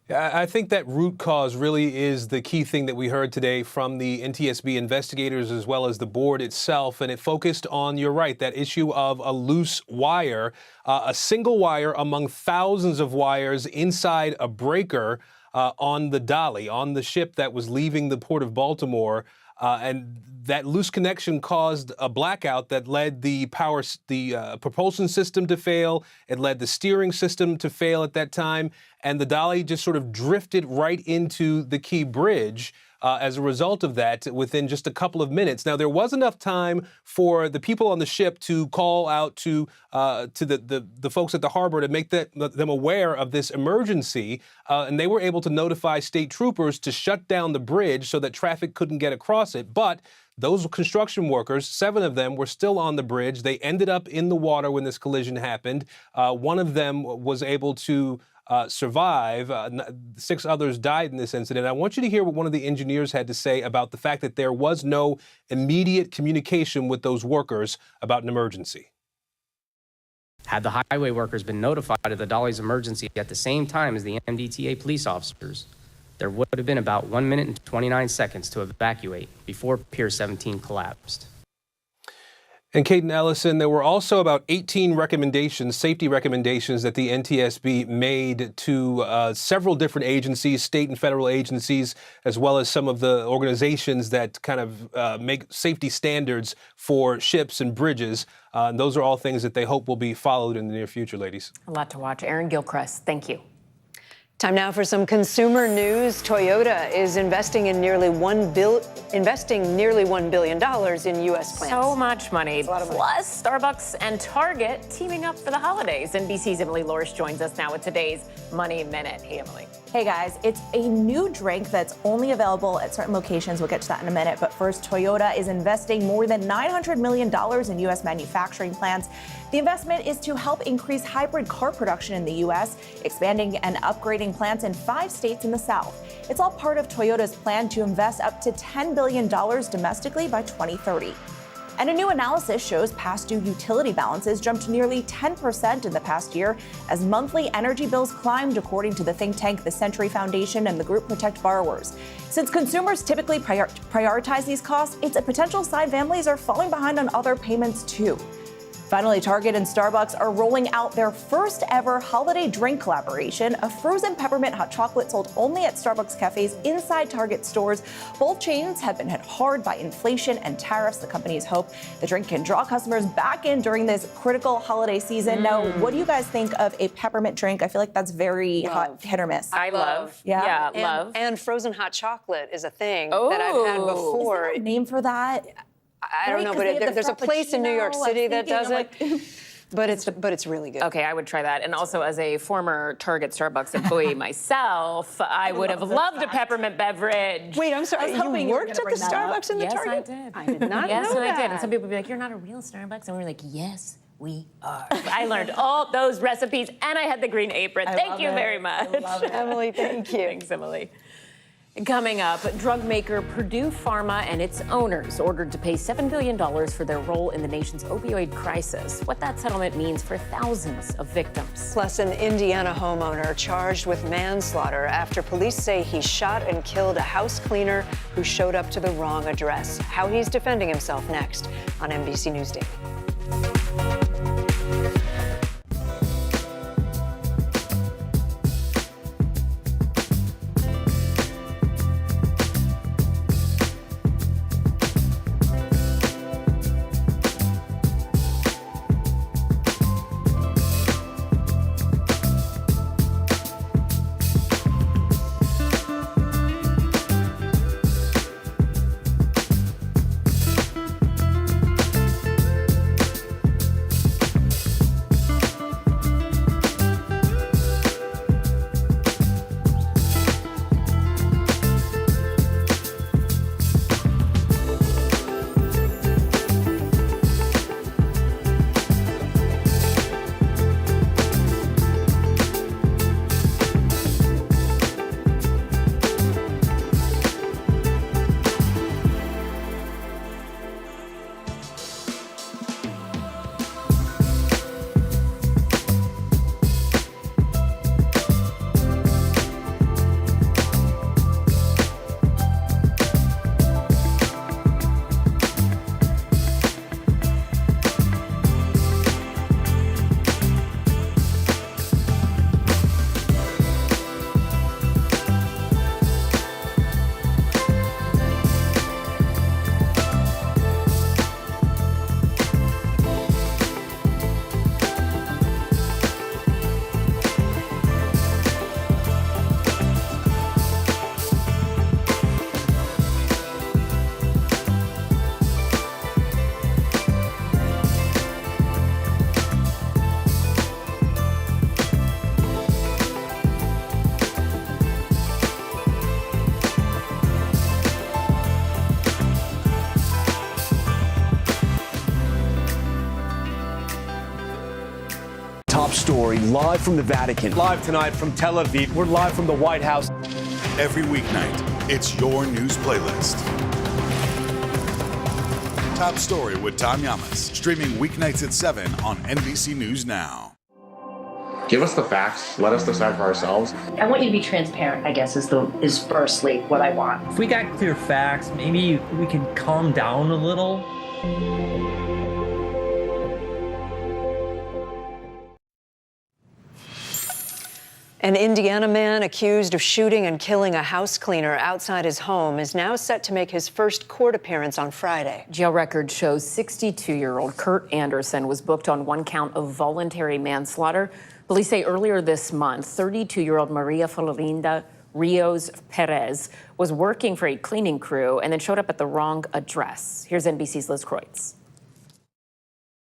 I think that root cause really is the key thing that we heard today from the NTSB investigators as well as the board itself. And it focused on, you're right, that issue of a loose wire, a single wire among thousands of wires inside a breaker. on the dolly, on the ship that was leaving the port of Baltimore. And that loose connection caused a blackout that led the propulsion system to fail. It led the steering system to fail at that time. And the dolly just sort of drifted right into the Key Bridge. As a result of that, within just a couple of minutes. Now, there was enough time for the people on the ship to call out to the folks at the harbor to make them aware of this emergency, and they were able to notify state troopers to shut down the bridge so that traffic couldn't get across it. But those construction workers, 7 of them, were still on the bridge. They ended up in the water when this collision happened. One of them was able to survive. 6 others died in this incident. I want you to hear what one of the engineers had to say about the fact that there was no immediate communication with those workers about an emergency. Had the highway workers been notified of the dolly's emergency at the same time as the MDTA police officers, there would have been about 1 minute and 29 seconds to evacuate before Pier 17 collapsed. And Caden Ellison, there were also about 18 recommendations, safety recommendations that the NTSB made to several different agencies, state and federal agencies, as well as some of the organizations that kind of make safety standards for ships and bridges. And those are all things that they hope will be followed in the near future, ladies. A lot to watch. Erin Gilchrist, thank you. Time now for some consumer news. Toyota is investing nearly $1 billion in U.S. plants. So much money. Plus, Starbucks and Target teaming up for the holidays. NBC's Emily Lorsch joins us now with today's Money Minute. Hey, Emily. Hey, guys. It's a new drink that's only available at certain locations. We'll get to that in a minute. But first, Toyota is investing more than $900 million in U.S. manufacturing plants. The investment is to help increase hybrid car production in the U.S., expanding and upgrading plants in 5 states in the South. It's all part of Toyota's plan to invest up to $10 billion domestically by 2030. And a new analysis shows past due utility balances jumped nearly 10% in the past year as monthly energy bills climbed, according to the think tank The Century Foundation and the group Protect Borrowers. Since consumers typically prioritize these costs, it's a potential sign families are falling behind on other payments too. Finally, Target and Starbucks are rolling out their first ever holiday drink collaboration, a frozen peppermint hot chocolate sold only at Starbucks cafes inside Target stores. Both chains have been hit hard by inflation and tariffs. The companies hope the drink can draw customers back in during this critical holiday season. Now, what do you guys think of a peppermint drink? I feel like that's very hot, hit or miss. I love. Yeah, love. And frozen hot chocolate is a thing that I've had before. Is there a name for that? I don't know, but there's a place in New York City that does it. But it's really good. Okay, I would try that. And also, as a former Target Starbucks employee myself, I would have loved a peppermint beverage. Wait, I'm sorry. You worked at the Starbucks in the Target? Yes, I did. I did not know Yes, that. I did. And some people would be like, "You're not a real Starbucks," and we were like, "Yes, we are." I learned all those recipes, and I had the green apron. Thank you very much, Emily. Thank you. Thanks, Emily. Coming up, drug maker Purdue Pharma and its owners ordered to pay $7 billion for their role in the nation's opioid crisis. What that settlement means for thousands of victims. Plus, an Indiana homeowner charged with manslaughter after police say he shot and killed a house cleaner who showed up to the wrong address. How he's defending himself next on NBC News Daily. story live from the Vatican. Live tonight from Tel Aviv. We're live from the White House. Every weeknight, it's your news playlist. Top Story with Tom Yamas, streaming weeknights at 7 on NBC News Now. Give us the facts. Let us decide for ourselves. I want you to be transparent, I guess, is firstly what I want. If we got clear facts, maybe we could calm down a little. An Indiana man accused of shooting and killing a house cleaner outside his home is now set to make his first court appearance on Friday. Jail records show 62-year-old Kurt Anderson was booked on one count of voluntary manslaughter. Police say earlier this month, 32-year-old Maria Florinda Rios Perez was working for a cleaning crew and then showed up at the wrong address. Here's NBC's Liz Kreutz.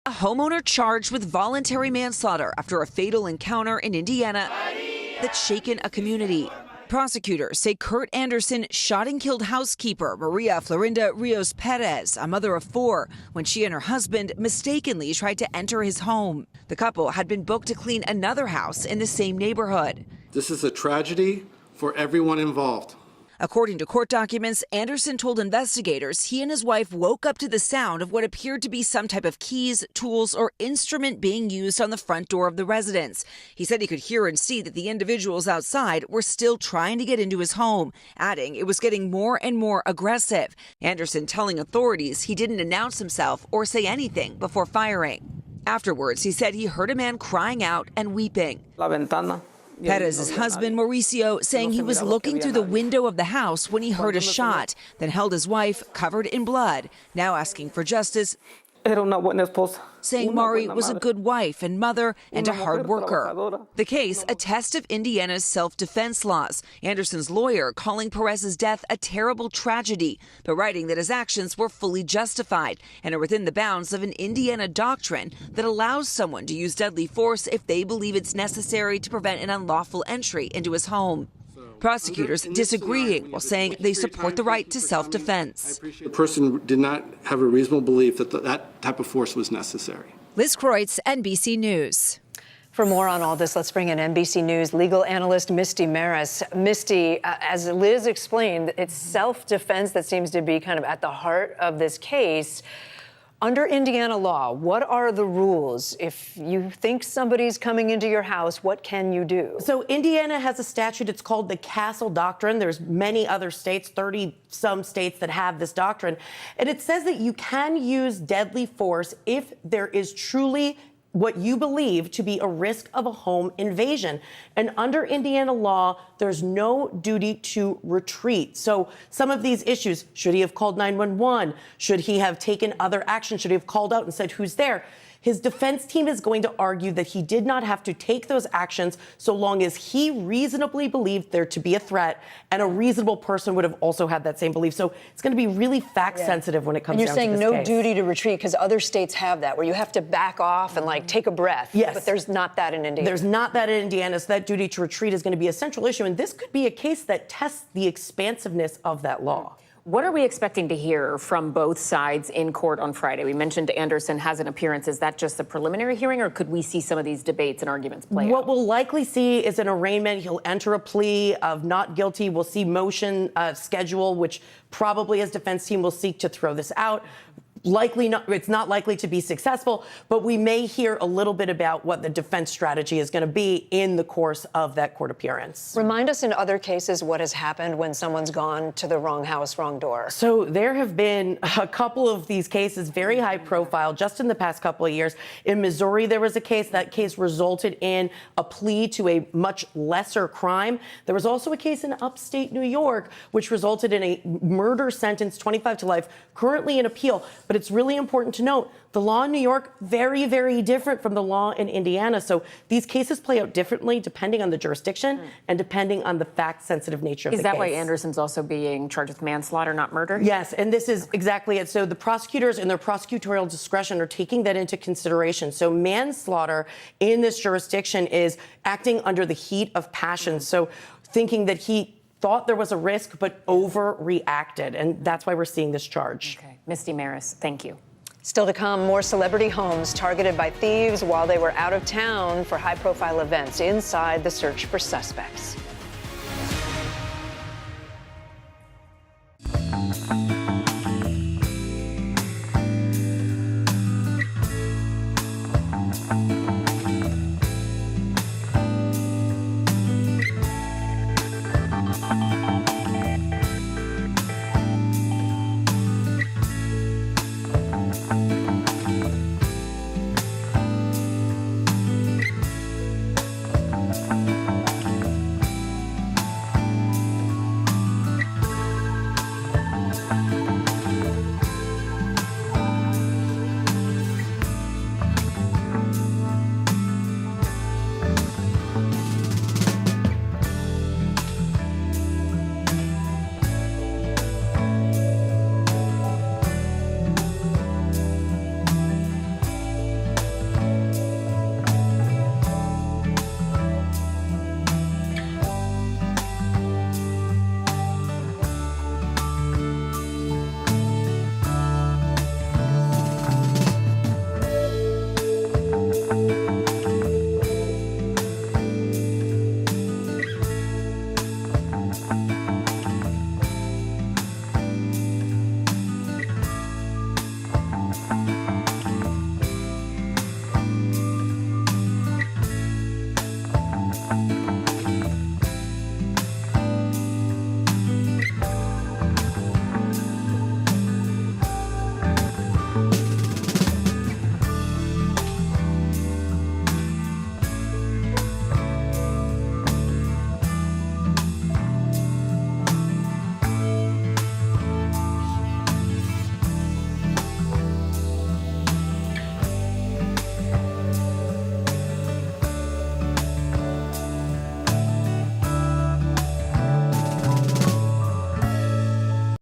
A homeowner charged with voluntary manslaughter after a fatal encounter in Indiana that's shaken a community. Prosecutors say Kurt Anderson shot and killed housekeeper Maria Florinda Rios Perez, a mother of 4, when she and her husband mistakenly tried to enter his home. The couple had been booked to clean another house in the same neighborhood. This is a tragedy for everyone involved. According to court documents, Anderson told investigators he and his wife woke up to the sound of what appeared to be some type of keys, tools, or instrument being used on the front door of the residence. He said he could hear and see that the individuals outside were still trying to get into his home, adding it was getting more and more aggressive. Anderson telling authorities he didn't announce himself or say anything before firing. Afterwards, he said he heard a man crying out and weeping. Perez's husband, Mauricio, saying he was looking through the window of the house when he heard a shot, then held his wife covered in blood, now asking for justice, saying Mari was a good wife and mother and a hard worker. The case, a test of Indiana's self-defense laws. Anderson's lawyer calling Perez's death a terrible tragedy, but writing that his actions were fully justified and are within the bounds of an Indiana doctrine that allows someone to use deadly force if they believe it's necessary to prevent an unlawful entry into his home. Prosecutors disagreeing while saying they support the right to self-defense. The person did not have a reasonable belief that that type of force was necessary. Liz Kreutz, NBC News. For more on all this, let's bring in NBC News legal analyst Misty Maris. Misty, as Liz explained, it's self-defense that seems to be kind of at the heart of this case. Under Indiana law, what are the rules? If you think somebody's coming into your house, what can you do? So Indiana has a statute. It's called the Castle Doctrine. There's many other states, 30-some states that have this doctrine. And it says that you can use deadly force if there is truly what you believe to be a risk of a home invasion. And under Indiana law, there's no duty to retreat. So some of these issues, should he have called 911? Should he have taken other action? Should he have called out and said, who's there? His defense team is going to argue that he did not have to take those actions so long as he reasonably believed there to be a threat, and a reasonable person would have also had that same belief. So it's going to be really fact-sensitive when it comes down to this case. And you're saying no duty to retreat because other states have that, where you have to back off and, like, take a breath. Yes. But there's not that in Indiana. There's not that in Indiana, so that duty to retreat is going to be a central issue, and this could be a case that tests the expansiveness of that law. What are we expecting to hear from both sides in court on Friday? We mentioned Anderson has an appearance. Is that just the preliminary hearing, or could we see some of these debates and arguments play out? What we'll likely see is an arraignment. He'll enter a plea of not guilty. We'll see motion schedule, which probably his defense team will seek to throw this out. Likely not, it's not likely to be successful, but we may hear a little bit about what the defense strategy is going to be in the course of that court appearance. Remind us in other cases what has happened when someone's gone to the wrong house, wrong door. So there have been a couple of these cases, very high profile, just in the past couple of years. In Missouri, there was a case. That case resulted in a plea to a much lesser crime. There was also a case in upstate New York, which resulted in a murder sentence, 25 to life, currently in appeal. But it's really important to note the law in New York, very, very different from the law in Indiana. So these cases play out differently depending on the jurisdiction and depending on the fact-sensitive nature of the case. Is that why Anderson's also being charged with manslaughter, not murder? Yes, and this is exactly it. So the prosecutors in their prosecutorial discretion are taking that into consideration. So manslaughter in this jurisdiction is acting under the heat of passion. So thinking that he thought there was a risk but overreacted, and that's why we're seeing this charge. Okay. Misty Maris, thank you. Still to come, more celebrity homes targeted by thieves while they were out of town for high-profile events inside the search for suspects.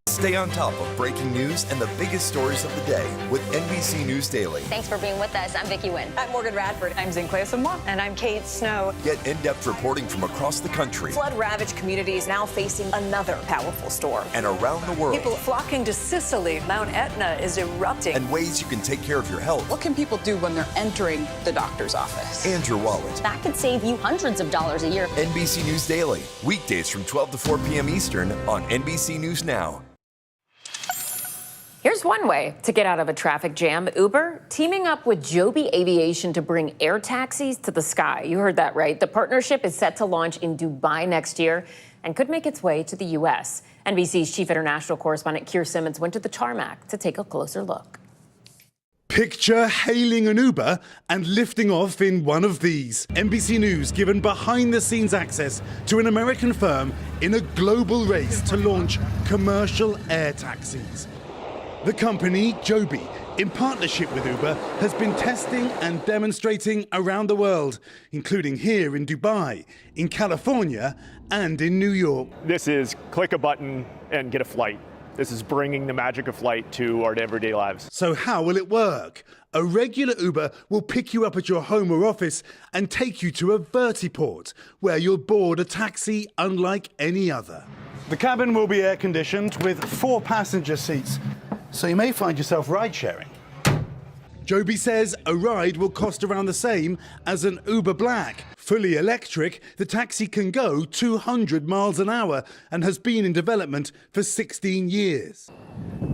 Stay on top of breaking news and the biggest stories of the day with NBC News Daily. Thanks for being with us. I'm Vicki Wynn. I'm Morgan Radford. I'm Zinklea Samoa. And I'm Kate Snow. Get in-depth reporting from across the country. Flood-ravaged communities now facing another powerful storm. And around the world. People flocking to Sicily. Mount Etna is erupting. And ways you can take care of your health. What can people do when they're entering the doctor's office? And your wallet. That could save you hundreds of dollars a year. NBC News Daily. Weekdays from 12 to 4 p.m. Eastern on NBC News Now. Here's one way to get out of a traffic jam. Uber teaming up with Joby Aviation to bring air taxis to the sky. You heard that right. The partnership is set to launch in Dubai next year and could make its way to the U.S. NBC's chief international correspondent Keir Simmons went to the tarmac to take a closer look. Picture hailing an Uber and lifting off in one of these. NBC News given behind-the-scenes access to an American firm in a global race to launch commercial air taxis. The company, Joby, in partnership with Uber, has been testing and demonstrating around the world, including here in Dubai, in California, and in New York. This is click a button and get a flight. This is bringing the magic of flight to our everyday lives. So how will it work? A regular Uber will pick you up at your home or office and take you to a vertiport, where you'll board a taxi unlike any other. The cabin will be air-conditioned with 4 passenger seats, so you may find yourself ride-sharing. Joby says a ride will cost around the same as an Uber Black. Fully electric, the taxi can go 200 miles an hour and has been in development for 16 years.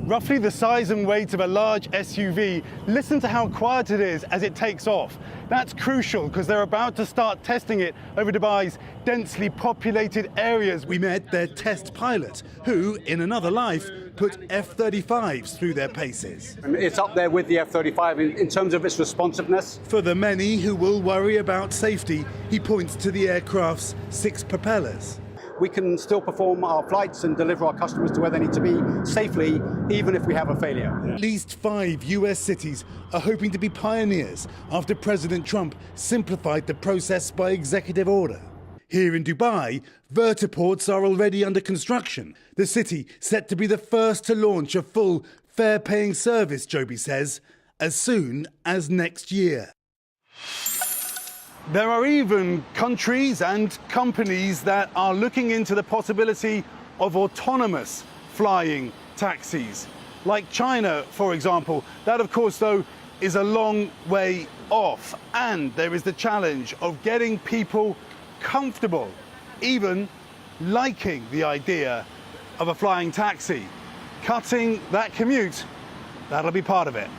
Roughly the size and weight of a large SUV, listen to how quiet it is as it takes off. That's crucial because they're about to start testing it over Dubai's densely populated areas. We met their test pilot, who, in another life, put F-35s through their paces. It's up there with the F-35 in terms of its responsiveness. For the many who will worry about safety, he points to the aircraft's 6 propellers. We can still perform our flights and deliver our customers to where they need to be safely, even if we have a failure. At least 5 US cities are hoping to be pioneers after President Trump simplified the process by executive order. Here in Dubai, vertiports are already under construction. The city set to be the first to launch a full, fare-paying service, Joby says, as soon as next year. There are even countries and companies that are looking into the possibility of autonomous flying taxis. like China, for example. That, of course, though, is a long way off. And there is the challenge of getting people comfortable, even liking the idea of a flying taxi. Cutting that commute, that'll be part of it.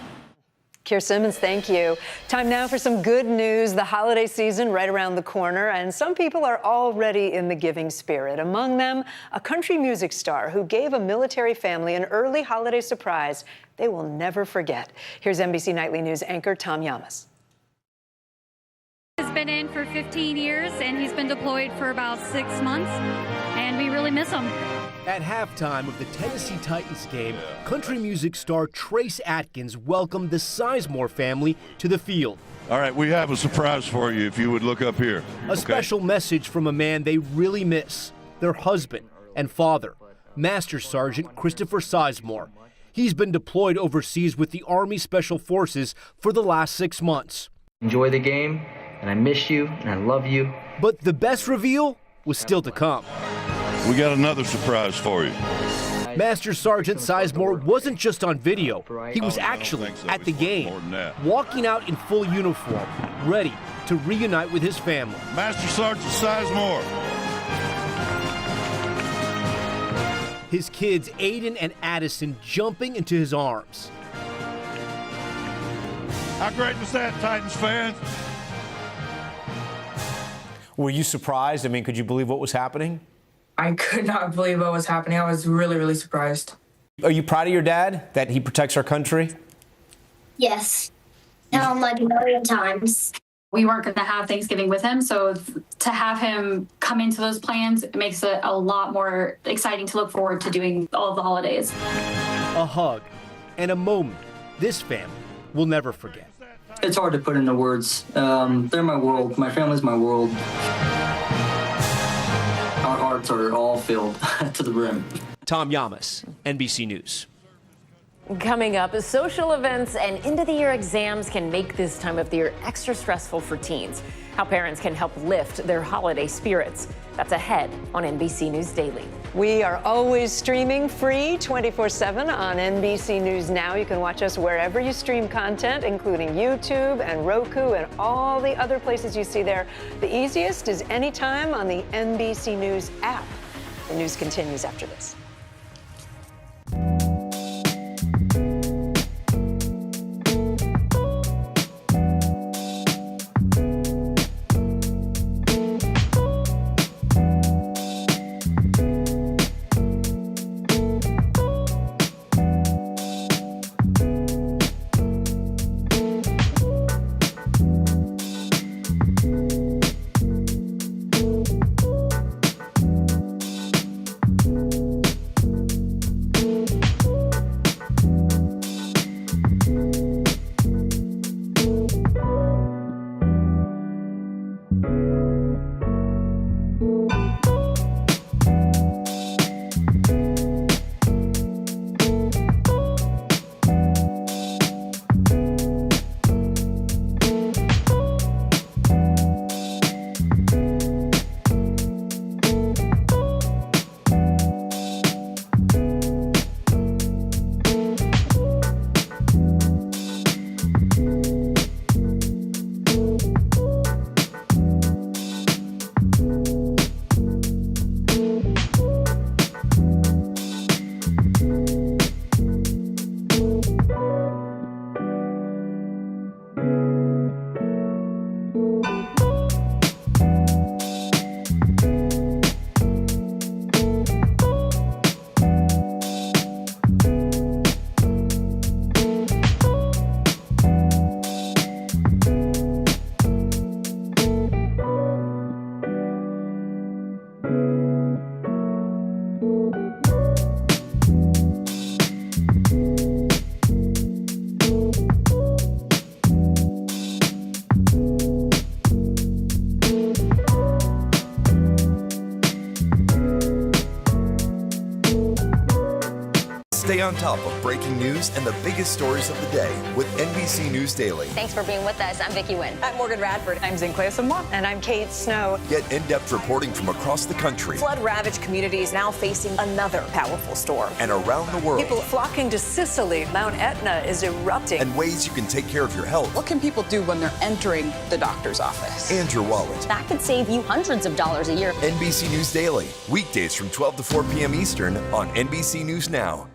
Keir Simmons, thank you. Time now for some good news. The holiday season right around the corner, and some people are already in the giving spirit. Among them, a country music star who gave a military family an early holiday surprise they will never forget. Here's NBC Nightly News anchor Tom Llamas. He's been in for 15 years, and he's been deployed for about 6 months, and we really miss him. At halftime of the Tennessee Titans game, country music star Trace Atkins welcomed the Sizemore family to the field. All right, we have a surprise for you if you would look up here. A special message from a man they really miss, their husband and father, Master Sergeant Christopher Sizemore. He's been deployed overseas with the Army Special Forces for the last 6 months. Enjoy the game, and I miss you, and I love you. But the best reveal was still to come. We got another surprise for you. Master Sergeant Sizemore wasn't just on video. He was actually at the game, walking out in full uniform, ready to reunite with his family. Master Sergeant Sizemore. His kids, Aiden and Addison, jumping into his arms. How great was that, Titans fans? Were you surprised? I mean, could you believe what was happening? I could not believe what was happening. I was really, really surprised. Are you proud of your dad, that he protects our country? Yes. Tell him like a million times. We weren't going to have Thanksgiving with him, so to have him come into those plans, it makes it a lot more exciting to look forward to doing all of the holidays. A hug and a moment this family will never forget. It's hard to put into words. They're my world. My family's my world. Our hearts are all filled to the brim. Tom Llamas, NBC News. Coming up, social events and end-of-the-year exams can make this time of the year extra stressful for teens. How parents can help lift their holiday spirits. That's ahead on NBC News Daily. We are always streaming free 24/7 on NBC News Now. You can watch us wherever you stream content, including YouTube and Roku and all the other places you see there. The easiest is anytime on the NBC News app. The news continues after this. Stay on top of breaking news and the biggest stories of the day with NBC News Daily. Thanks for being with us. I'm Vicky Nguyen. I'm Morgan Radford. I'm Zinklea Samoa. And I'm Kate Snow. Get in-depth reporting from across the country. Flood-ravaged communities now facing another powerful storm. And around the world. People flocking to Sicily. Mount Etna is erupting. And ways you can take care of your health. What can people do when they're entering the doctor's office? And your wallet. That could save you hundreds of dollars a year. NBC News Daily. Weekdays from 12 to 4 p.m. Eastern on NBC News Now.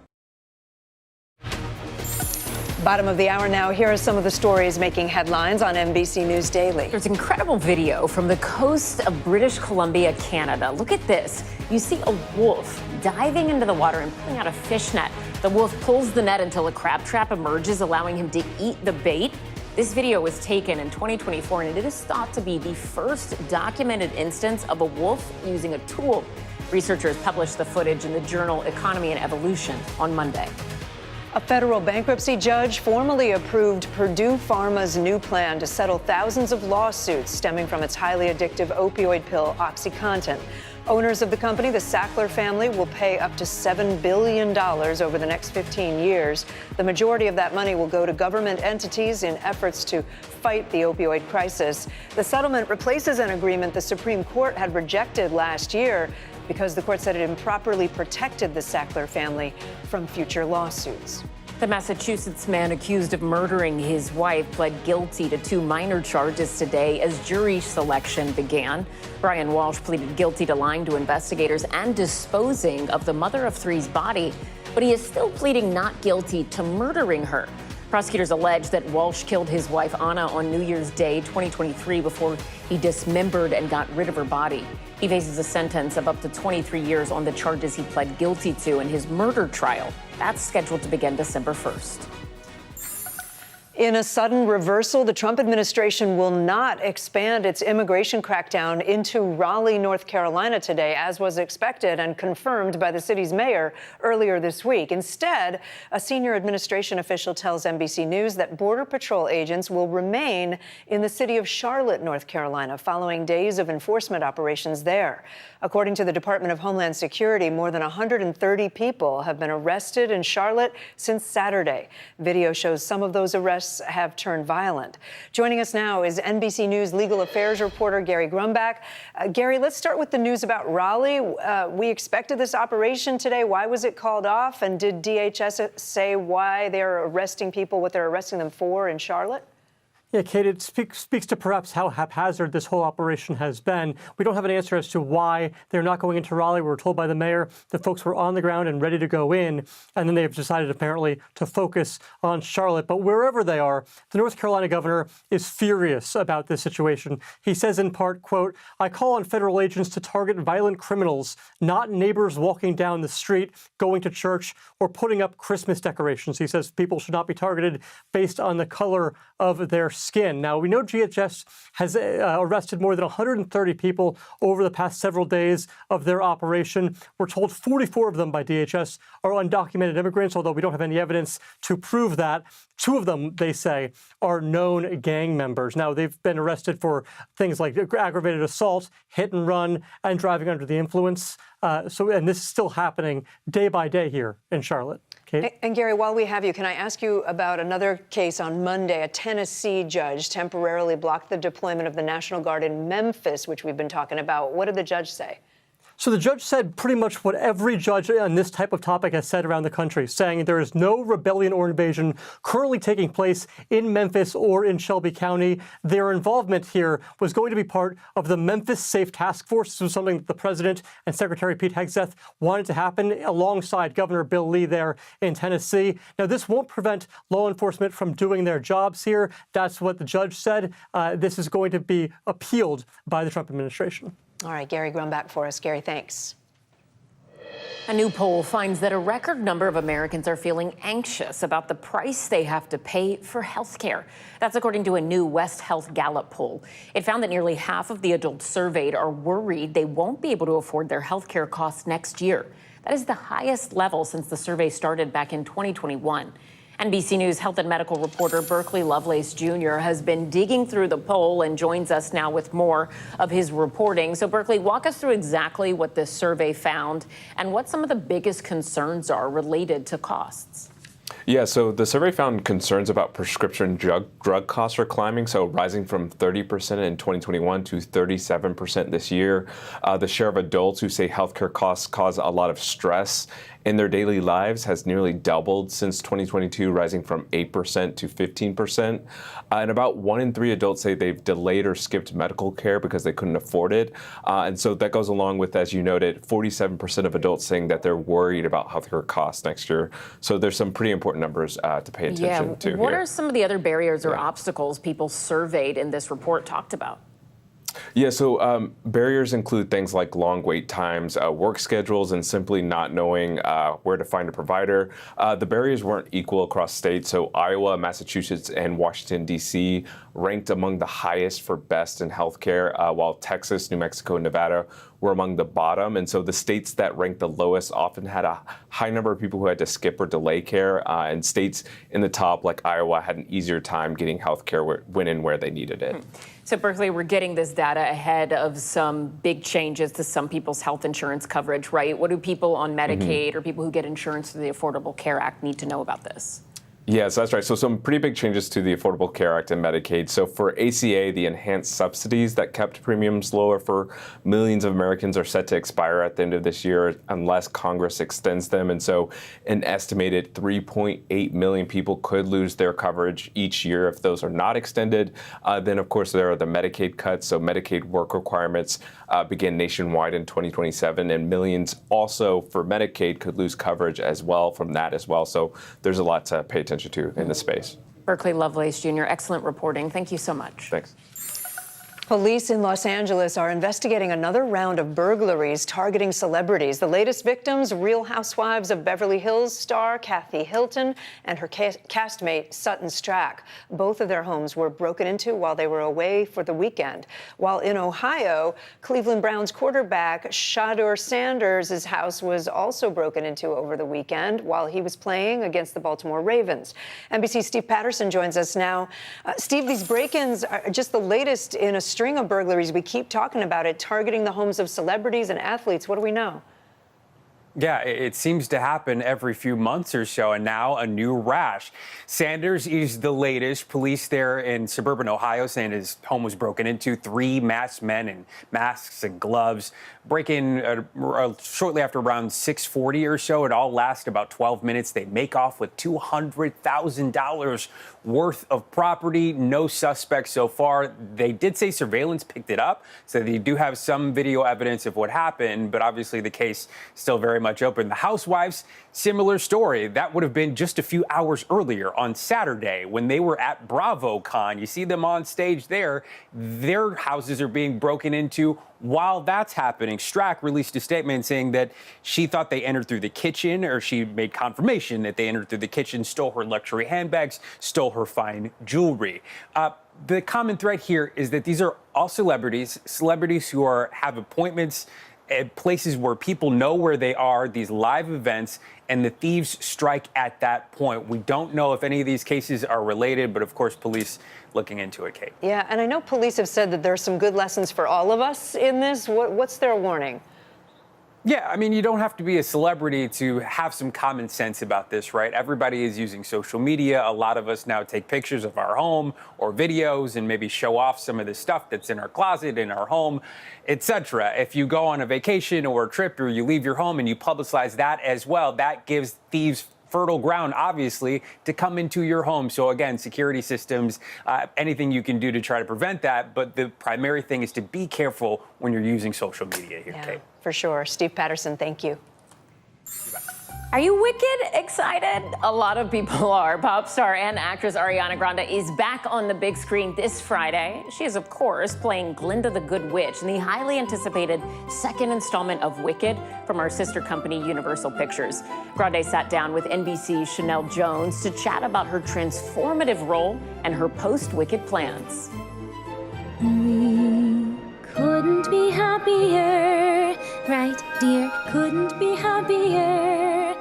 Bottom of the hour now. Here are some of the stories making headlines on NBC News Daily. There's incredible video from the coast of British Columbia, Canada. Look at this. You see a wolf diving into the water and pulling out a fish net. The wolf pulls the net until a crab trap emerges, allowing him to eat the bait. This video was taken in 2024, and it is thought to be the first documented instance of a wolf using a tool. Researchers published the footage in the journal Economy and Evolution on Monday. A federal bankruptcy judge formally approved Purdue Pharma's new plan to settle thousands of lawsuits stemming from its highly addictive opioid pill, OxyContin. Owners of the company, the Sackler family, will pay up to $7 billion over the next 15 years. The majority of that money will go to government entities in efforts to fight the opioid crisis. The settlement replaces an agreement the Supreme Court had rejected last year because the court said it improperly protected the Sackler family from future lawsuits. The Massachusetts man accused of murdering his wife pled guilty to 2 minor charges today as jury selection began. Brian Walsh pleaded guilty to lying to investigators and disposing of the mother of 3's body, but he is still pleading not guilty to murdering her. Prosecutors allege that Walsh killed his wife Anna on New Year's Day 2023 before he dismembered and got rid of her body. He faces a sentence of up to 23 years on the charges he pled guilty to in his murder trial. That's scheduled to begin December 1st. In a sudden reversal, the Trump administration will not expand its immigration crackdown into Raleigh, North Carolina today, as was expected and confirmed by the city's mayor earlier this week. Instead, a senior administration official tells NBC News that Border Patrol agents will remain in the city of Charlotte, North Carolina, following days of enforcement operations there. According to the Department of Homeland Security, more than 130 people have been arrested in Charlotte since Saturday. Video shows some of those arrests have turned violent. Joining us now is NBC News legal affairs reporter Gary Grumbach. Gary, let's start with the news about Raleigh. We expected this operation today. Why was it called off? And did DHS say why they're arresting people, what they're arresting them for in Charlotte? Yeah, Kate, it speaks to perhaps how haphazard this whole operation has been. We don't have an answer as to why they're not going into Raleigh. We were told by the mayor that folks were on the ground and ready to go in, and then they've decided apparently to focus on Charlotte. But wherever they are, the North Carolina governor is furious about this situation. He says in part, quote, "I call on federal agents to target violent criminals, not neighbors walking down the street, going to church, or putting up Christmas decorations." He says people should not be targeted based on the color of their skin. Now, we know DHS has arrested more than 130 people over the past several days of their operation. We're told 44 of them by DHS are undocumented immigrants, although we don't have any evidence to prove that. 2 of them, they say, are known gang members. Now, they've been arrested for things like aggravated assault, hit and run, and driving under the influence. And this is still happening day by day here in Charlotte. Kate? And Gary, while we have you, can I ask you about another case on Monday? A Tennessee judge temporarily blocked the deployment of the National Guard in Memphis, which we've been talking about. What did the judge say? So the judge said pretty much what every judge on this type of topic has said around the country, saying there is no rebellion or invasion currently taking place in Memphis or in Shelby County. Their involvement here was going to be part of the Memphis Safe Task Force. This was something that the president and Secretary Pete Hegseth wanted to happen alongside Governor Bill Lee there in Tennessee. Now, this won't prevent law enforcement from doing their jobs here. That's what the judge said. This is going to be appealed by the Trump administration. All right, Gary Grumbach for us. Gary, thanks. A new poll finds that a record number of Americans are feeling anxious about the price they have to pay for health care. That's according to a new West Health Gallup poll. It found that nearly half of the adults surveyed are worried they won't be able to afford their health care costs next year. That is the highest level since the survey started back in 2021. NBC News health and medical reporter Berkeley Lovelace Jr. has been digging through the poll and joins us now with more of his reporting. So, Berkeley, walk us through exactly what this survey found and what some of the biggest concerns are related to costs. Yeah, so the survey found concerns about prescription drug costs are climbing, so rising from 30% in 2021 to 37% this year. The share of adults who say healthcare costs cause a lot of stress in their daily lives has nearly doubled since 2022, rising from 8% to 15%. And about 1 in 3 adults say they've delayed or skipped medical care because they couldn't afford it. And so that goes along with, as you noted, 47% of adults saying that they're worried about healthcare costs next year. So there's some pretty important numbers to pay attention to. What are some of the other barriers or obstacles people surveyed in this report talked about? Yeah, so barriers include things like long wait times, work schedules, and simply not knowing where to find a provider. The barriers weren't equal across states, so Iowa, Massachusetts, and Washington, D.C. ranked among the highest for best in healthcare, while Texas, New Mexico, and Nevada were among the bottom. And so the states that ranked the lowest often had a high number of people who had to skip or delay care, and states in the top, like Iowa, had an easier time getting healthcare when and where they needed it. So, Berkeley, we're getting this data ahead of some big changes to some people's health insurance coverage, right? What do people on Medicaid or people who get insurance through the Affordable Care Act need to know about this? Yes, that's right. So some pretty big changes to the Affordable Care Act and Medicaid. So for ACA, the enhanced subsidies that kept premiums lower for millions of Americans are set to expire at the end of this year unless Congress extends them. And so an estimated 3.8 million people could lose their coverage each year if those are not extended. Then, of course, there are the Medicaid cuts. So Medicaid work requirements begin nationwide in 2027. And millions also for Medicaid could lose coverage as well from that as well. So there's a lot to pay attention to in this space. Berkeley Lovelace Jr., excellent reporting. Thank you so much. Thanks. Police in Los Angeles are investigating another round of burglaries targeting celebrities. The latest victims, Real Housewives of Beverly Hills star Kathy Hilton and her castmate Sutton Stracke. Both of their homes were broken into while they were away for the weekend. While in Ohio, Cleveland Browns quarterback Shador Sanders' house was also broken into over the weekend while he was playing against the Baltimore Ravens. NBC's Steve Patterson joins us now. Steve, these break-ins are just the latest in a string of burglaries. We keep talking about it, targeting the homes of celebrities and athletes. What do we know? Yeah, it seems to happen every few months or so, and now a new rash. Sanders is the latest. Police there in suburban Ohio saying his home was broken into. 3 masked men in masks and gloves break in shortly after around 6:40 or so. It all lasts about 12 minutes. They make off with $200,000 worth of property. No suspects so far. They did say surveillance picked it up, so they do have some video evidence of what happened, but obviously the case still very much open. The Housewives, similar story. That would have been just a few hours earlier on Saturday when they were at BravoCon. You see them on stage there. Their houses are being broken into while that's happening. Stracke released a statement saying that she thought they entered through the kitchen, or she made confirmation that they entered through the kitchen, stole her luxury handbags, stole her fine jewelry. The common thread here is that these are all celebrities who have appointments at places where people know where they are, these live events, and the thieves strike at that point. We don't know if any of these cases are related, but of course, police looking into it, Kate. Yeah, and I know police have said that there are some good lessons for all of us in this. What's their warning? Yeah, I mean, you don't have to be a celebrity to have some common sense about this, right? Everybody is using social media. A lot of us now take pictures of our home or videos and maybe show off some of the stuff that's in our closet, in our home, etc. If you go on a vacation or a trip, or you leave your home and you publicize that as well, that gives thieves fertile ground, obviously, to come into your home. So again, security systems, anything you can do to try to prevent that. But the primary thing is to be careful when you're using social media here, Kate. For sure. Steve Patterson, thank you. Are you wicked excited? A lot of people are. Pop star and actress Ariana Grande is back on the big screen this Friday. She is, of course, playing Glinda the Good Witch in the highly anticipated second installment of Wicked from our sister company, Universal Pictures. Grande sat down with NBC's Chanel Jones to chat about her transformative role and her post-Wicked plans. We couldn't be happier, right, dear? Couldn't be happier.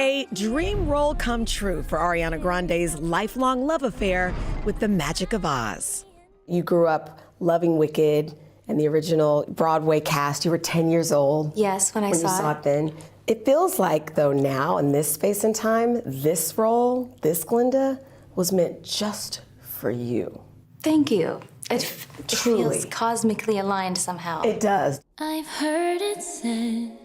A dream role come true for Ariana Grande's lifelong love affair with the Magic of Oz. You grew up loving Wicked and the original Broadway cast. You were 10 years old. Yes, when you saw it then. It feels like, though, now in this space and time, this role, this Glinda, was meant just for you. Thank you. It feels cosmically aligned somehow. It does. I've heard it said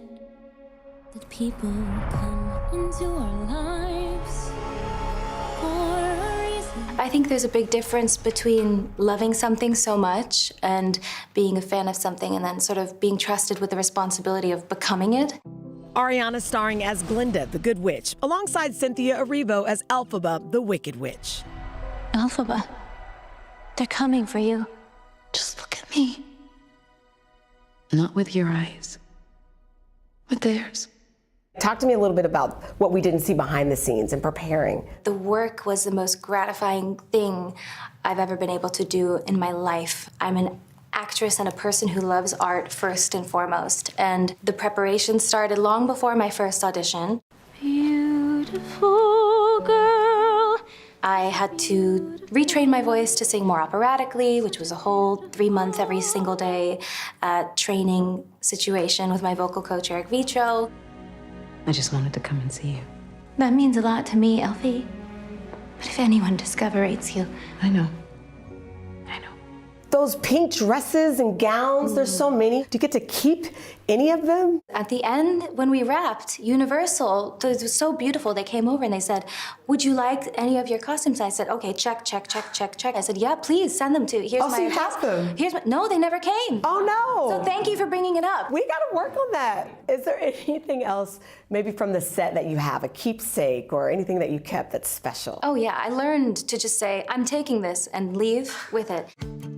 that people come into our lives for a reason. I think there's a big difference between loving something so much and being a fan of something and then sort of being trusted with the responsibility of becoming it. Ariana starring as Glinda, the Good Witch, alongside Cynthia Erivo as Elphaba, the Wicked Witch. Elphaba, they're coming for you. Just look at me. Not with your eyes, with theirs. Talk to me a little bit about what we didn't see behind the scenes in preparing. The work was the most gratifying thing I've ever been able to do in my life. I'm an actress and a person who loves art first and foremost. And the preparation started long before my first audition. Beautiful girl. I had to retrain my voice to sing more operatically, which was a whole 3-month every single day training situation with my vocal coach, Eric Vitro. I just wanted to come and see you. That means a lot to me, Elfie. But if anyone discovers you... I know. Those pink dresses and gowns, there's so many. Do you get to keep any of them? At the end, when we wrapped, Universal, it was so beautiful, they came over and they said, would you like any of your costumes? I said, okay, check, check, check, check, check. I said, yeah, please send them to, here's my so you address. have them? Here's my, no, they never came. Oh, no. So thank you for bringing it up. We gotta work on that. Is there anything else, maybe from the set that you have, a keepsake or anything that you kept that's special? Oh yeah, I learned to just say, I'm taking this and leave with it.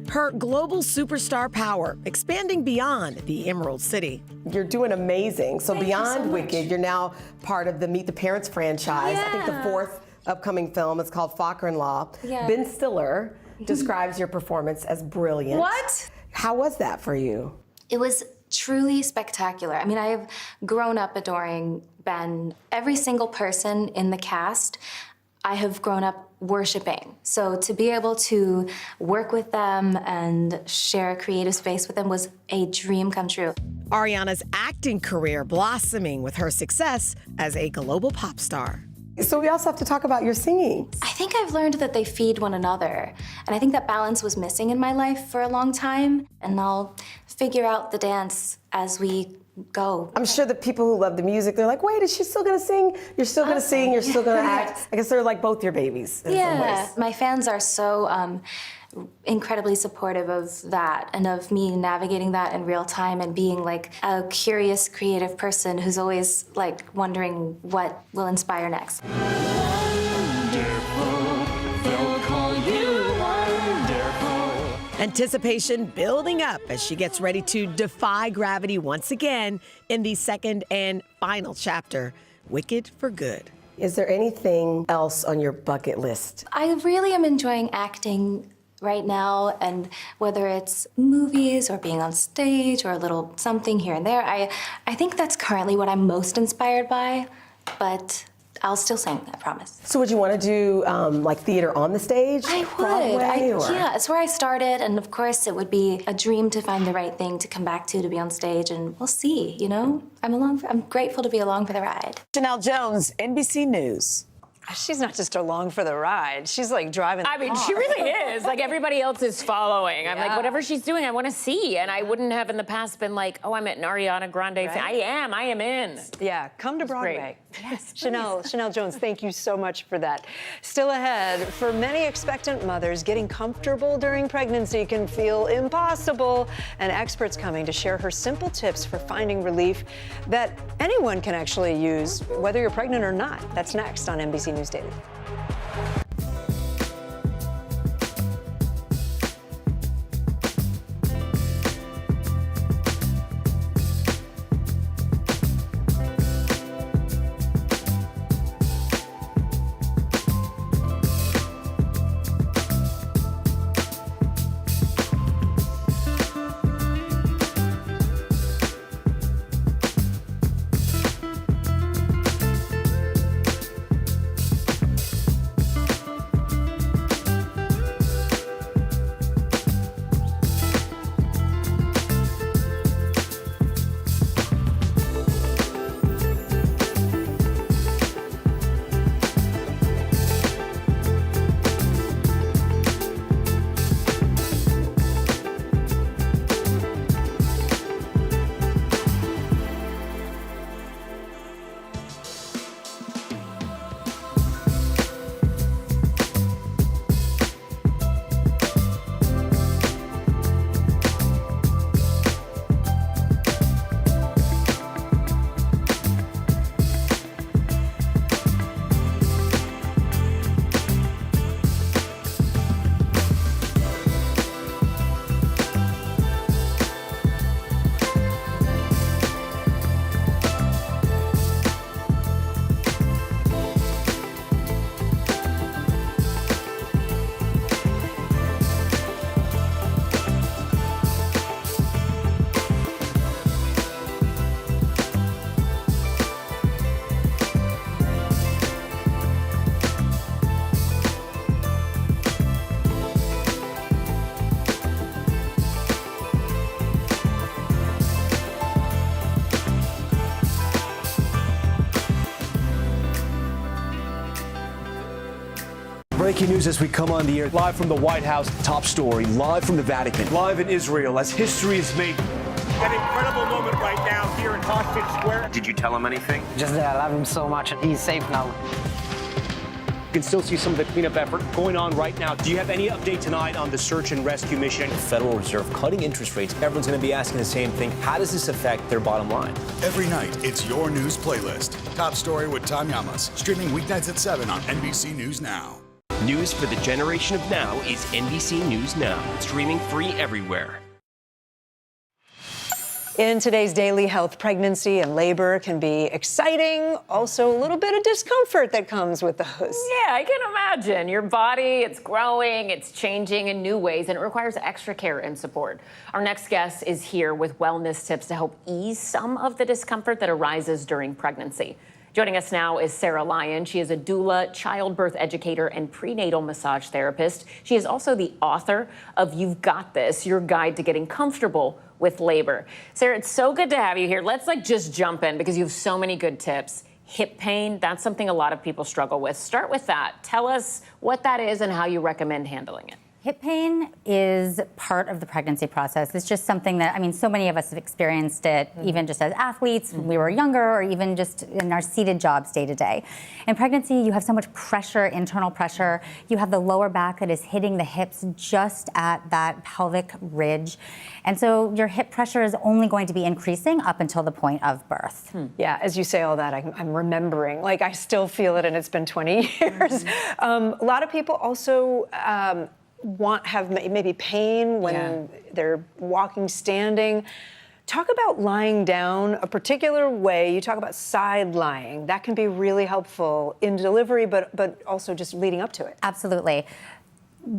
Her global superstar power, expanding beyond the Emerald City. You're doing amazing. So Thank beyond you so Wicked, much. you're now part of the Meet the Parents franchise. Yeah. I think the 4th upcoming film is called Faulkner-in-Law. Yeah. Ben Stiller describes your performance as brilliant. What? How was that for you? It was truly spectacular. I mean, I have grown up adoring Ben. Every single person in the cast, I have grown up worshiping. So to be able to work with them and share a creative space with them was a dream come true. Ariana's acting career blossoming with her success as a global pop star. So we also have to talk about your singing. I think I've learned that they feed one another. And I think that balance was missing in my life for a long time. And I'll figure out the dance as we go. I'm sure the people who love the music, they're like, wait, is she still gonna sing? You're still gonna sing, you're still gonna act. I guess they're like both your babies in some ways. My fans are so incredibly supportive of that and of me navigating that in real time and being like a curious, creative person who's always like wondering what will inspire next. Anticipation building up as she gets ready to defy gravity once again in the second and final chapter, Wicked for Good. Is there anything else on your bucket list? I really am enjoying acting right now, and whether it's movies or being on stage or a little something here and there, I think that's currently what I'm most inspired by, but I'll still sing, I promise. So would you want to do like theater on the stage? I would. Broadway, or? Yeah, it's where I started, and of course it would be a dream to find the right thing to come back to be on stage, and we'll see, you know? I'm grateful to be along for the ride. Janelle Jones, NBC News. She's not just along for the ride. She's like driving the I mean, car. she really is. Like everybody else is following. I'm like, whatever she's doing, I want to see. And I wouldn't have in the past been like, oh, I'm at an Ariana Grande fan. I am in. Yeah, come to Broadway. Yes, Janelle Jones, thank you so much for that. Still ahead, for many expectant mothers, getting comfortable during pregnancy can feel impossible. And experts coming to share her simple tips for finding relief that anyone can actually use, whether you're pregnant or not. That's next on NBC News Daily. Breaking news as we come on the air. Live from the White House, top story. Live from the Vatican. Live in Israel as history is made. An incredible moment right now here in Hostage Square. Did you tell him anything? Just that I love him so much and he's safe now. You can still see some of the cleanup effort going on right now. Do you have any update tonight on the search and rescue mission? The Federal Reserve cutting interest rates. Everyone's going to be asking the same thing. How does this affect their bottom line? Every night, it's your news playlist. Top Story with Tom Llamas. Streaming weeknights at 7 on NBC News Now. News for the generation of now is NBC News Now. Streaming free everywhere. In today's daily health, pregnancy and labor can be exciting, also a little bit of discomfort that comes with those. Yeah, I can imagine. Your body, it's growing, it's changing in new ways, and it requires extra care and support. Our next guest is here with wellness tips to help ease some of the discomfort that arises during pregnancy. Joining us now is Sarah Lyon. She is a doula, childbirth educator, and prenatal massage therapist. She is also the author of You've Got This, your guide to getting comfortable with labor. Sarah, it's so good to have you here. Let's just jump in because you have so many good tips. Hip pain, that's something a lot of people struggle with. Start with that. Tell us what that is and how you recommend handling it. Hip pain is part of the pregnancy process. It's just something that, so many of us have experienced it, even just as athletes when we were younger, or even just in our seated jobs day to day. In pregnancy, you have so much pressure, internal pressure. You have the lower back that is hitting the hips just at that pelvic ridge. And so your hip pressure is only going to be increasing up until the point of birth. Yeah, as you say all that, I'm remembering, I still feel it, and it's been 20 years. A lot of people also have maybe pain when they're walking, standing. Talk about lying down a particular way. You talk about side lying. That can be really helpful in delivery, but also just leading up to it. Absolutely.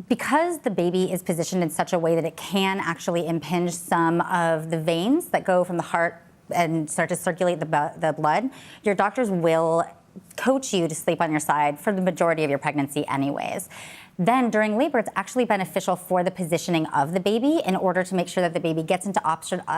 Because the baby is positioned in such a way that it can actually impinge some of the veins that go from the heart and start to circulate the blood, your doctors will coach you to sleep on your side for the majority of your pregnancy anyways. Then during labor, it's actually beneficial for the positioning of the baby in order to make sure that the baby gets into optimal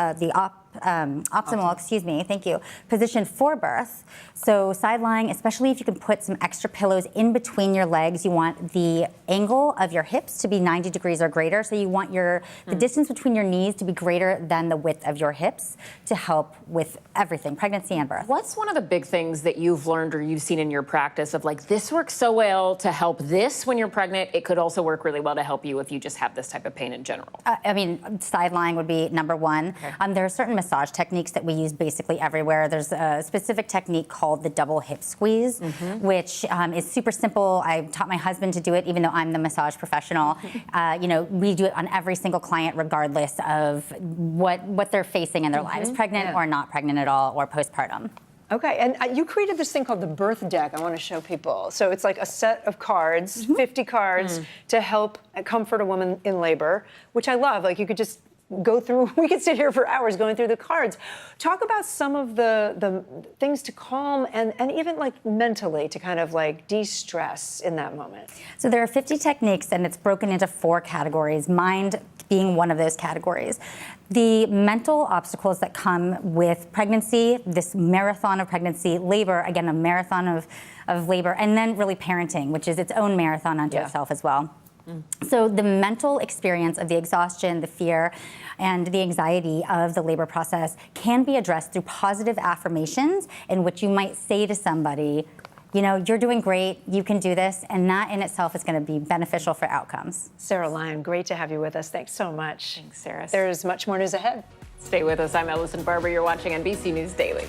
position for birth. So side lying, especially if you can put some extra pillows in between your legs, you want the angle of your hips to be 90 degrees or greater. So you want the distance between your knees to be greater than the width of your hips to help with everything, pregnancy and birth. What's one of the big things that you've learned or you've seen in your practice of this works so well to help this when you're pregnant? It could also work really well to help you if you just have this type of pain in general. Side lying would be number one. Okay. There are certain massage techniques that we use basically everywhere. There's a specific technique called the double hip squeeze, which is super simple. I taught my husband to do it, even though I'm the massage professional. We do it on every single client, regardless of what they're facing in their lives, pregnant or not pregnant at all, or postpartum. Okay, and you created this thing called the birth deck I want to show people. So it's like a set of cards, 50 cards, to help comfort a woman in labor, which I love. You could just go through, we could sit here for hours going through the cards. Talk about some of the things to calm and even mentally to kind of de-stress in that moment. So there are 50 techniques, and it's broken into 4 categories, mind being one of those categories. The mental obstacles that come with pregnancy, this marathon of pregnancy, labor, again, a marathon of labor, and then really parenting, which is its own marathon unto itself as well. So the mental experience of the exhaustion, the fear, and the anxiety of the labor process can be addressed through positive affirmations in which you might say to somebody, you're doing great, you can do this, and that in itself is going to be beneficial for outcomes. Sarah Lyon, great to have you with us. Thanks so much. Thanks, Sarah. There's much more news ahead. Stay with us. I'm Ellison Barber. You're watching NBC News Daily.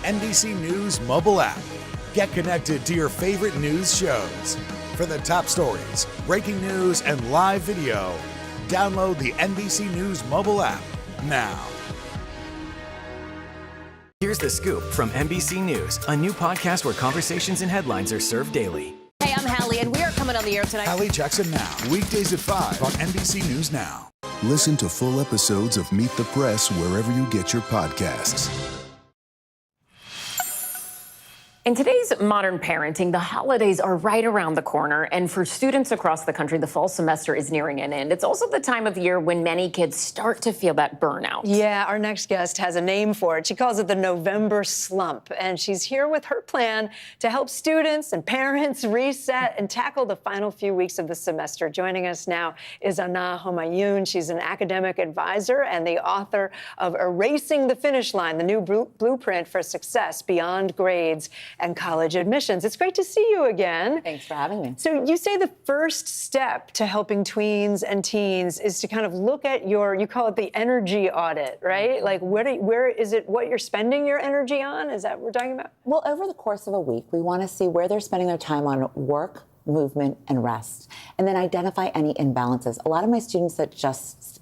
NBC News mobile app. Get connected to your favorite news shows. For the top stories, breaking news, and live video, download the NBC News mobile app now. Here's the scoop from NBC News, a new podcast where conversations and headlines are served daily. Hey, I'm Hallie, and we are coming on the air tonight. Hallie Jackson Now, weekdays at 5 on NBC News Now. Listen to full episodes of Meet the Press wherever you get your podcasts. In today's modern parenting, the holidays are right around the corner, and for students across the country, the fall semester is nearing an end. It's also the time of year when many kids start to feel that burnout. Yeah, our next guest has a name for it. She calls it the November slump, and she's here with her plan to help students and parents reset and tackle the final few weeks of the semester. Joining us now is Ana Homayoun. She's an academic advisor and the author of Erasing the Finish Line, the new blueprint for success beyond grades and college admissions. It's great to see you again. Thanks for having me. So you say the first step to helping tweens and teens is to kind of look at you call it the energy audit, right? Like where is it what you're spending your energy on? Is that what we're talking about? Well, over the course of a week, we want to see where they're spending their time on work, movement, and rest, and then identify any imbalances. A lot of my students that just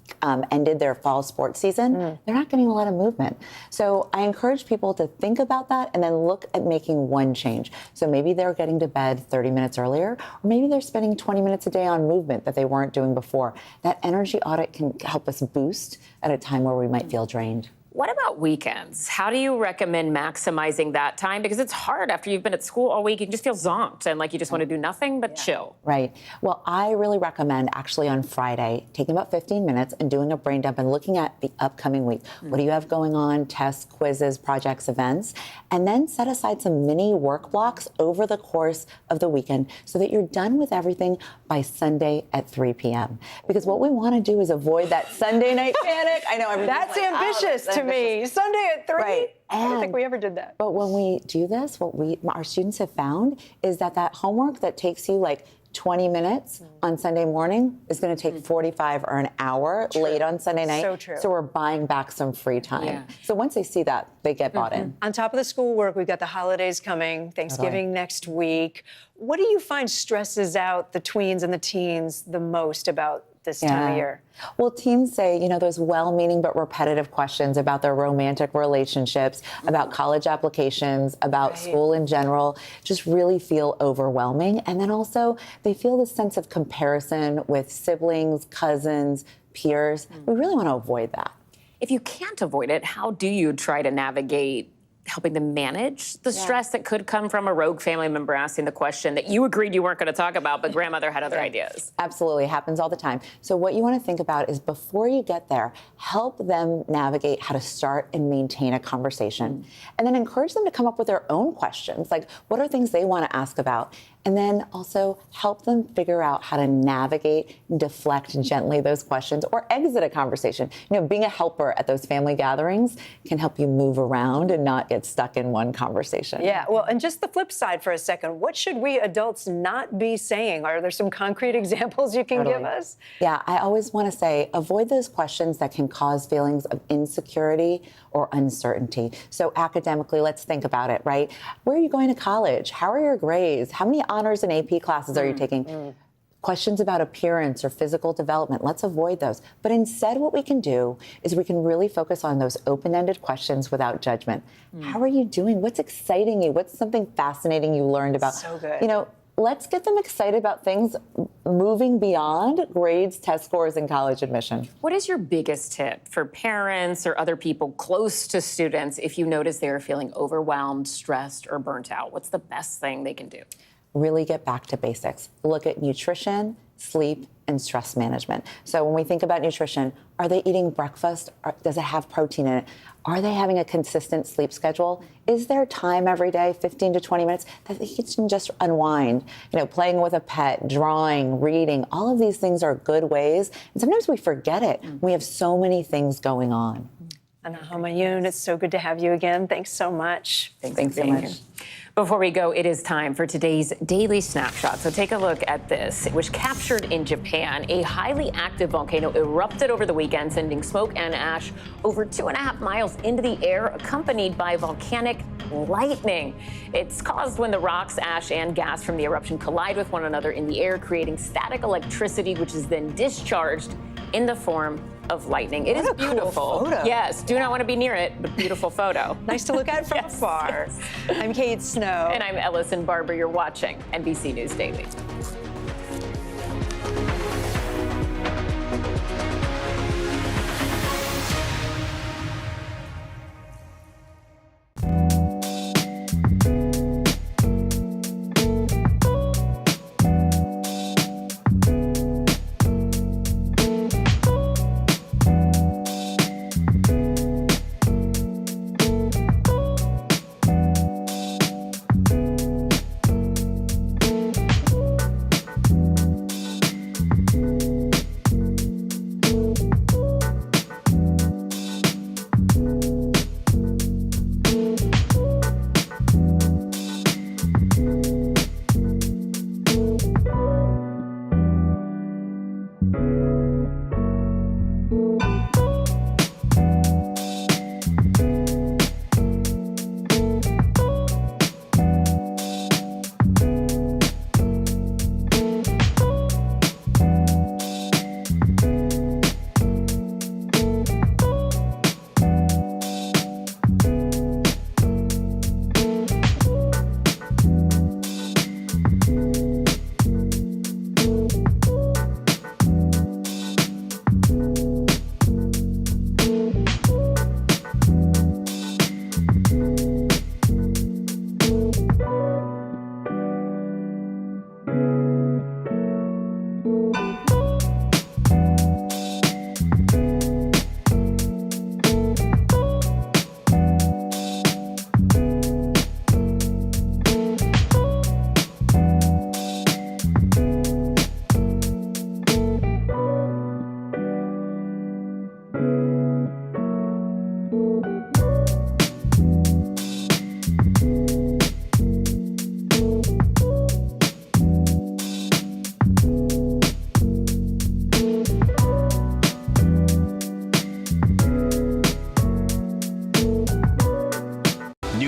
ended their fall sports season, they're not getting a lot of movement. So I encourage people to think about that and then look at making one change. So maybe they're getting to bed 30 minutes earlier, or maybe they're spending 20 minutes a day on movement that they weren't doing before. That energy audit can help us boost at a time where we might feel drained. What about weekends? How do you recommend maximizing that time? Because it's hard after you've been at school all week. You just feel zonked and like you just want to do nothing but chill. Right. Well, I really recommend actually on Friday taking about 15 minutes and doing a brain dump and looking at the upcoming week. What do you have going on? Tests, quizzes, projects, events. And then set aside some mini work blocks over the course of the weekend so that you're done with everything by Sunday at 3 p.m. Because what we want to do is avoid that Sunday night panic. I know everybody's That's like, ambitious to me. Sunday at 3? Right. I don't think we ever did that. But when we do this, our students have found is that homework that takes you like 20 minutes on Sunday morning is going to take 45 or an hour late on Sunday night. So true. So we're buying back some free time. Yeah. So once they see that, they get bought in. On top of the schoolwork, we've got the holidays coming, Thanksgiving next week. What do you find stresses out the tweens and the teens the most about this time of year? Well, teens say, those well-meaning but repetitive questions about their romantic relationships, about college applications, about school in general, just really feel overwhelming. And then also they feel this sense of comparison with siblings, cousins, peers. We really want to avoid that. If you can't avoid it, how do you try to navigate helping them manage the stress that could come from a rogue family member asking the question that you agreed you weren't going to talk about, but grandmother had other ideas? Absolutely. It happens all the time. So what you want to think about is before you get there, help them navigate how to start and maintain a conversation. And then encourage them to come up with their own questions. Like, what are things they want to ask about? And then also help them figure out how to navigate and deflect gently those questions or exit a conversation. Being a helper at those family gatherings can help you move around and not get stuck in one conversation. Yeah, well, and just the flip side for a second, what should we adults not be saying? Are there some concrete examples you can give us? Yeah, I always want to say, avoid those questions that can cause feelings of insecurity or uncertainty. So academically, let's think about it, right? Where are you going to college? How are your grades? How many honors and AP classes are you taking? Questions about appearance or physical development, let's avoid those. But instead, what we can do is we can really focus on those open-ended questions without judgment. How are you doing? What's exciting you? What's something fascinating you learned about? So good. Let's get them excited about things moving beyond grades, test scores, and college admission. What is your biggest tip for parents or other people close to students if you notice they're feeling overwhelmed, stressed, or burnt out? What's the best thing they can do? Really get back to basics. Look at nutrition, sleep, and stress management. So when we think about nutrition, are they eating breakfast? Does it have protein in it? Are they having a consistent sleep schedule? Is there time every day, 15 to 20 minutes, that they can just unwind? Playing with a pet, drawing, reading, all of these things are good ways. And sometimes we forget it. We have so many things going on. Ana Homayoun, it's so good to have you again. Thanks so much. Thanks so much. Before we go, it is time for today's Daily Snapshot. So take a look at this. It was captured in Japan. A highly active volcano erupted over the weekend, sending smoke and ash over 2.5 miles into the air, accompanied by volcanic lightning. It's caused when the rocks, ash, and gas from the eruption collide with one another in the air, creating static electricity, which is then discharged in the form of lightning. It is beautiful. Cool photo. Yes, do not want to be near it, but beautiful photo. Nice to look at from afar. Yes. I'm Kate Snow. And I'm Ellison Barber. You're watching NBC News Daily.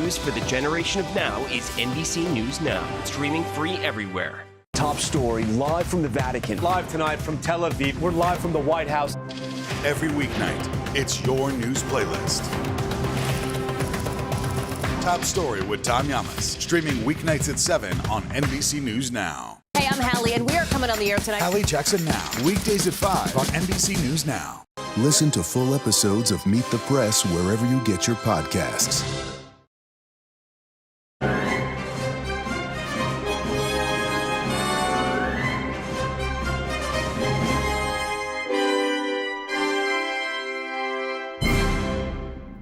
For the generation of now is NBC News Now, streaming free everywhere. Top story live from the Vatican. Live tonight from Tel Aviv. We're live from the White House. Every weeknight, it's your news playlist. Top Story with Tom Yamas, streaming weeknights at 7 on NBC News Now. Hey, I'm Hallie, and we are coming on the air tonight. Hallie Jackson Now, weekdays at 5 on NBC News Now. Listen to full episodes of Meet the Press wherever you get your podcasts.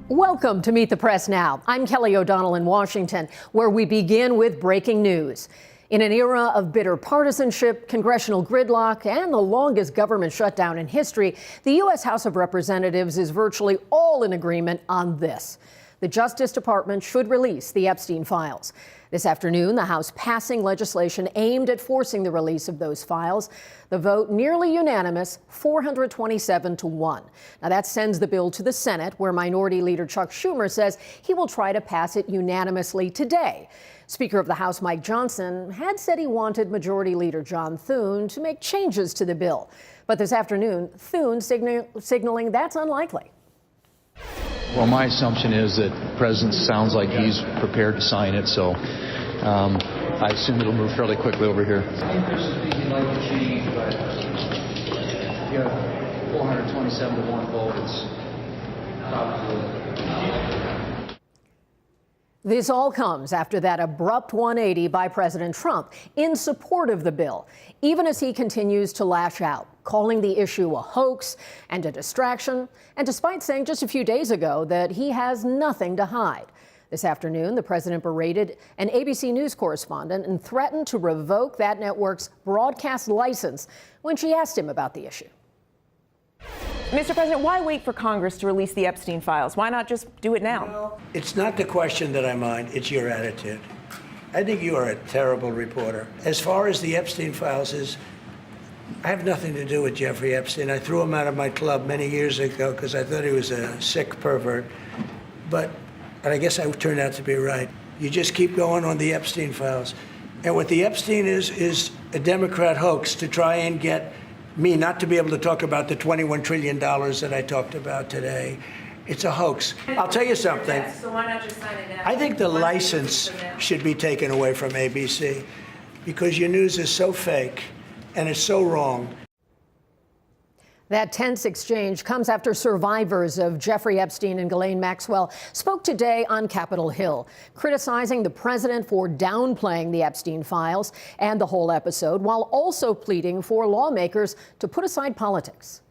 Welcome to Meet the Press Now. I'm Kelly O'Donnell in Washington, where we begin with breaking news. In an era of bitter partisanship, congressional gridlock, and the longest government shutdown in history, the U.S. House of Representatives is virtually all in agreement on this. The Justice Department should release the Epstein files. This afternoon, the House passing legislation aimed at forcing the release of those files. The vote nearly unanimous, 427-1. Now that sends the bill to the Senate, where Minority Leader Chuck Schumer says he will try to pass it unanimously today. Speaker of the House Mike Johnson had said he wanted Majority Leader John Thune to make changes to the bill. But this afternoon, Thune signaling that's unlikely. Well, my assumption is that the president sounds like he's prepared to sign it, so I assume it'll move fairly quickly over here. You'd like to change, but you have 427-1 vote. It's probably. This all comes after that abrupt 180 by President Trump in support of the bill, even as he continues to lash out, calling the issue a hoax and a distraction, and despite saying just a few days ago that he has nothing to hide. This afternoon, the president berated an ABC News correspondent and threatened to revoke that network's broadcast license when she asked him about the issue. Mr. President, why wait for Congress to release the Epstein files? Why not just do it now? It's not the question that I mind, it's your attitude. I think you are a terrible reporter. As far as the Epstein files is, I have nothing to do with Jeffrey Epstein. I threw him out of my club many years ago because I thought he was a sick pervert. But but I guess I turned out to be right. You just keep going on the Epstein files. And what the Epstein is a Democrat hoax to try and get me not to be able to talk about the $21 trillion that I talked about today. It's a hoax. I'll tell you something. So why not just sign it now? I think the license should be taken away from ABC because your news is so fake and it's so wrong. That tense exchange comes after survivors of Jeffrey Epstein and Ghislaine Maxwell spoke today on Capitol Hill, criticizing the president for downplaying the Epstein files and the whole episode, while also pleading for lawmakers to put aside politics.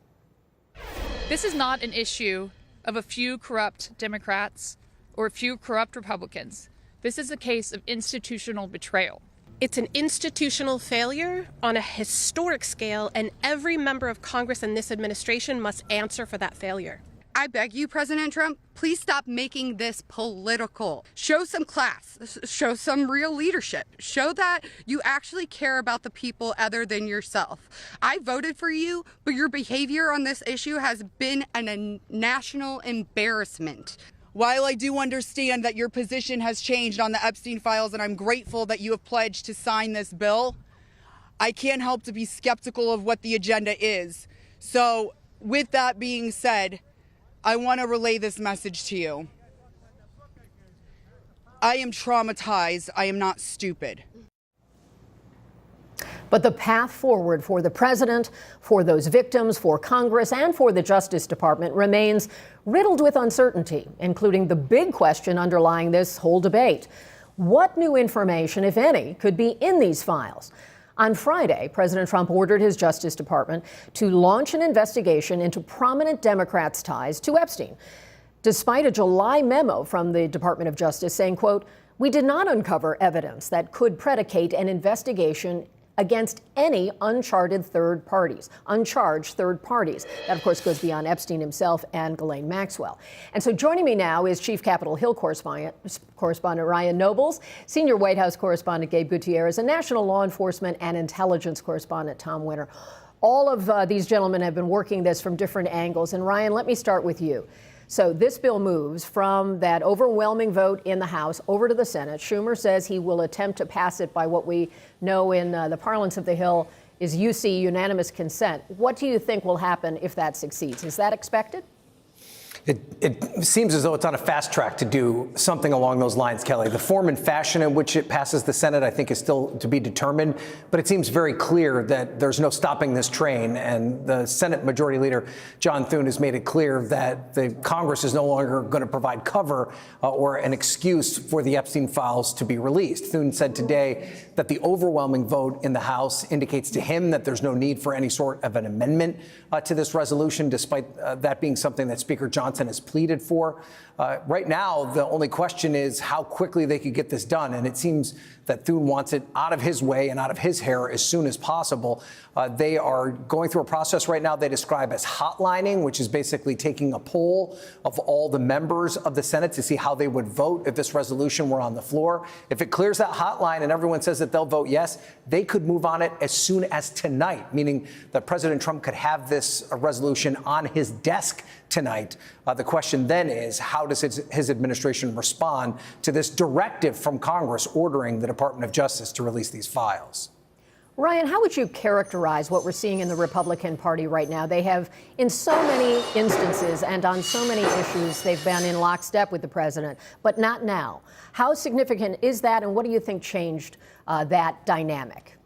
This is not an issue of a few corrupt Democrats or a few corrupt Republicans. This is a case of institutional betrayal. It's an institutional failure on a historic scale, and every member of Congress in this administration must answer for that failure. I beg you, President Trump, please stop making this political. Show some class, show some real leadership, show that you actually care about the people other than yourself. I voted for you, but your behavior on this issue has been a national embarrassment. While I do understand that your position has changed on the Epstein files, and I'm grateful that you have pledged to sign this bill, I can't help to be skeptical of what the agenda is. So with that being said, I want to relay this message to you. I am traumatized. I am not stupid. But the path forward for the president, for those victims, for Congress, and for the Justice Department remains riddled with uncertainty, including the big question underlying this whole debate. What new information, if any, could be in these files? On Friday, President Trump ordered his Justice Department to launch an investigation into prominent Democrats' ties to Epstein, despite a July memo from the Department of Justice saying, quote, "We did not uncover evidence that could predicate an investigation against any uncharged third parties. That, of course, goes beyond Epstein himself and Ghislaine Maxwell. And so joining me now is Chief Capitol Hill correspondent Ryan Nobles, Senior White House correspondent Gabe Gutierrez, and National Law Enforcement and Intelligence correspondent Tom Winter. All of these gentlemen have been working this from different angles. And Ryan, let me start with you. So this bill moves from that overwhelming vote in the House over to the Senate. Schumer says he will attempt to pass it by what we know in the parlance of the Hill is UC, unanimous consent. What do you think will happen if that succeeds? Is that expected? It seems as though it's on a fast track to do something along those lines, Kelly. The form and fashion in which it passes the Senate, I think, is still to be determined. But it seems very clear that there's no stopping this train. And the Senate Majority Leader, John Thune, has made it clear that the Congress is no longer going to provide cover or an excuse for the Epstein files to be released. Thune said today that the overwhelming vote in the House indicates to him that there's no need for any sort of an amendment to this resolution, despite that being something that Speaker Johnson has pleaded for. Right now, the only question is how quickly they could get this done. And it seems that Thune wants it out of his way and out of his hair as soon as possible. They are going through a process right now they describe as hotlining, which is basically taking a poll of all the members of the Senate to see how they would vote if this resolution were on the floor. If it clears that hotline and everyone says that they'll vote yes, they could move on it as soon as tonight, meaning that President Trump could have this resolution on his desk tonight. The question then is, how does his administration respond to this directive from Congress ordering the Department of Justice to release these files? Ryan, how would you characterize what we're seeing in the Republican Party right now? They have, in so many instances and on so many issues, they've been in lockstep with the president, but not now. How significant is that, and what do you think changed that dynamic?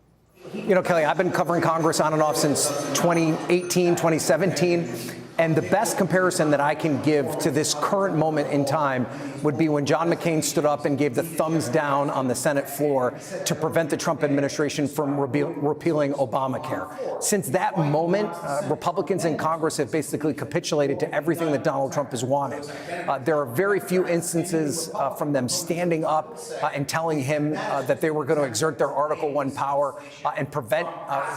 You know, Kelly, I've been covering Congress on and off since 2018, 2017. And the best comparison that I can give to this current moment in time would be when John McCain stood up and gave the thumbs down on the Senate floor to prevent the Trump administration from repealing Obamacare. Since that moment, Republicans in Congress have basically capitulated to everything that Donald Trump has wanted. There are very few instances from them standing up and telling him that they were going to exert their Article I power and prevent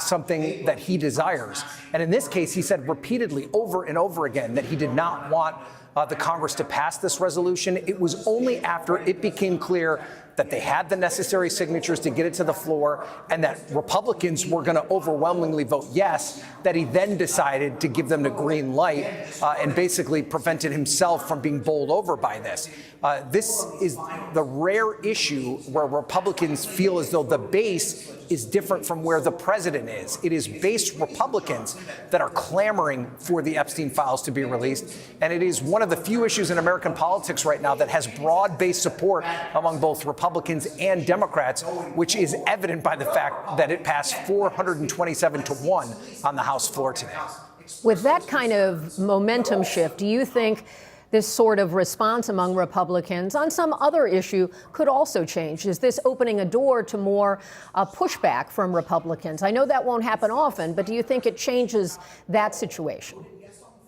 something that he desires. And in this case, he said repeatedly over and over again that he did not want the Congress to pass this resolution. It was only after it became clear that they had the necessary signatures to get it to the floor and that Republicans were going to overwhelmingly vote yes, that he then decided to give them the green light and basically prevented himself from being bowled over by this. This is the rare issue where Republicans feel as though the base is different from where the president is. It is base Republicans that are clamoring for the Epstein files to be released. And it is one of the few issues in American politics right now that has broad-based support among both Republicans and Democrats, which is evident by the fact that it passed 427-1 on the House floor today. With that kind of momentum shift, do you think this sort of response among Republicans on some other issue could also change? Is this opening a door to more pushback from Republicans? I know that won't happen often, but do you think it changes that situation?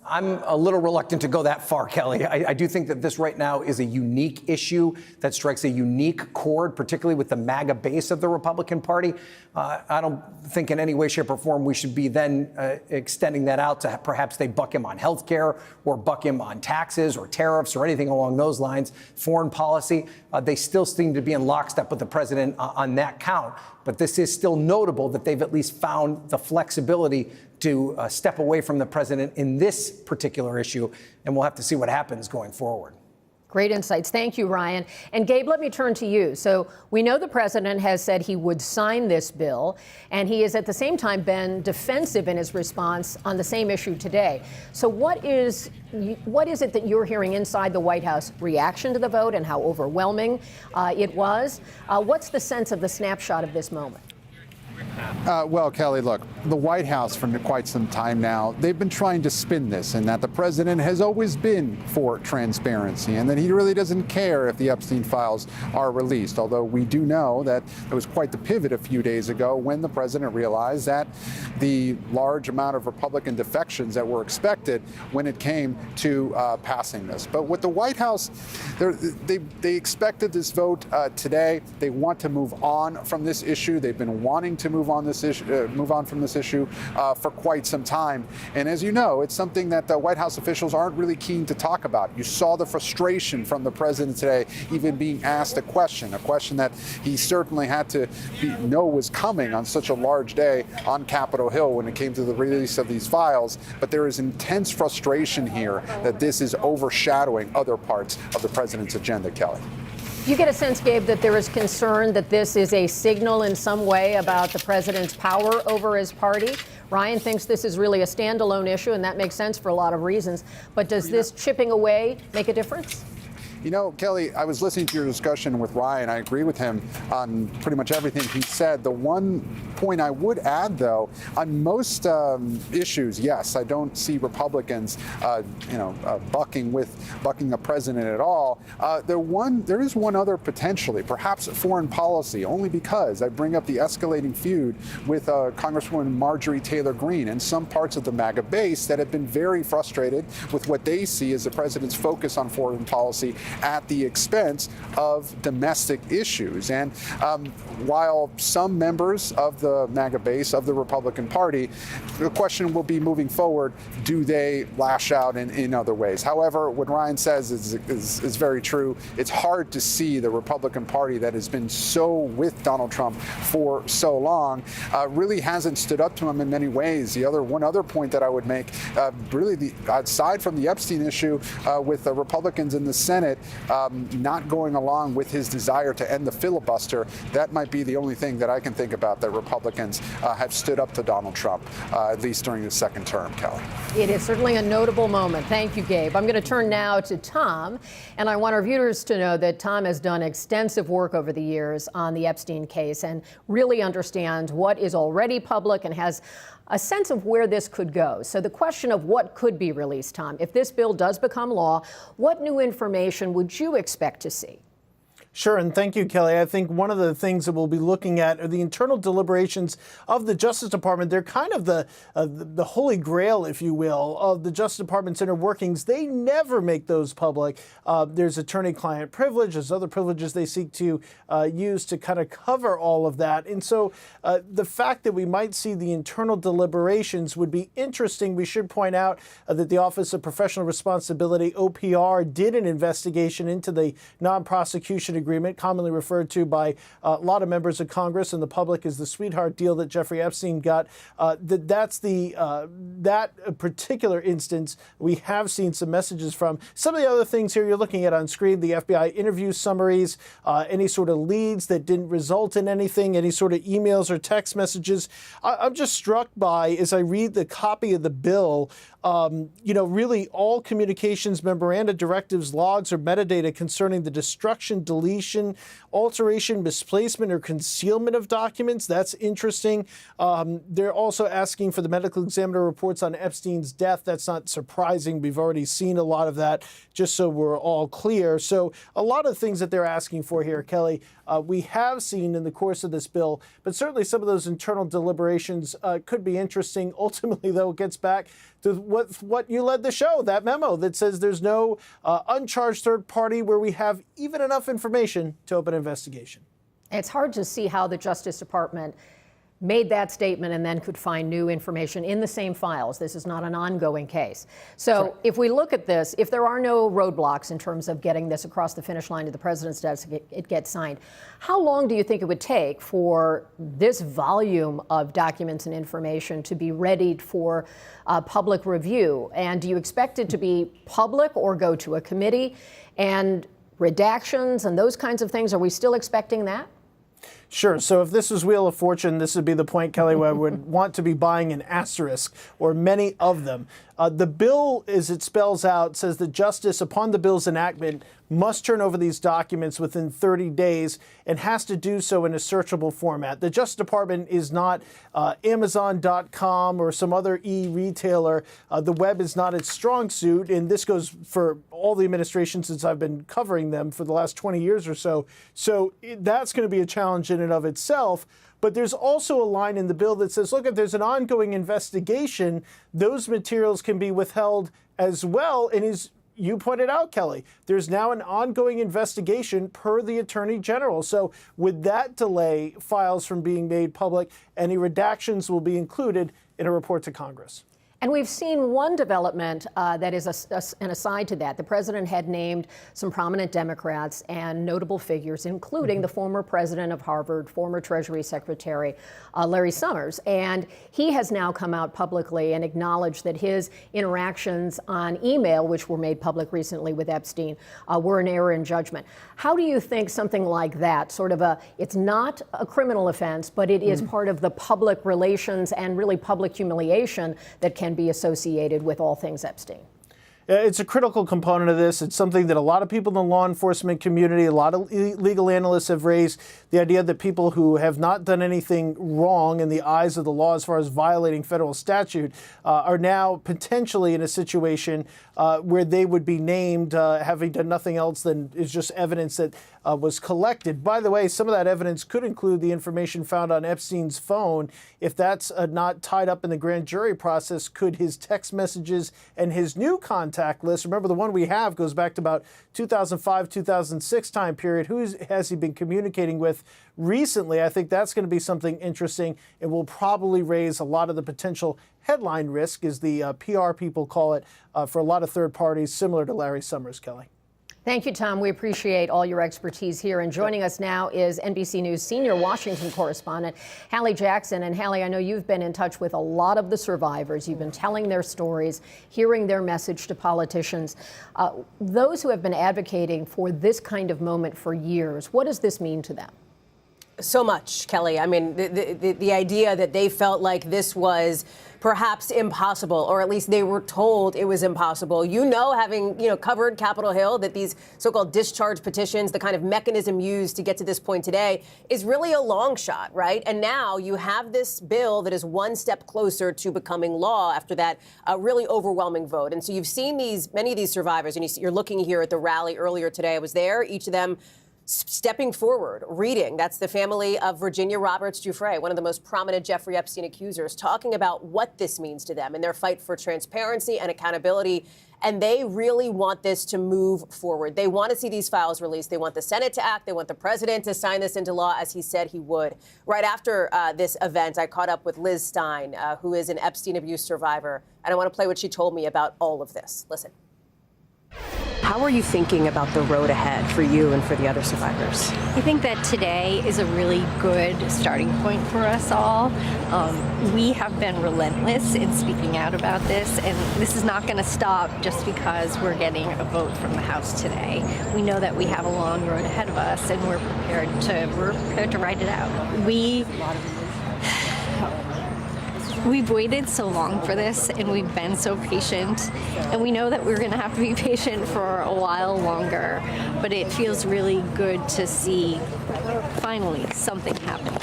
I'm a little reluctant to go that far, Kelly. I do think that this right now is a unique issue that strikes a unique chord, particularly with the MAGA base of the Republican Party. I don't think in any way, shape, or form we should be then extending that out to perhaps they buck him on health care or buck him on taxes or tariffs or anything along those lines, foreign policy. They still seem to be in lockstep with the president on that count. But this is still notable that they've at least found the flexibility to step away from the president in this particular issue, and we'll have to see what happens going forward. Great insights. Thank you, Ryan. And Gabe, let me turn to you. So we know the president has said he would sign this bill, and he has at the same time been defensive in his response on the same issue today. So what is it that you're hearing inside the White House reaction to the vote and how overwhelming it was? What's the sense of the snapshot of this moment? Well, Kelly, look, the White House for quite some time now, they've been trying to spin this and that the president has always been for transparency and that he really doesn't care if the Epstein files are released. Although we do know that there was quite the pivot a few days ago when the president realized that the large amount of Republican defections that were expected when it came to passing this. But with the White House, they expected this vote today. They want to move on from this issue. They've been wanting to move on from this issue for quite some time. And as you know, it's something that the White House officials aren't really keen to talk about. You saw the frustration from the president today, even being asked a question that he certainly had to know was coming on such a large day on Capitol Hill when it came to the release of these files. But there is intense frustration here that this is overshadowing other parts of the president's agenda, Kelly. You get a sense, Gabe, that there is concern that this is a signal in some way about the president's power over his party. Ryan thinks this is really a standalone issue, and that makes sense for a lot of reasons. But does this chipping away make a difference? You know, Kelly, I was listening to your discussion with Ryan. I agree with him on pretty much everything he said. The one point I would add, though, on most issues, yes, I don't see Republicans, bucking the president at all. There is one other potentially, perhaps foreign policy, only because I bring up the escalating feud with Congresswoman Marjorie Taylor Greene and some parts of the MAGA base that have been very frustrated with what they see as the president's focus on foreign policy at the expense of domestic issues. And while some members of the MAGA base of the Republican Party, the question will be moving forward, do they lash out in other ways? However, what Ryan says is very true. It's hard to see the Republican Party that has been so with Donald Trump for so long really hasn't stood up to him in many ways. One other point that I would make, aside from the Epstein issue with the Republicans in the Senate not going along with his desire to end the filibuster, that might be the only thing that I can think about that Republicans have stood up to Donald Trump, at least during his second term, Kelly. It is certainly a notable moment. Thank you, Gabe. I'm going to turn now to Tom, and I want our viewers to know that Tom has done extensive work over the years on the Epstein case and really understands what is already public and has a sense of where this could go. So the question of what could be released, Tom, if this bill does become law, what new information would you expect to see? Sure, and thank you, Kelly. I think one of the things that we'll be looking at are the internal deliberations of the Justice Department. They're kind of the holy grail, if you will, of the Justice Department's inner workings. They never make those public. There's attorney-client privilege. There's other privileges they seek to use to kind of cover all of that. And so the fact that we might see the internal deliberations would be interesting. We should point out that the Office of Professional Responsibility, OPR, did an investigation into the non-prosecution agreement, commonly referred to by a lot of members of Congress and the public as the sweetheart deal that Jeffrey Epstein got. That's that particular instance we have seen some messages from. Some of the other things here you're looking at on screen, the FBI interview summaries, any sort of leads that didn't result in anything, any sort of emails or text messages. I'm just struck by, as I read the copy of the bill, really all communications, memoranda, directives, logs, or metadata concerning the destruction, deletion, alteration, misplacement, or concealment of documents. That's interesting. They're also asking for the medical examiner reports on Epstein's death. That's not surprising. We've already seen a lot of that, just so we're all clear. So a lot of things that they're asking for here, Kelly, we have seen in the course of this bill, but certainly some of those internal deliberations could be interesting. Ultimately, though, it gets back to what you led the show, that memo that says there's no uncharged third party where we have even enough information to open an investigation. It's hard to see how the Justice Department made that statement and then could find new information in the same files. This is not an ongoing case. So if we look at this, if there are no roadblocks in terms of getting this across the finish line to the president's desk, it gets signed, how long do you think it would take for this volume of documents and information to be readied for public review? And do you expect it to be public or go to a committee? And redactions and those kinds of things, are we still expecting that? Sure. So if this was Wheel of Fortune, this would be the point, Kelly, where I would want to be buying an asterisk or many of them. The bill, as it spells out, says that Justice, upon the bill's enactment, must turn over these documents within 30 days and has to do so in a searchable format. The Justice Department is not Amazon.com or some other e-retailer. The web is not its strong suit, and this goes for all the administrations since I've been covering them for the last 20 years or so. So that's going to be a challenge in and of itself. But there's also a line in the bill that says, look, if there's an ongoing investigation, those materials can be withheld as well. And as you pointed out, Kelly, there's now an ongoing investigation per the Attorney General. So would that delay files from being made public? Any redactions will be included in a report to Congress. And we've seen one development that is an aside to that. The president had named some prominent Democrats and notable figures, including the former president of Harvard, former Treasury Secretary Larry Summers. And he has now come out publicly and acknowledged that his interactions on email, which were made public recently with Epstein, were an error in judgment. How do you think something like that, it's not a criminal offense, but it is part of the public relations and really public humiliation that can be associated with all things Epstein? It's a critical component of this. It's something that a lot of people in the law enforcement community, a lot of legal analysts have raised, the idea that people who have not done anything wrong in the eyes of the law as far as violating federal statute are now potentially in a situation where they would be named having done nothing else than is just evidence that was collected. By the way, some of that evidence could include the information found on Epstein's phone. If that's not tied up in the grand jury process, could his text messages and his new contact list, remember the one we have goes back to about 2005, 2006 time period, who has he been communicating with recently? I think that's going to be something interesting. It will probably raise a lot of the potential headline risk, as the PR people call it, for a lot of third parties, similar to Larry Summers, Kelly. Thank you, Tom. We appreciate all your expertise here. And joining us now is NBC News senior Washington correspondent Hallie Jackson. And Hallie, I know you've been in touch with a lot of the survivors. You've been telling their stories, hearing their message to politicians. Those who have been advocating for this kind of moment for years, what does this mean to them? So much, Kelly. I mean, the idea that they felt like this was perhaps impossible, or at least they were told it was impossible. Having, covered Capitol Hill, that these so-called discharge petitions, the kind of mechanism used to get to this point today, is really a long shot, right? And now you have this bill that is one step closer to becoming law after that really overwhelming vote. And so you've seen many of these survivors, and you're looking here at the rally earlier today. I was there. Each of them stepping forward, reading. That's the family of Virginia Roberts Giuffre, one of the most prominent Jeffrey Epstein accusers, talking about what this means to them in their fight for transparency and accountability. And they really want this to move forward. They want to see these files released. They want the Senate to act. They want the president to sign this into law, as he said he would. Right after this event, I caught up with Liz Stein, who is an Epstein abuse survivor. And I want to play what she told me about all of this. Listen. How are you thinking about the road ahead for you and for the other survivors? I think that today is a really good starting point for us all. We have been relentless in speaking out about this, and this is not going to stop just because we're getting a vote from the House today. We know that we have a long road ahead of us, and we're prepared to ride it out. We've waited so long for this, and we've been so patient, and we know that we're going to have to be patient for a while longer, but it feels really good to see finally something happen.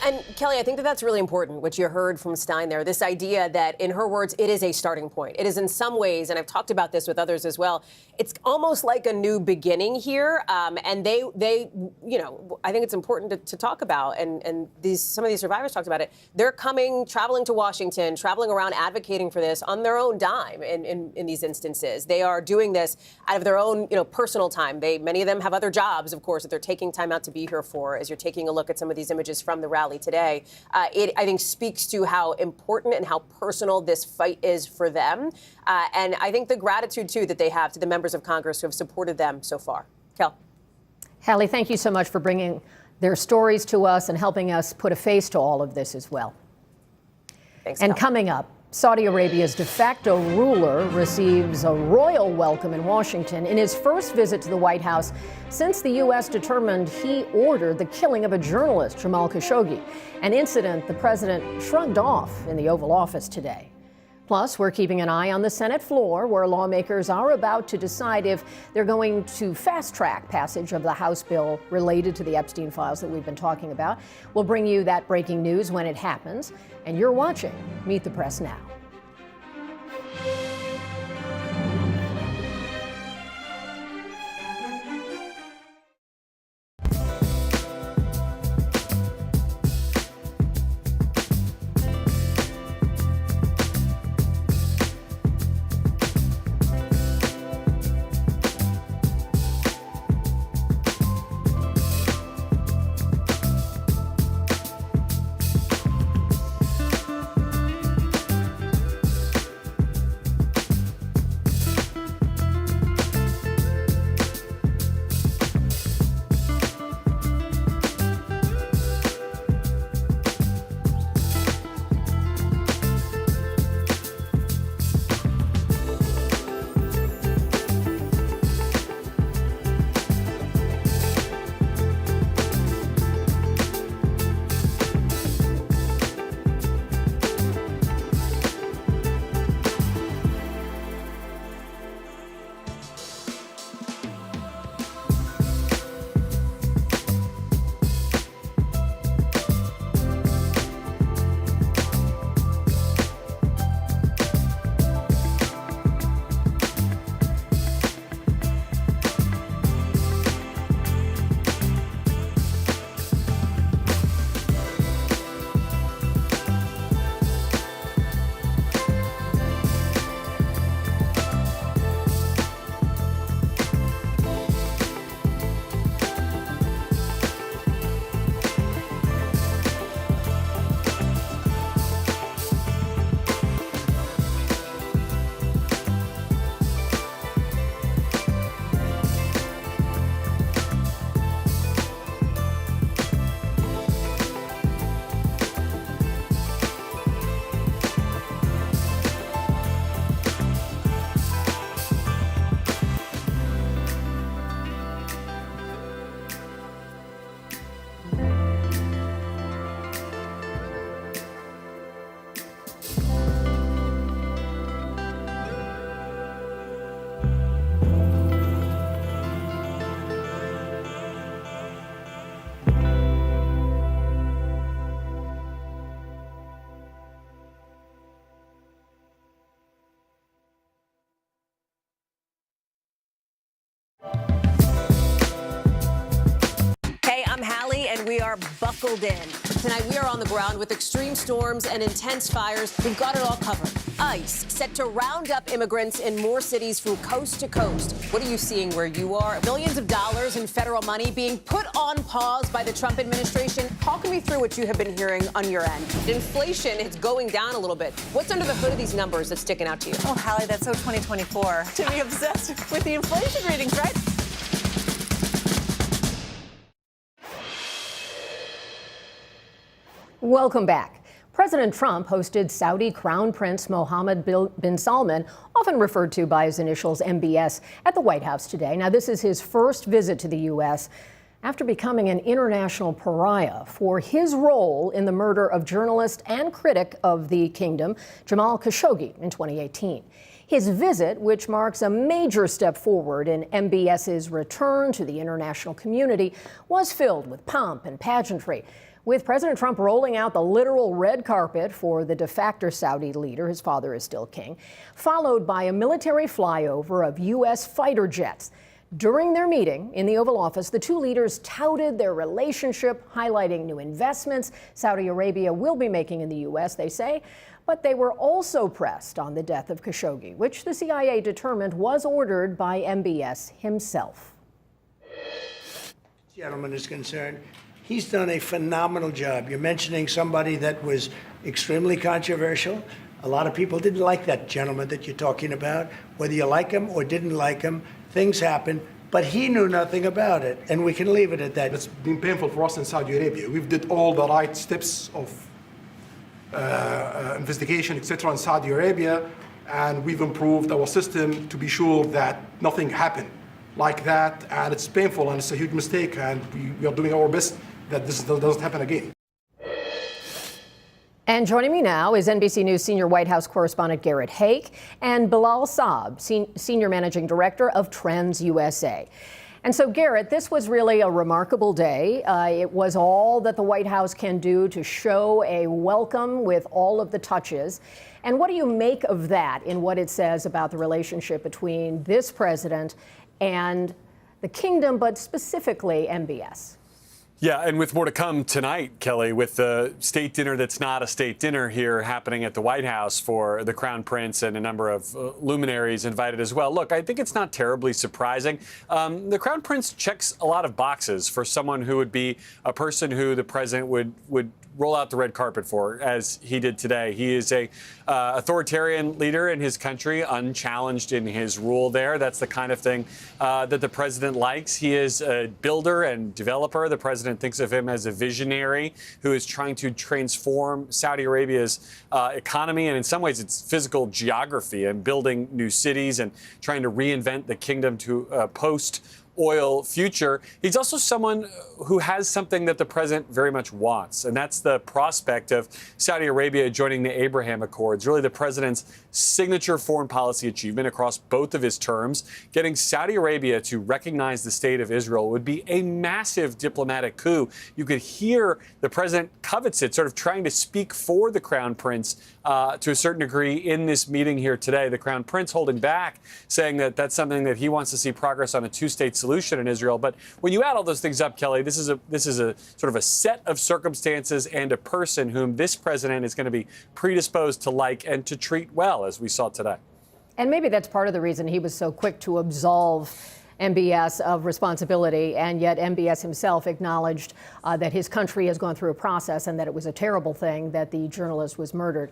And Kelly, I think that that's really important, what you heard from Stein there, this idea that, in her words, it is a starting point. It is in some ways, and I've talked about this with others as well, it's almost like a new beginning here. And they, you know, I think it's important to talk about, and some of these survivors talked about it. They're traveling to Washington, traveling around advocating for this on their own dime in these instances. They are doing this out of their own, personal time. Many of them have other jobs, of course, that they're taking time out to be here for. As you're taking a look at some of these images from the rally today, it, I think, speaks to how important and how personal this fight is for them. And I think the gratitude, too, that they have to the members of Congress who have supported them so far. Kel. Hallie, thank you so much for bringing their stories to us and helping us put a face to all of this as well. Thanks, and Kel. coming up, Saudi Arabia's de facto ruler receives a royal welcome in Washington in his first visit to the White House since the U.S. determined he ordered the killing of a journalist, Jamal Khashoggi, an incident the president shrugged off in the Oval Office today. Plus, we're keeping an eye on the Senate floor, where lawmakers are about to decide if they're going to fast-track passage of the House bill related to the Epstein files that we've been talking about. We'll bring you that breaking news when it happens. And you're watching Meet the Press Now. we are buckled in. Tonight, we are on the ground with extreme storms and intense fires. We've got it all covered. ICE set to round up immigrants in more cities from coast to coast. What are you seeing where you are? Billions of dollars in federal money being put on pause by the Trump administration. Talk me through what you have been hearing on your end. Inflation is going down a little bit. What's under the hood of these numbers that's sticking out to you? Oh, Hallie, that's so 2024 to be obsessed with the inflation readings, right? Welcome back. President Trump hosted Saudi Crown Prince Mohammed bin Salman, often referred to by his initials MBS, at the White House today. Now, this is his first visit to the U.S. after becoming an international pariah for his role in the murder of journalist and critic of the kingdom, Jamal Khashoggi, in 2018. His visit, which marks a major step forward in MBS's return to the international community, was filled with pomp and pageantry, with President Trump rolling out the literal red carpet for the de facto Saudi leader, his father is still king, followed by a military flyover of U.S. fighter jets. During their meeting in the Oval Office, the two leaders touted their relationship, highlighting new investments Saudi Arabia will be making in the U.S., they say. But they were also pressed on the death of Khashoggi, which the CIA determined was ordered by MBS himself. Gentleman is concerned. He's done a phenomenal job. You're mentioning somebody that was extremely controversial. A lot of people didn't like that gentleman that you're talking about. Whether you like him or didn't like him, things happen. But he knew nothing about it, and we can leave it at that. It's been painful for us in Saudi Arabia. We've did all the right steps of investigation, etc., in Saudi Arabia, and we've improved our system to be sure that nothing happened like that. And it's painful, and it's a huge mistake, and we are doing our best that this doesn't happen again. And joining me now is NBC News senior White House correspondent Garrett Haake and Bilal Saab, senior managing director of Trends USA. And so, Garrett, this was really a remarkable day. It was all that the White House can do to show a welcome with all of the touches. And what do you make of that in what it says about the relationship between this president and the kingdom, but specifically MBS? Yeah, and with more to come tonight, Kelly, with the state dinner that's not a state dinner here happening at the White House for the Crown Prince and a number of luminaries invited as well. Look, I think it's not terribly surprising. The Crown Prince checks a lot of boxes for someone who would be a person who the president would roll out the red carpet for, as he did today. He is a authoritarian leader in his country, unchallenged in his rule there. That's the kind of thing that the president likes. He is a builder and developer. The president thinks of him as a visionary who is trying to transform Saudi Arabia's economy and in some ways its physical geography, and building new cities and trying to reinvent the kingdom to post-oil future. He's also someone who has something that the president very much wants, and that's the prospect of Saudi Arabia joining the Abraham Accords, really the president's signature foreign policy achievement across both of his terms. Getting Saudi Arabia to recognize the state of Israel would be a massive diplomatic coup. You could hear the president covets it, sort of trying to speak for the Crown Prince to a certain degree in this meeting here today. The Crown Prince holding back, saying that that's something that he wants to see progress on a two-state solution in Israel. But when you add all those things up, Kelly, this is a sort of a set of circumstances and a person whom this president is going to be predisposed to like and to treat well, as we saw today. And maybe that's part of the reason he was so quick to absolve MBS of responsibility, and yet MBS himself acknowledged that his country has gone through a process and that it was a terrible thing that the journalist was murdered.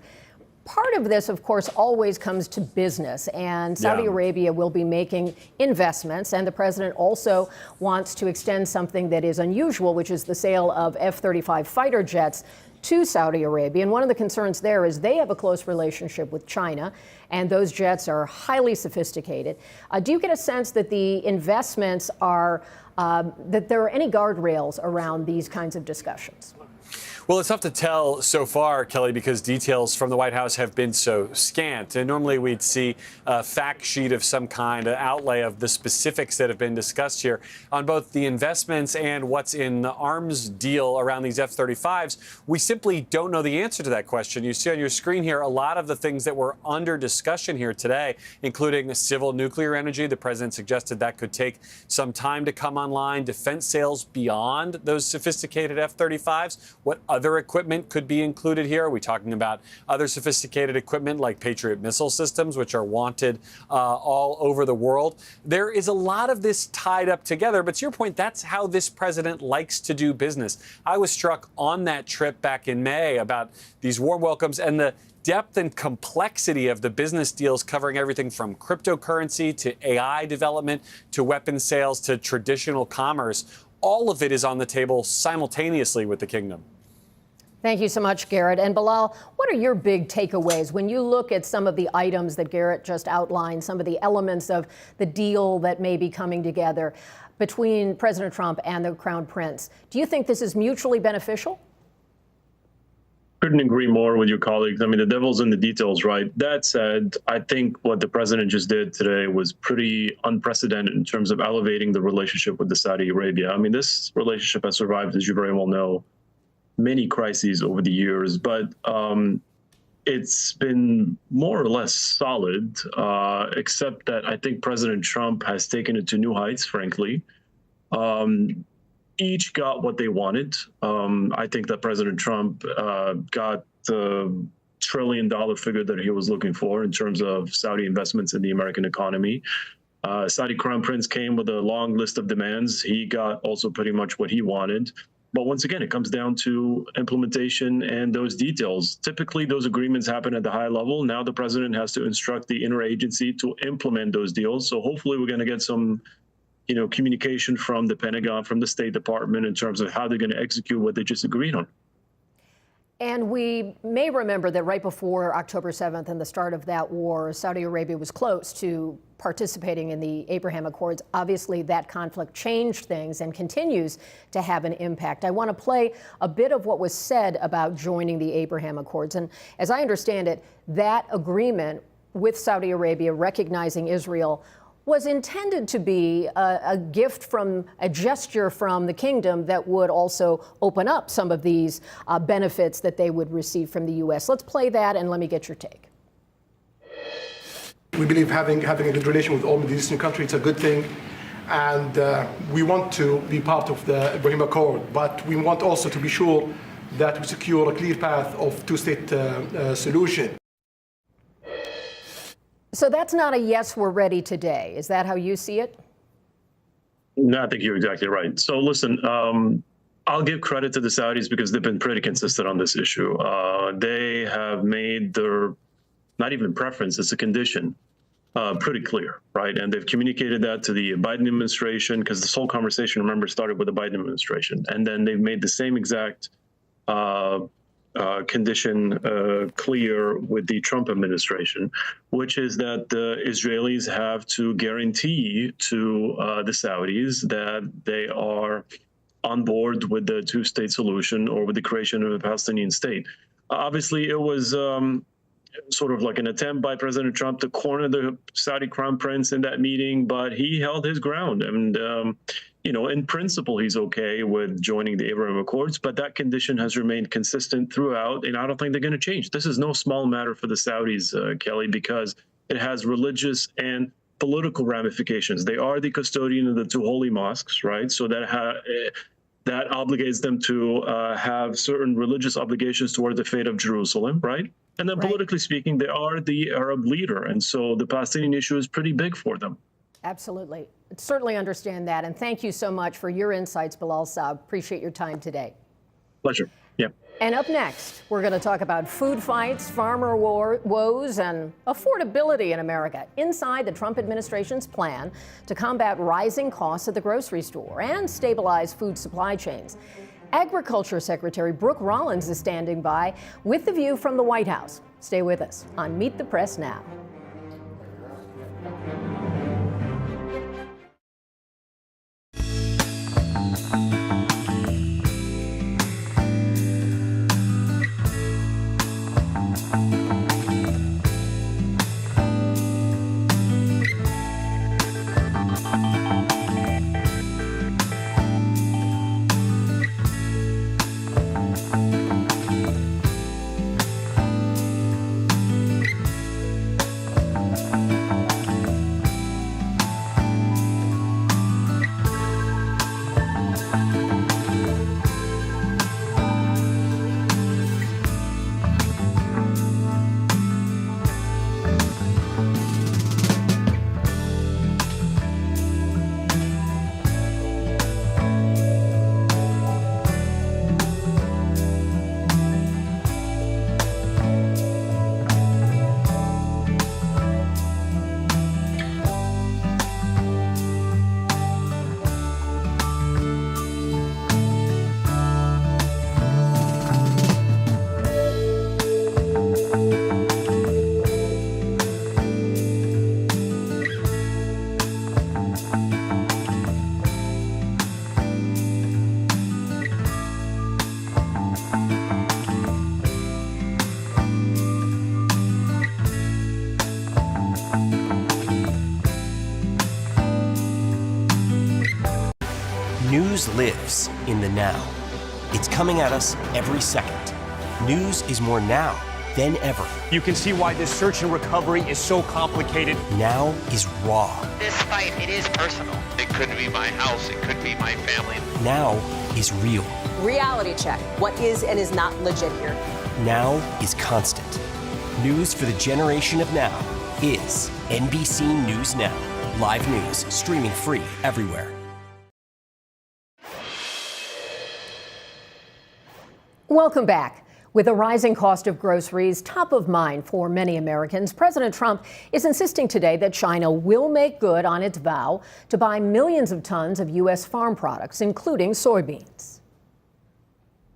Part of this, of course, always comes to business, and Saudi Arabia will be making investments, and the president also wants to extend something that is unusual, which is the sale of F-35 fighter jets to Saudi Arabia. And one of the concerns there is they have a close relationship with China, and those jets are highly sophisticated. Do you get a sense that the investments are, that there are any guardrails around these kinds of discussions? Well, it's tough to tell so far, Kelly, because details from the White House have been so scant. And normally we'd see a fact sheet of some kind, an outlay of the specifics that have been discussed here on both the investments and what's in the arms deal around these F-35s. We simply don't know the answer to that question. You see on your screen here a lot of the things that were under discussion here today, including civil nuclear energy. The president suggested that could take some time to come online. Defense sales beyond those sophisticated F-35s. What other equipment could be included here? Are we talking about other sophisticated equipment like Patriot missile systems, which are wanted all over the world? There is a lot of this tied up together, but to your point, that's how this president likes to do business. I was struck on that trip back in May about these warm welcomes and the depth and complexity of the business deals covering everything from cryptocurrency to AI development to weapons sales to traditional commerce. All of it is on the table simultaneously with the kingdom. Thank you so much, Garrett. And Bilal, what are your big takeaways when you look at some of the items that Garrett just outlined, some of the elements of the deal that may be coming together between President Trump and the Crown Prince? Do you think this is mutually beneficial? Couldn't agree more with your colleagues. I mean, the devil's in the details, right? That said, I think what the president just did today was pretty unprecedented in terms of elevating the relationship with Saudi Arabia. I mean, this relationship has survived, as you very well know, many crises over the years, but it's been more or less solid, except that I think President Trump has taken it to new heights, frankly. Each got what they wanted. I think that President Trump got the $1 trillion figure that he was looking for in terms of Saudi investments in the American economy. Saudi Crown Prince came with a long list of demands. He got also pretty much what he wanted. But once again, it comes down to implementation and those details. Typically, those agreements happen at the high level. Now the president has to instruct the interagency to implement those deals. So hopefully we're going to get some communication from the Pentagon, from the State Department in terms of how they're going to execute what they just agreed on. And we may remember that right before October 7th and the start of that war, Saudi Arabia was close to participating in the Abraham Accords. Obviously, that conflict changed things and continues to have an impact. I want to play a bit of what was said about joining the Abraham Accords. And as I understand it, that agreement with Saudi Arabia recognizing Israel was intended to be a gift from a gesture from the kingdom that would also open up some of these benefits that they would receive from the U.S. Let's play that and let me get your take. We believe having a good relation with all Middle Eastern countries is a good thing, and we want to be part of the Abraham Accord, but we want also to be sure that we secure a clear path of two-state solution. So that's not a yes, we're ready today. Is that how you see it? No, I think you're exactly right. So listen, I'll give credit to the Saudis because they've been pretty consistent on this issue. They have made their, not even preference, it's a condition, pretty clear, right? And they've communicated that to the Biden administration because this whole conversation, remember, started with the Biden administration. And then they've made the same exact condition clear with the Trump administration, which is that the Israelis have to guarantee to the Saudis that they are on board with the two-state solution or with the creation of a Palestinian state. Obviously, it was sort of like an attempt by President Trump to corner the Saudi Crown Prince in that meeting, but he held his ground. And, in principle, he's okay with joining the Abraham Accords, but that condition has remained consistent throughout, and I don't think they're going to change. This is no small matter for the Saudis, Kelly, because it has religious and political ramifications. They are the custodian of the two holy mosques, right? So that obligates them to have certain religious obligations toward the fate of Jerusalem, right? And then politically speaking, they are the Arab leader. And so the Palestinian issue is pretty big for them. Absolutely. Certainly understand that. And thank you so much for your insights, Bilal Saab. Appreciate your time today. Pleasure. Yeah. And up next, we're going to talk about food fights, farmer woes, and affordability in America inside the Trump administration's plan to combat rising costs at the grocery store and stabilize food supply chains. Agriculture Secretary Brooke Rollins is standing by with the view from the White House. Stay with us on Meet the Press Now. News lives in the now. It's coming at us every second. News is more now than ever. You can see why this search and recovery is so complicated. Now is raw. This fight, it is personal. It could be my house, it could be my family. Now is real. Reality check. What is and is not legit here? Now is constant. News for the generation of now is NBC News Now. Live news, streaming free everywhere. Welcome back. With a rising cost of groceries top of mind for many Americans, President Trump is insisting today that China will make good on its vow to buy millions of tons of U.S. farm products, including soybeans.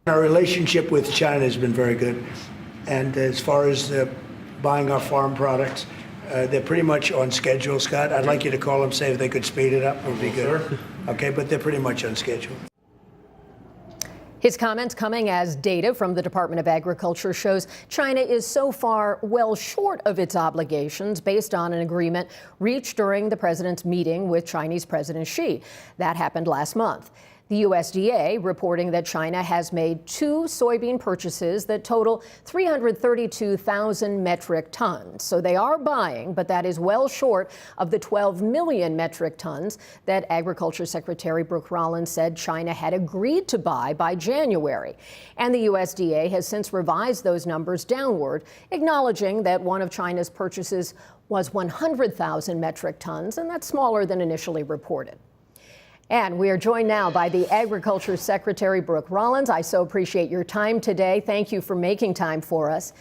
Our relationship with China has been very good. And as far as buying our farm products, they're pretty much on schedule, Scott. I'd like you to call them, say if they could speed it up, it would be good. Okay, but they're pretty much on schedule. His comments coming as data from the Department of Agriculture shows China is so far well short of its obligations based on an agreement reached during the president's meeting with Chinese President Xi. That happened last month. The USDA reporting that China has made 2 soybean purchases that total 332,000 metric tons. So they are buying, but that is well short of the 12 million metric tons that Agriculture Secretary Brooke Rollins said China had agreed to buy by January. And the USDA has since revised those numbers downward, acknowledging that one of China's purchases was 100,000 metric tons, and that's smaller than initially reported. And we are joined now by the Agriculture Secretary, Brooke Rollins. I so appreciate your time today. Thank you for making time for us.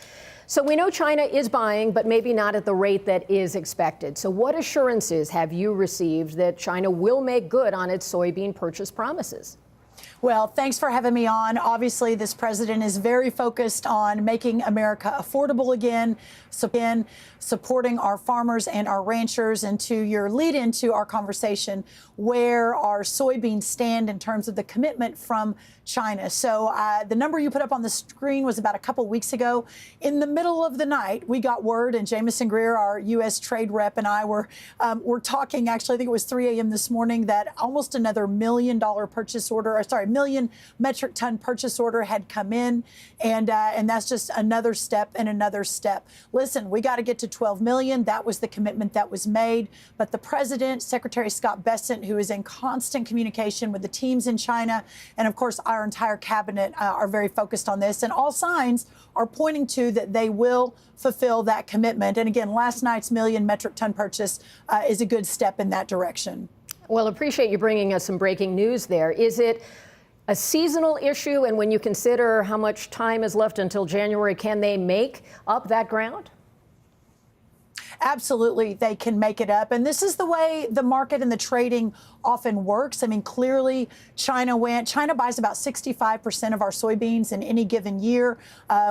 So we know China is buying, but maybe not at the rate that is expected. So what assurances have you received that China will make good on its soybean purchase promises? Well, thanks for having me on. Obviously, this president is very focused on making America affordable again, supporting our farmers and our ranchers. And to your lead into our conversation, where our soybeans stand in terms of the commitment from China. So the number you put up on the screen was about a couple weeks ago. In the middle of the night, we got word, and Jamison Greer, our U.S. trade rep, and I were talking, actually, I think it was 3 a.m. this morning, that almost another $1 million purchase order, or sorry, 1 million metric ton purchase order had come in. And that's just another step and another step. Listen, we got to get to 12 million. That was the commitment that was made. But the president, Secretary Scott Bessent, who is in constant communication with the teams in China, and of course, our entire cabinet are very focused on this. And all signs are pointing to that they will fulfill that commitment. And again, last night's 1 million metric ton purchase is a good step in that direction. Well, appreciate you bringing us some breaking news there. Is it a seasonal issue? And when you consider how much time is left until January, can they make up that ground? Absolutely, they can make it up. And this is the way the market and the trading often works. I mean, clearly, China buys about 65% of our soybeans in any given year.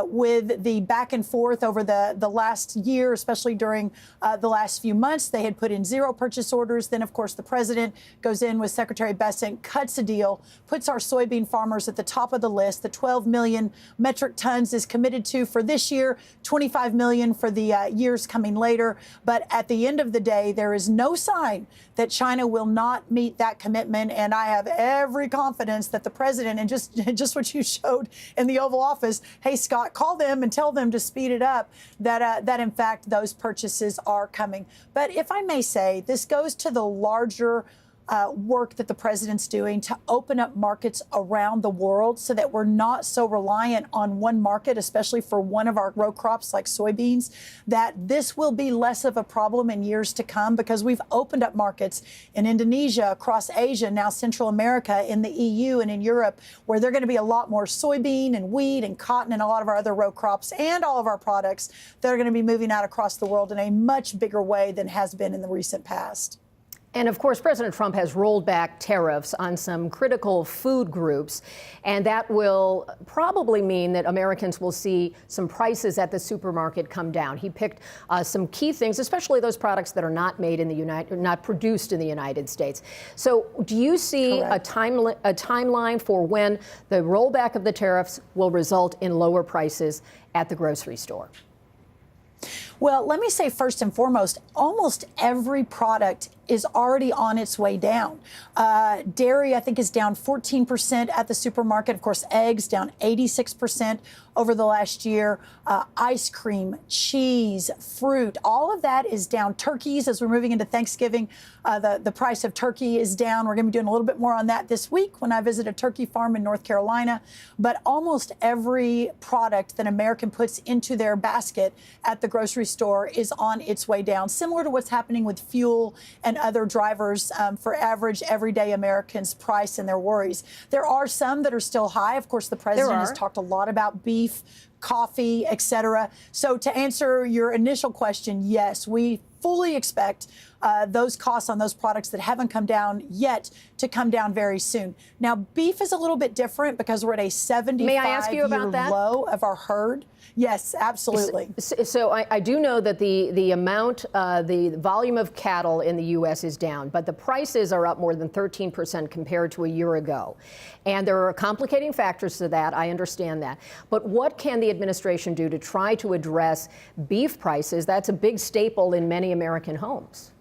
With the back and forth over the last year, especially during the last few months, they had put in 0 purchase orders. Then, of course, the president goes in with Secretary Bessent, cuts a deal, puts our soybean farmers at the top of the list. The 12 million metric tons is committed to for this year, 25 million for the years coming later. But at the end of the day, there is no sign that China will not meet that commitment. And I have every confidence that the president, and just what you showed in the Oval Office, hey, Scott, call them and tell them to speed it up, that in fact, those purchases are coming. But if I may say, this goes to the larger work that the president's doing to open up markets around the world so that we're not so reliant on one market, especially for one of our row crops like soybeans, that this will be less of a problem in years to come because we've opened up markets in Indonesia, across Asia, now Central America, in the EU and in Europe, where they're going to be a lot more soybean and wheat and cotton and a lot of our other row crops and all of our products that are going to be moving out across the world in a much bigger way than has been in the recent past. And of course, President Trump has rolled back tariffs on some critical food groups, and that will probably mean that Americans will see some prices at the supermarket come down. He picked some key things, especially those products that are not made in the not produced in the United States. So, do you see a timeline for when the rollback of the tariffs will result in lower prices at the grocery store? Well, let me say first and foremost, almost every product is already on its way down. Dairy, I think, is down 14% at the supermarket. Of course, eggs down 86% over the last year. Ice cream, cheese, fruit, all of that is down. Turkeys, as we're moving into Thanksgiving, the price of turkey is down. We're going to be doing a little bit more on that this week when I visit a turkey farm in North Carolina. But almost every product that American puts into their basket at the grocery store is on its way down, similar to what's happening with fuel and other drivers for average everyday Americans' price and their worries. There are some that are still high. Of course, the president has talked a lot about beef, coffee, etc. So to answer your initial question, yes, we fully expect those costs on those products that haven't come down yet to come down very soon. Now, beef is a little bit different because we're at a 75-year low of our herd. Yes, absolutely. So I do know that the amount, the volume of cattle in the U.S. is down, but the prices are up more than 13% compared to a year ago. And there are complicating factors to that. I understand that. But what can the administration do to try to address beef prices? That's a big staple in many American homes.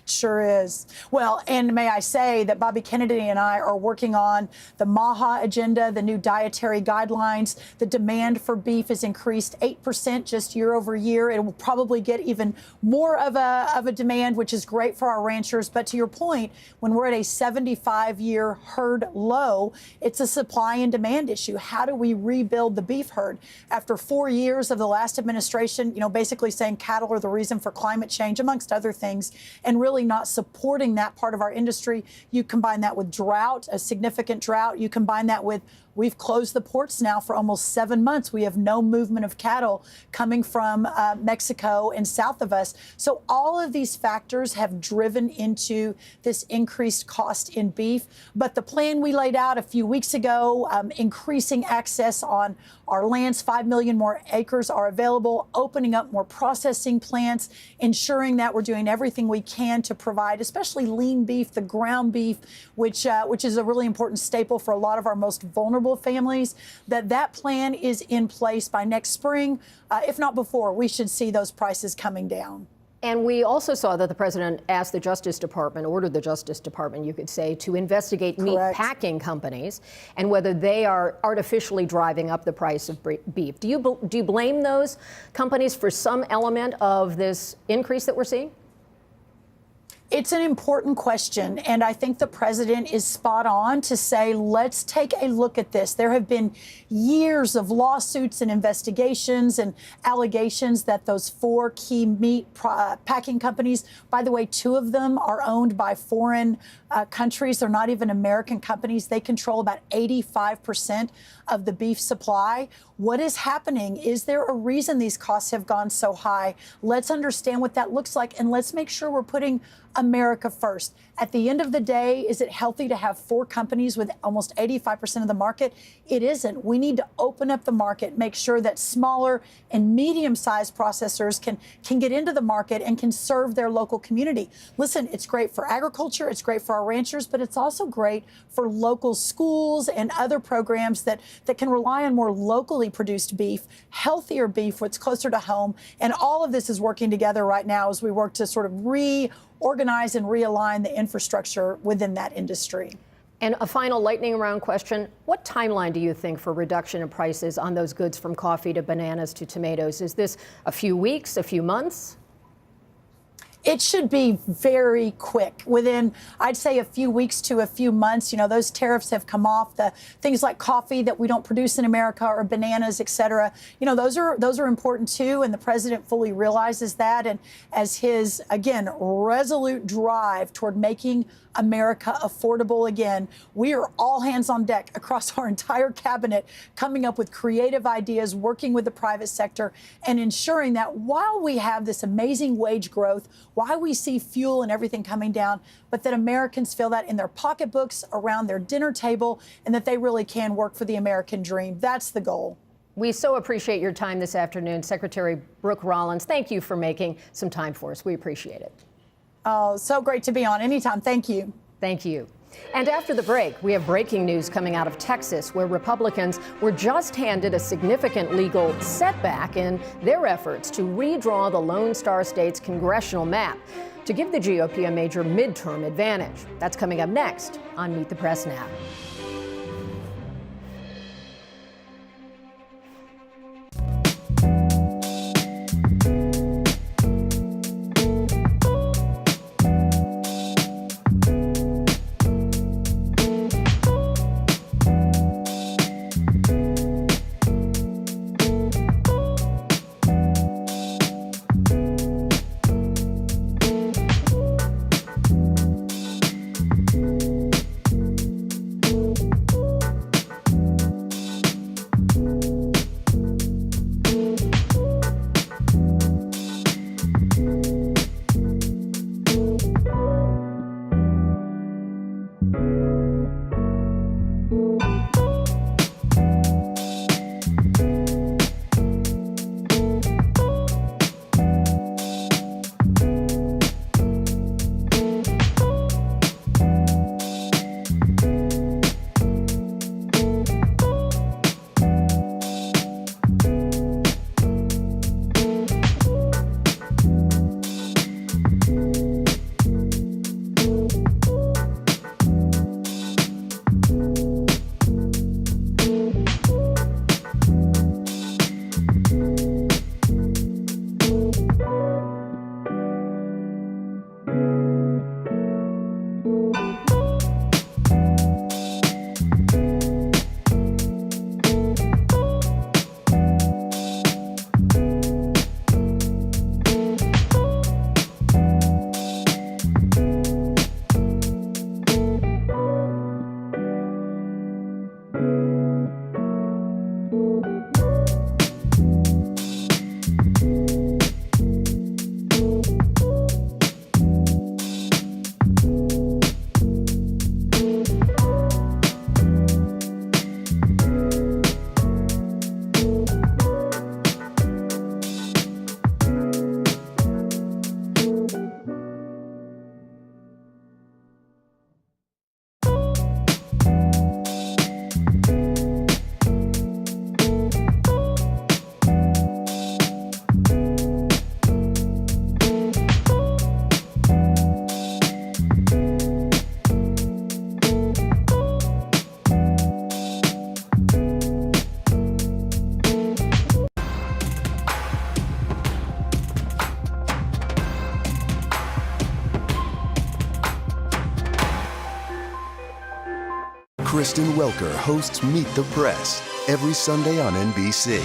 Sure is. Well, and may I say that Bobby Kennedy and I are working on the MAHA agenda, the new dietary guidelines. The demand for beef has increased 8% just year over year. It will probably get even more of a demand, which is great for our ranchers. But to your point, when we're at a 75-year herd low, it's a supply and demand issue. How do we rebuild the beef herd? After 4 years of the last administration, basically saying cattle are the reason for climate change, amongst other things, and really not supporting that part of our industry. You combine that with drought, a significant drought. You combine that with we've closed the ports now for almost 7 months. We have no movement of cattle coming from Mexico and south of us. So all of these factors have driven into this increased cost in beef. But the plan we laid out a few weeks ago, increasing access on our lands, 5 million more acres are available, opening up more processing plants, ensuring that we're doing everything we can to provide, especially lean beef, the ground beef, which is a really important staple for a lot of our most vulnerable families, that plan is in place by next spring. If not before, we should see those prices coming down. And we also saw that the president asked the Justice Department, ordered the Justice Department, you could say, to investigate meat packing companies and whether they are artificially driving up the price of beef. Do you blame those companies for some element of this increase that we're seeing? It's an important question, and I think the president is spot on to say, let's take a look at this. There have been years of lawsuits and investigations and allegations that those 4 key meat packing companies, by the way, 2 of them are owned by foreign countries. They're not even American companies. They control about 85% of the beef supply. What is happening? Is there a reason these costs have gone so high? Let's understand what that looks like, and let's make sure we're putting America first. At the end of the day, is it healthy to have 4 companies with almost 85% of the market? It isn't. We need to open up the market, make sure that smaller and medium-sized processors can get into the market and can serve their local community. Listen, it's great for agriculture, it's great for our ranchers, but it's also great for local schools and other programs that can rely on more locally produced beef, healthier beef, what's closer to home. And all of this is working together right now as we work to sort of reorganize and realign the infrastructure within that industry. And a final lightning round question. What timeline do you think for reduction in prices on those goods from coffee to bananas to tomatoes? Is this a few weeks, a few months? It should be very quick. Within, I'd say, a few weeks to a few months. Those tariffs have come off. The things like coffee that we don't produce in America or bananas, et cetera, those are important too. And the president fully realizes that. And as his, again, resolute drive toward making America affordable again, we are all hands on deck across our entire cabinet, coming up with creative ideas, working with the private sector, and ensuring that while we have this amazing wage growth, while we see fuel and everything coming down, but that Americans feel that in their pocketbooks, around their dinner table, and that they really can work for the American dream. That's the goal. We so appreciate your time this afternoon, Secretary Brooke Rollins. Thank you for making some time for us. We appreciate it. Oh, so great to be on anytime. Thank you. Thank you. And after the break, we have breaking news coming out of Texas, where Republicans were just handed a significant legal setback in their efforts to redraw the Lone Star State's congressional map to give the GOP a major midterm advantage. That's coming up next on Meet the Press Now. Kristen Welker hosts Meet the Press every Sunday on NBC.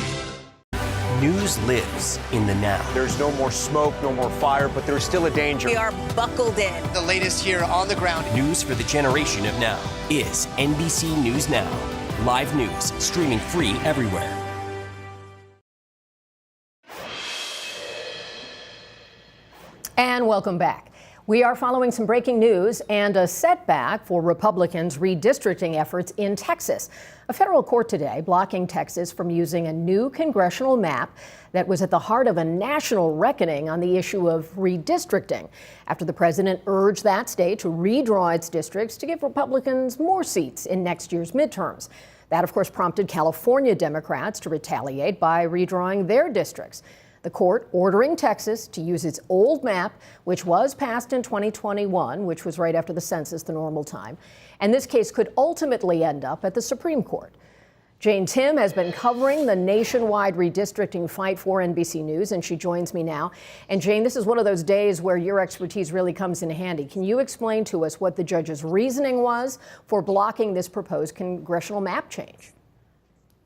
News lives in the now. There's no more smoke, no more fire, but there's still a danger. We are buckled in. The latest here on the ground. News for the generation of now is NBC News Now. Live news streaming free everywhere. And welcome back. We are following some breaking news and a setback for Republicans' redistricting efforts in Texas. A federal court today blocking Texas from using a new congressional map that was at the heart of a national reckoning on the issue of redistricting, after the president urged that state to redraw its districts to give Republicans more seats in next year's midterms. That, of course, prompted California Democrats to retaliate by redrawing their districts. The court ordering Texas to use its old map, which was passed in 2021, which was right after the census, the normal time. And this case could ultimately end up at the Supreme Court. Jane Tim has been covering the nationwide redistricting fight for NBC News, and she joins me now. And Jane, this is one of those days where your expertise really comes in handy. Can you explain to us what the judge's reasoning was for blocking this proposed congressional map change?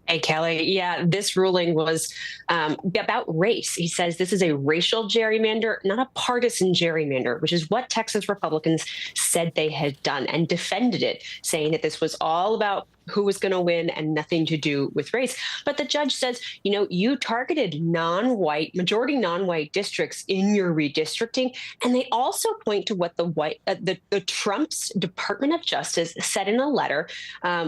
Hey, Kelly. Yeah, this ruling was about race. He says this is a racial gerrymander, not a partisan gerrymander, which is what Texas Republicans said they had done and defended it, saying that this was all about who was going to win and nothing to do with race. But the judge says, you targeted majority non-white districts in your redistricting. And they also point to what the Trump's Department of Justice said in a letter,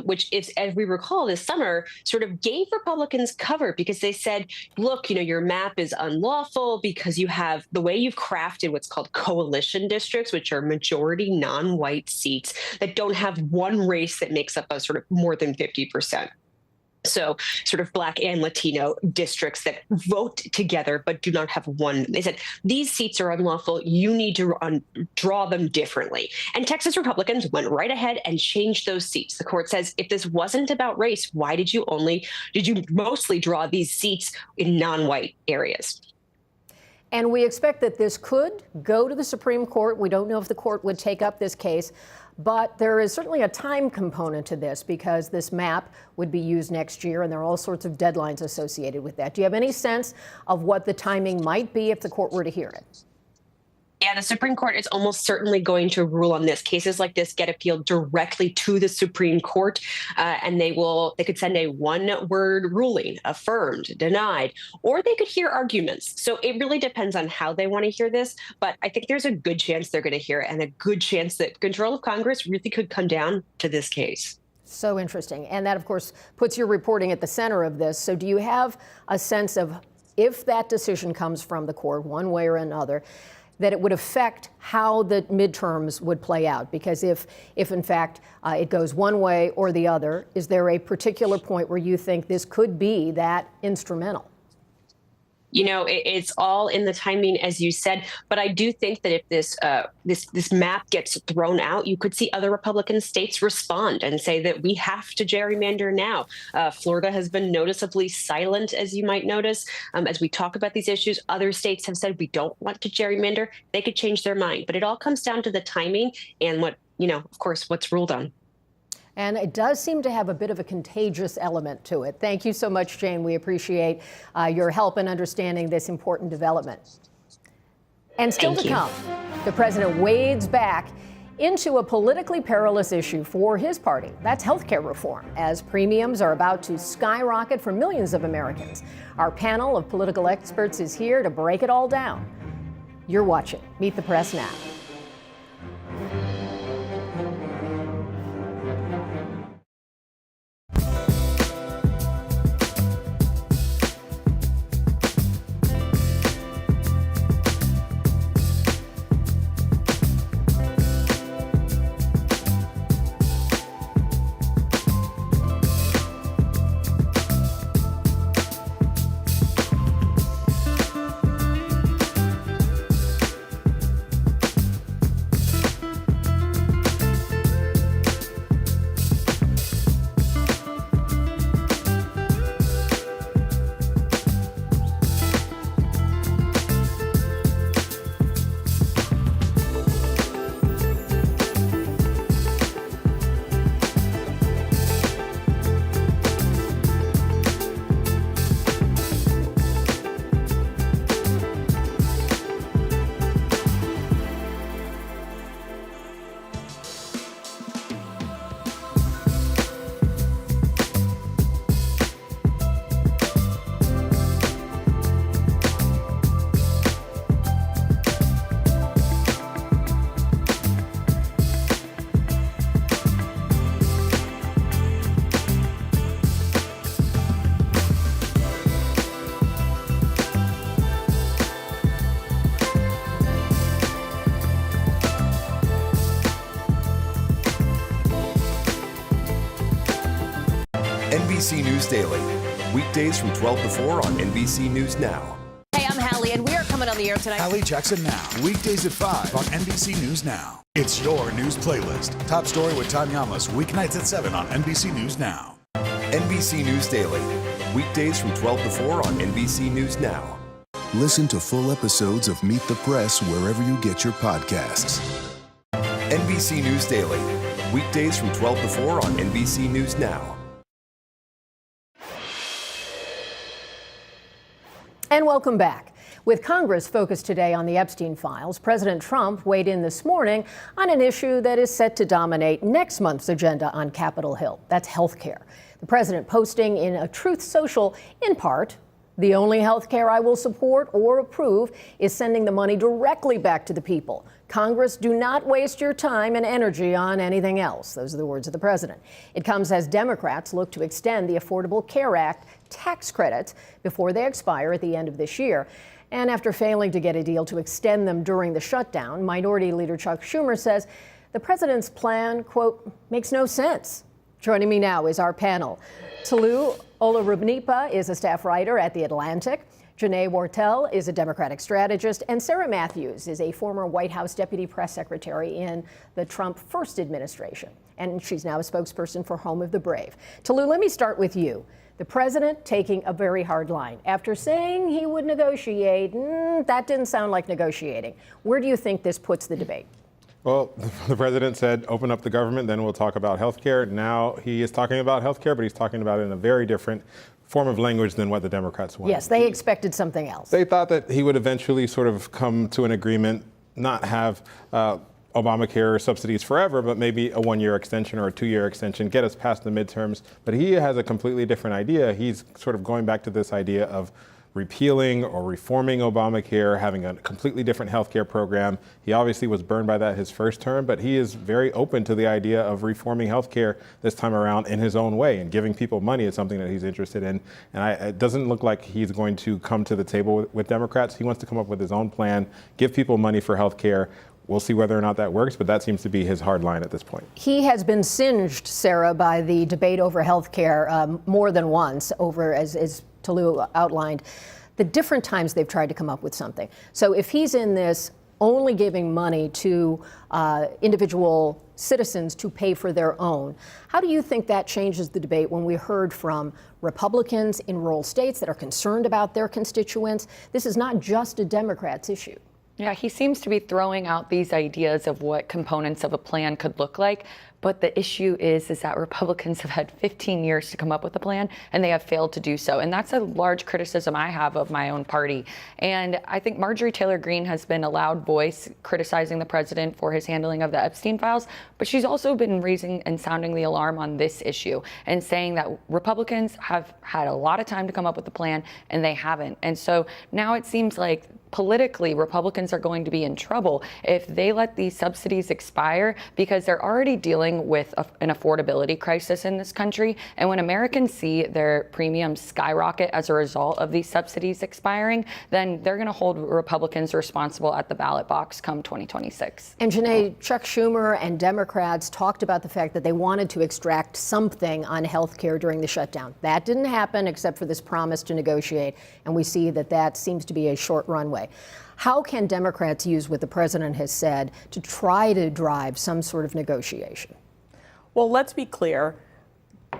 which is, as we recall this summer, sort of gave Republicans cover because they said, look, your map is unlawful because you have the way you've crafted what's called coalition districts, which are majority non-white seats that don't have one race that makes up a sort of more than 50%. So sort of Black and Latino districts that vote together but do not have one. They said, these seats are unlawful. You need to draw them differently. And Texas Republicans went right ahead and changed those seats. The court says, if this wasn't about race, why did you mostly draw these seats in non-white areas? And we expect that this could go to the Supreme Court. We don't know if the court would take up this case, but there is certainly a time component to this because this map would be used next year and there are all sorts of deadlines associated with that. Do you have any sense of what the timing might be if the court were to hear it? Yeah, the Supreme Court is almost certainly going to rule on this. Cases like this get appealed directly to the Supreme Court, and they could send a one-word ruling, affirmed, denied, or they could hear arguments. So it really depends on how they want to hear this. But I think there's a good chance they're going to hear it, and a good chance that control of Congress really could come down to this case. So interesting. And that, of course, puts your reporting at the center of this. So do you have a sense of if that decision comes from the court one way or another, that it would affect how the midterms would play out? Because if in fact it goes one way or the other, is there a particular point where you think this could be that instrumental? It's all in the timing, as you said. But I do think that if this map gets thrown out, you could see other Republican states respond and say that we have to gerrymander now. Florida has been noticeably silent, as you might notice. As we talk about these issues, other states have said we don't want to gerrymander. They could change their mind. But it all comes down to the timing and of course, what's ruled on. And it does seem to have a bit of a contagious element to it. Thank you so much, Jane. We appreciate your help in understanding this important development. And still to come, the president wades back into a politically perilous issue for his party. That's healthcare reform, as premiums are about to skyrocket for millions of Americans. Our panel of political experts is here to break it all down. You're watching Meet the Press Now. NBC News Daily, weekdays from 12 to 4 on NBC News Now. Hey, I'm Hallie, and we are coming on the air tonight. Hallie Jackson Now, weekdays at 5 on NBC News Now. It's your news playlist. Top Story with Tom Yamas, weeknights at 7 on NBC News Now. NBC News Daily, weekdays from 12 to 4 on NBC News Now. Listen to full episodes of Meet the Press wherever you get your podcasts. NBC News Daily, weekdays from 12 to 4 on NBC News Now. And welcome back. With Congress focused today on the Epstein files, President Trump weighed in this morning on an issue that is set to dominate next month's agenda on Capitol Hill. That's health care. The president posting in a Truth Social, in part, "The only health care I will support or approve is sending the money directly back to the people. Congress, do not waste your time and energy on anything else." Those are the words of the president. It comes as Democrats look to extend the Affordable Care Act tax credits before they expire at the end of this year. And after failing to get a deal to extend them during the shutdown, Minority Leader Chuck Schumer says the president's plan, quote, makes no sense. Joining me now is our panel. Tolu Olorunnipa is a staff writer at The Atlantic. Janae Wartell is a Democratic strategist, and Sarah Matthews is a former White House deputy press secretary in the Trump first administration. And she's now a spokesperson for Home of the Brave. Tolu, let me start with you. The president taking a very hard line. After saying he would negotiate, that didn't sound like negotiating. Where do you think this puts the debate? Well, the president said, open up the government, then we'll talk about health care. Now he is talking about health care, but he's talking about it in a very different form of language than what the Democrats wanted. Yes, they expected something else. They thought that he would eventually sort of come to an agreement, not have Obamacare subsidies forever, but maybe a 1-year extension or a 2-year extension, get us past the midterms. But he has a completely different idea. He's sort of going back to this idea of repealing or reforming Obamacare, having a completely different healthcare program. He obviously was burned by that his first term, but he is very open to the idea of reforming healthcare this time around in his own way, and giving people money is something that he's interested in. And it doesn't look like he's going to come to the table with Democrats. He wants to come up with his own plan, give people money for healthcare. We'll see whether or not that works, but that seems to be his hard line at this point. He has been singed, Sarah, by the debate over health care more than once, over, as Tolu outlined, the different times they've tried to come up with something. So if he's in this only giving money to individual citizens to pay for their own, how do you think that changes the debate when we heard from Republicans in rural states that are concerned about their constituents? This is not just a Democrats' issue. Yeah, he seems to be throwing out these ideas of what components of a plan could look like. But the issue is that Republicans have had 15 years to come up with a plan, and they have failed to do so. And that's a large criticism I have of my own party. And I think Marjorie Taylor Greene has been a loud voice criticizing the president for his handling of the Epstein files, but she's also been raising and sounding the alarm on this issue and saying that Republicans have had a lot of time to come up with a plan, and they haven't. And so now it seems like politically, Republicans are going to be in trouble if they let these subsidies expire, because they're already dealing with an affordability crisis in this country. And when Americans see their premiums skyrocket as a result of these subsidies expiring, then they're going to hold Republicans responsible at the ballot box come 2026. And Janae, Chuck Schumer and Democrats talked about the fact that they wanted to extract something on health care during the shutdown. That didn't happen except for this promise to negotiate. And we see that that seems to be a short runway. How can Democrats use what the president has said to try to drive some sort of negotiation? Well, let's be clear.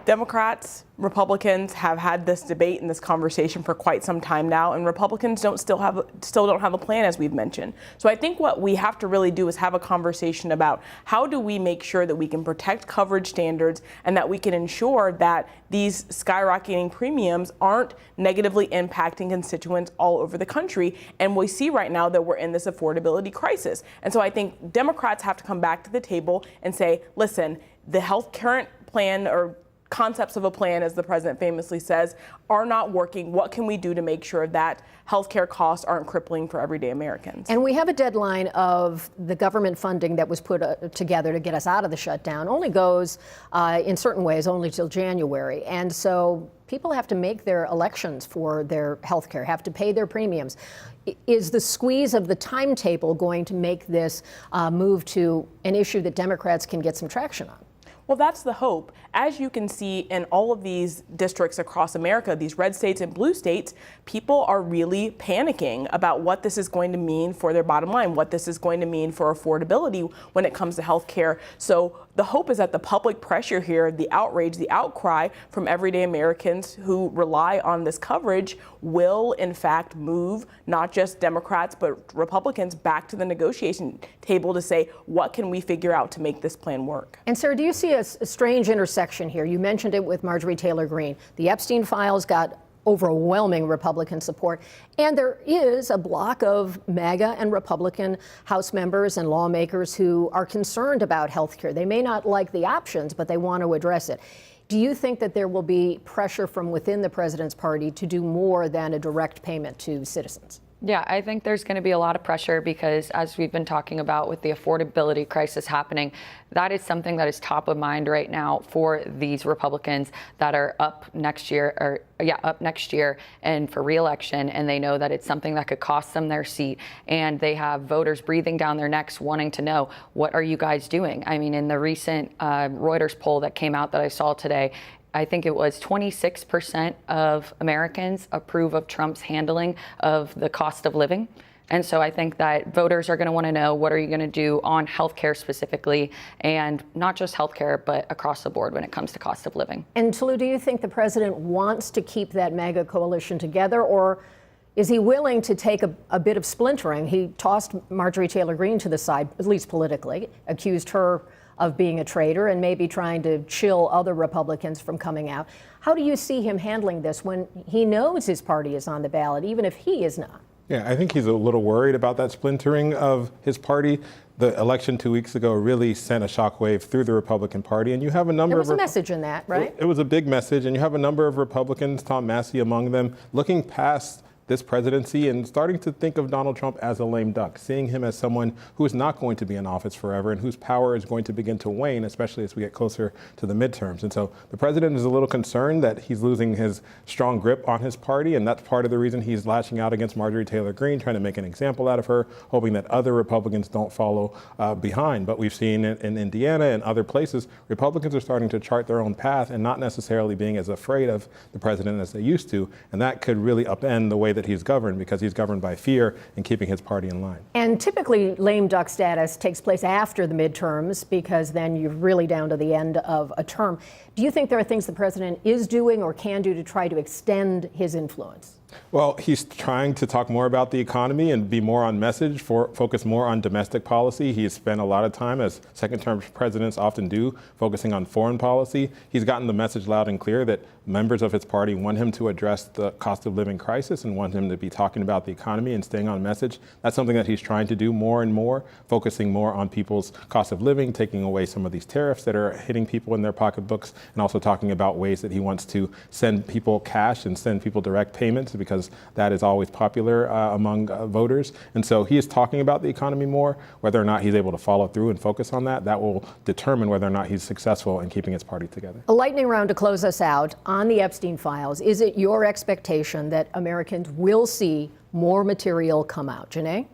Democrats, Republicans have had this debate and this conversation for quite some time now, and Republicans still don't have a plan, as we've mentioned. So I think what we have to really do is have a conversation about how do we make sure that we can protect coverage standards and that we can ensure that these skyrocketing premiums aren't negatively impacting constituents all over the country. And we see right now that we're in this affordability crisis. And so I think Democrats have to come back to the table and say, listen, the current plan, or concepts of a plan, as the president famously says, are not working. What can we do to make sure that healthcare costs aren't crippling for everyday Americans? And we have a deadline of the government funding that was put together to get us out of the shutdown only goes, in certain ways, only till January. And so people have to make their elections for their healthcare, have to pay their premiums. Is the squeeze of the timetable going to make this move to an issue that Democrats can get some traction on? Well, that's the hope. As you can see in all of these districts across America, these red states and blue states, people are really panicking about what this is going to mean for their bottom line, what this is going to mean for affordability when it comes to health care. So the hope is that the public pressure here, the outrage, the outcry from everyday Americans who rely on this coverage will, in fact, move not just Democrats but Republicans back to the negotiation table to say, what can we figure out to make this plan work? And Sarah, do you see a strange intersection here? You mentioned it with Marjorie Taylor Greene. The Epstein files got overwhelming Republican support. And there is a block of MAGA and Republican House members and lawmakers who are concerned about health care. They may not like the options, but they want to address it. Do you think that there will be pressure from within the president's party to do more than a direct payment to citizens? Yeah, I think there's going to be a lot of pressure because, as we've been talking about with the affordability crisis happening, that is something that is top of mind right now for these Republicans that are up next year, and for re-election, and they know that it's something that could cost them their seat, and they have voters breathing down their necks wanting to know, what are you guys doing? I mean, in the recent Reuters poll that came out that I saw today, I think it was 26% of Americans approve of Trump's handling of the cost of living. And so I think that voters are going to want to know, what are you going to do on healthcare specifically, and not just healthcare, but across the board when it comes to cost of living. And Tolu, do you think the president wants to keep that MAGA coalition together, or is he willing to take a bit of splintering? He tossed Marjorie Taylor Greene to the side, at least politically, accused her of being a traitor and maybe trying to chill other Republicans from coming out. How do you see him handling this when he knows his party is on the ballot, even if he is not? Yeah, I think he's a little worried about that splintering of his party. The election 2 weeks ago really sent a shockwave through the Republican Party, and you have a number of... There was a message in that, right? It was a big message, and you have a number of Republicans, Tom Massey among them, looking past this presidency and starting to think of Donald Trump as a lame duck, seeing him as someone who is not going to be in office forever and whose power is going to begin to wane, especially as we get closer to the midterms. And so the president is a little concerned that he's losing his strong grip on his party, and that's part of the reason he's lashing out against Marjorie Taylor Greene, trying to make an example out of her, hoping that other Republicans don't follow behind. But we've seen in Indiana and other places, Republicans are starting to chart their own path and not necessarily being as afraid of the president as they used to, and that could really upend the way that he's governed, because he's governed by fear and keeping his party in line. And typically lame duck status takes place after the midterms, because then you're really down to the end of a term. Do you think there are things the president is doing or can do to try to extend his influence? Well, he's trying to talk more about the economy and be more on message, focus more on domestic policy. He's spent a lot of time, as second-term presidents often do, focusing on foreign policy. He's gotten the message loud and clear that members of his party want him to address the cost of living crisis and want him to be talking about the economy and staying on message. That's something that he's trying to do more and more, focusing more on people's cost of living, taking away some of these tariffs that are hitting people in their pocketbooks, and also talking about ways that he wants to send people cash and send people direct payments, because that is always popular among voters. And so he is talking about the economy more. Whether or not he's able to follow through and focus on that, that will determine whether or not he's successful in keeping his party together. A lightning round to close us out on the Epstein files. Is it your expectation that Americans will see more material come out? Janae?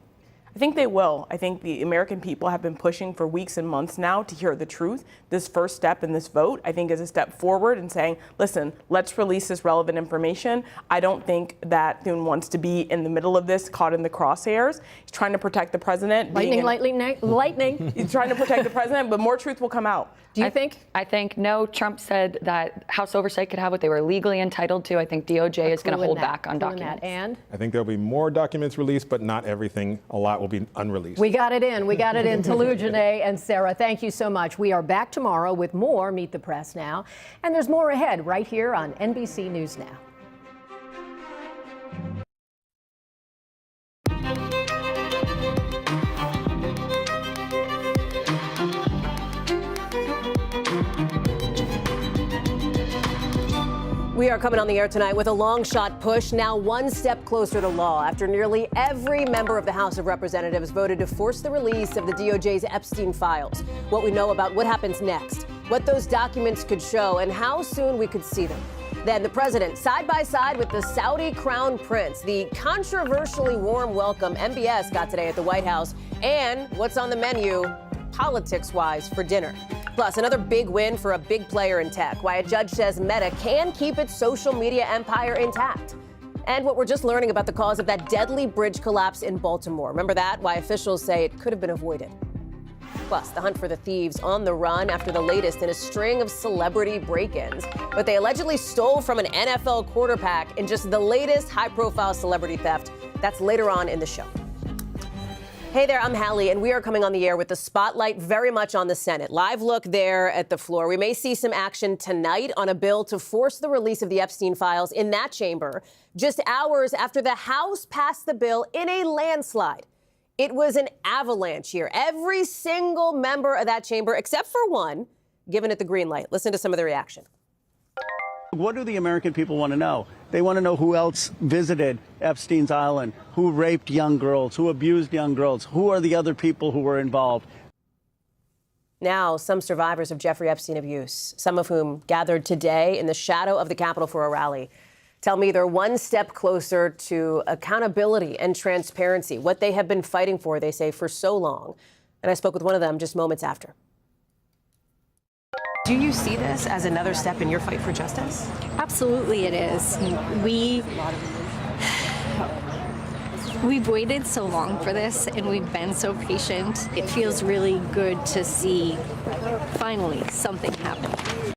I think they will. I think the American people have been pushing for weeks and months now to hear the truth. This first step in this vote, I think, is a step forward in saying, listen, let's release this relevant information. I don't think that Thune wants to be in the middle of this, caught in the crosshairs. He's trying to protect the president. Lightning. He's trying to protect the president, but more truth will come out. Do you think? I think no. Trump said that House oversight could have what they were legally entitled to. I think DOJ is going to hold back on documents. And I think there'll be more documents released, but not everything. A lot will be unreleased. We got it in. Tolu, Janae, and Sarah, thank you so much. We are back tomorrow with more Meet the Press Now. And there's more ahead right here on NBC News Now. We are coming on the air tonight with a long shot push, now one step closer to law, after nearly every member of the House of Representatives voted to force the release of the DOJ's Epstein files. What we know about what happens next, what those documents could show, and how soon we could see them. Then the president, side by side with the Saudi crown prince, the controversially warm welcome MBS got today at the White House, and what's on the menu, politics-wise, for dinner. Plus, another big win for a big player in tech, why a judge says Meta can keep its social media empire intact. And what we're just learning about the cause of that deadly bridge collapse in Baltimore. Remember that? Why officials say it could have been avoided. Plus, the hunt for the thieves on the run after the latest in a string of celebrity break-ins. But they allegedly stole from an NFL quarterback in just the latest high-profile celebrity theft. That's later on in the show. Hey there, I'm Hallie, and we are coming on the air with the spotlight very much on the Senate. Live look there at the floor. We may see some action tonight on a bill to force the release of the Epstein files in that chamber, just hours after the House passed the bill in a landslide. It was an avalanche here. Every single member of that chamber, except for one, giving it the green light. Listen to some of the reaction. What do the American people want to know? They want to know who else visited Epstein's Island, who raped young girls, who abused young girls, who are the other people who were involved. Now, some survivors of Jeffrey Epstein abuse, some of whom gathered today in the shadow of the Capitol for a rally, tell me they're one step closer to accountability and transparency, what they have been fighting for, they say, for so long. And I spoke with one of them just moments after. Do you see this as another step in your fight for justice? Absolutely it is. We've waited so long for this, and we've been so patient. It feels really good to see finally something happen.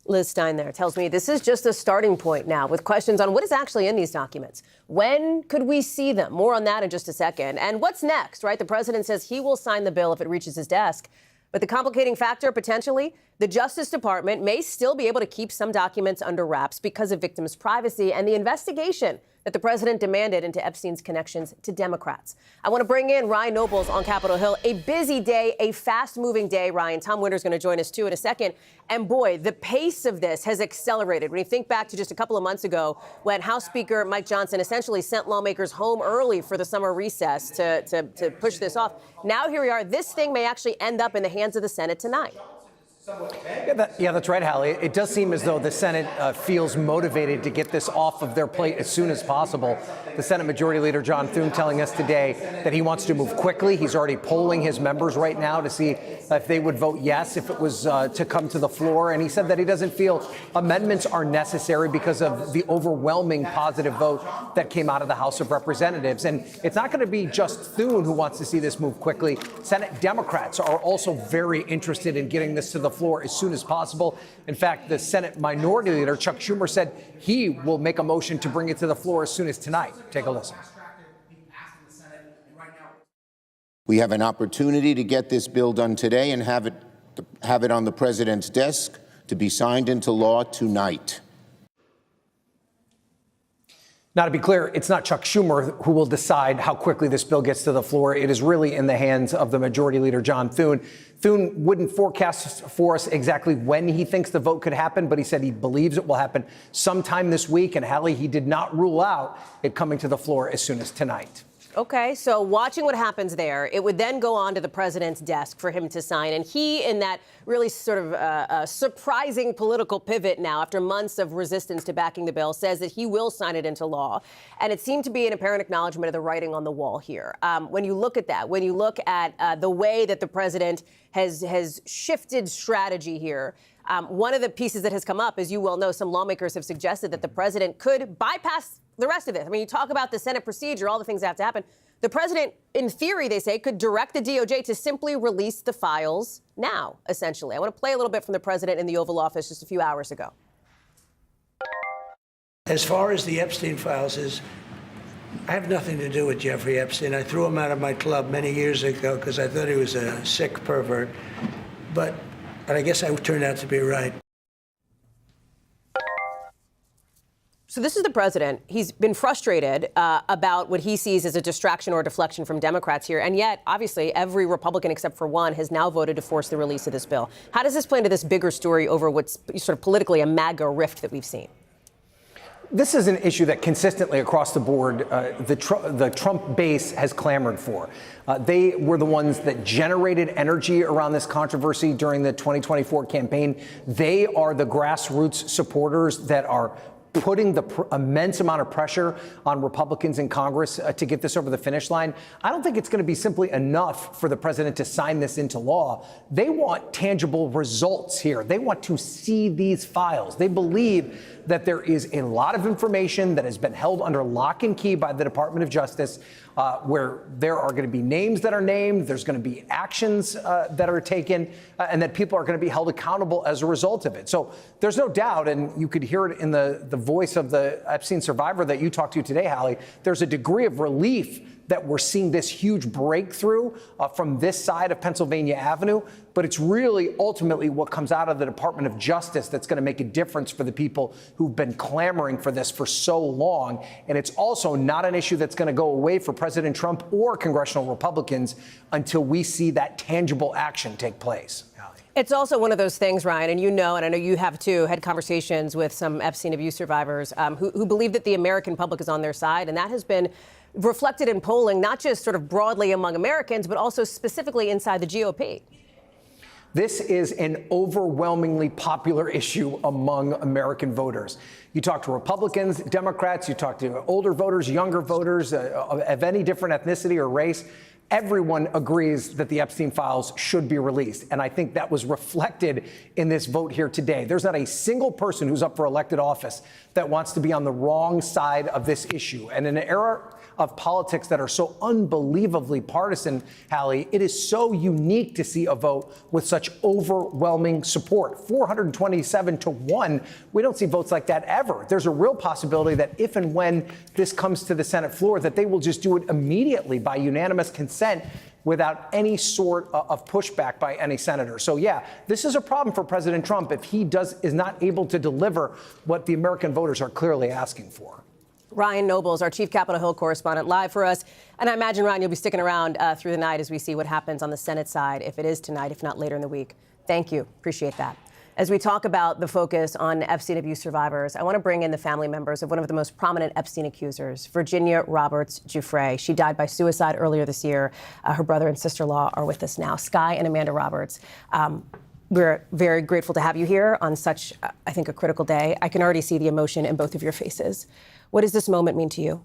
Liz Stein there tells me this is just a starting point now with questions on what is actually in these documents. When could we see them? More on that in just a second. And what's next, right? The president says he will sign the bill if it reaches his desk. But the complicating factor, potentially, the Justice Department may still be able to keep some documents under wraps because of victims' privacy and the investigation that the president demanded into Epstein's connections to Democrats. I want to bring in Ryan Nobles on Capitol Hill. A busy day, a fast-moving day, Ryan. Tom Winter's going to join us, too, in a second. And, boy, the pace of this has accelerated. When you think back to just a couple of months ago when House Speaker Mike Johnson essentially sent lawmakers home early for the summer recess to push this off. Now here we are. This thing may actually end up in the hands of the Senate tonight. Yeah, that's right, Hallie. It does seem as though the Senate feels motivated to get this off of their plate as soon as possible. The Senate Majority Leader John Thune telling us today that he wants to move quickly. He's already polling his members right now to see if they would vote yes if it was to come to the floor. And he said that he doesn't feel amendments are necessary because of the overwhelming positive vote that came out of the House of Representatives. And it's not going to be just Thune who wants to see this move quickly. Senate Democrats are also very interested in getting this to the floor as soon as possible. In fact, the Senate Minority Leader, Chuck Schumer, said he will make a motion to bring it to the floor as soon as tonight. Take a listen. We have an opportunity to get this bill done today and have it on the president's desk to be signed into law tonight. Now, to be clear, it's not Chuck Schumer who will decide how quickly this bill gets to the floor. It is really in the hands of the Majority Leader, John Thune. Thune wouldn't forecast for us exactly when he thinks the vote could happen, but he said he believes it will happen sometime this week. And, Hallie, he did not rule out it coming to the floor as soon as tonight. Okay, so watching what happens there, it would then go on to the president's desk for him to sign. And he, in that really sort of surprising political pivot now, after months of resistance to backing the bill, says that he will sign it into law. And it seemed to be an apparent acknowledgement of the writing on the wall here. When you look at that, when you look at the way that the president has shifted strategy here, one of the pieces that has come up, as you well know, some lawmakers have suggested that the president could bypass the rest of it. I mean, you talk about the Senate procedure, all the things that have to happen. The president, in theory, they say, could direct the DOJ to simply release the files now, essentially. I want to play a little bit from the president in the Oval Office just a few hours ago. As far as the Epstein files I have nothing to do with Jeffrey Epstein. I threw him out of my club many years ago because I thought he was a sick pervert. But I guess I turned out to be right. So this is the president. He's been frustrated about what he sees as a distraction or deflection from Democrats here. And yet, obviously, every Republican except for one has now voted to force the release of this bill. How does this play into this bigger story over what's sort of politically a MAGA rift that we've seen? This is an issue that consistently across the board, the Trump base has clamored for. They were the ones that generated energy around this controversy during the 2024 campaign. They are the grassroots supporters that are putting the immense amount of pressure on Republicans in Congress to get this over the finish line. I don't think it's going to be simply enough for the president to sign this into law. They want tangible results here. They want to see these files. They believe that there is a lot of information that has been held under lock and key by the Department of Justice, where there are going to be names that are named, there's going to be actions that are taken, and that people are going to be held accountable as a result of it. So there's no doubt, and you could hear it in the voice of the Epstein survivor that you talked to today, Hallie, there's a degree of relief that we're seeing this huge breakthrough from this side of Pennsylvania Avenue. But it's really ultimately what comes out of the Department of Justice that's going to make a difference for the people who've been clamoring for this for so long. And it's also not an issue that's going to go away for President Trump or congressional Republicans until we see that tangible action take place. It's also one of those things, Ryan, and you know, and I know you have too, had conversations with some Epstein abuse survivors who believe that the American public is on their side. And that has been reflected in polling, not just sort of broadly among Americans, but also specifically inside the GOP. This is an overwhelmingly popular issue among American voters. You talk to Republicans, Democrats, you talk to older voters, younger voters of any different ethnicity or race. Everyone agrees that the Epstein files should be released. And I think that was reflected in this vote here today. There's not a single person who's up for elected office that wants to be on the wrong side of this issue. And in an era of politics that are so unbelievably partisan, Hallie, it is so unique to see a vote with such overwhelming support. 427-1. We don't see votes like that ever. There's a real possibility that if and when this comes to the Senate floor, that they will just do it immediately by unanimous consent without any sort of pushback by any senator. So, yeah, this is a problem for President Trump if he is not able to deliver what the American voters are clearly asking for. Ryan Nobles, our chief Capitol Hill correspondent, live for us. And I imagine, Ryan, you'll be sticking around through the night as we see what happens on the Senate side, if it is tonight, if not later in the week. Thank you. Appreciate that. As we talk about the focus on Epstein abuse survivors, I want to bring in the family members of one of the most prominent Epstein accusers, Virginia Roberts Giuffre. She died by suicide earlier this year. Her brother and sister-in-law are with us now, Sky and Amanda Roberts. We're very grateful to have you here on such, I think, a critical day. I can already see the emotion in both of your faces. What does this moment mean to you?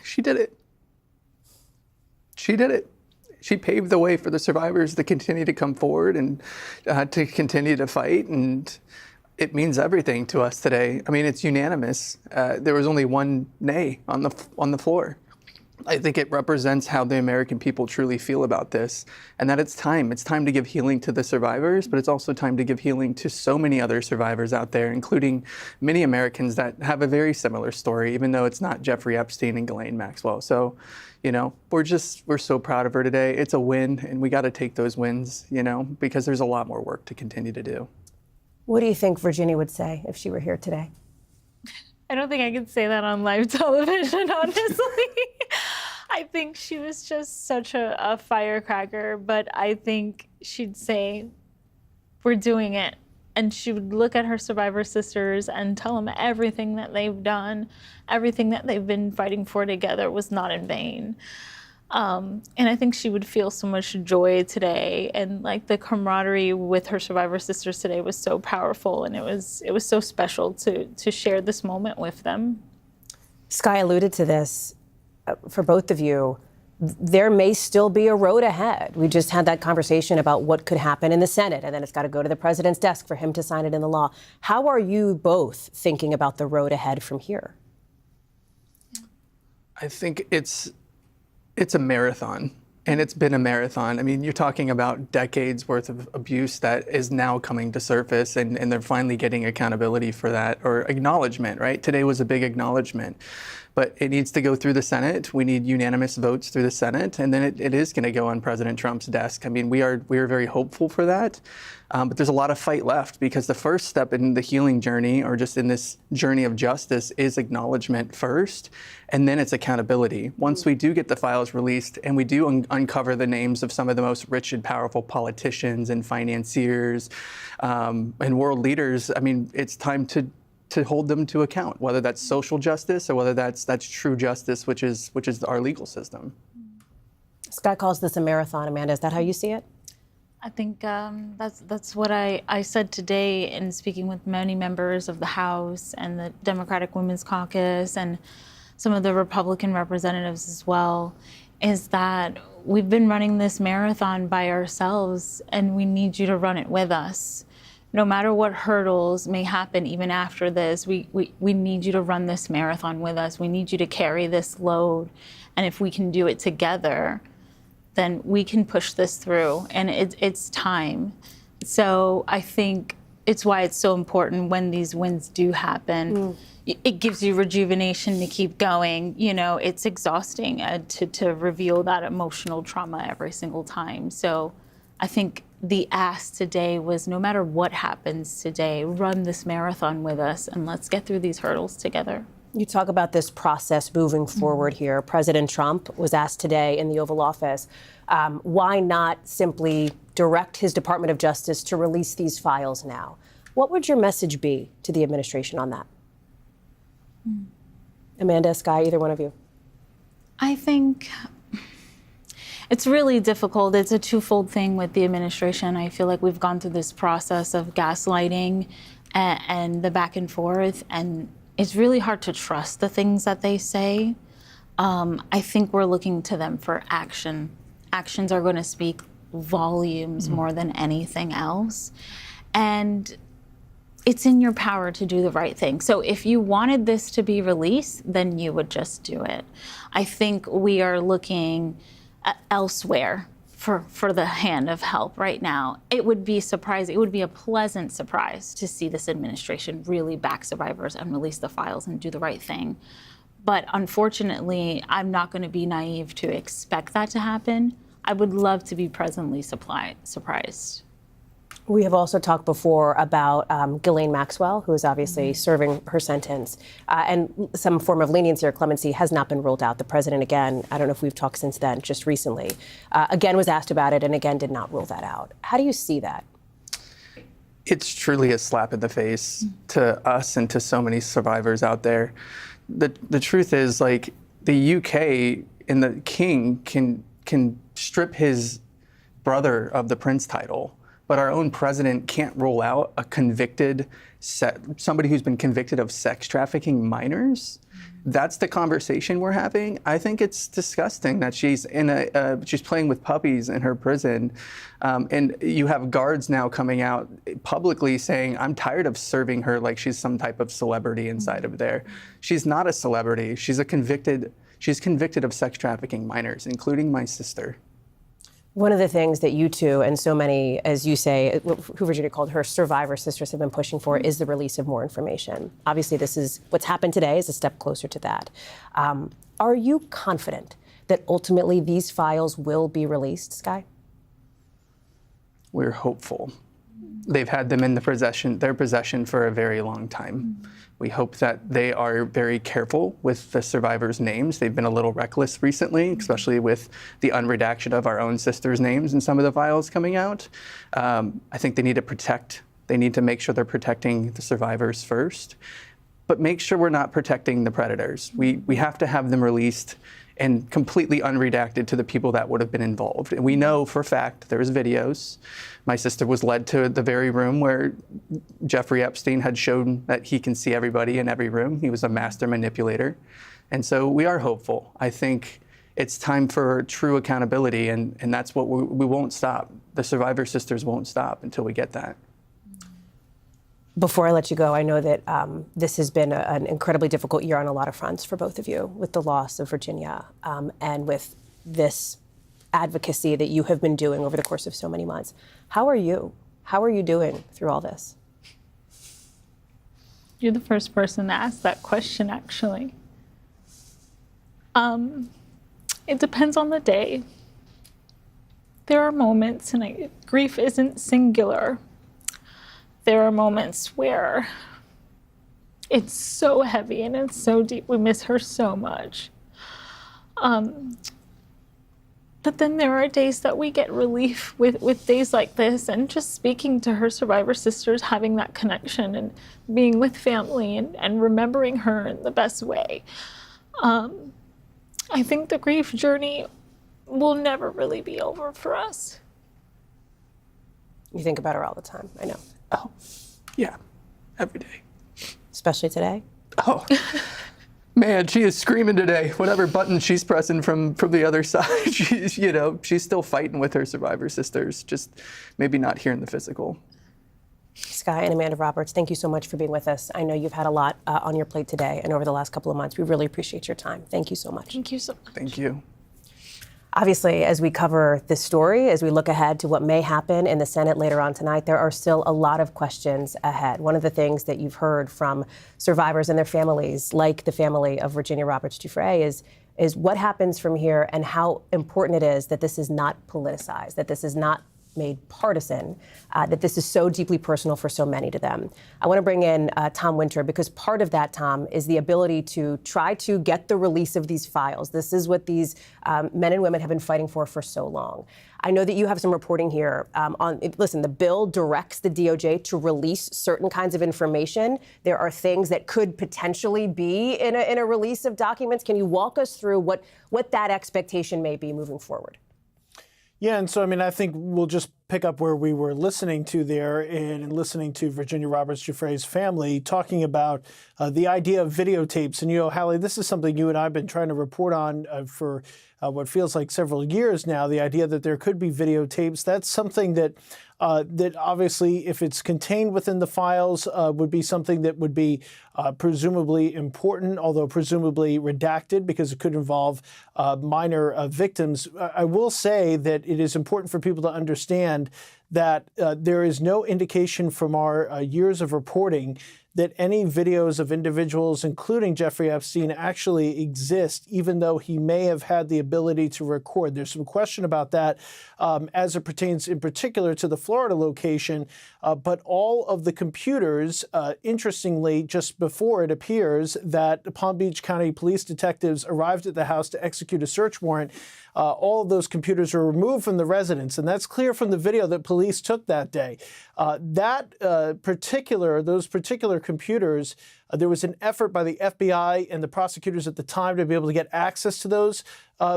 She did it. She did it. She paved the way for the survivors to continue to come forward and to continue to fight. And it means everything to us today. I mean, it's unanimous. There was only one nay on the floor. I think it represents how the American people truly feel about this, and that it's time. It's time to give healing to the survivors, but it's also time to give healing to so many other survivors out there, including many Americans that have a very similar story, even though it's not Jeffrey Epstein and Ghislaine Maxwell. So, you know, we're so proud of her today. It's a win, and we got to take those wins, you know, because there's a lot more work to continue to do. What do you think Virginia would say if she were here today? I don't think I could say that on live television, honestly. I think she was just such a firecracker, but I think she'd say, we're doing it. And she would look at her survivor sisters and tell them everything that they've done, everything that they've been fighting for together was not in vain. And I think she would feel so much joy today, and like the camaraderie with her survivor sisters today was so powerful, and it was so special to share this moment with them. Sky alluded to this for both of you. There may still be a road ahead. We just had that conversation about what could happen in the Senate, and then it's got to go to the president's desk for him to sign it in the law. How are you both thinking about the road ahead from here? I think it's a marathon, and it's been a marathon. I mean, you're talking about decades worth of abuse that is now coming to surface, and they're finally getting accountability for that, or acknowledgement, right? Today was a big acknowledgement, but it needs to go through the Senate. We need unanimous votes through the Senate, and then it is going to go on President Trump's desk. I mean, we are very hopeful for that. But there's a lot of fight left, because the first step in the healing journey, or just in this journey of justice, is acknowledgement first, and then it's accountability. Once we do get the files released and we do uncover the names of some of the most rich and powerful politicians and financiers and world leaders, I mean, it's time to hold them to account, whether that's social justice or whether that's true justice, which is our legal system. Sky calls this a marathon. Amanda, is that how you see it? I think that's what I said today in speaking with many members of the House and the Democratic Women's Caucus and some of the Republican representatives as well, is that we've been running this marathon by ourselves, and we need you to run it with us. No matter what hurdles may happen even after this, we need you to run this marathon with us. We need you to carry this load. And if we can do it together, then we can push this through. And it's time. So I think it's why it's so important when these wins do happen. It gives you rejuvenation to keep going. You know, it's exhausting to reveal that emotional trauma every single time. So I think the ask today was, no matter what happens today, run this marathon with us and let's get through these hurdles together. You talk about this process moving forward here. President Trump was asked today in the Oval Office, why not simply direct his Department of Justice to release these files now? What would your message be to the administration on that? Amanda, Skye, either one of you. I think it's really difficult. It's a twofold thing with the administration. I feel like we've gone through this process of gaslighting and the back and forth, and it's really hard to trust the things that they say. I think we're looking to them for action. Actions are going to speak volumes more than anything else. And it's in your power to do the right thing. So if you wanted this to be released, then you would just do it. I think we are looking elsewhere for the hand of help right now. It would be surprising. It would be a pleasant surprise to see this administration really back survivors and release the files and do the right thing. But unfortunately, I'm not going to be naive to expect that to happen. I would love to be pleasantly surprised. We have also talked before about Ghislaine Maxwell, who is obviously serving her sentence, and some form of leniency or clemency has not been ruled out. The president, again, I don't know if we've talked since then, just recently, again was asked about it and again did not rule that out. How do you see that? It's truly a slap in the face to us and to so many survivors out there. The truth is, like, the UK and the king can strip his brother of the prince title, but our own president can't rule out a somebody who's been convicted of sex trafficking minors. That's the conversation we're having. I think it's disgusting that she's she's playing with puppies in her prison, and you have guards now coming out publicly saying, "I'm tired of serving her like she's some type of celebrity inside of there." She's not a celebrity. She's convicted of sex trafficking minors, including my sister. One of the things that you two and so many, as you say, who Virginia called her survivor sisters, have been pushing for is the release of more information. Obviously, this is what's happened today is a step closer to that. Are you confident that ultimately these files will be released, Skye? We're hopeful. They've had them in their possession for a very long time. We hope that they are very careful with the survivors' names. They've been a little reckless recently, especially with the unredaction of our own sisters' names in some of the files coming out. I think they need to make sure they're protecting the survivors first, but make sure we're not protecting the predators. We have to have them released and completely unredacted to the people that would have been involved. And we know for a fact there's videos. My sister was led to the very room where Jeffrey Epstein had shown that he can see everybody in every room. He was a master manipulator. And so we are hopeful. I think it's time for true accountability, and that's what we won't stop. The survivor sisters won't stop until we get that. Before I let you go, I know that this has been an incredibly difficult year on a lot of fronts for both of you, with the loss of Virginia and with this advocacy that you have been doing over the course of so many months. How are you? How are you doing through all this? You're the first person to ask that question, actually. It depends on the day. There are moments, and grief isn't singular. There are moments where it's so heavy and it's so deep. We miss her so much. But then there are days that we get relief with days like this, and just speaking to her survivor sisters, having that connection and being with family and remembering her in the best way. I think the grief journey will never really be over for us. You think about her all the time, I know. Oh, yeah, every day. Especially today? Oh, man, she is screaming today. Whatever button she's pressing from the other side, she's still fighting with her survivor sisters, just maybe not here in the physical. Skye and Amanda Roberts, thank you so much for being with us. I know you've had a lot on your plate today and over the last couple of months. We really appreciate your time. Thank you so much. Thank you so much. Thank you. Obviously, as we cover this story, as we look ahead to what may happen in the Senate later on tonight, there are still a lot of questions ahead. One of the things that you've heard from survivors and their families, like the family of Virginia Roberts Giuffre, is what happens from here and how important it is that this is not politicized, that this is not made partisan, that this is so deeply personal for so many to them. I want to bring in Tom Winter, because part of that, Tom, is the ability to try to get the release of these files. This is what these men and women have been fighting for so long. I know that you have some reporting here listen, the bill directs the DOJ to release certain kinds of information. There are things that could potentially be in a release of documents. Can you walk us through what that expectation may be moving forward? Yeah, and so, I mean, I think we'll just pick up where we were listening to there and listening to Virginia Roberts Giuffre's family talking about the idea of videotapes. And, Hallie, this is something you and I have been trying to report on for what feels like several years now, the idea that there could be videotapes. That's something that obviously, if it's contained within the files, would be something that would be presumably important, although presumably redacted, because it could involve minor victims. I will say that it is important for people to understand that there is no indication from our years of reporting that any videos of individuals, including Jeffrey Epstein, actually exist, even though he may have had the ability to record. There's some question about that as it pertains in particular to the Florida location. But all of the computers, interestingly, just before it appears that Palm Beach County police detectives arrived at the house to execute a search warrant, all of those computers were removed from the residence. And that's clear from the video that police took that day. Those particular computers, there was an effort by the FBI and the prosecutors at the time to be able to get access to those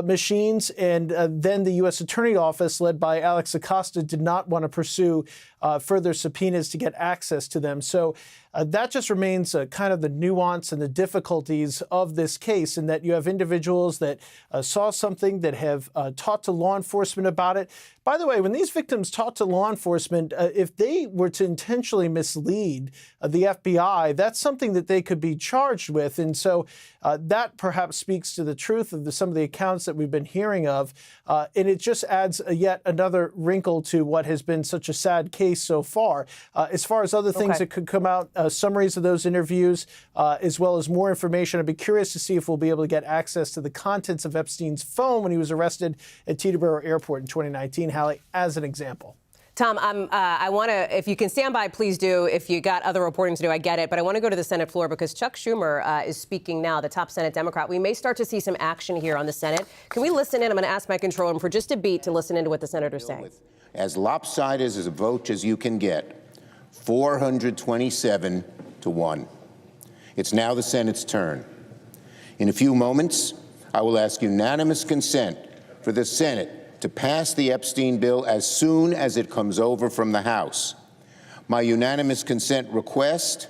machines. And then the U.S. Attorney Office, led by Alex Acosta, did not want to pursue further subpoenas to get access to them. So that just remains kind of the nuance and the difficulties of this case, in that you have individuals that saw something, that have talked to law enforcement about it. By the way, when these victims talk to law enforcement, if they were to intentionally mislead the FBI, that's something that they could be charged with. And so that perhaps speaks to the truth of some of the accounts that we've been hearing of. And it just adds yet another wrinkle to what has been such a sad case so far. As far as other things that could come out, summaries of those interviews, as well as more information, I'd be curious to see if we'll be able to get access to the contents of Epstein's phone when he was arrested at Teterboro Airport in 2019, Hallie, as an example. Tom, I want to, if you can stand by, please do. If you got other reporting to do, I get it. But I want to go to the Senate floor because Chuck Schumer is speaking now, the top Senate Democrat. We may start to see some action here on the Senate. Can we listen in? I'm going to ask my control room for just a beat to listen into what the senator's saying. As lopsided as a vote as you can get, 427 to 1. It's now the Senate's turn. In a few moments, I will ask unanimous consent for the Senate to pass the Epstein bill as soon as it comes over from the House. My unanimous consent request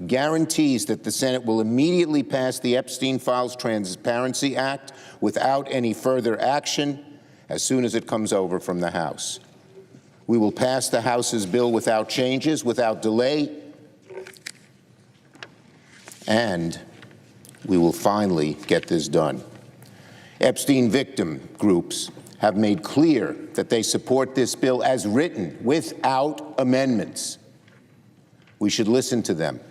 guarantees that the Senate will immediately pass the Epstein Files Transparency Act without any further action as soon as it comes over from the House. We will pass the House's bill without changes, without delay, and we will finally get this done. Epstein victim groups have made clear that they support this bill as written, without amendments. We should listen to them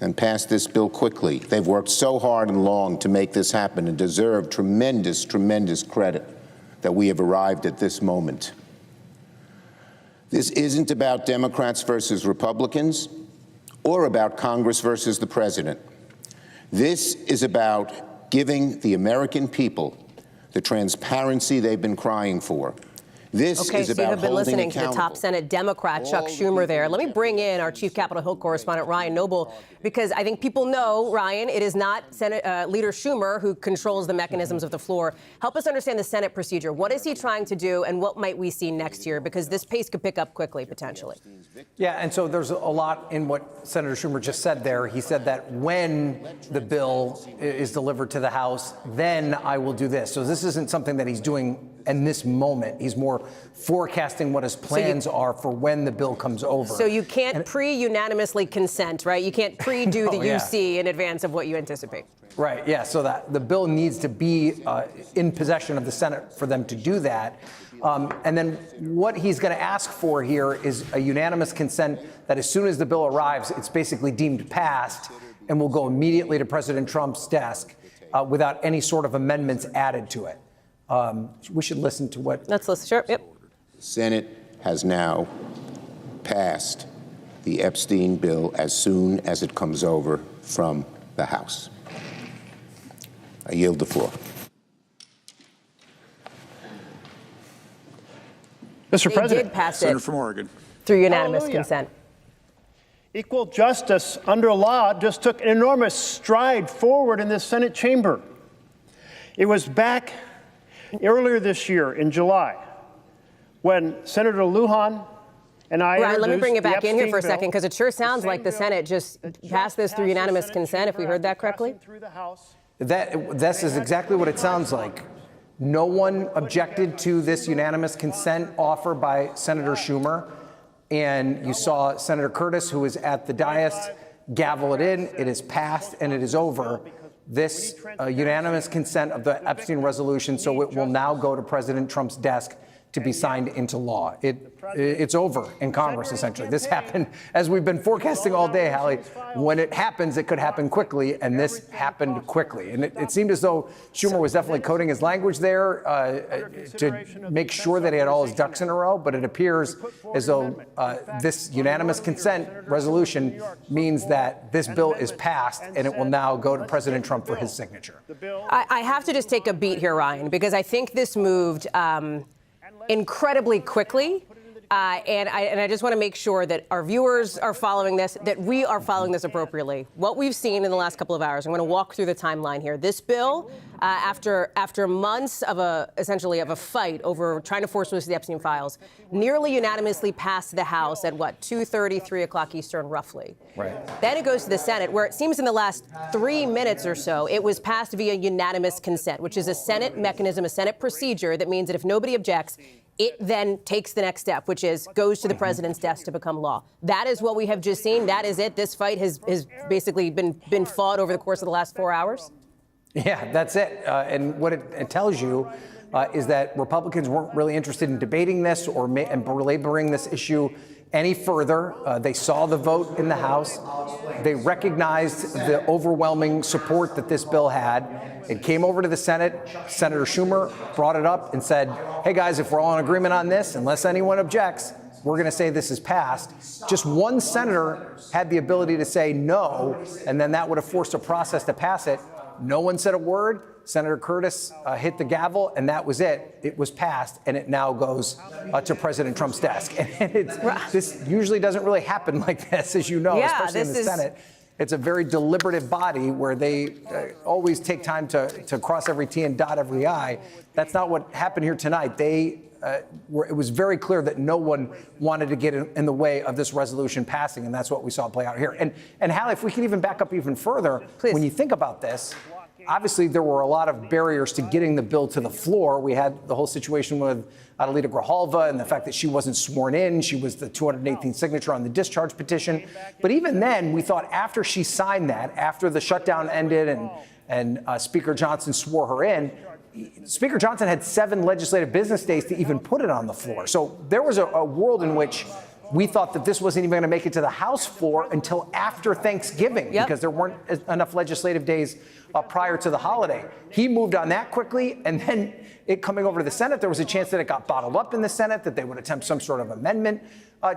and pass this bill quickly. They've worked so hard and long to make this happen and deserve tremendous, tremendous credit that we have arrived at this moment. This isn't about Democrats versus Republicans or about Congress versus the president. This is about giving the American people the transparency they've been crying for. This is about you have been listening to the accountable top Senate Democrat, Chuck Schumer, there. Let me bring in our chief Capitol Hill correspondent, Ryan Noble, because I think people know, Ryan, it is not Leader Schumer who controls the mechanisms of the floor. Help us understand the Senate procedure. What is he trying to do, and what might we see next year? Because this pace could pick up quickly, potentially. Yeah, and so there's a lot in what Senator Schumer just said there. He said that when the bill is delivered to the House, then I will do this. So this isn't something that he's doing and this moment. He's more forecasting what his plans are for when the bill comes over. So you can't pre-unanimously consent, right? You can't pre-do the yeah. UC in advance of what you anticipate. Right, yeah, so that the bill needs to be in possession of the Senate for them to do that. And then what he's going to ask for here is a unanimous consent that as soon as the bill arrives, it's basically deemed passed and will go immediately to President Trump's desk without any sort of amendments added to it. We should listen to what... Let's listen, sure, yep. The Senate has now passed the Epstein bill as soon as it comes over from the House. I yield the floor. Mr. They President. did pass Senator it from Oregon. through unanimous Hallelujah. consent. Equal justice under law just took an enormous stride forward in this Senate chamber. It was back earlier this year in July when Senator Lujan and I Ryan, let me bring it introduced back in here for a Epstein second, because it sure sounds like the Senate just passed this through unanimous consent, if we heard that correctly. This is exactly what it sounds like. No one objected to this unanimous consent offer by Senator Schumer. And you saw Senator Curtis, who was at the dais, gavel it in. It is passed and it is over. This unanimous consent of the Epstein resolution, so it will now go to President Trump's desk to be signed into law. It's over in Congress, essentially. This happened, as we've been forecasting all day, Hallie. When it happens, it could happen quickly, and this happened quickly. And it seemed as though Schumer was definitely coding his language there to make sure that he had all his ducks in a row, but it appears as though this unanimous consent resolution means that this bill is passed, and it will now go to President Trump for his signature. I have to just take a beat here, Ryan, because I think this moved incredibly quickly. And I just want to make sure that our viewers are following this, that we are following this appropriately. What we've seen in the last couple of hours, I'm going to walk through the timeline here. This bill, after months of essentially a fight over trying to force release the Epstein files, nearly unanimously passed the House at 2:30, 3 o'clock Eastern, roughly. Right. Then it goes to the Senate, where it seems in the last 3 minutes or so, it was passed via unanimous consent, which is a Senate mechanism, a Senate procedure that means that if nobody objects, it then takes the next step, which is goes to the president's desk to become law. That is what we have just seen. That is it. This fight has basically been fought over the course of the last 4 hours. Yeah, that's it. And what it tells you is that Republicans weren't really interested in debating this or belaboring this issue any further. They saw the vote in the House. They recognized the overwhelming support that this bill had. It came over to the Senate. Senator Schumer brought it up and said, hey, guys, if we're all in agreement on this, unless anyone objects, we're going to say this is passed. Just one senator had the ability to say no, and then that would have forced a process to pass it. No one said a word. Senator Curtis hit the gavel, and that was it. It was passed, and it now goes to President Trump's desk. And this usually doesn't really happen like this, as you know, especially in the Senate. It's a very deliberative body where they always take time to cross every T and dot every I. That's not what happened here tonight. It was very clear that no one wanted to get in the way of this resolution passing, and that's what we saw play out here. And Hallie, if we can even back up even further, when you think about this, obviously there were a lot of barriers to getting the bill to the floor. We had the whole situation with Adelita Grijalva and the fact that she wasn't sworn in. She was the 218th signature on the discharge petition. But even then, we thought after she signed that, after the shutdown ended and Speaker Johnson swore her in, Speaker Johnson had 7 legislative business days to even put it on the floor. So there was a world in which we thought that this wasn't even going to make it to the House floor until after Thanksgiving because there weren't enough legislative days prior to the holiday. He moved on that quickly, and then it coming over to the Senate, there was a chance that it got bottled up in the Senate, that they would attempt some sort of amendment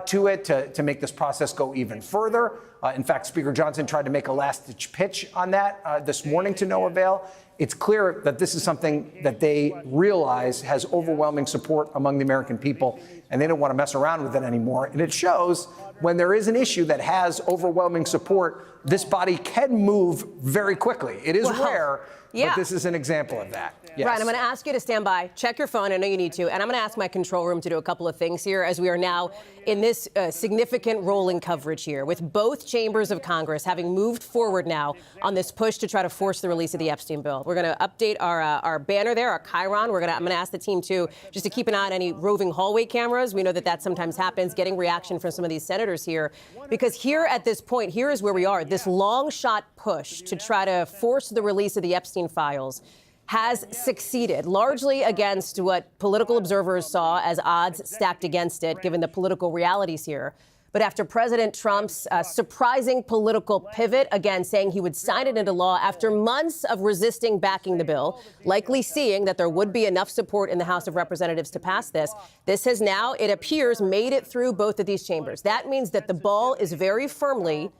to it to make this process go even further. In fact, Speaker Johnson tried to make a last-ditch pitch on that this morning to no avail. It's clear that this is something that they realize has overwhelming support among the American people, and they don't want to mess around with it anymore. And it shows when there is an issue that has overwhelming support, this body can move very quickly. It is rare Yeah. But this is an example of that. Yes. Ryan, I'm going to ask you to stand by. Check your phone. I know you need to. And I'm going to ask my control room to do a couple of things here as we are now in this significant rolling coverage here with both chambers of Congress having moved forward now on this push to try to force the release of the Epstein bill. We're going to update our banner there, our Chiron. I'm going to ask the team, too, just to keep an eye on any roving hallway cameras. We know that sometimes happens, getting reaction from some of these senators here. Because here at this point, here is where we are. This long shot push to try to force the release of the Epstein files has succeeded, largely against what political observers saw as odds stacked against it, given the political realities here. But after President Trump's surprising political pivot, again saying he would sign it into law after months of resisting backing the bill, likely seeing that there would be enough support in the House of Representatives to pass this, this has now, it appears, made it through both of these chambers. That means that the ball is very firmly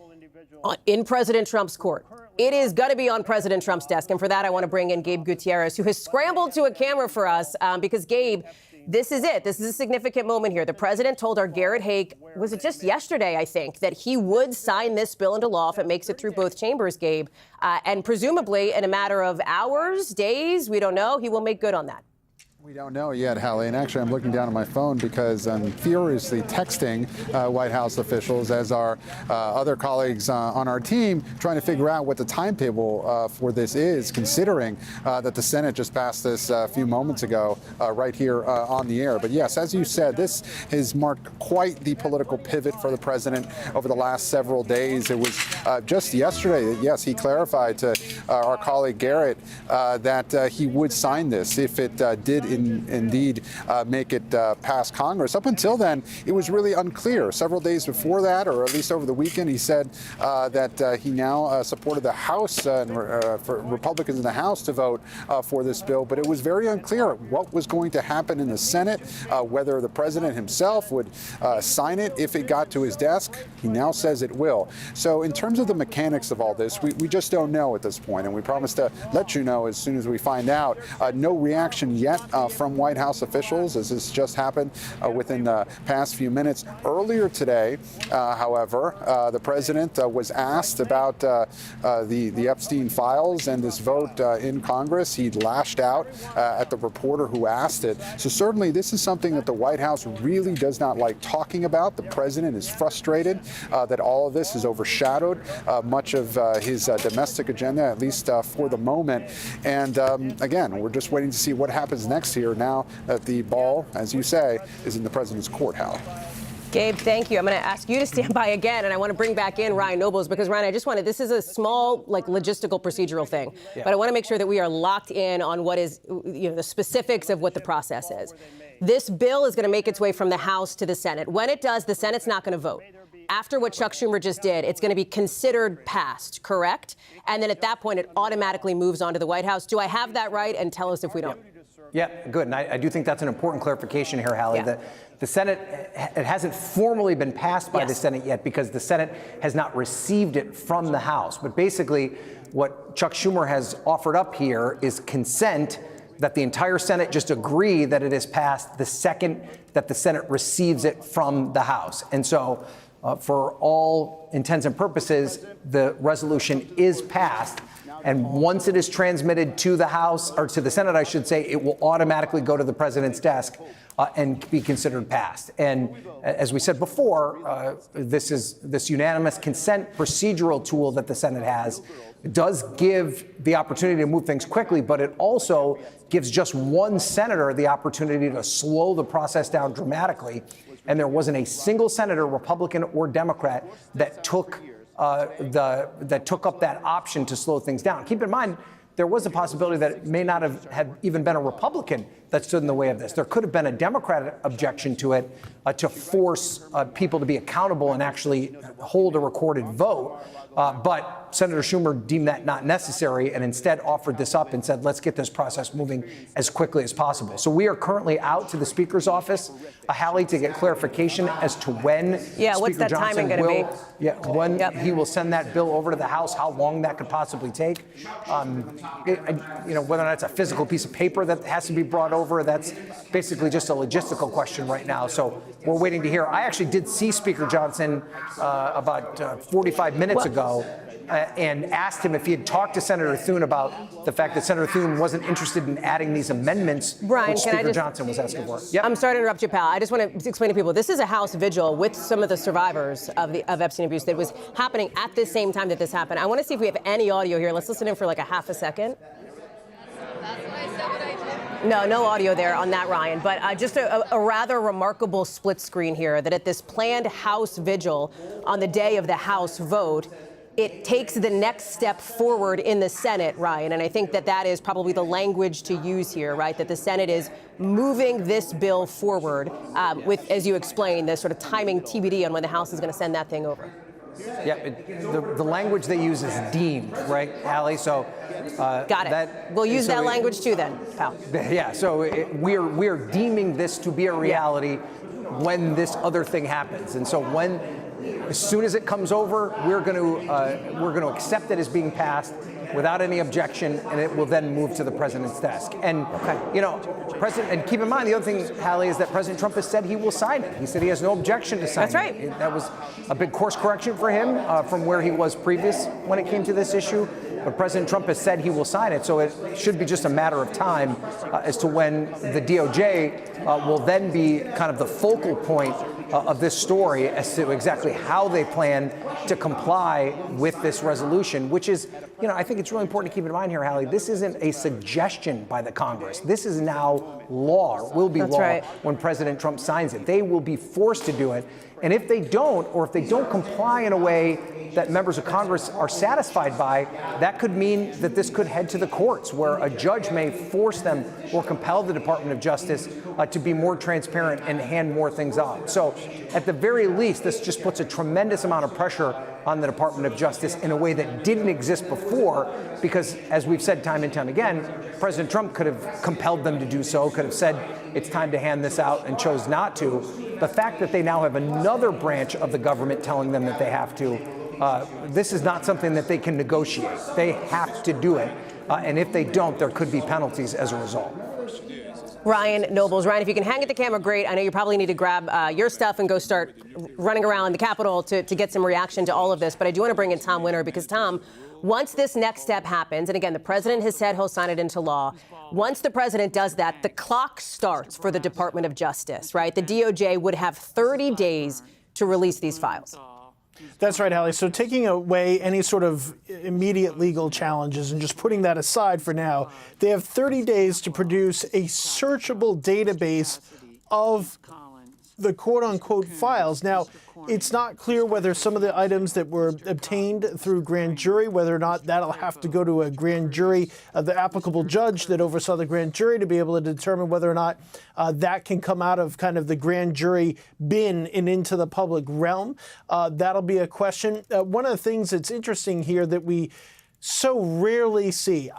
in President Trump's court. It is going to be on President Trump's desk. And for that, I want to bring in Gabe Gutierrez, who has scrambled to a camera for us because, Gabe, this is it. This is a significant moment here. The president told our Garrett Haake, was it just yesterday, I think, that he would sign this bill into law if it makes it through both chambers, Gabe. And presumably in a matter of hours, days, we don't know, he will make good on that. We don't know yet, Hallie, and actually I'm looking down at my phone because I'm furiously texting White House officials, as are other colleagues on our team, trying to figure out what the timetable for this is, considering that the Senate just passed this a few moments ago right here on the air. But yes, as you said, this has marked quite the political pivot for the president over the last several days. It was just yesterday that, yes, he clarified to our colleague Garrett that he would sign this if it did indeed make it past Congress. Up until then, it was really unclear. Several days before that, or at least over the weekend, he said that he now supported the House and for Republicans in the House to vote for this bill. But it was very unclear what was going to happen in the Senate, whether the president himself would sign it if it got to his desk. He now says it will. So in terms of the mechanics of all this, we just don't know at this point, and we promise to let you know as soon as we find out. No reaction yet from White House officials, as this just happened within the past few minutes. Earlier today, however, the president was asked about the Epstein files and this vote in Congress. He lashed out at the reporter who asked it. So certainly this is something that the White House really does not like talking about. The president is frustrated that all of this has overshadowed much of his domestic agenda, at least for the moment. And again, we're just waiting to see what happens next here now that the ball, as you say, is in the president's court, Hal. Gabe, thank you. I'm going to ask you to stand by again, and I want to bring back in Ryan Nobles because, Ryan, I just wanted, this is a small, logistical, procedural thing, but I want to make sure that we are locked in on what is, the specifics of what the process is. This bill is going to make its way from the House to the Senate. When it does, the Senate's not going to vote. After what Chuck Schumer just did, it's going to be considered passed, correct? And then at that point, it automatically moves on to the White House. Do I have that right? And tell us if we don't. Yeah, good. And I do think that's an important clarification here, Hallie. Yeah. The Senate, it hasn't formally been passed by the Senate yet because the Senate has not received it from the House. But basically, what Chuck Schumer has offered up here is consent that the entire Senate just agree that it is passed the second that the Senate receives it from the House. And so for all intents and purposes, the resolution is passed. And once it is transmitted to the House, or to the Senate, I should say, it will automatically go to the president's desk and be considered passed. And as we said before, this unanimous consent procedural tool that the Senate has does give the opportunity to move things quickly, but it also gives just one senator the opportunity to slow the process down dramatically. And there wasn't a single senator, Republican or Democrat, that took up that option to slow things down. Keep in mind, there was a possibility that it may not have even been a Republican that stood in the way of this. There could have been a Democratic objection to it to force people to be accountable and actually hold a recorded vote. But Senator Schumer deemed that not necessary and instead offered this up and said, let's get this process moving as quickly as possible. So we are currently out to the Speaker's office, Hallie, to get clarification as to when what's that timing going to be? When he will send that bill over to the House, how long that could possibly take. Whether or not it's a physical piece of paper that has to be brought over, that's basically just a logistical question right now. So we're waiting to hear. I actually did see Speaker Johnson about 45 minutes ago and asked him if he had talked to Senator Thune about the fact that Senator Thune wasn't interested in adding these amendments, Brian, which Speaker Johnson was asking for. Yep. I'm sorry to interrupt you, pal. I just want to explain to people, this is a House vigil with some of the survivors of Epstein abuse that was happening at the same time that this happened. I want to see if we have any audio here. Let's listen in for like a half a second. No audio there on that, Ryan. But just a rather remarkable split screen here that at this planned House vigil on the day of the House vote, it takes the next step forward in the Senate, Ryan. And I think that is probably the language to use here, right? That the Senate is moving this bill forward with, as you explained, the sort of timing TBD on when the House is going to send that thing over. Yeah, the language they use is deemed, right, Allie? So got it. We'll use that language too, then, pal. Yeah. So we're deeming this to be a reality when this other thing happens, and so as soon as it comes over, we're going to accept it as being passed without any objection, and it will then move to the president's desk. And and keep in mind the other thing, Hallie, is that President Trump has said he will sign it. He said he has no objection to signing it. That's right. That was a big course correction for him from where he was previous when it came to this issue. But President Trump has said he will sign it, so it should be just a matter of time as to when the DOJ will then be kind of the focal point of this story as to exactly how they plan to comply with this resolution, which is, I think it's really important to keep in mind here, Hallie, this isn't a suggestion by the Congress. This is now law, will be law when President Trump signs it. They will be forced to do it. And if they don't, or if they don't comply in a way that members of Congress are satisfied by, that could mean that this could head to the courts, where a judge may force them or compel the Department of Justice to be more transparent and hand more things out. So at the very least, this just puts a tremendous amount of pressure on the Department of Justice in a way that didn't exist before, because as we've said time and time again, President Trump could have compelled them to do so, could have said it's time to hand this out, and chose not to. The fact that they now have another branch of the government telling them that they have to, this is not something that they can negotiate. They have to do it. And if they don't, there could be penalties as a result. Ryan Nobles. Ryan, if you can hang at the camera, great. I know you probably need to grab your stuff and go start running around the Capitol to get some reaction to all of this. But I do want to bring in Tom Winter, because, Tom, once this next step happens, and again, the president has said he'll sign it into law. Once the president does that, the clock starts for the Department of Justice, right? The DOJ would have 30 days to release these files. That's right, Hallie. So taking away any sort of immediate legal challenges and just putting that aside for now, they have 30 days to produce a searchable database of the quote-unquote files. Now, it's not clear whether some of the items that were obtained through grand jury, whether or not that'll have to go to a grand jury, the applicable judge that oversaw the grand jury, to be able to determine whether or not that can come out of kind of the grand jury bin and into the public realm. That'll be a question. One of the things that's interesting here that we so rarely see,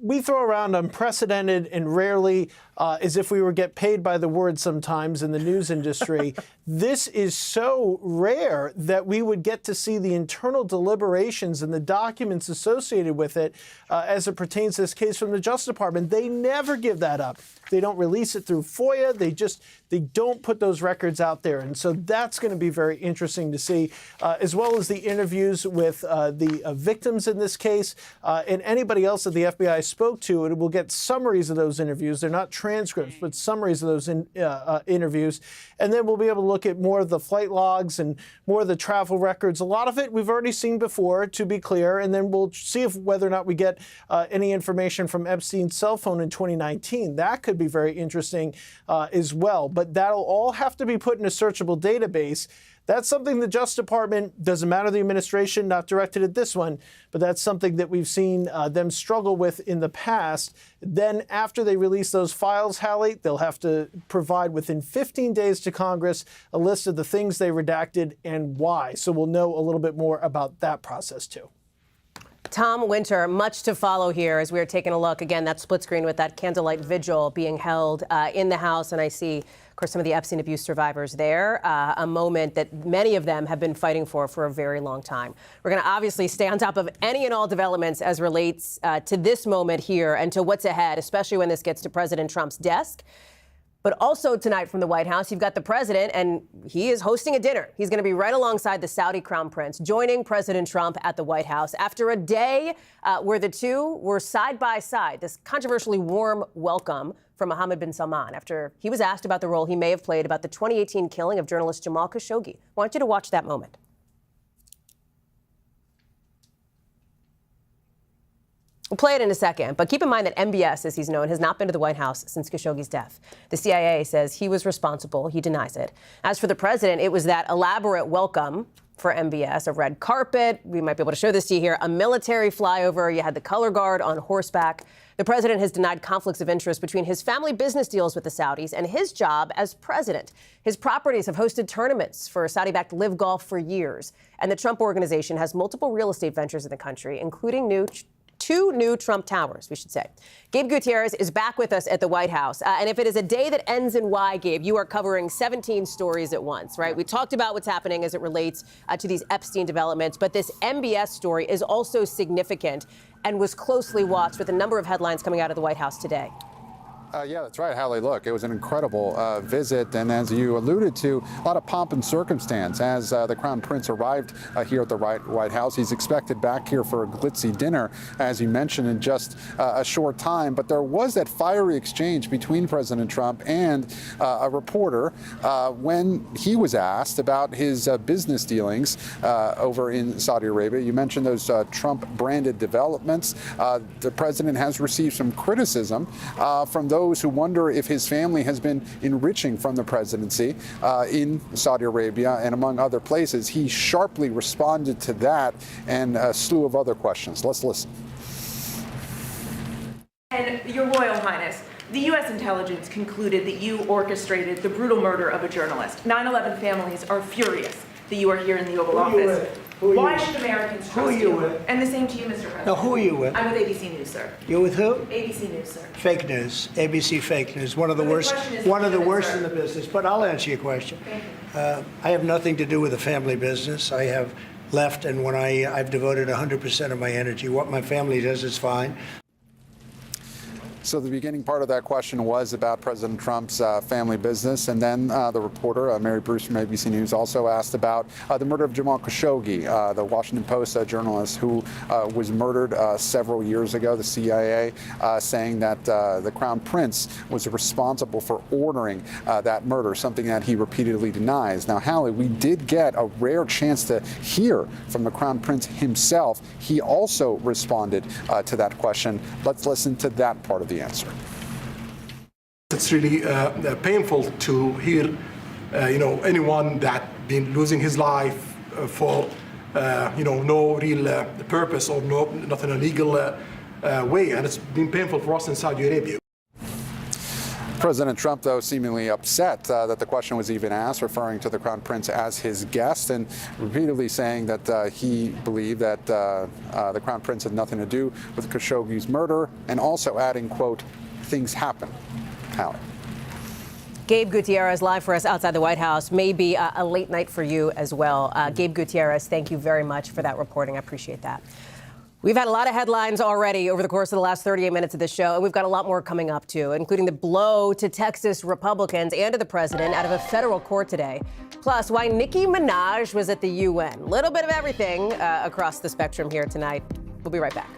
we throw around unprecedented and rarely as if we were get paid by the word sometimes in the news industry. This is so rare that we would get to see the internal deliberations and the documents associated with it as it pertains to this case from the Justice Department. They never give that up. They don't release it through FOIA. They don't put those records out there. And so that's going to be very interesting to see, as well as the interviews with the victims in this case and anybody else that the FBI spoke to. And we'll get summaries of those interviews. They're not transcripts, but summaries of those interviews. And then we'll be able to look at more of the flight logs and more of the travel records. A lot of it we've already seen before, to be clear. And then we'll see whether or not we get any information from Epstein's cell phone in 2019. That could be very interesting as well. But that'll all have to be put in a searchable database. That's something the Justice Department, doesn't matter the administration, not directed at this one, but that's something that we've seen them struggle with in the past. Then after they release those files, Hallie, they'll have to provide within 15 days to Congress a list of the things they redacted and why. So we'll know a little bit more about that process too. Tom Winter, much to follow here as we are taking a look. Again, that split screen with that candlelight vigil being held in the House. And I see, of course, some of the Epstein abuse survivors there, a moment that many of them have been fighting for a very long time. We're going to obviously stay on top of any and all developments as relates to this moment here and to what's ahead, especially when this gets to President Trump's desk. But also tonight from the White House, you've got the president, and he is hosting a dinner. He's going to be right alongside the Saudi crown prince, joining President Trump at the White House after a day where the two were side by side. This controversially warm welcome from Mohammed bin Salman after he was asked about the role he may have played about the 2018 killing of journalist Jamal Khashoggi. I want you to watch that moment. We'll play it in a second, but keep in mind that MBS, as he's known, has not been to the White House since Khashoggi's death. The CIA says he was responsible. He denies it. As for the president, it was that elaborate welcome for MBS, a red carpet. We might be able to show this to you here. A military flyover. You had the color guard on horseback. The president has denied conflicts of interest between his family business deals with the Saudis and his job as president. His properties have hosted tournaments for Saudi-backed Live Golf for years. And the Trump Organization has multiple real estate ventures in the country, including two new Trump towers, we should say. Gabe Gutierrez is back with us at the White House. And if it is a day that ends in Y, Gabe, you are covering 17 stories at once, right? We talked about what's happening as it relates to these Epstein developments, but this MBS story is also significant and was closely watched with a number of headlines coming out of the White House today. Yeah, that's right, Hallie. Look, it was an incredible visit, and as you alluded to, a lot of pomp and circumstance as the Crown Prince arrived here at the White House. He's expected back here for a glitzy dinner, as you mentioned, in just a short time. But there was that fiery exchange between President Trump and a reporter when he was asked about his business dealings over in Saudi Arabia. You mentioned those Trump-branded developments. The president has received some criticism from those who wonder if his family has been enriching from the presidency in Saudi Arabia and among other places. He sharply responded to that and a slew of other questions. Let's listen. And Your Royal Highness, the U.S. intelligence concluded that you orchestrated the brutal murder of a journalist. 9/11 families are furious that you are here in the Oval Office. Why should Americans trust you? And the same to you, Mr. President. Now, who are you with? I'm with ABC News, sir. You're with who? ABC News, sir. Fake news. ABC fake news. One of the worst in the business. But I'll answer your question. I have nothing to do with the family business. I have left, and when I've devoted 100% of my energy. What my family does is fine. So the beginning part of that question was about President Trump's family business, and then the reporter, Mary Bruce from ABC News, also asked about the murder of Jamal Khashoggi, the Washington Post journalist who was murdered several years ago. The CIA saying that the Crown Prince was responsible for ordering that murder, something that he repeatedly denies. Now, Hallie, we did get a rare chance to hear from the Crown Prince himself. He also responded to that question. Let's listen to that part of the answer. It's really painful to hear, anyone that been losing his life for, no real purpose or not in a legal way, and it's been painful for us in Saudi Arabia. President Trump, though, seemingly upset that the question was even asked, referring to the Crown Prince as his guest, and repeatedly saying that he believed that the Crown Prince had nothing to do with Khashoggi's murder, and also adding, quote, things happen. Hallie. Gabe Gutierrez live for us outside the White House. Maybe a late night for you as well. Gabe Gutierrez, thank you very much for that reporting. I appreciate that. We've had a lot of headlines already over the course of the last 38 minutes of this show, and we've got a lot more coming up, too, including the blow to Texas Republicans and to the president out of a federal court today, plus why Nicki Minaj was at the UN. A little bit of everything across the spectrum here tonight. We'll be right back.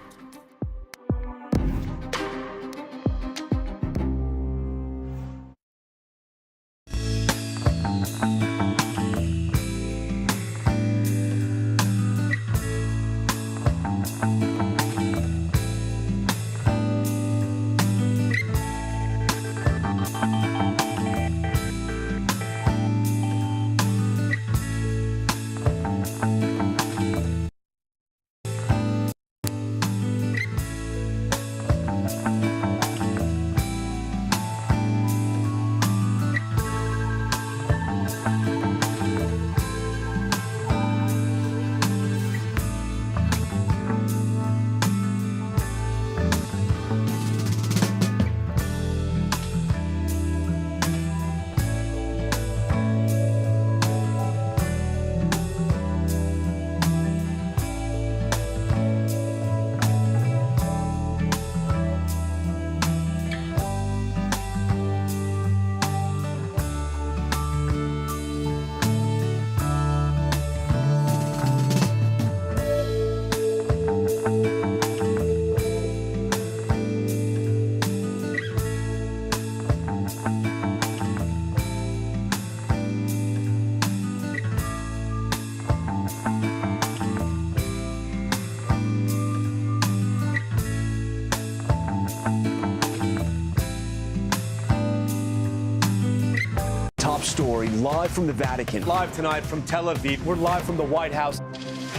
live from the Vatican. Live tonight from Tel Aviv. We're live from the White House.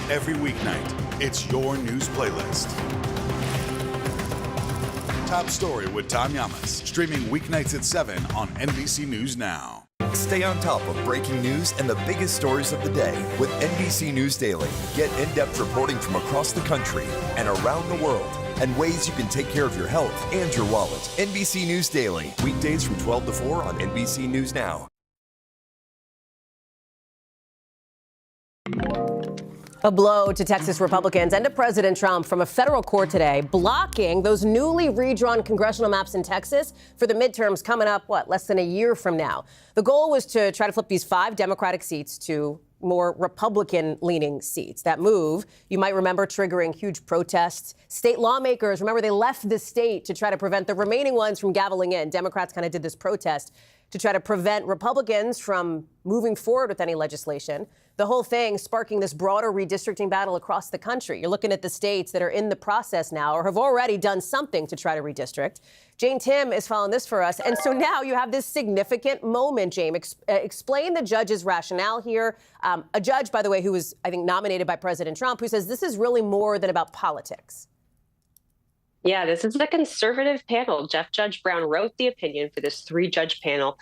Every weeknight, it's your news playlist. Top Story with Tom Llamas, streaming weeknights at 7 on NBC News Now. Stay on top of breaking news and the biggest stories of the day with NBC News Daily. Get in-depth reporting from across the country and around the world, and ways you can take care of your health and your wallet. NBC News Daily, weekdays from 12 to 4 on NBC News Now. A blow to Texas Republicans and to President Trump from a federal court today, blocking those newly redrawn congressional maps in Texas for the midterms coming up, less than a year from now. The goal was to try to flip these 5 Democratic seats to more Republican-leaning seats. That move, you might remember, triggering huge protests. State lawmakers, remember, they left the state to try to prevent the remaining ones from gaveling in. Democrats kind of did this protest to try to prevent Republicans from moving forward with any legislation. The whole thing sparking this broader redistricting battle across the country. You're looking at the states that are in the process now or have already done something to try to redistrict. Jane Tim is following this for us. And so now you have this significant moment, Jane. Explain the judge's rationale here. A judge, by the way, who was, I think, nominated by President Trump, who says this is really more than about politics. Yeah, this is the conservative panel. Judge Brown wrote the opinion for this 3-judge panel,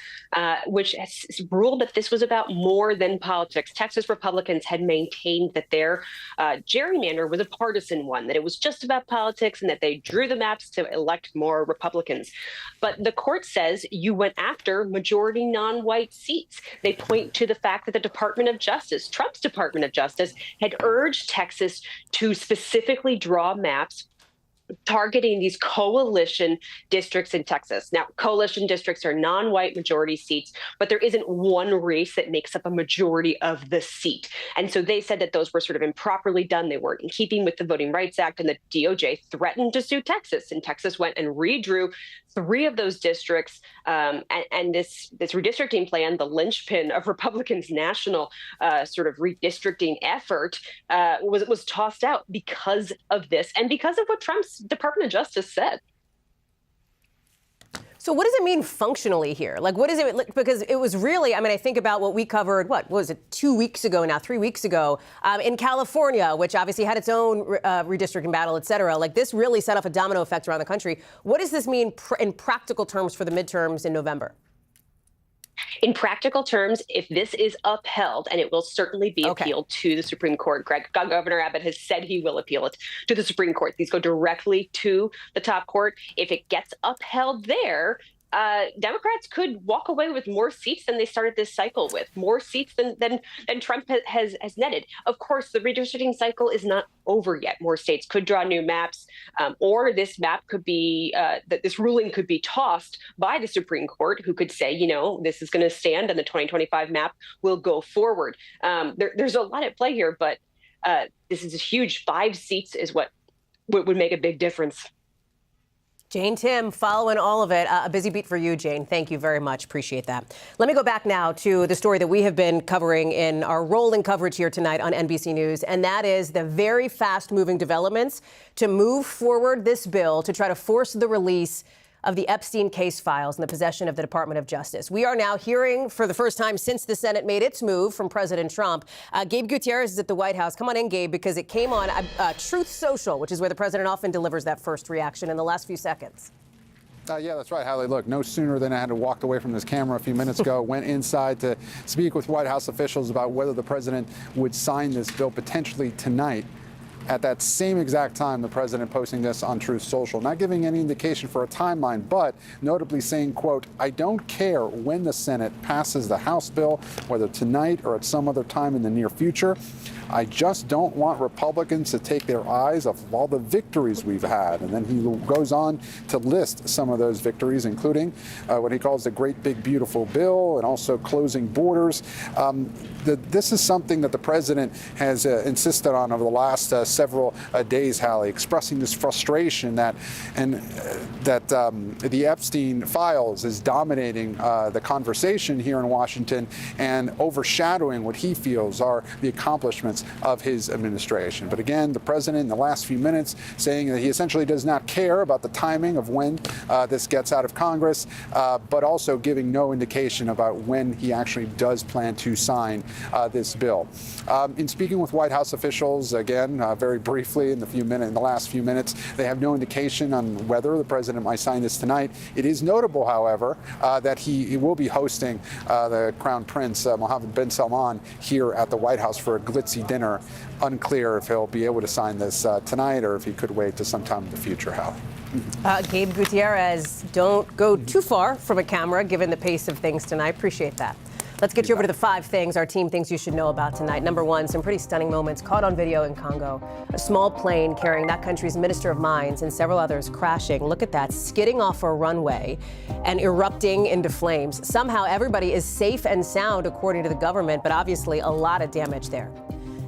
which has ruled that this was about more than politics. Texas Republicans had maintained that their gerrymander was a partisan one, that it was just about politics and that they drew the maps to elect more Republicans. But the court says you went after majority non-white seats. They point to the fact that the Department of Justice, Trump's Department of Justice, had urged Texas to specifically draw maps targeting these coalition districts in Texas. Now, coalition districts are non-white majority seats, but there isn't one race that makes up a majority of the seat. And so they said that those were sort of improperly done. They weren't in keeping with the Voting Rights Act, and the DOJ threatened to sue Texas. And Texas went and redrew 3 of those districts. And this redistricting plan, the linchpin of Republicans' national sort of redistricting effort, was tossed out because of this and because of what Trump's Department of Justice said. So what does it mean functionally here? Like, what is it? Because it was really, I think about what we covered, what was it, 2 weeks ago now, 3 weeks ago, in California, which obviously had its own redistricting battle, et cetera. Like, this really set off a domino effect around the country. What does this mean in practical terms for the midterms in November? In practical terms, if this is upheld, and it will certainly be appealed to the Supreme Court, Governor Abbott has said he will appeal it to the Supreme Court. These go directly to the top court. If it gets upheld there, Democrats could walk away with more seats than they started this cycle with, more seats than Trump has netted. Of course, the redistricting cycle is not over yet. More states could draw new maps, or this map could be, that this ruling could be tossed by the Supreme Court, who could say, this is going to stand and the 2025 map will go forward. There's a lot at play here, but this is a huge. 5 seats is what would make a big difference. Jane Tim following all of it. A busy beat for you, Jane. Thank you very much. Appreciate that. Let me go back now to the story that we have been covering in our rolling coverage here tonight on NBC News, and that is the very fast-moving developments to move forward this bill to try to force the release of the Epstein case files in the possession of the Department of Justice. We are now hearing for the first time since the Senate made its move from President Trump. Gabe Gutierrez is at the White House. Come on in, Gabe, because it came on Truth Social, which is where the president often delivers that first reaction in the last few seconds. Yeah, that's right, Hallie. Look, no sooner than I had to walk away from this camera a few minutes ago, went inside to speak with White House officials about whether the president would sign this bill potentially tonight. At that same exact time, the president posting this on Truth Social, not giving any indication for a timeline, but notably saying, quote, "I don't care when the Senate passes the House bill, whether tonight or at some other time in the near future. I just don't want Republicans to take their eyes off of all the victories we've had." And then he goes on to list some of those victories, including what he calls the Great Big Beautiful Bill and also closing borders. This is something that the president has insisted on over the last several days, Hallie, expressing this frustration that the Epstein files is dominating the conversation here in Washington and overshadowing what he feels are the accomplishments of his administration. But again, the president in the last few minutes saying that he essentially does not care about the timing of when this gets out of Congress, but also giving no indication about when he actually does plan to sign this bill. In speaking with White House officials, again, very briefly in the last few minutes, they have no indication on whether the president might sign this tonight. It is notable, however, that he will be hosting the Crown Prince Mohammed bin Salman here at the White House for a glitzy dinner. Unclear if he'll be able to sign this tonight or if he could wait to sometime in the future, Hal. Gabe Gutierrez, don't go too far from a camera given the pace of things tonight. Appreciate that. Let's get you over to the 5 things our team thinks you should know about tonight. Number 1, some pretty stunning moments caught on video in Congo. A small plane carrying that country's Minister of Mines and several others crashing. Look at that, skidding off a runway and erupting into flames. Somehow everybody is safe and sound according to the government, but obviously a lot of damage there.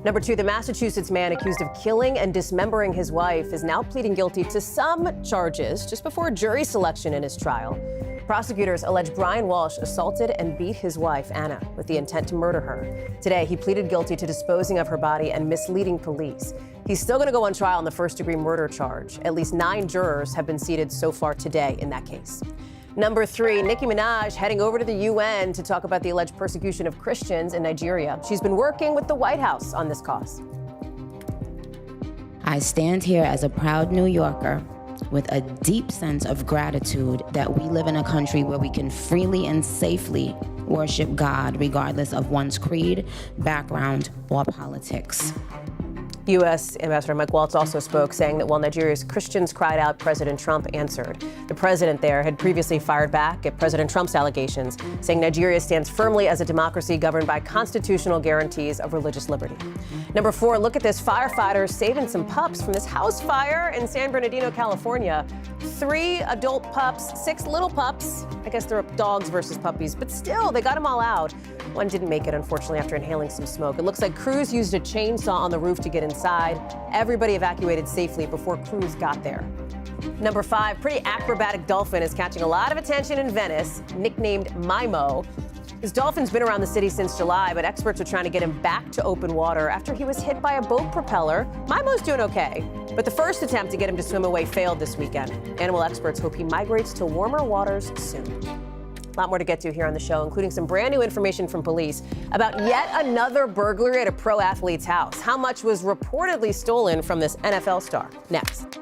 Number 2, the Massachusetts man accused of killing and dismembering his wife is now pleading guilty to some charges just before jury selection in his trial. Prosecutors allege Brian Walsh assaulted and beat his wife, Anna, with the intent to murder her. Today, he pleaded guilty to disposing of her body and misleading police. He's still going to go on trial on the first-degree murder charge. At least 9 jurors have been seated so far today in that case. Number 3, Nicki Minaj heading over to the UN to talk about the alleged persecution of Christians in Nigeria. She's been working with the White House on this cause. I stand here as a proud New Yorker with a deep sense of gratitude that we live in a country where we can freely and safely worship God regardless of one's creed, background, or politics. U.S. Ambassador Mike Waltz also spoke, saying that while Nigeria's Christians cried out, President Trump answered. The president there had previously fired back at President Trump's allegations, saying Nigeria stands firmly as a democracy governed by constitutional guarantees of religious liberty. Number 4, look at this. Firefighters saving some pups from this house fire in San Bernardino, California. 3 adult pups, 6 little pups. I guess they're dogs versus puppies, but still, they got them all out. One didn't make it, unfortunately, after inhaling some smoke. It looks like crews used a chainsaw on the roof to get inside. Everybody evacuated safely before crews got there. Number 5, pretty acrobatic dolphin is catching a lot of attention in Venice, nicknamed Mimo. This dolphin's been around the city since July, but experts are trying to get him back to open water after he was hit by a boat propeller. Mimo's doing okay, but the first attempt to get him to swim away failed this weekend. Animal experts hope he migrates to warmer waters soon. A lot more to get to here on the show, including some brand new information from police about yet another burglary at a pro athlete's house. How much was reportedly stolen from this NFL star? Next.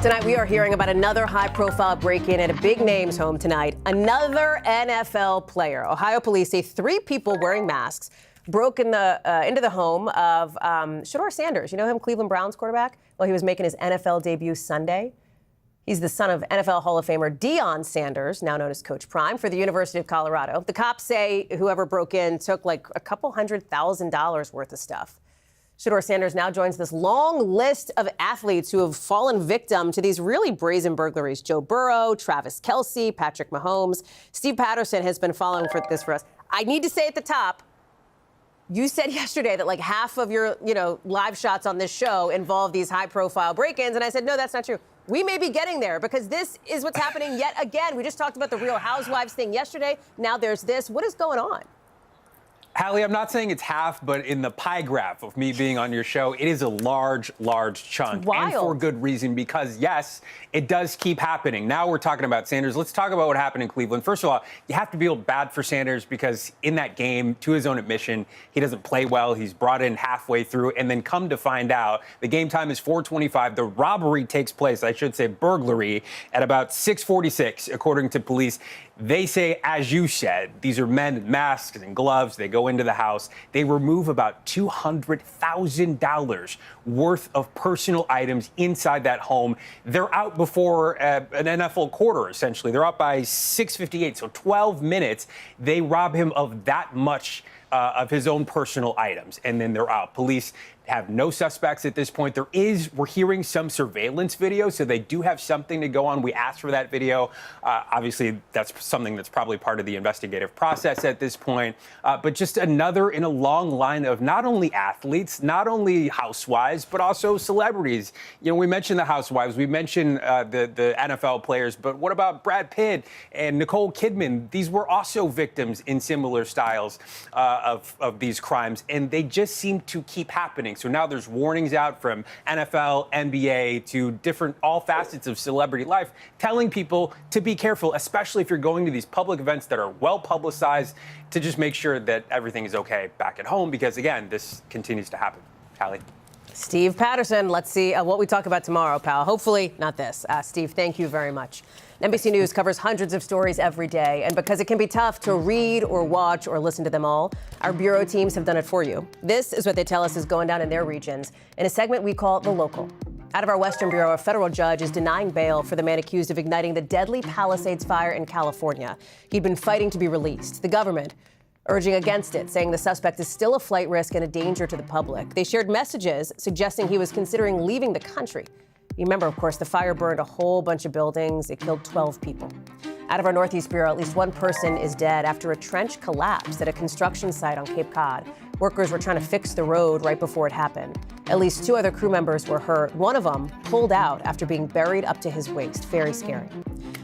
Tonight, we are hearing about another high-profile break-in at a big name's home tonight. Another NFL player. Ohio police say 3 people wearing masks broke into the home of Shedeur Sanders. You know him, Cleveland Browns quarterback? Well, he was making his NFL debut Sunday. He's the son of NFL Hall of Famer Deion Sanders, now known as Coach Prime, for the University of Colorado. The cops say whoever broke in took like a couple $100,000 worth of stuff. Shedeur Sanders now joins this long list of athletes who have fallen victim to these really brazen burglaries. Joe Burrow, Travis Kelce, Patrick Mahomes. Steve Patterson has been following this for us. I need to say at the top, you said yesterday that like half of your, live shots on this show involve these high-profile break-ins, and I said, no, that's not true. We may be getting there because this is what's happening yet again. We just talked about the Real Housewives thing yesterday. Now there's this. What is going on? Hallie, I'm not saying it's half, but in the pie graph of me being on your show, it is a large, large chunk. And for good reason, because yes, it does keep happening. Now we're talking about Sanders. Let's talk about what happened in Cleveland. First of all, you have to feel bad for Sanders because in that game, to his own admission, he doesn't play well. He's brought in halfway through, and then come to find out, the game time is 4:25. The robbery takes place, I should say burglary, at about 6:46, according to police. They say, as you said, these are men in masks and gloves. They go into the house. They remove about $200,000 worth of personal items inside that home. They're out before an NFL quarter, essentially. They're out by 6:58, so 12 minutes. They rob him of that much of his own personal items, and then they're out. Police have no suspects at this point. We're hearing some surveillance video, so they do have something to go on. We asked for that video. Obviously, that's something that's probably part of the investigative process at this point. But just another in a long line of not only athletes, not only housewives, but also celebrities. We mentioned the housewives, we mentioned the NFL players, but what about Brad Pitt and Nicole Kidman? These were also victims in similar styles of these crimes, and they just seem to keep happening. So now there's warnings out from NFL, NBA to all facets of celebrity life, telling people to be careful, especially if you're going to these public events that are well publicized, to just make sure that everything is okay back at home, because again, this continues to happen. Hallie. Steve Patterson, let's see what we talk about tomorrow, pal. Hopefully not this. Steve, thank you very much. NBC News covers hundreds of stories every day, and because it can be tough to read or watch or listen to them all, our bureau teams have done it for you. This is what they tell us is going down in their regions in a segment we call The Local. Out of our Western Bureau, a federal judge is denying bail for the man accused of igniting the deadly Palisades fire in California. He'd been fighting to be released. The government urging against it, saying the suspect is still a flight risk and a danger to the public. They shared messages suggesting he was considering leaving the country. You remember, of course, the fire burned a whole bunch of buildings. It killed 12 people. Out of our Northeast Bureau, at least one person is dead after a trench collapsed at a construction site on Cape Cod. Workers were trying to fix the road right before it happened. At least 2 other crew members were hurt. One of them pulled out after being buried up to his waist. Very scary.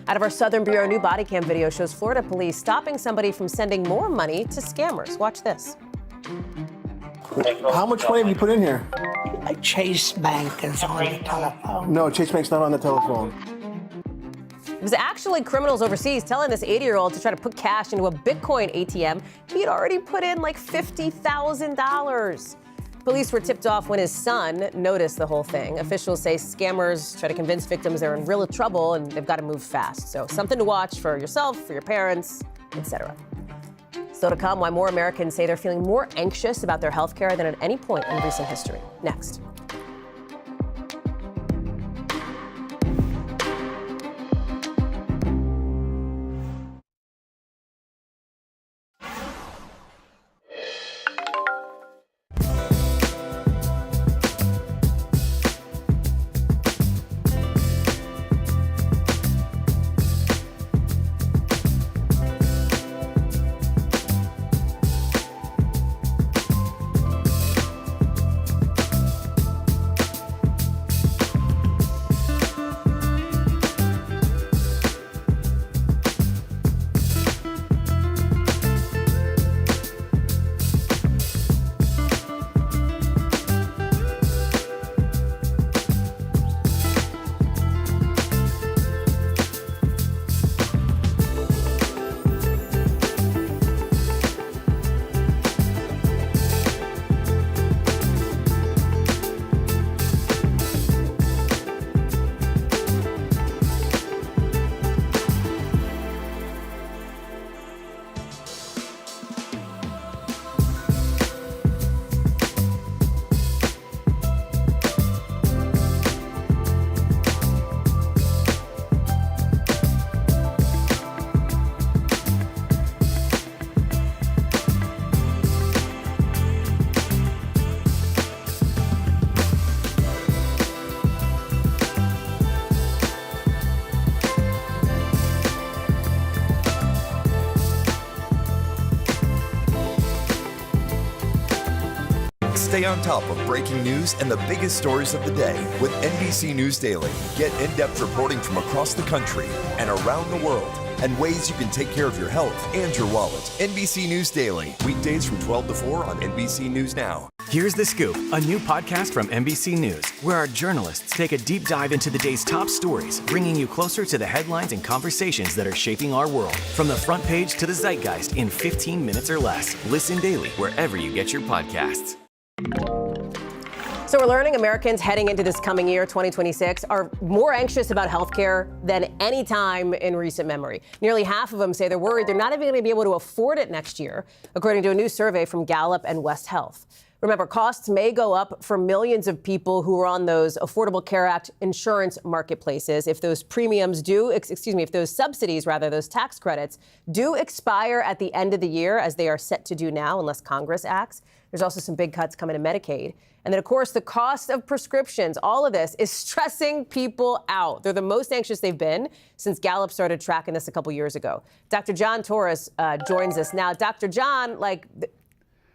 Out of our Southern Bureau, new body cam video shows Florida police stopping somebody from sending more money to scammers. Watch this. How much money have you put in here? Chase Bank is on the telephone. No, Chase Bank's not on the telephone. It was actually criminals overseas telling this 80-year-old to try to put cash into a Bitcoin ATM. He'd already put in like $50,000. Police were tipped off when his son noticed the whole thing. Officials say scammers try to convince victims they're in real trouble and they've got to move fast. So something to watch for yourself, for your parents, etc. Still to come, why more Americans say they're feeling more anxious about their health care than at any point in recent history. Next. Stay on top of breaking news and the biggest stories of the day with NBC News Daily. Get in-depth reporting from across the country and around the world, and ways you can take care of your health and your wallet. NBC News Daily, weekdays from 12 to 4 on NBC News Now. Here's The Scoop, a new podcast from NBC News, where our journalists take a deep dive into the day's top stories, bringing you closer to the headlines and conversations that are shaping our world. From the front page to the zeitgeist in 15 minutes or less. Listen daily wherever you get your podcasts. So we're learning Americans heading into this coming year, 2026, are more anxious about healthcare than any time in recent memory. Nearly half of them say they're worried they're not even going to be able to afford it next year, according to a new survey from Gallup and West Health. Remember, costs may go up for millions of people who are on those Affordable Care Act insurance marketplaces if those premiums if those subsidies, those tax credits do expire at the end of the year, as they are set to do now, unless Congress acts. There's also some big cuts coming to Medicaid. And then, of course, the cost of prescriptions, all of this is stressing people out. They're the most anxious they've been since Gallup started tracking this a couple years ago. Dr. John Torres joins us now. Dr. John,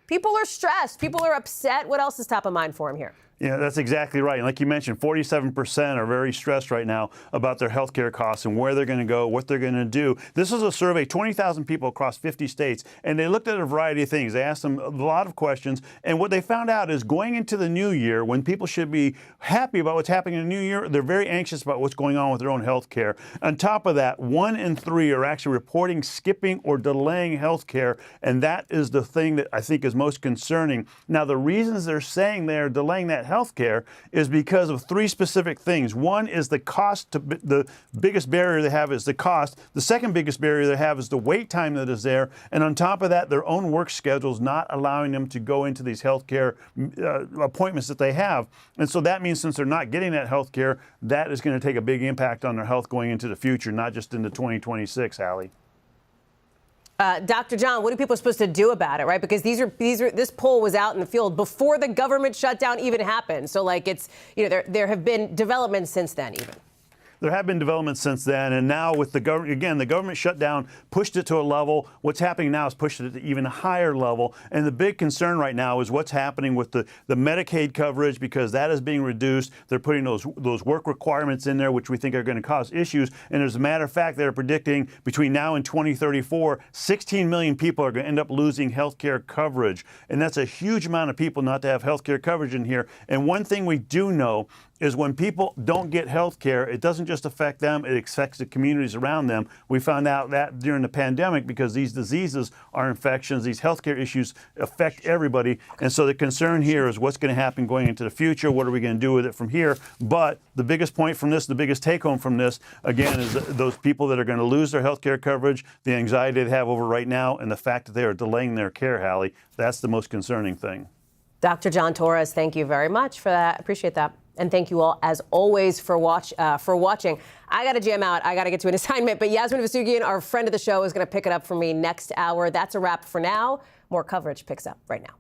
people are stressed. People are upset. What else is top of mind for him here? Yeah, that's exactly right. And like you mentioned, 47% are very stressed right now about their health care costs and where they're going to go, what they're going to do. This was a survey, 20,000 people across 50 states, and they looked at a variety of things. They asked them a lot of questions, and what they found out is going into the new year, when people should be happy about what's happening in the new year, they're very anxious about what's going on with their own health care. On top of that, 1 in 3 are actually reporting skipping or delaying health care, and that is the thing that I think is most concerning. Now, the reasons they're saying they're delaying that healthcare is because of 3 specific things. One is the cost. The biggest barrier they have is the cost. The second biggest barrier they have is the wait time that is there. And on top of that, their own work schedules not allowing them to go into these healthcare appointments that they have. And so that means since they're not getting that healthcare, that is going to take a big impact on their health going into the future, not just into 2026, Hallie. Dr. John, what are people supposed to do about it, right? Because this poll was out in the field before the government shutdown even happened. So there have been developments since then even. There have been developments since then, and now with the government, again, the government shutdown pushed it to a level. What's happening now is pushed it to an even higher level. And the big concern right now is what's happening with the Medicaid coverage, because that is being reduced. They're putting those work requirements in there, which we think are going to cause issues. And as a matter of fact, they're predicting between now and 2034, 16 million people are going to end up losing health care coverage. And that's a huge amount of people not to have health care coverage in here. And one thing we do know is when people don't get health care, it doesn't just affect them, it affects the communities around them. We found out that during the pandemic, because these diseases are infections, these healthcare issues affect everybody. And so the concern here is what's going to happen going into the future, what are we going to do with it from here? But the biggest point from this, the biggest take home from this, again, is those people that are going to lose their healthcare coverage, the anxiety they have over right now, and the fact that they are delaying their care, Hallie. That's the most concerning thing. Dr. John Torres, thank you very much for that. Appreciate that. And thank you all, as always, for watching. I got to jam out. I got to get to an assignment. But Yasmin Vasugian, our friend of the show, is going to pick it up for me next hour. That's a wrap for now. More coverage picks up right now.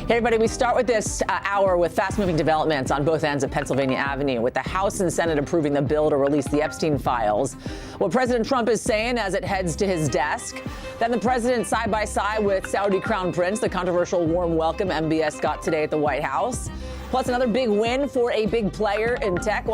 Hey everybody, we start with this hour with fast-moving developments on both ends of Pennsylvania Avenue, with the House and Senate approving the bill to release the Epstein files. What President Trump is saying as it heads to his desk. Then the president side by side with Saudi Crown Prince, the controversial warm welcome MBS got today at the White House. Plus another big win for a big player in tech.